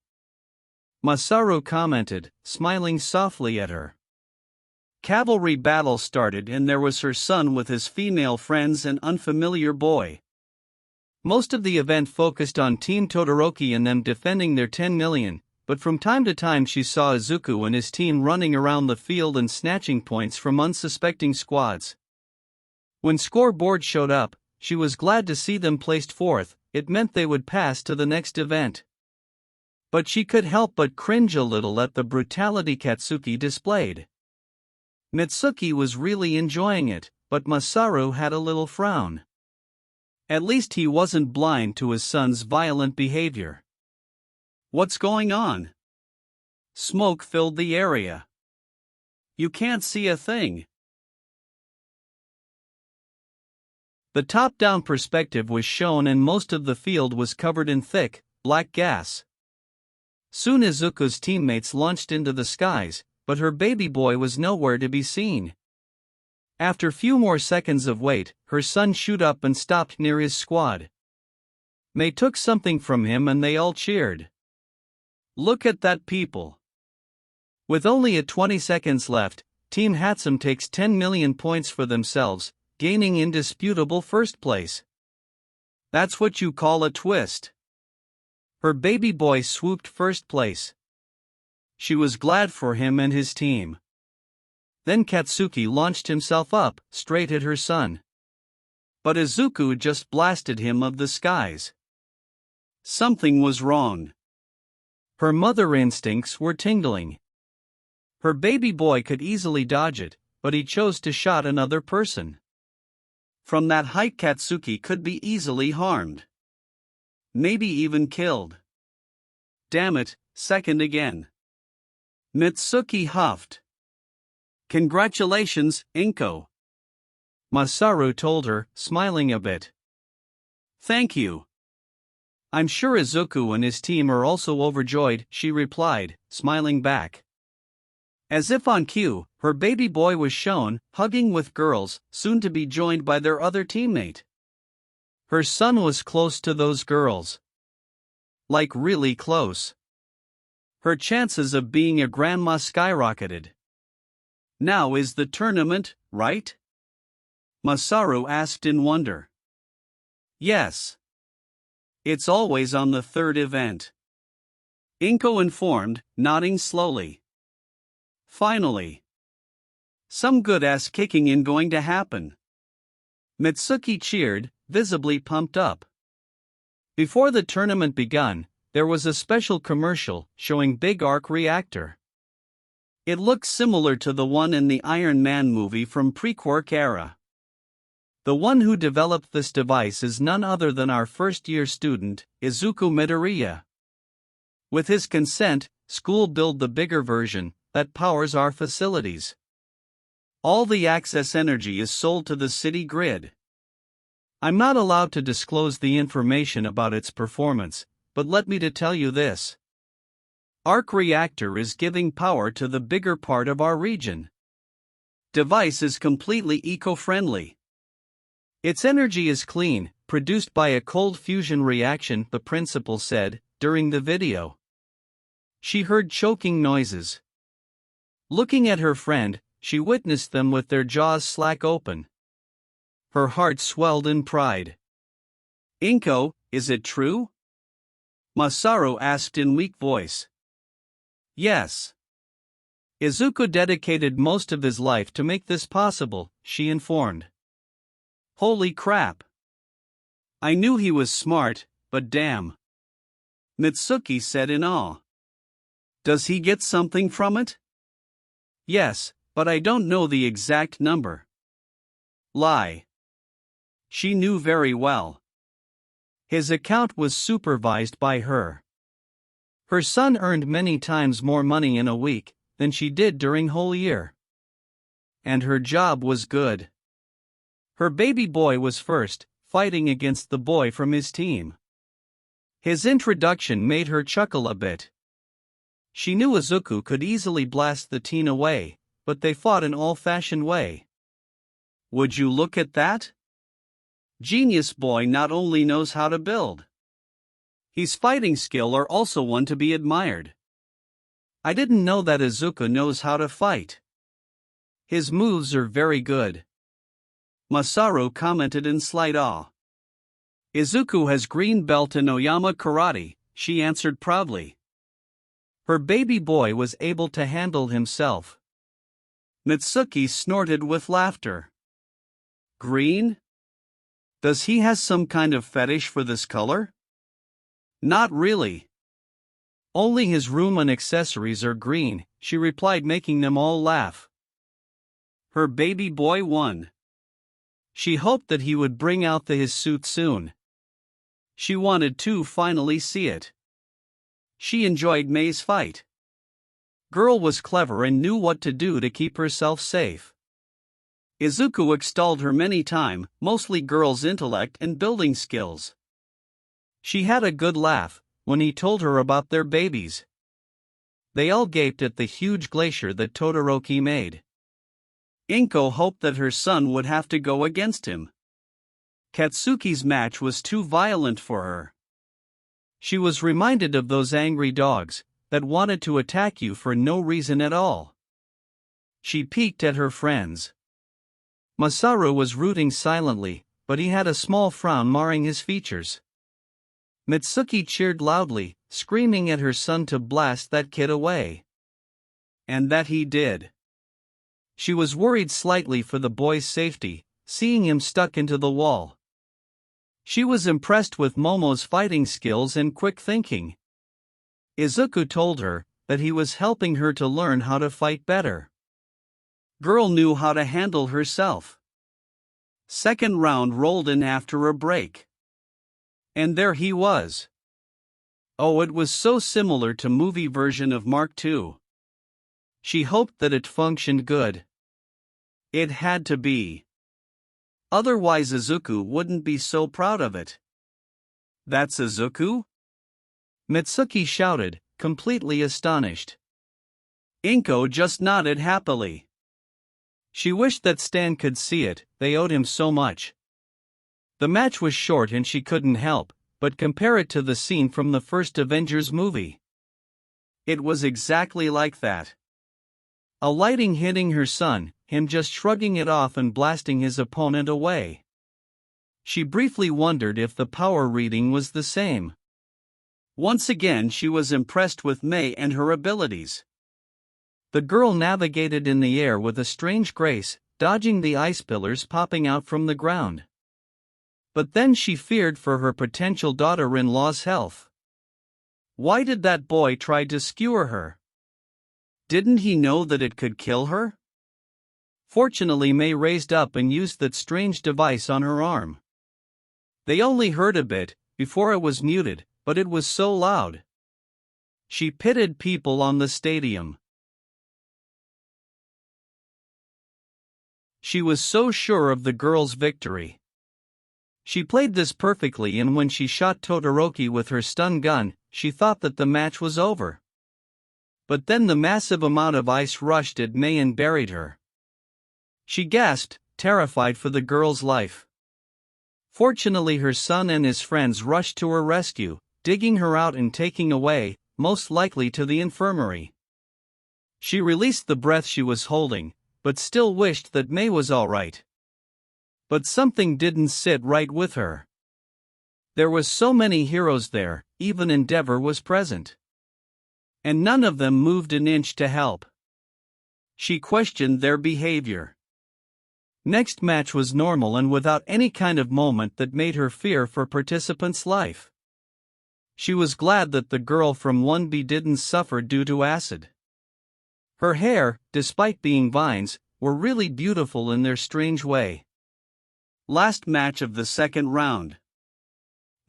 Masaru commented, smiling softly at her. Cavalry battle started and there was her son with his female friends and unfamiliar boy. Most of the event focused on Team Todoroki and them defending their 10 million, but from time to time she saw Izuku and his team running around the field and snatching points from unsuspecting squads. When scoreboard showed up, she was glad to see them placed fourth. It meant they would pass to the next event. But she could help but cringe a little at the brutality Katsuki displayed. Mitsuki was really enjoying it, but Masaru had a little frown. At least he wasn't blind to his son's violent behavior. What's going on? Smoke filled the area. You can't see a thing. The top-down perspective was shown and most of the field was covered in thick, black gas. Soon Izuku's teammates launched into the skies, but her baby boy was nowhere to be seen. After few more seconds of wait, her son shoot up and stopped near his squad. Mei took something from him and they all cheered. Look at that, people. With only 20 seconds left, Team Hatsum takes 10 million points for themselves, gaining indisputable first place. That's what you call a twist. Her baby boy swooped first place. She was glad for him and his team. Then Katsuki launched himself up, straight at her son. But Izuku just blasted him of the skies. Something was wrong. Her mother instincts were tingling. Her baby boy could easily dodge it, but he chose to shot another person. From that height Katsuki could be easily harmed. Maybe even killed. Damn it, second again. Mitsuki huffed. Congratulations, Inko. Masaru told her, smiling a bit. Thank you. I'm sure Izuku and his team are also overjoyed, she replied, smiling back. As if on cue, her baby boy was shown, hugging with girls, soon to be joined by their other teammate. Her son was close to those girls. Like really close. Her chances of being a grandma skyrocketed. Now is the tournament, right? Masaru asked in wonder. Yes. It's always on the third event. Inko informed, nodding slowly. Finally. Some good ass kicking in going to happen. Mitsuki cheered, visibly pumped up. Before the tournament begun, there was a special commercial showing Big Arc Reactor. It looked similar to the one in the Iron Man movie from pre-Quark era. The one who developed this device is none other than our first-year student, Izuku Midoriya. With his consent, school built the bigger version that powers our facilities. All the access energy is sold to the city grid. I'm not allowed to disclose the information about its performance, but let me to tell you this. Arc Reactor is giving power to the bigger part of our region. Device is completely eco-friendly. Its energy is clean, produced by a cold fusion reaction, the principal said, during the video. She heard choking noises. Looking at her friend, she witnessed them with their jaws slack open. Her heart swelled in pride. Inko, is it true? Masaru asked in weak voice. Yes. Izuku dedicated most of his life to make this possible, she informed. Holy crap. I knew he was smart, but damn. Mitsuki said in awe. Does he get something from it? Yes, but I don't know the exact number. Lie. She knew very well. His account was supervised by her. Her son earned many times more money in a week than she did during whole year. And her job was good. Her baby boy was first, fighting against the boy from his team. His introduction made her chuckle a bit. She knew Izuku could easily blast the teen away, but they fought an old-fashioned way. Would you look at that? Genius boy not only knows how to build. His fighting skill are also one to be admired. I didn't know that Izuku knows how to fight. His moves are very good. Masaru commented in slight awe. Izuku has green belt in Oyama Karate, she answered proudly. Her baby boy was able to handle himself. Mitsuki snorted with laughter. Green? Does he has some kind of fetish for this color? Not really. Only his room and accessories are green, she replied, making them all laugh. Her baby boy won. She hoped that he would bring out his suit soon. She wanted to finally see it. She enjoyed Mei's fight. Girl was clever and knew what to do to keep herself safe. Izuku extolled her many times, mostly girls' intellect and building skills. She had a good laugh when he told her about their babies. They all gaped at the huge glacier that Todoroki made. Inko hoped that her son would have to go against him. Katsuki's match was too violent for her. She was reminded of those angry dogs that wanted to attack you for no reason at all. She peeked at her friends. Masaru was rooting silently, but he had a small frown marring his features. Mitsuki cheered loudly, screaming at her son to blast that kid away. And that he did. She was worried slightly for the boy's safety, seeing him stuck into the wall. She was impressed with Momo's fighting skills and quick thinking. Izuku told her that he was helping her to learn how to fight better. Girl knew how to handle herself. Second round rolled in after a break. And there he was. Oh, it was so similar to movie version of Mark II. She hoped that it functioned good. It had to be. Otherwise Izuku wouldn't be so proud of it. That's Izuku? Mitsuki shouted, completely astonished. Inko just nodded happily. She wished that Stan could see it, they owed him so much. The match was short and she couldn't help but compare it to the scene from the first Avengers movie. It was exactly like that. A lightning hitting her son, him just shrugging it off and blasting his opponent away. She briefly wondered if the power reading was the same. Once again she was impressed with Mei and her abilities. The girl navigated in the air with a strange grace, dodging the ice pillars popping out from the ground. But then she feared for her potential daughter-in-law's health. Why did that boy try to skewer her? Didn't he know that it could kill her? Fortunately Mei raised up and used that strange device on her arm. They only heard a bit, before it was muted, but it was so loud. She pitted people on the stadium. She was so sure of the girl's victory. She played this perfectly, and when she shot Todoroki with her stun gun, she thought that the match was over. But then the massive amount of ice rushed at Mei and buried her. She gasped, terrified for the girl's life. Fortunately her son and his friends rushed to her rescue, digging her out and taking away, most likely to the infirmary. She released the breath she was holding, but still wished that Mei was all right. But something didn't sit right with her. There was so many heroes there, even Endeavor was present. And none of them moved an inch to help. She questioned their behavior. Next match was normal and without any kind of moment that made her fear for participants' life. She was glad that the girl from 1B didn't suffer due to acid. Her hair, despite being vines, were really beautiful in their strange way. Last match of the second round.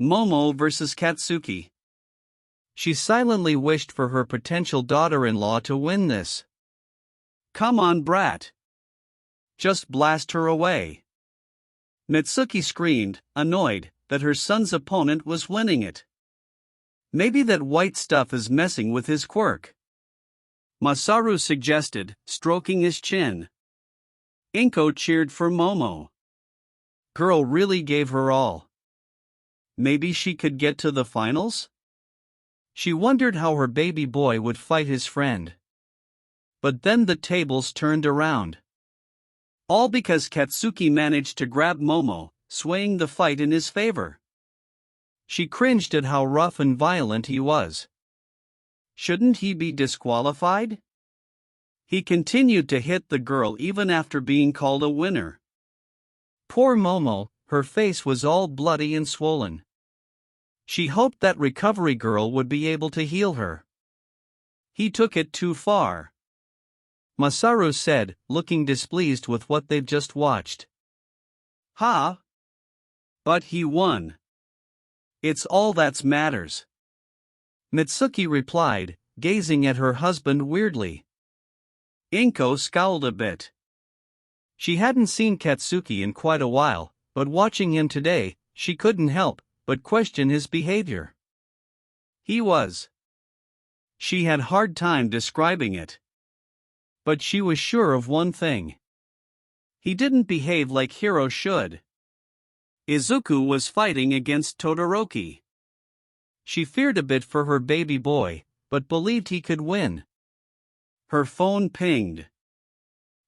Momo vs. Katsuki. She silently wished for her potential daughter-in-law to win this. Come on, brat. Just blast her away. Mitsuki screamed, annoyed, that her son's opponent was winning it. Maybe that white stuff is messing with his quirk. Masaru suggested, stroking his chin. Inko cheered for Momo. Girl really gave her all. Maybe she could get to the finals? She wondered how her baby boy would fight his friend. But then the tables turned around. All because Katsuki managed to grab Momo, swaying the fight in his favor. She cringed at how rough and violent he was. Shouldn't he be disqualified? He continued to hit the girl even after being called a winner. Poor Momo, her face was all bloody and swollen. She hoped that recovery girl would be able to heal her. He took it too far. Masaru said, looking displeased with what they've just watched. Ha! But he won. It's all that matters. Mitsuki replied, gazing at her husband weirdly. Inko scowled a bit. She hadn't seen Katsuki in quite a while, but watching him today, she couldn't help but question his behavior. He was She had hard time describing it. But she was sure of one thing. He didn't behave like heroes should. Izuku was fighting against Todoroki. She feared a bit for her baby boy, but believed he could win. Her phone pinged.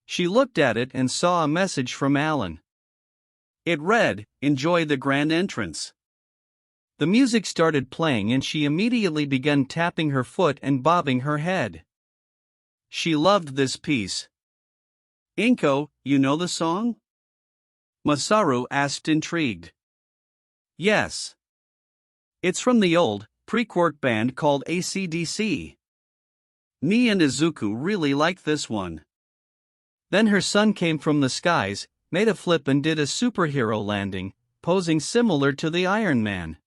She looked at it and saw a message from Alan. It read, "Enjoy the grand entrance." The music started playing and she immediately began tapping her foot and bobbing her head. She loved this piece. "Inko, you know the song?" Masaru asked, intrigued. "Yes. It's from the old, pre-quirk band called AC/DC. Me and Izuku really like this one." Then her son came from the skies, made a flip and did a superhero landing, posing similar to the Iron Man.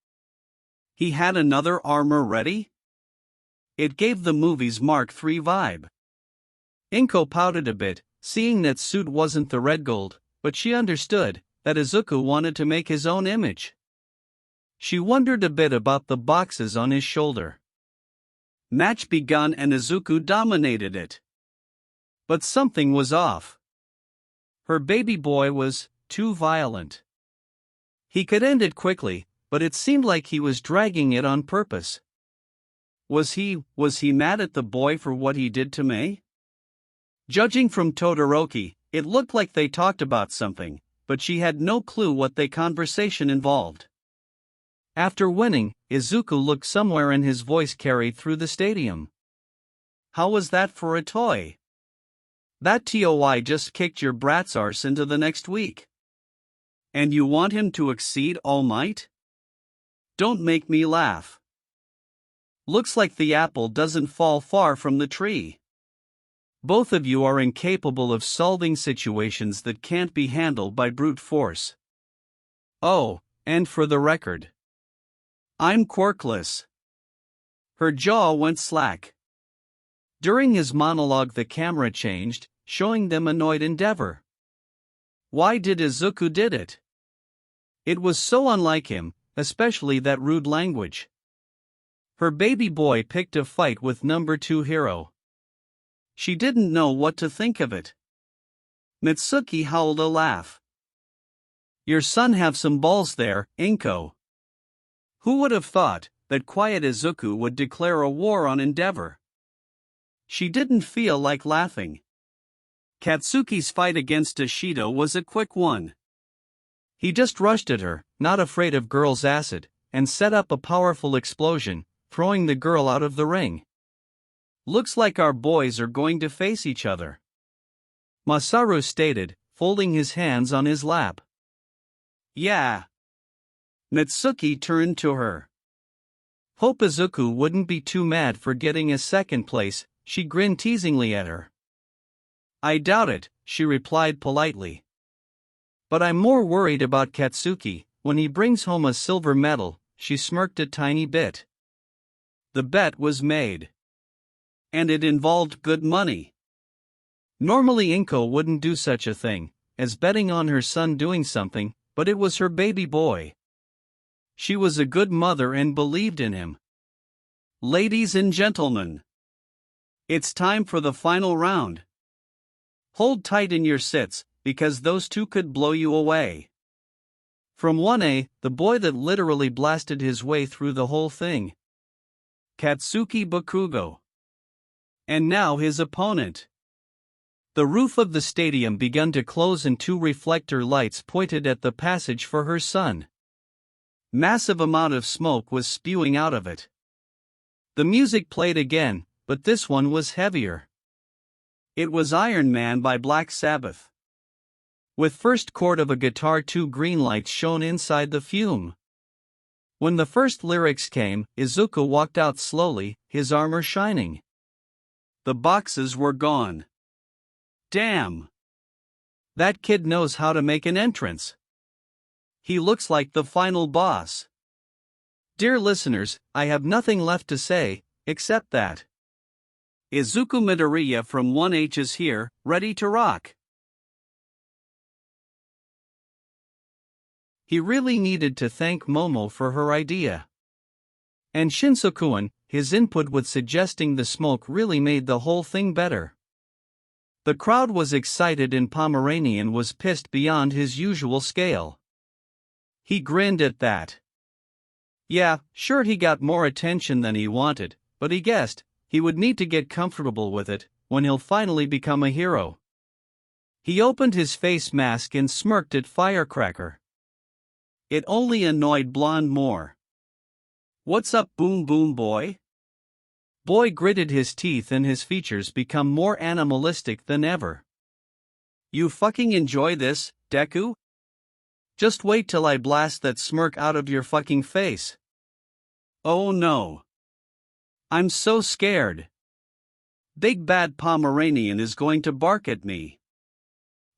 He had another armor ready? It gave the movie's Mark III vibe. Inko pouted a bit, seeing that suit wasn't the red gold, but she understood that Izuku wanted to make his own image. She wondered a bit about the boxes on his shoulder. Match begun and Izuku dominated it. But something was off. Her baby boy was too violent. He could end it quickly, but it seemed like he was dragging it on purpose. Was he mad at the boy for what he did to Mei? Judging from Todoroki, it looked like they talked about something, but she had no clue what the conversation involved. After winning, Izuku looked somewhere and his voice carried through the stadium. "How was that for a toy? That TOI just kicked your brat's arse into the next week. And you want him to exceed All Might? Don't make me laugh. Looks like the apple doesn't fall far from the tree. Both of you are incapable of solving situations that can't be handled by brute force. Oh, and for the record, I'm quirkless." Her jaw went slack. During his monologue the camera changed, showing them annoyed Endeavor. Why did Izuku did it? It was so unlike him, especially that rude language. Her baby boy picked a fight with number 2 hero. She didn't know what to think of it. Mitsuki howled a laugh. "Your son have some balls there, Inko." Who would have thought that quiet Izuku would declare a war on Endeavor? She didn't feel like laughing. Katsuki's fight against Ashido was a quick one. He just rushed at her, not afraid of girl's acid, and set up a powerful explosion, throwing the girl out of the ring. "Looks like our boys are going to face each other," Masaru stated, folding his hands on his lap. "Yeah." Mitsuki turned to her. Hope Izuku wouldn't be too mad for getting a second place. She grinned teasingly at her. "I doubt it," she replied politely. "But I'm more worried about Katsuki. When he brings home a silver medal," she smirked a tiny bit. The bet was made. And it involved good money. Normally Inko wouldn't do such a thing, as betting on her son doing something, but it was her baby boy. She was a good mother and believed in him. Ladies and gentlemen, it's time for the final round. Hold tight in your sits, because those two could blow you away. From 1A, the boy that literally blasted his way through the whole thing. Katsuki Bakugo. And now his opponent. The roof of the stadium began to close and 2 reflector lights pointed at the passage for her son. Massive amount of smoke was spewing out of it. The music played again, but this one was heavier. It was Iron Man by Black Sabbath. With first chord of a guitar 2 green lights shone inside the fume. When the first lyrics came, Izuku walked out slowly, his armor shining. The boxes were gone. Damn! That kid knows how to make an entrance. He looks like the final boss. Dear listeners, I have nothing left to say, except that Izuku Midoriya from 1H is here, ready to rock. He really needed to thank Momo for her idea. And Shinsokuan, his input with suggesting the smoke really made the whole thing better. The crowd was excited and Pomeranian was pissed beyond his usual scale. He grinned at that. Yeah, sure he got more attention than he wanted, but he guessed he would need to get comfortable with it when he'll finally become a hero. He opened his face mask and smirked at Firecracker. It only annoyed Blonde more. "What's up, Boom Boom Boy?" Boy gritted his teeth and his features become more animalistic than ever. "You fucking enjoy this, Deku? Just wait till I blast that smirk out of your fucking face." "Oh no. I'm so scared. Big bad Pomeranian is going to bark at me."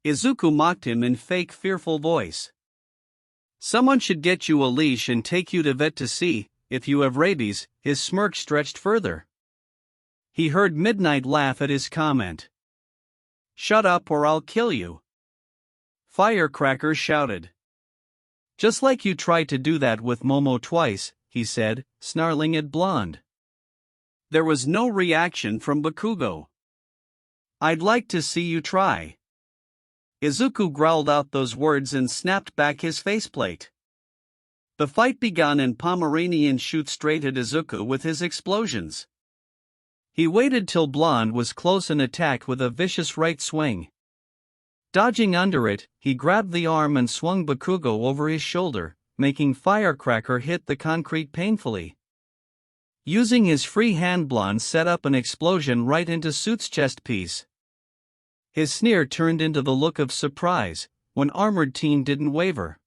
Izuku mocked him in fake fearful voice. "Someone should get you a leash and take you to vet to see if you have rabies." His smirk stretched further. He heard Midnight laugh at his comment. "Shut up or I'll kill you," Firecracker shouted. "Just like you tried to do that with Momo twice," he said, snarling at Blonde. There was no reaction from Bakugo. "I'd like to see you try." Izuku growled out those words and snapped back his faceplate. The fight began and Pomeranian shot straight at Izuku with his explosions. He waited till Blonde was close and attacked with a vicious right swing. Dodging under it, he grabbed the arm and swung Bakugo over his shoulder, making Firecracker hit the concrete painfully. Using his free hand, Blonde set up an explosion right into Suit's chest piece. His sneer turned into the look of surprise when Armored Teen didn't waver.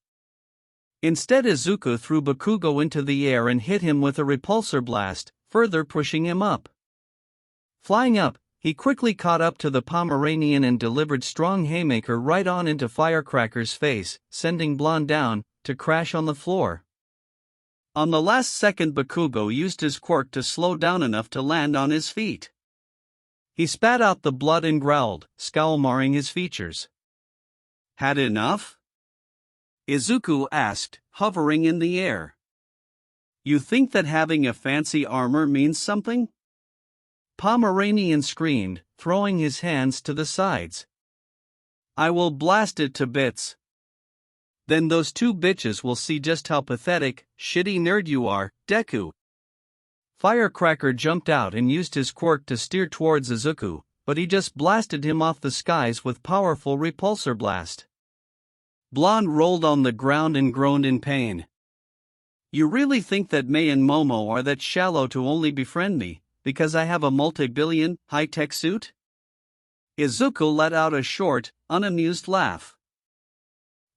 Instead, Izuku threw Bakugo into the air and hit him with a repulsor blast, further pushing him up. Flying up, he quickly caught up to the Pomeranian and delivered strong haymaker right on into Firecracker's face, sending Blonde down to crash on the floor. On the last second, Bakugo used his quirk to slow down enough to land on his feet. He spat out the blood and growled, scowl marring his features. "Had enough?" Izuku asked, hovering in the air. "You think that having a fancy armor means something?" Pomeranian screamed, throwing his hands to the sides. "I will blast it to bits. Then those two bitches will see just how pathetic, shitty nerd you are, Deku." Firecracker jumped out and used his quirk to steer towards Izuku, but he just blasted him off the skies with powerful repulsor blast. Blonde rolled on the ground and groaned in pain. "You really think that Mei and Momo are that shallow to only befriend me because I have a multi-billion, high-tech suit?" Izuku let out a short, unamused laugh.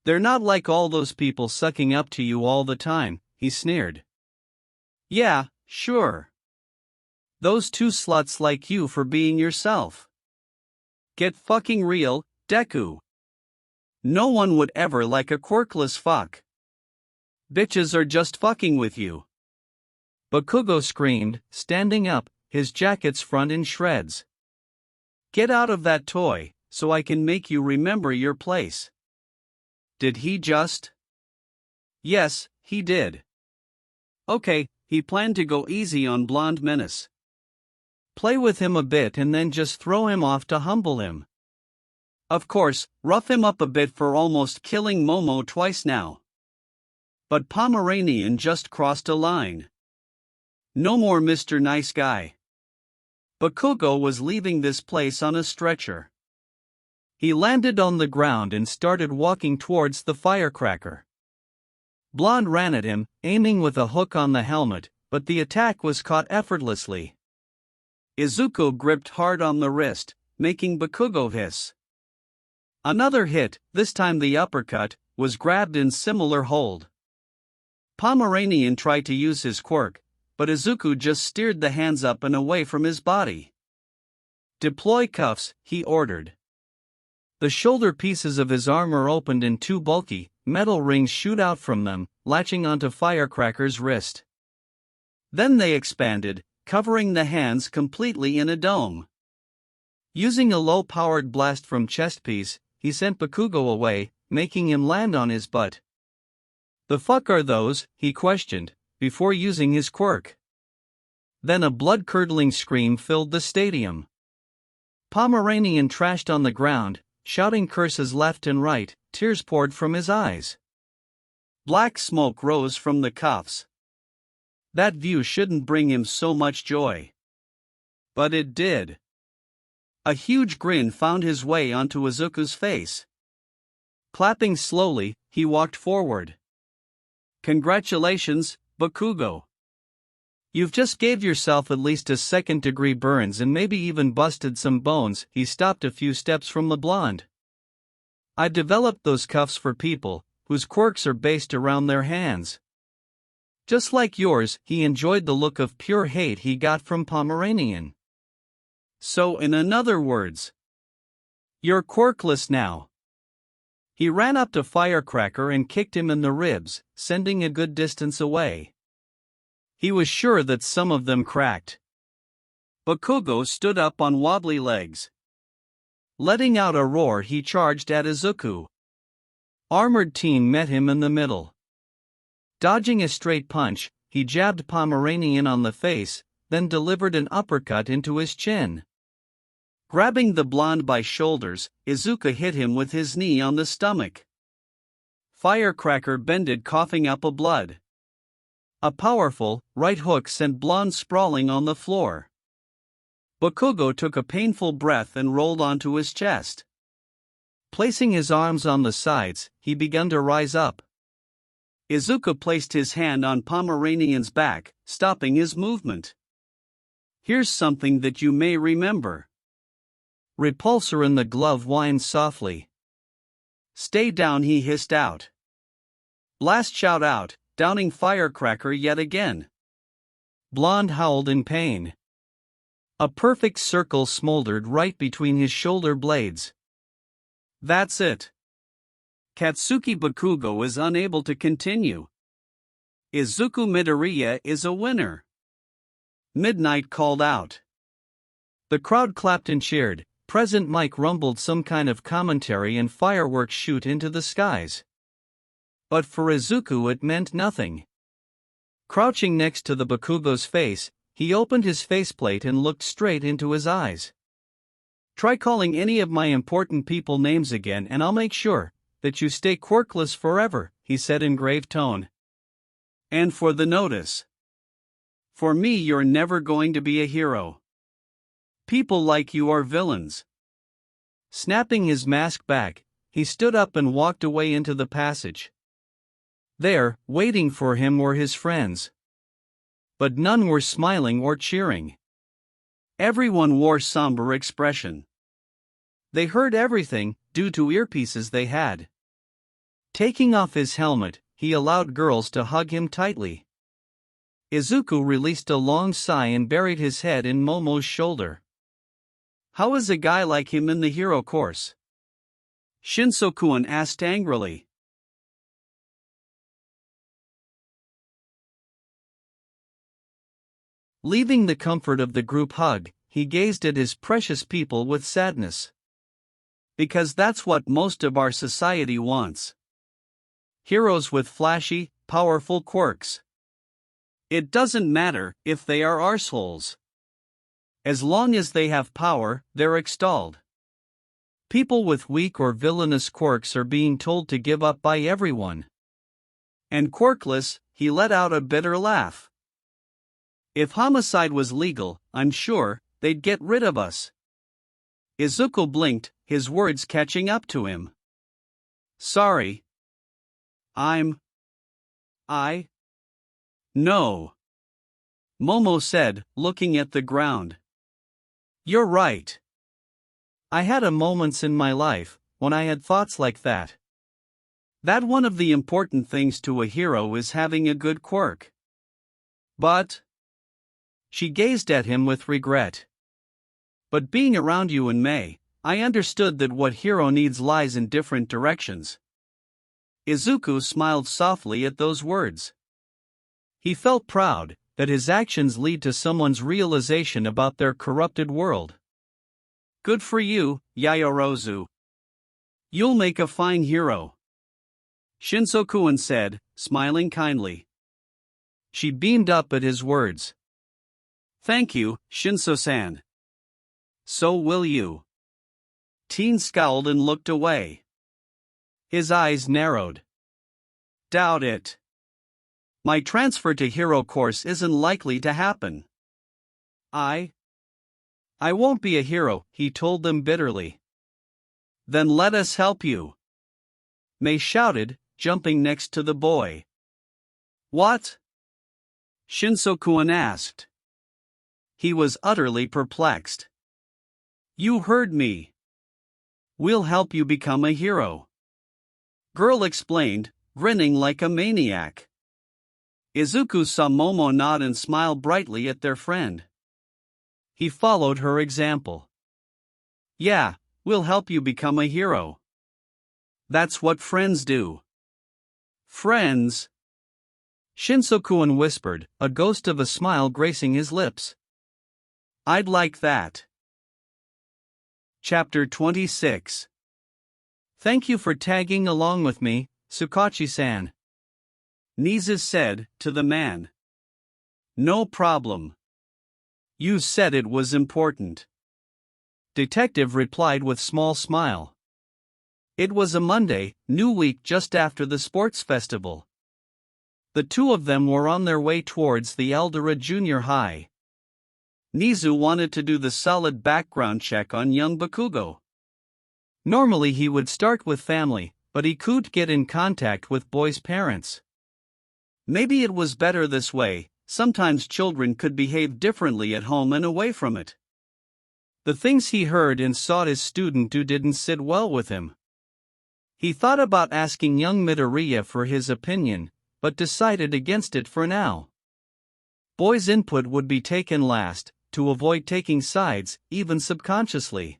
"They're not like all those people sucking up to you all the time," he sneered. "Yeah, sure. Those two sluts like you for being yourself. Get fucking real, Deku. No one would ever like a quirkless fuck. Bitches are just fucking with you." Bakugo screamed, standing up, his jacket's front in shreds. "Get out of that toy, so I can make you remember your place." Did he just? Yes, he did. Okay, he planned to go easy on Blonde Menace. Play with him a bit and then just throw him off to humble him. Of course, rough him up a bit for almost killing Momo twice now. But Pomeranian just crossed a line. No more Mr. Nice Guy. Bakugo was leaving this place on a stretcher. He landed on the ground and started walking towards the Firecracker. Blonde ran at him, aiming with a hook on the helmet, but the attack was caught effortlessly. Izuku gripped hard on the wrist, making Bakugo hiss. Another hit, this time the uppercut, was grabbed in similar hold. Pomeranian tried to use his quirk, but Izuku just steered the hands up and away from his body. "Deploy cuffs," he ordered. The shoulder pieces of his armor opened and two bulky, metal rings shoot out from them, latching onto Firecracker's wrist. Then they expanded, covering the hands completely in a dome. Using a low-powered blast from chest piece, he sent Bakugo away, making him land on his butt. "The fuck are those?" he questioned, before using his quirk. Then a blood-curdling scream filled the stadium. Pomeranian trashed on the ground, shouting curses left and right, tears poured from his eyes. Black smoke rose from the cuffs. That view shouldn't bring him so much joy. But it did. A huge grin found his way onto Izuku's face. Clapping slowly, he walked forward. "Congratulations, Bakugo. You've just gave yourself at least a second-degree burns and maybe even busted some bones." He stopped a few steps from the blonde. "I developed those cuffs for people whose quirks are based around their hands. Just like yours." He enjoyed the look of pure hate he got from Pomeranian. "So in other words, you're quirkless now." He ran up to Firecracker and kicked him in the ribs, sending a good distance away. He was sure that some of them cracked. Bakugo stood up on wobbly legs. Letting out a roar, he charged at Izuku. Armored Teen met him in the middle. Dodging a straight punch, he jabbed Pomeranian on the face, then delivered an uppercut into his chin. Grabbing the blonde by shoulders, Izuku hit him with his knee on the stomach. Firecracker bended, coughing up a blood. A powerful, right hook sent blonde sprawling on the floor. Bakugo took a painful breath and rolled onto his chest. Placing his arms on the sides, he began to rise up. Izuku placed his hand on Pomeranian's back, stopping his movement. "Here's something that you may remember." Repulsor in the glove whined softly. "Stay down," he hissed out. Blast shout out, downing Firecracker yet again. Blonde howled in pain. A perfect circle smoldered right between his shoulder blades. "That's it." Katsuki Bakugo is unable to continue. "Izuku Midoriya is a winner." Midnight called out. The crowd clapped and cheered. Present Mike rumbled some kind of commentary and fireworks shoot into the skies. But for Izuku it meant nothing. Crouching next to the Bakugo's face, he opened his faceplate and looked straight into his eyes. "Try calling any of my important people names again and I'll make sure that you stay quirkless forever," he said in grave tone. "And for the notice. For me, you're never going to be a hero. People like you are villains." Snapping his mask back, he stood up and walked away into the passage. There, waiting for him were his friends. But none were smiling or cheering. Everyone wore somber expression. They heard everything, due to earpieces they had. Taking off his helmet, he allowed girls to hug him tightly. Izuku released a long sigh and buried his head in Momo's shoulder. "How is a guy like him in the hero course?" Shinsokuan asked angrily. Leaving the comfort of the group hug, he gazed at his precious people with sadness. Because that's what most of our society wants. Heroes with flashy, powerful quirks. It doesn't matter if they are arseholes. As long as they have power, they're extolled. People with weak or villainous quirks are being told to give up by everyone. And quirkless, he let out a bitter laugh. If homicide was legal, I'm sure they'd get rid of us. Izuku blinked, his words catching up to him. "Sorry. No," Momo said, looking at the ground. "You're right. I had a moments in my life when I had thoughts like that. That one of the important things to a hero is having a good quirk. But..." She gazed at him with regret. "But being around you in May, I understood that what hero needs lies in different directions." Izuku smiled softly at those words. He felt proud that his actions lead to someone's realization about their corrupted world. "Good for you, Yayorozu. You'll make a fine hero," Shinsokuan said, smiling kindly. She beamed up at his words. Thank you, Shinso-san. So will you. Teen scowled and looked away. His eyes narrowed. Doubt it. My transfer to hero course isn't likely to happen. I won't be a hero, he told them bitterly. Then let us help you. Mei shouted, jumping next to the boy. What? Shinso-kun asked. He was utterly perplexed. You heard me. We'll help you become a hero. Girl explained, grinning like a maniac. Izuku saw Momo nod and smile brightly at their friend. He followed her example. Yeah, we'll help you become a hero. That's what friends do. Friends? Shinso-kun whispered, a ghost of a smile gracing his lips. I'd like that. Chapter 26. Thank you for tagging along with me, Tsukachi-san. Nizu said, to the man. No problem. You said it was important. Detective replied with small smile. It was a Monday, new week just after the sports festival. The two of them were on their way towards the Eldora Junior High. Nizu wanted to do the solid background check on young Bakugo. Normally he would start with family, but he couldn't get in contact with boys' parents. Maybe it was better this way, sometimes children could behave differently at home and away from it. The things he heard and saw his student do didn't sit well with him. He thought about asking young Midoriya for his opinion, but decided against it for now. Boys' input would be taken last, to avoid taking sides, even subconsciously.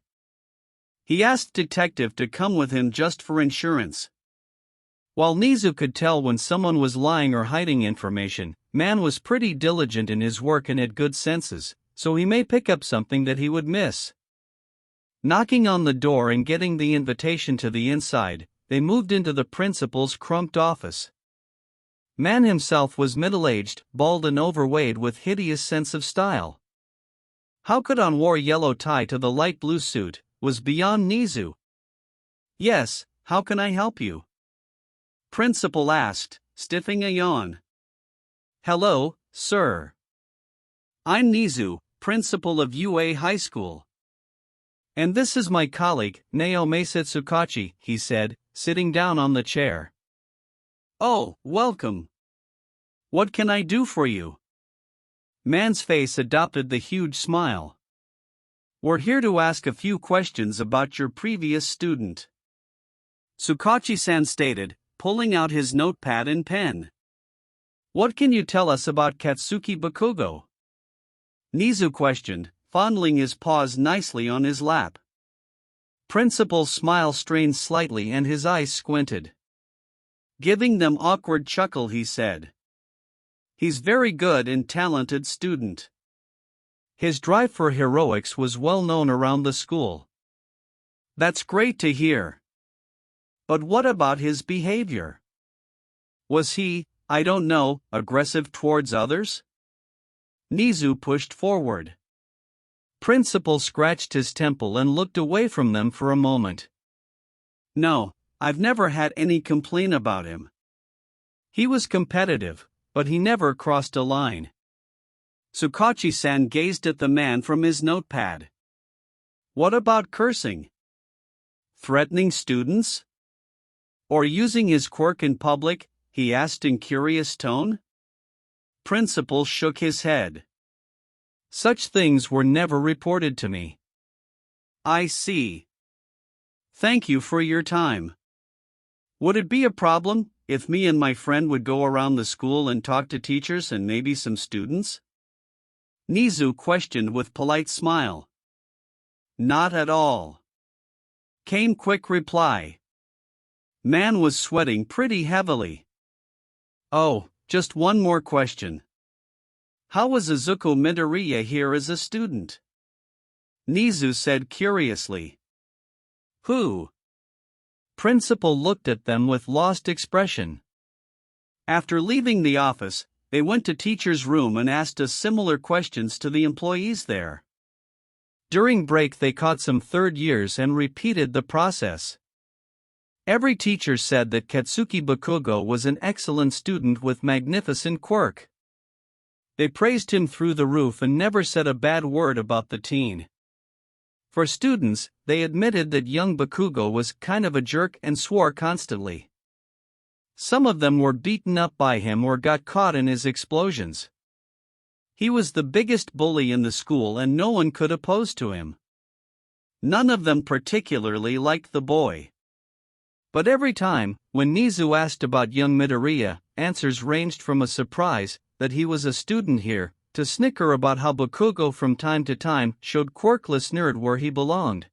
He asked Detective to come with him just for insurance. While Nizu could tell when someone was lying or hiding information, man was pretty diligent in his work and had good senses, so he may pick up something that he would miss. Knocking on the door and getting the invitation to the inside, they moved into the principal's crumped office. Man himself was middle-aged, bald and overweight with hideous sense of style. How Kodan wore yellow tie to the light blue suit was beyond Nizu. Yes, how can I help you? Principal asked, stiffing a yawn. Hello, sir. I'm Nizu, principal of UA High School. And this is my colleague, Naomi Tsukachi, he said, sitting down on the chair. Oh, welcome. What can I do for you? Man's face adopted the huge smile. We're here to ask a few questions about your previous student. Tsukachi-san stated, pulling out his notepad and pen. What can you tell us about Katsuki Bakugo? Nizu questioned, fondling his paws nicely on his lap. Principal's smile strained slightly and his eyes squinted. Giving them awkward chuckle, he said. He's very good and talented student. His drive for heroics was well known around the school. That's great to hear. But what about his behavior? Was he, I don't know, aggressive towards others? Nizu pushed forward. Principal scratched his temple and looked away from them for a moment. No, I've never had any complaint about him. He was competitive, but he never crossed a line. Tsukachi-san gazed at the man from his notepad. What about cursing? Threatening students? Or using his quirk in public? He asked in curious tone. Principal shook his head. Such things were never reported to me. I see. Thank you for your time. Would it be a problem if me and my friend would go around the school and talk to teachers and maybe some students? Nizu questioned with polite smile. Not at all. Came quick reply. Man was sweating pretty heavily. Oh, just one more question. How was Izuku Midoriya here as a student? Nizu said curiously. Who? Principal looked at them with lost expression. After leaving the office, They went to teacher's room and asked us similar questions to the employees there. During break they caught some third years and repeated the process. Every teacher said that Katsuki Bakugo was an excellent student with magnificent quirk. They praised him through the roof and never said a bad word about the teen. For students, they admitted that young Bakugo was kind of a jerk and swore constantly. Some of them were beaten up by him or got caught in his explosions. He was the biggest bully in the school and no one could oppose to him. None of them particularly liked the boy. But every time, when Nizu asked about young Midoriya, answers ranged from a surprise that he was a student here, to snicker about how Bakugo from time to time showed quirkless nerd where he belonged.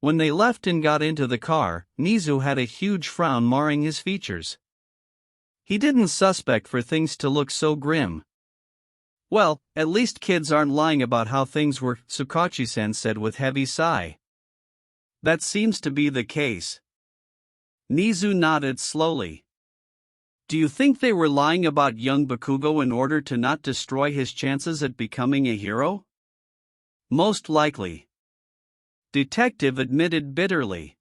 When they left and got into the car, Nizu had a huge frown marring his features. He didn't suspect for things to look so grim. Well, at least kids aren't lying about how things were, Tsukachi-sen said with heavy sigh. That seems to be the case. Nizu nodded slowly. Do you think they were lying about young Bakugo in order to not destroy his chances at becoming a hero? Most likely. Detective admitted bitterly.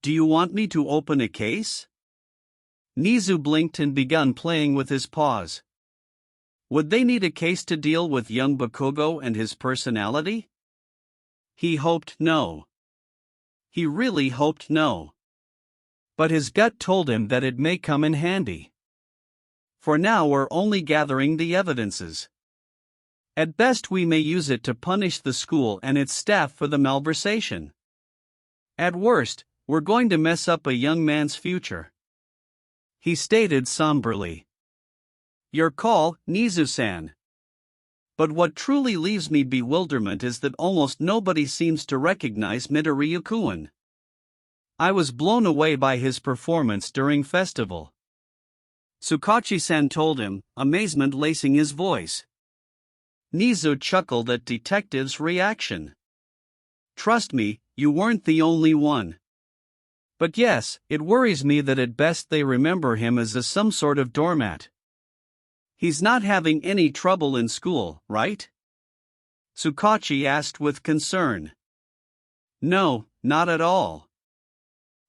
Do you want me to open a case? Nizu blinked and began playing with his paws. Would they need a case to deal with young Bakugo and his personality? He hoped no. He really hoped no. But his gut told him that it may come in handy. For now we're only gathering the evidences. At best we may use it to punish the school and its staff for the malversation. At worst, we're going to mess up a young man's future. He stated somberly. Your call, Nizu-san. But what truly leaves me bewilderment is that almost nobody seems to recognize Midoriya-kun. I was blown away by his performance during festival. Tsukachi-san told him, amazement lacing his voice. Nizu chuckled at Detective's reaction. Trust me, you weren't the only one. But yes, it worries me that at best they remember him as some sort of doormat. He's not having any trouble in school, right? Tsukachi asked with concern. No, not at all.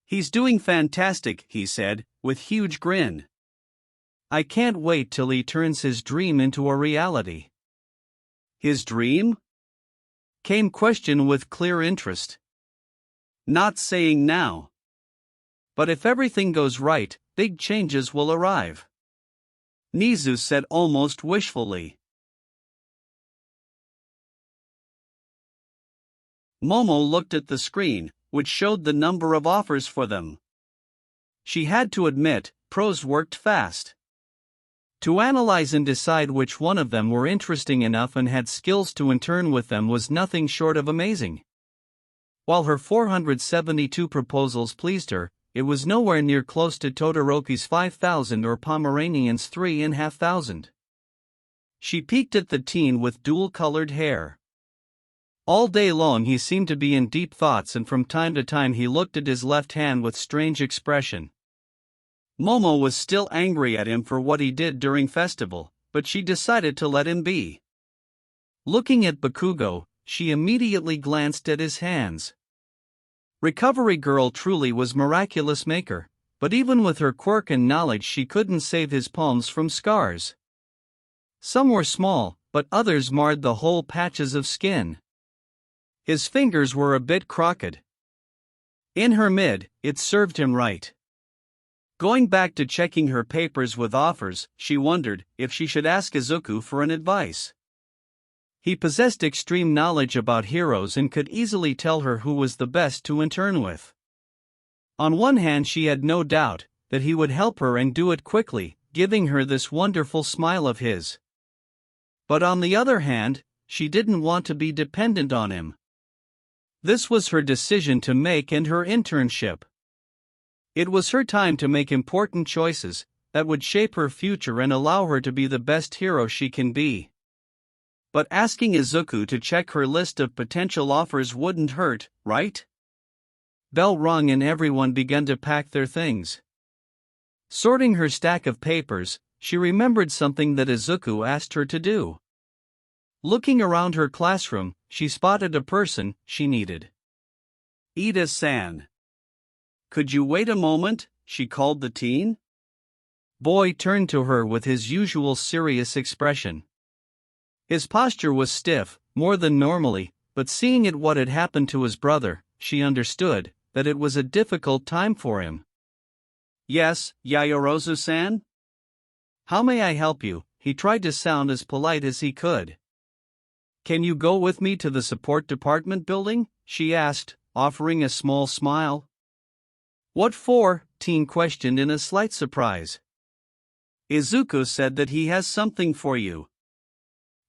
He's doing fantastic, he said, with huge grin. I can't wait till he turns his dream into a reality. His dream? Came question with clear interest. Not saying now. But if everything goes right, big changes will arrive. Nizu said almost wishfully. Momo looked at the screen, which showed the number of offers for them. She had to admit, pros worked fast. To analyze and decide which one of them were interesting enough and had skills to intern with them was nothing short of amazing. While her 472 proposals pleased her, it was nowhere near close to Todoroki's 5,000 or Pomeranian's 3,500. She peeked at the teen with dual-colored hair. All day long he seemed to be in deep thoughts and from time to time he looked at his left hand with strange expression. Momo was still angry at him for what he did during festival, but she decided to let him be. Looking at Bakugo, she immediately glanced at his hands. Recovery Girl truly was miraculous maker, but even with her quirk and knowledge she couldn't save his palms from scars. Some were small, but others marred the whole patches of skin. His fingers were a bit crooked. In her mid, it served him right. Going back to checking her papers with offers, she wondered if she should ask Izuku for an advice. He possessed extreme knowledge about heroes and could easily tell her who was the best to intern with. On one hand she had no doubt that he would help her and do it quickly, giving her this wonderful smile of his. But on the other hand, she didn't want to be dependent on him. This was her decision to make and her internship. It was her time to make important choices that would shape her future and allow her to be the best hero she can be. But asking Izuku to check her list of potential offers wouldn't hurt, right? Bell rung and everyone began to pack their things. Sorting her stack of papers, she remembered something that Izuku asked her to do. Looking around her classroom, she spotted a person she needed. "Ida-san. Could you wait a moment?" she called the teen. Boy turned to her with his usual serious expression. His posture was stiff, more than normally, but seeing what had happened to his brother, she understood that it was a difficult time for him. "Yes, Yaoyorozu-san? How may I help you?" He tried to sound as polite as he could. "Can you go with me to the support department building?" she asked, offering a small smile. "What for?" teen questioned in a slight surprise. "Izuku said that he has something for you.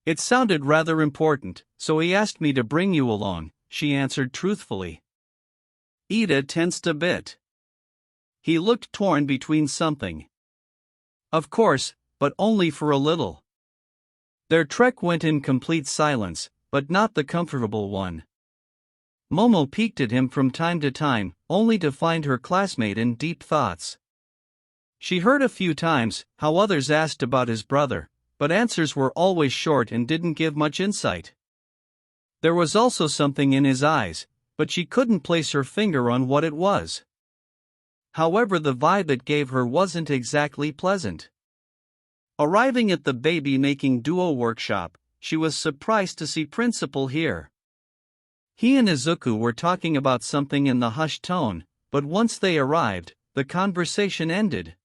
It sounded rather important, so he asked me to bring you along," she answered truthfully. Ida tensed a bit. He looked torn between something. Of course, but only for a little. Their trek went in complete silence, but not the comfortable one. Momo peeked at him from time to time, only to find her classmate in deep thoughts. She heard a few times how others asked about his brother, but answers were always short and didn't give much insight. There was also something in his eyes, but she couldn't place her finger on what it was. However, the vibe it gave her wasn't exactly pleasant. Arriving at the baby-making duo workshop, she was surprised to see Principal here. He and Izuku were talking about something in the hushed tone, but once they arrived, the conversation ended.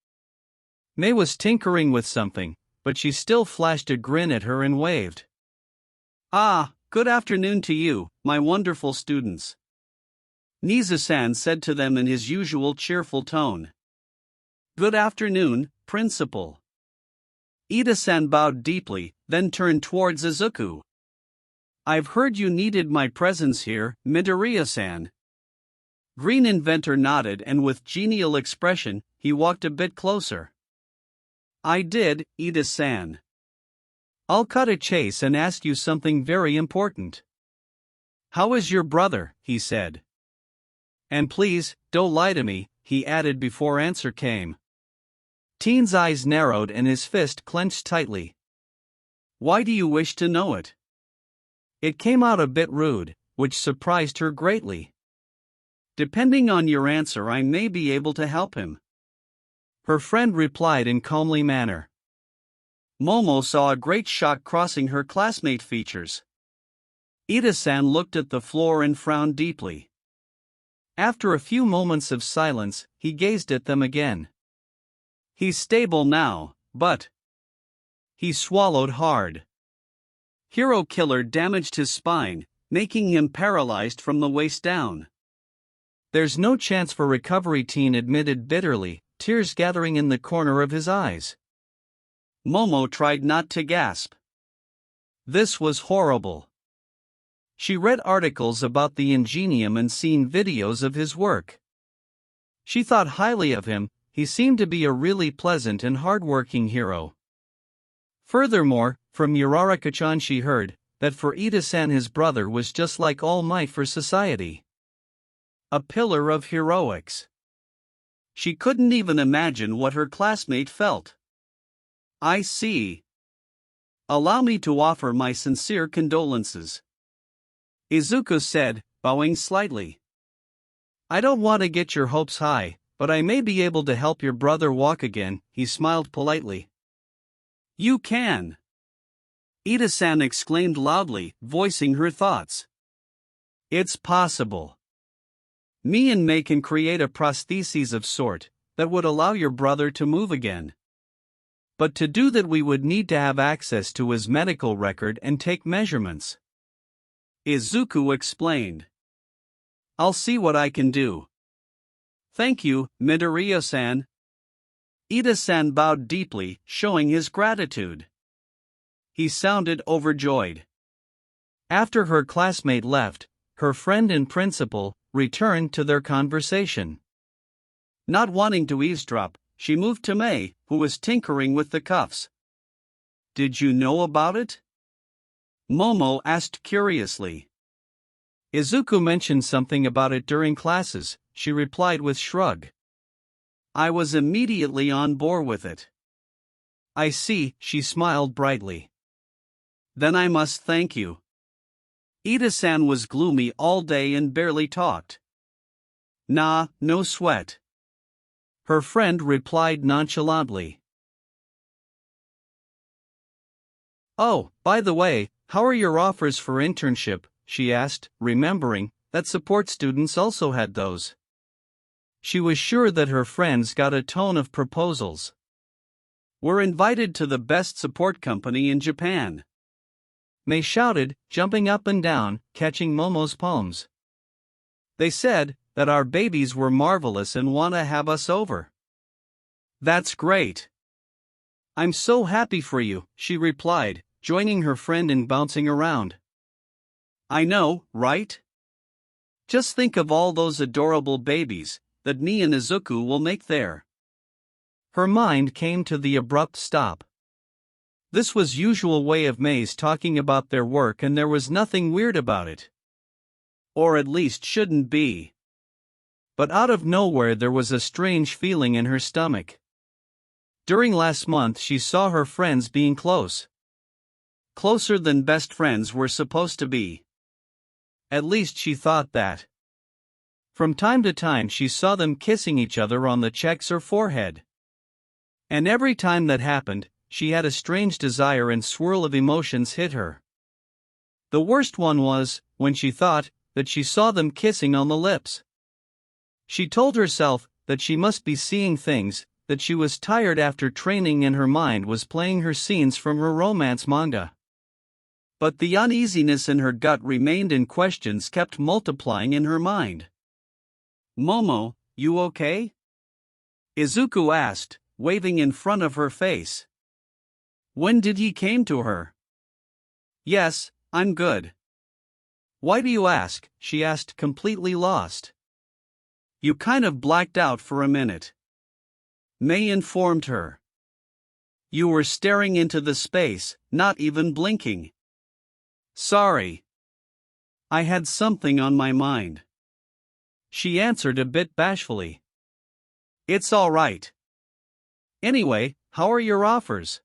Mei was tinkering with something, but she still flashed a grin at her and waved. "Ah, good afternoon to you, my wonderful students," Nizu-san said to them in his usual cheerful tone. "Good afternoon, Principal." Ida-san bowed deeply, then turned towards Izuku. "I've heard you needed my presence here, Midoriya-san." Green Inventor nodded, and with genial expression, he walked a bit closer. "I did, Ida-san. I'll cut a chase and ask you something very important." "How is your brother?" he said. "And please, don't lie to me," he added before answer came. Teen's eyes narrowed and his fist clenched tightly. "Why do you wish to know it?" It came out a bit rude, which surprised her greatly. "Depending on your answer, I may be able to help him," her friend replied in calmly manner. Momo saw a great shock crossing her classmate features. Ida-san looked at the floor and frowned deeply. After a few moments of silence, he gazed at them again. "He's stable now, but..." He swallowed hard. "Hero killer damaged his spine, making him paralyzed from the waist down." "There's no chance for recovery," teen admitted bitterly, tears gathering in the corner of his eyes. Momo tried not to gasp. This was horrible. She read articles about the Ingenium and seen videos of his work. She thought highly of him. He seemed to be a really pleasant and hard-working hero. Furthermore, from Uraraka-chan she heard that for Ida-san his brother was just like All Might for society. A pillar of heroics. She couldn't even imagine what her classmate felt. "I see. Allow me to offer my sincere condolences," Izuku said, bowing slightly. "I don't want to get your hopes high, but I may be able to help your brother walk again," he smiled politely. "You can!" Ida-san exclaimed loudly, voicing her thoughts. "It's possible. Me and Mei can create a prosthesis of sort that would allow your brother to move again. But to do that we would need to have access to his medical record and take measurements," Izuku explained. "I'll see what I can do." "Thank you, Midoriya-san." Ida-san bowed deeply, showing his gratitude. He sounded overjoyed. After her classmate left, her friend and principal returned to their conversation. Not wanting to eavesdrop, she moved to Mei, who was tinkering with the cuffs. "Did you know about it?" Momo asked curiously. "Izuku mentioned something about it during classes," she replied with shrug. "I was immediately on board with it. I see, she smiled brightly. Then I must thank you. Ida-san was gloomy all day and barely talked. Nah, no sweat. Her friend replied nonchalantly. Oh, by the way, how are your offers for internship? She asked, remembering that support students also had those. She was sure that her friends got a ton of proposals. We're invited to the best support company in Japan. Mei shouted, jumping up and down, catching Momo's palms. They said that our babies were marvelous and want to have us over. That's great. I'm so happy for you, she replied, joining her friend in bouncing around. I know, right? Just think of all those adorable babies that me and Izuku will make there. Her mind came to the abrupt stop. This was usual way of Mei's talking about their work and there was nothing weird about it. Or at least shouldn't be. But out of nowhere there was a strange feeling in her stomach. During last month she saw her friends being close. Closer than best friends were supposed to be. At least she thought that. From time to time she saw them kissing each other on the cheeks or forehead. And every time that happened, she had a strange desire and swirl of emotions hit her. The worst one was when she thought that she saw them kissing on the lips. She told herself that she must be seeing things, that she was tired after training and her mind was playing her scenes from her romance manga. But the uneasiness in her gut remained and questions kept multiplying in her mind. Momo, you okay? Izuku asked, waving in front of her face. When did he came to her? Yes, I'm good. Why do you ask? She asked, completely lost. You kind of blacked out for a minute. Mei informed her. You were staring into the space, not even blinking. Sorry. I had something on my mind. She answered a bit bashfully. It's all right. Anyway, how are your offers?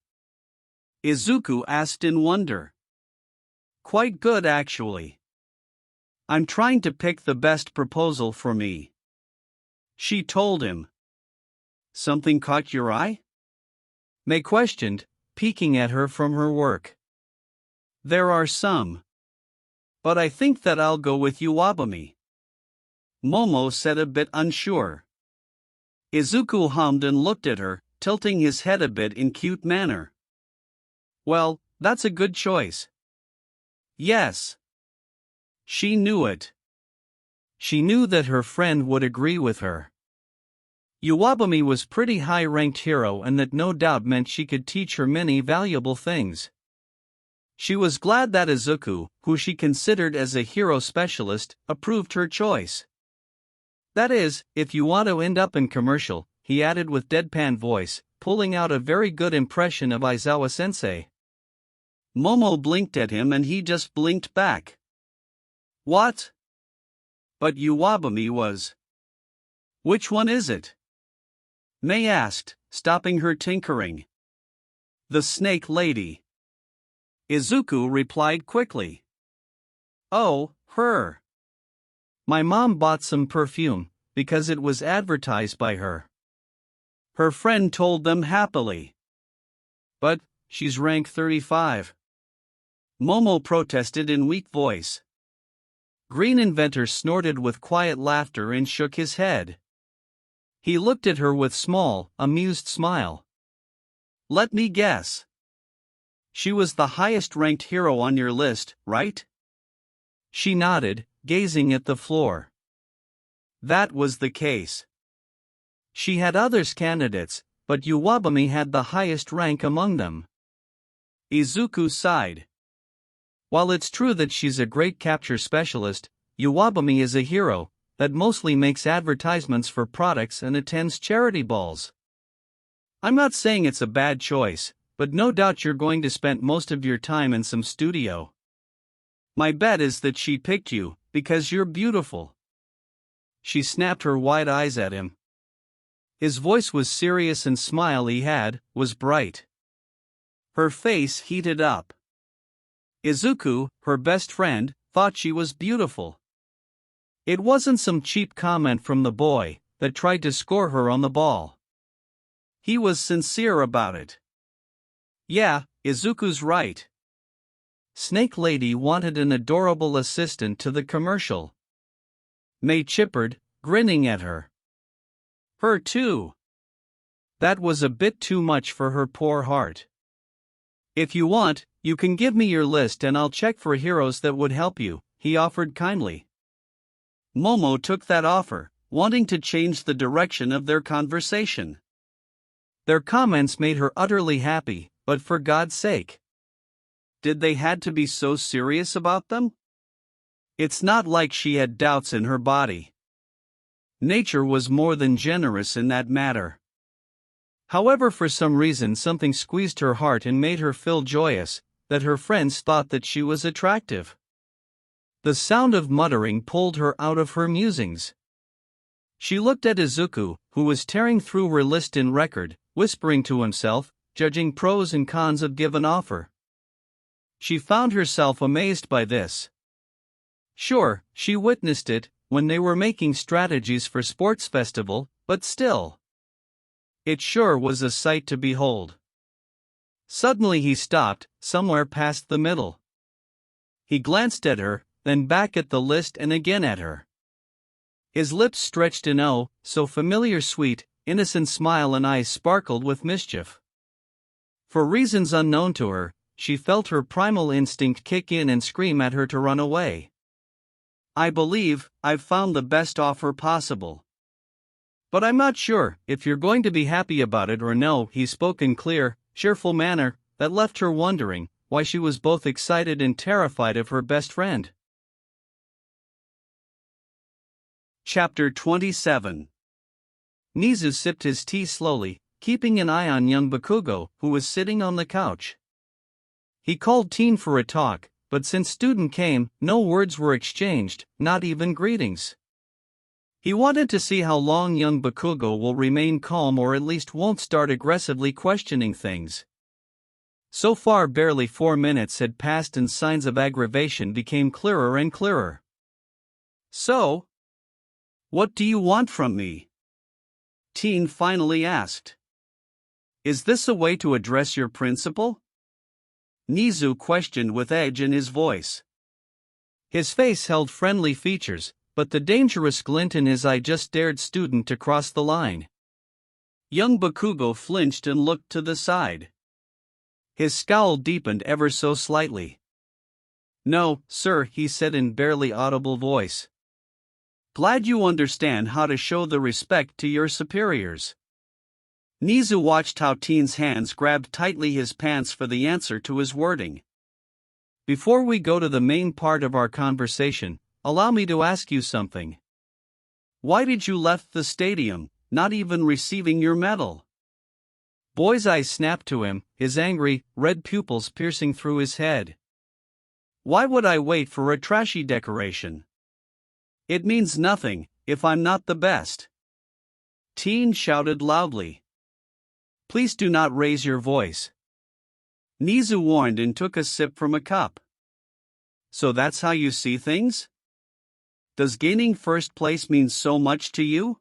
Izuku asked in wonder. Quite good actually. I'm trying to pick the best proposal for me. She told him. Something caught your eye? Mei questioned, peeking at her from her work. There are some. But I think that I'll go with Uwabami. Momo said a bit unsure. Izuku hummed and looked at her, tilting his head a bit in cute manner. Well, that's a good choice. Yes. She knew it. She knew that her friend would agree with her. Uwabami was pretty high-ranked hero and that no doubt meant she could teach her many valuable things. She was glad that Izuku, who she considered as a hero specialist, approved her choice. That is, if you want to end up in commercial, he added with deadpan voice, pulling out a very good impression of Aizawa-sensei. Momo blinked at him and he just blinked back. What? But Uwabami was. Which one is it? Mei asked, stopping her tinkering. The snake lady. Izuku replied quickly. Oh, her. My mom bought some perfume, because it was advertised by her. Her friend told them happily. But, she's rank 35. Momo protested in weak voice. Green Inventor snorted with quiet laughter and shook his head. He looked at her with small, amused smile. Let me guess. She was the highest-ranked hero on your list, right? She nodded, gazing at the floor. That was the case. She had others candidates, but Uwabami had the highest rank among them. Izuku sighed. While it's true that she's a great capture specialist, Uwabami is a hero that mostly makes advertisements for products and attends charity balls. I'm not saying it's a bad choice, but no doubt you're going to spend most of your time in some studio. My bet is that she picked you because you're beautiful. She snapped her wide eyes at him. His voice was serious and smile he had was bright. Her face heated up. Izuku, her best friend, thought she was beautiful. It wasn't some cheap comment from the boy that tried to score her on the ball. He was sincere about it. Yeah, Izuku's right. Snake Lady wanted an adorable assistant to the commercial. May chippered, grinning at her. Her too. That was a bit too much for her poor heart. If you want, you can give me your list and I'll check for heroes that would help you, he offered kindly. Momo took that offer, wanting to change the direction of their conversation. Their comments made her utterly happy, but for God's sake. Did they had to be so serious about them? It's not like she had doubts in her body. Nature was more than generous in that matter. However, for some reason something squeezed her heart and made her feel joyous, that her friends thought that she was attractive. The sound of muttering pulled her out of her musings. She looked at Izuku, who was tearing through her list in record, whispering to himself, judging pros and cons of given offer. She found herself amazed by this. Sure, she witnessed it when they were making strategies for sports festival, but still. It sure was a sight to behold. Suddenly he stopped, somewhere past the middle. He glanced at her, then back at the list and again at her. His lips stretched in so familiar sweet, innocent smile and eyes sparkled with mischief. For reasons unknown to her, she felt her primal instinct kick in and scream at her to run away. I believe I've found the best offer possible. But I'm not sure if you're going to be happy about it or no, he spoke in clear, cheerful manner that left her wondering why she was both excited and terrified of her best friend. Chapter 27. Nizu sipped his tea slowly, keeping an eye on young Bakugo, who was sitting on the couch. He called Teen for a talk, but since student came, no words were exchanged, not even greetings. He wanted to see how long young Bakugo will remain calm or at least won't start aggressively questioning things. So far barely 4 minutes had passed and signs of aggravation became clearer and clearer. So, what do you want from me? Teen finally asked. Is this a way to address your principal? Nizu questioned with edge in his voice. His face held friendly features, but the dangerous glint in his eye just dared student to cross the line. Young Bakugo flinched and looked to the side. His scowl deepened ever so slightly. No, sir, he said in barely audible voice. Glad you understand how to show the respect to your superiors. Nizu watched how Teen's hands grabbed tightly his pants for the answer to his wording. Before we go to the main part of our conversation, allow me to ask you something. Why did you left the stadium, not even receiving your medal? Boy's eyes snapped to him, his angry, red pupils piercing through his head. Why would I wait for a trashy decoration? It means nothing, if I'm not the best. Teen shouted loudly. Please do not raise your voice. Nizu warned and took a sip from a cup. So that's how you see things? Does gaining first place mean so much to you?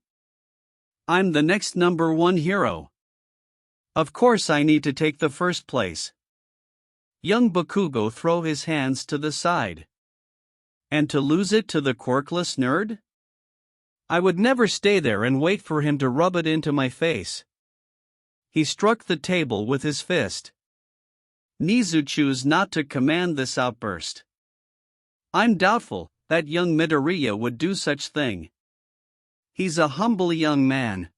I'm the next #1 hero. Of course I need to take the first place. Young Bakugo threw his hands to the side. And to lose it to the quirkless nerd? I would never stay there and wait for him to rub it into my face. He struck the table with his fist. Nizu chose not to command this outburst. I'm doubtful that young Midoriya would do such thing. He's a humble young man.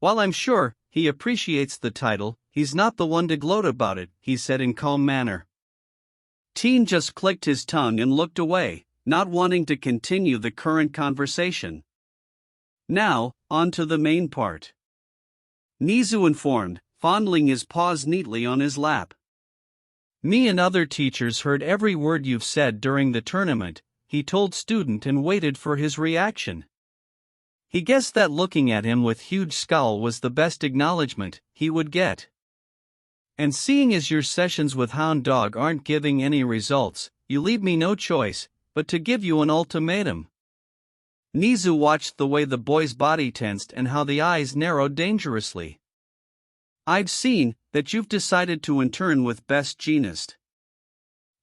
While I'm sure he appreciates the title, he's not the one to gloat about it, he said in calm manner. Teen just clicked his tongue and looked away, not wanting to continue the current conversation. Now, on to the main part. Nizu informed, fondling his paws neatly on his lap. Me and other teachers heard every word you've said during the tournament, he told student and waited for his reaction. He guessed that looking at him with huge scowl was the best acknowledgement he would get. And seeing as your sessions with Hound Dog aren't giving any results, you leave me no choice but to give you an ultimatum. Nizu watched the way the boy's body tensed and how the eyes narrowed dangerously. I've seen that you've decided to intern with Best Jeanist.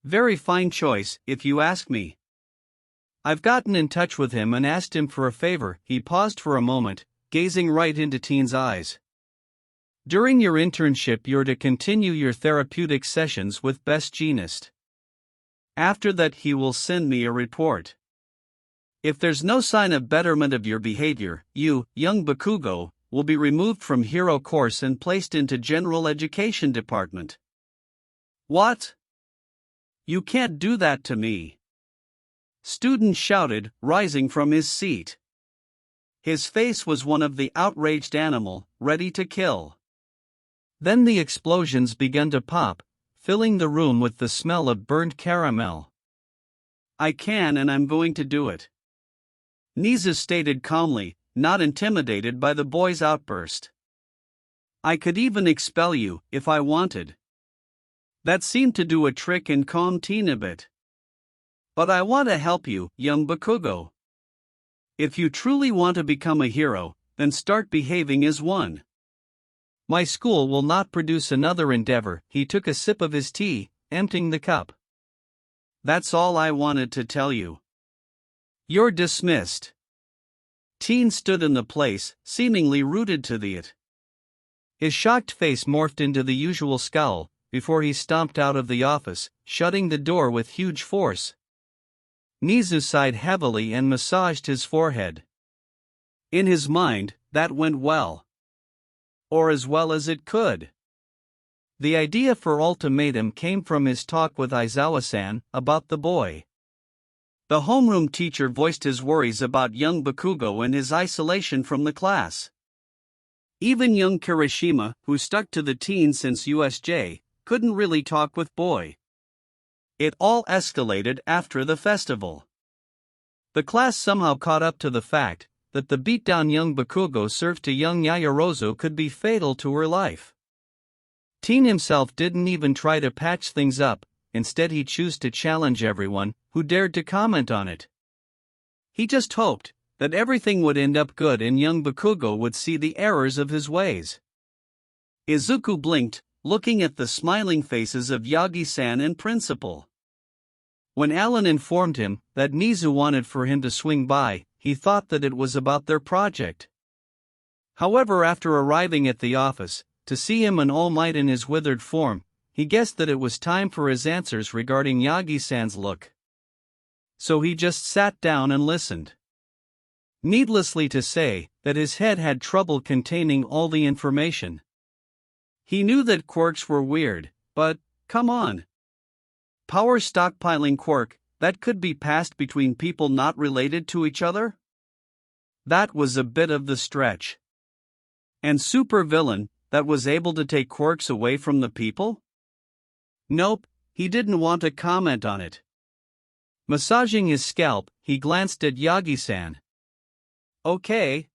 Very fine choice, if you ask me. I've gotten in touch with him and asked him for a favor. He paused for a moment, gazing right into Teen's eyes. During your internship, you're to continue your therapeutic sessions with Best Jeanist. After that, he will send me a report. If there's no sign of betterment of your behavior, you, young Bakugo, will be removed from Hero Course and placed into General Education Department. What? You can't do that to me. Student shouted, rising from his seat. His face was one of the outraged animal, ready to kill. Then the explosions began to pop, filling the room with the smell of burnt caramel. I can and I'm going to do it. Nizu stated calmly, not intimidated by the boy's outburst. I could even expel you, if I wanted. That seemed to do a trick and calm Teen a bit. But I want to help you, young Bakugo. If you truly want to become a hero, then start behaving as one. My school will not produce another endeavor. He took a sip of his tea, emptying the cup. That's all I wanted to tell you. You're dismissed. Teen stood in the place, seemingly rooted to it. His shocked face morphed into the usual scowl, before he stomped out of the office, shutting the door with huge force. Nizu sighed heavily and massaged his forehead. In his mind, that went well. Or as well as it could. The idea for ultimatum came from his talk with Aizawa-san about the boy. The homeroom teacher voiced his worries about young Bakugo and his isolation from the class. Even young Kirishima, who stuck to the teen since USJ, couldn't really talk with boy. It all escalated after the festival. The class somehow caught up to the fact that the beatdown young Bakugo served to young Yaoyorozu could be fatal to her life. Teen himself didn't even try to patch things up, instead he chose to challenge everyone who dared to comment on it. He just hoped that everything would end up good and young Bakugo would see the errors of his ways. Izuku blinked, looking at the smiling faces of Yagi-san and Principal. When Alan informed him that Nizu wanted for him to swing by, he thought that it was about their project. However, after arriving at the office, to see him in All Might in his withered form, he guessed that it was time for his answers regarding Yagi-san's look. So he just sat down and listened. Needlessly to say, that his head had trouble containing all the information. He knew that quirks were weird, but, come on. Power stockpiling quirk that could be passed between people not related to each other? That was a bit of the stretch. And supervillain that was able to take quirks away from the people? Nope, he didn't want to comment on it. Massaging his scalp, he glanced at Yagi-san. Okay.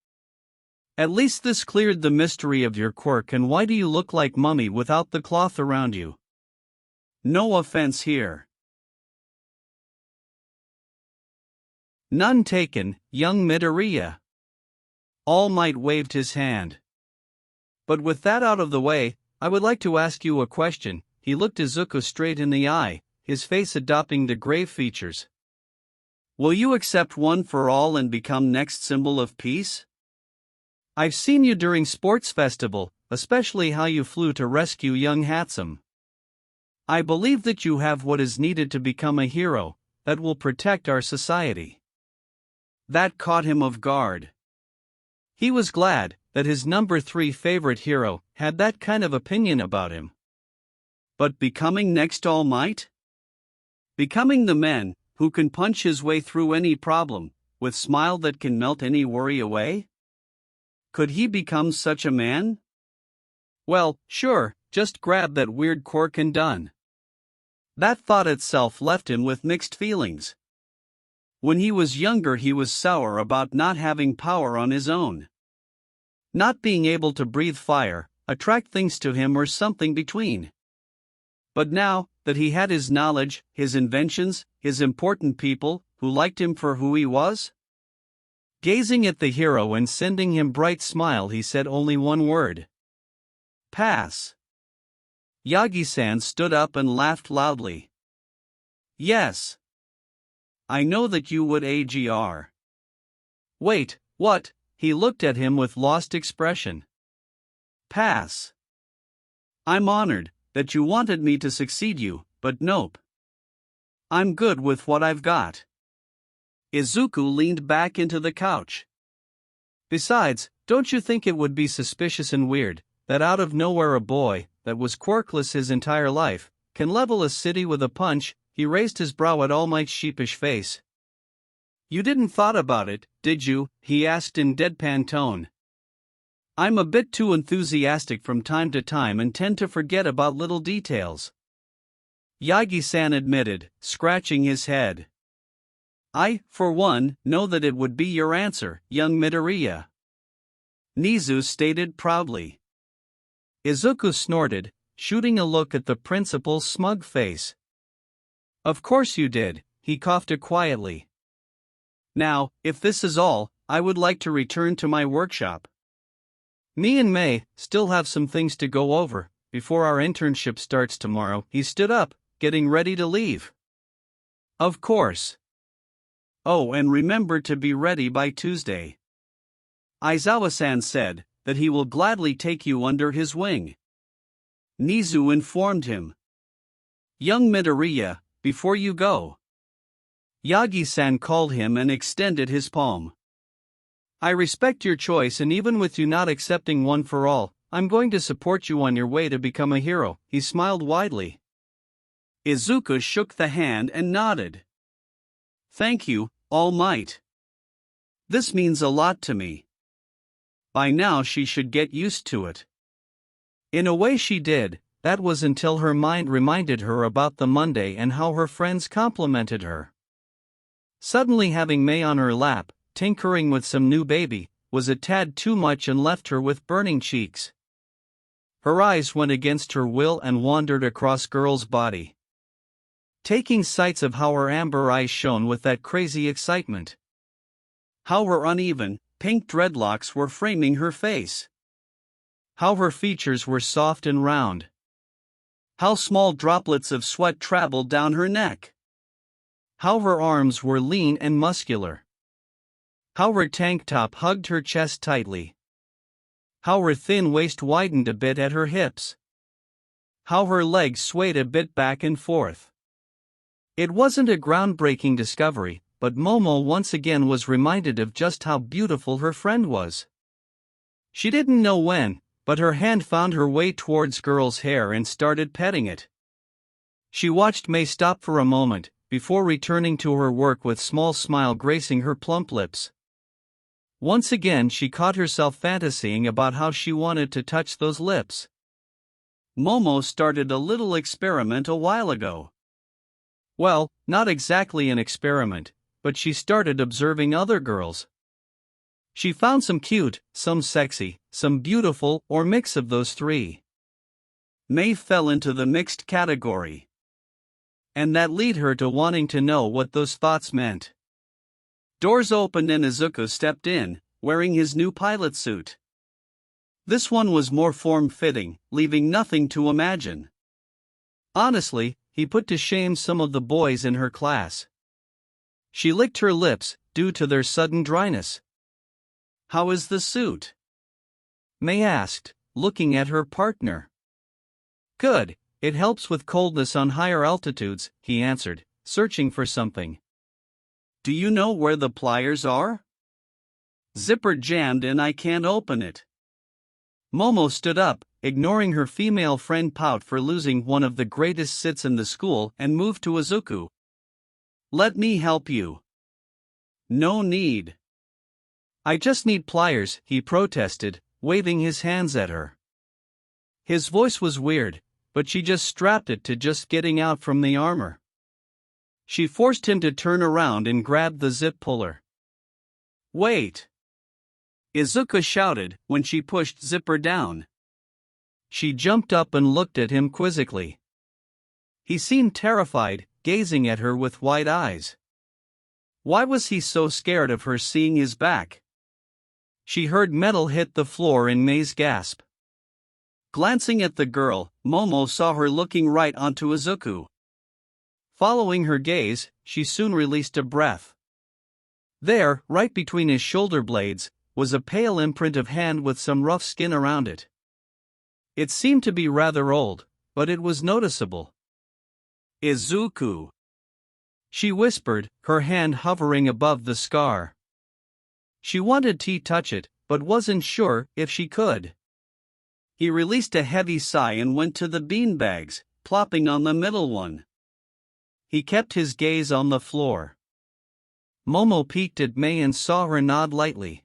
At least this cleared the mystery of your quirk, and why do you look like mummy without the cloth around you? No offense here. None taken, young Midoriya. All Might waved his hand. But with that out of the way, I would like to ask you a question. He looked Izuku straight in the eye, his face adopting the grave features. Will you accept one for all and become next symbol of peace? I've seen you during sports festival, especially how you flew to rescue young Hatsum. I believe that you have what is needed to become a hero that will protect our society. That caught him off guard. He was glad that his number 3 favorite hero had that kind of opinion about him. But becoming next All Might? Becoming the man who can punch his way through any problem, with smile that can melt any worry away? Could he become such a man? Well, sure, just grab that weird quirk and done. That thought itself left him with mixed feelings. When he was younger, he was sour about not having power on his own. Not being able to breathe fire, attract things to him, or something between. But now that he had his knowledge, his inventions, his important people, who liked him for who he was? Gazing at the hero and sending him bright smile, he said only one word. Pass. Yagi-san stood up and laughed loudly. Yes. I know that you would agr. Wait, what? He looked at him with lost expression. Pass. I'm honored that you wanted me to succeed you, but nope. I'm good with what I've got. Izuku leaned back into the couch. Besides, don't you think it would be suspicious and weird that out of nowhere a boy that was quirkless his entire life can level a city with a punch? He raised his brow at All Might's sheepish face. You didn't thought about it, did you? He asked in deadpan tone. I'm a bit too enthusiastic from time to time and tend to forget about little details. Yagi-san admitted, scratching his head. I, for one, know that it would be your answer, young Midoriya. Nizu stated proudly. Izuku snorted, shooting a look at the principal's smug face. Of course you did, he coughed quietly. Now, if this is all, I would like to return to my workshop. Me and May still have some things to go over before our internship starts tomorrow. He stood up, getting ready to leave. Of course. Oh, and remember to be ready by Tuesday. Aizawa-san said that he will gladly take you under his wing. Nizu informed him. Young Midoriya, before you go. Yagi-san called him and extended his palm. I respect your choice, and even with you not accepting one for all, I'm going to support you on your way to become a hero. He smiled widely. Izuku shook the hand and nodded. Thank you, All Might. This means a lot to me. By now she should get used to it. In a way she did. That was until her mind reminded her about the Monday and how her friends complimented her. Suddenly having May on her lap, tinkering with some new baby, was a tad too much and left her with burning cheeks. Her eyes went against her will and wandered across girl's body, taking sights of how her amber eyes shone with that crazy excitement. How her uneven, pink dreadlocks were framing her face. How her features were soft and round. How small droplets of sweat traveled down her neck. How her arms were lean and muscular. How her tank top hugged her chest tightly. How her thin waist widened a bit at her hips. How her legs swayed a bit back and forth. It wasn't a groundbreaking discovery, but Momo once again was reminded of just how beautiful her friend was. She didn't know when, but her hand found her way towards girl's hair and started petting it. She watched May stop for a moment, before returning to her work with small smile gracing her plump lips. Once again she caught herself fantasying about how she wanted to touch those lips. Momo started a little experiment a while ago. Well, not exactly an experiment, but she started observing other girls. She found some cute, some sexy, some beautiful, or mix of those three. May fell into the mixed category. And that led her to wanting to know what those thoughts meant. Doors opened and Izuku stepped in, wearing his new pilot suit. This one was more form-fitting, leaving nothing to imagine. Honestly, he put to shame some of the boys in her class. She licked her lips, due to their sudden dryness. How is the suit? May asked, looking at her partner. Good, it helps with coldness on higher altitudes, he answered, searching for something. Do you know where the pliers are? Zipper jammed and I can't open it. Momo stood up, ignoring her female friend pout for losing one of the greatest sits in the school, and moved to Izuku. Let me help you. No need. I just need pliers, he protested, waving his hands at her. His voice was weird, but she just strapped it to just getting out from the armor. She forced him to turn around and grabbed the zip puller. Wait! Izuku shouted when she pushed Zipper down. She jumped up and looked at him quizzically. He seemed terrified, gazing at her with wide eyes. Why was he so scared of her seeing his back? She heard metal hit the floor in May's gasp. Glancing at the girl, Momo saw her looking right onto Izuku. Following her gaze, she soon released a breath. There, right between his shoulder blades, was a pale imprint of hand with some rough skin around it. It seemed to be rather old, but it was noticeable. Izuku, she whispered, her hand hovering above the scar. She wanted to touch it, but wasn't sure if she could. He released a heavy sigh and went to the beanbags, plopping on the middle one. He kept his gaze on the floor. Momo peeked at May and saw her nod lightly.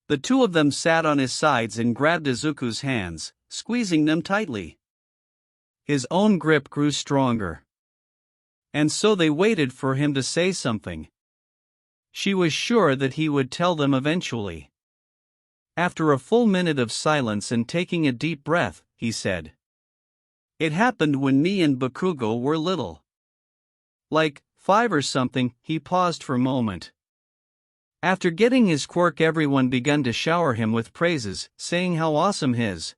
The two of them sat on his sides and grabbed Izuku's hands, squeezing them tightly. His own grip grew stronger. And so they waited for him to say something. She was sure that he would tell them eventually. After a full minute of silence and taking a deep breath, he said, "It happened when me and Bakugo were little. Like 5 or something." He paused for a moment. After getting his quirk, everyone began to shower him with praises, saying how awesome his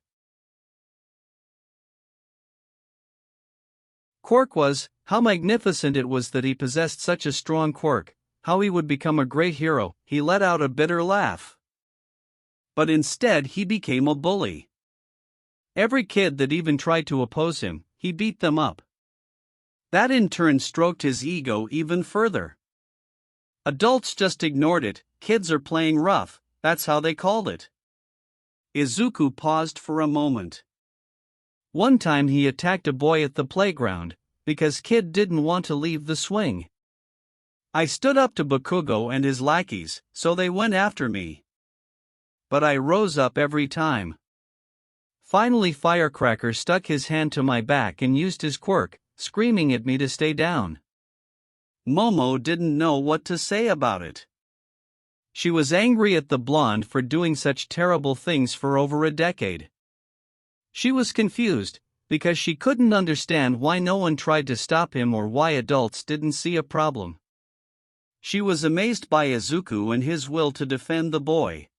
quirk was, how magnificent it was that he possessed such a strong quirk, how he would become a great hero. He let out a bitter laugh. But instead he became a bully. Every kid that even tried to oppose him, he beat them up. That in turn stroked his ego even further. Adults just ignored it. Kids are playing rough, that's how they called it. Izuku paused for a moment. One time he attacked a boy at the playground, because kid didn't want to leave the swing. I stood up to Bakugo and his lackeys, so they went after me. But I rose up every time. Finally Firecracker stuck his hand to my back and used his quirk, screaming at me to stay down. Momo didn't know what to say about it. She was angry at the blonde for doing such terrible things for over a decade. She was confused, because she couldn't understand why no one tried to stop him or why adults didn't see a problem. She was amazed by Izuku and his will to defend the boy.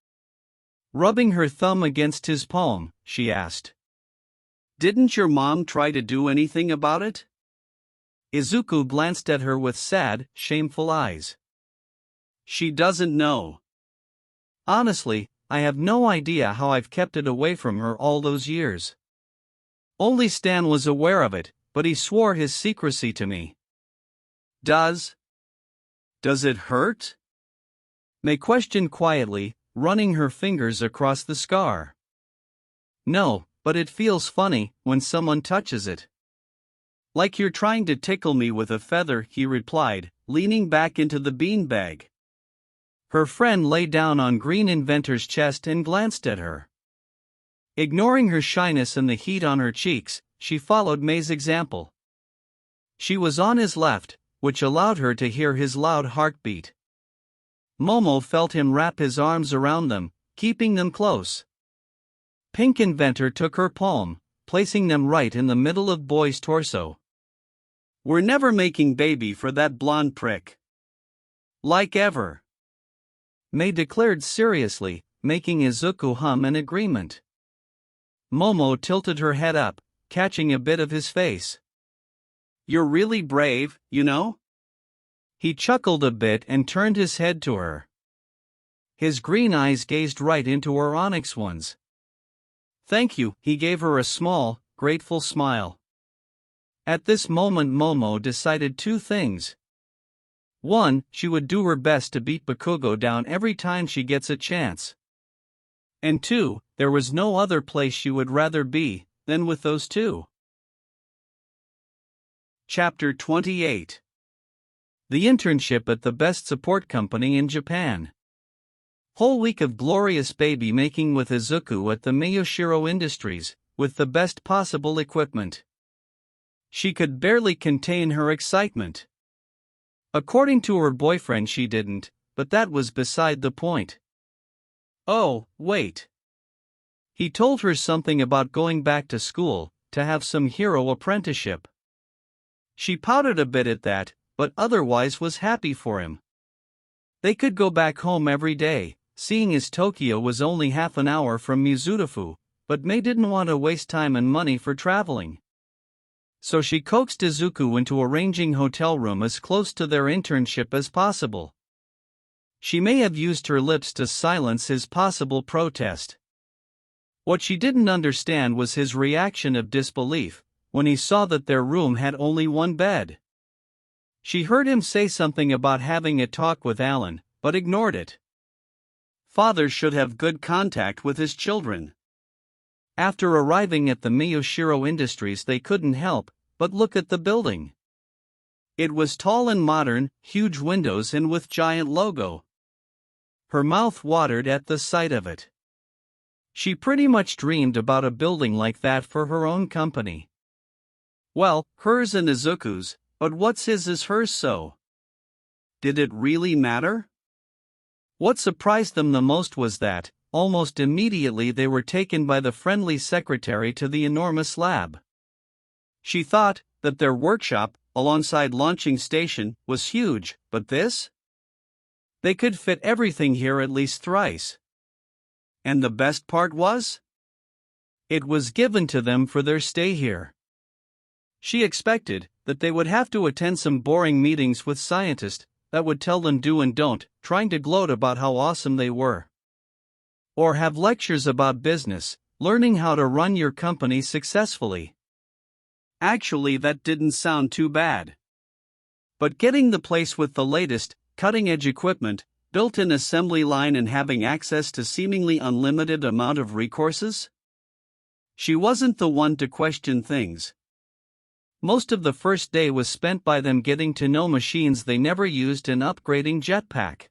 Rubbing her thumb against his palm, she asked, "Didn't your mom try to do anything about it?" Izuku glanced at her with sad, shameful eyes. "She doesn't know. Honestly, I have no idea how I've kept it away from her all those years. Only Stan was aware of it, but he swore his secrecy to me." Does it hurt?" May questioned quietly, running her fingers across the scar. "No, but it feels funny when someone touches it." "Like you're trying to tickle me with a feather," he replied, leaning back into the beanbag. Her friend lay down on Green Inventor's chest and glanced at her. Ignoring her shyness and the heat on her cheeks, she followed May's example. She was on his left, which allowed her to hear his loud heartbeat. Momo felt him wrap his arms around them, keeping them close. Pink Inventor took her palm, placing them right in the middle of Boy's torso. "We're never making baby for that blonde prick. Like ever," May declared seriously, making Izuku hum in agreement. Momo tilted her head up, catching a bit of his face. "You're really brave, you know?" He chuckled a bit and turned his head to her. His green eyes gazed right into her onyx ones. "Thank you," he gave her a small, grateful smile. At this moment Momo decided 2 things. 1, she would do her best to beat Bakugo down every time she gets a chance. And 2, there was no other place she would rather be than with those two. Chapter 28. The internship at the best support company in Japan. Whole week of glorious baby making with Izuku at the Miyoshiro Industries, with the best possible equipment. She could barely contain her excitement. According to her boyfriend she didn't, but that was beside the point. "Oh, wait." He told her something about going back to school, to have some hero apprenticeship. She pouted a bit at that, but otherwise was happy for him. They could go back home every day, seeing as Tokyo was only half an hour from Mizurufu, but Mei didn't want to waste time and money for traveling. So she coaxed Izuku into arranging hotel room as close to their internship as possible. She may have used her lips to silence his possible protest. What she didn't understand was his reaction of disbelief when he saw that their room had only one bed. She heard him say something about having a talk with Alan, but ignored it. Fathers should have good contact with his children. After arriving at the Miyashiro Industries, they couldn't help but look at the building. It was tall and modern, huge windows and with giant logo. Her mouth watered at the sight of it. She pretty much dreamed about a building like that for her own company. Well, hers and Izuku's, but what's his is hers, so did it really matter? What surprised them the most was that, almost immediately they were taken by the friendly secretary to the enormous lab. She thought that their workshop, alongside launching station, was huge, but this? They could fit everything here at least thrice. And the best part was? It was given to them for their stay here. She expected that they would have to attend some boring meetings with scientists that would tell them do and don't, trying to gloat about how awesome they were. Or have lectures about business, learning how to run your company successfully. Actually, that didn't sound too bad. But getting the place with the latest, cutting-edge equipment, built-in assembly line and having access to seemingly unlimited amount of recourses? She wasn't the one to question things. Most of the first day was spent by them getting to know machines they never used and upgrading Jetpack.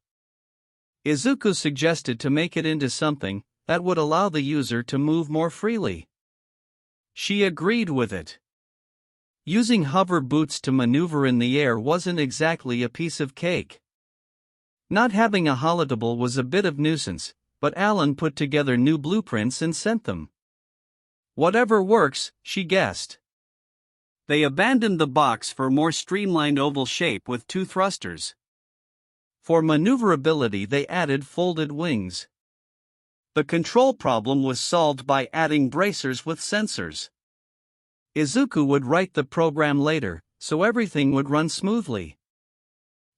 Izuku suggested to make it into something that would allow the user to move more freely. She agreed with it. Using hover boots to maneuver in the air wasn't exactly a piece of cake. Not having a holotable was a bit of nuisance, but Alan put together new blueprints and sent them. Whatever works, she guessed. They abandoned the box for more streamlined oval shape with two thrusters. For maneuverability they added folded wings. The control problem was solved by adding bracers with sensors. Izuku would write the program later, so everything would run smoothly.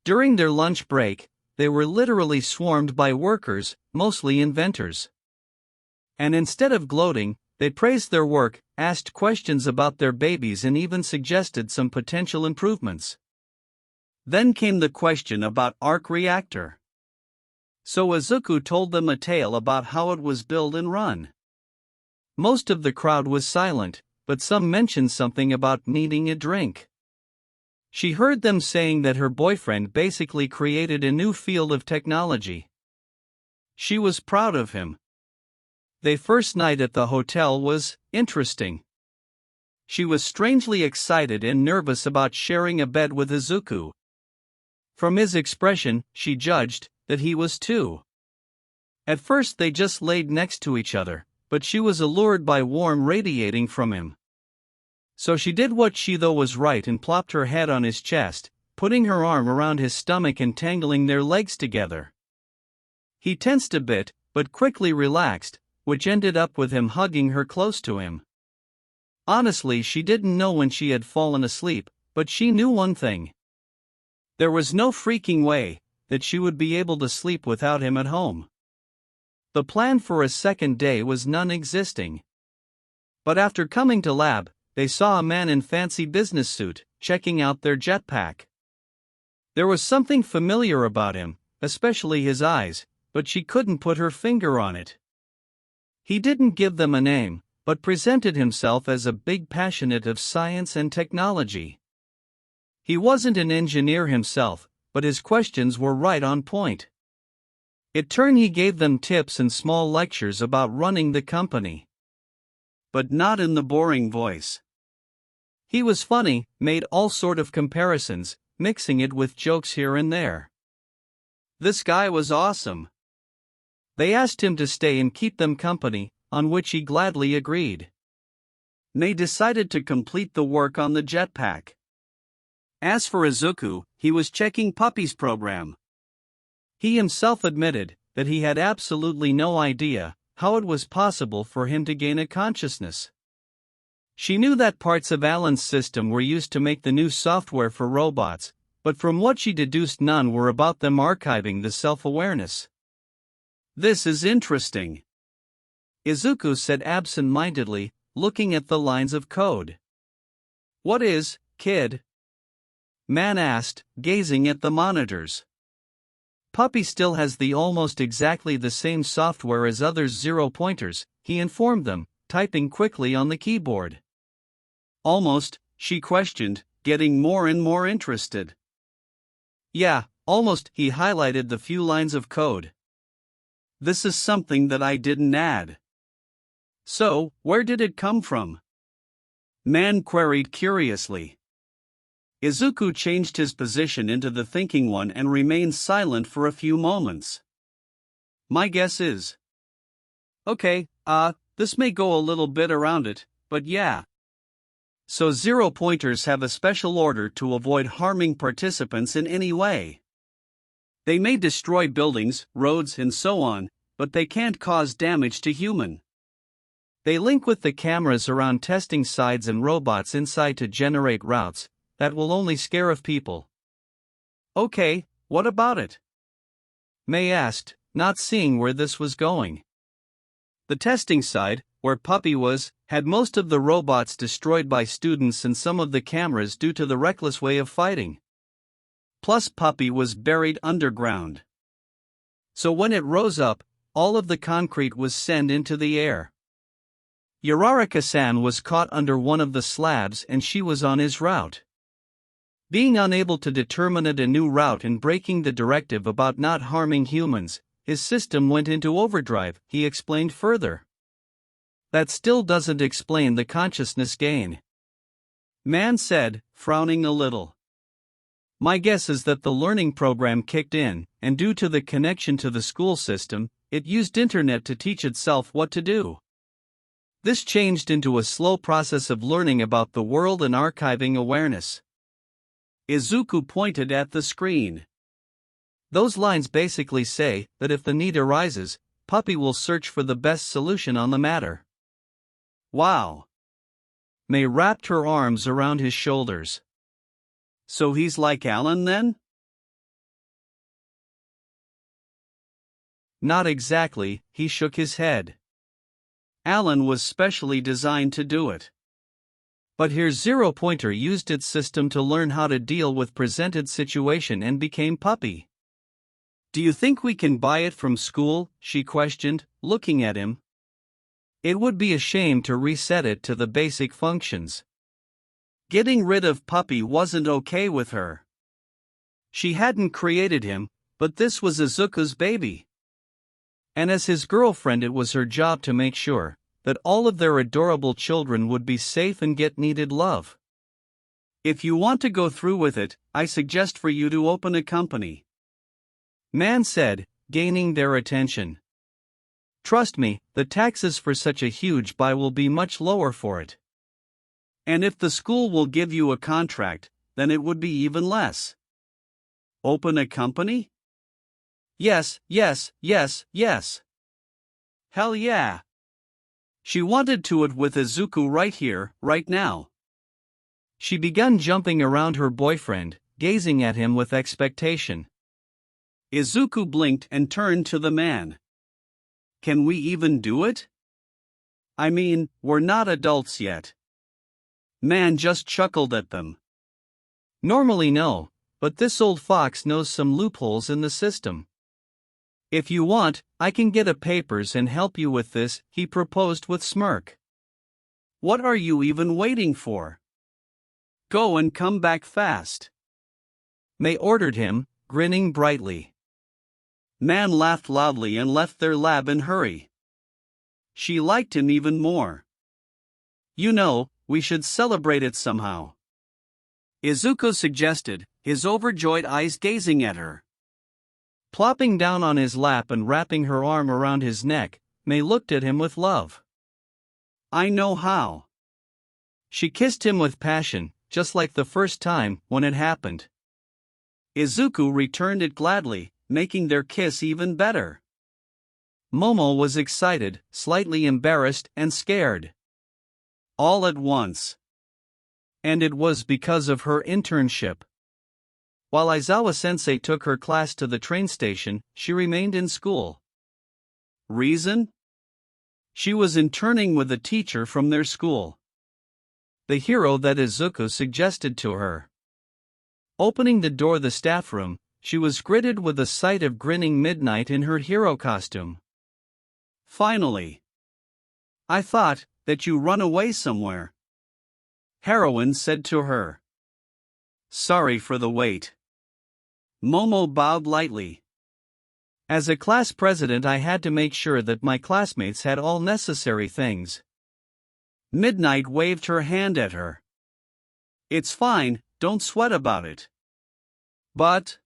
During their lunch break, they were literally swarmed by workers, mostly inventors. And instead of gloating, they praised their work, asked questions about their babies and even suggested some potential improvements. Then came the question about arc reactor. So Izuku told them a tale about how it was built and run. Most of the crowd was silent, but some mentioned something about needing a drink. She heard them saying that her boyfriend basically created a new field of technology. She was proud of him. Their first night at the hotel was interesting. She was strangely excited and nervous about sharing a bed with Izuku. From his expression, she judged that he was too. At first they just laid next to each other, but she was allured by warmth radiating from him. So she did what she thought was right and plopped her head on his chest, putting her arm around his stomach and tangling their legs together. He tensed a bit, but quickly relaxed, which ended up with him hugging her close to him. Honestly, she didn't know when she had fallen asleep, but she knew one thing. There was no freaking way that she would be able to sleep without him at home. The plan for a second day was non-existing. But after coming to lab, they saw a man in fancy business suit, checking out their jetpack. There was something familiar about him, especially his eyes, but she couldn't put her finger on it. He didn't give them a name, but presented himself as a big passionate of science and technology. He wasn't an engineer himself, but his questions were right on point. In turn he gave them tips and small lectures about running the company. But not in the boring voice. He was funny, made all sort of comparisons, mixing it with jokes here and there. This guy was awesome. They asked him to stay and keep them company, on which he gladly agreed. May decided to complete the work on the jetpack. As for Izuku, he was checking Puppy's program. He himself admitted that he had absolutely no idea how it was possible for him to gain a consciousness. She knew that parts of Alan's system were used to make the new software for robots, but from what she deduced none were about them archiving the self-awareness. This is interesting, Izuku said absent-mindedly, looking at the lines of code. What is, kid? Man asked, gazing at the monitors. Puppy still has the almost exactly the same software as others' zero-pointers, he informed them, typing quickly on the keyboard. Almost, she questioned, getting more and more interested. Yeah, almost, he highlighted the few lines of code. This is something that I didn't add. So, where did it come from? Man queried curiously. Izuku changed his position into the thinking one and remained silent for a few moments. My guess is. Okay, this may go a little bit around it, but yeah. So zero-pointers have a special order to avoid harming participants in any way. They may destroy buildings, roads, and so on, but they can't cause damage to human. They link with the cameras around testing sites and robots inside to generate routes that will only scare off people. Okay, what about it? May asked, not seeing where this was going. The testing site, where Puppy was, had most of the robots destroyed by students and some of the cameras due to the reckless way of fighting. Plus Puppy was buried underground. So when it rose up, all of the concrete was sent into the air. Uraraka-san was caught under one of the slabs and she was on his route. Being unable to determine a new route and breaking the directive about not harming humans, his system went into overdrive, he explained further. That still doesn't explain the consciousness gain. Man said, frowning a little. My guess is that the learning program kicked in, and due to the connection to the school system, it used internet to teach itself what to do. This changed into a slow process of learning about the world and archiving awareness. Izuku pointed at the screen. Those lines basically say that if the need arises, Puppy will search for the best solution on the matter. Wow. May wrapped her arms around his shoulders. So he's like Alan then? Not exactly, he shook his head. Alan was specially designed to do it. But here's Zero-Pointer used its system to learn how to deal with presented situation and became Puppy. Do you think we can buy it from school? She questioned, looking at him. It would be a shame to reset it to the basic functions. Getting rid of Puppy wasn't okay with her. She hadn't created him, but this was Izuku's baby. And as his girlfriend, it was her job to make sure that all of their adorable children would be safe and get needed love. If you want to go through with it, I suggest for you to open a company. Man said, gaining their attention. Trust me, the taxes for such a huge buy will be much lower for it. And if the school will give you a contract, then it would be even less. Open a company? Yes, yes, yes, yes. Hell yeah. She wanted to it with Izuku right here, right now. She began jumping around her boyfriend, gazing at him with expectation. Izuku blinked and turned to the man. Can we even do it? I mean, we're not adults yet. Man just chuckled at them. Normally no, but this old fox knows some loopholes in the system. If you want, I can get a papers and help you with this, he proposed with smirk. What are you even waiting for? Go and come back fast. May ordered him, grinning brightly. Man laughed loudly and left their lab in hurry. She liked him even more. You know, we should celebrate it somehow. Izuku suggested, his overjoyed eyes gazing at her. Plopping down on his lap and wrapping her arm around his neck, May looked at him with love. "I know how." She kissed him with passion, just like the first time when it happened. Izuku returned it gladly, making their kiss even better. Momo was excited, slightly embarrassed, and scared. All at once. And it was because of her internship. While Aizawa-sensei took her class to the train station, she remained in school. Reason? She was interning with a teacher from their school. The hero that Izuku suggested to her. Opening the door of the staff room, she was greeted with the sight of grinning Midnight in her hero costume. "Finally. I thought that you run away somewhere," Heroine said to her. "Sorry for the wait." Momo bowed lightly. "As a class president, I had to make sure that my classmates had all necessary things." Midnight waved her hand at her. "It's fine, don't sweat about it." "But..."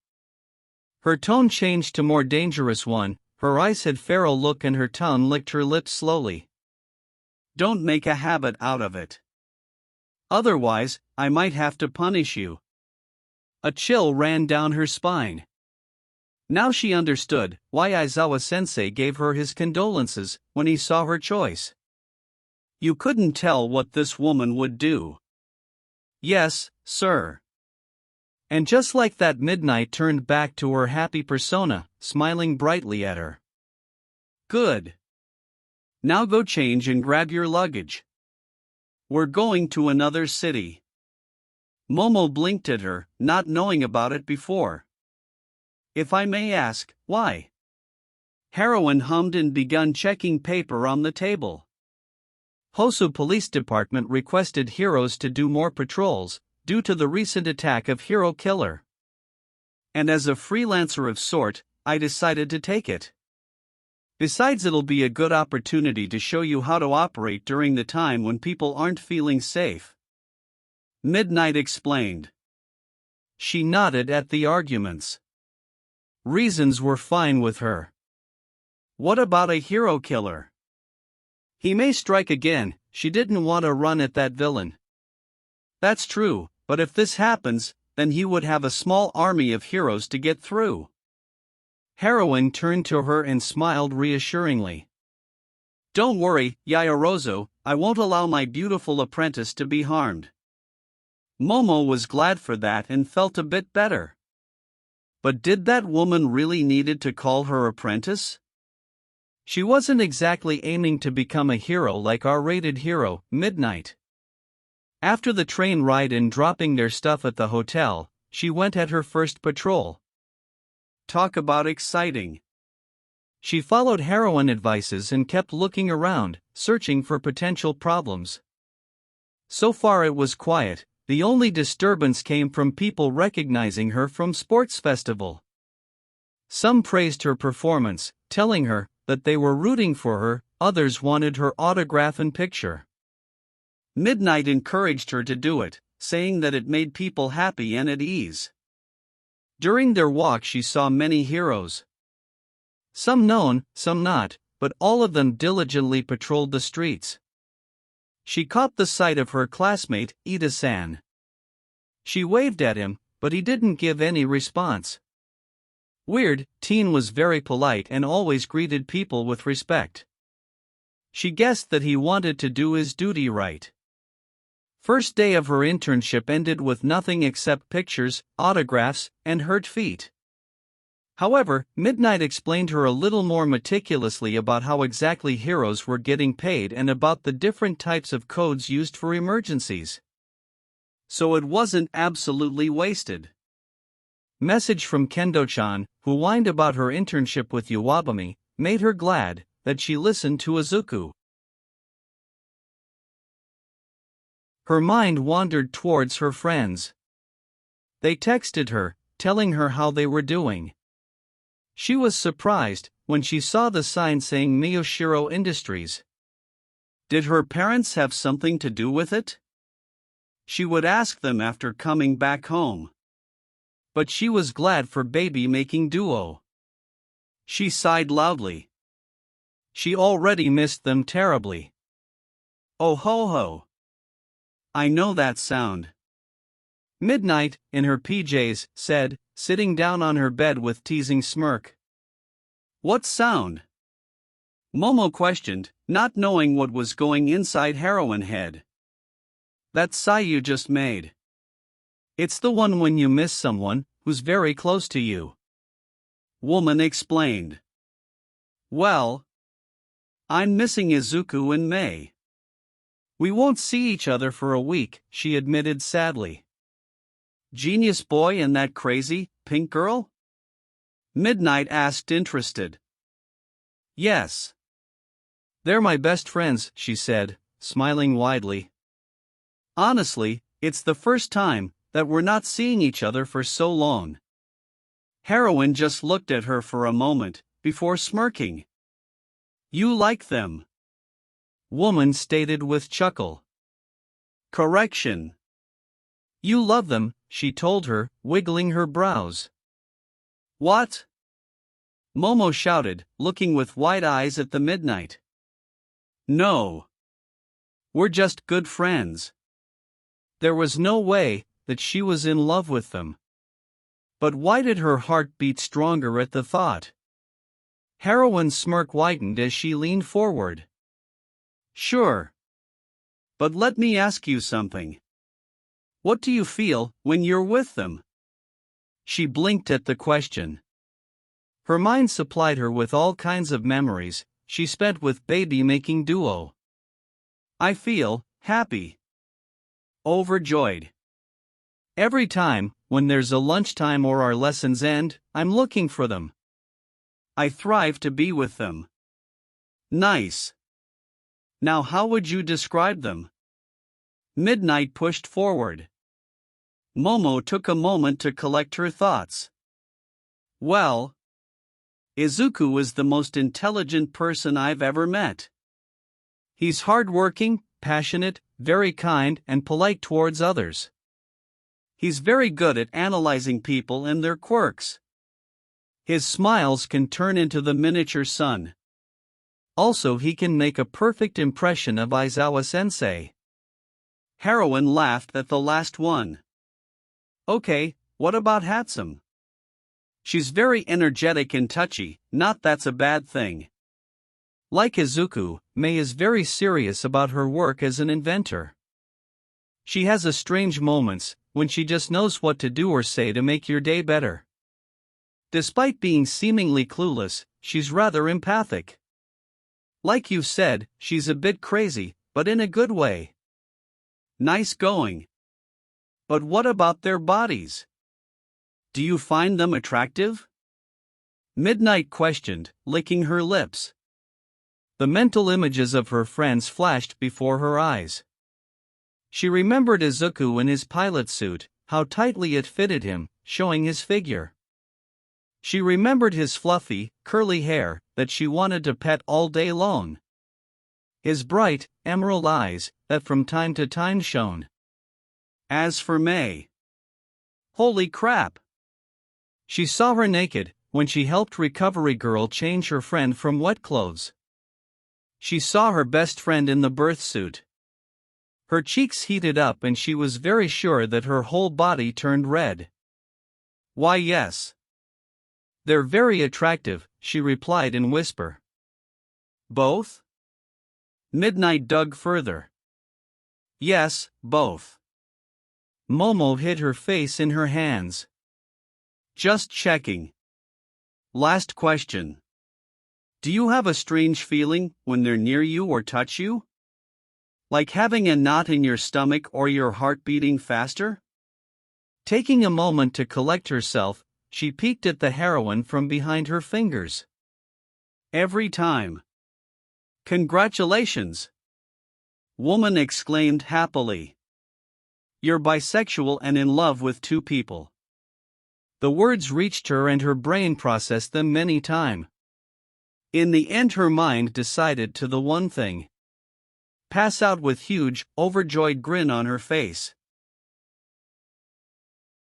Her tone changed to more dangerous one, her eyes had feral look and her tongue licked her lips slowly. "Don't make a habit out of it. Otherwise, I might have to punish you." A chill ran down her spine. Now she understood why Aizawa-sensei gave her his condolences when he saw her choice. You couldn't tell what this woman would do. "Yes, sir." And just like that, Midnight turned back to her happy persona, smiling brightly at her. "Good. Now go change and grab your luggage. We're going to another city." Momo blinked at her, not knowing about it before. "If I may ask, why?" Heroine hummed and began checking paper on the table. Hosu Police Department requested heroes to do more patrols, due to the recent attack of Hero Killer. And as a freelancer of sort, I decided to take it. Besides, it'll be a good opportunity to show you how to operate during the time when people aren't feeling safe. Midnight explained. She nodded at the arguments. Reasons were fine with her. What about a hero killer? He may strike again. She didn't want to run at that villain. That's true, but if this happens, then he would have a small army of heroes to get through. Heroine turned to her and smiled reassuringly. Don't worry, Yaoyorozu, I won't allow my beautiful apprentice to be harmed. Momo was glad for that and felt a bit better. But did that woman really needed to call her apprentice? She wasn't exactly aiming to become a hero like our rated hero, Midnight. After the train ride and dropping their stuff at the hotel, she went at her first patrol. Talk about exciting. She followed Heroine advices and kept looking around, searching for potential problems. So far it was quiet, the only disturbance came from people recognizing her from sports festival. Some praised her performance, telling her that they were rooting for her, others wanted her autograph and picture. Midnight encouraged her to do it, saying that it made people happy and at ease. During their walk she saw many heroes. Some known, some not, but all of them diligently patrolled the streets. She caught the sight of her classmate, Ida-san. She waved at him, but he didn't give any response. Weird, Teen was very polite and always greeted people with respect. She guessed that he wanted to do his duty right. First day of her internship ended with nothing except pictures, autographs, and hurt feet. However, Midnight explained her a little more meticulously about how exactly heroes were getting paid and about the different types of codes used for emergencies. So it wasn't absolutely wasted. Message from Kendo-chan, who whined about her internship with Iwabami, made her glad that she listened to Izuku. Her mind wandered towards her friends. They texted her, telling her how they were doing. She was surprised when she saw the sign saying Miyoshiro Industries. Did her parents have something to do with it? She would ask them after coming back home. But she was glad for baby making duo. She sighed loudly. She already missed them terribly. Oh ho ho. I know that sound. Midnight, in her PJs, said, sitting down on her bed with teasing smirk. What sound? Momo questioned, not knowing what was going inside Heroine head. That sigh you just made. It's the one when you miss someone who's very close to you. Woman explained. Well, I'm missing Izuku in May. We won't see each other for a week, she admitted sadly. Genius boy and that crazy, pink girl? Midnight asked interested. Yes. They're my best friends, she said, smiling widely. Honestly, it's the first time that we're not seeing each other for so long. Heroine just looked at her for a moment, before smirking. You like them? Woman stated with chuckle. Correction. You love them, she told her, wiggling her brows. What? Momo shouted, looking with wide eyes at the Midnight. No. We're just good friends. There was no way that she was in love with them. But why did her heart beat stronger at the thought? Heroine's smirk widened as she leaned forward. Sure. But let me ask you something. What do you feel when you're with them? She blinked at the question. Her mind supplied her with all kinds of memories she spent with baby-making duo. I feel happy. Overjoyed. Every time, when there's a lunchtime or our lessons end, I'm looking for them. I thrive to be with them. Nice. Now how would you describe them? Midnight pushed forward. Momo took a moment to collect her thoughts. Well, Izuku is the most intelligent person I've ever met. He's hardworking, passionate, very kind and polite towards others. He's very good at analyzing people and their quirks. His smiles can turn into the miniature sun. Also, he can make a perfect impression of Aizawa-sensei. Heroine laughed at the last one. Okay, what about Hatsum? She's very energetic and touchy, not that's a bad thing. Like Izuku, Mei is very serious about her work as an inventor. She has a strange moments, when she just knows what to do or say to make your day better. Despite being seemingly clueless, she's rather empathic. Like you said, she's a bit crazy, but in a good way. Nice going. But what about their bodies? Do you find them attractive? Midnight questioned, licking her lips. The mental images of her friends flashed before her eyes. She remembered Izuku in his pilot suit, how tightly it fitted him, showing his figure. She remembered his fluffy, curly hair that she wanted to pet all day long. His bright, emerald eyes that from time to time shone. As for Mei, holy crap! She saw her naked when she helped Recovery Girl change her friend from wet clothes. She saw her best friend in the birth suit. Her cheeks heated up and she was very sure that her whole body turned red. Why yes. They're very attractive, she replied in whisper. Both? Midnight dug further. Yes, both. Momo hid her face in her hands. Just checking. Last question. Do you have a strange feeling when they're near you or touch you? Like having a knot in your stomach or your heart beating faster? Taking a moment to collect herself, she peeked at the heroine from behind her fingers. Every time. Congratulations! Woman exclaimed happily. You're bisexual and in love with two people. The words reached her and her brain processed them many times. In the end her mind decided to the one thing. Pass out with huge, overjoyed grin on her face.